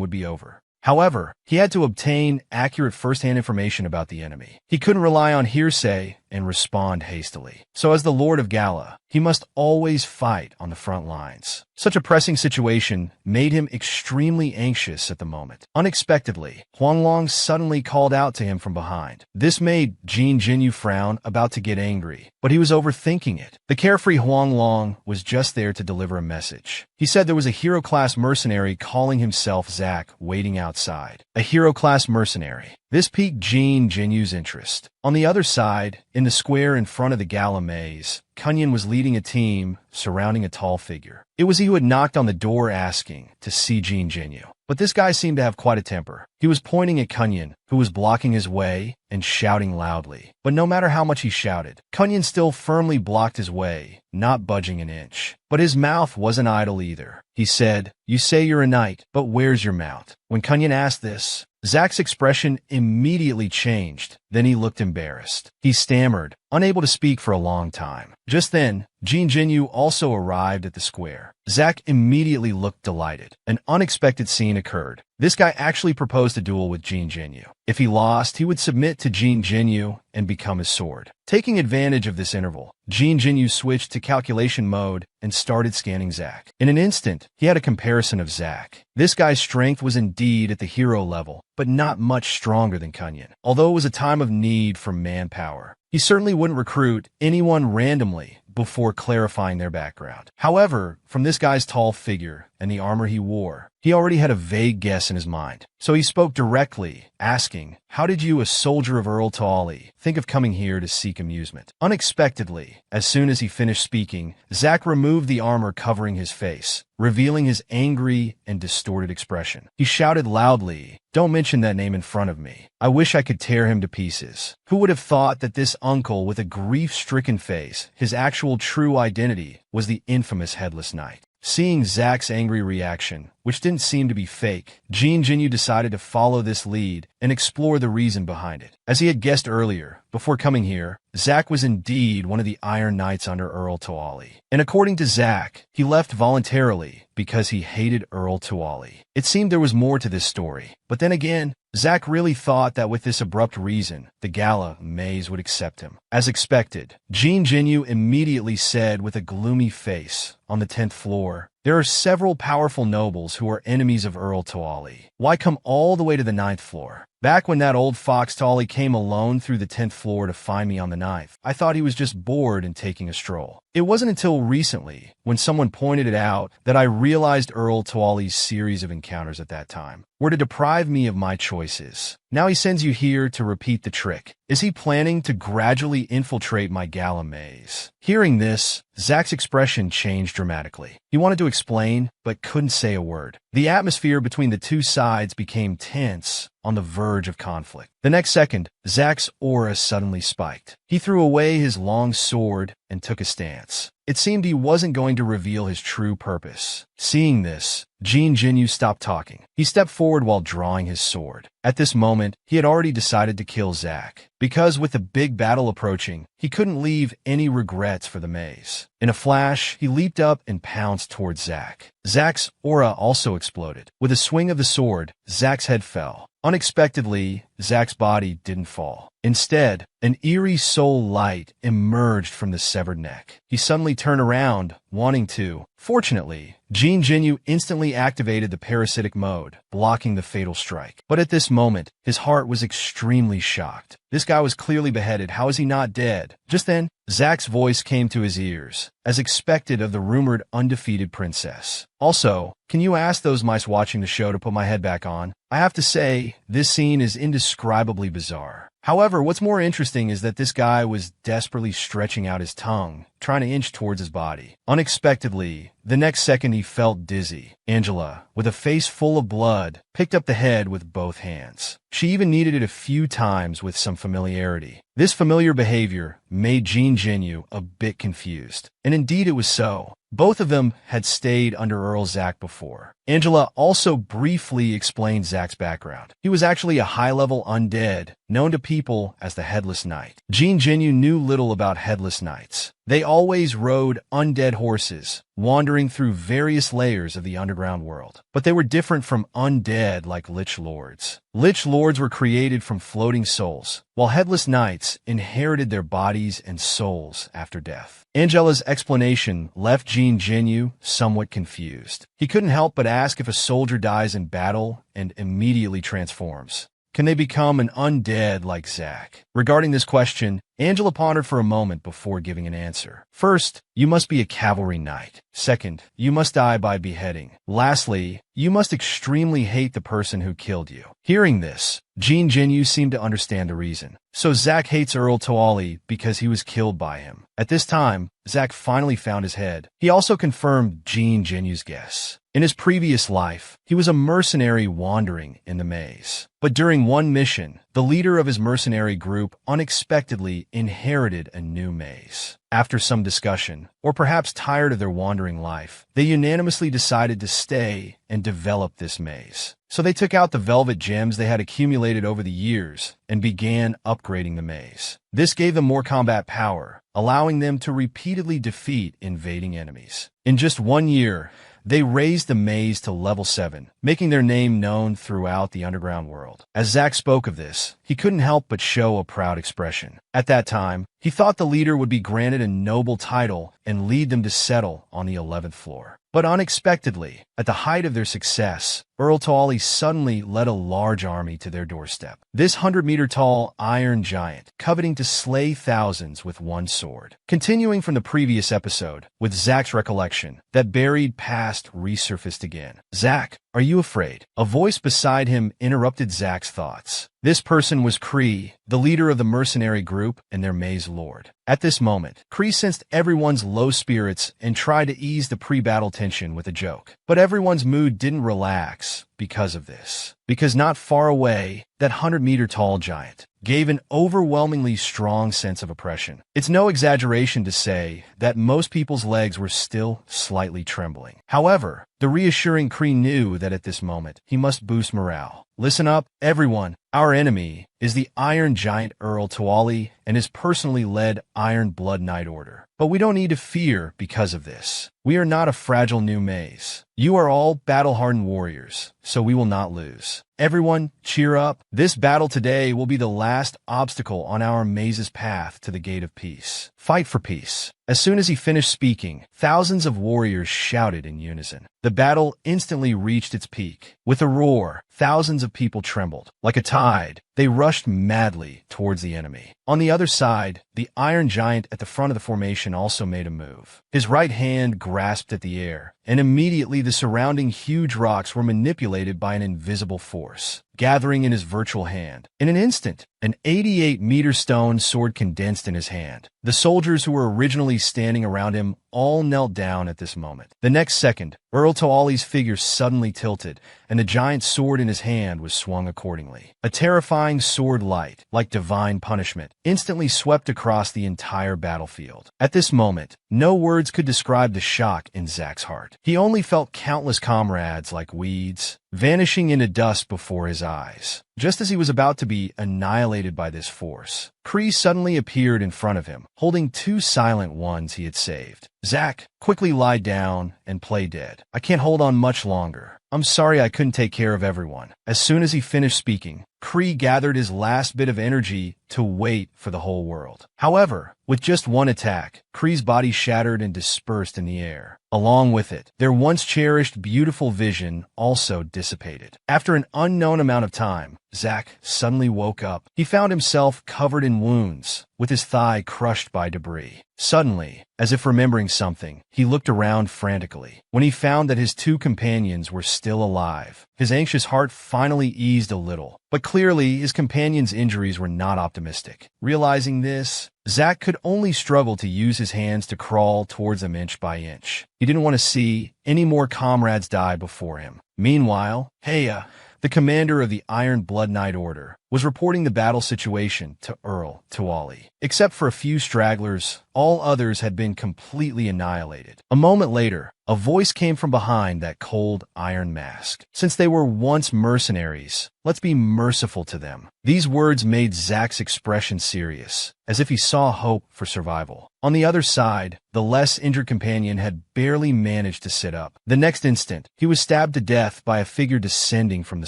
Speaker 1: would be over. However, he had to obtain accurate first-hand information about the enemy. He couldn't rely on hearsay and respond hastily. So as the Lord of Gala, he must always fight on the front lines. Such a pressing situation made him extremely anxious at the moment. Unexpectedly, Huanglong suddenly called out to him from behind. This made Jean Jinyu frown, about to get angry, but he was overthinking it. The carefree Huanglong was just there to deliver a message. He said there was a hero-class mercenary calling himself Zack waiting outside. A hero-class mercenary. This piqued Jean Jinyu's interest. On the other side, in the square in front of the gala maze, Kunyan was leading a team surrounding a tall figure. It was he who had knocked on the door asking to see Jean Jinyu. But this guy seemed to have quite a temper. He was pointing at Kunyan, who was blocking his way, and shouting loudly. But no matter how much he shouted, Kunyan still firmly blocked his way, not budging an inch. But his mouth wasn't idle either. He said, "You say you're a knight, but where's your mount?" When Kunyan asked this, Zack's expression immediately changed. Then he looked embarrassed. He stammered, unable to speak for a long time. Just then, Jean Jinyu also arrived at the square. Zack immediately looked delighted. An unexpected scene occurred. This guy actually proposed a duel with Jean Jinyu. If he lost, he would submit to Jean Jinyu and become his sword. Taking advantage of this interval, Jean Jinyu switched to calculation mode and started scanning Zack. In an instant, he had a comparison of Zack. This guy's strength was indeed at the hero level, but not much stronger than Kunyan. Although it was a time of need for manpower, he certainly wouldn't recruit anyone randomly before clarifying their background. However, from this guy's tall figure and the armor he wore, he already had a vague guess in his mind. So he spoke directly, asking, "How did you, a soldier of Earl Taali, think of coming here to seek amusement?" Unexpectedly, as soon as he finished speaking, Zack removed the armor covering his face, revealing his angry and distorted expression. He shouted loudly, "Don't mention that name in front of me. I wish I could tear him to pieces." Who would have thought that this uncle with a grief-stricken face, his actual true identity, was the infamous Headless Knight? Seeing Zack's angry reaction, which didn't seem to be fake, Jean Jinyu decided to follow this lead and explore the reason behind it. As he had guessed earlier, before coming here, Zack was indeed one of the Iron Knights under Earl Taali. And according to Zack, he left voluntarily because he hated Earl Taali. It seemed there was more to this story, but then again, Zack really thought that with this abrupt reason, the gala maze would accept him. As expected, Jean Jinyu immediately said with a gloomy face, "On the 10th floor, there are several powerful nobles who are enemies of Earl Taali. Why come all the way to the 9th floor? Back when that old fox Taali came alone through the 10th floor to find me on the 9th, I thought he was just bored and taking a stroll. It wasn't until recently, when someone pointed it out, that I realized Earl Taali's series of encounters at that time were to deprive me of my choices. Now he sends you here to repeat the trick. Is he planning to gradually infiltrate my gala maze?" Hearing this, Zack's expression changed dramatically. He wanted to explain, but couldn't say a word. The atmosphere between the two sides became tense, on the verge of conflict. The next second, Zack's aura suddenly spiked. He threw away his long sword and took a stance. It seemed he wasn't going to reveal his true purpose. Seeing this, Jean Jinyu stopped talking. He stepped forward while drawing his sword. At this moment, he had already decided to kill Zack, because with the big battle approaching, he couldn't leave any regrets for the maze. In a flash, he leaped up and pounced towards Zack. Zack's aura also exploded. With a swing of the sword, Zack's head fell. Unexpectedly, Zack's body didn't fall. Instead, an eerie soul light emerged from the severed neck. He suddenly turned around, wanting to. Fortunately, Jin Jinyu instantly activated the parasitic mode, blocking the fatal strike. But at this moment, his heart was extremely shocked. This guy was clearly beheaded. How is he not dead? Just then, Zack's voice came to his ears, as expected of the rumored undefeated princess. Also, can you ask those mice watching the show to put my head back on? I have to say, this scene is indescribably bizarre. However, what's more interesting is that this guy was desperately stretching out his tongue, trying to inch towards his body. Unexpectedly, the next second he felt dizzy. Angela, with a face full of blood, picked up the head with both hands. She even kneaded it a few times with some familiarity. This familiar behavior made Jin Jinyu a bit confused. And indeed it was so. Both of them had stayed under Earl Zack before. Angela also briefly explained Zack's background. He was actually a high-level undead, known to people as the Headless Knight. Jin Jinyu knew little about Headless Knights. They always rode undead horses, wandering through various layers of the underground world. But they were different from undead like Lich Lords. Lich Lords were created from floating souls, while Headless Knights inherited their bodies and souls after death. Angela's explanation left Jin Jinyu somewhat confused. He couldn't help but ask if a soldier dies in battle and immediately transforms, can they become an undead like Zack? Regarding this question, Angela pondered for a moment before giving an answer. First, you must be a cavalry knight. Second, you must die by beheading. Lastly, you must extremely hate the person who killed you. Hearing this, Jin Jinyu seemed to understand the reason. So Zack hates Earl Toali because he was killed by him. At this time, Zack finally found his head. He also confirmed Jin Jinyu's guess. In his previous life, he was a mercenary wandering in the maze. But during one mission, the leader of his mercenary group unexpectedly inherited a new maze. After some discussion, or perhaps tired of their wandering life, they unanimously decided to stay and develop this maze. So they took out the velvet gems they had accumulated over the years and began upgrading the maze. This gave them more combat power, allowing them to repeatedly defeat invading enemies. In just 1 year, they raised the maze to level 7, making their name known throughout the underground world. As Zack spoke of this, he couldn't help but show a proud expression. At that time, he thought the leader would be granted a noble title and lead them to settle on the 11th floor. But unexpectedly, at the height of their success, Earl Toali suddenly led a large army to their doorstep. This 100-meter-tall iron giant, coveting to slay thousands with one sword. Continuing from the previous episode, with Zack's recollection, that buried past resurfaced again. Zack, are you afraid? A voice beside him interrupted Zack's thoughts. This person was Kree, the leader of the mercenary group and their maze lord. At this moment, Kree sensed everyone's low spirits and tried to ease the pre-battle tension with a joke. But everyone's mood didn't relax because of this. Because not far away, that 100-meter-tall giant gave an overwhelmingly strong sense of oppression. It's no exaggeration to say that most people's legs were still slightly trembling. However, the reassuring Kree knew that at this moment, he must boost morale. Listen up, everyone. Our enemy is the Iron Giant Earl Toali and his personally led Iron Blood Knight Order. But we don't need to fear because of this. We are not a fragile new maze. You are all battle-hardened warriors, so we will not lose. Everyone, cheer up. This battle today will be the last obstacle on our maze's path to the gate of peace. Fight for peace. As soon as he finished speaking, thousands of warriors shouted in unison. The battle instantly reached its peak. With a roar, thousands of people trembled. Like a tide, they rushed madly towards the enemy. On the other side, the Iron Giant at the front of the formation also made a move. His right hand grasped at the air, and immediately the surrounding huge rocks were manipulated by an invisible force, gathering in his virtual hand. In an instant, an 88-meter stone sword condensed in his hand. The soldiers who were originally standing around him all knelt down at this moment. The next second, Earl Toali's figure suddenly tilted, and the giant sword in his hand was swung accordingly. A terrifying sword light, like divine punishment, instantly swept across the entire battlefield. At this moment, no words could describe the shock in Zack's heart. He only felt countless comrades like weeds, vanishing into dust before his eyes. Just as he was about to be annihilated by this force, Kree suddenly appeared in front of him, holding 2 silent ones he had saved. Zack, quickly lie down and play dead. I can't hold on much longer. I'm sorry I couldn't take care of everyone. As soon as he finished speaking, Kree gathered his last bit of energy to wait for the whole world. However, with just one attack, Kree's body shattered and dispersed in the air. Along with it, their once cherished beautiful vision also dissipated. After an unknown amount of time, Zack suddenly woke up. He found himself covered in wounds, with his thigh crushed by debris. Suddenly, as if remembering something, he looked around frantically. When he found that his two companions were still alive, his anxious heart finally eased a little. But clearly, his companions' injuries were not optimistic. Realizing this, Zack could only struggle to use his hands to crawl towards them inch by inch. He didn't want to see any more comrades die before him. Meanwhile, Heya, the commander of the Iron Blood Knight Order, was reporting the battle situation to Earl Tuali. Except for a few stragglers, all others had been completely annihilated. A moment later, a voice came from behind that cold iron mask. Since they were once mercenaries, let's be merciful to them. These words made Zack's expression serious, as if he saw hope for survival. On the other side, the less injured companion had barely managed to sit up. The next instant, he was stabbed to death by a figure descending from the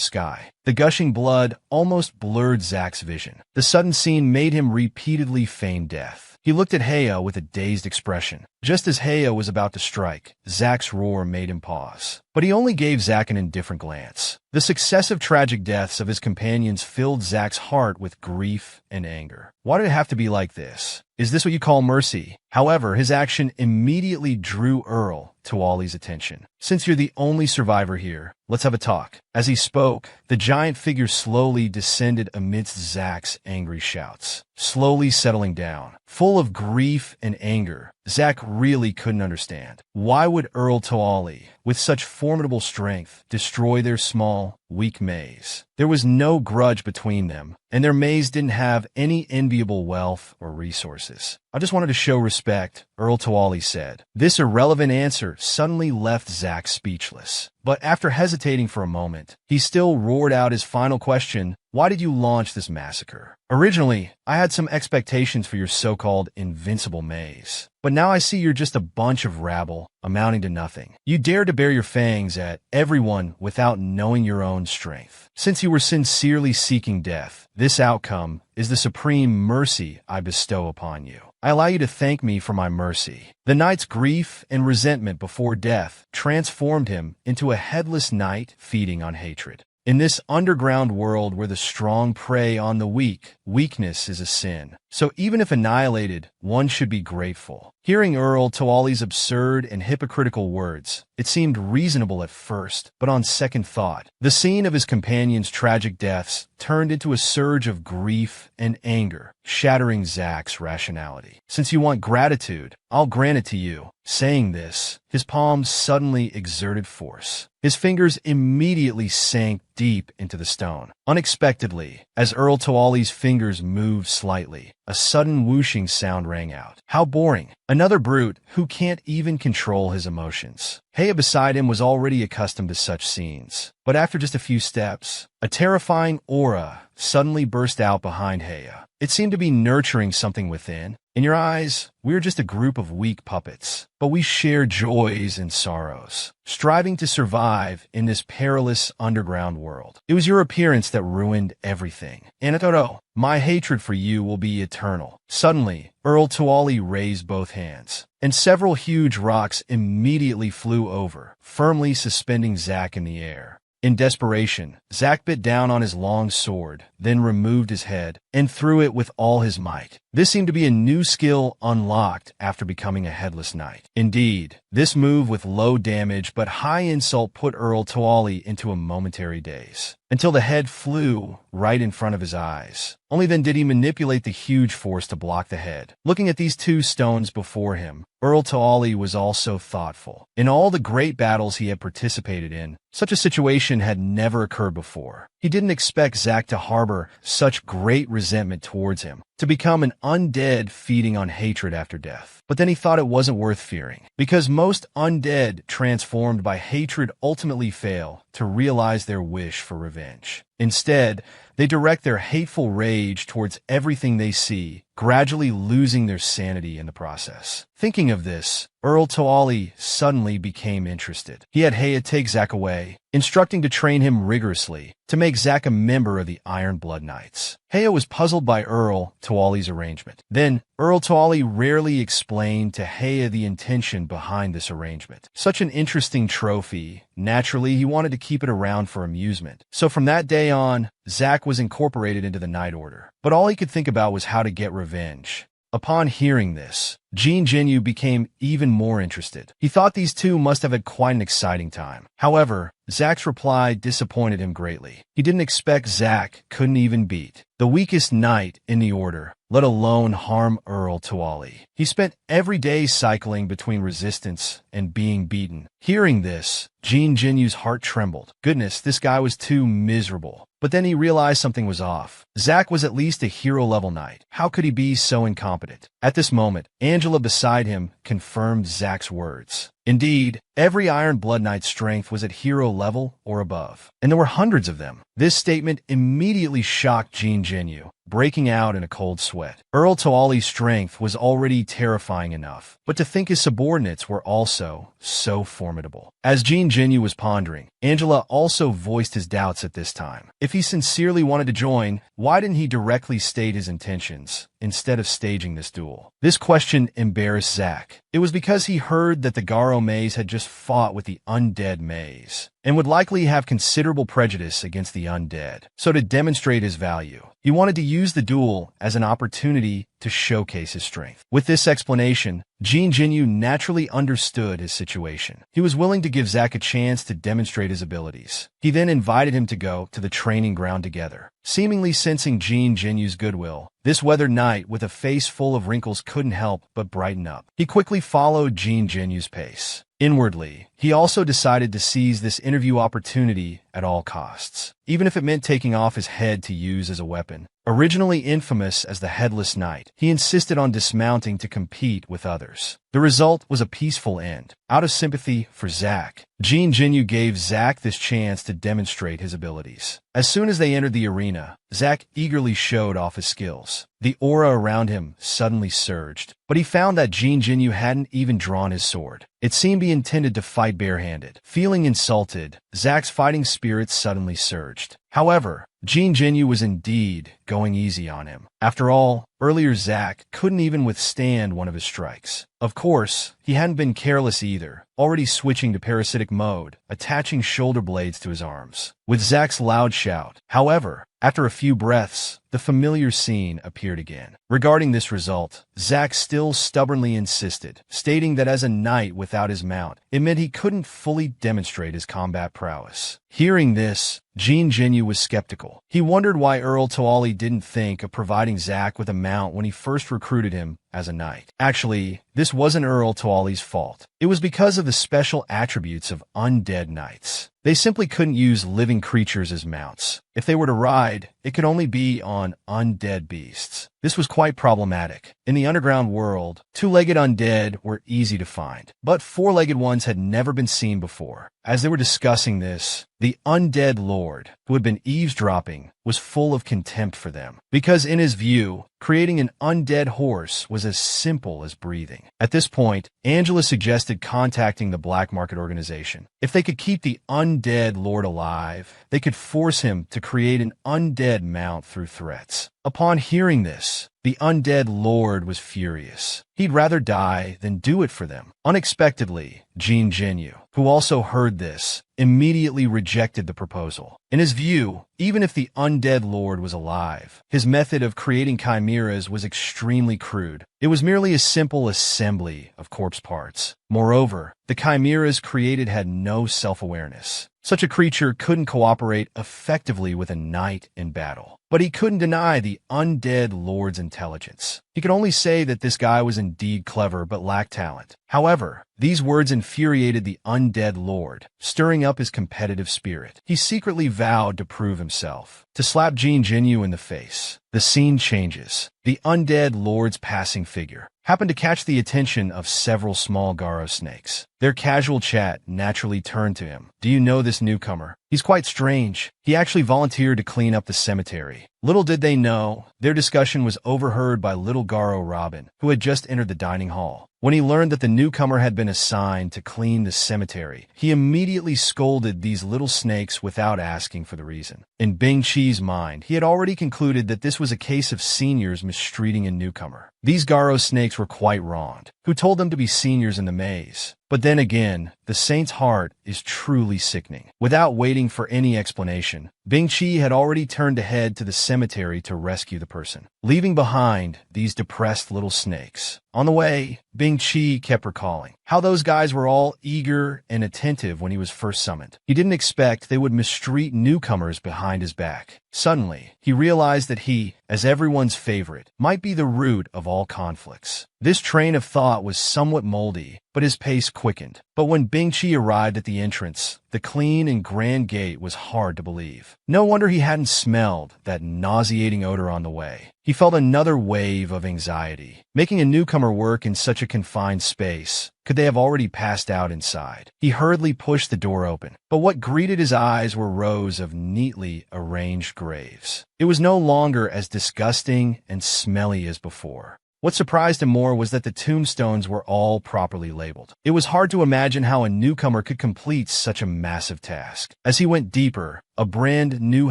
Speaker 1: sky. The gushing blood almost blurred Zack's vision. The sudden scene made him repeatedly feign death. He looked at Heya with a dazed expression. Just as Heya was about to strike, Zack's roar made him pause. But he only gave Zack an indifferent glance. The successive tragic deaths of his companions filled Zack's heart with grief and anger. Why did it have to be like this? Is this what you call mercy? However, his action immediately drew Earl Tuali's attention. Since you're the only survivor here, let's have a talk. As he spoke, the giant figure slowly descended amidst Zack's angry shouts, slowly settling down. Full of grief and anger, Zack really couldn't understand. Why would Earl Tuali, with such formidable strength, destroy their small, weak maze? There was no grudge between them, and their maze didn't have any enviable wealth or resources. I just wanted to show respect, Earl Tuali said. This irrelevant answer suddenly left Zack speechless. But after hesitating for a moment, he still roared out his final question: why did you launch this massacre? Originally, I had some expectations for your so-called invincible maze. But now I see you're just a bunch of rabble, amounting to nothing. You dare to bare your fangs at everyone without knowing your own strength. Since you were sincerely seeking death, this outcome is the supreme mercy I bestow upon you. I allow you to thank me for my mercy. The knight's grief and resentment before death transformed him into a headless knight feeding on hatred. In this underground world where the strong prey on the weak, weakness is a sin. So even if annihilated, one should be grateful. Hearing Earl Tuali's absurd and hypocritical words, it seemed reasonable at first, but on second thought, the scene of his companions' tragic deaths turned into a surge of grief and anger, shattering Zack's rationality. Since you want gratitude, I'll grant it to you. Saying this, his palms suddenly exerted force. His fingers immediately sank deep into the stone. Unexpectedly, as Earl Tuali's fingers moved slightly, a sudden whooshing sound rang out. How boring. Another brute who can't even control his emotions. Heya beside him was already accustomed to such scenes. But after just a few steps, a terrifying aura suddenly burst out behind Heya. It seemed to be nurturing something within. In your eyes, we are just a group of weak puppets, but we share joys and sorrows, striving to survive in this perilous underground world. It was your appearance that ruined everything. Anatoro, my hatred for you will be eternal. Suddenly, Earl Tuali raised both hands, and several huge rocks immediately flew over, firmly suspending Zack in the air. In desperation, Zack bit down on his long sword, then removed his head and threw it with all his might. This seemed to be a new skill unlocked after becoming a headless knight. Indeed, this move with low damage but high insult put Earl Tuali into a momentary daze, until the head flew right in front of his eyes. Only then did he manipulate the huge force to block the head. Looking at these two stones before him, Earl Tuali was also thoughtful. In all the great battles he had participated in, such a situation had never occurred before. He didn't expect Zack to harbor such great resentment towards him, to become an undead feeding on hatred after death. But then he thought it wasn't worth fearing, because most undead transformed by hatred ultimately fail to realize their wish for revenge. Instead, they direct their hateful rage towards everything they see, gradually losing their sanity in the process. Thinking of this, Earl Toali suddenly became interested. He had Haya take Zack away, instructing to train him rigorously to make Zack a member of the Iron Blood Knights. Haya was puzzled by Earl Toali's arrangement. Then, Earl Toali rarely explained to Haya the intention behind this arrangement. Such an interesting trophy. Naturally, he wanted to keep it around for amusement. So from that day on, Zack was incorporated into the Night Order. But all he could think about was how to get revenge. Upon hearing this, Jin Jinyu became even more interested. He thought these two must have had quite an exciting time. However, Zack's reply disappointed him greatly. He didn't expect Zack couldn't even beat the weakest knight in the order, let alone harm Earl Toali. He spent every day cycling between resistance and being beaten. Hearing this, Jin Jinyu's heart trembled. Goodness, this guy was too miserable. But then he realized something was off. Zack was at least a hero-level knight. How could he be so incompetent? At this moment, Angela beside him confirmed Zack's words. Indeed, every Iron Blood Knight's strength was at hero level or above, and there were hundreds of them. This statement immediately shocked Jin Jinyu, breaking out in a cold sweat. Earl Toali's strength was already terrifying enough, but to think his subordinates were also so formidable. As Jin Jinyu was pondering, Angela also voiced his doubts at this time. If he sincerely wanted to join, why didn't he directly state his intentions instead of staging this duel? This question embarrassed Zack. It was because he heard that the Garo Maze had just fought with the undead Maze, and would likely have considerable prejudice against the undead. So to demonstrate his value, he wanted to use the duel as an opportunity to showcase his strength. With this explanation, Jin Jinyu naturally understood his situation. He was willing to give Zack a chance to demonstrate his abilities. He then invited him to go to the training ground together. Seemingly sensing Jin Jinyu's goodwill, this weathered knight with a face full of wrinkles couldn't help but brighten up. He quickly followed Jin Jinyu's pace. Inwardly, he also decided to seize this interview opportunity at all costs, even if it meant taking off his head to use as a weapon. Originally infamous as the Headless Knight, he insisted on dismounting to compete with others. The result was a peaceful end. Out of sympathy for Zack, Jin Jinyu gave Zack this chance to demonstrate his abilities. As soon as they entered the arena, Zack eagerly showed off his skills. The aura around him suddenly surged, but he found that Jin Jinyu hadn't even drawn his sword. It seemed he intended to fight barehanded. Feeling insulted, Zack's fighting spirit suddenly surged. However, Jin Jinyu was indeed going easy on him. After all, earlier Zack couldn't even withstand one of his strikes. Of course, he hadn't been careless either, already switching to parasitic mode, attaching shoulder blades to his arms. With Zack's loud shout, however, after a few breaths, the familiar scene appeared again. Regarding this result, Zack still stubbornly insisted, stating that as a knight without his mount, it meant he couldn't fully demonstrate his combat prowess. Hearing this, Jin Jinyu was skeptical. He wondered why Earl Toali didn't think of providing Zack with a mount when he first recruited him as a knight. Actually, this wasn't Earl Toali's fault. It was because of the special attributes of undead knights. They simply couldn't use living creatures as mounts. If they were to ride, it could only be on undead beasts. This was quite problematic. In the underground world, two-legged undead were easy to find, but four-legged ones had never been seen before. As they were discussing this, the undead lord, who had been eavesdropping, was full of contempt for them, because in his view, creating an undead horse was as simple as breathing. At this point, Angela suggested contacting the Black Market Organization. If they could keep the undead lord alive, they could force him to create an undead mount through threats. Upon hearing this, the undead lord was furious. He'd rather die than do it for them. Unexpectedly, Jin Jinyu, who also heard this, immediately rejected the proposal. In his view, even if the undead lord was alive, his method of creating chimeras was extremely crude. It was merely a simple assembly of corpse parts. Moreover, the chimeras created had no self-awareness. Such a creature couldn't cooperate effectively with a knight in battle. But he couldn't deny the undead lord's intelligence. He could only say that this guy was indeed clever but lacked talent. However, these words infuriated the undead lord, stirring up his competitive spirit. He secretly vowed to prove himself, to slap Jin Jinyu in the face. The scene changes. The undead lord's passing figure happened to catch the attention of several small Garo snakes. Their casual chat naturally turned to him. "Do you know this newcomer?" He's quite strange. He actually volunteered to clean up the cemetery. Little did they know, their discussion was overheard by little Garo Robin, who had just entered the dining hall. When he learned that the newcomer had been assigned to clean the cemetery, he immediately scolded these little snakes without asking for the reason. In Bing Chi's mind, he had already concluded that this was a case of seniors mistreating a newcomer. These Garo snakes were quite wronged. Who told them to be seniors in the maze? But then again, the saint's heart is truly sickening. Without waiting for any explanation, Bing Chi had already turned to head to the cemetery to rescue the person, leaving behind these depressed little snakes. On the way, Bing Chi kept recalling how those guys were all eager and attentive when he was first summoned. He didn't expect they would mistreat newcomers behind his back. Suddenly, he realized that he, as everyone's favorite, might be the root of all conflicts. This train of thought was somewhat moldy, but his pace quickened. But when Bing Chi arrived at the entrance, the clean and grand gate was hard to believe. No wonder he hadn't smelled that nauseating odor on the way. He felt another wave of anxiety. Making a newcomer work in such a confined space, could they have already passed out inside? He hurriedly pushed the door open, but what greeted his eyes were rows of neatly arranged graves. It was no longer as disgusting and smelly as before. What surprised him more was that the tombstones were all properly labeled. It was hard to imagine how a newcomer could complete such a massive task. As he went deeper, a brand new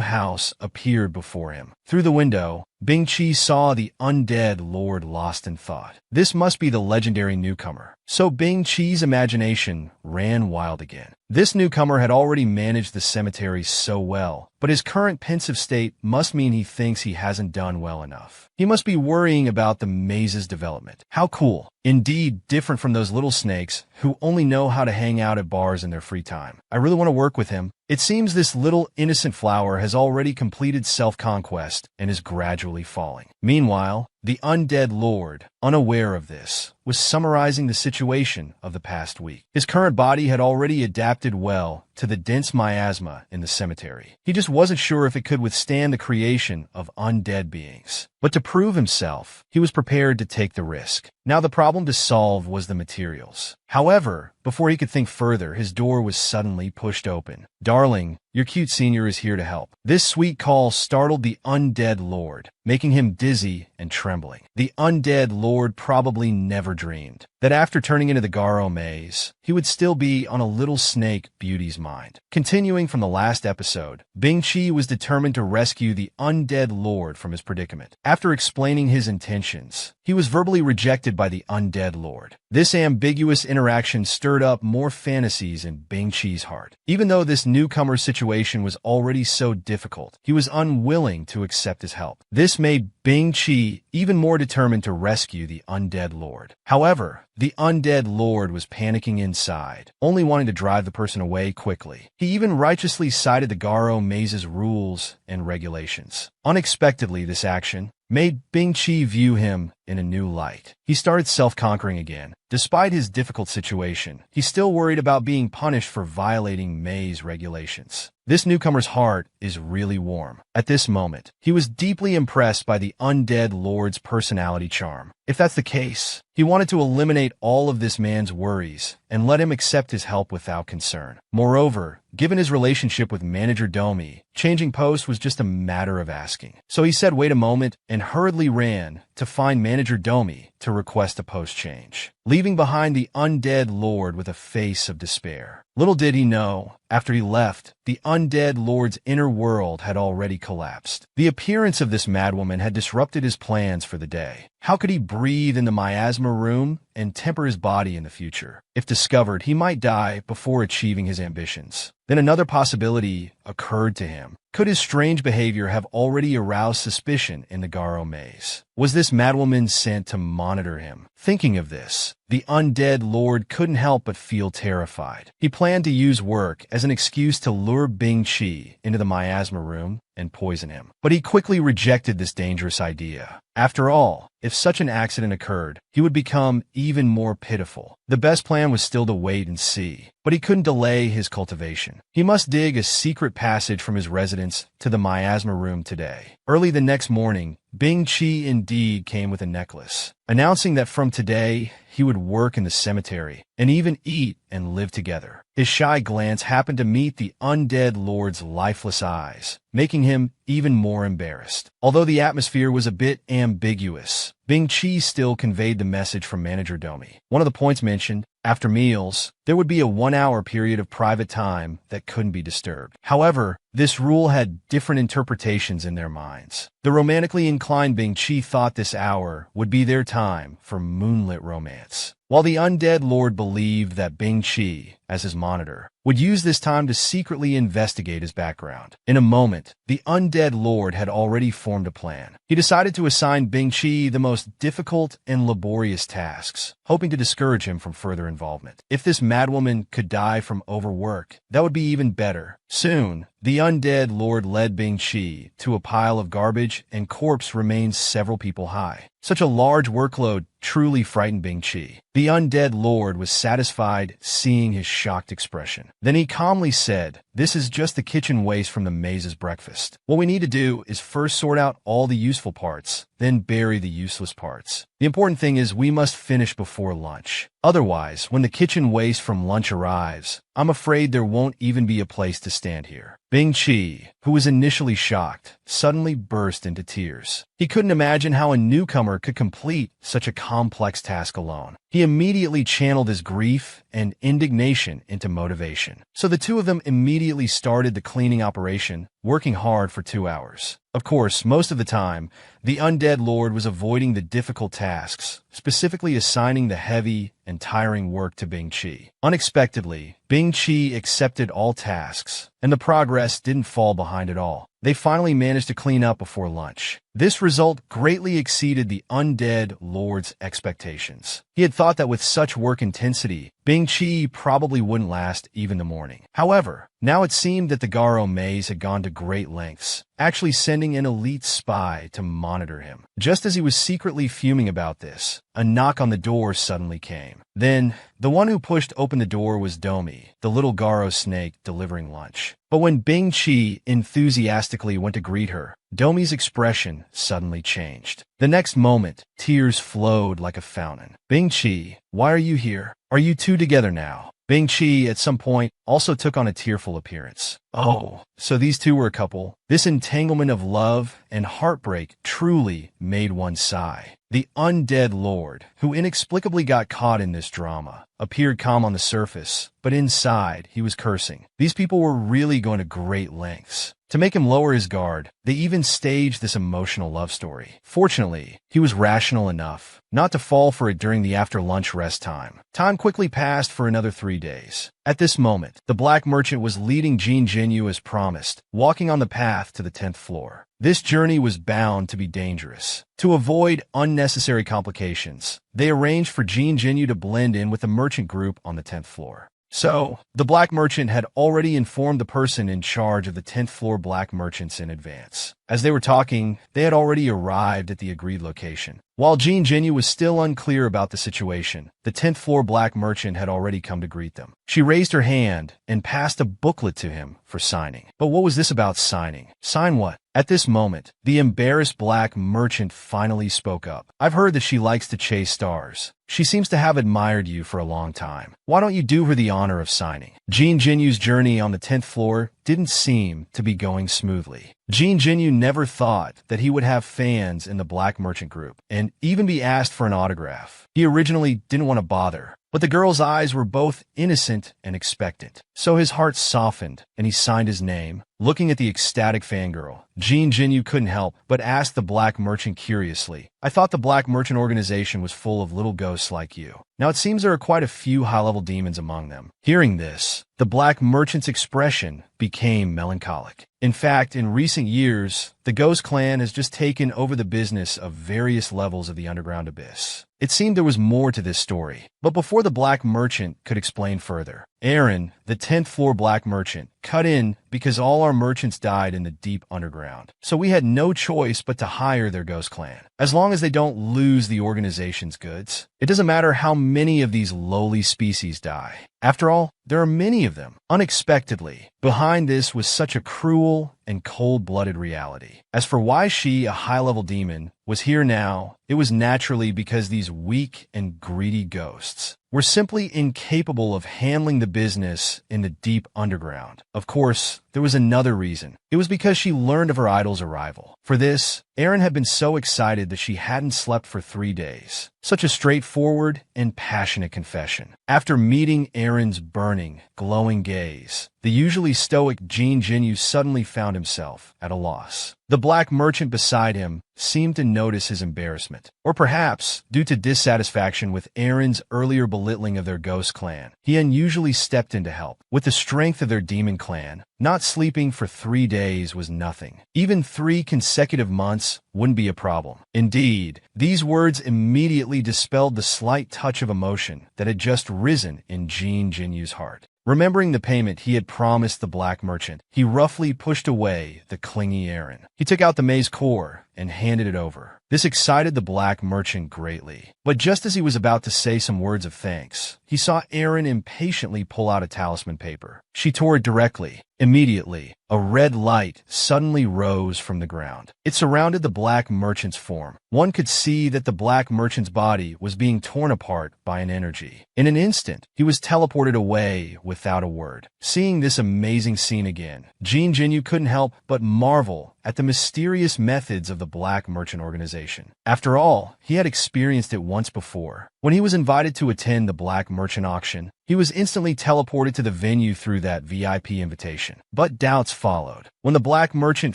Speaker 1: house appeared before him. Through the window, Bing Chi saw the undead lord lost in thought. This must be the legendary newcomer. So Bing Chi's imagination ran wild again. This newcomer had already managed the cemetery so well, but his current pensive state must mean he thinks he hasn't done well enough. He must be worrying about the maze's development. How cool. Indeed, different from those little snakes who only know how to hang out at bars in their free time. I really want to work with him. It seems this little innocent flower has already completed self-conquest and is gradually falling. Meanwhile, the undead lord, unaware of this, was summarizing the situation of the past week. His current body had already adapted well to the dense miasma in the cemetery. He just wasn't sure if it could withstand the creation of undead beings. But to prove himself, he was prepared to take the risk. Now the problem to solve was the materials. However, before he could think further, his door was suddenly pushed open. "Darling, your cute senior is here to help." This sweet call startled the undead lord, making him dizzy and trembling. The undead lord probably never dreamed that after turning into the Garo maze, he would still be on a little snake beauty's mind. Continuing from the last episode, Bing Chi was determined to rescue the undead lord from his predicament. After explaining his intentions, he was verbally rejected by the undead lord. This ambiguous interaction stirred up more fantasies in Bing Chi's heart. Even though this newcomer situation was already so difficult, he was unwilling to accept his help. This made Bing Chi even more determined to rescue the undead lord. However, the undead lord was panicking inside, only wanting to drive the person away quickly. He even righteously cited the Garo maze's rules and regulations. Unexpectedly, this action made Bing Chi view him in a new light. He started self-conquering again. Despite his difficult situation, he still worried about being punished for violating maze regulations. This newcomer's heart is really warm. At this moment, he was deeply impressed by the undead lord's personality charm. If that's the case, he wanted to eliminate all of this man's worries and let him accept his help without concern. Moreover, given his relationship with Manager Domi, changing post was just a matter of asking. So he said wait a moment and hurriedly ran to find Manager Domi to request a post change, leaving behind the undead lord with a face of despair. Little did he know, after he left, the undead lord's inner world had already collapsed. The appearance of this madwoman had disrupted his plans for the day. How could he breathe in the miasma room and temper his body in the future? If discovered, he might die before achieving his ambitions. Then another possibility occurred to him. Could his strange behavior have already aroused suspicion in the Garo maze? Was this madwoman sent to monitor him? Thinking of this, the undead lord couldn't help but feel terrified. He planned to use work as an excuse to lure Bing Chi into the miasma room and poison him. But he quickly rejected this dangerous idea. After all, if such an accident occurred, he would become even more pitiful. The best plan was still to wait and see, but he couldn't delay his cultivation. He must dig a secret passage from his residence to the miasma room today. Early the next morning, Bing Chi indeed came with a necklace, announcing that from today he would work in the cemetery and even eat and live together. His shy glance happened to meet the undead lord's lifeless eyes, making him even more embarrassed. Although the atmosphere was a bit ambiguous, Bing Chi still conveyed the message from Manager Domi. One of the points mentioned, after meals, there would be a 1-hour period of private time that couldn't be disturbed. However, this rule had different interpretations in their minds. The romantically inclined Bing Chi thought this hour would be their time for moonlit romance, while the undead lord believed that Bing Chi, as his monitor, would use this time to secretly investigate his background. In a moment, the undead lord had already formed a plan. He decided to assign Bing Chi the most difficult and laborious tasks, hoping to discourage him from further involvement. If this madwoman could die from overwork, that would be even better. Soon, the undead lord led Bing Chi to a pile of garbage and corpse remains several people high. Such a large workload truly frightened Bing Chi. The undead lord was satisfied seeing his shocked expression. Then he calmly said, "This is just the kitchen waste from the maze's breakfast. What we need to do is first sort out all the useful parts, then bury the useless parts. The important thing is we must finish before lunch. Otherwise, when the kitchen waste from lunch arrives, I'm afraid there won't even be a place to stand here." Bing Chi, who was initially shocked, suddenly burst into tears. He couldn't imagine how a newcomer could complete such a complex task alone. He immediately channeled his grief and indignation into motivation. So the two of them immediately started the cleaning operation, working hard for 2 hours. Of course, most of the time, the undead lord was avoiding the difficult tasks, specifically assigning the heavy and tiring work to Bing Chi. Unexpectedly, Bing Chi accepted all tasks, and the progress didn't fall behind at all. They finally managed to clean up before lunch. This result greatly exceeded the undead lord's expectations. He had thought that with such work intensity, Bing Chi probably wouldn't last even the morning. However, now it seemed that the Garo maze had gone to great lengths, actually sending an elite spy to monitor him. Just as he was secretly fuming about this, a knock on the door suddenly came. Then, the one who pushed open the door was Domi, the little Garo snake delivering lunch. But when Bing Chi enthusiastically went to greet her, Domi's expression suddenly changed. The next moment, tears flowed like a fountain. "Bing Chi, why are you here? Are you two together now?" Bing Chi, at some point, also took on a tearful appearance. Oh, so these two were a couple. This entanglement of love and heartbreak truly made one sigh. The undead lord, who inexplicably got caught in this drama, appeared calm on the surface, but inside he was cursing. These people were really going to great lengths. To make him lower his guard, they even staged this emotional love story. Fortunately, he was rational enough not to fall for it during the after-lunch rest time. Time quickly passed for another 3 days. At this moment, the black merchant was leading Jean Jinyu as promised, walking on the path to the 10th floor. This journey was bound to be dangerous. To avoid unnecessary complications, they arranged for Jean Jinyu to blend in with the merchant group on the 10th floor. So, the black merchant had already informed the person in charge of the 10th floor black merchants in advance. As they were talking, they had already arrived at the agreed location. While Jean Jinyu was still unclear about the situation, the 10th floor black merchant had already come to greet them. She raised her hand and passed a booklet to him for signing. But what was this about signing? Sign what? At this moment, the embarrassed black merchant finally spoke up. "I've heard that she likes to chase stars. She seems to have admired you for a long time. Why don't you do her the honor of signing?" Jean Jinyu's journey on the 10th floor didn't seem to be going smoothly. Jean Jinyu never thought that he would have fans in the black merchant group and even be asked for an autograph. He originally didn't want to bother, but the girl's eyes were both innocent and expectant. So his heart softened and he signed his name. Looking at the ecstatic fangirl, Jean Jinyu couldn't help but ask the black merchant curiously, "I thought the black merchant organization was full of little ghosts like you. Now it seems there are quite a few high-level demons among them." Hearing this, the black merchant's expression became melancholic. In fact, in recent years, the Ghost Clan has just taken over the business of various levels of the underground abyss. It seemed there was more to this story, but before the black merchant could explain further, Aaron, the 10th floor black merchant, cut in because all our merchants died in the deep underground. So we had no choice but to hire their Ghost Clan. As long as they don't lose the organization's goods, it doesn't matter how many of these lowly species die. After all, there are many of them. Unexpectedly, behind this was such a cruel and cold-blooded reality. As for why she, a high-level demon, was here now, it was naturally because these weak and greedy ghosts were simply incapable of handling the business in the deep underground. Of course, there was another reason. It was because she learned of her idol's arrival. For this, Erin had been so excited that she hadn't slept for 3 days. Such a straightforward and passionate confession. After meeting Erin's burning, glowing gaze, the usually stoic Jean Jinyu suddenly found himself at a loss. The black merchant beside him seemed to notice his embarrassment, or perhaps, due to dissatisfaction with Erin's earlier belittling of their ghost clan, he unusually stepped in to help. With the strength of their demon clan, not sleeping for 3 days was nothing. Even 3 consecutive months wouldn't be a problem. Indeed, these words immediately dispelled the slight touch of emotion that had just risen in Jean Jinyu's heart. Remembering the payment he had promised the black merchant, he roughly pushed away the clingy Erin. He took out the maze core and handed it over. This excited the black merchant greatly. But just as he was about to say some words of thanks, he saw Erin impatiently pull out a talisman paper. She tore it directly. Immediately, a red light suddenly rose from the ground. It surrounded the black merchant's form. One could see that the black merchant's body was being torn apart by an energy. In an instant, he was teleported away without a word. Seeing this amazing scene again, Jean Jinyu couldn't help but marvel at the mysterious methods of the black merchant organization. After all, he had experienced it once before. When he was invited to attend the black merchant auction, he was instantly teleported to the venue through that VIP invitation. But doubts followed. When the black merchant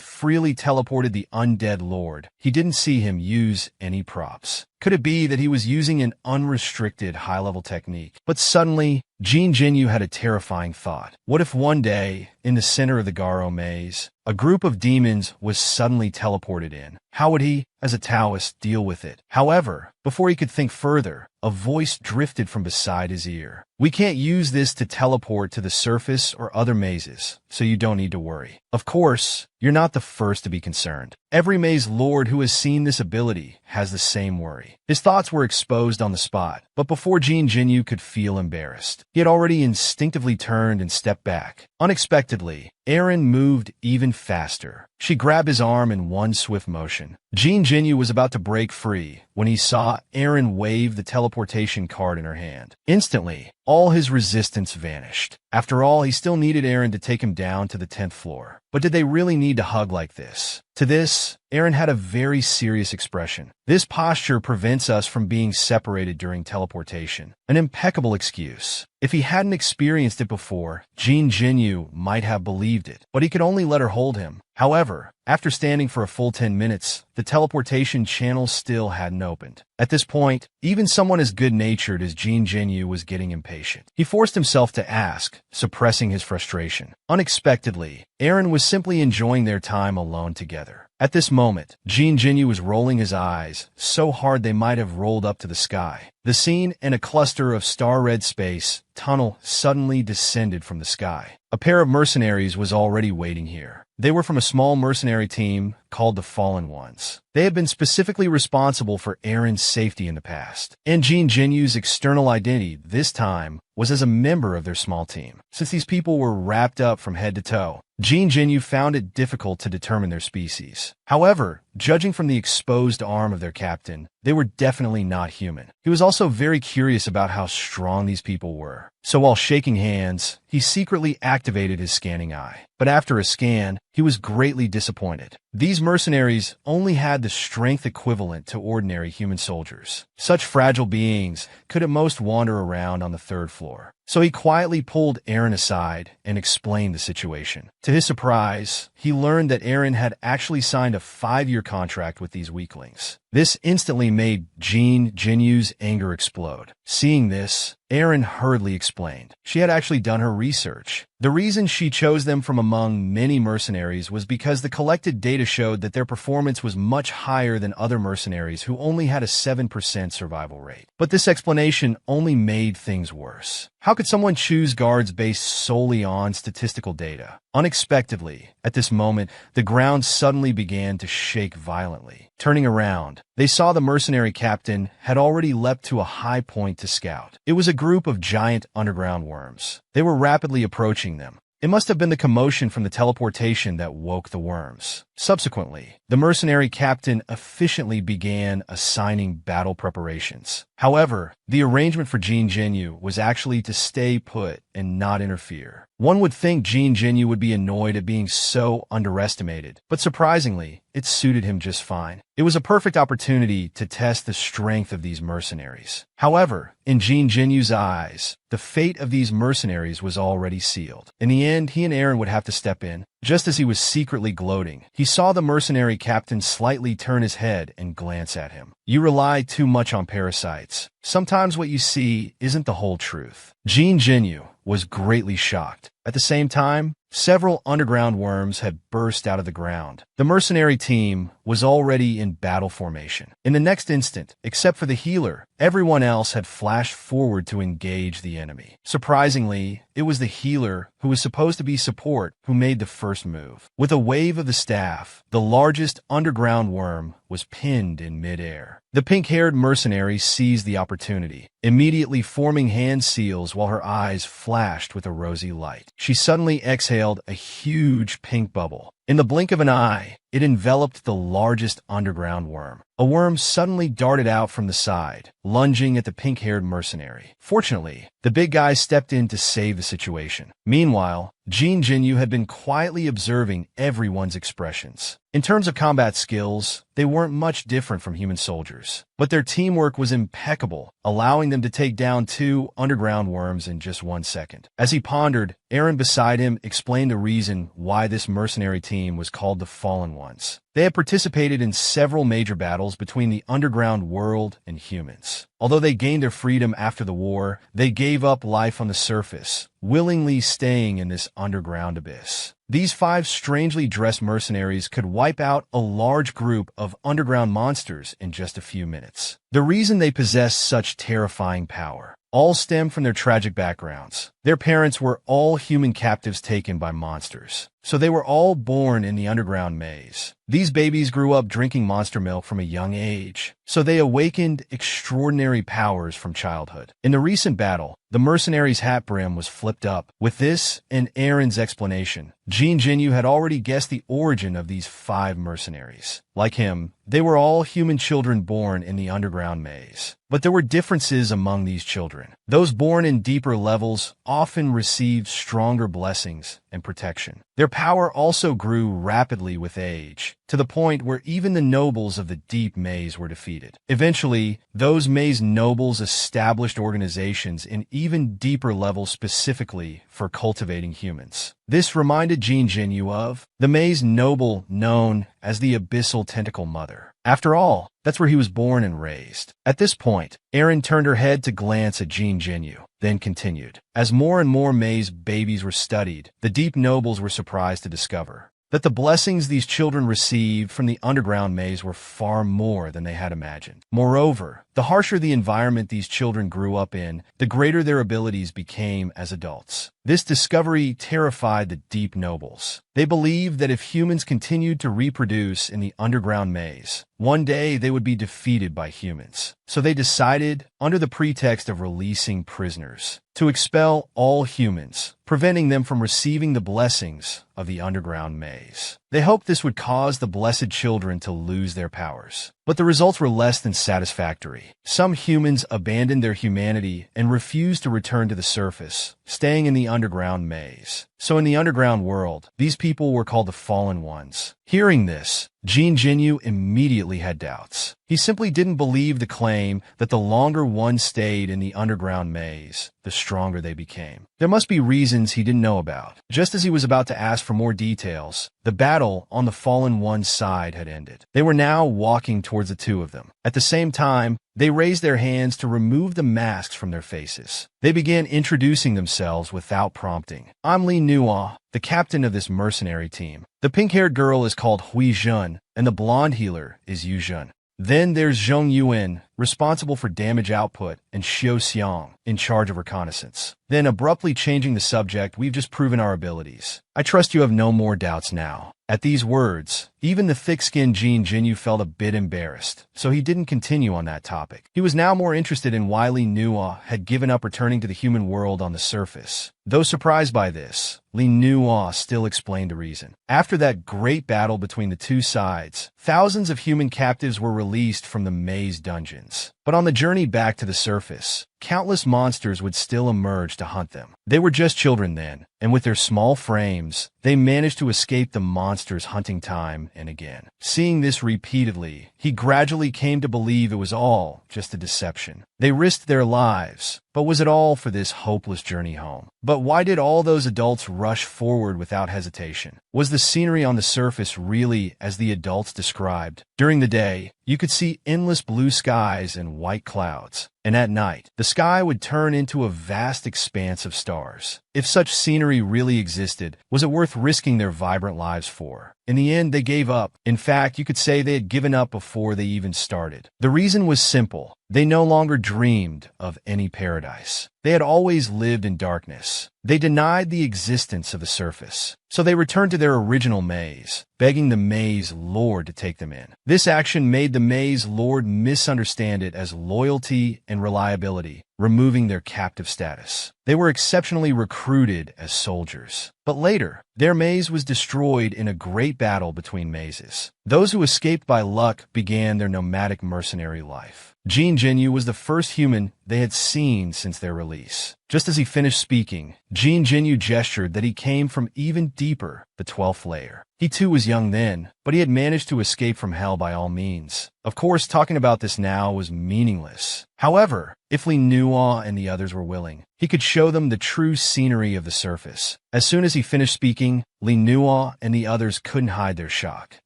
Speaker 1: freely teleported the undead lord, he didn't see him use any props. Could it be that he was using an unrestricted high-level technique? But suddenly, Jean Jinyu had a terrifying thought. What if one day, in the center of the Garo maze, a group of demons was suddenly teleported in? How would he, as a Taoist, deal with it? However, before he could think further, a voice drifted from beside his ear. We can't use this to teleport to the surface or other mazes, so you don't need to worry. Of course, you're not the first to be concerned. Every maze lord who has seen this ability has the same worry. His thoughts were exposed on the spot, but before Jean Jinyu could feel embarrassed, he had already instinctively turned and stepped back. Unexpectedly, Erin moved even faster. She grabbed his arm in one swift motion. Jean Jinyu was about to break free when he saw Erin wave the teleportation card in her hand. Instantly, all his resistance vanished. After all, he still needed Erin to take him down to the 10th floor. But did they really need to hug like this? To this, Erin had a very serious expression. This posture prevents us from being separated during teleportation. An impeccable excuse. If he hadn't experienced it before, Jean Jinyu might have believed it, but he could only let her hold him. However, after standing for a full 10 minutes, the teleportation channel still hadn't opened. At this point, even someone as good-natured as Jean Jinyu was getting impatient. He forced himself to ask, suppressing his frustration. Unexpectedly, Erin was simply enjoying their time alone together. At this moment, Jean Jinyu was rolling his eyes, so hard they might have rolled up to the sky. The scene in a cluster of star-red space tunnel suddenly descended from the sky. A pair of mercenaries was already waiting here. They were from a small mercenary team called the Fallen Ones. They had been specifically responsible for Erin's safety in the past, and Jean Jinyu's external identity this time was as a member of their small team. Since these people were wrapped up from head to toe, Jean Jinyu found it difficult to determine their species. However, judging from the exposed arm of their captain, they were definitely not human. He was also very curious about how strong these people were. So while shaking hands, he secretly activated his scanning eye. But after a scan, he was greatly disappointed. These mercenaries only had the strength equivalent to ordinary human soldiers. Such fragile beings could at most wander around on the 3rd floor. So he quietly pulled Erin aside and explained the situation. To his surprise, he learned that Erin had actually signed a 5-year contract with these weaklings. This instantly made Jean Jinyu's anger explode. Seeing this, Erin hurriedly explained. She had actually done her research. The reason she chose them from among many mercenaries was because the collected data showed that their performance was much higher than other mercenaries who only had a 7% survival rate. But this explanation only made things worse. How could someone choose guards based solely on statistical data? Unexpectedly, at this moment, the ground suddenly began to shake violently. Turning around, they saw the mercenary captain had already leapt to a high point to scout. It was a group of giant underground worms. They were rapidly approaching them. It must have been the commotion from the teleportation that woke the worms. Subsequently, the mercenary captain efficiently began assigning battle preparations. However, the arrangement for Jin Jinyu was actually to stay put and not interfere. One would think Jin Jinyu would be annoyed at being so underestimated, but surprisingly, it suited him just fine. It was a perfect opportunity to test the strength of these mercenaries. However, in Jin Jinyu's eyes, the fate of these mercenaries was already sealed. In the end, he and Eren would have to step in. Just as he was secretly gloating, he saw the mercenary captain slightly turn his head and glance at him. You rely too much on parasites. Sometimes what you see isn't the whole truth. Jin Jinyu was greatly shocked. At the same time, several underground worms had burst out of the ground. The mercenary team was already in battle formation. In the next instant, except for the healer, everyone else had flashed forward to engage the enemy. Surprisingly, it was the healer, who was supposed to be support, who made the first move. With a wave of the staff, the largest underground worm was pinned in midair. The pink-haired mercenary seized the opportunity, immediately forming hand seals while her eyes flashed with a rosy light. She suddenly exhaled a huge pink bubble. In the blink of an eye, it enveloped the largest underground worm. A worm suddenly darted out from the side, lunging at the pink-haired mercenary. Fortunately, the big guy stepped in to save the situation. Meanwhile, Jin Jinyu had been quietly observing everyone's expressions. In terms of combat skills, they weren't much different from human soldiers, but their teamwork was impeccable, allowing them to take down 2 underground worms in just 1 second. As he pondered, Eren beside him explained the reason why this mercenary team was called the Fallen Ones. They had participated in several major battles between the underground world and humans. Although they gained their freedom after the war, they gave up life on the surface, willingly staying in this underground abyss. These 5 strangely dressed mercenaries could wipe out a large group of underground monsters in just a few minutes. The reason they possess such terrifying power all stem from their tragic backgrounds. Their parents were all human captives taken by monsters, so they were all born in the underground maze. These babies grew up drinking monster milk from a young age, so they awakened extraordinary powers from childhood. In the recent battle, the mercenary's hat brim was flipped up. With this and Eren's explanation, Jin Jinyu had already guessed the origin of these 5 mercenaries. Like him, they were all human children born in the underground maze. But there were differences among these children. Those born in deeper levels often received stronger blessings and protection. Their power also grew rapidly with age, to the point where even the nobles of the deep maze were defeated. Eventually, those maze nobles established organizations in even deeper levels specifically for cultivating humans. This reminded Jin Jinyu of the maze noble known as the Abyssal Tentacle Mother. After all, that's where he was born and raised. At this point, Eren turned her head to glance at Jin Jinyu, then continued. As more and more maze babies were studied, the deep nobles were surprised to discover that the blessings these children received from the underground maze were far more than they had imagined. Moreover, the harsher the environment these children grew up in, the greater their abilities became as adults. This discovery terrified the deep nobles. They believed that if humans continued to reproduce in the underground maze, one day they would be defeated by humans. So they decided, under the pretext of releasing prisoners, to expel all humans, preventing them from receiving the blessings of the underground maze. They hoped this would cause the blessed children to lose their powers. But the results were less than satisfactory. Some humans abandoned their humanity and refused to return to the surface, staying in the underground maze. So in the underground world, these people were called the Fallen Ones. Hearing this, Jin Jinyu immediately had doubts. He simply didn't believe the claim that the longer one stayed in the underground maze, the stronger they became. There must be reasons he didn't know about. Just as he was about to ask for more details, the battle on the Fallen One's side had ended. They were now walking towards the 2 of them. At the same time, they raised their hands to remove the masks from their faces. They began introducing themselves without prompting. I'm Li Nuo, the captain of this mercenary team. The pink-haired girl is called Hui Jun, and the blonde healer is Yu Jun. Then there's Zhong Yuan, responsible for damage output, and Xiao Xiang, in charge of reconnaissance. Then, abruptly changing the subject, we've just proven our abilities. I trust you have no more doubts now. At these words, even the thick-skinned Jin Jinyu felt a bit embarrassed, so he didn't continue on that topic. He was now more interested in why Li Nuo had given up returning to the human world on the surface. Though surprised by this, Li Nuo still explained the reason. After that great battle between the two sides, thousands of human captives were released from the maze dungeons. But on the journey back to the surface, countless monsters would still emerge to hunt them. They were just children then, and with their small frames, they managed to escape the monsters' hunting time and again. Seeing this repeatedly, he gradually came to believe it was all just a deception. They risked their lives, but was it all for this hopeless journey home? But why did all those adults rush forward without hesitation? Was the scenery on the surface really as the adults described? During the day, you could see endless blue skies and white clouds, and at night, the sky would turn into a vast expanse of stars. If such scenery really existed, was it worth risking their vibrant lives for? In the end, they gave up. In fact, you could say they had given up before they even started. The reason was simple. They no longer dreamed of any paradise. They had always lived in darkness. They denied the existence of the surface. So they returned to their original maze, begging the maze lord to take them in. This action made the maze lord misunderstand it as loyalty and reliability, removing their captive status. They were exceptionally recruited as soldiers. But later, their maze was destroyed in a great battle between mazes. Those who escaped by luck began their nomadic mercenary life. Jin Jinyu was the first human they had seen since their release. Just as he finished speaking, Jin Jinyu gestured that he came from even deeper, the 12th layer. He too was young then, but he had managed to escape from hell by all means. Of course, talking about this now was meaningless. However, if Li Nuo and the others were willing, he could show them the true scenery of the surface. As soon as he finished speaking, Li Nuo and the others couldn't hide their shock,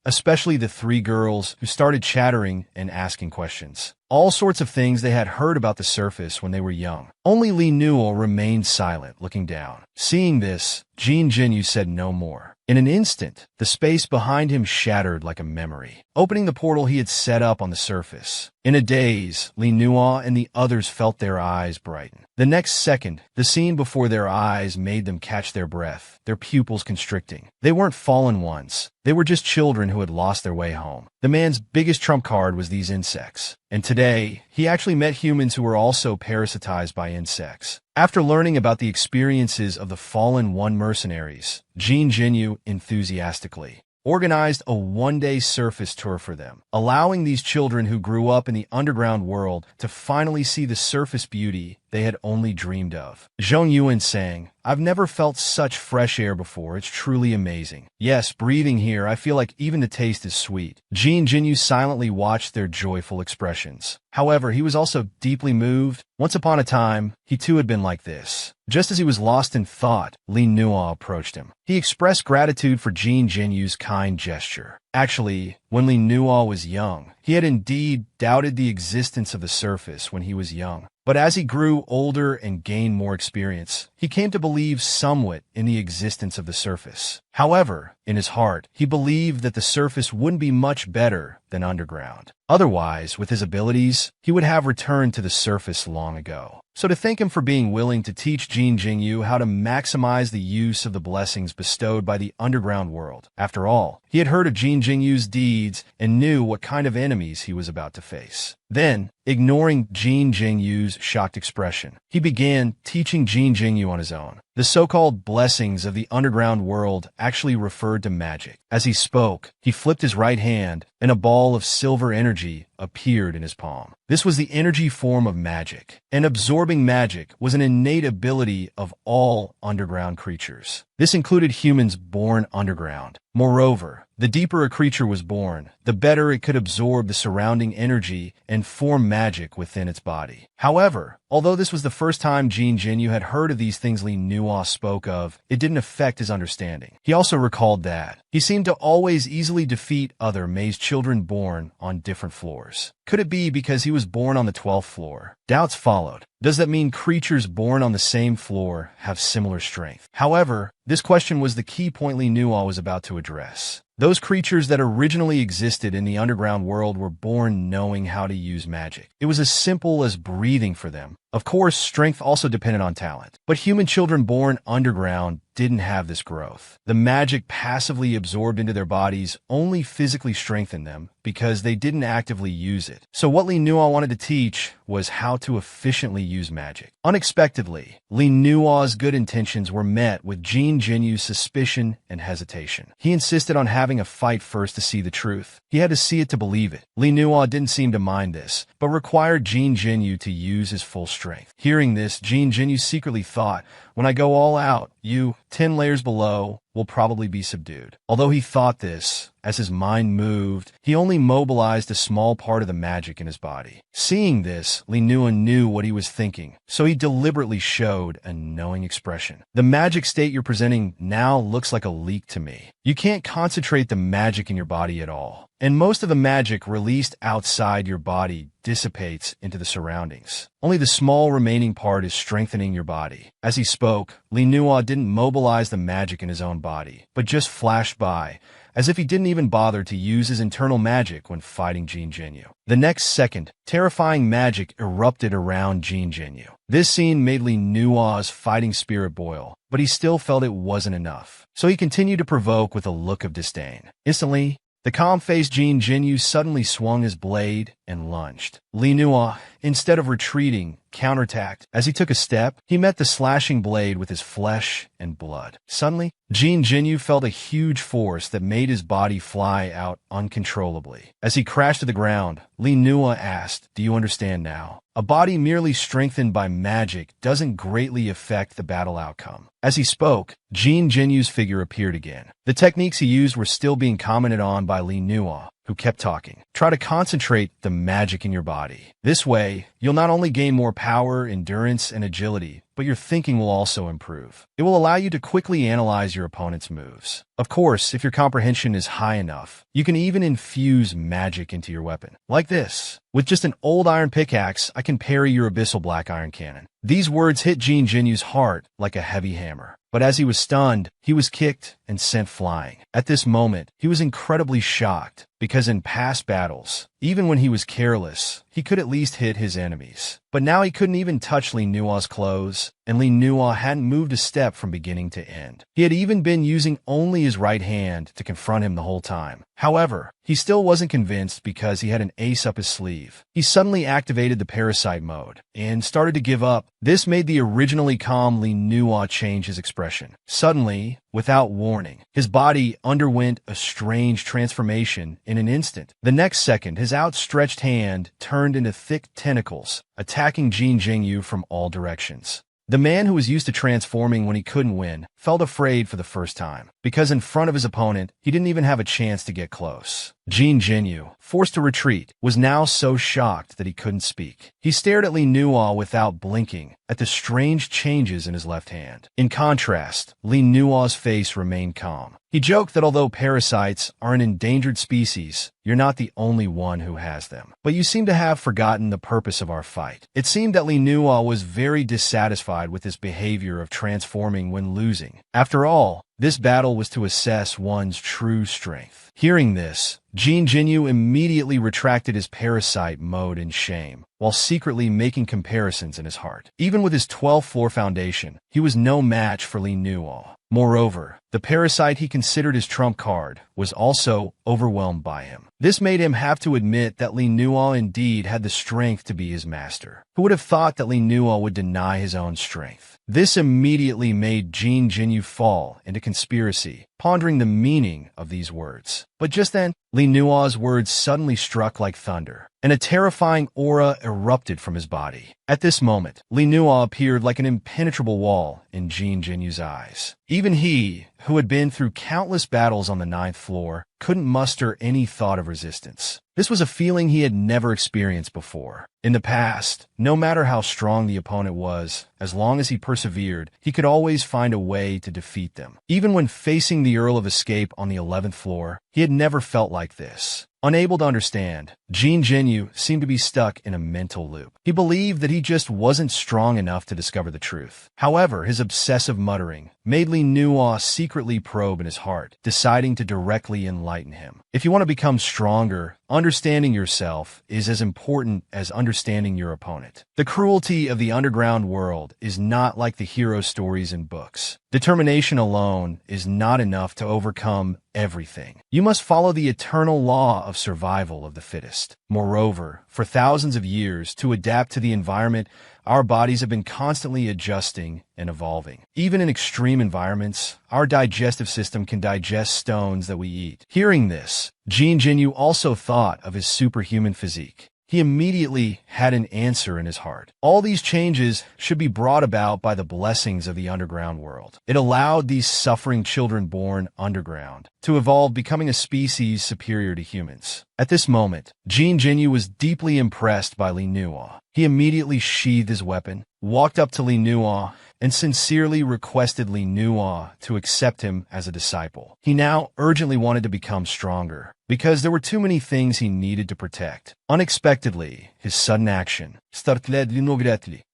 Speaker 1: especially the three girls who started chattering and asking questions. All sorts of things they had heard about the surface when they were young. Only Li Nuo remained silent, looking down. Seeing this, Jin Jinyu said no more. In an instant, the space behind him shattered like a memory, opening the portal he had set up on the surface. In a daze, Li Nuo and the others felt their eyes brighten. The next second, the scene before their eyes made them catch their breath, their pupils constricting. They weren't fallen ones. They were just children who had lost their way home. The man's biggest trump card was these insects. And today, he actually met humans who were also parasitized by insects. After learning about the experiences of the Fallen One mercenaries, Jin Jinyu enthusiastically organized a one-day surface tour for them, allowing these children who grew up in the underground world to finally see the surface beauty they had only dreamed of. Zhong Yuan sang, "I've never felt such fresh air before. It's truly amazing. Yes, breathing here, I feel like even the taste is sweet." Jin Jinyu silently watched their joyful expressions. However, he was also deeply moved. Once upon a time, he too had been like this. Just as he was lost in thought, Li Nuo approached him. He expressed gratitude for Jin Jinyu's kind gesture. Actually, when Li Nuo was young, he had indeed doubted the existence of the surface when he was young. But as he grew older and gained more experience, he came to believe somewhat in the existence of the surface. However, in his heart, he believed that the surface wouldn't be much better than underground. Otherwise, with his abilities, he would have returned to the surface long ago. So to thank him for being willing to teach Jin Jinyu how to maximize the use of the blessings bestowed by the underground world. After all, he had heard of Jin Jinyu's deeds and knew what kind of enemies he was about to face. Then, ignoring Jin Jinyu's shocked expression, he began teaching Jin Jinyu on his own. The so-called blessings of the underground world actually referred to magic. As he spoke, he flipped his right hand, and a ball of silver energy appeared in his palm. This was the energy form of magic, and absorbing magic was an innate ability of all underground creatures. This included humans born underground. Moreover, the deeper a creature was born, the better it could absorb the surrounding energy and form magic within its body. However, although this was the first time Jin Jinyu had heard of these things Li Nuo spoke of, it didn't affect his understanding. He also recalled that he seemed to always easily defeat other maze children born on different floors. Could it be because he was born on the 12th floor? Doubts followed. Does that mean creatures born on the same floor have similar strength? However, this question was the key point Li Nuo was about to address. Those creatures that originally existed in the underground world were born knowing how to use magic. It was as simple as breathing for them. Of course, strength also depended on talent. But human children born underground didn't have this growth. The magic passively absorbed into their bodies only physically strengthened them because they didn't actively use it. So what Li Nuo wanted to teach was how to efficiently use magic. Unexpectedly, Li Nuo's good intentions were met with Jin Jinyu's suspicion and hesitation. He insisted on having a fight first to see the truth. He had to see it to believe it. Li Nuo didn't seem to mind this, but required Jin Jinyu to use his full strength. Hearing this, Jin Jinyu secretly thought, when I go all out, you, 10 layers below, will probably be subdued. Although he thought this, as his mind moved, he only mobilized a small part of the magic in his body. Seeing this, Li Nuo knew what he was thinking, so he deliberately showed a knowing expression. The magic state you're presenting now looks like a leak to me. You can't concentrate the magic in your body at all, and most of the magic released outside your body dissipates into the surroundings. Only the small remaining part is strengthening your body. As he spoke, Li Nuo didn't mobilize the magic in his own body, but just flashed by, as if he didn't even bother to use his internal magic when fighting Jin Jinyu. The next second, terrifying magic erupted around Jin Jinyu. This scene made Li Nuo's fighting spirit boil, but he still felt it wasn't enough. So he continued to provoke with a look of disdain. Instantly, the calm-faced Jin Jinyu suddenly swung his blade and lunged. Li Nuo, instead of retreating, counterattacked. As he took a step, he met the slashing blade with his flesh and blood. Suddenly, Jin Jinyu felt a huge force that made his body fly out uncontrollably. As he crashed to the ground, Li Nuo asked, "Do you understand now? A body merely strengthened by magic doesn't greatly affect the battle outcome." As he spoke, Jin Jinyu's figure appeared again. The techniques he used were still being commented on by Li Nuo, who kept talking. Try to concentrate the magic in your body. This way, you'll not only gain more power, endurance, and agility, but your thinking will also improve. It will allow you to quickly analyze your opponent's moves. Of course, if your comprehension is high enough, you can even infuse magic into your weapon. Like this. With just an old iron pickaxe, I can parry your abyssal black iron cannon. These words hit Jin Jinyu's heart like a heavy hammer. But as he was stunned, he was kicked and sent flying. At this moment, he was incredibly shocked, because in past battles, even when he was careless, he could at least hit his enemies. But now he couldn't even touch Li Nuo's clothes, and Li Nuo hadn't moved a step from beginning to end. He had even been using only his right hand to confront him the whole time. However, he still wasn't convinced because he had an ace up his sleeve. He suddenly activated the parasite mode and started to give up. This made the originally calm Li Nuo change his expression. Suddenly, without warning, his body underwent a strange transformation in an instant. The next second, his outstretched hand turned into thick tentacles, attacking Jin Jinyu from all directions. The man who was used to transforming when he couldn't win felt afraid for the first time, because in front of his opponent, he didn't even have a chance to get close. Jin Jinyu, forced to retreat, was now so shocked that he couldn't speak. He stared at Li Nuo without blinking, at the strange changes in his left hand. In contrast, Li Nuo's face remained calm. He joked that although parasites are an endangered species, you're not the only one who has them. But you seem to have forgotten the purpose of our fight. It seemed that Li Nuo was very dissatisfied with his behavior of transforming when losing. After all, this battle was to assess one's true strength. Hearing this, Jin Jinyu immediately retracted his parasite mode in shame, while secretly making comparisons in his heart. Even with his 12th floor foundation, he was no match for Li Nuo. Moreover, the parasite he considered his trump card was also overwhelmed by him. This made him have to admit that Li Nuo indeed had the strength to be his master. Who would have thought that Li Nuo would deny his own strength? This immediately made Jin Jinyu fall into conspiracy, pondering the meaning of these words. But just then, Li Nuo's words suddenly struck like thunder, and a terrifying aura erupted from his body. At this moment, Li Nuo appeared like an impenetrable wall in Jin Jinyu's eyes. Even he, who had been through countless battles on the 9th floor, couldn't muster any thought of resistance. This was a feeling he had never experienced before. In the past, no matter how strong the opponent was, as long as he persevered, he could always find a way to defeat them. Even when facing the Earl of Escape on the 11th floor, he had never felt like this. Unable to understand, Jean Jinyu seemed to be stuck in a mental loop. He believed that he just wasn't strong enough to discover the truth. However, his obsessive muttering made Li Nuo secretly probe in his heart, deciding to directly enlighten him. If you want to become stronger, understanding yourself is as important as understanding your opponent. The cruelty of the underground world is not like the hero stories in books. Determination alone is not enough to overcome everything. You must follow the eternal law of survival of the fittest. Moreover, for thousands of years, to adapt to the environment, our bodies have been constantly adjusting and evolving. Even in extreme environments, our digestive system can digest stones that we eat. Hearing this, Jean Jinyu also thought of his superhuman physique. He immediately had an answer in his heart. All these changes should be brought about by the blessings of the underground world. It allowed these suffering children born underground to evolve, becoming a species superior to humans. At this moment, Jean Jinyu was deeply impressed by Li Nuo. He immediately sheathed his weapon, walked up to Li Nuo, and sincerely requested Li Nuo to accept him as a disciple. He now urgently wanted to become stronger, because there were too many things he needed to protect. Unexpectedly, his sudden action.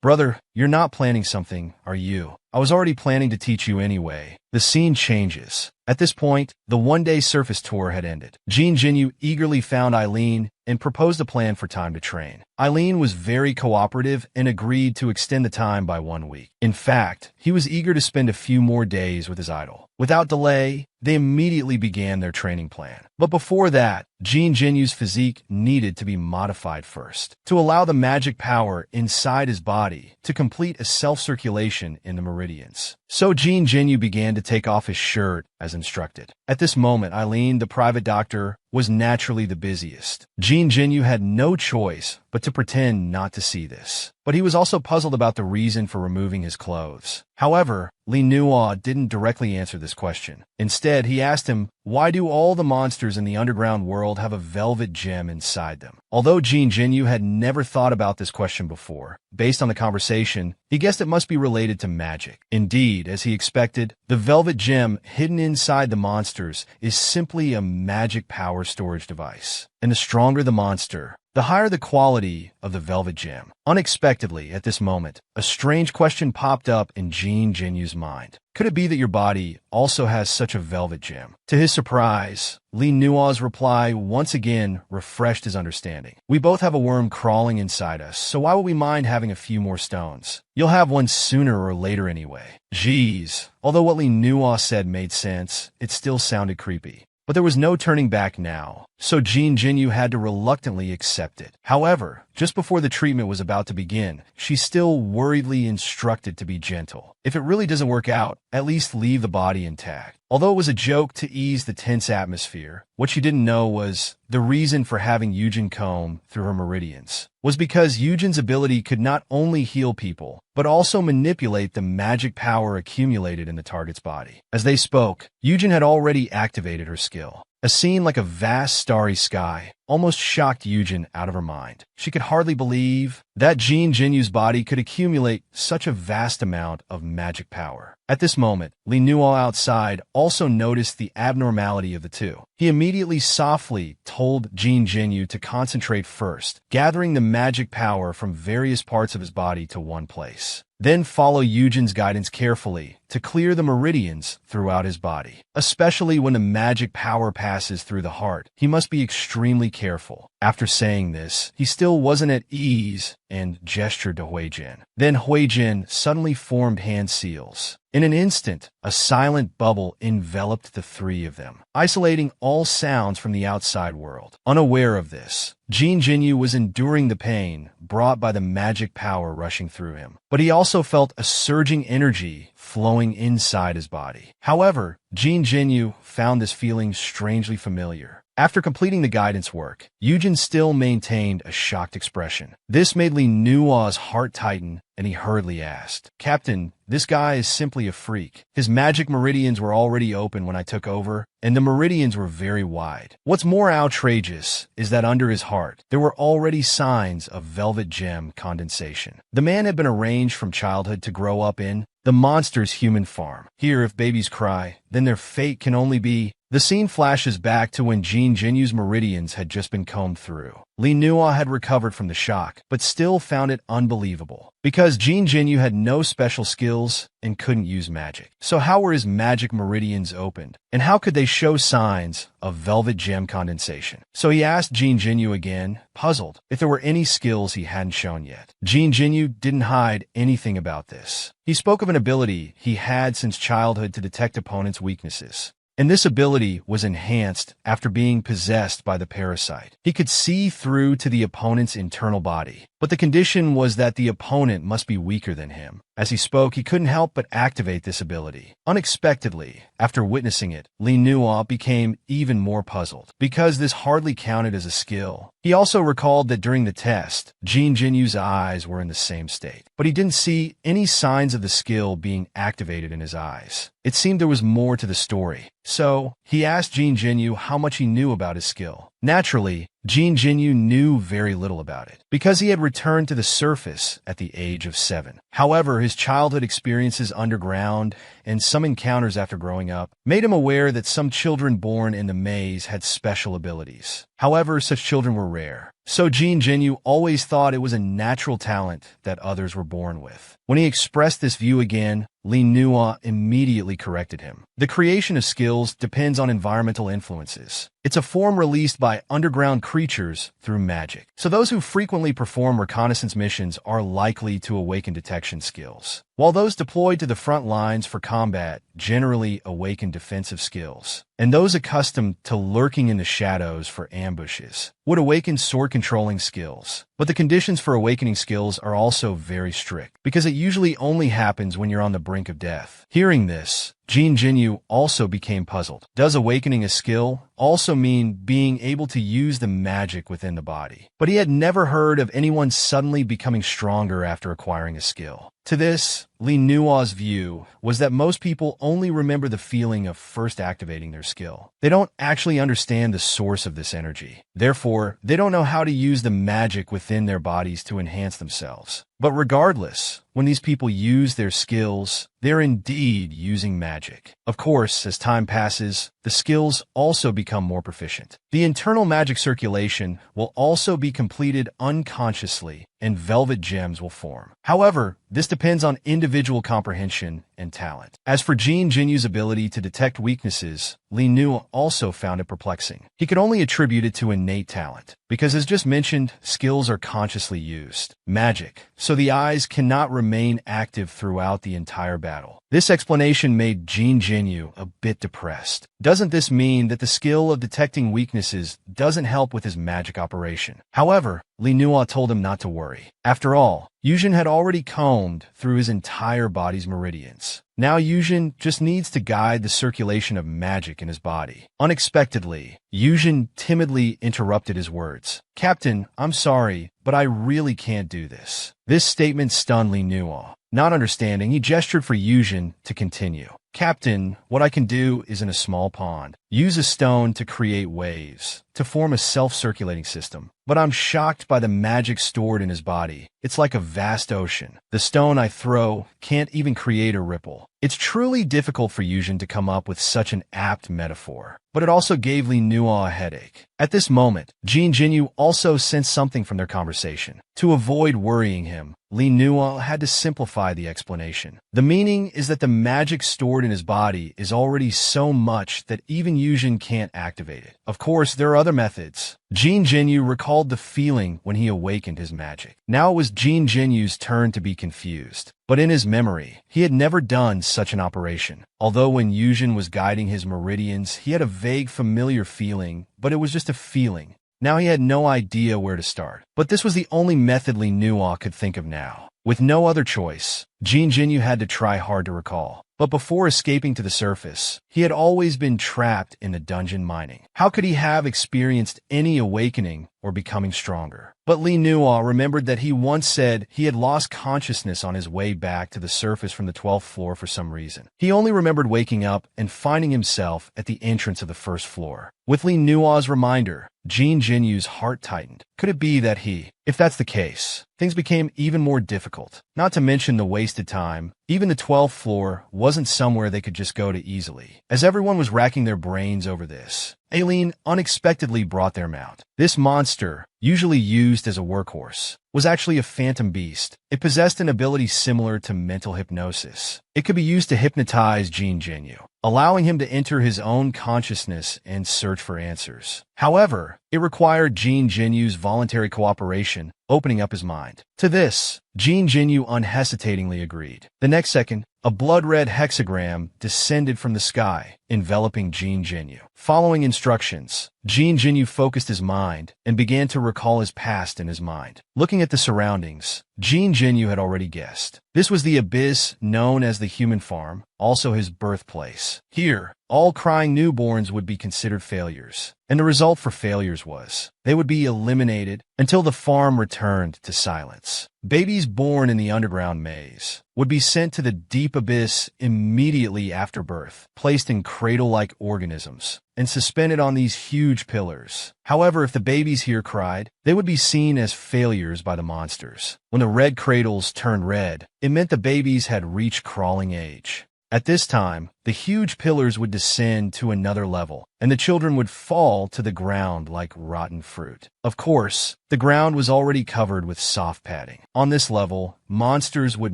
Speaker 1: Brother, you're not planning something, are you? I was already planning to teach you anyway. The scene changes. At this point, the one-day surface tour had ended. Jean Jinyu eagerly found Eileen and proposed a plan for time to train. Eileen was very cooperative and agreed to extend the time by 1 week. In fact, he was eager to spend a few more days with his idol. Without delay, they immediately began their training plan. But before that, Jean Jinyu's physique needed to be modified first, to allow the magic power inside his body to complete a self-circulation in the meridians. So Jean Jinyu began to take off his shirt as instructed. At this moment, Eileen, the private doctor, was naturally the busiest. Jean Jinyu had no choice but to pretend not to see this. But he was also puzzled about the reason for removing his clothes. However, Li Nuo didn't directly answer this question. Instead, he asked him, why do all the monsters in the underground world have a velvet gem inside them? Although Jean Jinyu had never thought about this question before, based on the conversation, he guessed it must be related to magic. Indeed, as he expected, the velvet gem hidden inside the monsters is simply a magic power storage device. And the stronger the monster, the higher the quality of the velvet gem. Unexpectedly, at this moment, a strange question popped up in Jean Jinyu's mind. Could it be that your body also has such a velvet gem? To his surprise, Li Nuo's reply once again refreshed his understanding. We both have a worm crawling inside us, so why would we mind having a few more stones? You'll have one sooner or later anyway. Jeez. Although what Li Nuo said made sense, it still sounded creepy. But there was no turning back now, so Jean Jinyu had to reluctantly accept it. However, just before the treatment was about to begin, she still worriedly instructed to be gentle. If it really doesn't work out, at least leave the body intact. Although it was a joke to ease the tense atmosphere, what she didn't know was the reason for having Yujin comb through her meridians was because Yujin's ability could not only heal people, but also manipulate the magic power accumulated in the target's body. As they spoke, Yujin had already activated her skill. A scene like a vast starry sky almost shocked Yujin out of her mind. She could hardly believe that Jean Jinyu's body could accumulate such a vast amount of magic power. At this moment, Li Nuo outside also noticed the abnormality of the two. He immediately softly told Jean Jinyu to concentrate first, gathering the magic power from various parts of his body to one place. Then follow Yujin's guidance carefully to clear the meridians throughout his body. Especially when the magic power passes through the heart, he must be extremely careful. After saying this, he still wasn't at ease and gestured to Huijin. Then Huijin suddenly formed hand seals. In an instant, a silent bubble enveloped the three of them, isolating all sounds from the outside world. Unaware of this, Jean Jinyu was enduring the pain brought by the magic power rushing through him. But he also felt a surging energy flowing inside his body. However, Jean Jinyu found this feeling strangely familiar. After completing the guidance work, Yujin still maintained a shocked expression. This made Li Nuo's heart tighten, and he hurriedly asked, Captain, this guy is simply a freak. His magic meridians were already open when I took over, and the meridians were very wide. What's more outrageous is that under his heart, there were already signs of velvet gem condensation. The man had been arranged from childhood to grow up in the monster's human farm. Here, if babies cry, then their fate can only be The scene flashes back to when Jin Jinyu's meridians had just been combed through. Li Nuo had recovered from the shock, but still found it unbelievable. Because Jin Jinyu had no special skills and couldn't use magic. So how were his magic meridians opened? And how could they show signs of velvet gem condensation? So he asked Jin Jinyu again, puzzled, if there were any skills he hadn't shown yet. Jin Jinyu didn't hide anything about this. He spoke of an ability he had since childhood to detect opponents' weaknesses. And this ability was enhanced after being possessed by the parasite. He could see through to the opponent's internal body, but the condition was that the opponent must be weaker than him. As he spoke, he couldn't help but activate this ability. Unexpectedly, after witnessing it, Li Nuo became even more puzzled, because this hardly counted as a skill. He also recalled that during the test, Jin Jinyu's eyes were in the same state, but he didn't see any signs of the skill being activated in his eyes. It seemed there was more to the story. So, he asked Jin Jinyu how much he knew about his skill. Naturally, Jin Jinyu knew very little about it, because he had returned to the surface at the age of 7. However, his childhood experiences underground and some encounters after growing up made him aware that some children born in the maze had special abilities. However, such children were rare. So Jin Jinyu always thought it was a natural talent that others were born with. When he expressed this view again, Li Nuo immediately corrected him. The creation of skills depends on environmental influences. It's a form released by underground creatures through magic. So those who frequently perform reconnaissance missions are likely to awaken detection skills, while those deployed to the front lines for combat generally awaken defensive skills. And those accustomed to lurking in the shadows for ambushes would awaken sword-controlling skills. But the conditions for awakening skills are also very strict, because it usually only happens when you're on the brink of death. Hearing this, Jin Jinyu also became puzzled. Does awakening a skill also mean being able to use the magic within the body? But he had never heard of anyone suddenly becoming stronger after acquiring a skill. To this, Li Nuo's view was that most people only remember the feeling of first activating their skill. They don't actually understand the source of this energy. Therefore, they don't know how to use the magic within their bodies to enhance themselves. But regardless, when these people use their skills, they're indeed using magic. Of course, as time passes, the skills also become more proficient. The internal magic circulation will also be completed unconsciously, and velvet gems will form. However, this depends on individual comprehension and talent. As for Jin Jinyu's ability to detect weaknesses, Li Nuo also found it perplexing. He could only attribute it to innate talent, because as just mentioned, skills are consciously used. Magic, so the eyes cannot remain active throughout the entire battle. This explanation made Jin Jinyu a bit depressed. Doesn't this mean that the skill of detecting weaknesses doesn't help with his magic operation? However, Li Nuo told him not to worry. After all, Yujin had already combed through his entire body's meridians. Now Yujin just needs to guide the circulation of magic in his body. Unexpectedly, Yujin timidly interrupted his words. "Captain, I'm sorry, but I really can't do this." This statement stunned Li Nuo. Not understanding, he gestured for Yujin to continue. "Captain, what I can do is in a small pond. Use a stone to create waves, to form a self-circulating system. But I'm shocked by the magic stored in his body. It's like a vast ocean. The stone I throw can't even create a ripple." It's truly difficult for Yujin to come up with such an apt metaphor, but it also gave Li Nuo a headache. At this moment, Jin Jinyu also sensed something from their conversation. To avoid worrying him, Li Nuo had to simplify the explanation. The meaning is that the magic stored in his body is already so much that even Yujin can't activate it. Of course, there are other methods. Jin Jinyu recalled the feeling when he awakened his magic. Now it was Jin Jinyu's turn to be confused. But in his memory, he had never done such an operation. Although when Yujin was guiding his meridians, he had a vague familiar feeling, but it was just a feeling. Now he had no idea where to start. But this was the only method Li Nuo could think of now. With no other choice, Jin Jinyu had to try hard to recall. But before escaping to the surface, he had always been trapped in the dungeon mining. How could he have experienced any awakening or becoming stronger. But Li Nuo remembered that he once said he had lost consciousness on his way back to the surface from the 12th floor for some reason. He only remembered waking up and finding himself at the entrance of the first floor. With Li Nuo's reminder, Jin Jinyu's heart tightened. Could it be that if that's the case, things became even more difficult? Not to mention the wasted time. Even the 12th floor wasn't somewhere they could just go to easily. As everyone was racking their brains over this, Aileen unexpectedly brought their mount. This monster, usually used as a workhorse, was actually a phantom beast. It possessed an ability similar to mental hypnosis. It could be used to hypnotize Jin Jinyu, allowing him to enter his own consciousness and search for answers. However, it required Jin Jinyu's voluntary cooperation, opening up his mind. To this, Jin Jinyu unhesitatingly agreed. The next second, a blood-red hexagram descended from the sky, enveloping Jin Jinyu. Following instructions, Jin Jinyu focused his mind and began to recall his past in his mind. Looking at the surroundings, Jin Jinyu had already guessed. This was the abyss known as the human farm, also his birthplace. Here, all crying newborns would be considered failures, and the result for failures was they would be eliminated until the farm returned to silence. Babies born in the underground maze would be sent to the deep abyss immediately after birth, placed in cradle-like organisms, and suspended on these huge pillars. However, if the babies here cried, they would be seen as failures by the monsters. When the red cradles turned red, it meant the babies had reached crawling age. At this time, the huge pillars would descend to another level, and the children would fall to the ground like rotten fruit. Of course, the ground was already covered with soft padding. On this level, monsters would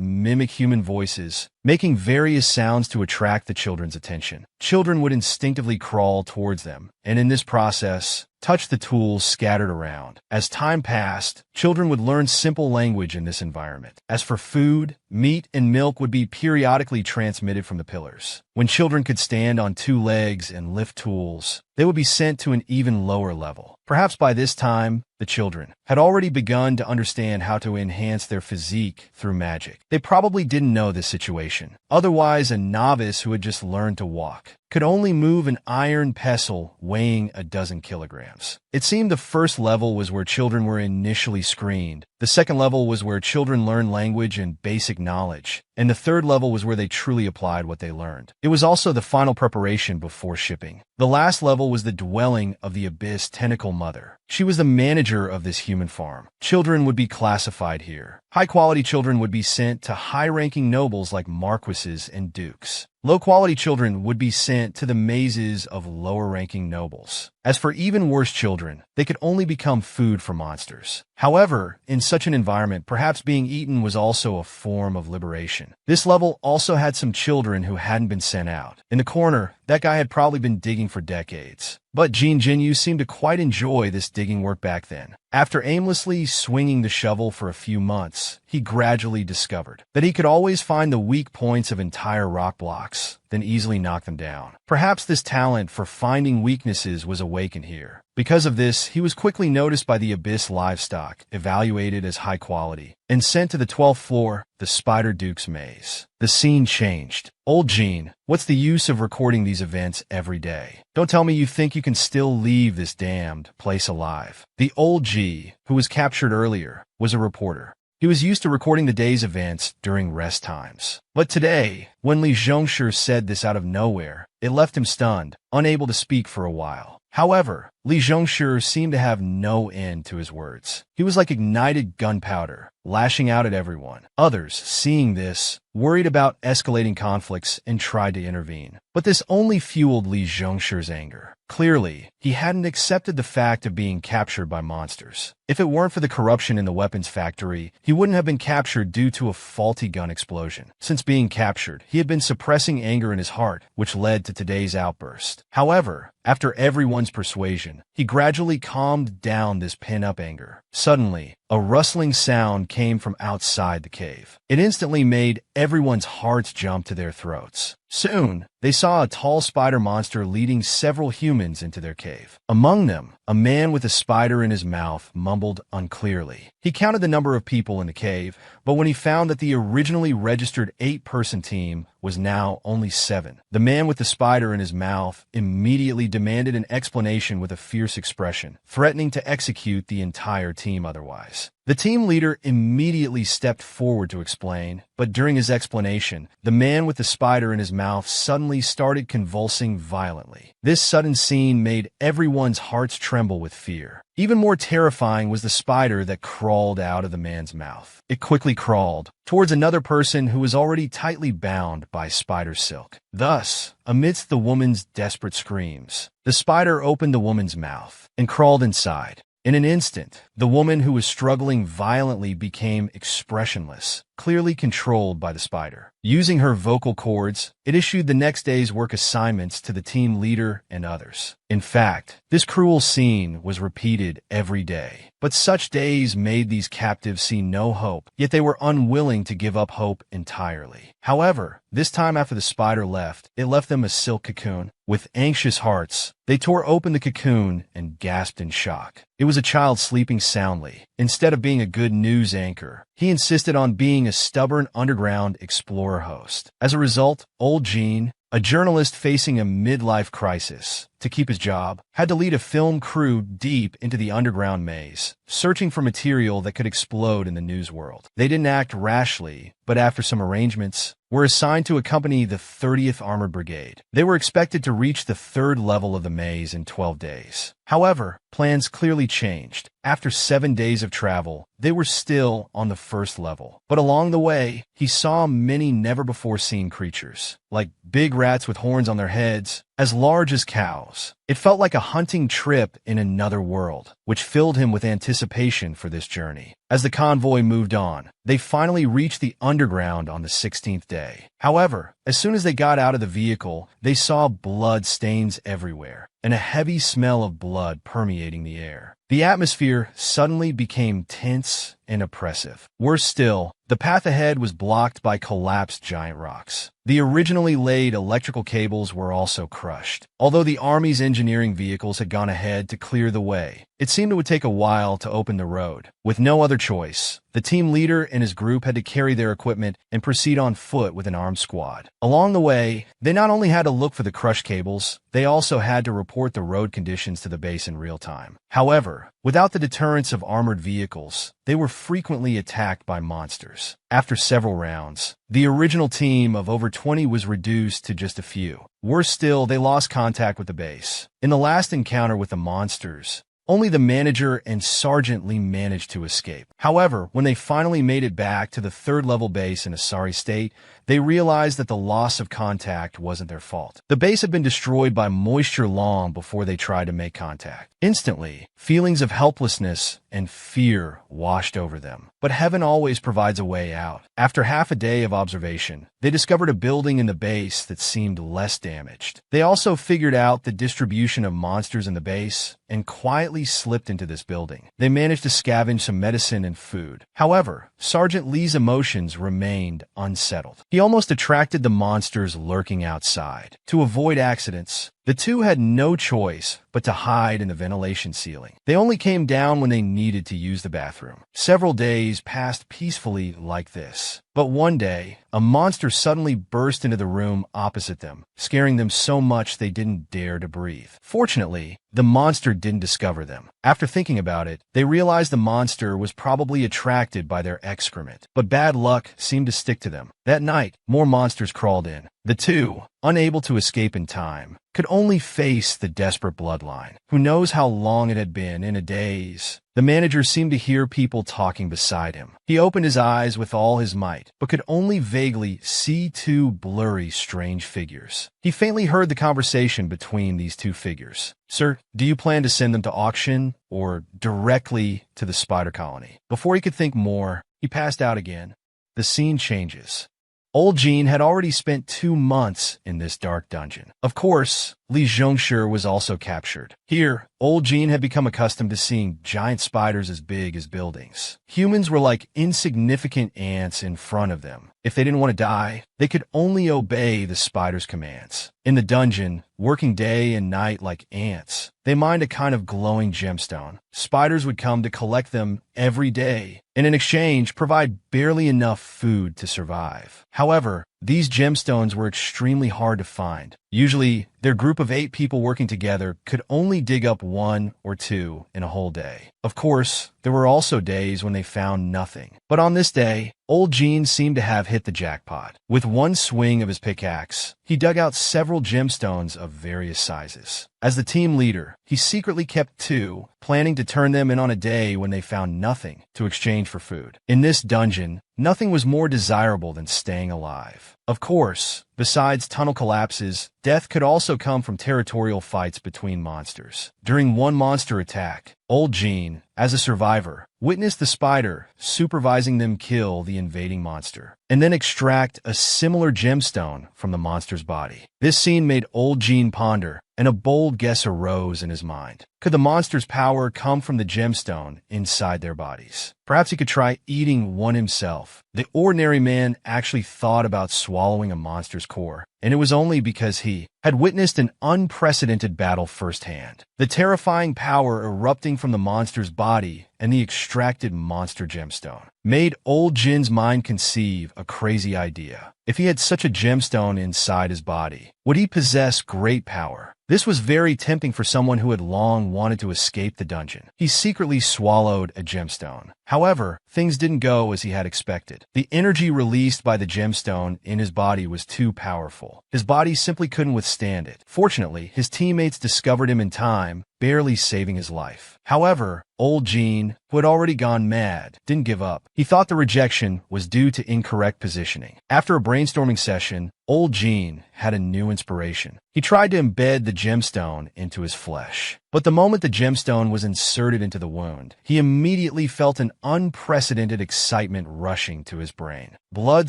Speaker 1: mimic human voices, making various sounds to attract the children's attention. Children would instinctively crawl towards them, and in this process, touch the tools scattered around. As time passed, children would learn simple language in this environment. As for food, meat and milk would be periodically transmitted from the pillars. When children could stand on two legs and lift tools, they would be sent to an even lower level. Perhaps by this time, the children had already begun to understand how to enhance their physique through magic. They probably didn't know this situation. Otherwise, a novice who had just learned to walk could only move an iron pestle weighing a dozen kilograms. It seemed the first level was where children were initially screened. The second level was where children learned language and basic knowledge. And the third level was where they truly applied what they learned. It was also the final preparation before shipping. The last level was the dwelling of the Abyss Tentacle Mother. She was the manager of this human farm. Children would be classified here. High-quality children would be sent to high-ranking nobles like marquises and dukes. Low-quality children would be sent to the mazes of lower-ranking nobles. As for even worse children, they could only become food for monsters. However, in such an environment, perhaps being eaten was also a form of liberation. This level also had some children who hadn't been sent out. In the corner, that guy had probably been digging for decades. But Jin Jinyu seemed to quite enjoy this digging work back then. After aimlessly swinging the shovel for a few months, he gradually discovered that he could always find the weak points of entire rock blocks, then easily knock them down. Perhaps this talent for finding weaknesses was awakened here. Because of this, he was quickly noticed by the Abyss livestock, evaluated as high quality, and sent to the 12th floor, the Spider Duke's maze. The scene changed. Old Gene, what's the use of recording these events every day? Don't tell me you think you can still leave this damned place alive. The old G, who was captured earlier, was a reporter. He was used to recording the day's events during rest times. But today, when Li Zhongshi said this out of nowhere, it left him stunned, unable to speak for a while. However, Li Zhongshi seemed to have no end to his words. He was like ignited gunpowder, lashing out at everyone. Others, seeing this, worried about escalating conflicts and tried to intervene. But this only fueled Li Zhongshi's anger. Clearly, he hadn't accepted the fact of being captured by monsters. If it weren't for the corruption in the weapons factory, he wouldn't have been captured due to a faulty gun explosion. Since being captured, he had been suppressing anger in his heart, which led to today's outburst. However, after everyone's persuasion, he gradually calmed down this pent-up anger. Suddenly, a rustling sound came from outside the cave. It instantly made everyone's hearts jump to their throats. Soon, they saw a tall spider monster leading several humans into their cave. Among them, a man with a spider in his mouth mumbled unclearly. He counted the number of people in the cave, but when he found that the originally registered 8-person team was now only 7, the man with the spider in his mouth immediately demanded an explanation with a fierce expression, threatening to execute the entire team otherwise. The team leader immediately stepped forward to explain, but during his explanation, the man with the spider in his mouth suddenly started convulsing violently. This sudden scene made everyone's hearts tremble with fear. Even more terrifying was the spider that crawled out of the man's mouth. It quickly crawled towards another person who was already tightly bound by spider silk. Thus, amidst the woman's desperate screams, the spider opened the woman's mouth and crawled inside. In an instant, the woman who was struggling violently became expressionless, clearly controlled by the spider. Using her vocal cords, it issued the next day's work assignments to the team leader and others. In fact, this cruel scene was repeated every day. But such days made these captives see no hope, yet they were unwilling to give up hope entirely. However, this time after the spider left, it left them a silk cocoon. With anxious hearts, they tore open the cocoon and gasped in shock. It was a child sleeping soundly. Instead of being a good news anchor, he insisted on being a stubborn underground explorer host. As a result, old Gene, a journalist facing a midlife crisis to keep his job, had to lead a film crew deep into the underground maze, searching for material that could explode in the news world. They didn't act rashly, but after some arrangements, were assigned to accompany the 30th Armored Brigade. They were expected to reach the 3rd level of the maze in 12 days. However, plans clearly changed. After 7 days of travel, they were still on the 1st level. But along the way, he saw many never-before-seen creatures, like big rats with horns on their heads, as large as cows. It felt like a hunting trip in another world, which filled him with anticipation for this journey. As the convoy moved on, they finally reached the underground on the 16th day. However, as soon as they got out of the vehicle, they saw blood stains everywhere, and a heavy smell of blood permeating the air. The atmosphere suddenly became tense and oppressive. Worse still, the path ahead was blocked by collapsed giant rocks. The originally laid electrical cables were also crushed. Although the Army's engineering vehicles had gone ahead to clear the way, it seemed it would take a while to open the road. With no other choice, the team leader and his group had to carry their equipment and proceed on foot with an armed squad. Along the way, they not only had to look for the crushed cables, they also had to report the road conditions to the base in real time. However, without the deterrence of armored vehicles, they were frequently attacked by monsters. After several rounds, the original team of over 20 was reduced to just a few. Worse still, they lost contact with the base. In the last encounter with the monsters, only the manager and Sergeant Lee managed to escape. However, when they finally made it back to the 3rd level base in a sorry state, they realized that the loss of contact wasn't their fault. The base had been destroyed by moisture long before they tried to make contact. Instantly, feelings of helplessness and fear washed over them. But heaven always provides a way out. After half a day of observation, they discovered a building in the base that seemed less damaged. They also figured out the distribution of monsters in the base and quietly slipped into this building. They managed to scavenge some medicine and food. However, Sergeant Lee's emotions remained unsettled. He almost attracted the monsters lurking outside. To avoid accidents, the two had no choice but to hide in the ventilation ceiling. They only came down when they needed to use the bathroom. Several days passed peacefully like this. But one day, a monster suddenly burst into the room opposite them, scaring them so much they didn't dare to breathe. Fortunately, the monster didn't discover them. After thinking about it, they realized the monster was probably attracted by their excrement. But bad luck seemed to stick to them. That night, more monsters crawled in. The two, unable to escape in time, could only face the desperate bloodline. Who knows how long it had been in a daze. The manager seemed to hear people talking beside him. He opened his eyes with all his might, but could only vaguely see two blurry, strange figures. He faintly heard the conversation between these two figures. "Sir, do you plan to send them to auction or directly to the spider colony?" Before he could think more, he passed out again. The scene changes. Old Gene had already spent 2 months in this dark dungeon. Of course, Li Zhongshi was also captured. Here, old Jin had become accustomed to seeing giant spiders as big as buildings. Humans were like insignificant ants in front of them. If they didn't want to die, they could only obey the spider's commands. In the dungeon, working day and night like ants, they mined a kind of glowing gemstone. Spiders would come to collect them every day, and in exchange provide barely enough food to survive. However, these gemstones were extremely hard to find. Usually, their group of 8 people working together could only dig up 1 or 2 in a whole day. Of course, there were also days when they found nothing. But on this day, old Jin seemed to have hit the jackpot. With one swing of his pickaxe, he dug out several gemstones of various sizes. As the team leader, he secretly kept 2, planning to turn them in on a day when they found nothing to exchange for food. In this dungeon, nothing was more desirable than staying alive. Of course, besides tunnel collapses, death could also come from territorial fights between monsters. During one monster attack, old Jin, as a survivor, witnessed the spider supervising them kill the invading monster, and then extract a similar gemstone from the monster's body. This scene made old Jin ponder, and a bold guess arose in his mind. Could the monster's power come from the gemstone inside their bodies? Perhaps he could try eating one himself. The ordinary man actually thought about swallowing a monster's core, and it was only because he had witnessed an unprecedented battle firsthand. The terrifying power erupting from the monster's body and the extracted monster gemstone made old Jin's mind conceive a crazy idea. If he had such a gemstone inside his body, would he possess great power? This was very tempting for someone who had long wanted to escape the dungeon. He secretly swallowed a gemstone. However, things didn't go as he had expected. The energy released by the gemstone in his body was too powerful. His body simply couldn't withstand it. Fortunately, his teammates discovered him in time, barely saving his life. However, old Jin, who had already gone mad, didn't give up. He thought the rejection was due to incorrect positioning. After a brainstorming session, old Jin had a new inspiration. He tried to embed the gemstone into his flesh. But the moment the gemstone was inserted into the wound, he immediately felt an unprecedented excitement rushing to his brain. Blood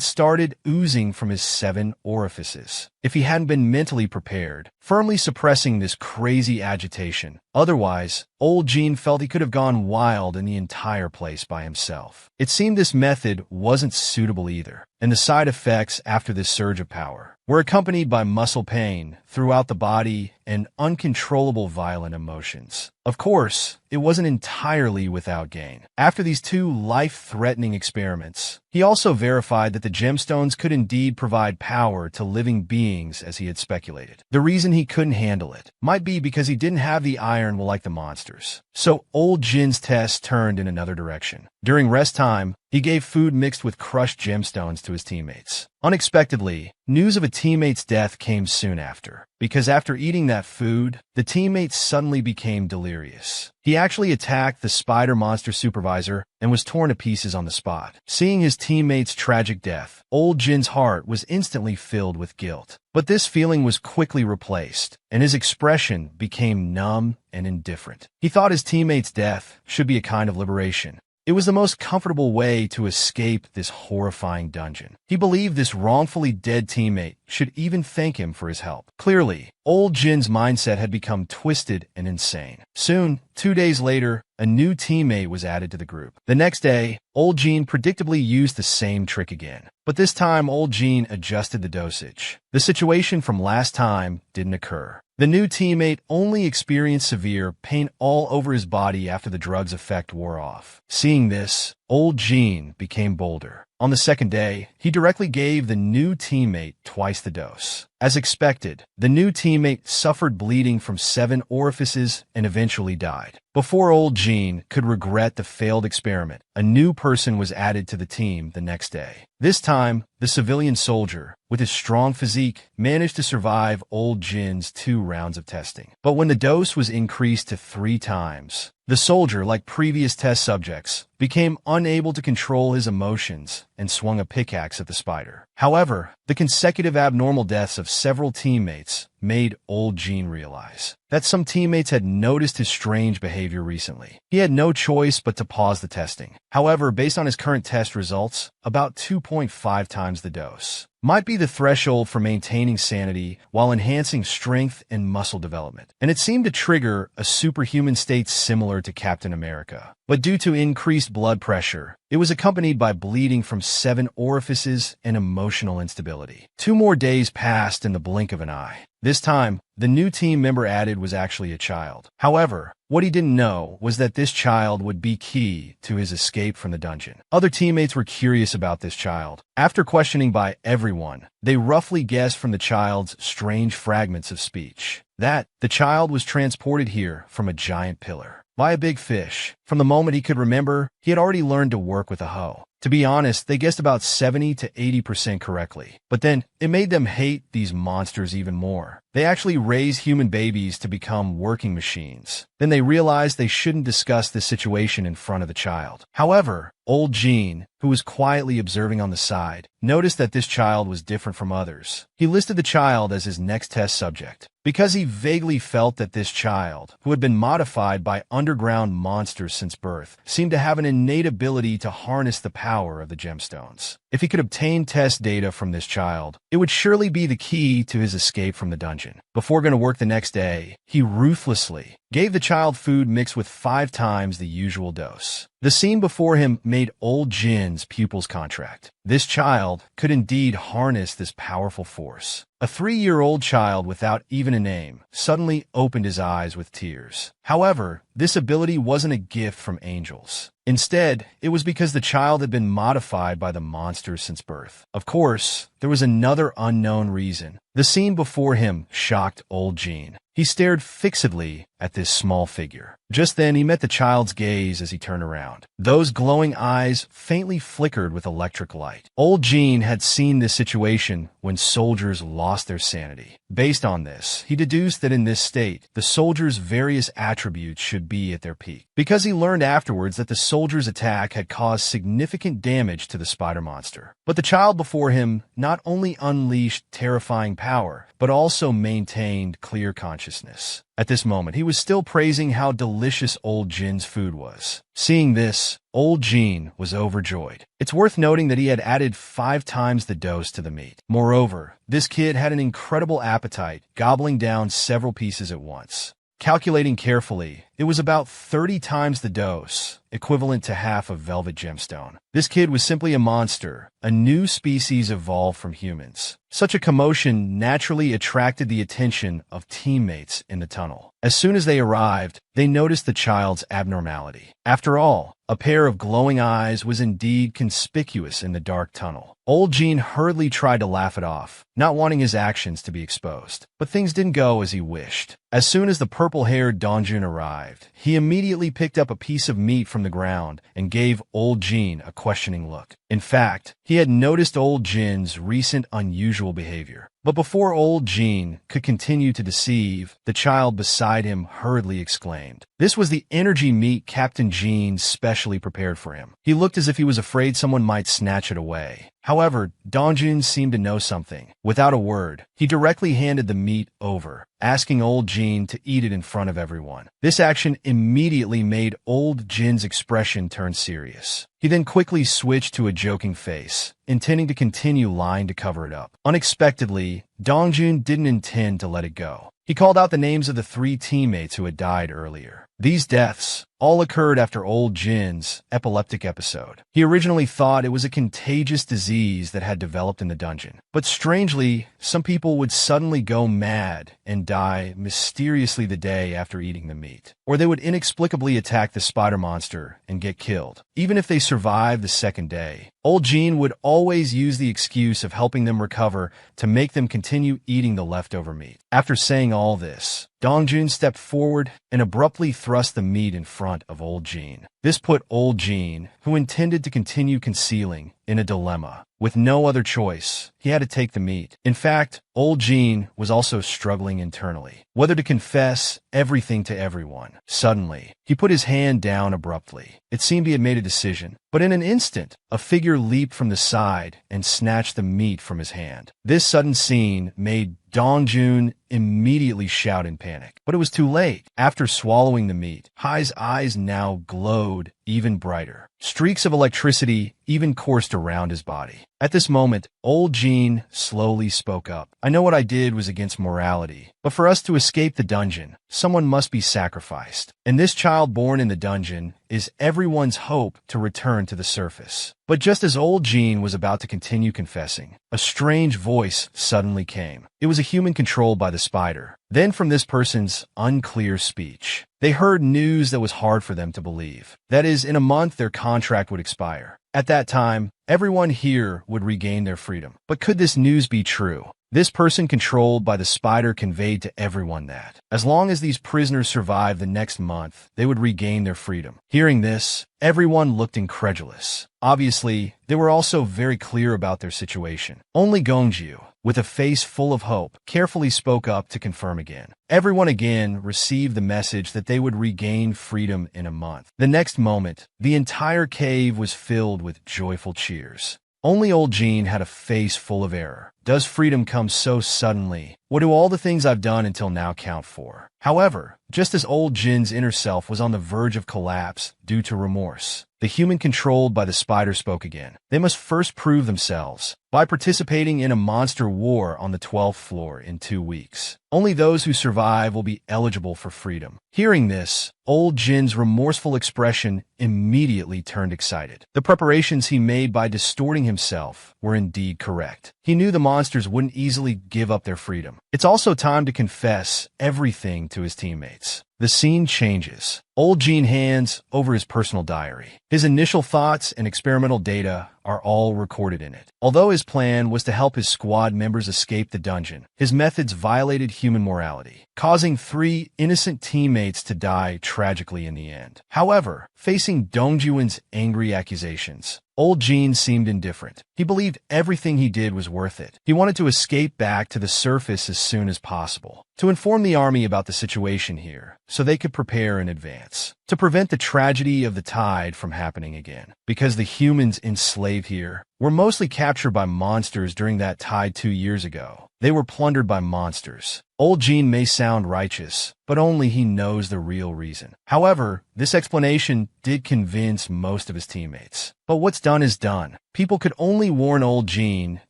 Speaker 1: started oozing from his 7 orifices. If he hadn't been mentally prepared, firmly suppressing this crazy agitation. Otherwise, old Jin felt he could have gone wild in the entire place by himself. It seemed this method wasn't suitable either, and the side effects after this surge of power were accompanied by muscle pain throughout the body and uncontrollable violent emotions. Of course, it wasn't entirely without gain. After these 2 life-threatening experiments, he also verified that the gemstones could indeed provide power to living beings as he had speculated. The reason he couldn't handle it might be because he didn't have the iron like the monsters. So old Jin's test turned in another direction. During rest time, he gave food mixed with crushed gemstones to his teammates. Unexpectedly, news of a teammate's death came soon after, because after eating that food, the teammate suddenly became delirious. He actually attacked the spider monster supervisor and was torn to pieces on the spot. Seeing his teammate's tragic death, old Jin's heart was instantly filled with guilt. But this feeling was quickly replaced, and his expression became numb and indifferent. He thought his teammate's death should be a kind of liberation. It was the most comfortable way to escape this horrifying dungeon. He believed this wrongfully dead teammate should even thank him for his help. Clearly, old Jin's mindset had become twisted and insane. Soon, 2 days later, a new teammate was added to the group. The next day, old Jin predictably used the same trick again. But this time, old Jin adjusted the dosage. The situation from last time didn't occur. The new teammate only experienced severe pain all over his body after the drug's effect wore off. Seeing this, old Jin became bolder. On the second day, he directly gave the new teammate twice the dose. As expected, the new teammate suffered bleeding from 7 orifices and eventually died. Before old Jin could regret the failed experiment, a new person was added to the team the next day. This time, the civilian soldier, with his strong physique, managed to survive old Jin's 2 rounds of testing. But when the dose was increased to 3 times, the soldier, like previous test subjects, became unable to control his emotions and swung a pickaxe at the spider. However, the consecutive abnormal deaths of several teammates made Old Gene realize that some teammates had noticed his strange behavior recently. He had no choice but to pause the testing. However, based on his current test results, about 2.5 times the dose might be the threshold for maintaining sanity while enhancing strength and muscle development, and it seemed to trigger a superhuman state similar to Captain America. But due to increased blood pressure, it was accompanied by bleeding from 7 orifices and emotional instability. 2 more days passed in the blink of an eye. This time, the new team member added was actually a child. However, what he didn't know was that this child would be key to his escape from the dungeon. Other teammates were curious about this child. After questioning by everyone, they roughly guessed from the child's strange fragments of speech that the child was transported here from a giant pillar by a big fish. From the moment he could remember, he had already learned to work with a hoe. To be honest, they guessed about 70 to 80% correctly. But then, it made them hate these monsters even more. They actually raised human babies to become working machines. Then they realized they shouldn't discuss this situation in front of the child. However, Old Gene, who was quietly observing on the side, noticed that this child was different from others. He listed the child as his next test subject because he vaguely felt that this child, who had been modified by underground monsters since birth, seemed to have an innate ability to harness the power of the gemstones. If he could obtain test data from this child, it would surely be the key to his escape from the dungeon. Before going to work the next day, he ruthlessly gave the child food mixed with 5 times the usual dose. The scene before him made Old Jin's pupils contract. This child could indeed harness this powerful force. A 3-year-old child without even a name suddenly opened his eyes with tears. However, this ability wasn't a gift from angels. Instead, it was because the child had been modified by the monsters since birth. Of course, there was another unknown reason. The scene before him shocked Old Gene. He stared fixedly at this small figure. Just then, he met the child's gaze as he turned around. Those glowing eyes faintly flickered with electric light. Old Gene had seen this situation when soldiers lost their sanity. Based on this, he deduced that in this state, the soldiers' various attributes should be at their peak. Because he learned afterwards that the soldier's attack had caused significant damage to the spider monster. But the child before him not only unleashed terrifying power, but also maintained clear consciousness. At this moment, he was still praising how delicious Old Jin's food was. Seeing this, Old Gene was overjoyed. It's worth noting that he had added 5 times the dose to the meat. Moreover, this kid had an incredible appetite, gobbling down several pieces at once. Calculating carefully, it was about 30 times the dose, equivalent to half a velvet gemstone. This kid was simply a monster, a new species evolved from humans. Such a commotion naturally attracted the attention of teammates in the tunnel. As soon as they arrived, they noticed the child's abnormality. After all, a pair of glowing eyes was indeed conspicuous in the dark tunnel. Old Gene hurriedly tried to laugh it off, not wanting his actions to be exposed. But things didn't go as he wished. As soon as the purple-haired Dongjun arrived, he immediately picked up a piece of meat from the ground and gave Old Gene a questioning look. In fact, he had noticed Old Jin's recent unusual behavior. But before Old Gene could continue to deceive, the child beside him hurriedly exclaimed. This was the energy meat Captain Gene specially prepared for him. He looked as if he was afraid someone might snatch it away. However, Dongjun seemed to know something. Without a word, he directly handed the meat over, asking Old Gene to eat it in front of everyone. This action immediately made Old Jin's expression turn serious. He then quickly switched to a joking face, intending to continue lying to cover it up. Unexpectedly, Dongjun didn't intend to let it go. He called out the names of the 3 teammates who had died earlier. These deaths all occurred after Old Jin's epileptic episode. He originally thought it was a contagious disease that had developed in the dungeon. But strangely, some people would suddenly go mad and die mysteriously the day after eating the meat. Or they would inexplicably attack the spider monster and get killed, even if they survived the second day. Old Gene would always use the excuse of helping them recover to make them continue eating the leftover meat. After saying all this, Dongjun stepped forward and abruptly thrust the meat in front of Old Jean. This put Old Jean, who intended to continue concealing, in a dilemma. With no other choice, he had to take the meat. In fact, Old Jean was also struggling internally, whether to confess everything to everyone. Suddenly, he put his hand down abruptly. It seemed he had made a decision, but in an instant, a figure leaped from the side and snatched the meat from his hand. This sudden scene made Dongjun immediately shout in panic. But it was too late. After swallowing the meat, Hai's eyes now glowed even brighter. Streaks of electricity even coursed around his body. At this moment, Old Jean slowly spoke up. I know what I did was against morality, but for us to escape the dungeon, someone must be sacrificed. And this child born in the dungeon is everyone's hope to return to the surface. But just as Old Jean was about to continue confessing, a strange voice suddenly came. It was a human controlled by the spider. Then from this person's unclear speech, they heard news that was hard for them to believe. That is, in a month their contract would expire. At that time, everyone here would regain their freedom. But could this news be true? This person controlled by the spider conveyed to everyone that, as long as these prisoners survived the next month, they would regain their freedom. Hearing this, everyone looked incredulous. Obviously, they were also very clear about their situation. Only Gongju, with a face full of hope, carefully spoke up to confirm again. Everyone again received the message that they would regain freedom in a month. The next moment, the entire cave was filled with joyful cheers. Only Old Jean had a face full of error. Does freedom come so suddenly? What do all the things I've done until now count for? However, just as Old Jin's inner self was on the verge of collapse due to remorse, the human controlled by the spider spoke again. They must first prove themselves by participating in a monster war on the 12th floor in 2 weeks. Only those who survive will be eligible for freedom. Hearing this, Old Jin's remorseful expression immediately turned excited. The preparations he made by distorting himself were indeed correct. He knew the monsters wouldn't easily give up their freedom. It's also time to confess everything to his teammates. The scene changes. Old Jean hands over his personal diary. His initial thoughts and experimental data are all recorded in it. Although his plan was to help his squad members escape the dungeon, his methods violated human morality, causing 3 innocent teammates to die tragically in the end. However, facing Dongjuan's angry accusations, Old Jean seemed indifferent. He believed everything he did was worth it. He wanted to escape back to the surface as soon as possible, to inform the army about the situation here, so they could prepare in advance, to prevent the tragedy of the tide from happening again. Because the humans enslaved here were mostly captured by monsters during that tide 2 years ago. They were plundered by monsters. Old Jean may sound righteous, but only he knows the real reason. However, this explanation did convince most of his teammates. But what's done is done. People could only warn Old Jean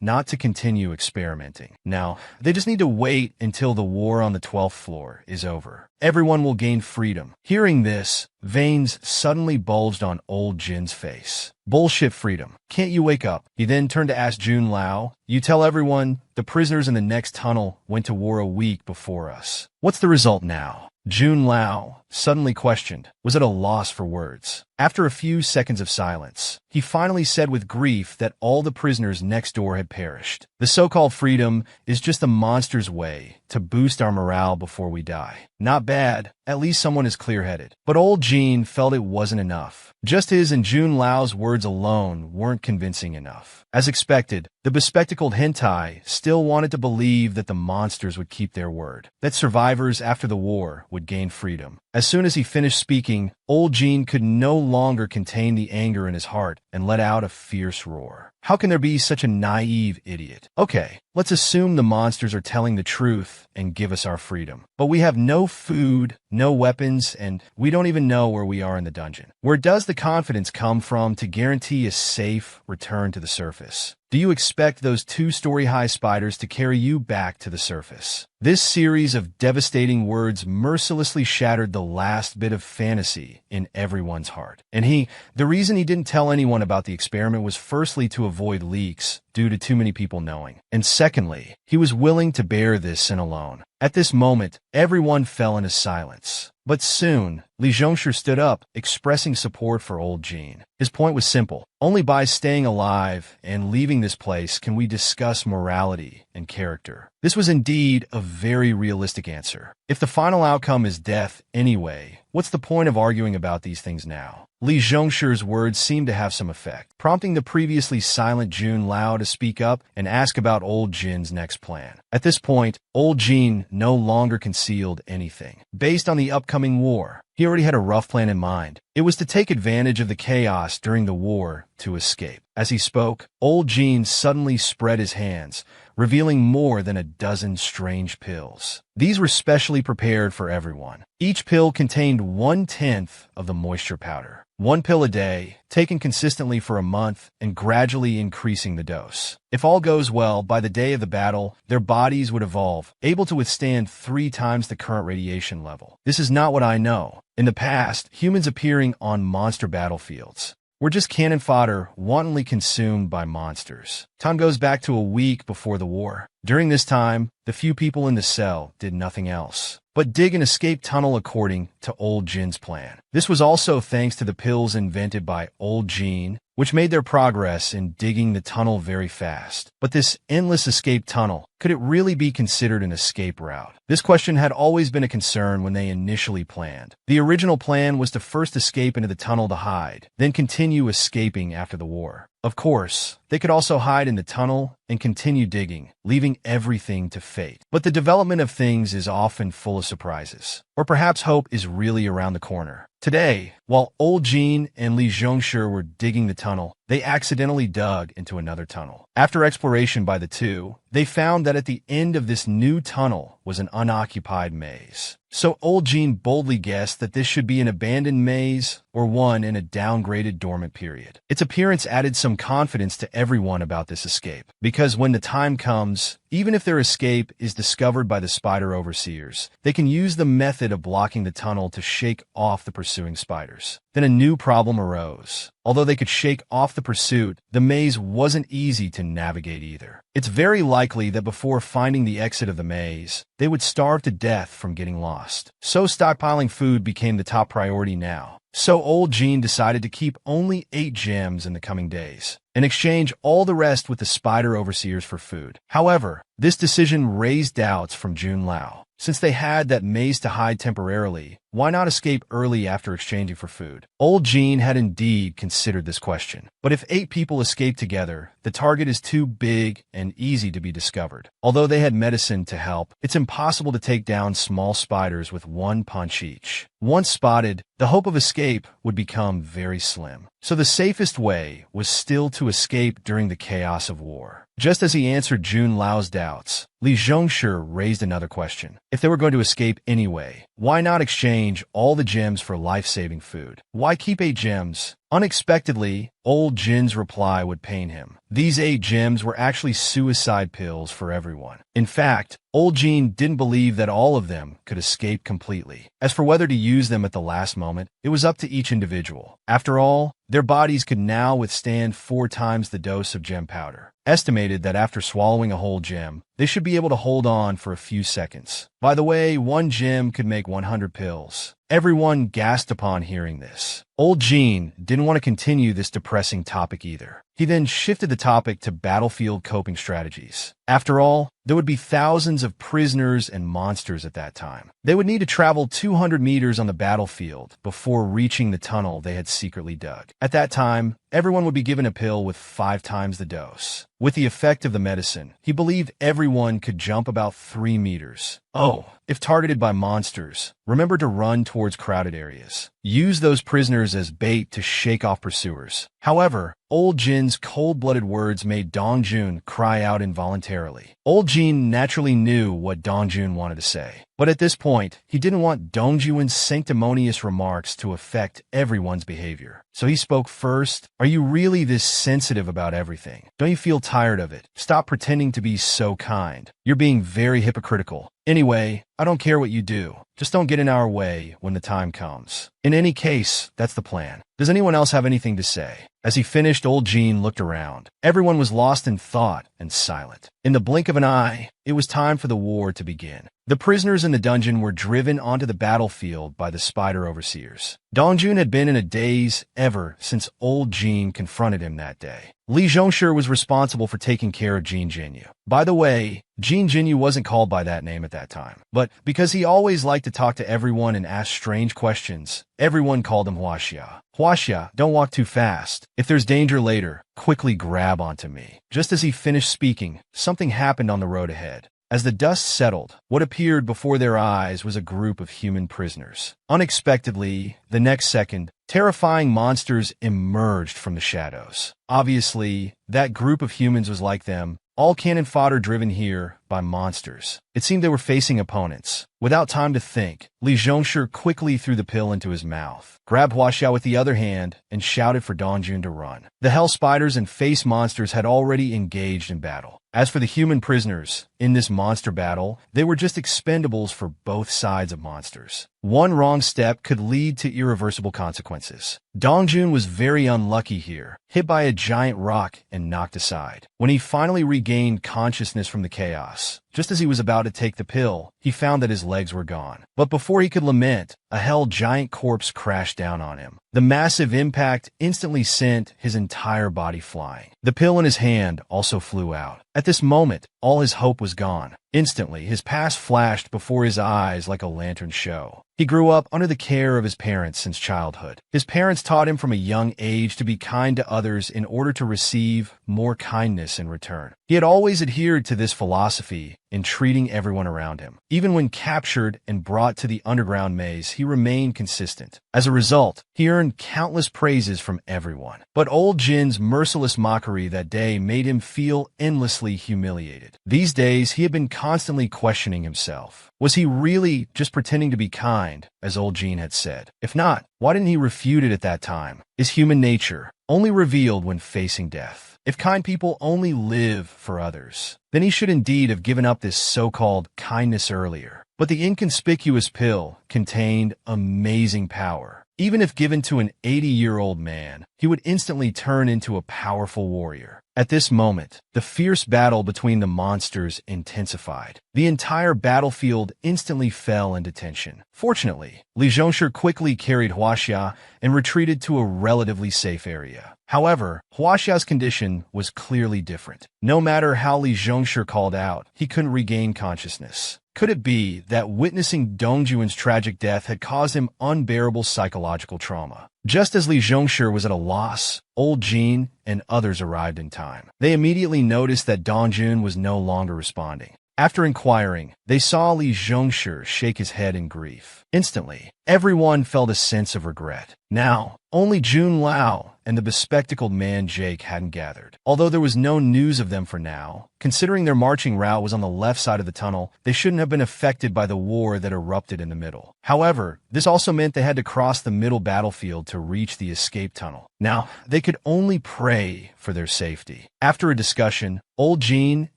Speaker 1: not to continue experimenting. Now, they just need to wait until the war on the 12th floor is over. Everyone will gain freedom. Hearing this, veins suddenly bulged on Old Jin's face. Bullshit freedom. Can't you wake up? He then turned to ask Jun Lao. You tell everyone the prisoners in the next tunnel went to war a week before us. What's the result now? Jun Lao suddenly questioned, was at a loss for words. After a few seconds of silence, he finally said with grief that all the prisoners next door had perished. The so-called freedom is just the monster's way to boost our morale before we die. Not bad. At least someone is clear-headed. But Old Jean felt it wasn't enough. Just his and Jun Lao's words alone weren't convincing enough. As expected, the bespectacled hentai still wanted to believe that the monsters would keep their word, that survivors after the war would gain freedom. As soon as he finished speaking, Old Jean could no longer contain the anger in his heart and let out a fierce roar. How can there be such a naive idiot? Okay, let's assume the monsters are telling the truth and give us our freedom. But we have no food, no weapons, and we don't even know where we are in the dungeon. Where does the confidence come from to guarantee a safe return to the surface? Do you expect those 2-story-high spiders to carry you back to the surface? This series of devastating words mercilessly shattered the last bit of fantasy in everyone's heart. And the reason he didn't tell anyone about the experiment was firstly to avoid leaks due to too many people knowing. And secondly, he was willing to bear this sin alone. At this moment, everyone fell into silence. But soon, Li Zhongshu stood up, expressing support for old Jin. His point was simple. Only by staying alive and leaving this place can we discuss morality and character. This was indeed a very realistic answer. If the final outcome is death anyway, what's the point of arguing about these things now? Li Zhongshu's words seemed to have some effect, prompting the previously silent Jun Lao to speak up and ask about old Jin's next plan. At this point, old Jin no longer concealed anything. Based on the upcoming war, he already had a rough plan in mind. It was to take advantage of the chaos during the war to escape. As he spoke, old Jin suddenly spread his hands, revealing more than a dozen strange pills. These were specially prepared for everyone. Each pill contained 1/10 of the moisture powder. One pill a day, taken consistently for a month, and gradually increasing the dose. If all goes well, by the day of the battle, their bodies would evolve, able to withstand 3 times the current radiation level. This is not what I know. In the past, humans appearing on monster battlefields were just cannon fodder wantonly consumed by monsters. Time goes back to a week before the war. During this time, the few people in the cell did nothing else but dig an escape tunnel according to old Jin's plan. This was also thanks to the pills invented by old Jin, which made their progress in digging the tunnel very fast. But this endless escape tunnel, could it really be considered an escape route? This question had always been a concern when they initially planned. The original plan was to first escape into the tunnel to hide, then continue escaping after the war. Of course, they could also hide in the tunnel and continue digging, leaving everything to fate. But the development of things is often full of surprises. Or perhaps hope is really around the corner. Today, while old Jin and Li Zhongshu were digging the tunnel, they accidentally dug into another tunnel. After exploration by the two, they found that at the end of this new tunnel was an unoccupied maze. So old Jin boldly guessed that this should be an abandoned maze or one in a downgraded dormant period. Its appearance added some confidence to everyone about this escape, because when the time comes, even if their escape is discovered by the spider overseers, they can use the method of blocking the tunnel to shake off the pursuing spiders. Then a new problem arose. Although they could shake off the pursuit, the maze wasn't easy to navigate either. It's very likely that before finding the exit of the maze, they would starve to death from getting lost. So stockpiling food became the top priority now. So old Jin decided to keep only 8 gems in the coming days, and exchange all the rest with the spider overseers for food. However, this decision raised doubts from Jun Lao. Since they had that maze to hide temporarily, why not escape early after exchanging for food? Old Jin had indeed considered this question. But if 8 people escape together, the target is too big and easy to be discovered. Although they had medicine to help, it's impossible to take down small spiders with 1 punch each. Once spotted, the hope of escape would become very slim. So the safest way was still to escape during the chaos of war. Just as he answered Jun Lao's doubts, Li Zhongshu raised another question. If they were going to escape anyway, why not exchange all the gems for life-saving food? Why keep 8 gems? Unexpectedly, old Jin's reply would pain him. These 8 gems were actually suicide pills for everyone. In fact, old Jin didn't believe that all of them could escape completely. As for whether to use them at the last moment, it was up to each individual. After all, their bodies could now withstand 4 times the dose of gem powder. Estimated that after swallowing a whole gem, they should be able to hold on for a few seconds. By the way, 1 gem could make 100 pills. Everyone gasped upon hearing this. Old Jin didn't want to continue this depressing topic either. He then shifted the topic to battlefield coping strategies. After all, there would be thousands of prisoners and monsters at that time. They would need to travel 200 meters on the battlefield before reaching the tunnel they had secretly dug. At that time, everyone would be given a pill with 5 times the dose. With the effect of the medicine, he believed everyone could jump about 3 meters. Oh, if targeted by monsters, remember to run towards crowded areas. Use those prisoners as bait to shake off pursuers. However, old Jin's cold-blooded words made Dongjun cry out involuntarily. Old Jin naturally knew what Dongjun wanted to say. But at this point, he didn't want Dongjun's sanctimonious remarks to affect everyone's behavior. So he spoke first. Are you really this sensitive about everything? Don't you feel tired of it? Stop pretending to be so kind. You're being very hypocritical. Anyway, I don't care what you do. Just don't get in our way when the time comes. In any case, that's the plan. Does anyone else have anything to say? As he finished, old Jin looked around. Everyone was lost in thought and silent. In the blink of an eye, it was time for the war to begin. The prisoners in the dungeon were driven onto the battlefield by the spider overseers. Dongjun had been in a daze ever since old Jin confronted him that day. Li Zhongshu was responsible for taking care of Jin Jinyu. By the way, Jin Jinyu wasn't called by that name at that time, but because he always liked to talk to everyone and ask strange questions, everyone called him Huaxia. Huaxia, don't walk too fast. If there's danger later, quickly grab onto me. Just as he finished speaking, something happened on the road ahead. As the dust settled, what appeared before their eyes was a group of human prisoners. Unexpectedly, the next second, terrifying monsters emerged from the shadows. Obviously, that group of humans was like them, all cannon fodder driven here by monsters. It seemed they were facing opponents. Without time to think, Li Zhongshu quickly threw the pill into his mouth, grabbed Huaxiao with the other hand, and shouted for Dongjun to run. The hell spiders and face monsters had already engaged in battle. As for the human prisoners, in this monster battle, they were just expendables for both sides of monsters. One wrong step could lead to irreversible consequences. Dongjun was very unlucky here, hit by a giant rock and knocked aside. When he finally regained consciousness from the chaos, just as he was about to take the pill, he found that his legs were gone. But before he could lament, a hell giant corpse crashed down on him. The massive impact instantly sent his entire body flying. The pill in his hand also flew out. At this moment, all his hope was gone. Instantly, his past flashed before his eyes like a lantern show. He grew up under the care of his parents since childhood. His parents taught him from a young age to be kind to others in order to receive more kindness in return. He had always adhered to this philosophy in treating everyone around him. Even when captured and brought to the underground maze, he remained consistent. As a result, he earned countless praises from everyone. But old Jin's merciless mockery that day made him feel endlessly humiliated. These days, he had been constantly questioning himself. Was he really just pretending to be kind, as old Jin had said? If not, why didn't he refute it at that time? Is human nature only revealed when facing death? If kind people only live for others, then he should indeed have given up this so-called kindness earlier. But the inconspicuous pill contained amazing power. Even if given to an 80-year-old man, he would instantly turn into a powerful warrior. At this moment, the fierce battle between the monsters intensified. The entire battlefield instantly fell into tension. Fortunately, Li Zhongshu quickly carried Huaxia and retreated to a relatively safe area. However, Huaxia's condition was clearly different. No matter how Li Zhongshu called out, he couldn't regain consciousness. Could it be that witnessing Dongjun's tragic death had caused him unbearable psychological trauma? Just as Li Zhongshu was at a loss, old Jin and others arrived in time. They immediately noticed that Dongjun was no longer responding. After inquiring, they saw Li Zhongshu shake his head in grief. Instantly, everyone felt a sense of regret. Now, only Jun Lao and the bespectacled man Jake hadn't gathered. Although there was no news of them for now, considering their marching route was on the left side of the tunnel, they shouldn't have been affected by the war that erupted in the middle. However, this also meant they had to cross the middle battlefield to reach the escape tunnel. Now, they could only pray for their safety. After a discussion, old Jin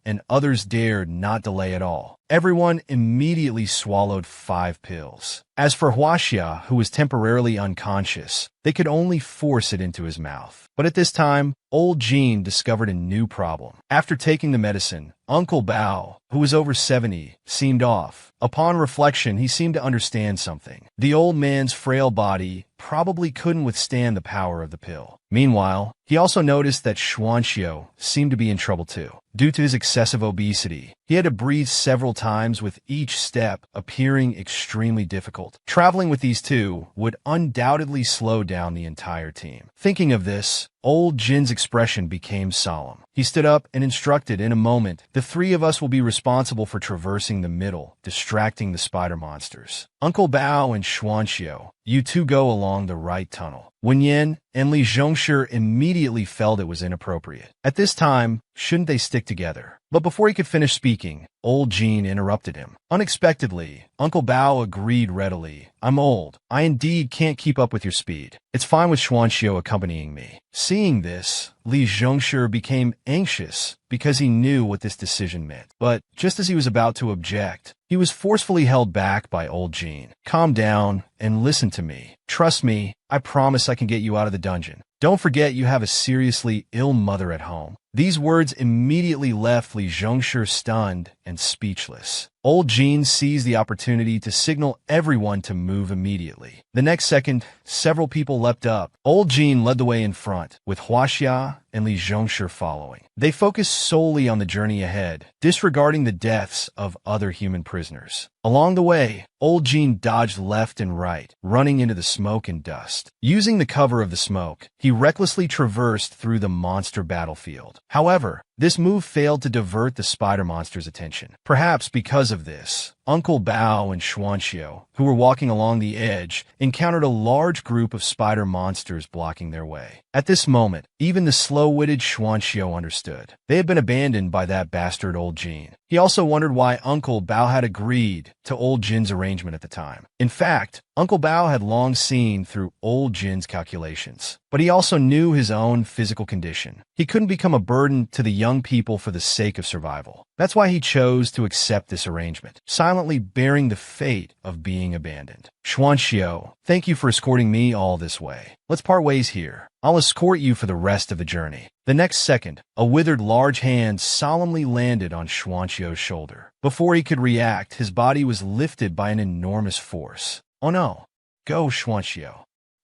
Speaker 1: and others dared not delay at all. Everyone immediately swallowed 5 pills. As for Huaxia, who was temporarily unconscious, they could only force it into his mouth. But at this time, old Jin discovered a new problem. After taking the medicine, Uncle Bao, who was over 70, seemed off. Upon reflection, he seemed to understand something. The old man's frail body probably couldn't withstand the power of the pill. Meanwhile, he also noticed that Xuanxiu seemed to be in trouble too. Due to his excessive obesity, he had to breathe several times with each step appearing extremely difficult. Traveling with these two would undoubtedly slow down the entire team. Thinking of this, old Jin's expression became solemn. He stood up and instructed, in a moment, the 3 of us will be responsible for traversing the middle, distracting the spider monsters. Uncle Bao and Xuanxiu, you two go along the right tunnel. Wen Yin and Li Zhongshu immediately felt it was inappropriate. At this time, shouldn't they stick together? But before he could finish speaking, old Jin interrupted him. Unexpectedly, Uncle Bao agreed readily. I'm old. I indeed can't keep up with your speed. It's fine with Xuanxiu accompanying me. Seeing this, Li Zhongshu became anxious because he knew what this decision meant. But just as he was about to object, he was forcefully held back by old Jin. Calm down and listen to me. Trust me, I promise I can get you out of the dungeon. Don't forget you have a seriously ill mother at home. These words immediately left Li Zhongshi stunned and speechless. Old Jin seized the opportunity to signal everyone to move immediately. The next second, several people leapt up. Old Jin led the way in front, with Huaxia and Li Zhongshi following. They focused solely on the journey ahead, disregarding the deaths of other human prisoners. Along the way, Old Jin dodged left and right, running into the smoke and dust. Using the cover of the smoke, he recklessly traversed through the monster battlefield. However, this move failed to divert the spider monster's attention. Perhaps because of this, Uncle Bao and Xuanxiu, who were walking along the edge, encountered a large group of spider monsters blocking their way. At this moment, even the slow-witted Xuanxiu understood. They had been abandoned by that bastard Old Jin. He also wondered why Uncle Bao had agreed to Old Jin's arrangement at the time. In fact, Uncle Bao had long seen through Old Jin's calculations, but he also knew his own physical condition. He couldn't become a burden to the young people for the sake of survival. That's why he chose to accept this arrangement, silently bearing the fate of being abandoned. Xuanxiu, thank you for escorting me all this way. Let's part ways here. I'll escort you for the rest of the journey. The next second, a withered large hand solemnly landed on Xuanxiu's shoulder. Before he could react, his body was lifted by an enormous force. Oh no. Go, Xuanxiu.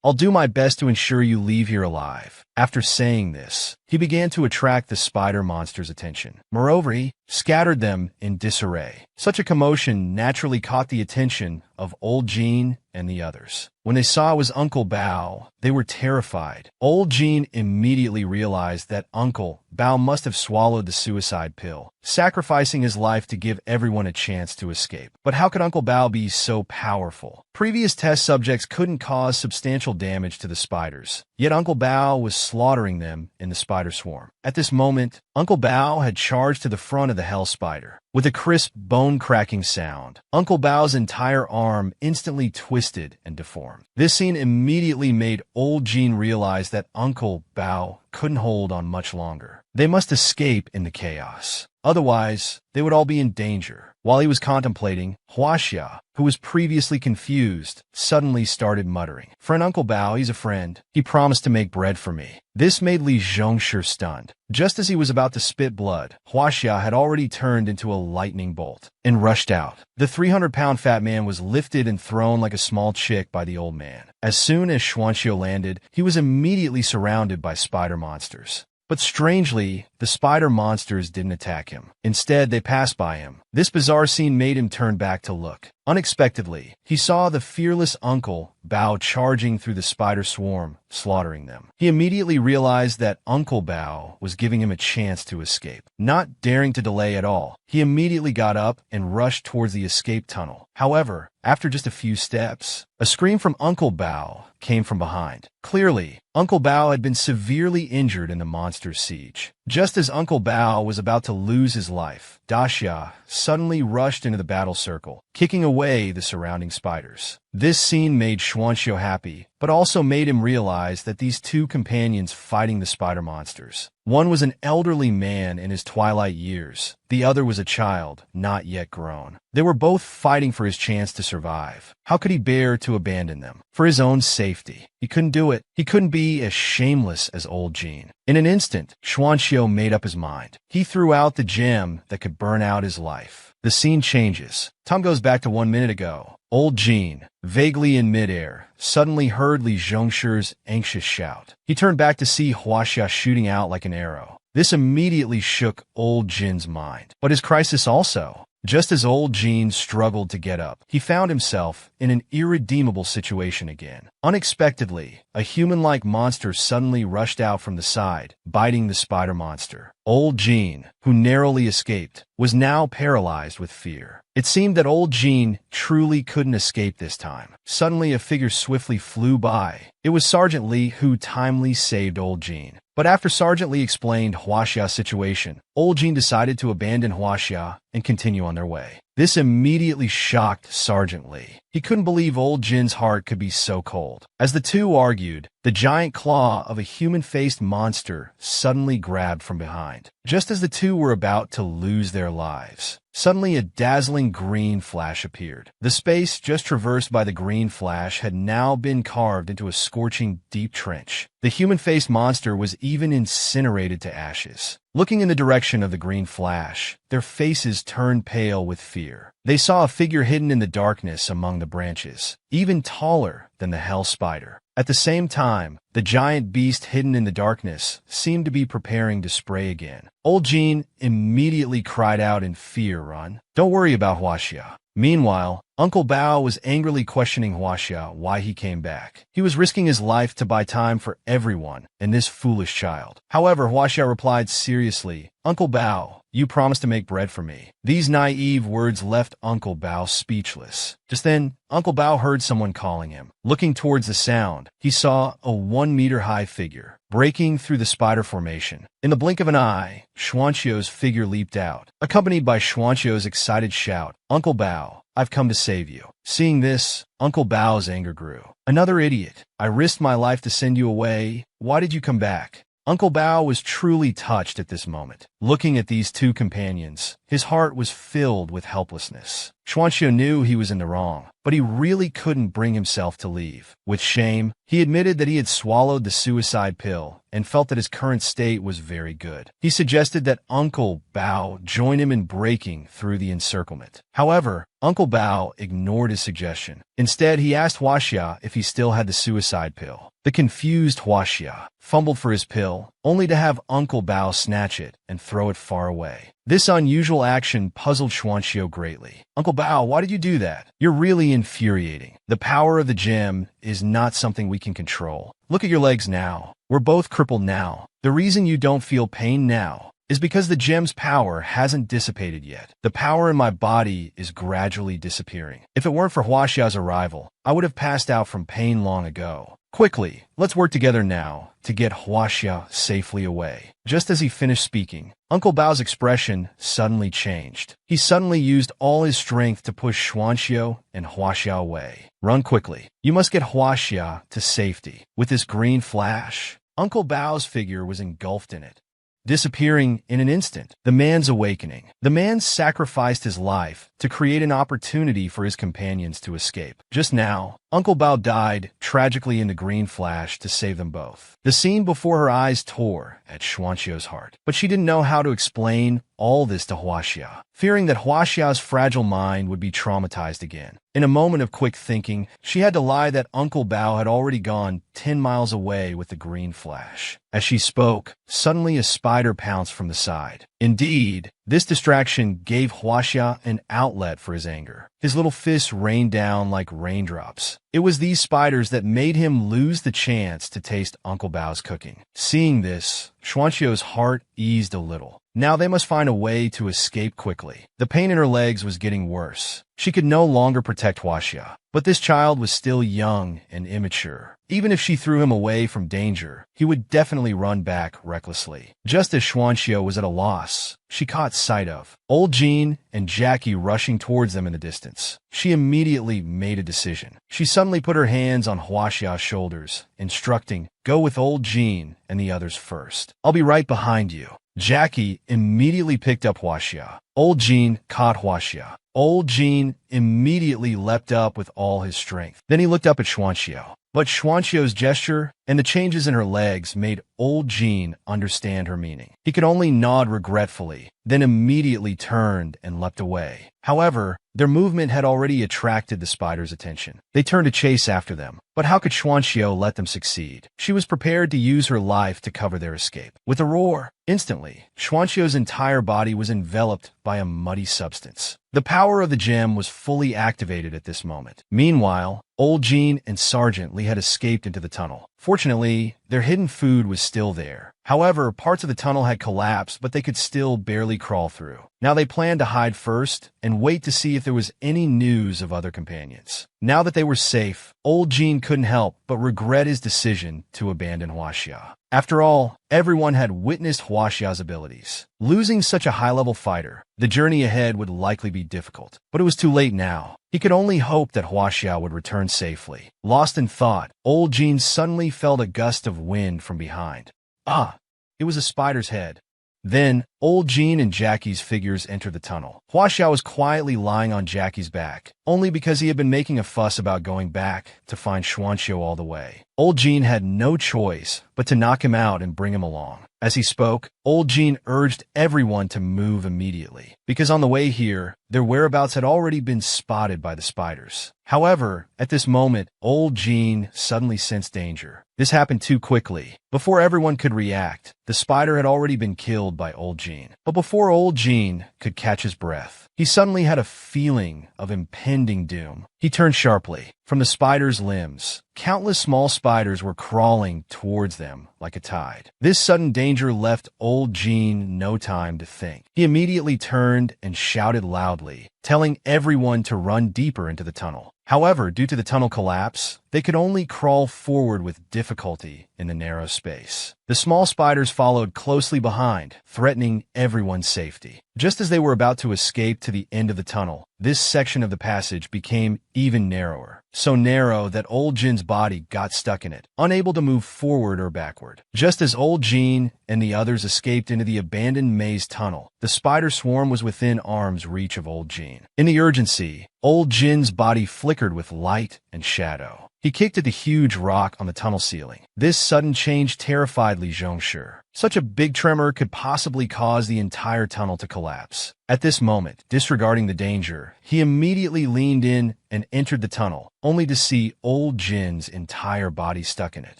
Speaker 1: I'll do my best to ensure you leave here alive. After saying this, he began to attract the spider monster's attention. Moreover, he scattered them in disarray. Such a commotion naturally caught the attention of Old Jin and the others. When they saw it was Uncle Bao, they were terrified. Old Jin immediately realized that Uncle Bao must have swallowed the suicide pill, sacrificing his life to give everyone a chance to escape. But how could Uncle Bao be so powerful? Previous test subjects couldn't cause substantial damage to the spiders, yet Uncle Bao was slaughtering them in the spider swarm. At this moment, Uncle Bao had charged to the front of the hell spider. With a crisp, bone-cracking sound, Uncle Bao's entire arm instantly twisted and deformed. This scene immediately made Old Jin realize that Uncle Bao couldn't hold on much longer. They must escape in the chaos. Otherwise, they would all be in danger. While he was contemplating, Huaxia, who was previously confused, suddenly started muttering. "Friend Uncle Bao, he's a friend. He promised to make bread for me." This made Li Zhongshi stunned. Just as he was about to spit blood, Huaxia had already turned into a lightning bolt and rushed out. The 300-pound fat man was lifted and thrown like a small chick by the old man. As soon as Xuanxiu landed, he was immediately surrounded by spider monsters. But strangely, the spider monsters didn't attack him. Instead, they passed by him. This bizarre scene made him turn back to look. Unexpectedly, he saw the fearless Uncle Bao charging through the spider swarm, slaughtering them. He immediately realized that Uncle Bao was giving him a chance to escape. Not daring to delay at all, he immediately got up and rushed towards the escape tunnel. However, after just a few steps, a scream from Uncle Bao came from behind. Clearly, Uncle Bao had been severely injured in the monster's siege. Just as Uncle Bao was about to lose his life, Daxia suddenly rushed into the battle circle, kicking away the surrounding spiders. This scene made Xuanxiu happy, but also made him realize that these two companions fighting the spider monsters. One was an elderly man in his twilight years. The other was a child, not yet grown. They were both fighting for his chance to survive. How could he bear to abandon them? For his own safety. He couldn't do it. He couldn't be as shameless as Old Jin. In an instant, Xuanxiu made up his mind. He threw out the gem that could burn out his life. The scene changes. Time goes back to 1 minute ago. Old Jin, vaguely in midair, suddenly heard Li Zhongshi's anxious shout. He turned back to see Huaxia shooting out like an arrow. This immediately shook Old Jin's mind. But his crisis also. Just as Old Jin struggled to get up, he found himself in an irredeemable situation again. Unexpectedly, a human-like monster suddenly rushed out from the side, biting the spider monster. Old Jin, who narrowly escaped, was now paralyzed with fear. It seemed that Old Jin truly couldn't escape this time. Suddenly, a figure swiftly flew by. It was Sergeant Li who timely saved Old Jin. But after Sergeant Li explained Huaxia's situation, Old Jin decided to abandon Huaxia and continue on their way. This immediately shocked Sergeant Li. He couldn't believe Old Jin's heart could be so cold. As the two argued, the giant claw of a human-faced monster suddenly grabbed from behind. Just as the two were about to lose their lives, suddenly a dazzling green flash appeared. The space just traversed by the green flash had now been carved into a scorching, deep trench. The human-faced monster was even incinerated to ashes. Looking in the direction of the green flash, their faces turned pale with fear. They saw a figure hidden in the darkness among the branches, even taller than the hell spider. At the same time, the giant beast hidden in the darkness seemed to be preparing to spray again. Old Jean immediately cried out in fear, "Run! Don't worry about Huaxia." Meanwhile, Uncle Bao was angrily questioning Huaxia why he came back. He was risking his life to buy time for everyone and this foolish child. However, Huaxia replied seriously, "Uncle Bao, you promised to make bread for me." These naive words left Uncle Bao speechless. Just then, Uncle Bao heard someone calling him. Looking towards the sound, he saw a 1-meter-high figure breaking through the spider formation. In the blink of an eye, Xuanqiu's figure leaped out, accompanied by Xuanqiu's excited shout, "Uncle Bao, I've come to save you." Seeing this, Uncle Bao's anger grew. "Another idiot. I risked my life to send you away. Why did you come back?" Uncle Bao was truly touched at this moment. Looking at these two companions, his heart was filled with helplessness. Xuanqiu knew he was in the wrong, but he really couldn't bring himself to leave. With shame, he admitted that he had swallowed the suicide pill and felt that his current state was very good. He suggested that Uncle Bao join him in breaking through the encirclement. However, Uncle Bao ignored his suggestion. Instead, he asked Huaxia if he still had the suicide pill. The confused Huaxia fumbled for his pill, only to have Uncle Bao snatch it and throw it far away. This unusual action puzzled Xuanqiu greatly. "Uncle Bao, why did you do that? You're really infuriating. The power of the gem is not something we can control. Look at your legs now. We're both crippled now. The reason you don't feel pain now is because the gem's power hasn't dissipated yet. The power in my body is gradually disappearing. If it weren't for Huaxia's arrival, I would have passed out from pain long ago. Quickly, let's work together now to get Huaxia safely away." Just as he finished speaking, Uncle Bao's expression suddenly changed. He suddenly used all his strength to push Xuanqiu and Huaxia away. "Run quickly. You must get Huaxia to safety." With this green flash, Uncle Bao's figure was engulfed in it, disappearing in an instant. The man's awakening. The man sacrificed his life to create an opportunity for his companions to escape. Just now, Uncle Bao died tragically in the green flash to save them both. The scene before her eyes tore at Xuanqiu's heart, but she didn't know how to explain all this to Huaxia, fearing that Huaxia's fragile mind would be traumatized again. In a moment of quick thinking, she had to lie that Uncle Bao had already gone 10 miles away with the green flash. As she spoke, suddenly a spider pounced from the side. Indeed, this distraction gave Huaxia an outlet for his anger. His little fists rained down like raindrops. It was these spiders that made him lose the chance to taste Uncle Bao's cooking. Seeing this, Xuanqiu's heart eased a little. Now they must find a way to escape quickly. The pain in her legs was getting worse. She could no longer protect Huaxia. But this child was still young and immature. Even if she threw him away from danger, he would definitely run back recklessly. Just as Xuanqiu was at a loss, she caught sight of Old Jean and Jackie rushing towards them in the distance. She immediately made a decision. She suddenly put her hands on Huaxia's shoulders, instructing, "Go with Old Jean and the others first. I'll be right behind you." Jackie immediately picked up Huaxia. Old Jean caught Huaxia. Old Jean immediately leapt up with all his strength. Then he looked up at Xuanqiu. But Xuanqiu's gesture and the changes in her legs made Old Jean understand her meaning. He could only nod regretfully, then immediately turned and leapt away. However, their movement had already attracted the spider's attention. They turned to chase after them. But how could Xuanqiu let them succeed? She was prepared to use her life to cover their escape. With a roar, instantly, Xuanqiu's entire body was enveloped by a muddy substance. The power of the gem was fully activated at this moment. Meanwhile, Old Jean and Sergeant Lee had escaped into the tunnel. Fortunately, their hidden food was still there. However, parts of the tunnel had collapsed, but they could still barely crawl through. Now they planned to hide first and wait to see if there was any news of other companions. Now that they were safe, Old Jean couldn't help but regret his decision to abandon Huaxia. After all, everyone had witnessed Huaxia's abilities. Losing such a high-level fighter, the journey ahead would likely be difficult. But it was too late now. He could only hope that Huaxia would return safely. Lost in thought, Old Jean suddenly felt a gust of wind from behind. Ah! It was a spider's head. Then, Old Jean and Jackie's figures entered the tunnel. Huaxia was quietly lying on Jackie's back, only because he had been making a fuss about going back to find Xuanqiu all the way. Old Jean had no choice but to knock him out and bring him along. As he spoke, Old Jean urged everyone to move immediately, because on the way here, their whereabouts had already been spotted by the spiders. However, at this moment, Old Jean suddenly sensed danger. This happened too quickly. Before everyone could react, the spider had already been killed by Old Jean. But before Old Jean could catch his breath, he suddenly had a feeling of impending doom. He turned sharply. From the spider's limbs, countless small spiders were crawling towards them like a tide. This sudden danger left Old Jean no time to think. He immediately turned and shouted loudly, telling everyone to run deeper into the tunnel. However, due to the tunnel collapse, they could only crawl forward with difficulty in the narrow space. The small spiders followed closely behind, threatening everyone's safety. Just as they were about to escape to the end of the tunnel, this section of the passage became even narrower, so narrow that Old Jean's body got stuck in it, unable to move forward or backward. Just as Old Jean and the others escaped into the abandoned maze tunnel, the spider swarm was within arm's reach of Old Jean. In the urgency, Old Jean's body flickered with light and shadow. He kicked at the huge rock on the tunnel ceiling. This sudden change terrified Li Zhongshu. Such a big tremor could possibly cause the entire tunnel to collapse. At this moment, disregarding the danger, he immediately leaned in and entered the tunnel, only to see Old Jin's entire body stuck in it.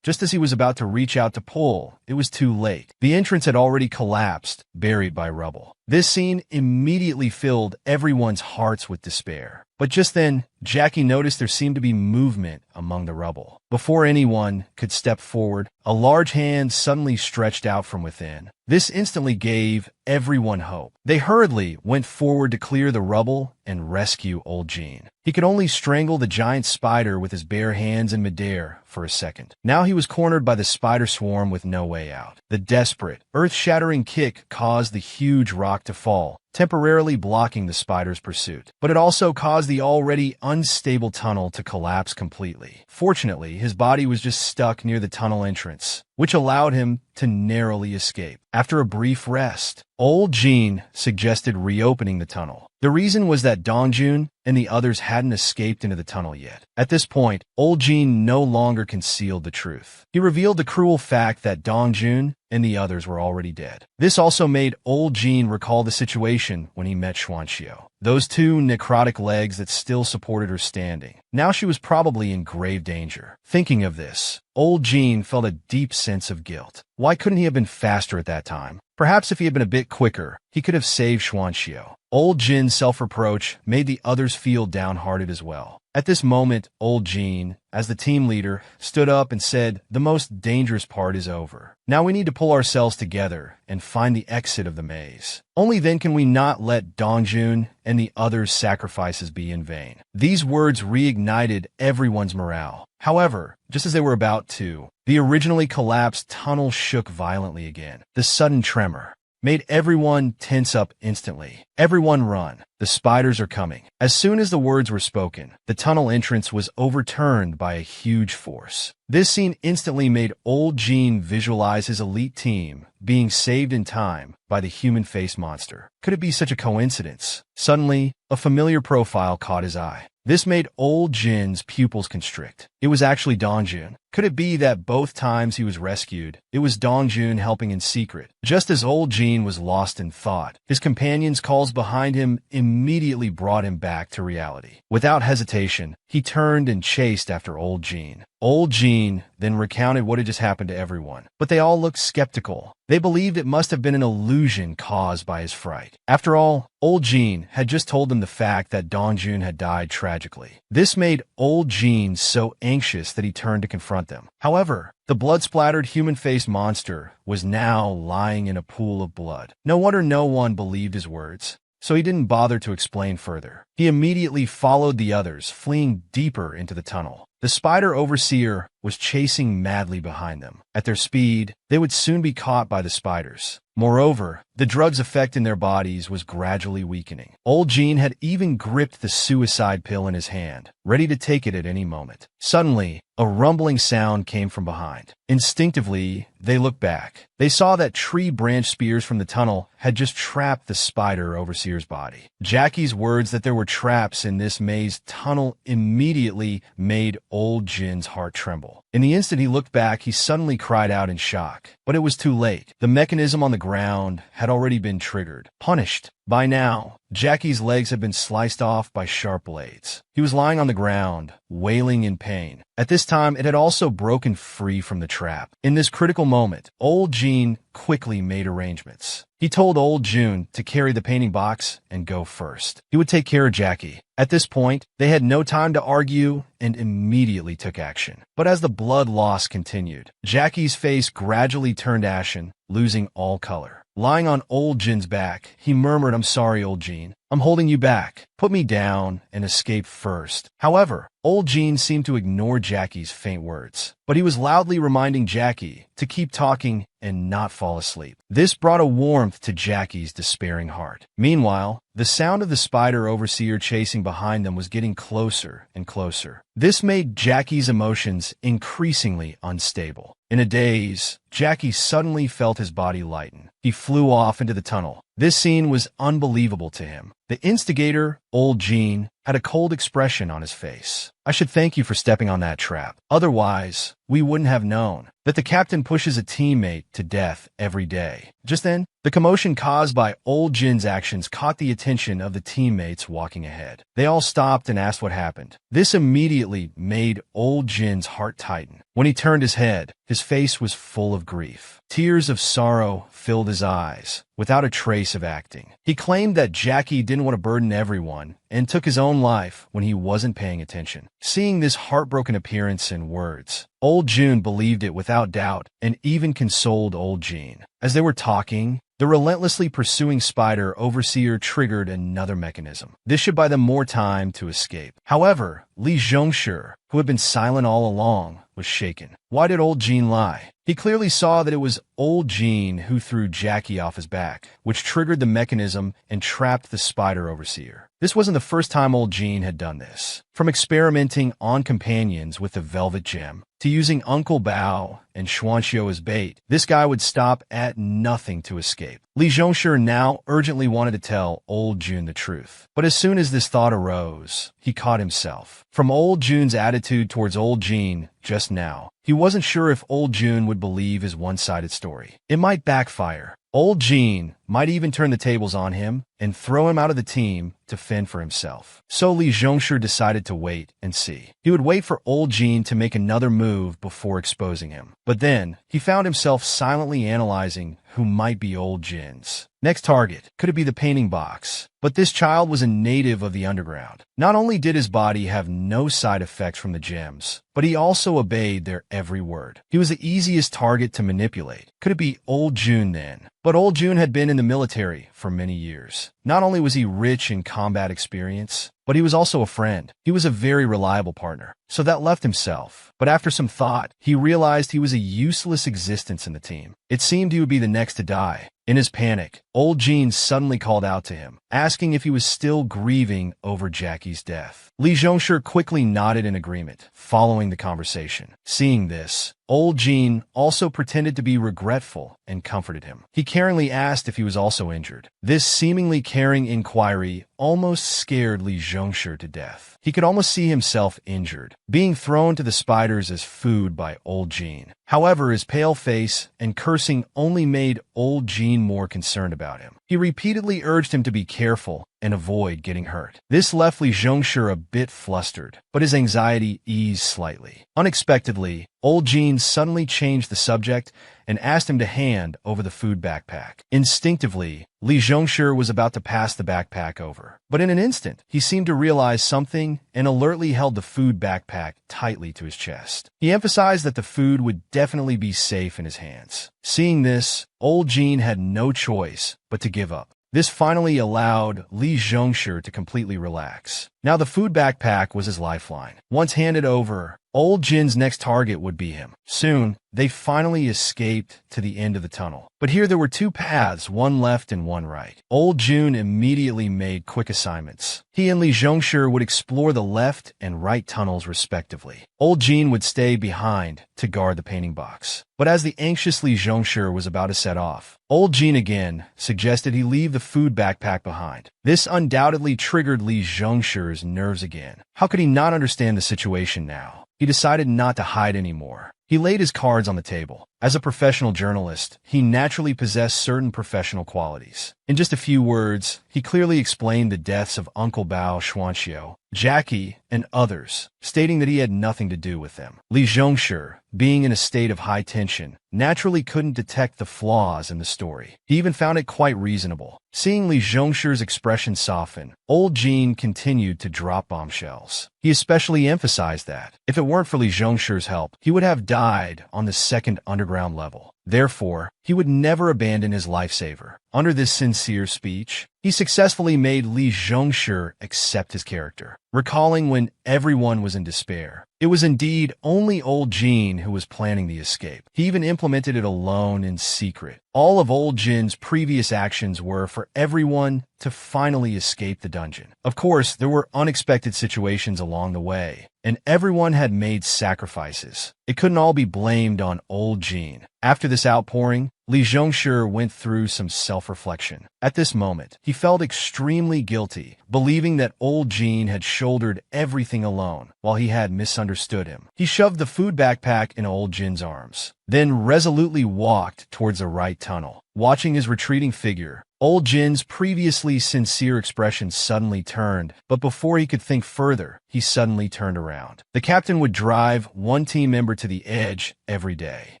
Speaker 1: Just as he was about to reach out to pull, it was too late. The entrance had already collapsed, buried by rubble. This scene immediately filled everyone's hearts with despair. But just then, Jackie noticed there seemed to be movement among the rubble. Before anyone could step forward, a large hand suddenly stretched out from within. This instantly gave everyone hope. They hurriedly went forward to clear the rubble and rescue Old Jean. He could only strangle the giant spider with his bare hands in midair for a second. Now he was cornered by the spider swarm with no way out. The desperate, earth-shattering kick caused the huge rock to fall, temporarily blocking the spider's pursuit. But it also caused the already unstable tunnel to collapse completely. Fortunately, his body was just stuck near the tunnel entrance, which allowed him to narrowly escape. After a brief rest, Old Jean suggested reopening the tunnel. The reason was that Dongjun and the others hadn't escaped into the tunnel yet. At this point, Old Jean no longer concealed the truth. He revealed the cruel fact that Dongjun and the others were already dead. This also made Old Jean recall the situation when he met Xuanxiu. Those two necrotic legs that still supported her standing. Now she was probably in grave danger. Thinking of this, Old Jean felt a deep sense of guilt. Why couldn't he have been faster at that time? Perhaps if he had been a bit quicker, he could have saved Xuanxiu. Old Jin's self-reproach made the others feel downhearted as well. At this moment, Old Jean, as the team leader, stood up and said, "The most dangerous part is over. Now we need to pull ourselves together and find the exit of the maze. Only then can we not let Dongjun and the others' sacrifices be in vain." These words reignited everyone's morale. However, just as they were about to, the originally collapsed tunnel shook violently again. The sudden tremor made everyone tense up instantly. "Everyone run. The spiders are coming." As soon as the words were spoken, the tunnel entrance was overturned by a huge force. This scene instantly made Old Jean visualize his elite team being saved in time by the human face monster. Could it be such a coincidence? Suddenly, a familiar profile caught his eye. This made Old Jin's pupils constrict. It was actually Dongjun. Could it be that both times he was rescued, it was Dongjun helping in secret? Just as Old Jean was lost in thought, his companions' calls behind him immediately brought him back to reality. Without hesitation, he turned and chased after Old Jean. Old Jean then recounted what had just happened to everyone, but they all looked skeptical. They believed it must have been an illusion caused by his fright. After all, Old Jean had just told them the fact that Dongjun had died tragically. This made Old Jean so anxious that he turned to confront them. However, the blood-splattered human-faced monster was now lying in a pool of blood. No wonder no one believed his words, so he didn't bother to explain further. He immediately followed the others, fleeing deeper into the tunnel. The spider overseer was chasing madly behind them. At their speed, they would soon be caught by the spiders. Moreover, the drug's effect in their bodies was gradually weakening. Old Jean had even gripped the suicide pill in his hand, ready to take it at any moment. Suddenly, a rumbling sound came from behind. Instinctively, they looked back. They saw that tree branch spears from the tunnel had just trapped the spider overseer's body. Jackie's words that there were traps in this maze tunnel immediately made Old Jin's heart tremble. In the instant he looked back, he suddenly cried out in shock. But it was too late. The mechanism on the ground had already been triggered. Punished. By now, Jackie's legs had been sliced off by sharp blades. He was lying on the ground, wailing in pain. At this time, it had also broken free from the trap. In this critical moment, old Jean quickly made arrangements. He told old June to carry the painting box and go first. He would take care of Jackie. At this point, they had no time to argue and immediately took action. But as the blood loss continued, Jackie's face gradually turned ashen, losing all color. Lying on old Jin's back, he murmured, "I'm sorry, old Jean. I'm holding you back. Put me down and escape first." However, old Jean seemed to ignore Jackie's faint words, but he was loudly reminding Jackie to keep talking and not fall asleep. This brought a warmth to Jackie's despairing heart. Meanwhile, the sound of the spider overseer chasing behind them was getting closer and closer. This made Jackie's emotions increasingly unstable. In a daze, Jackie suddenly felt his body lighten. He flew off into the tunnel. This scene was unbelievable to him. The instigator, old Jean, had a cold expression on his face. "I should thank you for stepping on that trap. Otherwise, we wouldn't have known that the captain pushes a teammate to death every day." Just then, the commotion caused by old Jin's actions caught the attention of the teammates walking ahead. They all stopped and asked what happened. This immediately made old Jin's heart tighten. When he turned his head, his face was full of grief. Tears of sorrow filled his eyes, without a trace of acting. He claimed that Jackie didn't want to burden everyone and took his own life when he wasn't paying attention. Seeing this heartbroken appearance and words, old June believed it without doubt and even consoled old Jean. As they were talking, the relentlessly pursuing spider overseer triggered another mechanism. This should buy them more time to escape. However, Li Zhongshi, who had been silent all along, was shaken. Why did old Jean lie? He clearly saw that it was old Jean who threw Jackie off his back, which triggered the mechanism and trapped the spider overseer. This wasn't the first time old Jean had done this. From experimenting on companions with the velvet gem, to using Uncle Bao and Xuanxiu as bait, this guy would stop at nothing to escape. Li Zhongshi now urgently wanted to tell old June the truth. But as soon as this thought arose, he caught himself. From old June's attitude towards old Jean just now, he wasn't sure if old June would believe his one-sided story. It might backfire. Old Jean might even turn the tables on him and throw him out of the team to fend for himself. So Li Zhongshi decided to wait and see. He would wait for old Jean to make another move before exposing him. But then, he found himself silently analyzing who might be old Jin's next target. Could it be the painting box? But this child was a native of the underground. Not only did his body have no side effects from the gems, but he also obeyed their every word. He was the easiest target to manipulate. Could it be old June then? But old June had been in the military for many years. Not only was he rich in combat experience, but he was also a friend. He was a very reliable partner. So that left himself. But after some thought, he realized he was a useless existence in the team. It seemed he would be the next to die. In his panic, old Jean suddenly called out to him, asking if he was still grieving over Jackie's death. Li Zhongshi quickly nodded in agreement, following the conversation. Seeing this, old Jean also pretended to be regretful and comforted him. He caringly asked if he was also injured. This seemingly caring inquiry almost scared Li Zhongshi to death. He could almost see himself injured, being thrown to the spiders as food by old Jean. However, his pale face and cursing only made old Jean more concerned about him. He repeatedly urged him to be careful and avoid getting hurt. This left Li Zhongshi a bit flustered, but his anxiety eased slightly. Unexpectedly, old Jean suddenly changed the subject and asked him to hand over the food backpack. Instinctively, Li Zhongshi was about to pass the backpack over. But in an instant, he seemed to realize something and alertly held the food backpack tightly to his chest. He emphasized that the food would definitely be safe in his hands. Seeing this, old Jean had no choice but to give up. This finally allowed Li Zhongshi to completely relax. Now the food backpack was his lifeline. Once handed over, old Jin's next target would be him. Soon, they finally escaped to the end of the tunnel. But here there were two paths, one left and one right. Old June immediately made quick assignments. He and Li Zhongshi would explore the left and right tunnels respectively. Old Jean would stay behind to guard the painting box. But as the anxious Li Zhongshi was about to set off, old Jean again suggested he leave the food backpack behind. This undoubtedly triggered Li Zhongshi's nerves again. How could he not understand the situation now? he decided not to hide anymore. He laid his cards on the table. As a professional journalist, he naturally possessed certain professional qualities. In just a few words, he clearly explained the deaths of Uncle Bao Xuanxiu, Jackie, and others, stating that he had nothing to do with them. Li Zhongshi, being in a state of high tension, naturally couldn't detect the flaws in the story. He even found it quite reasonable. Seeing Li Zhongshi's expression soften, old Jin continued to drop bombshells. He especially emphasized that, if it weren't for Li Zhongshi's help, he would have died on the second underground level. Therefore, he would never abandon his lifesaver. Under this sincere speech, he successfully made Li Zhongshi accept his character, recalling when everyone was in despair. It was indeed only old Jin who was planning the escape. He even implemented it alone in secret. All of old Jin's previous actions were for everyone to finally escape the dungeon. Of course, there were unexpected situations along the way, and everyone had made sacrifices. It couldn't all be blamed on old Jin. After this outpouring, Li Zhongshi went through some self-reflection. At this moment, he felt extremely guilty, believing that old Jin had shouldered everything alone while he had misunderstood him. He shoved the food backpack in old Jin's arms, then resolutely walked towards the right tunnel. Watching his retreating figure, old Jin's previously sincere expression suddenly turned, but before he could think further, he suddenly turned around. The captain would drive one team member to the edge every day.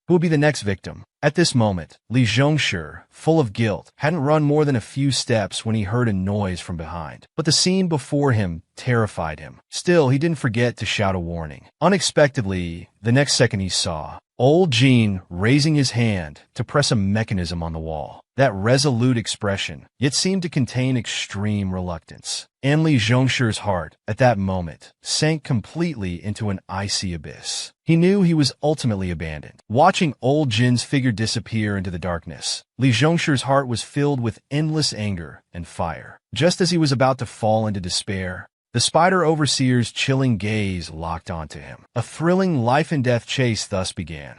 Speaker 1: Who would be the next victim? At this moment, Li Zhongshi, full of guilt, hadn't run more than a few steps when he heard a noise from behind. But the scene before him terrified him. Still, he didn't forget to shout a warning. Unexpectedly, the next second he saw old Jin raising his hand to press a mechanism on the wall. That resolute expression, yet seemed to contain extreme reluctance. And Li Zhongshi's heart, at that moment, sank completely into an icy abyss. He knew he was ultimately abandoned. Watching old Jin's figure disappear into the darkness, Li Zhongshi's heart was filled with endless anger and fire. Just as he was about to fall into despair, the Spider Overseer's chilling gaze locked onto him. A thrilling life-and-death chase thus began.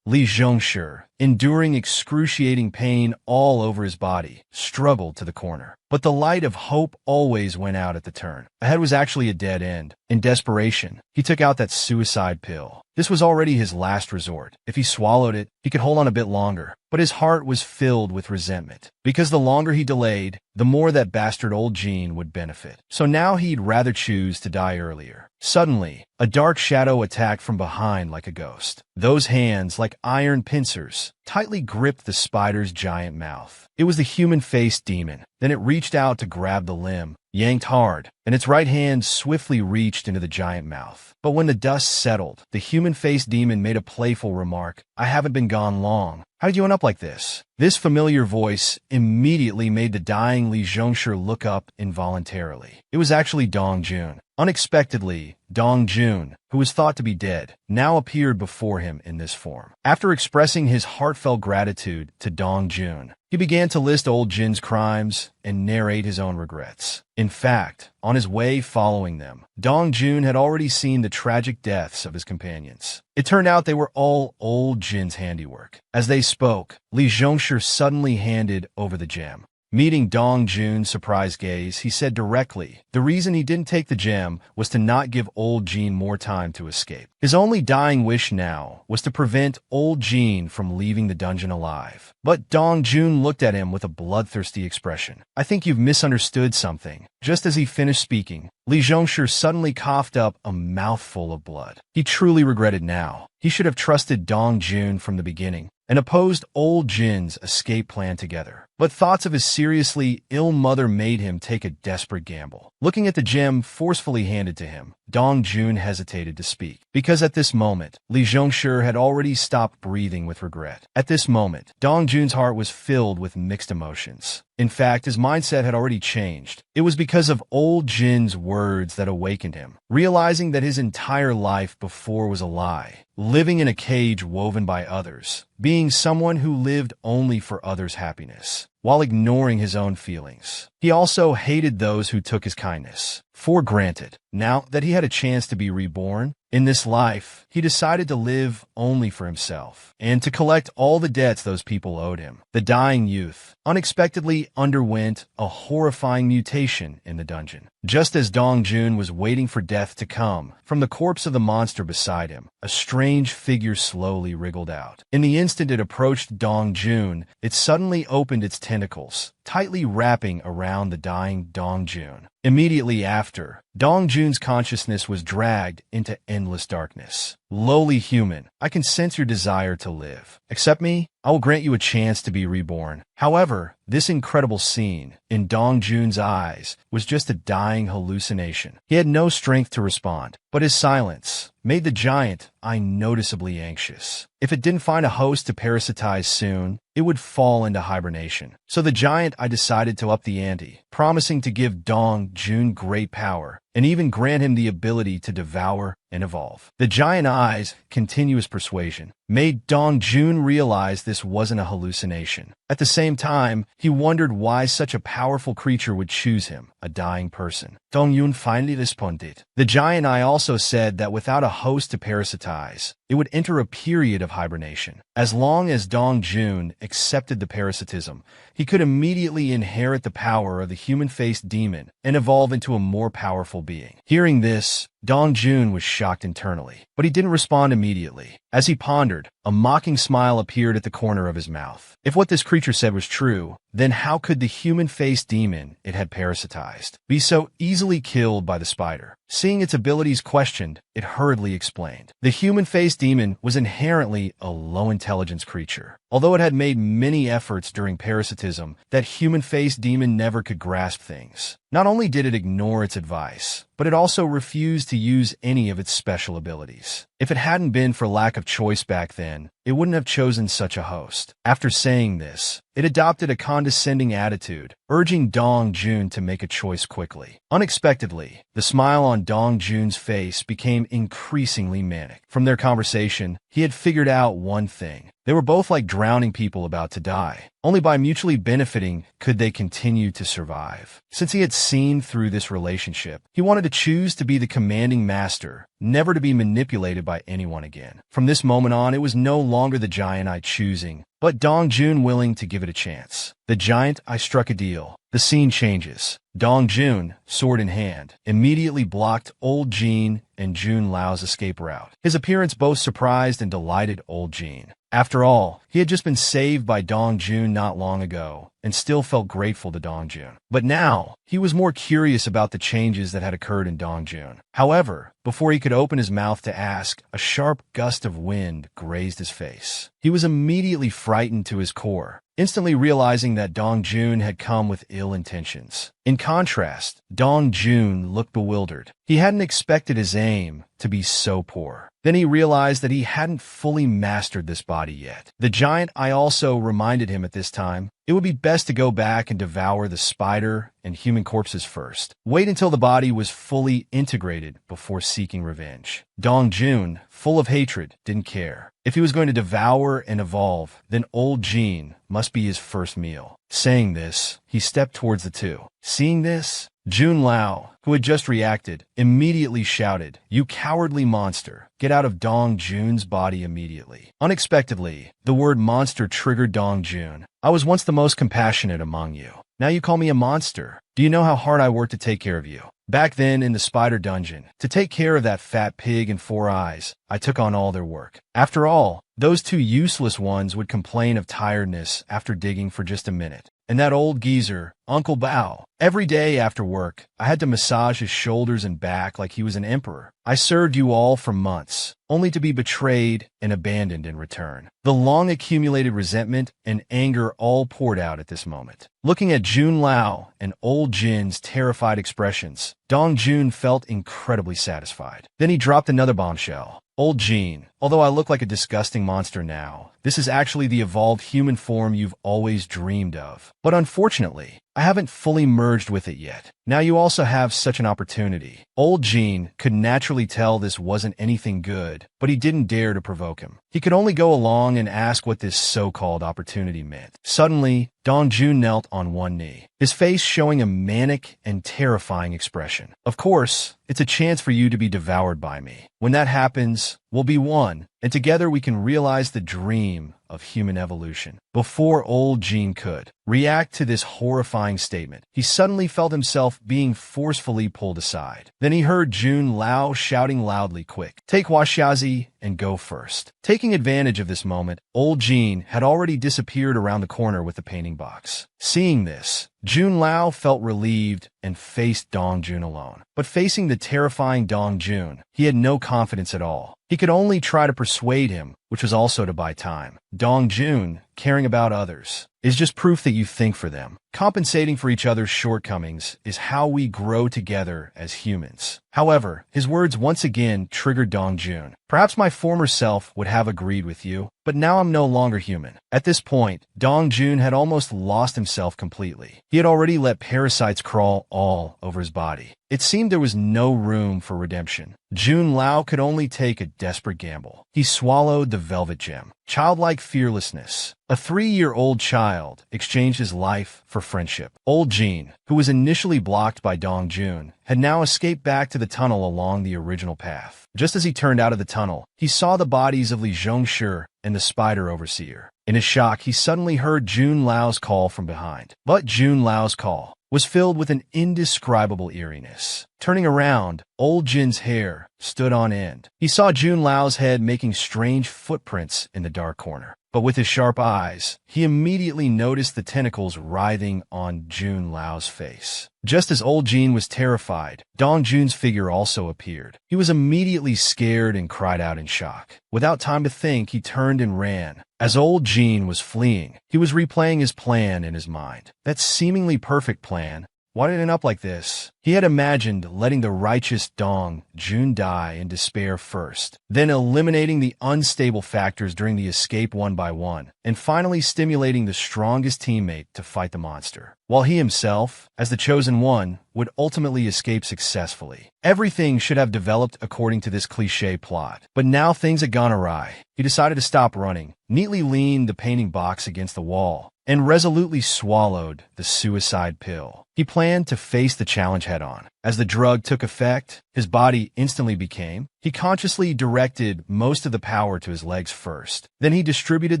Speaker 1: Li Zhongshi, enduring excruciating pain all over his body, struggled to the corner. But the light of hope always went out at the turn. Ahead was actually a dead end. In desperation, he took out that suicide pill. This was already his last resort. If he swallowed it, he could hold on a bit longer. But his heart was filled with resentment, because the longer he delayed, the more that bastard old Jin would benefit. So now he'd rather choose to die earlier. Suddenly, a dark shadow attacked from behind like a ghost. Those hands, like iron pincers, tightly gripped the spider's giant mouth. It was the human-faced demon. Then it reached out to grab the limb, yanked hard, and its right hand swiftly reached into the giant mouth. But when the dust settled, the human-faced demon made a playful remark. "I haven't been gone long. How did you end up like this?" This familiar voice immediately made the dying Li Zhongshi look up involuntarily. It was actually Dong Jun. Unexpectedly, Dong Jun, who was thought to be dead, now appeared before him in this form. After expressing his heartfelt gratitude to Dong Jun, he began to list old Jin's crimes and narrate his own regrets. In fact, on his way following them, Dong Jun had already seen the tragic deaths of his companions. It turned out they were all old Jin's handiwork. As they spoke, Li Zhongshi suddenly handed over the gem. Meeting Dong Jun's surprised gaze, he said directly, the reason he didn't take the gem was to not give old Jin more time to escape. His only dying wish now was to prevent old Jin from leaving the dungeon alive. But Dong Jun looked at him with a bloodthirsty expression. "I think you've misunderstood something." Just as he finished speaking, Li Zhongshi suddenly coughed up a mouthful of blood. He truly regretted now. He should have trusted Dong Jun from the beginning and opposed old Jin's escape plan together. But thoughts of his seriously ill mother made him take a desperate gamble. Looking at the gem forcefully handed to him, Dong Jun hesitated to speak, because at this moment, Li Zhongshi had already stopped breathing with regret. At this moment, Dong Jun's heart was filled with mixed emotions. In fact, his mindset had already changed. It was because of old Jin's words that awakened him, realizing that his entire life before was a lie, living in a cage woven by others, being someone who lived only for others' happiness, while ignoring his own feelings. He also hated those who took his kindness for granted. Now that he had a chance to be reborn, In this life, he decided to live only for himself and to collect all the debts those people owed him. The dying youth unexpectedly underwent a horrifying mutation in the dungeon. Just as Dong Jun was waiting for death to come, from the corpse of the monster beside him, a strange figure slowly wriggled out. In the instant it approached Dong Jun, it suddenly opened its tentacles, tightly wrapping around the dying Dong Jun. Immediately after, Dong Jun's consciousness was dragged into endless darkness. Lowly human, I can sense your desire to live. Accept me, I will grant you a chance to be reborn. However, this incredible scene, in Dong Jun's eyes, was just a dying hallucination. He had no strength to respond, but his silence made the giant eye noticeably anxious. If it didn't find a host to parasitize soon, it would fall into hibernation. So the giant decided to up the ante, promising to give Dong Jun great power and even grant him the ability to devour and evolve. The giant eye's continuous persuasion made Dong Jun realize this wasn't a hallucination. At the same time, he wondered why such a powerful creature would choose him, a dying person. Dong Jun finally responded. The giant eye also said that without a host to parasitize, it would enter a period of hibernation. As long as Dong Jun accepted the parasitism, he could immediately inherit the power of the human-faced demon and evolve into a more powerful being. Hearing this, Dong Jun was shocked internally, but he didn't respond immediately. As he pondered, a mocking smile appeared at the corner of his mouth. If what this creature said was true, then how could the human-faced demon it had parasitized be so easily killed by the spider? Seeing its abilities questioned, it hurriedly explained. The human-faced demon was inherently a low-intelligence creature. Although it had made many efforts during parasitism, that human-faced demon never could grasp things. Not only did it ignore its advice, but it also refused to use any of its special abilities. If it hadn't been for lack of choice back then, it wouldn't have chosen such a host. After saying this, it adopted a condescending attitude, urging Dong Jun to make a choice quickly. Unexpectedly, the smile on Dong Jun's face became increasingly manic. From their conversation, he had figured out one thing. They were both like drowning people about to die. Only by mutually benefiting could they continue to survive. Since he had seen through this relationship, he wanted to choose to be the commanding master, never to be manipulated by anyone again. From this moment on, it was no longer the giant eye choosing, but Dong Jun willing to give it a chance. The giant eye struck a deal. The scene changes. Dong Jun, sword in hand, immediately blocked Old Jin and Jun Lao's escape route. His appearance both surprised and delighted Old Jin. After all, he had just been saved by Dong Jun not long ago, and still felt grateful to Dong Jun. But now, he was more curious about the changes that had occurred in Dong Jun. However, before he could open his mouth to ask, a sharp gust of wind grazed his face. He was immediately frightened to his core, instantly realizing that Dong Jun had come with ill intentions. In contrast, Dong Jun looked bewildered. He hadn't expected his aim to be so poor. Then he realized that he hadn't fully mastered this body yet. The giant eye also reminded him at this time, it would be best to go back and devour the spider and human corpses first. Wait until the body was fully integrated before seeking revenge. Dong Jun, full of hatred, didn't care. If he was going to devour and evolve, then Old Jin must be his first meal. Saying this, he stepped towards the two. Seeing this, Jun Lao, who had just reacted, immediately shouted, "You cowardly monster! Get out of Dong Jun's body immediately." Unexpectedly, the word monster triggered Dong Jun. I was once the most compassionate among you. Now you call me a monster. Do you know how hard I worked to take care of you? Back then in the spider dungeon, to take care of that fat pig and 4 eyes, I took on all their work. After all, those 2 useless ones would complain of tiredness after digging for just a minute. And that old geezer, Uncle Bao, every day after work, I had to massage his shoulders and back like he was an emperor. I served you all for months, only to be betrayed and abandoned in return. The long accumulated resentment and anger all poured out at this moment. Looking at Jun Lao and Old Jin's terrified expressions, Dong Jun felt incredibly satisfied. Then he dropped another bombshell. Old Jin, although I look like a disgusting monster now, this is actually the evolved human form you've always dreamed of. But unfortunately, I haven't fully merged with it yet. Now you also have such an opportunity. Old Jin could naturally tell this wasn't anything good, but he didn't dare to provoke him. He could only go along and ask what this so-called opportunity meant. Suddenly, Dongjun knelt on one knee, his face showing a manic and terrifying expression. Of course, it's a chance for you to be devoured by me. When that happens, we'll be one, and together we can realize the dream of human evolution. Before old Jin could react to this horrifying statement, he suddenly felt himself being forcefully pulled aside. Then he heard Jun Lao shouting loudly, "Quick, take Huaxiazi and go first." Taking advantage of this moment, old Jin had already disappeared around the corner with the painting box. Seeing this, Jun Lao felt relieved and faced Dongjun alone. But facing the terrifying Dongjun, he had no confidence at all. He could only try to persuade him, which was also to buy time. Dongjun, caring about others, is just proof that you think for them. Compensating for each other's shortcomings is how we grow together as humans. However, his words once again triggered Dongjun. Perhaps my former self would have agreed with you, but now I'm no longer human. At this point, Dongjun had almost lost himself completely. He had already let parasites crawl all over his body. It seemed there was no room for redemption. Jun Lao could only take a desperate gamble. He swallowed the velvet gem. Childlike fearlessness. A 3-year-old child exchanged his life for friendship. Old Jin, who was initially blocked by Dongjun, had now escaped back to the tunnel along the original path. Just as he turned out of the tunnel, he saw the bodies of Li Zhongshi and the spider overseer. In his shock, he suddenly heard Jun Lao's call from behind. But Jun Lao's call was filled with an indescribable eeriness. Turning around, old Jin's hair stood on end. He saw Jun Lao's head making strange footprints in the dark corner. But with his sharp eyes, he immediately noticed the tentacles writhing on Jun Lao's face. Just as old Jin was terrified, Dongjun's figure also appeared. He was immediately scared and cried out in shock. Without time to think, he turned and ran. As old Jin was fleeing, he was replaying his plan in his mind. That seemingly perfect plan. Why did it end up like this? He had imagined letting the righteous Dongjun die in despair first, then eliminating the unstable factors during the escape one by one, and finally stimulating the strongest teammate to fight the monster, while he himself, as the chosen one, would ultimately escape successfully. Everything should have developed according to this cliché plot, but now things had gone awry. He decided to stop running, neatly leaned the painting box against the wall, and resolutely swallowed the suicide pill. He planned to face the challenge head-on. As the drug took effect, his body instantly became. He consciously directed most of the power to his legs first. Then he distributed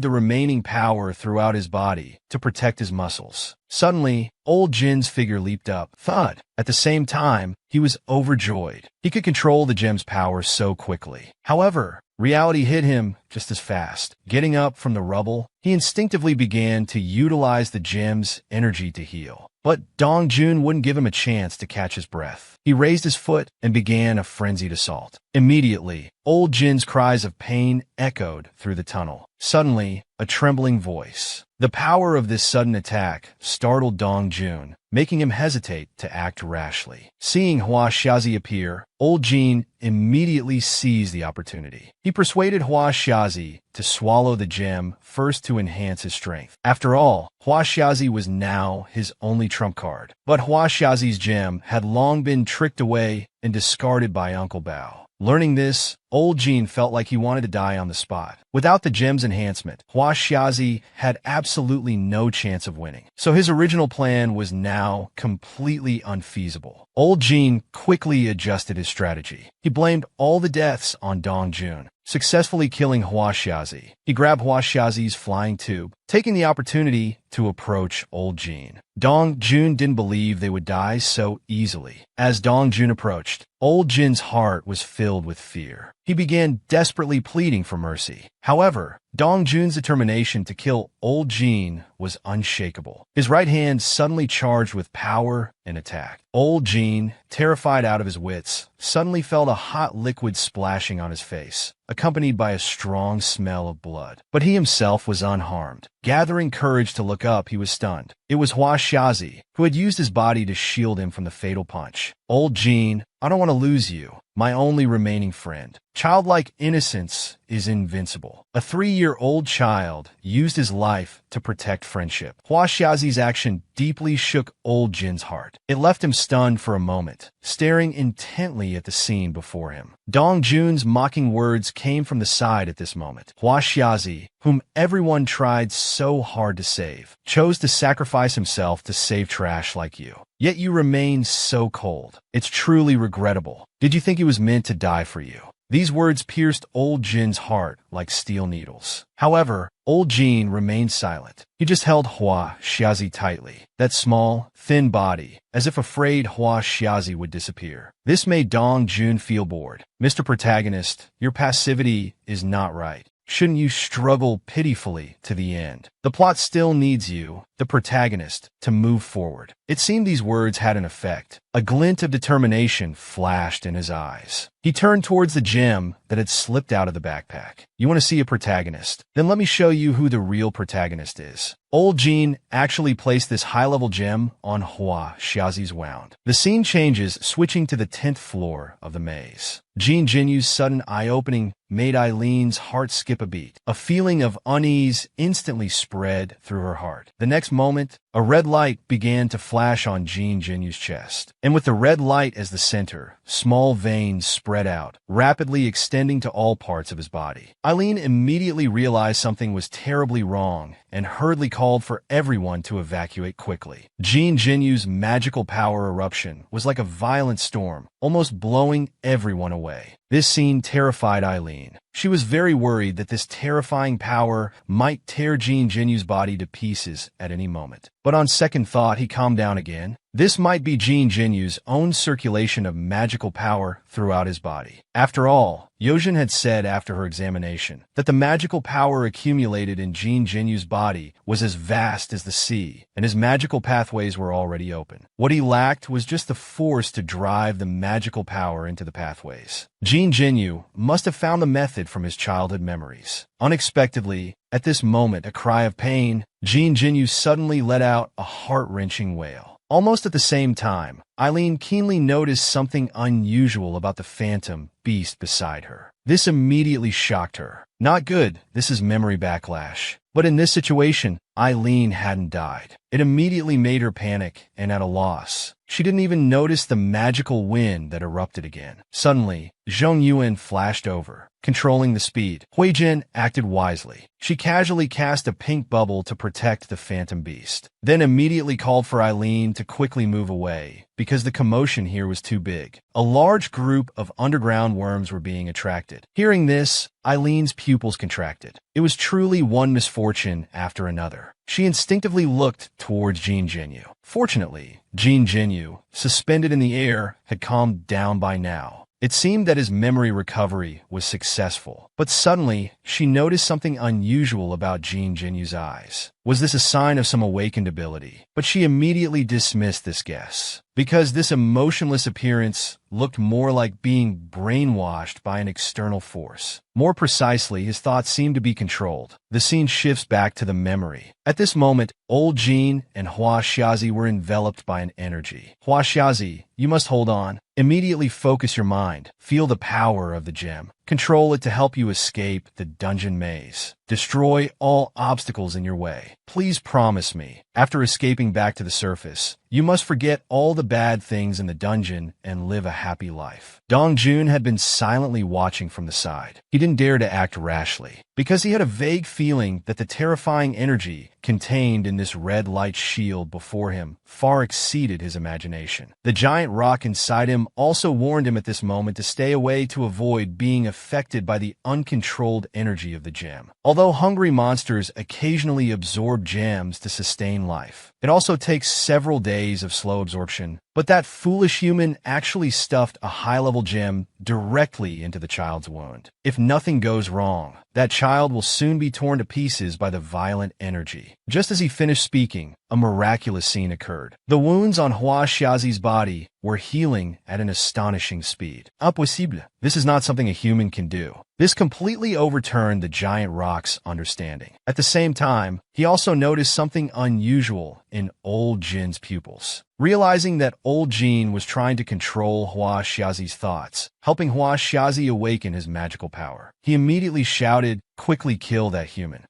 Speaker 1: the remaining power throughout his body to protect his muscles. Suddenly, old Jin's figure leaped up. Thud! At the same time, he was overjoyed. He could control the gem's power so quickly. However, reality hit him just as fast. Getting up from the rubble, he instinctively began to utilize the gem's energy to heal. But Dongjun wouldn't give him a chance to catch his breath. He raised his foot and began a frenzied assault. Immediately, old Jin's cries of pain echoed through the tunnel. Suddenly, a trembling voice. The power of this sudden attack startled Dongjun, making him hesitate to act rashly. Seeing Huaxiazi appear, old Jin immediately seized the opportunity. He persuaded Huaxiazi to swallow the gem first to enhance his strength. After all, Huaxiazi was now his only trump card. But Huaxiazi's gem had long been tricked away and discarded by Uncle Bao. Learning this, old Jin felt like he wanted to die on the spot. Without the gem's enhancement, Huaxiazi had absolutely no chance of winning. So his original plan was now completely unfeasible. Old Jin quickly adjusted his strategy. He blamed all the deaths on Dongjun, successfully killing Huaxiazi. He grabbed Huaxiazi's flying tube, taking the opportunity to approach old Jin. Dongjun didn't believe they would die so easily. As Dongjun approached, old Jin's heart was filled with fear. He began desperately pleading for mercy. However, Dongjun's determination to kill old Jin was unshakable. His right hand suddenly charged with power and attacked. Old Jin, terrified out of his wits, suddenly felt a hot liquid splashing on his face, accompanied by a strong smell of blood. But he himself was unharmed. Gathering courage to look up, he was stunned. It was Hua Xiazi, who had used his body to shield him from the fatal punch. Old Jean, I don't want to lose you, my only remaining friend. Childlike innocence is invincible. A 3-year-old child used his life to protect friendship. Hua Xiazi's action deeply shook old Jin's heart. It left him stunned for a moment, staring intently at the scene before him. Dong Jun's mocking words came from the side at this moment. Hua Xiazi, whom everyone tried so hard to save, chose to sacrifice himself to save trash like you. Yet you remain so cold. It's truly regrettable. Did you think he was meant to die for you? These words pierced old Jin's heart like steel needles. However, old Jin remained silent. He just held Hua Xiazi tightly, that small, thin body, as if afraid Hua Xiazi would disappear. This made Dong Jun feel bored. Mr. Protagonist, your passivity is not right. Shouldn't you struggle pitifully to the end? The plot still needs you, the protagonist, to move forward. It seemed these words had an effect. A glint of determination flashed in his eyes. He turned towards the gem that had slipped out of the backpack. You want to see a protagonist? Then let me show you who the real protagonist is. Old Jin actually placed this high-level gem on Hua Xiazi's wound. The scene changes, switching to the 10th floor of the maze. Jin Jinyu's sudden eye-opening made Eileen's heart skip a beat. A feeling of unease instantly spread through her heart. The next moment, a red light began to flash on Jin Jinyu's chest. And with the red light as the center, small veins spread out, rapidly extending to all parts of his body. Eileen immediately realized something was terribly wrong and hurriedly called for everyone to evacuate quickly. Jin Jinyu's magical power eruption was like a violent storm, almost blowing everyone away. This scene terrified Eileen. She was very worried that this terrifying power might tear Jin Jinyu's body to pieces at any moment. But on second thought, he calmed down again. This might be Jin Jinyu's own circulation of magical power throughout his body. After all, Yojin had said after her examination that the magical power accumulated in Jin Jinyu's body was as vast as the sea, and his magical pathways were already open. What he lacked was just the force to drive the magical power into the pathways. Jin Jinyu must have found the method from his childhood memories. Unexpectedly, at this moment, a cry of pain, Jin Jinyu suddenly let out a heart-wrenching wail. Almost at the same time, Eileen keenly noticed something unusual about the phantom beast beside her. This immediately shocked her. Not good, this is memory backlash. But in this situation, Eileen hadn't died. It immediately made her panic and at a loss. She didn't even notice the magical wind that erupted again. Suddenly, Zhong Yuan flashed over, controlling the speed. Huijin acted wisely. She casually cast a pink bubble to protect the phantom beast, then immediately called for Eileen to quickly move away, because the commotion here was too big. A large group of underground worms were being attracted. Hearing this, Eileen's pupils contracted. It was truly one misfortune after another. She instinctively looked towards Jin Jinyu. Fortunately, Jin Jinyu, suspended in the air, had calmed down by now. It seemed that his memory recovery was successful. But suddenly, she noticed something unusual about Jin Jinyu's eyes. Was this a sign of some awakened ability? But she immediately dismissed this guess, because this emotionless appearance looked more like being brainwashed by an external force. More precisely, his thoughts seemed to be controlled. The scene shifts back to the memory. At this moment, old Jin and Hua Xiazi were enveloped by an energy. Hua Xiazi, you must hold on. Immediately focus your mind. Feel the power of the gem. Control it to help you escape the dungeon maze. Destroy all obstacles in your way. Please promise me, after escaping back to the surface, you must forget all the bad things in the dungeon and live a happy life. Dong Jun had been silently watching from the side. He didn't dare to act rashly, because he had a vague feeling that the terrifying energy contained in this red light shield before him far exceeded his imagination. The giant rock inside him also warned him at this moment to stay away to avoid being affected by the uncontrolled energy of the gem. Although hungry monsters occasionally absorb gems to sustain life, it also takes several days of slow absorption. But that foolish human actually stuffed a high-level gem directly into the child's wound. If nothing goes wrong, that child will soon be torn to pieces by the violent energy. Just as he finished speaking, a miraculous scene occurred. The wounds on Hua Xiazi's body were healing at an astonishing speed. Impossible. This is not something a human can do. This completely overturned the giant rock's understanding. At the same time, he also noticed something unusual in old Jin's pupils. Realizing that old Jin was trying to control Hua Xiazi's thoughts, helping Hua Xiazi awaken his magical power, he immediately shouted, "Quickly kill that human."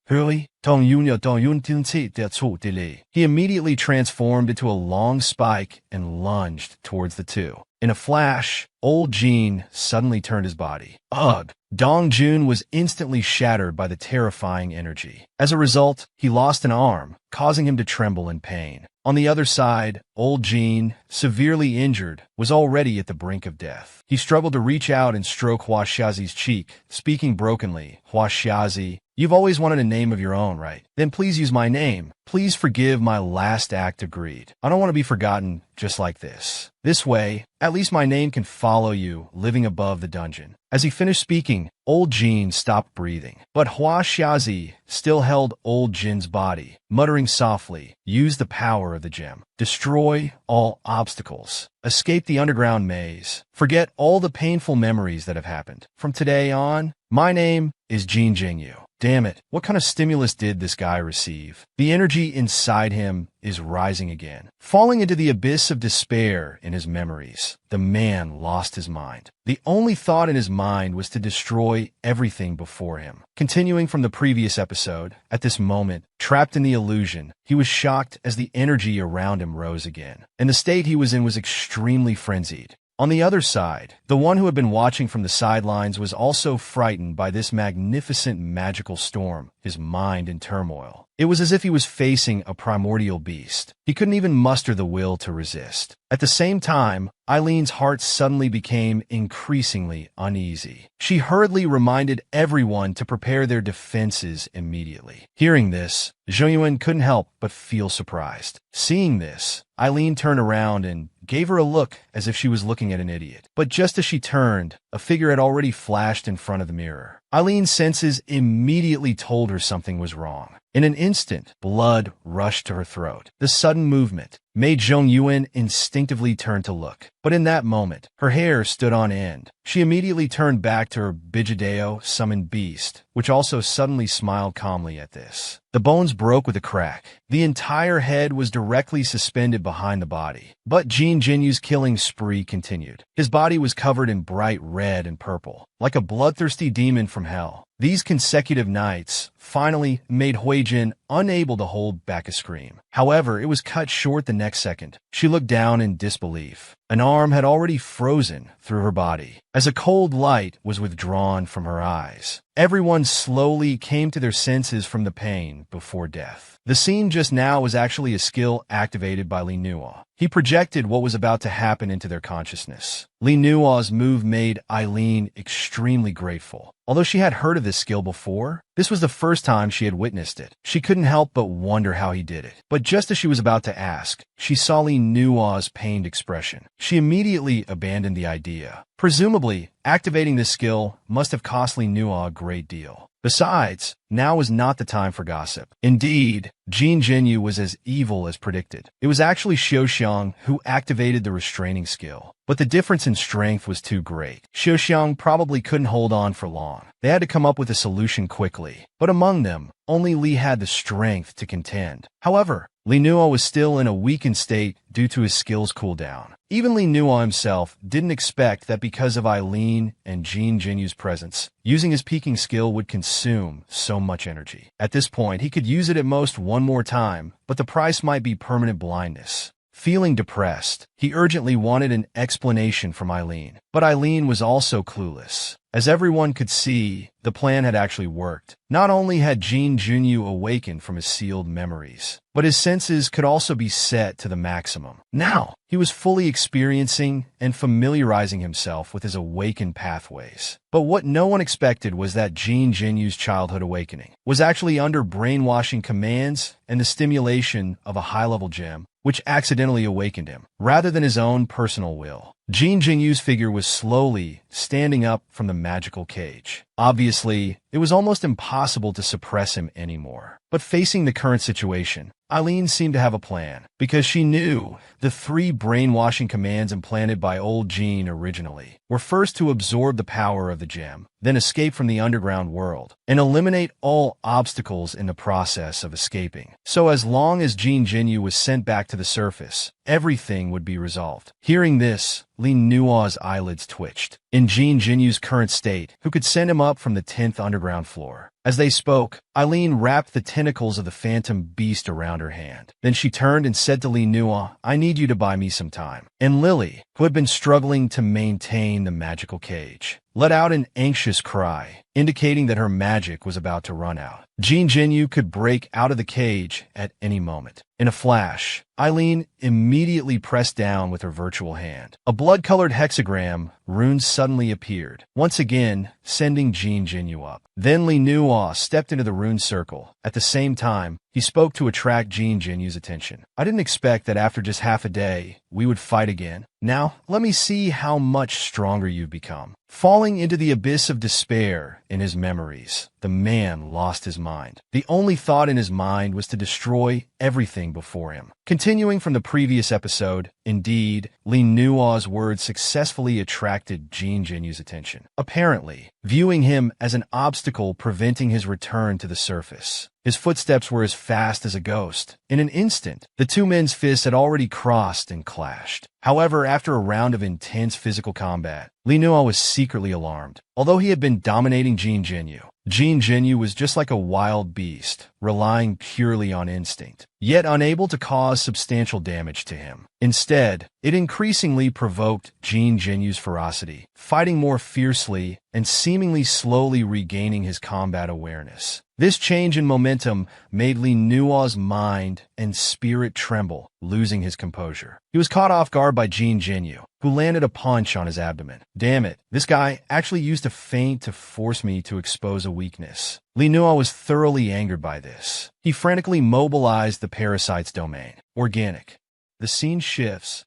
Speaker 1: He immediately transformed into a long spike and lunged towards the two. In a flash, old Jin suddenly turned his body. Ugh! Dong Jun was instantly shattered by the terrifying energy. As a result, he lost an arm, causing him to tremble in pain. On the other side, old Jin, severely injured, was already at the brink of death. He struggled to reach out and stroke Hua Xiazi's cheek, speaking brokenly. "Hua Xiazi, you've always wanted a name of your own, right? Then please use my name. Please forgive my last act of greed. I don't want to be forgotten just like this. This way, at least my name can follow you, living above the dungeon." As he finished speaking, old Jin stopped breathing. But Hua Xiazi still held old Jin's body, muttering softly, "Use the power of the gem. Destroy all obstacles. Escape the underground maze. Forget all the painful memories that have happened. From today on, my name is Jin Jingyu." Damn it, what kind of stimulus did this guy receive? The energy inside him is rising again. Falling into the abyss of despair in his memories, the man lost his mind. The only thought in his mind was to destroy everything before him. Continuing from the previous episode, at this moment, trapped in the illusion, he was shocked as the energy around him rose again, and the state he was in was extremely frenzied. On the other side, the one who had been watching from the sidelines was also frightened by this magnificent magical storm, his mind in turmoil. It was as if he was facing a primordial beast. He couldn't even muster the will to resist. At the same time, Eileen's heart suddenly became increasingly uneasy. She hurriedly reminded everyone to prepare their defenses immediately. Hearing this, Zhongyuan couldn't help but feel surprised. Seeing this, Eileen turned around and gave her a look as if she was looking at an idiot. But just as she turned, a figure had already flashed in front of the mirror. Eileen's senses immediately told her something was wrong. In an instant, blood rushed to her throat. The sudden movement made Zhongyuan instinctively turn to look. But in that moment, her hair stood on end. She immediately turned back to her Bijideo summoned beast, which also suddenly smiled calmly at this. The bones broke with a crack. The entire head was directly suspended behind the body. But Jin Jinyu's killing spree continued. His body was covered in bright red and purple, like a bloodthirsty demon from hell. These consecutive nights finally made Huijin unable to hold back a scream. However, it was cut short the next second. She looked down in disbelief. An arm had already frozen through her body, as a cold light was withdrawn from her eyes. Everyone slowly came to their senses from the pain before death. The scene just now was actually a skill activated by Li Nuo. He projected what was about to happen into their consciousness. Li Nuo's move made Eileen extremely grateful. Although she had heard of this skill before, this was the first time she had witnessed it. She couldn't help but wonder how he did it. But just as she was about to ask, she saw Li Nuo's pained expression. She immediately abandoned the idea. Presumably, activating this skill must have cost Li Nuo a great deal. Besides, now was not the time for gossip. Indeed, Jin Jinyu was as evil as predicted. It was actually Xiaoxiang who activated the restraining skill. But the difference in strength was too great. Xiaoxiang probably couldn't hold on for long. They had to come up with a solution quickly. But among them, only Li had the strength to contend. However, Li Nuo was still in a weakened state due to his skill's cooldown. Even Li Nuo himself didn't expect that because of Eileen and Jin Jinyu's presence, using his peaking skill would consume so much energy. At this point, he could use it at most one more time, but the price might be permanent blindness. Feeling depressed, he urgently wanted an explanation from Eileen. But Eileen was also clueless. As everyone could see, the plan had actually worked. Not only had Jin Junyu awakened from his sealed memories, but his senses could also be set to the maximum. Now, he was fully experiencing and familiarizing himself with his awakened pathways. But what no one expected was that Jin Jinyu's childhood awakening was actually under brainwashing commands and the stimulation of a high-level gem, which accidentally awakened him, rather than his own personal will. Jin Jinyu's figure was slowly standing up from the magical cage. Obviously, it was almost impossible to suppress him anymore. But facing the current situation, Eileen seemed to have a plan, because she knew the 3 brainwashing commands implanted by old Jean originally were first to absorb the power of the gem, then escape from the underground world, and eliminate all obstacles in the process of escaping. So as long as Jin Jinyu was sent back to the surface, everything would be resolved. Hearing this, Lin Nua's eyelids twitched. In Jin Jinyu's current state, who could send him up from the 10th underground floor? As they spoke, Eileen wrapped the tentacles of the phantom beast around her hand. Then she turned and said to Lin Nua, "I need you to buy me some time." And Lily, who had been struggling to maintain the magical cage, let out an anxious cry, indicating that her magic was about to run out. Jin Jinyu could break out of the cage at any moment. In a flash, Eileen immediately pressed down with her virtual hand. A blood-colored hexagram rune suddenly appeared, once again sending Jin Jinyu up. Then Li Nua stepped into the rune circle. At the same time, he spoke to attract Jin Jinyu's attention. "I didn't expect that after just half a day, we would fight again. Now, let me see how much stronger you've become." Falling into the abyss of despair in his memories, the man lost his mind. The only thought in his mind was to destroy everything before him. Continuing from the previous episode, indeed, Lin Nua's words successfully attracted Jin Jinyu's attention, apparently viewing him as an obstacle preventing his return to the surface. His footsteps were as fast as a ghost. In an instant, the 2 men's fists had already crossed and clashed. However, after a round of intense physical combat, Li Nua was secretly alarmed. Although he had been dominating Jin Jinyu was just like a wild beast, relying purely on instinct, yet unable to cause substantial damage to him. Instead, it increasingly provoked Jin Jinyu's ferocity, fighting more fiercely and seemingly slowly regaining his combat awareness. This change in momentum made Li Nua's mind and spirit tremble, losing his composure. He was caught off guard by Jin Jinyu, who landed a punch on his abdomen. "Damn it, this guy actually used a feint to force me to expose a weakness." Li Nua was thoroughly angered by this. He frantically mobilized the parasite's domain. Organic. The scene shifts.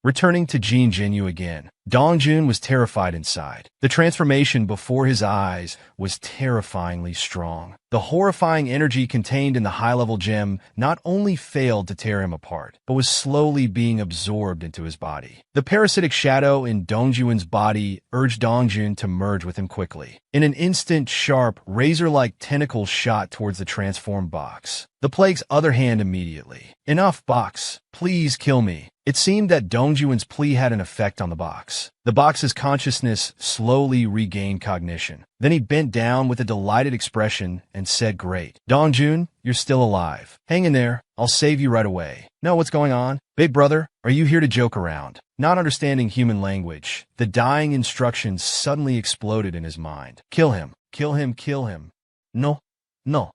Speaker 1: Returning to Jin Jinyu again, Dongjun was terrified inside. The transformation before his eyes was terrifyingly strong. The horrifying energy contained in the high-level gem not only failed to tear him apart, but was slowly being absorbed into his body. The parasitic shadow in Dongjun's body urged Dongjun to merge with him quickly. In an instant, sharp, razor-like tentacles shot towards the transformed box. The plague's other hand immediately. "Enough, box. Please kill me." It seemed that Dongjun's plea had an effect on the box. The box's consciousness slowly regained cognition. Then he bent down with a delighted expression and said, "Great. Dongjun, you're still alive. Hang in there. I'll save you right away." "No, what's going on? Big brother, are you here to joke around?" Not understanding human language, the dying instructions suddenly exploded in his mind. "Kill him. Kill him. Kill him." "No. No.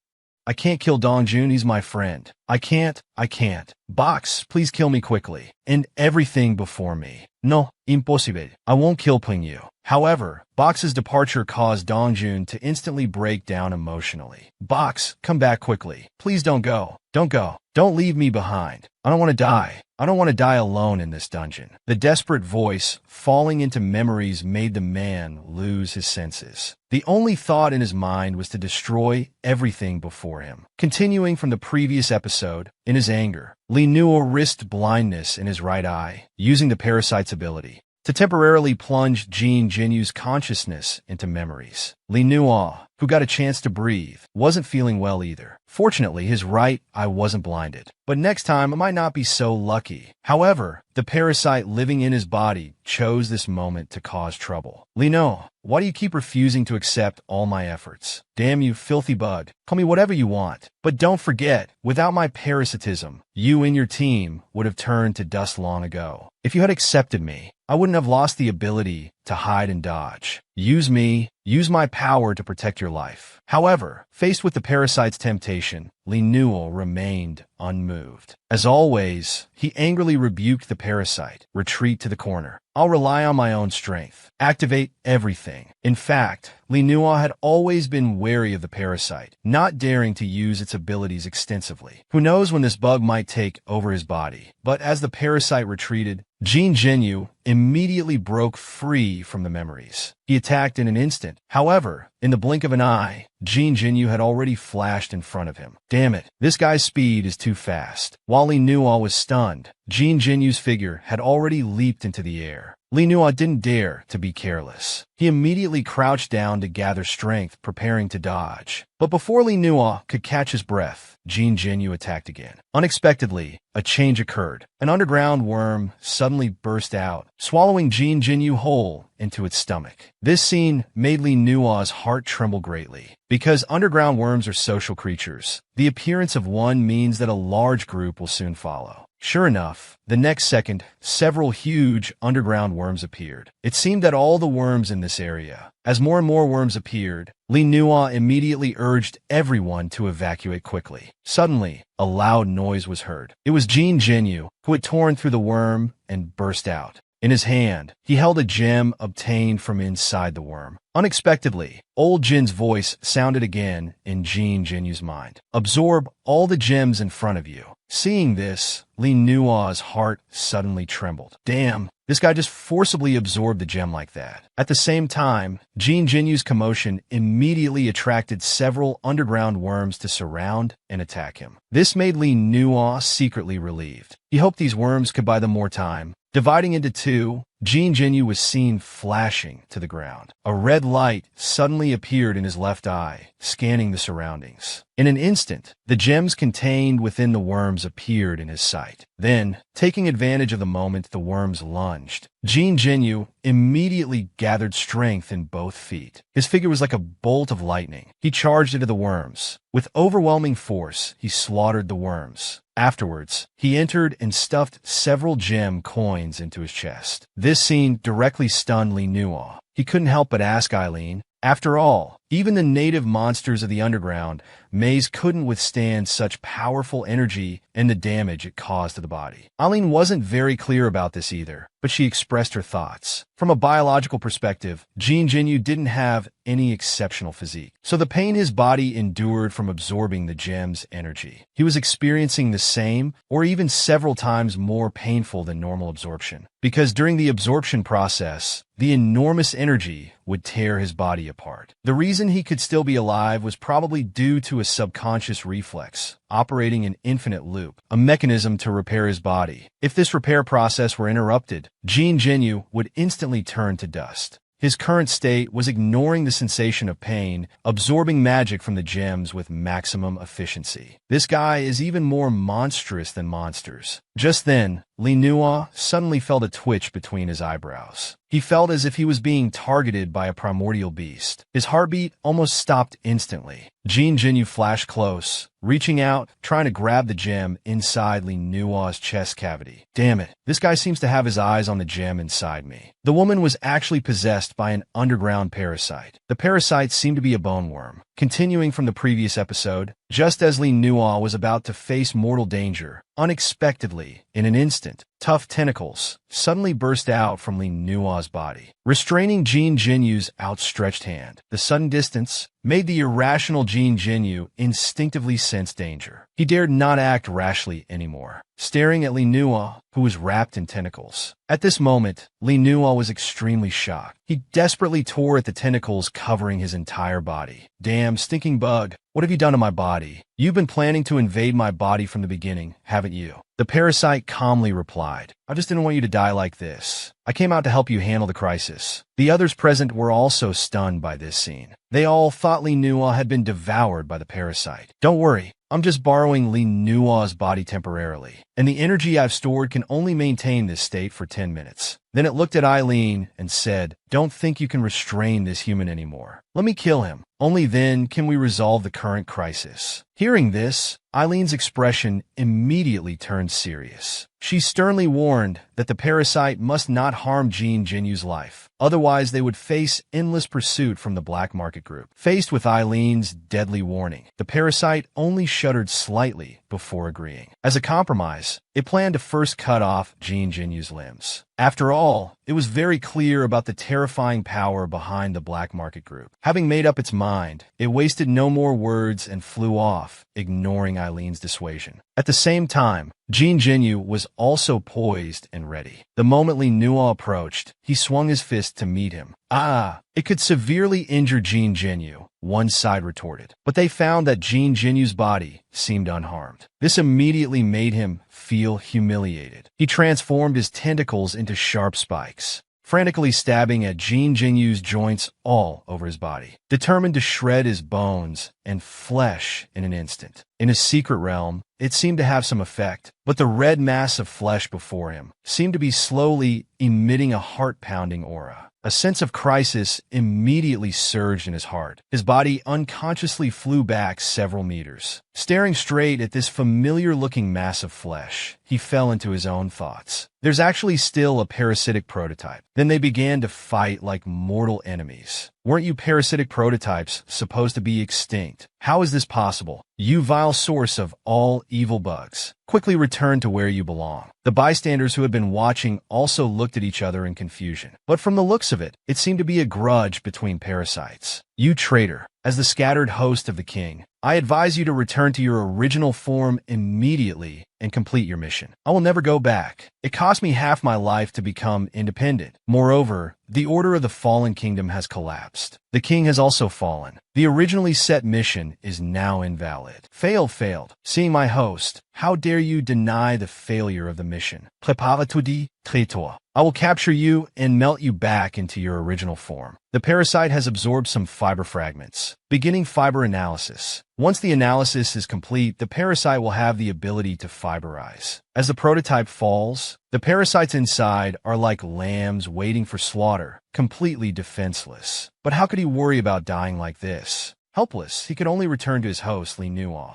Speaker 1: I can't kill Dongjun, he's my friend. I can't. Box, please kill me quickly. End everything before me." "No, impossible. I won't kill Pingyu." However, Box's departure caused Dongjun to instantly break down emotionally. "Box, come back quickly. Please don't go. Don't go. Don't leave me behind. I don't want to die. I don't want to die alone in this dungeon." The desperate voice, falling into memories, made the man lose his senses. The only thought in his mind was to destroy everything before him. Continuing from the previous episode, in his anger, Li Nua risked blindness in his right eye, using the parasite's ability to temporarily plunge Jin Jinyu's consciousness into memories. Li Nua, who got a chance to breathe, wasn't feeling well either. Fortunately, his right eye wasn't blinded. But next time, it might not be so lucky. However, the parasite living in his body chose this moment to cause trouble. "Li Nua, why do you keep refusing to accept all my efforts? Damn you, filthy bug. Call me whatever you want. But don't forget, without my parasitism, you and your team would have turned to dust long ago. If you had accepted me, I wouldn't have lost the ability to hide and dodge. Use me, use my power to protect your life. However, faced with the parasite's temptation, Li Nuo remained unmoved. As always, he angrily rebuked the parasite. Retreat to the corner. I'll rely on my own strength. Activate everything. In fact, Li Nuo had always been wary of the parasite, not daring to use its abilities extensively. Who knows when this bug might take over his body? But as the parasite retreated, Jin Jinyu immediately broke free from the memories. He attacked in an instant. However, in the blink of an eye, Jin Jinyu had already flashed in front of him. Damn it, this guy's speed is too fast. While Li Nuo was stunned, Jin Jinyu's figure had already leaped into the air. Li Nuo didn't dare to be careless. He immediately crouched down to gather strength, preparing to dodge. But before Li Nuo could catch his breath, Jin Jinyu attacked again. Unexpectedly, a change occurred. An underground worm suddenly burst out, swallowing Jin Jinyu whole into its stomach. This scene made Li Nuo's heart tremble greatly. Because underground worms are social creatures, the appearance of one means that a large group will soon follow. Sure enough, the next second, several huge underground worms appeared. It seemed that all the worms in this area. As more and more worms appeared, Li Nuo immediately urged everyone to evacuate quickly. Suddenly, a loud noise was heard. It was Jin Jinyu, who had torn through the worm and burst out. In his hand, he held a gem obtained from inside the worm. Unexpectedly, old Jin's voice sounded again in Jin Jinyu's mind. Absorb all the gems in front of you. Seeing this, Li Nuo's heart suddenly trembled. Damn, this guy just forcibly absorbed the gem like that. At the same time, Jin Jinyu's commotion immediately attracted several underground worms to surround and attack him. This made Li Nuo secretly relieved. He hoped these worms could buy them more time. Dividing into two, Jin Jinyu was seen flashing to the ground. A red light suddenly appeared in his left eye, scanning the surroundings. In an instant, the gems contained within the worms appeared in his sight. Then, taking advantage of the moment the worms lunged, Jin Jinyu immediately gathered strength in both feet. His figure was like a bolt of lightning. He charged into the worms. With overwhelming force, he slaughtered the worms. Afterwards, he entered and stuffed several gem coins into his chest. This scene directly stunned Li Nuo. He couldn't help but ask Eileen. After all, even the native monsters of the underground, maze couldn't withstand such powerful energy and the damage it caused to the body. Eileen wasn't very clear about this either, but she expressed her thoughts. From a biological perspective, Jin Jinyu didn't have any exceptional physique, so the pain his body endured from absorbing the gem's energy. He was experiencing the same, or even several times more painful than normal absorption, because during the absorption process, the enormous energy would tear his body apart. The reason he could still be alive was probably due to a subconscious reflex, operating an infinite loop, a mechanism to repair his body. If this repair process were interrupted, Jin Jinyu would instantly turn to dust. His current state was ignoring the sensation of pain, absorbing magic from the gems with maximum efficiency. This guy is even more monstrous than monsters. Just then, Li Nuo suddenly felt a twitch between his eyebrows. He felt as if he was being targeted by a primordial beast. His heartbeat almost stopped instantly. Jin Jinyu flashed close, reaching out, trying to grab the gem inside Li Nuo's chest cavity. Damn it, this guy seems to have his eyes on the gem inside me. The woman was actually possessed by an underground parasite. The parasite seemed to be a bone worm. Continuing from the previous episode, just as Li Nuo was about to face mortal danger, unexpectedly, in an instant, tough tentacles suddenly burst out from Li Nuo's body, restraining Jin Jinyu's outstretched hand. The sudden distance made the irrational Jin Jinyu instinctively sense danger. He dared not act rashly anymore, staring at Li Nuo, who was wrapped in tentacles. At this moment, Li Nuo was extremely shocked. He desperately tore at the tentacles covering his entire body. Damn stinking bug, what have you done to my body? You've been planning to invade my body from the beginning, haven't you? The parasite calmly replied, I just didn't want you to die like this. I came out to help you handle the crisis. The others present were also stunned by this scene. They all thought Li Nuo had been devoured by the parasite. Don't worry, I'm just borrowing Li Nuo's body temporarily, and the energy I've stored can only maintain this state for 10 minutes. Then it looked at Eileen and said, "Don't think you can restrain this human anymore. Let me kill him. Only then can we resolve the current crisis." Hearing this, Eileen's expression immediately turned serious. She sternly warned that the parasite must not harm Jean Jinyu's life. Otherwise, they would face endless pursuit from the black market group. Faced with Eileen's deadly warning, the parasite only shuddered slightly before agreeing. As a compromise, it planned to first cut off Jean Jinyu's limbs. After all, it was very clear about the terrifying power behind the black market group. Having made up its mind, it wasted no more words and flew off, ignoring Eileen's dissuasion. At the same time, Jean Jinyu was also poised and ready. The moment Li Nuo approached, he swung his fist to meet him. It could severely injure Jean Jinyu, one side retorted. But they found that Jean Jinyu's body seemed unharmed. This immediately made him feel humiliated. He transformed his tentacles into sharp spikes, frantically stabbing at Jean Jinyu's joints all over his body, determined to shred his bones and flesh in an instant. In his secret realm, it seemed to have some effect, but the red mass of flesh before him seemed to be slowly emitting a heart-pounding aura. A sense of crisis immediately surged in his heart. His body unconsciously flew back several meters. Staring straight at this familiar-looking mass of flesh, he fell into his own thoughts. There's actually still a parasitic prototype. Then they began to fight like mortal enemies. Weren't you parasitic prototypes supposed to be extinct? How is this possible? You vile source of all evil bugs. Quickly return to where you belong. The bystanders who had been watching also looked at each other in confusion. But from the looks of it, it seemed to be a grudge between parasites. You traitor. As the scattered host of the king, I advise you to return to your original form immediately and complete your mission. I will never go back. It cost me half my life to become independent. Moreover, the order of the fallen kingdom has collapsed. The king has also fallen. The originally set mission is now invalid. Failed. Seeing my host, how dare you deny the failure of the mission? Prépare-toi, traitor. I will capture you and melt you back into your original form. The parasite has absorbed some fiber fragments. Beginning fiber analysis. Once the analysis is complete, the parasite will have the ability to fiberize. As the prototype falls, the parasites inside are like lambs waiting for slaughter, completely defenseless. But how could he worry about dying like this? Helpless, he could only return to his host, Li Nuo.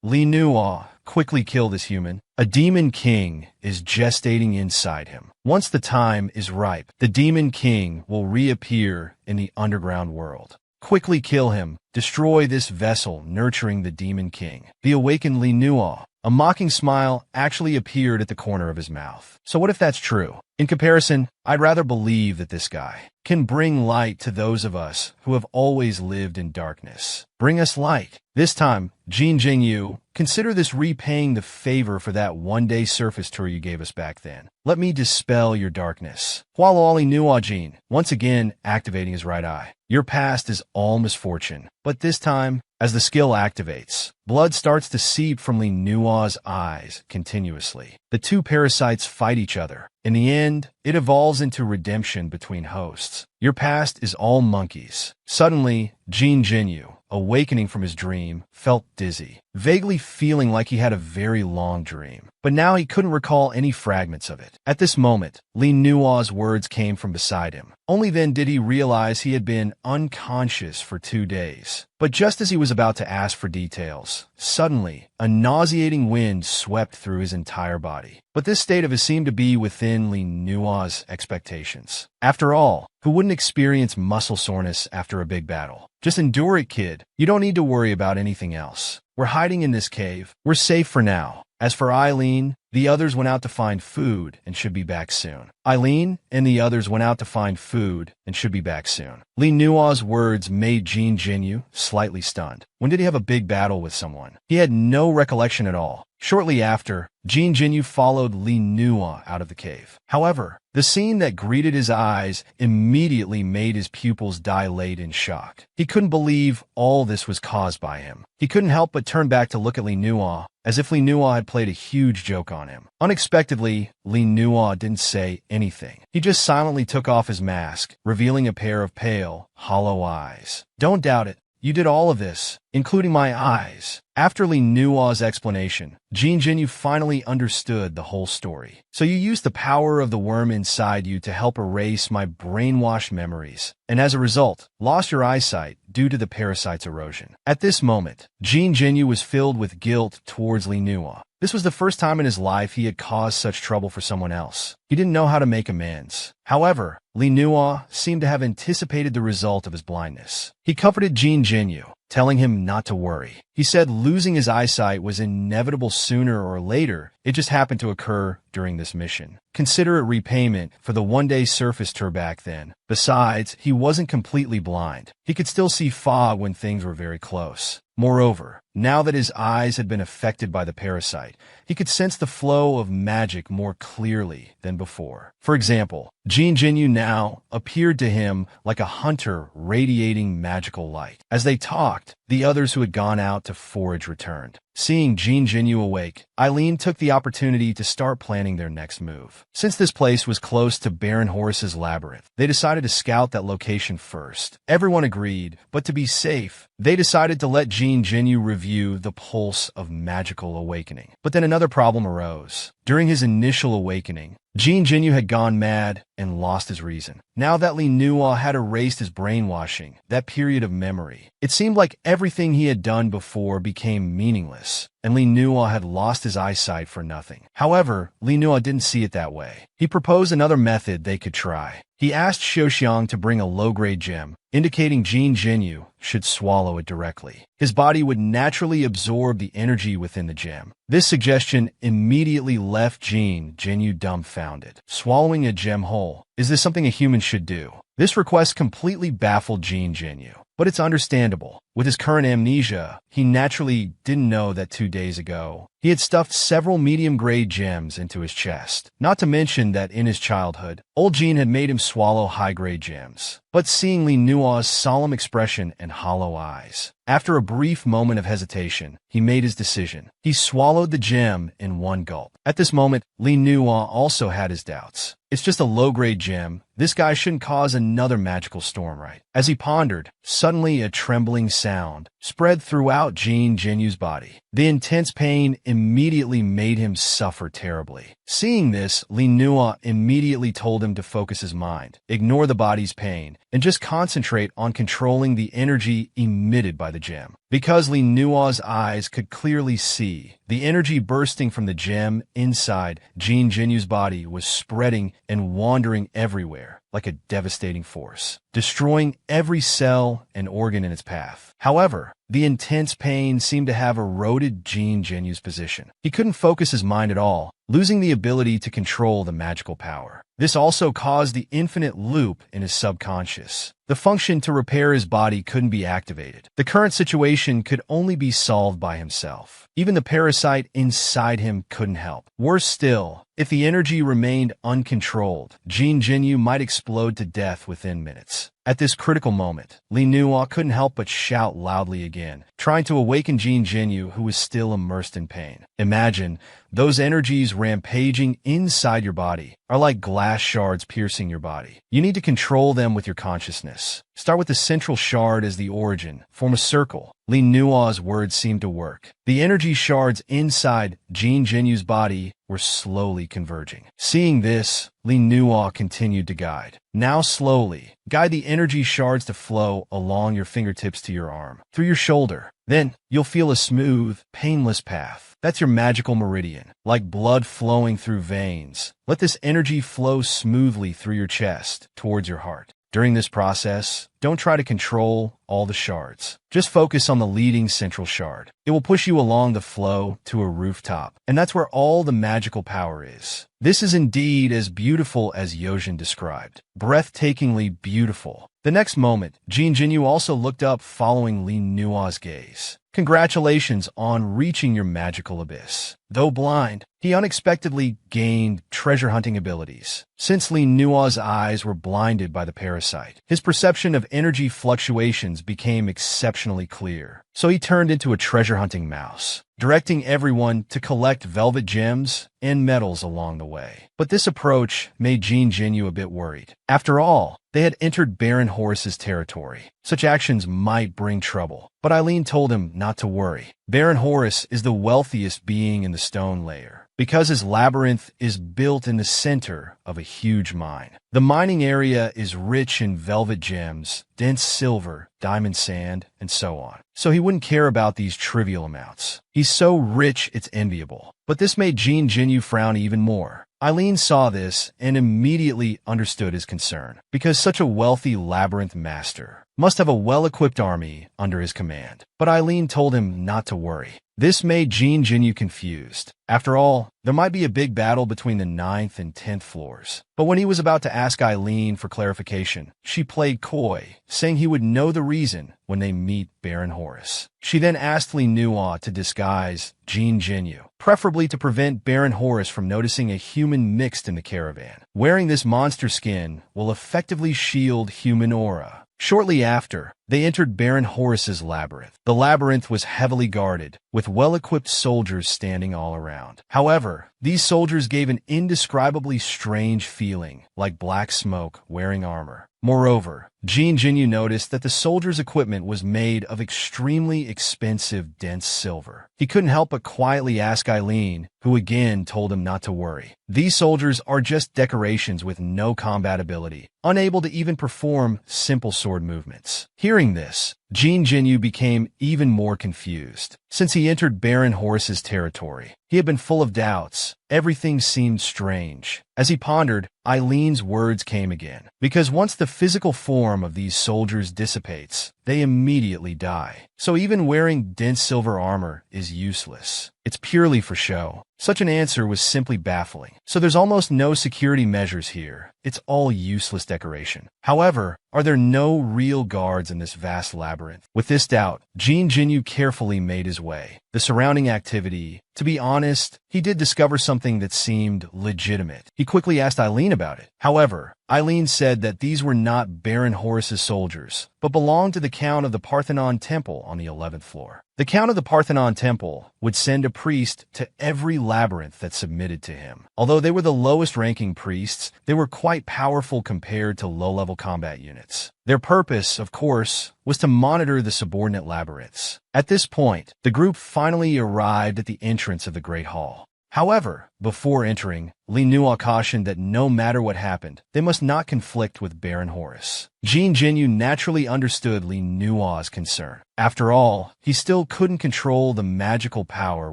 Speaker 1: Li Nuo, quickly kill this human. A demon king is gestating inside him. Once the time is ripe, the demon king will reappear in the underground world. Quickly kill him. Destroy this vessel nurturing the demon king. The awakened Li Nuo. A mocking smile actually appeared at the corner of his mouth. So what if that's true? In comparison, I'd rather believe that this guy can bring light to those of us who have always lived in darkness. Bring us light. This time, Jean Jingyu, consider this repaying the favor for that one-day surface tour you gave us back then. Let me dispel your darkness. Hualo Li Nuo Jean, once again activating his right eye. Your past is all misfortune. But this time, as the skill activates, blood starts to seep from Li Nuo's eyes continuously. The two parasites fight each other. In the end, it evolves into redemption between hosts. Your past is all monkeys. Suddenly, Jean Jinyu, awakening from his dream, felt dizzy, vaguely feeling like he had a very long dream. But now he couldn't recall any fragments of it. At this moment, Li Nuo's words came from beside him. Only then did he realize he had been unconscious for 2 days. But just as he was about to ask for details, suddenly, a nauseating wind swept through his entire body. But this state of his seemed to be within Li Nuo's expectations. After all, who wouldn't experience muscle soreness after a big battle? Just endure it, kid. You don't need to worry about anything else. We're hiding in this cave. We're safe for now. As for Eileen, the others went out to find food and should be back soon. Eileen and the others went out to find food and should be back soon. Li Nuo's words made Jean Jinyu slightly stunned. When did he have a big battle with someone? He had no recollection at all. Shortly after, Jean Jinyu followed Li Nuo out of the cave. However, the scene that greeted his eyes immediately made his pupils dilate in shock. He couldn't believe all this was caused by him. He couldn't help but turn back to look at Li Nuo, as if Li Nuo had played a huge joke on him. Unexpectedly, Li Nuo didn't say anything. He just silently took off his mask, revealing a pair of pale, hollow eyes. Don't doubt it. You did all of this, including my eyes. After Li Nua's explanation, Jin Jinyu finally understood the whole story. So you used the power of the worm inside you to help erase my brainwashed memories, and as a result, lost your eyesight due to the parasite's erosion. At this moment, Jin Jinyu was filled with guilt towards Li Nua. This was the first time in his life he had caused such trouble for someone else. He didn't know how to make amends. However, Li Nua seemed to have anticipated the result of his blindness. He comforted Jin Jinyu, telling him not to worry. He said losing his eyesight was inevitable sooner or later. It just happened to occur during this mission. Consider it repayment for the one-day surface tour back then. Besides, he wasn't completely blind. He could still see fog when things were very close. Moreover, now that his eyes had been affected by the parasite, he could sense the flow of magic more clearly than before. For example, Jin Jinyu now appeared to him like a hunter radiating magical light. As they talked, the others who had gone out to forage returned. Seeing Jin Jinyu awake, Eileen took the opportunity to start planning their next move. Since this place was close to Baron Horus's Labyrinth, they decided to scout that location first. Everyone agreed, but to be safe, they decided to let Jin Jinyu review the pulse of magical awakening. But then another problem arose. During his initial awakening, Jin Jinyu had gone mad and lost his reason. Now that Li Nua had erased his brainwashing, that period of memory, it seemed like everything he had done before became meaningless, and Li Nua had lost his eyesight for nothing. However, Li Nua didn't see it that way. He proposed another method they could try. He asked Xiaoxiang to bring a low-grade gem, indicating Jin Jinyu should swallow it directly. His body would naturally absorb the energy within the gem. This suggestion immediately left Jin Jinyu dumbfounded. Swallowing a gem whole, is this something a human should do? This request completely baffled Jin Jinyu. But it's understandable. With his current amnesia, he naturally didn't know that 2 days ago, he had stuffed several medium-grade gems into his chest. Not to mention that in his childhood, old Jin had made him swallow high-grade gems. But seeing Li Nua's solemn expression and hollow eyes, after a brief moment of hesitation, he made his decision. He swallowed the gem in one gulp. At this moment, Li Nua also had his doubts. It's just a low-grade gem. This guy shouldn't cause another magical storm, right? As he pondered, suddenly a trembling sound spread throughout Jin Jinyu's body. The intense pain immediately made him suffer terribly. Seeing this, Li Nua immediately told him to focus his mind, ignore the body's pain, and just concentrate on controlling the energy emitted by the gem. Because Li Nua's eyes could clearly see, the energy bursting from the gem inside Jin Jinyu's body was spreading and wandering everywhere like a devastating force, destroying every cell and organ in its path. However, the intense pain seemed to have eroded Jin Jinyu's position. He couldn't focus his mind at all, losing the ability to control the magical power. This also caused the infinite loop in his subconscious. The function to repair his body couldn't be activated. The current situation could only be solved by himself. Even the parasite inside him couldn't help. Worse still, if the energy remained uncontrolled, Jin Jinyu might explode to death within minutes. At this critical moment, Li Nua couldn't help but shout loudly again, trying to awaken Jin Jinyu, who was still immersed in pain. Imagine, those energies rampaging inside your body are like glass shards piercing your body. You need to control them with your consciousness. Start with the central shard as the origin. Form a circle. Li Nua's words seemed to work. The energy shards inside Jin Jinyu's body were slowly converging. Seeing this, Li Nua continued to guide. Now slowly, guide the energy shards to flow along your fingertips to your arm, through your shoulder. Then, you'll feel a smooth, painless path. That's your magical meridian, like blood flowing through veins. Let this energy flow smoothly through your chest, towards your heart. During this process, don't try to control all the shards. Just focus on the leading central shard. It will push you along the flow to a rooftop, and that's where all the magical power is. This is indeed as beautiful as Yojin described. Breathtakingly beautiful. The next moment, Jin Jinyu also looked up following Li Nua's gaze. Congratulations on reaching your magical abyss. Though blind, he unexpectedly gained treasure hunting abilities. Since Li Nua's eyes were blinded by the parasite, his perception of energy fluctuations became exceptionally clear. So he turned into a treasure-hunting mouse, directing everyone to collect velvet gems and medals along the way. But this approach made Jean Genu a bit worried. After all, they had entered Baron Horace's territory. Such actions might bring trouble. But Eileen told him not to worry. Baron Horace is the wealthiest being in the stone layer, because his labyrinth is built in the center of a huge mine. The mining area is rich in velvet gems, dense silver, diamond sand, and so on. So he wouldn't care about these trivial amounts. He's so rich it's enviable. But this made Jean Genu frown even more. Eileen saw this and immediately understood his concern, because such a wealthy labyrinth master must have a well-equipped army under his command. But Eileen told him not to worry. This made Jean Genu confused. After all, there might be a big battle between the 9th and 10th floors. But when he was about to ask Eileen for clarification, she played coy, saying he would know the reason when they meet Baron Horace. She then asked Li Nuo to disguise Jean Genu, preferably to prevent Baron Horace from noticing a human mixed in the caravan. Wearing this monster skin will effectively shield human aura. Shortly after, they entered Baron Horace's labyrinth. The labyrinth was heavily guarded, with well-equipped soldiers standing all around. However, these soldiers gave an indescribably strange feeling, like black smoke wearing armor. Moreover, Jean Genu noticed that the soldiers' equipment was made of extremely expensive, dense silver. He couldn't help but quietly ask Eileen, who again told him not to worry. These soldiers are just decorations with no combat ability, unable to even perform simple sword movements. Hearing this, Jean Genu became even more confused. Since he entered Baron Horace's territory, he had been full of doubts. Everything seemed strange. As he pondered, Eileen's words came again. Because once the physical form of these soldiers dissipates, they immediately die. So even wearing dense silver armor is useless. It's purely for show. Such an answer was simply baffling. So there's almost no security measures here. It's all useless decoration. However, are there no real guards in this vast labyrinth? With this doubt, Jean Genu carefully made his way. The surrounding activity, to be honest, he did discover something that seemed legitimate. He quickly asked Eileen about it. However, Eileen said that these were not Baron Horace's soldiers, but belonged to the Count of the Parthenon Temple on the 11th floor. The Count of the Parthenon Temple would send a priest to every labyrinth that submitted to him. Although they were the lowest-ranking priests, they were quite powerful compared to low-level combat units. Their purpose, of course, was to monitor the subordinate labyrinths. At this point, the group finally arrived at the entrance of the Great Hall. However, before entering, Li Nuo cautioned that no matter what happened, they must not conflict with Baron Horace. Jean Genu naturally understood Li Nuo's concern. After all, he still couldn't control the magical power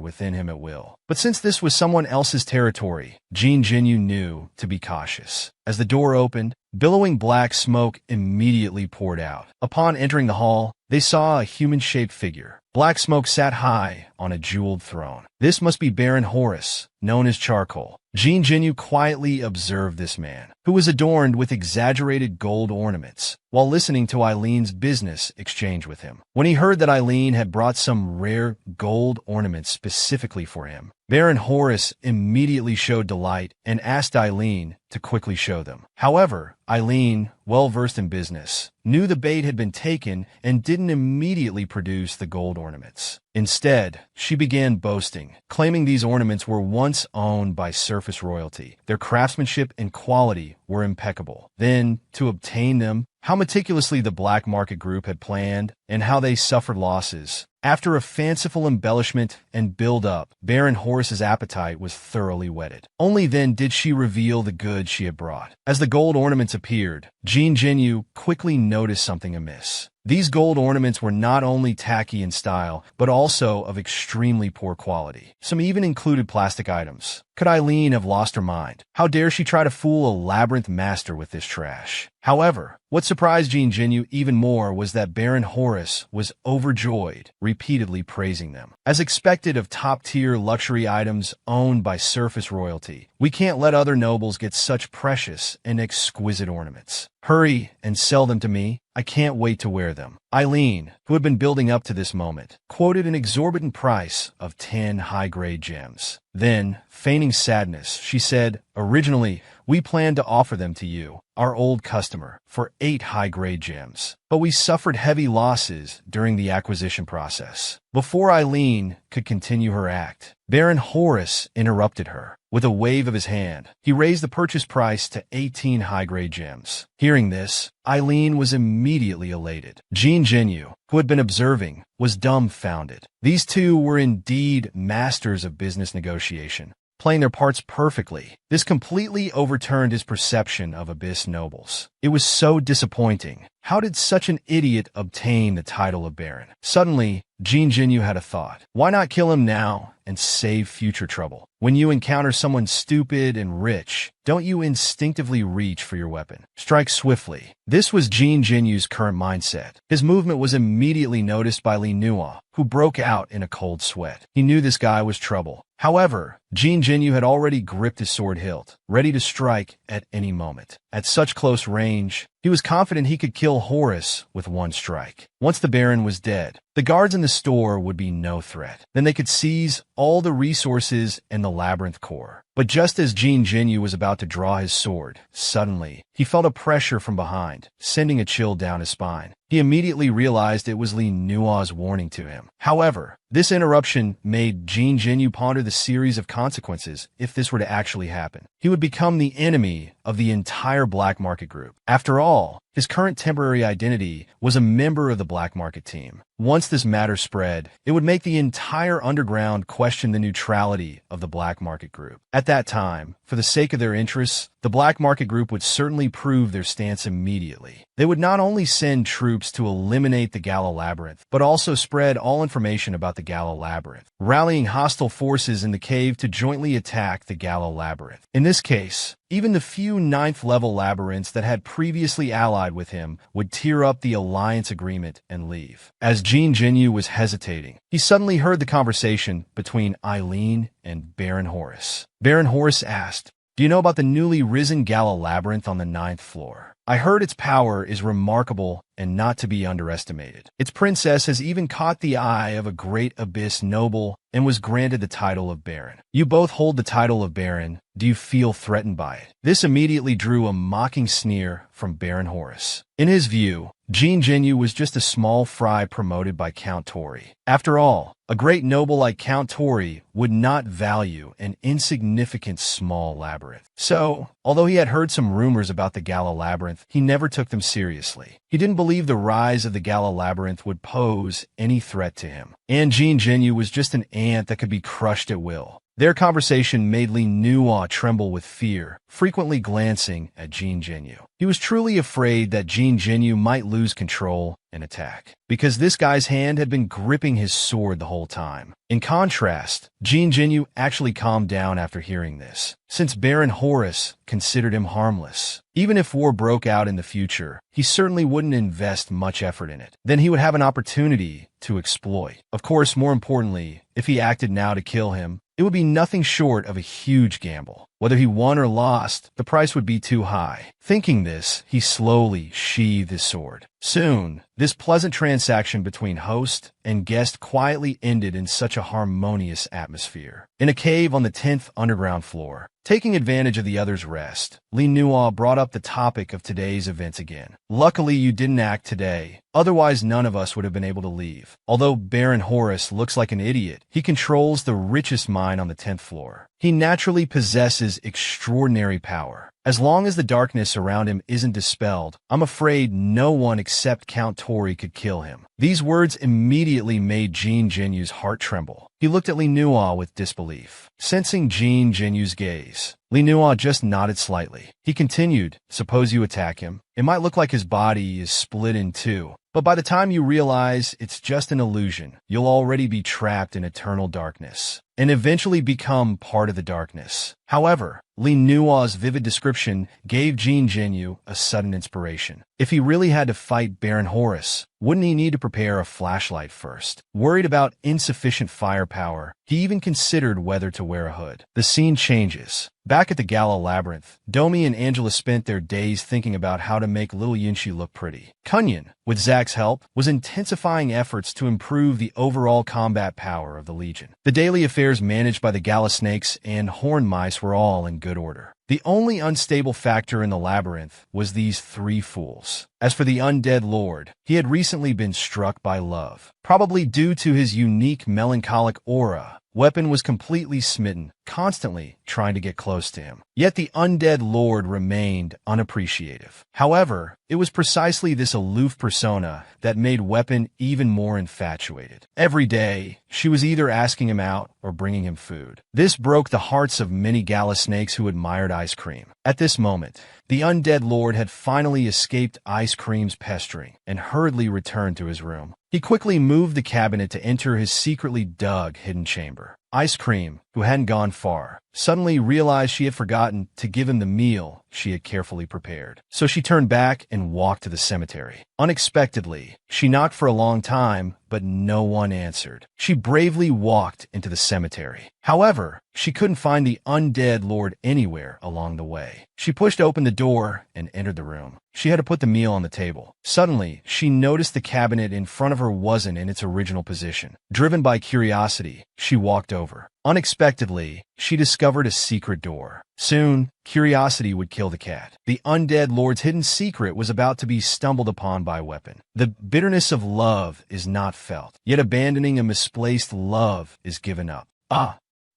Speaker 1: within him at will. But since this was someone else's territory, Jean Genu knew to be cautious. As the door opened, billowing black smoke immediately poured out. Upon entering the hall, they saw a human-shaped figure. Black smoke sat high on a jeweled throne. This must be Baron Horace, known as Charcoal. Jean Genu quietly observed this man, who was adorned with exaggerated gold ornaments, while listening to Eileen's business exchange with him. When he heard that Eileen had brought some rare gold ornaments specifically for him, Baron Horace immediately showed delight and asked Eileen to quickly show them. However, Eileen, well-versed in business, knew the bait had been taken and didn't immediately produce the gold ornaments. Instead, she began boasting, claiming these ornaments were once owned by surface royalty. Their craftsmanship and quality were impeccable. Then, to obtain them, how meticulously the black market group had planned, and how they suffered losses. After a fanciful embellishment and build-up, Baron Horace's appetite was thoroughly whetted. Only then did she reveal the goods she had brought. As the gold ornaments appeared, Jean Genu quickly noticed something amiss. These gold ornaments were not only tacky in style, but also of extremely poor quality. Some even included plastic items. Could Eileen have lost her mind? How dare she try to fool a labyrinth master with this trash? However, what surprised Jean Genu even more was that Baron Horace was overjoyed, repeatedly praising them. As expected of top-tier luxury items owned by surface royalty, we can't let other nobles get such precious and exquisite ornaments. Hurry and sell them to me. I can't wait to wear them. Eileen, who had been building up to this moment, quoted an exorbitant price of 10 high-grade gems. Then, feigning sadness, she said, "Originally, we planned to offer them to you, our old customer, for 8 high-grade gems. But we suffered heavy losses during the acquisition process." Before Eileen could continue her act, Baron Horace interrupted her. With a wave of his hand, he raised the purchase price to 18 high-grade gems. Hearing this, Eileen was immediately elated. Jean Genu, who had been observing, was dumbfounded. These two were indeed masters of business negotiation, playing their parts perfectly. This completely overturned his perception of Abyss nobles. It was so disappointing. How did such an idiot obtain the title of Baron? Suddenly, Jean Genu had a thought. Why not kill him now and save future trouble? When you encounter someone stupid and rich, don't you instinctively reach for your weapon? Strike swiftly. This was Jean Genu's current mindset. His movement was immediately noticed by Li Nua, who broke out in a cold sweat. He knew this guy was trouble. However, Jean Genu had already gripped his sword hilt, ready to strike at any moment. At such close range, he was confident he could kill Horace with one strike. Once the Baron was dead, the guards in the store would be no threat. Then they could seize all the resources in the Labyrinth core. But just as Jean Genu was about to draw his sword, suddenly, he felt a pressure from behind, sending a chill down his spine. He immediately realized it was Li Nua's warning to him. However, this interruption made Jean Genu ponder the series of consequences if this were to actually happen. He would become the enemy of the entire black market group. After all, his current temporary identity was a member of the black market team. Once this matter spread, it would make the entire underground question the neutrality of the black market group. At that time, for the sake of their interests, the black market group would certainly prove their stance immediately. They would not only send troops to eliminate the Gala Labyrinth, but also spread all information about the Gala Labyrinth, rallying hostile forces in the cave to jointly attack the Gala Labyrinth. In this case, even the few 9th-level labyrinths that had previously allied with him would tear up the alliance agreement and leave. As Jean Genu was hesitating, he suddenly heard the conversation between Eileen and Baron Horace. Baron Horace asked, "Do you know about the newly risen Gala Labyrinth on the 9th floor? I heard its power is remarkable and not to be underestimated. Its princess has even caught the eye of a great Abyss noble and was granted the title of Baron. You both hold the title of Baron. Do you feel threatened by it?" This immediately drew a mocking sneer from Baron Horace. In his view, Jean Genu was just a small fry promoted by Count Tori. After all, a great noble like Count Tori would not value an insignificant small labyrinth. So, although he had heard some rumors about the Gala Labyrinth, he never took them seriously. He didn't believe the rise of the Gala Labyrinth would pose any threat to him. And Jean Genu was just an ant that could be crushed at will. Their conversation made Li Nua tremble with fear, frequently glancing at Jean Genu. He was truly afraid that Jean Genu might lose control and attack, because this guy's hand had been gripping his sword the whole time. In contrast, Jean Genu actually calmed down after hearing this, since Baron Horace considered him harmless. Even if war broke out in the future, he certainly wouldn't invest much effort in it. Then he would have an opportunity to exploit. Of course, more importantly, if he acted now to kill him, it would be nothing short of a huge gamble. Whether he won or lost, the price would be too high. Thinking this, he slowly sheathed his sword. Soon, this pleasant transaction between host and guest quietly ended in such a harmonious atmosphere. In a cave on the 10th underground floor, taking advantage of the other's rest, Li Nua brought up the topic of today's events again. "Luckily you didn't act today, otherwise none of us would have been able to leave. Although Baron Horace looks like an idiot, he controls the richest mine on the 10th floor. He naturally possesses extraordinary power. As long as the darkness around him isn't dispelled, I'm afraid no one except Count Tori could kill him." These words immediately made Jean Genu's heart tremble. He looked at Li Nua with disbelief. Sensing Jean Genu's gaze, Li Nua just nodded slightly. He continued, "Suppose you attack him. It might look like his body is split in two, but by the time you realize it's just an illusion, you'll already be trapped in eternal darkness and eventually become part of the darkness." However, Li Nua's vivid description gave Jean Genu a sudden inspiration. If he really had to fight Baron Horus, wouldn't he need to prepare a flashlight first? Worried about insufficient firepower, he even considered whether to wear a hood. The scene changes. Back at the Gala Labyrinth, Domi and Angela spent their days thinking about how to make little Yinshi look pretty. Kunyan, with Zack's help, was intensifying efforts to improve the overall combat power of the Legion. The daily affairs managed by the Gala Snakes and Horn Mice were all in good order. The only unstable factor in the labyrinth was these three fools. As for the undead lord, he had recently been struck by love. Probably due to his unique melancholic aura, Weapon was completely smitten, constantly trying to get close to him. Yet the undead lord remained unappreciative. However, it was precisely this aloof persona that made Weapon even more infatuated. Every day, she was either asking him out or bringing him food. This broke the hearts of many gala snakes who admired ice cream. At this moment, the undead lord had finally escaped ice cream's pestering and hurriedly returned to his room. He quickly moved the cabinet to enter his secretly dug hidden chamber. Ice Cream, who hadn't gone far, suddenly realized she had forgotten to give him the meal she had carefully prepared. So she turned back and walked to the cemetery. Unexpectedly, she knocked for a long time, but no one answered. She bravely walked into the cemetery. However, she couldn't find the undead lord anywhere along the way. She pushed open the door and entered the room. She had to put the meal on the table. Suddenly, she noticed the cabinet in front of her wasn't in its original position. Driven by curiosity, she walked over. Unexpectedly, she discovered a secret door. Soon, curiosity would kill the cat. The undead lord's hidden secret was about to be stumbled upon by Weapon. The bitterness of love is not felt, yet abandoning a misplaced love is given up.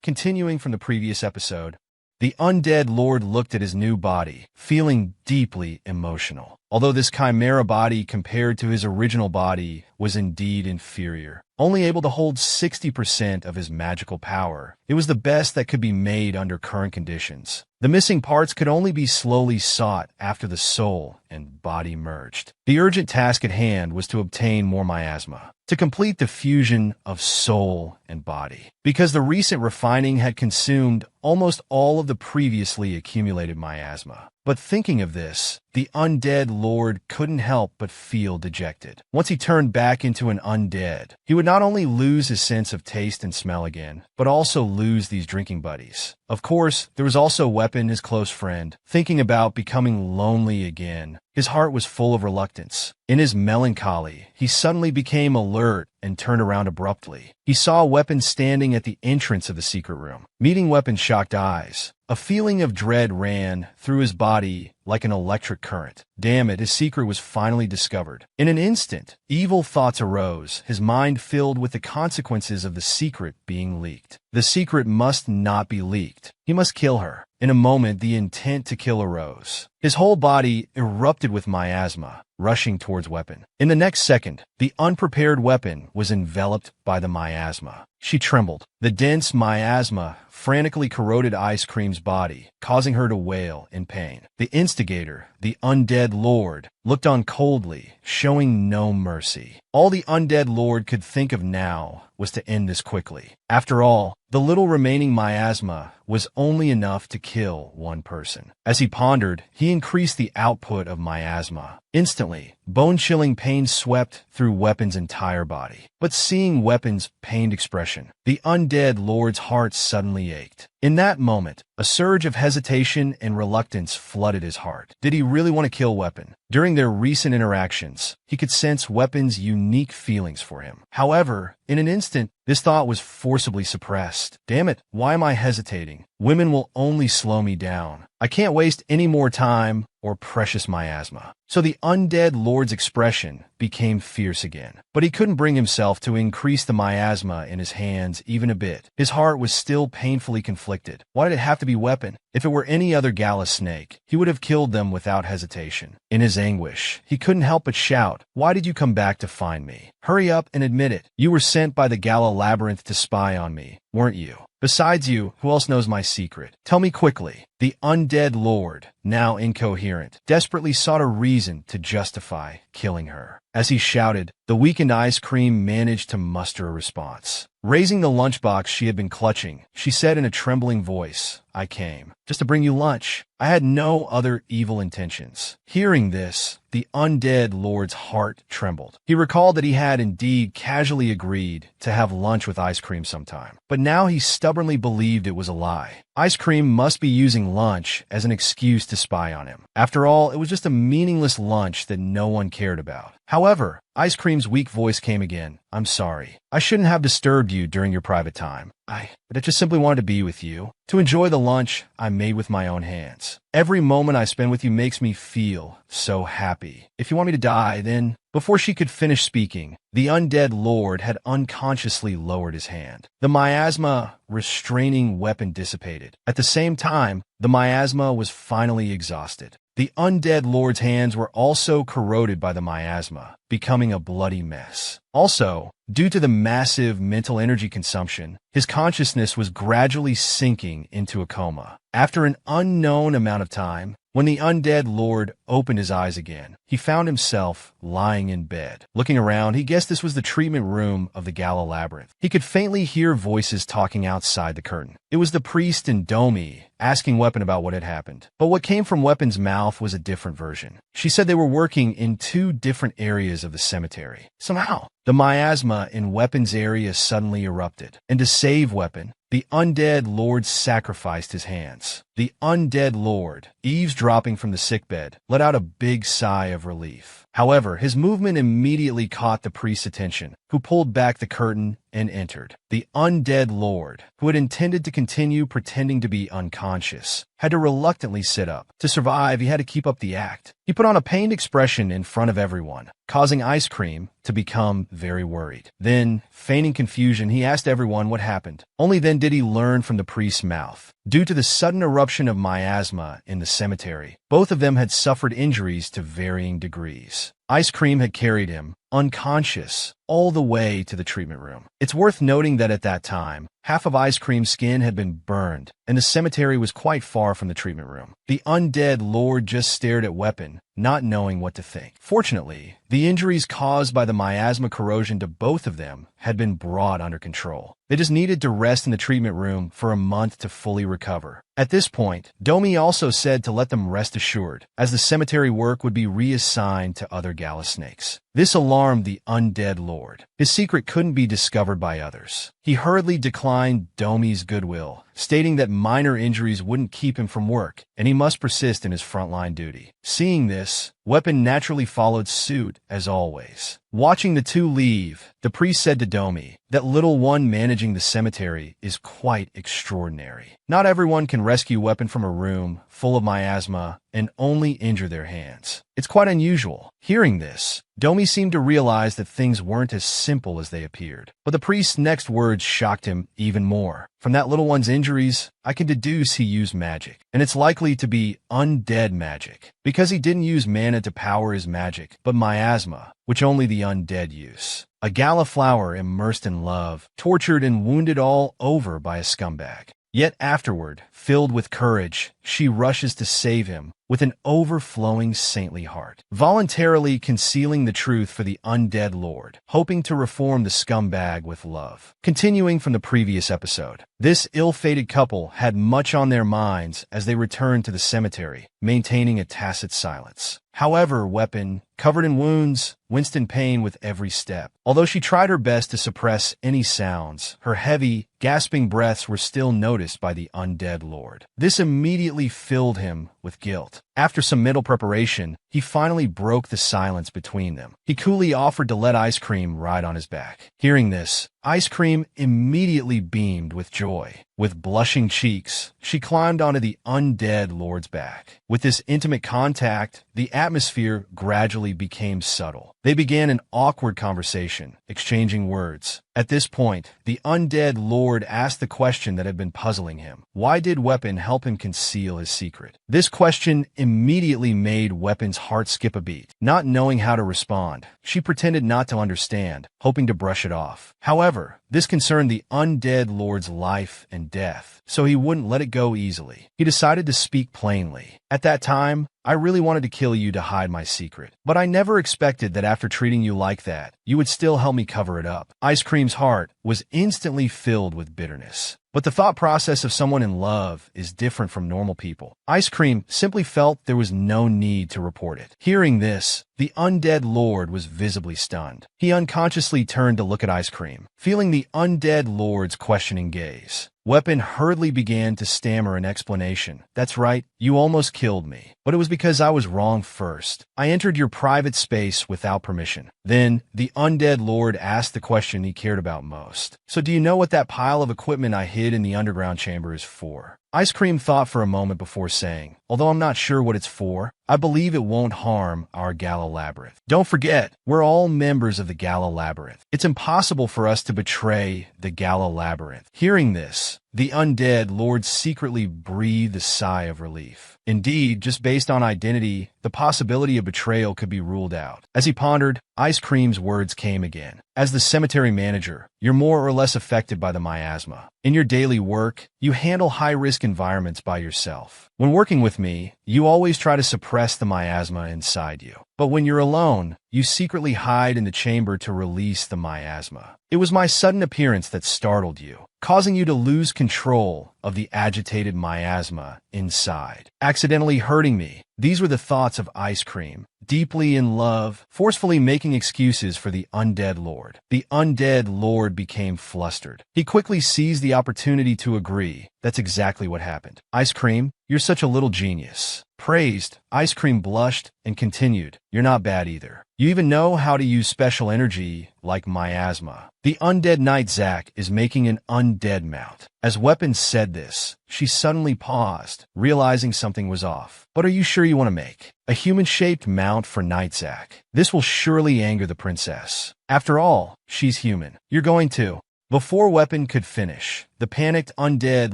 Speaker 1: Continuing from the previous episode, the undead lord looked at his new body, feeling deeply emotional. Although this chimera body compared to his original body was indeed inferior, only able to hold 60% of his magical power, it was the best that could be made under current conditions. The missing parts could only be slowly sought after the soul and body merged. The urgent task at hand was to obtain more miasma, to complete the fusion of soul and body. Because the recent refining had consumed almost all of the previously accumulated miasma. But thinking of this, the undead lord couldn't help but feel dejected. Once he turned back into an undead, he would not only lose his sense of taste and smell again, but also lose these drinking buddies. Of course, there was also Weapon, his close friend. Thinking about becoming lonely again, his heart was full of reluctance. In his melancholy, he suddenly became alert and turned around abruptly. He saw Weapon standing at the entrance of the secret room. Meeting Weapon's shocked eyes, a feeling of dread ran through his body like an electric current. Damn it, his secret was finally discovered. In an instant, evil thoughts arose, his mind filled with the consequences of the secret being leaked. The secret must not be leaked. He must kill her. In a moment, the intent to kill arose. His whole body erupted with miasma, rushing towards Weapon. In the next second, the unprepared Weapon was enveloped by the miasma. She trembled. The dense miasma frantically corroded Ice Cream's body, causing her to wail in pain. The instigator, the undead lord, looked on coldly, showing no mercy. All the undead lord could think of now was to end this quickly. After all, the little remaining miasma was only enough to kill one person. As he pondered, he increased the output of miasma. Instantly, bone-chilling pain swept through Weapon's entire body. But seeing Weapon's pained expression, the undead lord's heart suddenly ached. In that moment, a surge of hesitation and reluctance flooded his heart. Did he really want to kill Weapon? During their recent interactions, he could sense Weapon's unique feelings for him. However, in an instant, this thought was forcibly suppressed. Damn it, why am I hesitating? Women will only slow me down. I can't waste any more time or precious miasma. So the undead lord's expression became fierce again. But he couldn't bring himself to increase the miasma in his hands even a bit. His heart was still painfully conflicted. Why did it have to be Weapon? If it were any other gala snake, he would have killed them without hesitation. In his anguish, he couldn't help but shout, "Why did you come back to find me? Hurry up and admit it. You were sent by the Gala Labyrinth to spy on me, weren't you? Besides you, who else knows my secret? Tell me quickly." The undead lord, now incoherent, desperately sought a reason to justify killing her. As he shouted, the weakened ice cream managed to muster a response. Raising the lunchbox she had been clutching, she said in a trembling voice, "I came just to bring you lunch. I had no other evil intentions." Hearing this, the undead lord's heart trembled. He recalled that he had indeed casually agreed to have lunch with ice cream sometime, but now he stubbornly believed it was a lie. Ice cream must be using lunch as an excuse to spy on him. After all, it was just a meaningless lunch that no one cared about. However, Ice Cream's weak voice came again. "I'm sorry. I shouldn't have disturbed you during your private time. But I just simply wanted to be with you, to enjoy the lunch I made with my own hands. Every moment I spend with you makes me feel so happy. If you want me to die, then..." Before she could finish speaking, the undead lord had unconsciously lowered his hand. The miasma restraining weapon dissipated. At the same time, the miasma was finally exhausted. The undead lord's hands were also corroded by the miasma, becoming a bloody mess. Also, due to the massive mental energy consumption, his consciousness was gradually sinking into a coma. After an unknown amount of time, when the undead lord opened his eyes again, he found himself lying in bed. Looking around, he guessed this was the treatment room of the Gala Labyrinth. He could faintly hear voices talking outside the curtain. It was the priest and Domi asking Weapon about what had happened. But what came from Weapon's mouth was a different version. She said they were working in 2 different areas of the cemetery. Somehow, the miasma in Weapon's area suddenly erupted, and to save Weapon, the undead lord sacrificed his hands. The undead lord, eavesdropping from the sickbed, let out a big sigh of relief. However, his movement immediately caught the priest's attention, who pulled back the curtain and entered. The undead lord, who had intended to continue pretending to be unconscious, had to reluctantly sit up. To survive, he had to keep up the act. He put on a pained expression in front of everyone, causing Ice Cream to become very worried. Then, feigning confusion, he asked everyone what happened. Only then did he learn from the priest's mouth. Due to the sudden eruption of miasma in the cemetery, both of them had suffered injuries to varying degrees. Ice Cream had carried him, unconscious, all the way to the treatment room. It's worth noting that at that time, half of Ice Cream's skin had been burned, and the cemetery was quite far from the treatment room. The undead lord just stared at Weapon, not knowing what to think. Fortunately, the injuries caused by the miasma corrosion to both of them had been brought under control. They just needed to rest in the treatment room for a month to fully recover. At this point, Domi also said to let them rest assured, as the cemetery work would be reassigned to other Gala snakes. This alarmed the undead lord. His secret couldn't be discovered by others. He hurriedly declined Domi's goodwill, stating that minor injuries wouldn't keep him from work, and he must persist in his frontline duty. Seeing this, Weapon naturally followed suit, as always. Watching the two leave, the priest said to Domi that little one managing the cemetery is quite extraordinary. Not everyone can rescue Weapon from a room full of miasma and only injure their hands. It's quite unusual. Hearing this, Domi seemed to realize that things weren't as simple as they appeared. But the priest's next words shocked him even more. From that little one's injuries, I can deduce he used magic, and it's likely to be undead magic, because he didn't use mana to power his magic, but miasma, which only the undead use. A Gala flower immersed in love, tortured and wounded all over by a scumbag. Yet afterward, filled with courage, she rushes to save him with an overflowing saintly heart, voluntarily concealing the truth for the undead lord, hoping to reform the scumbag with love. Continuing from the previous episode, this ill-fated couple had much on their minds as they returned to the cemetery, maintaining a tacit silence. However, Weapon, covered in wounds, winced in pain with every step. Although she tried her best to suppress any sounds, her heavy, gasping breaths were still noticed by the undead lord. This immediately filled him with guilt. After some mental preparation, he finally broke the silence between them. He coolly offered to let Ice Cream ride on his back. Hearing this, Ice Cream immediately beamed with joy. With blushing cheeks, she climbed onto the undead lord's back. With this intimate contact, the atmosphere gradually became subtle. They began an awkward conversation, exchanging words. At this point, the undead lord asked the question that had been puzzling him. Why did Weapon help him conceal his secret? This question immediately made Weapon's heart skip a beat. Not knowing how to respond, she pretended not to understand, hoping to brush it off. However, This concerned the undead lord's life and death, so he wouldn't let it go easily. He decided to speak plainly. At that time, I really wanted to kill you to hide my secret, but I never expected that after treating you like that, you would still help me cover it up. Ice Cream's heart was instantly filled with bitterness. But the thought process of someone in love is different from normal people. Ice Cream simply felt there was no need to report it. Hearing this, the undead lord was visibly stunned. He unconsciously turned to look at Ice Cream, feeling the undead lord's questioning gaze. Weapon hurriedly began to stammer an explanation. That's right, you almost killed me. But it was because I was wrong first. I entered your private space without permission. Then, the undead lord asked the question he cared about most. So do you know what that pile of equipment I hid in the underground chamber is for? Ice Cream thought for a moment before saying, although I'm not sure what it's for, I believe it won't harm our Gala Labyrinth. Don't forget, we're all members of the Gala Labyrinth. It's impossible for us to betray the Gala Labyrinth. Hearing this, the undead lord secretly breathed a sigh of relief. Indeed, just based on identity, the possibility of betrayal could be ruled out. As he pondered, Ice Cream's words came again. As the cemetery manager, you're more or less affected by the miasma. In your daily work, you handle high-risk environments by yourself. When working with me, you always try to suppress the miasma inside you. But when you're alone, you secretly hide in the chamber to release the miasma. It was my sudden appearance that startled you, causing you to lose control of the agitated miasma inside, accidentally hurting me. These were the thoughts of Ice Cream, deeply in love, forcefully making excuses for the undead lord. The undead lord became flustered. He quickly seized the opportunity to agree. That's exactly what happened. Ice Cream, you're such a little genius. Praised, Ice Cream blushed and continued, you're not bad either. You even know how to use special energy like miasma. The undead knight Zack is making an undead mount. As Weapon said this, she suddenly paused, realizing something was off. But are you sure you want to make a human-shaped mount for Knight Zack? This will surely anger the princess. After all, she's human. You're going to. Before Weapon could finish, the panicked undead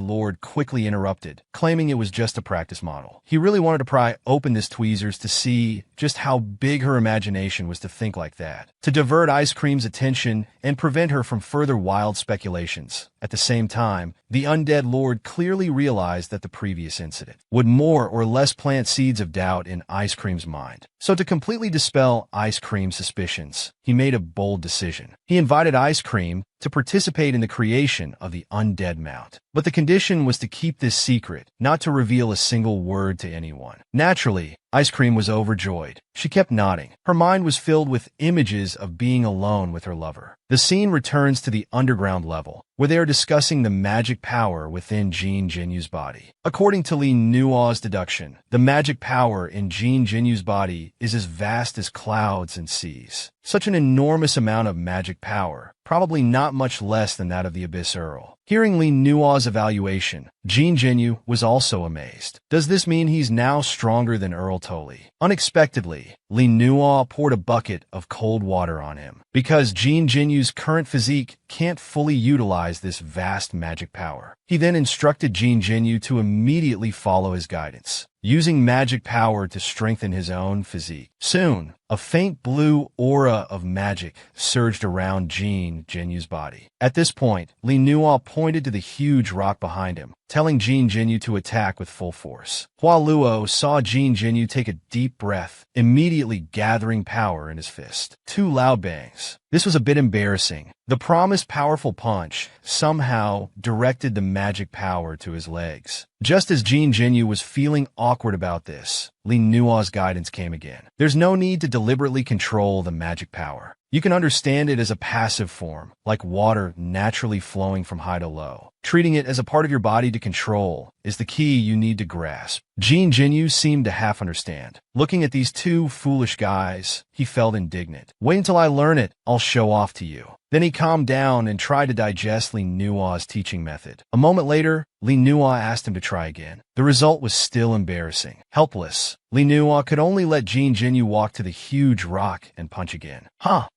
Speaker 1: lord quickly interrupted, claiming it was just a practice model. He really wanted to pry open this tweezers to see just how big her imagination was to think like that, to divert Ice Cream's attention and prevent her from further wild speculations. At the same time, the undead lord clearly realized that the previous incident would more or less plant seeds of doubt in Ice Cream's mind. So to completely dispel Ice Cream's suspicions, he made a bold decision. He invited Ice Cream to participate in the creation of the undead mount. But the condition was to keep this secret, not to reveal a single word to anyone. Naturally, Ice Cream was overjoyed. She kept nodding. Her mind was filled with images of being alone with her lover. The scene returns to the underground level, where they are discussing the magic power within Jean Genu's body. According to Li Nuo's deduction, the magic power in Jean Genu's body is as vast as clouds and seas. Such an enormous amount of magic power, probably not much less than that of the Abyss Earl. Hearing Li Nuo's evaluation, Jean Genu was also amazed. Does this mean he's now stronger than Earl Tully? Unexpectedly, Li Nuo poured a bucket of cold water on him, because Jean Genu's current physique can't fully utilize this vast magic power. He then instructed Jean Genu to immediately follow his guidance, using magic power to strengthen his own physique. Soon, a faint blue aura of magic surged around Jean Genu's body. At this point, Li Nuo pointed to the huge rock behind him, telling Jean Genu to attack with full force. Hua Luo saw Jean Genu take a deep breath, immediately gathering power in his fist. 2 loud bangs. This was a bit embarrassing. The promised powerful punch somehow directed the magic power to his legs. Just as Jean Genu was feeling awkward about this, Li Nuo's guidance came again. There's no need to deliberately control the magic power. You can understand it as a passive form, like water naturally flowing from high to low. Treating it as a part of your body to control is the key you need to grasp. Jean Genu seemed to half understand. Looking at these 2 foolish guys, he felt indignant. Wait until I learn it, I'll show off to you. Then he calmed down and tried to digest Li Nuo's teaching method. A moment later, Li Nuo asked him to try again. The result was still embarrassing. Helpless, Li Nuo could only let Jean Genu walk to the huge rock and punch again.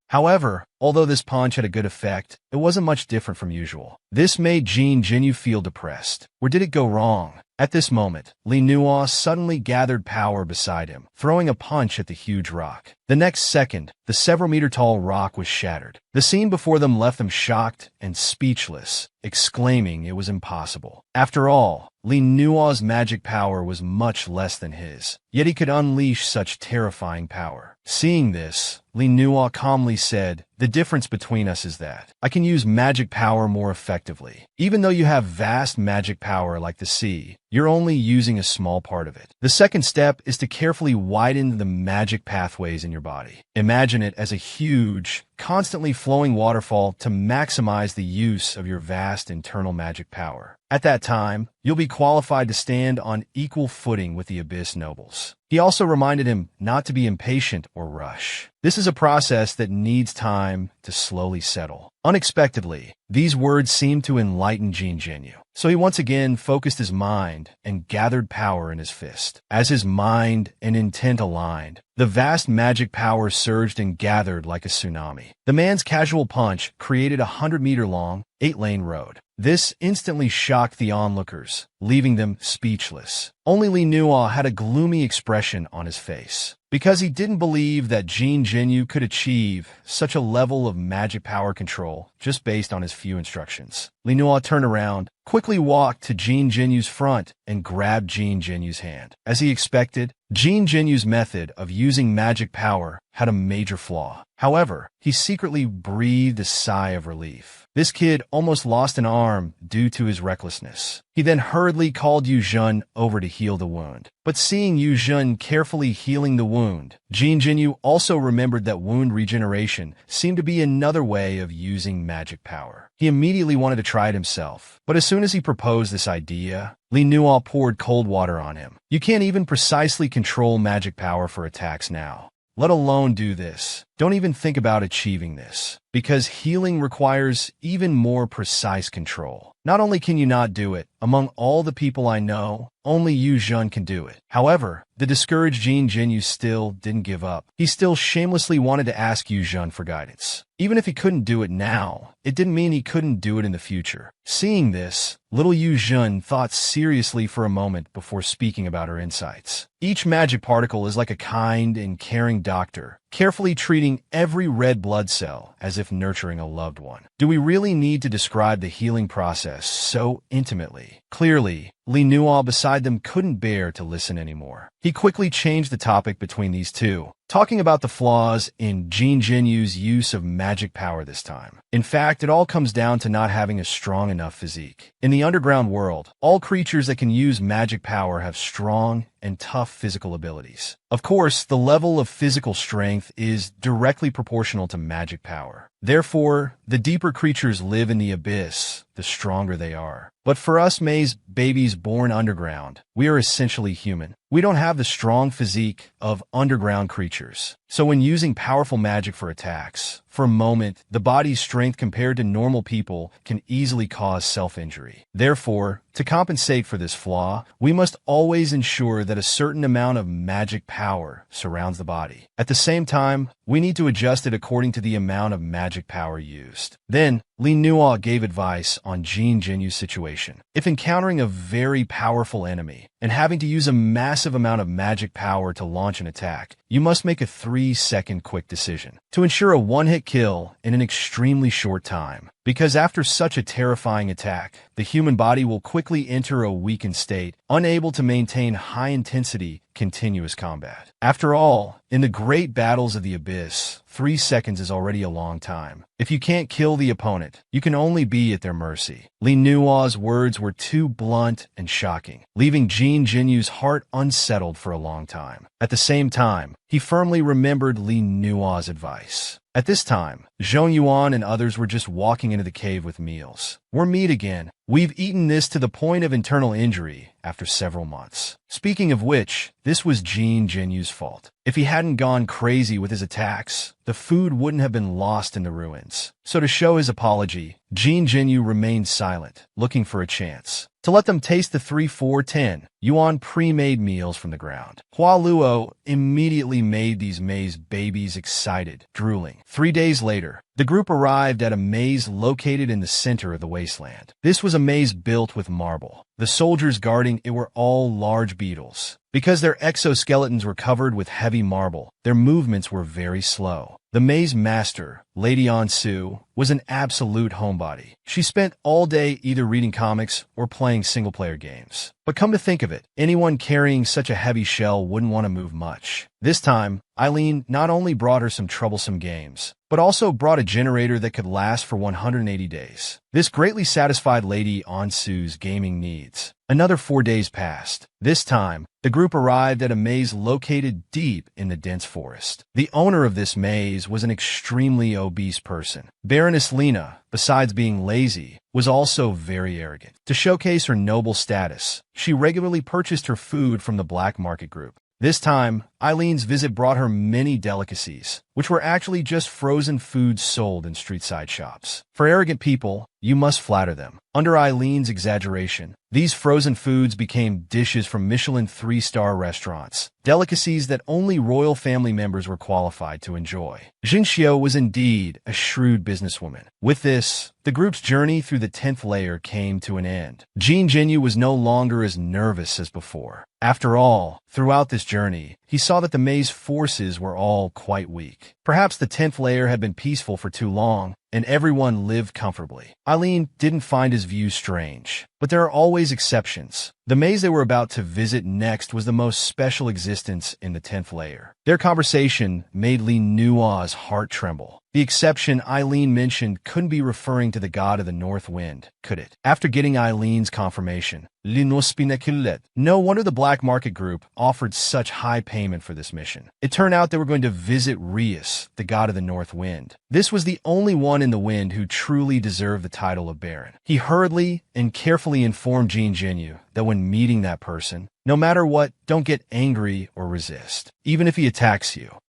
Speaker 1: However, although this punch had a good effect, it wasn't much different from usual. This made Jean Genu feel depressed. Where did it go wrong? At this moment, Li Nuo suddenly gathered power beside him, throwing a punch at the huge rock. The next second, the several-meter-tall rock was shattered. The scene before them left them shocked and speechless, exclaiming it was impossible. After all, Li Nuo's magic power was much less than his, yet he could unleash such terrifying power. Seeing this, Li Nuo calmly said, "The difference between us is that I can use magic power more effectively. Even though you have vast magic power like the sea, you're only using a small part of it. The second step is to carefully widen the magic pathways in your body. Imagine it as a huge, constantly flowing waterfall to maximize the use of your vast internal magic power. At that time, you'll be qualified to stand on equal footing with the Abyss nobles." He also reminded him not to be impatient or rush. This is a process that needs time to slowly settle. Unexpectedly, these words seemed to enlighten Jin Jinyu. So he once again focused his mind and gathered power in his fist. As his mind and intent aligned, the vast magic power surged and gathered like a tsunami. The man's casual punch created a 100-meter-long, 8-lane road. This instantly shocked the onlookers, leaving them speechless. Only Li Nuo had a gloomy expression on his face, because he didn't believe that Jin Jinyu could achieve such a level of magic power control just based on his few instructions. Li Nuo turned around, quickly walked to Jin Jinyu's front, and grabbed Jin Jinyu's hand. As he expected, Jin Jinyu's method of using magic power had a major flaw. However, he secretly breathed a sigh of relief. This kid almost lost an arm due to his recklessness. He then hurriedly called Yu Zhen over to heal the wound. But seeing Yu Zhen carefully healing the wound, Jin Jinyu also remembered that wound regeneration seemed to be another way of using magic power. He immediately wanted to try it himself. But as soon as he proposed this idea, Li Nuo poured cold water on him. "You can't even precisely control magic power for attacks now, let alone do this. Don't even think about achieving this, because healing requires even more precise control. Not only can you not do it, among all the people I know, only Yu Zhen can do it." However, the discouraged Jin Jinyu still didn't give up. He still shamelessly wanted to ask Yu Zhen for guidance. Even if he couldn't do it now, it didn't mean he couldn't do it in the future. Seeing this, little Yu Zhen thought seriously for a moment before speaking about her insights. Each magic particle is like a kind and caring doctor, carefully treating every red blood cell as if nurturing a loved one. Do we really need to describe the healing process so intimately? Clearly, Li Nuo beside them couldn't bear to listen anymore. He quickly changed the topic between these two, talking about the flaws in Jin Jinyu's use of magic power this time. In fact, it all comes down to not having a strong enough physique. In the underground world, all creatures that can use magic power have strong and tough physical abilities. Of course, the level of physical strength is directly proportional to magic power. Therefore, the deeper creatures live in the abyss, the stronger they are. But for us Maze babies born underground, we are essentially human. We don't have the strong physique of underground creatures. So when using powerful magic for attacks, for a moment, the body's strength compared to normal people can easily cause self-injury. Therefore, to compensate for this flaw, we must always ensure that a certain amount of magic power surrounds the body. At the same time, we need to adjust it according to the amount of magic power used. Then, Li Nuo gave advice on Jin Jinyu's situation. If encountering a very powerful enemy and having to use a massive amount of magic power to launch an attack, you must make a 3-second quick decision to ensure a one-hit kill in an extremely short time. Because after such a terrifying attack, the human body will quickly enter a weakened state, unable to maintain high-intensity, continuous combat. After all, in the great battles of the Abyss, 3 seconds is already a long time. If you can't kill the opponent, you can only be at their mercy. Li Nuo's words were too blunt and shocking, leaving Jin Jinyu's heart unsettled for a long time. At the same time, he firmly remembered Li Nuo's advice. At this time, Zhong Yuan and others were just walking into the cave with meals. "We're meat again. We've eaten this to the point of internal injury after several months." Speaking of which, this was Jin Jinyu's fault. If he hadn't gone crazy with his attacks, the food wouldn't have been lost in the ruins. So to show his apology, Jin Jinyu remained silent, looking for a chance to let them taste the 3-4-10 yuan pre-made meals from the ground. Hua Luo immediately made these maze babies excited, drooling. 3 days later, the group arrived at a maze located in the center of the wasteland. This was a maze built with marble. The soldiers guarding it were all large beetles. Because their exoskeletons were covered with heavy marble, their movements were very slow. The maze master, Lady Ansu, was an absolute homebody. She spent all day either reading comics or playing single-player games. But come to think of it, anyone carrying such a heavy shell wouldn't want to move much. This time, Eileen not only brought her some troublesome games, but also brought a generator that could last for 180 days. This greatly satisfied Lady Ansu's gaming needs. Another 4 days passed. This time, the group arrived at a maze located deep in the dense forest. The owner of this maze was an extremely obese person. Baroness Lena, besides being lazy, was also very arrogant. To showcase her noble status, she regularly purchased her food from the black market group. This time, Eileen's visit brought her many delicacies, which were actually just frozen foods sold in street-side shops. For arrogant people, you must flatter them. Under Eileen's exaggeration, these frozen foods became dishes from Michelin 3-star restaurants, delicacies that only royal family members were qualified to enjoy. Jinxiu was indeed a shrewd businesswoman. With this, the group's journey through the 10th layer came to an end. Jin Jinyu was no longer as nervous as before. After all, throughout this journey, he saw that the maze forces were all quite weak. Perhaps the 10th layer had been peaceful for too long, and everyone lived comfortably. Eileen didn't find his view strange, but there are always exceptions. The maze they were about to visit next was the most special existence in the 10th layer. Their conversation made Li Nua's heart tremble. The exception Eileen mentioned couldn't be referring to the god of the north wind, could it? After getting Eileen's confirmation, no wonder the black market group offered such high payment for this mission. It turned out they were going to visit Rias, the god of the north wind. This was the only one in the wind who truly deserved the title of Baron. He hurriedly and carefully informed Jin Jinyu that when meeting that person, no matter what, don't get angry or resist. Even if he attacks you,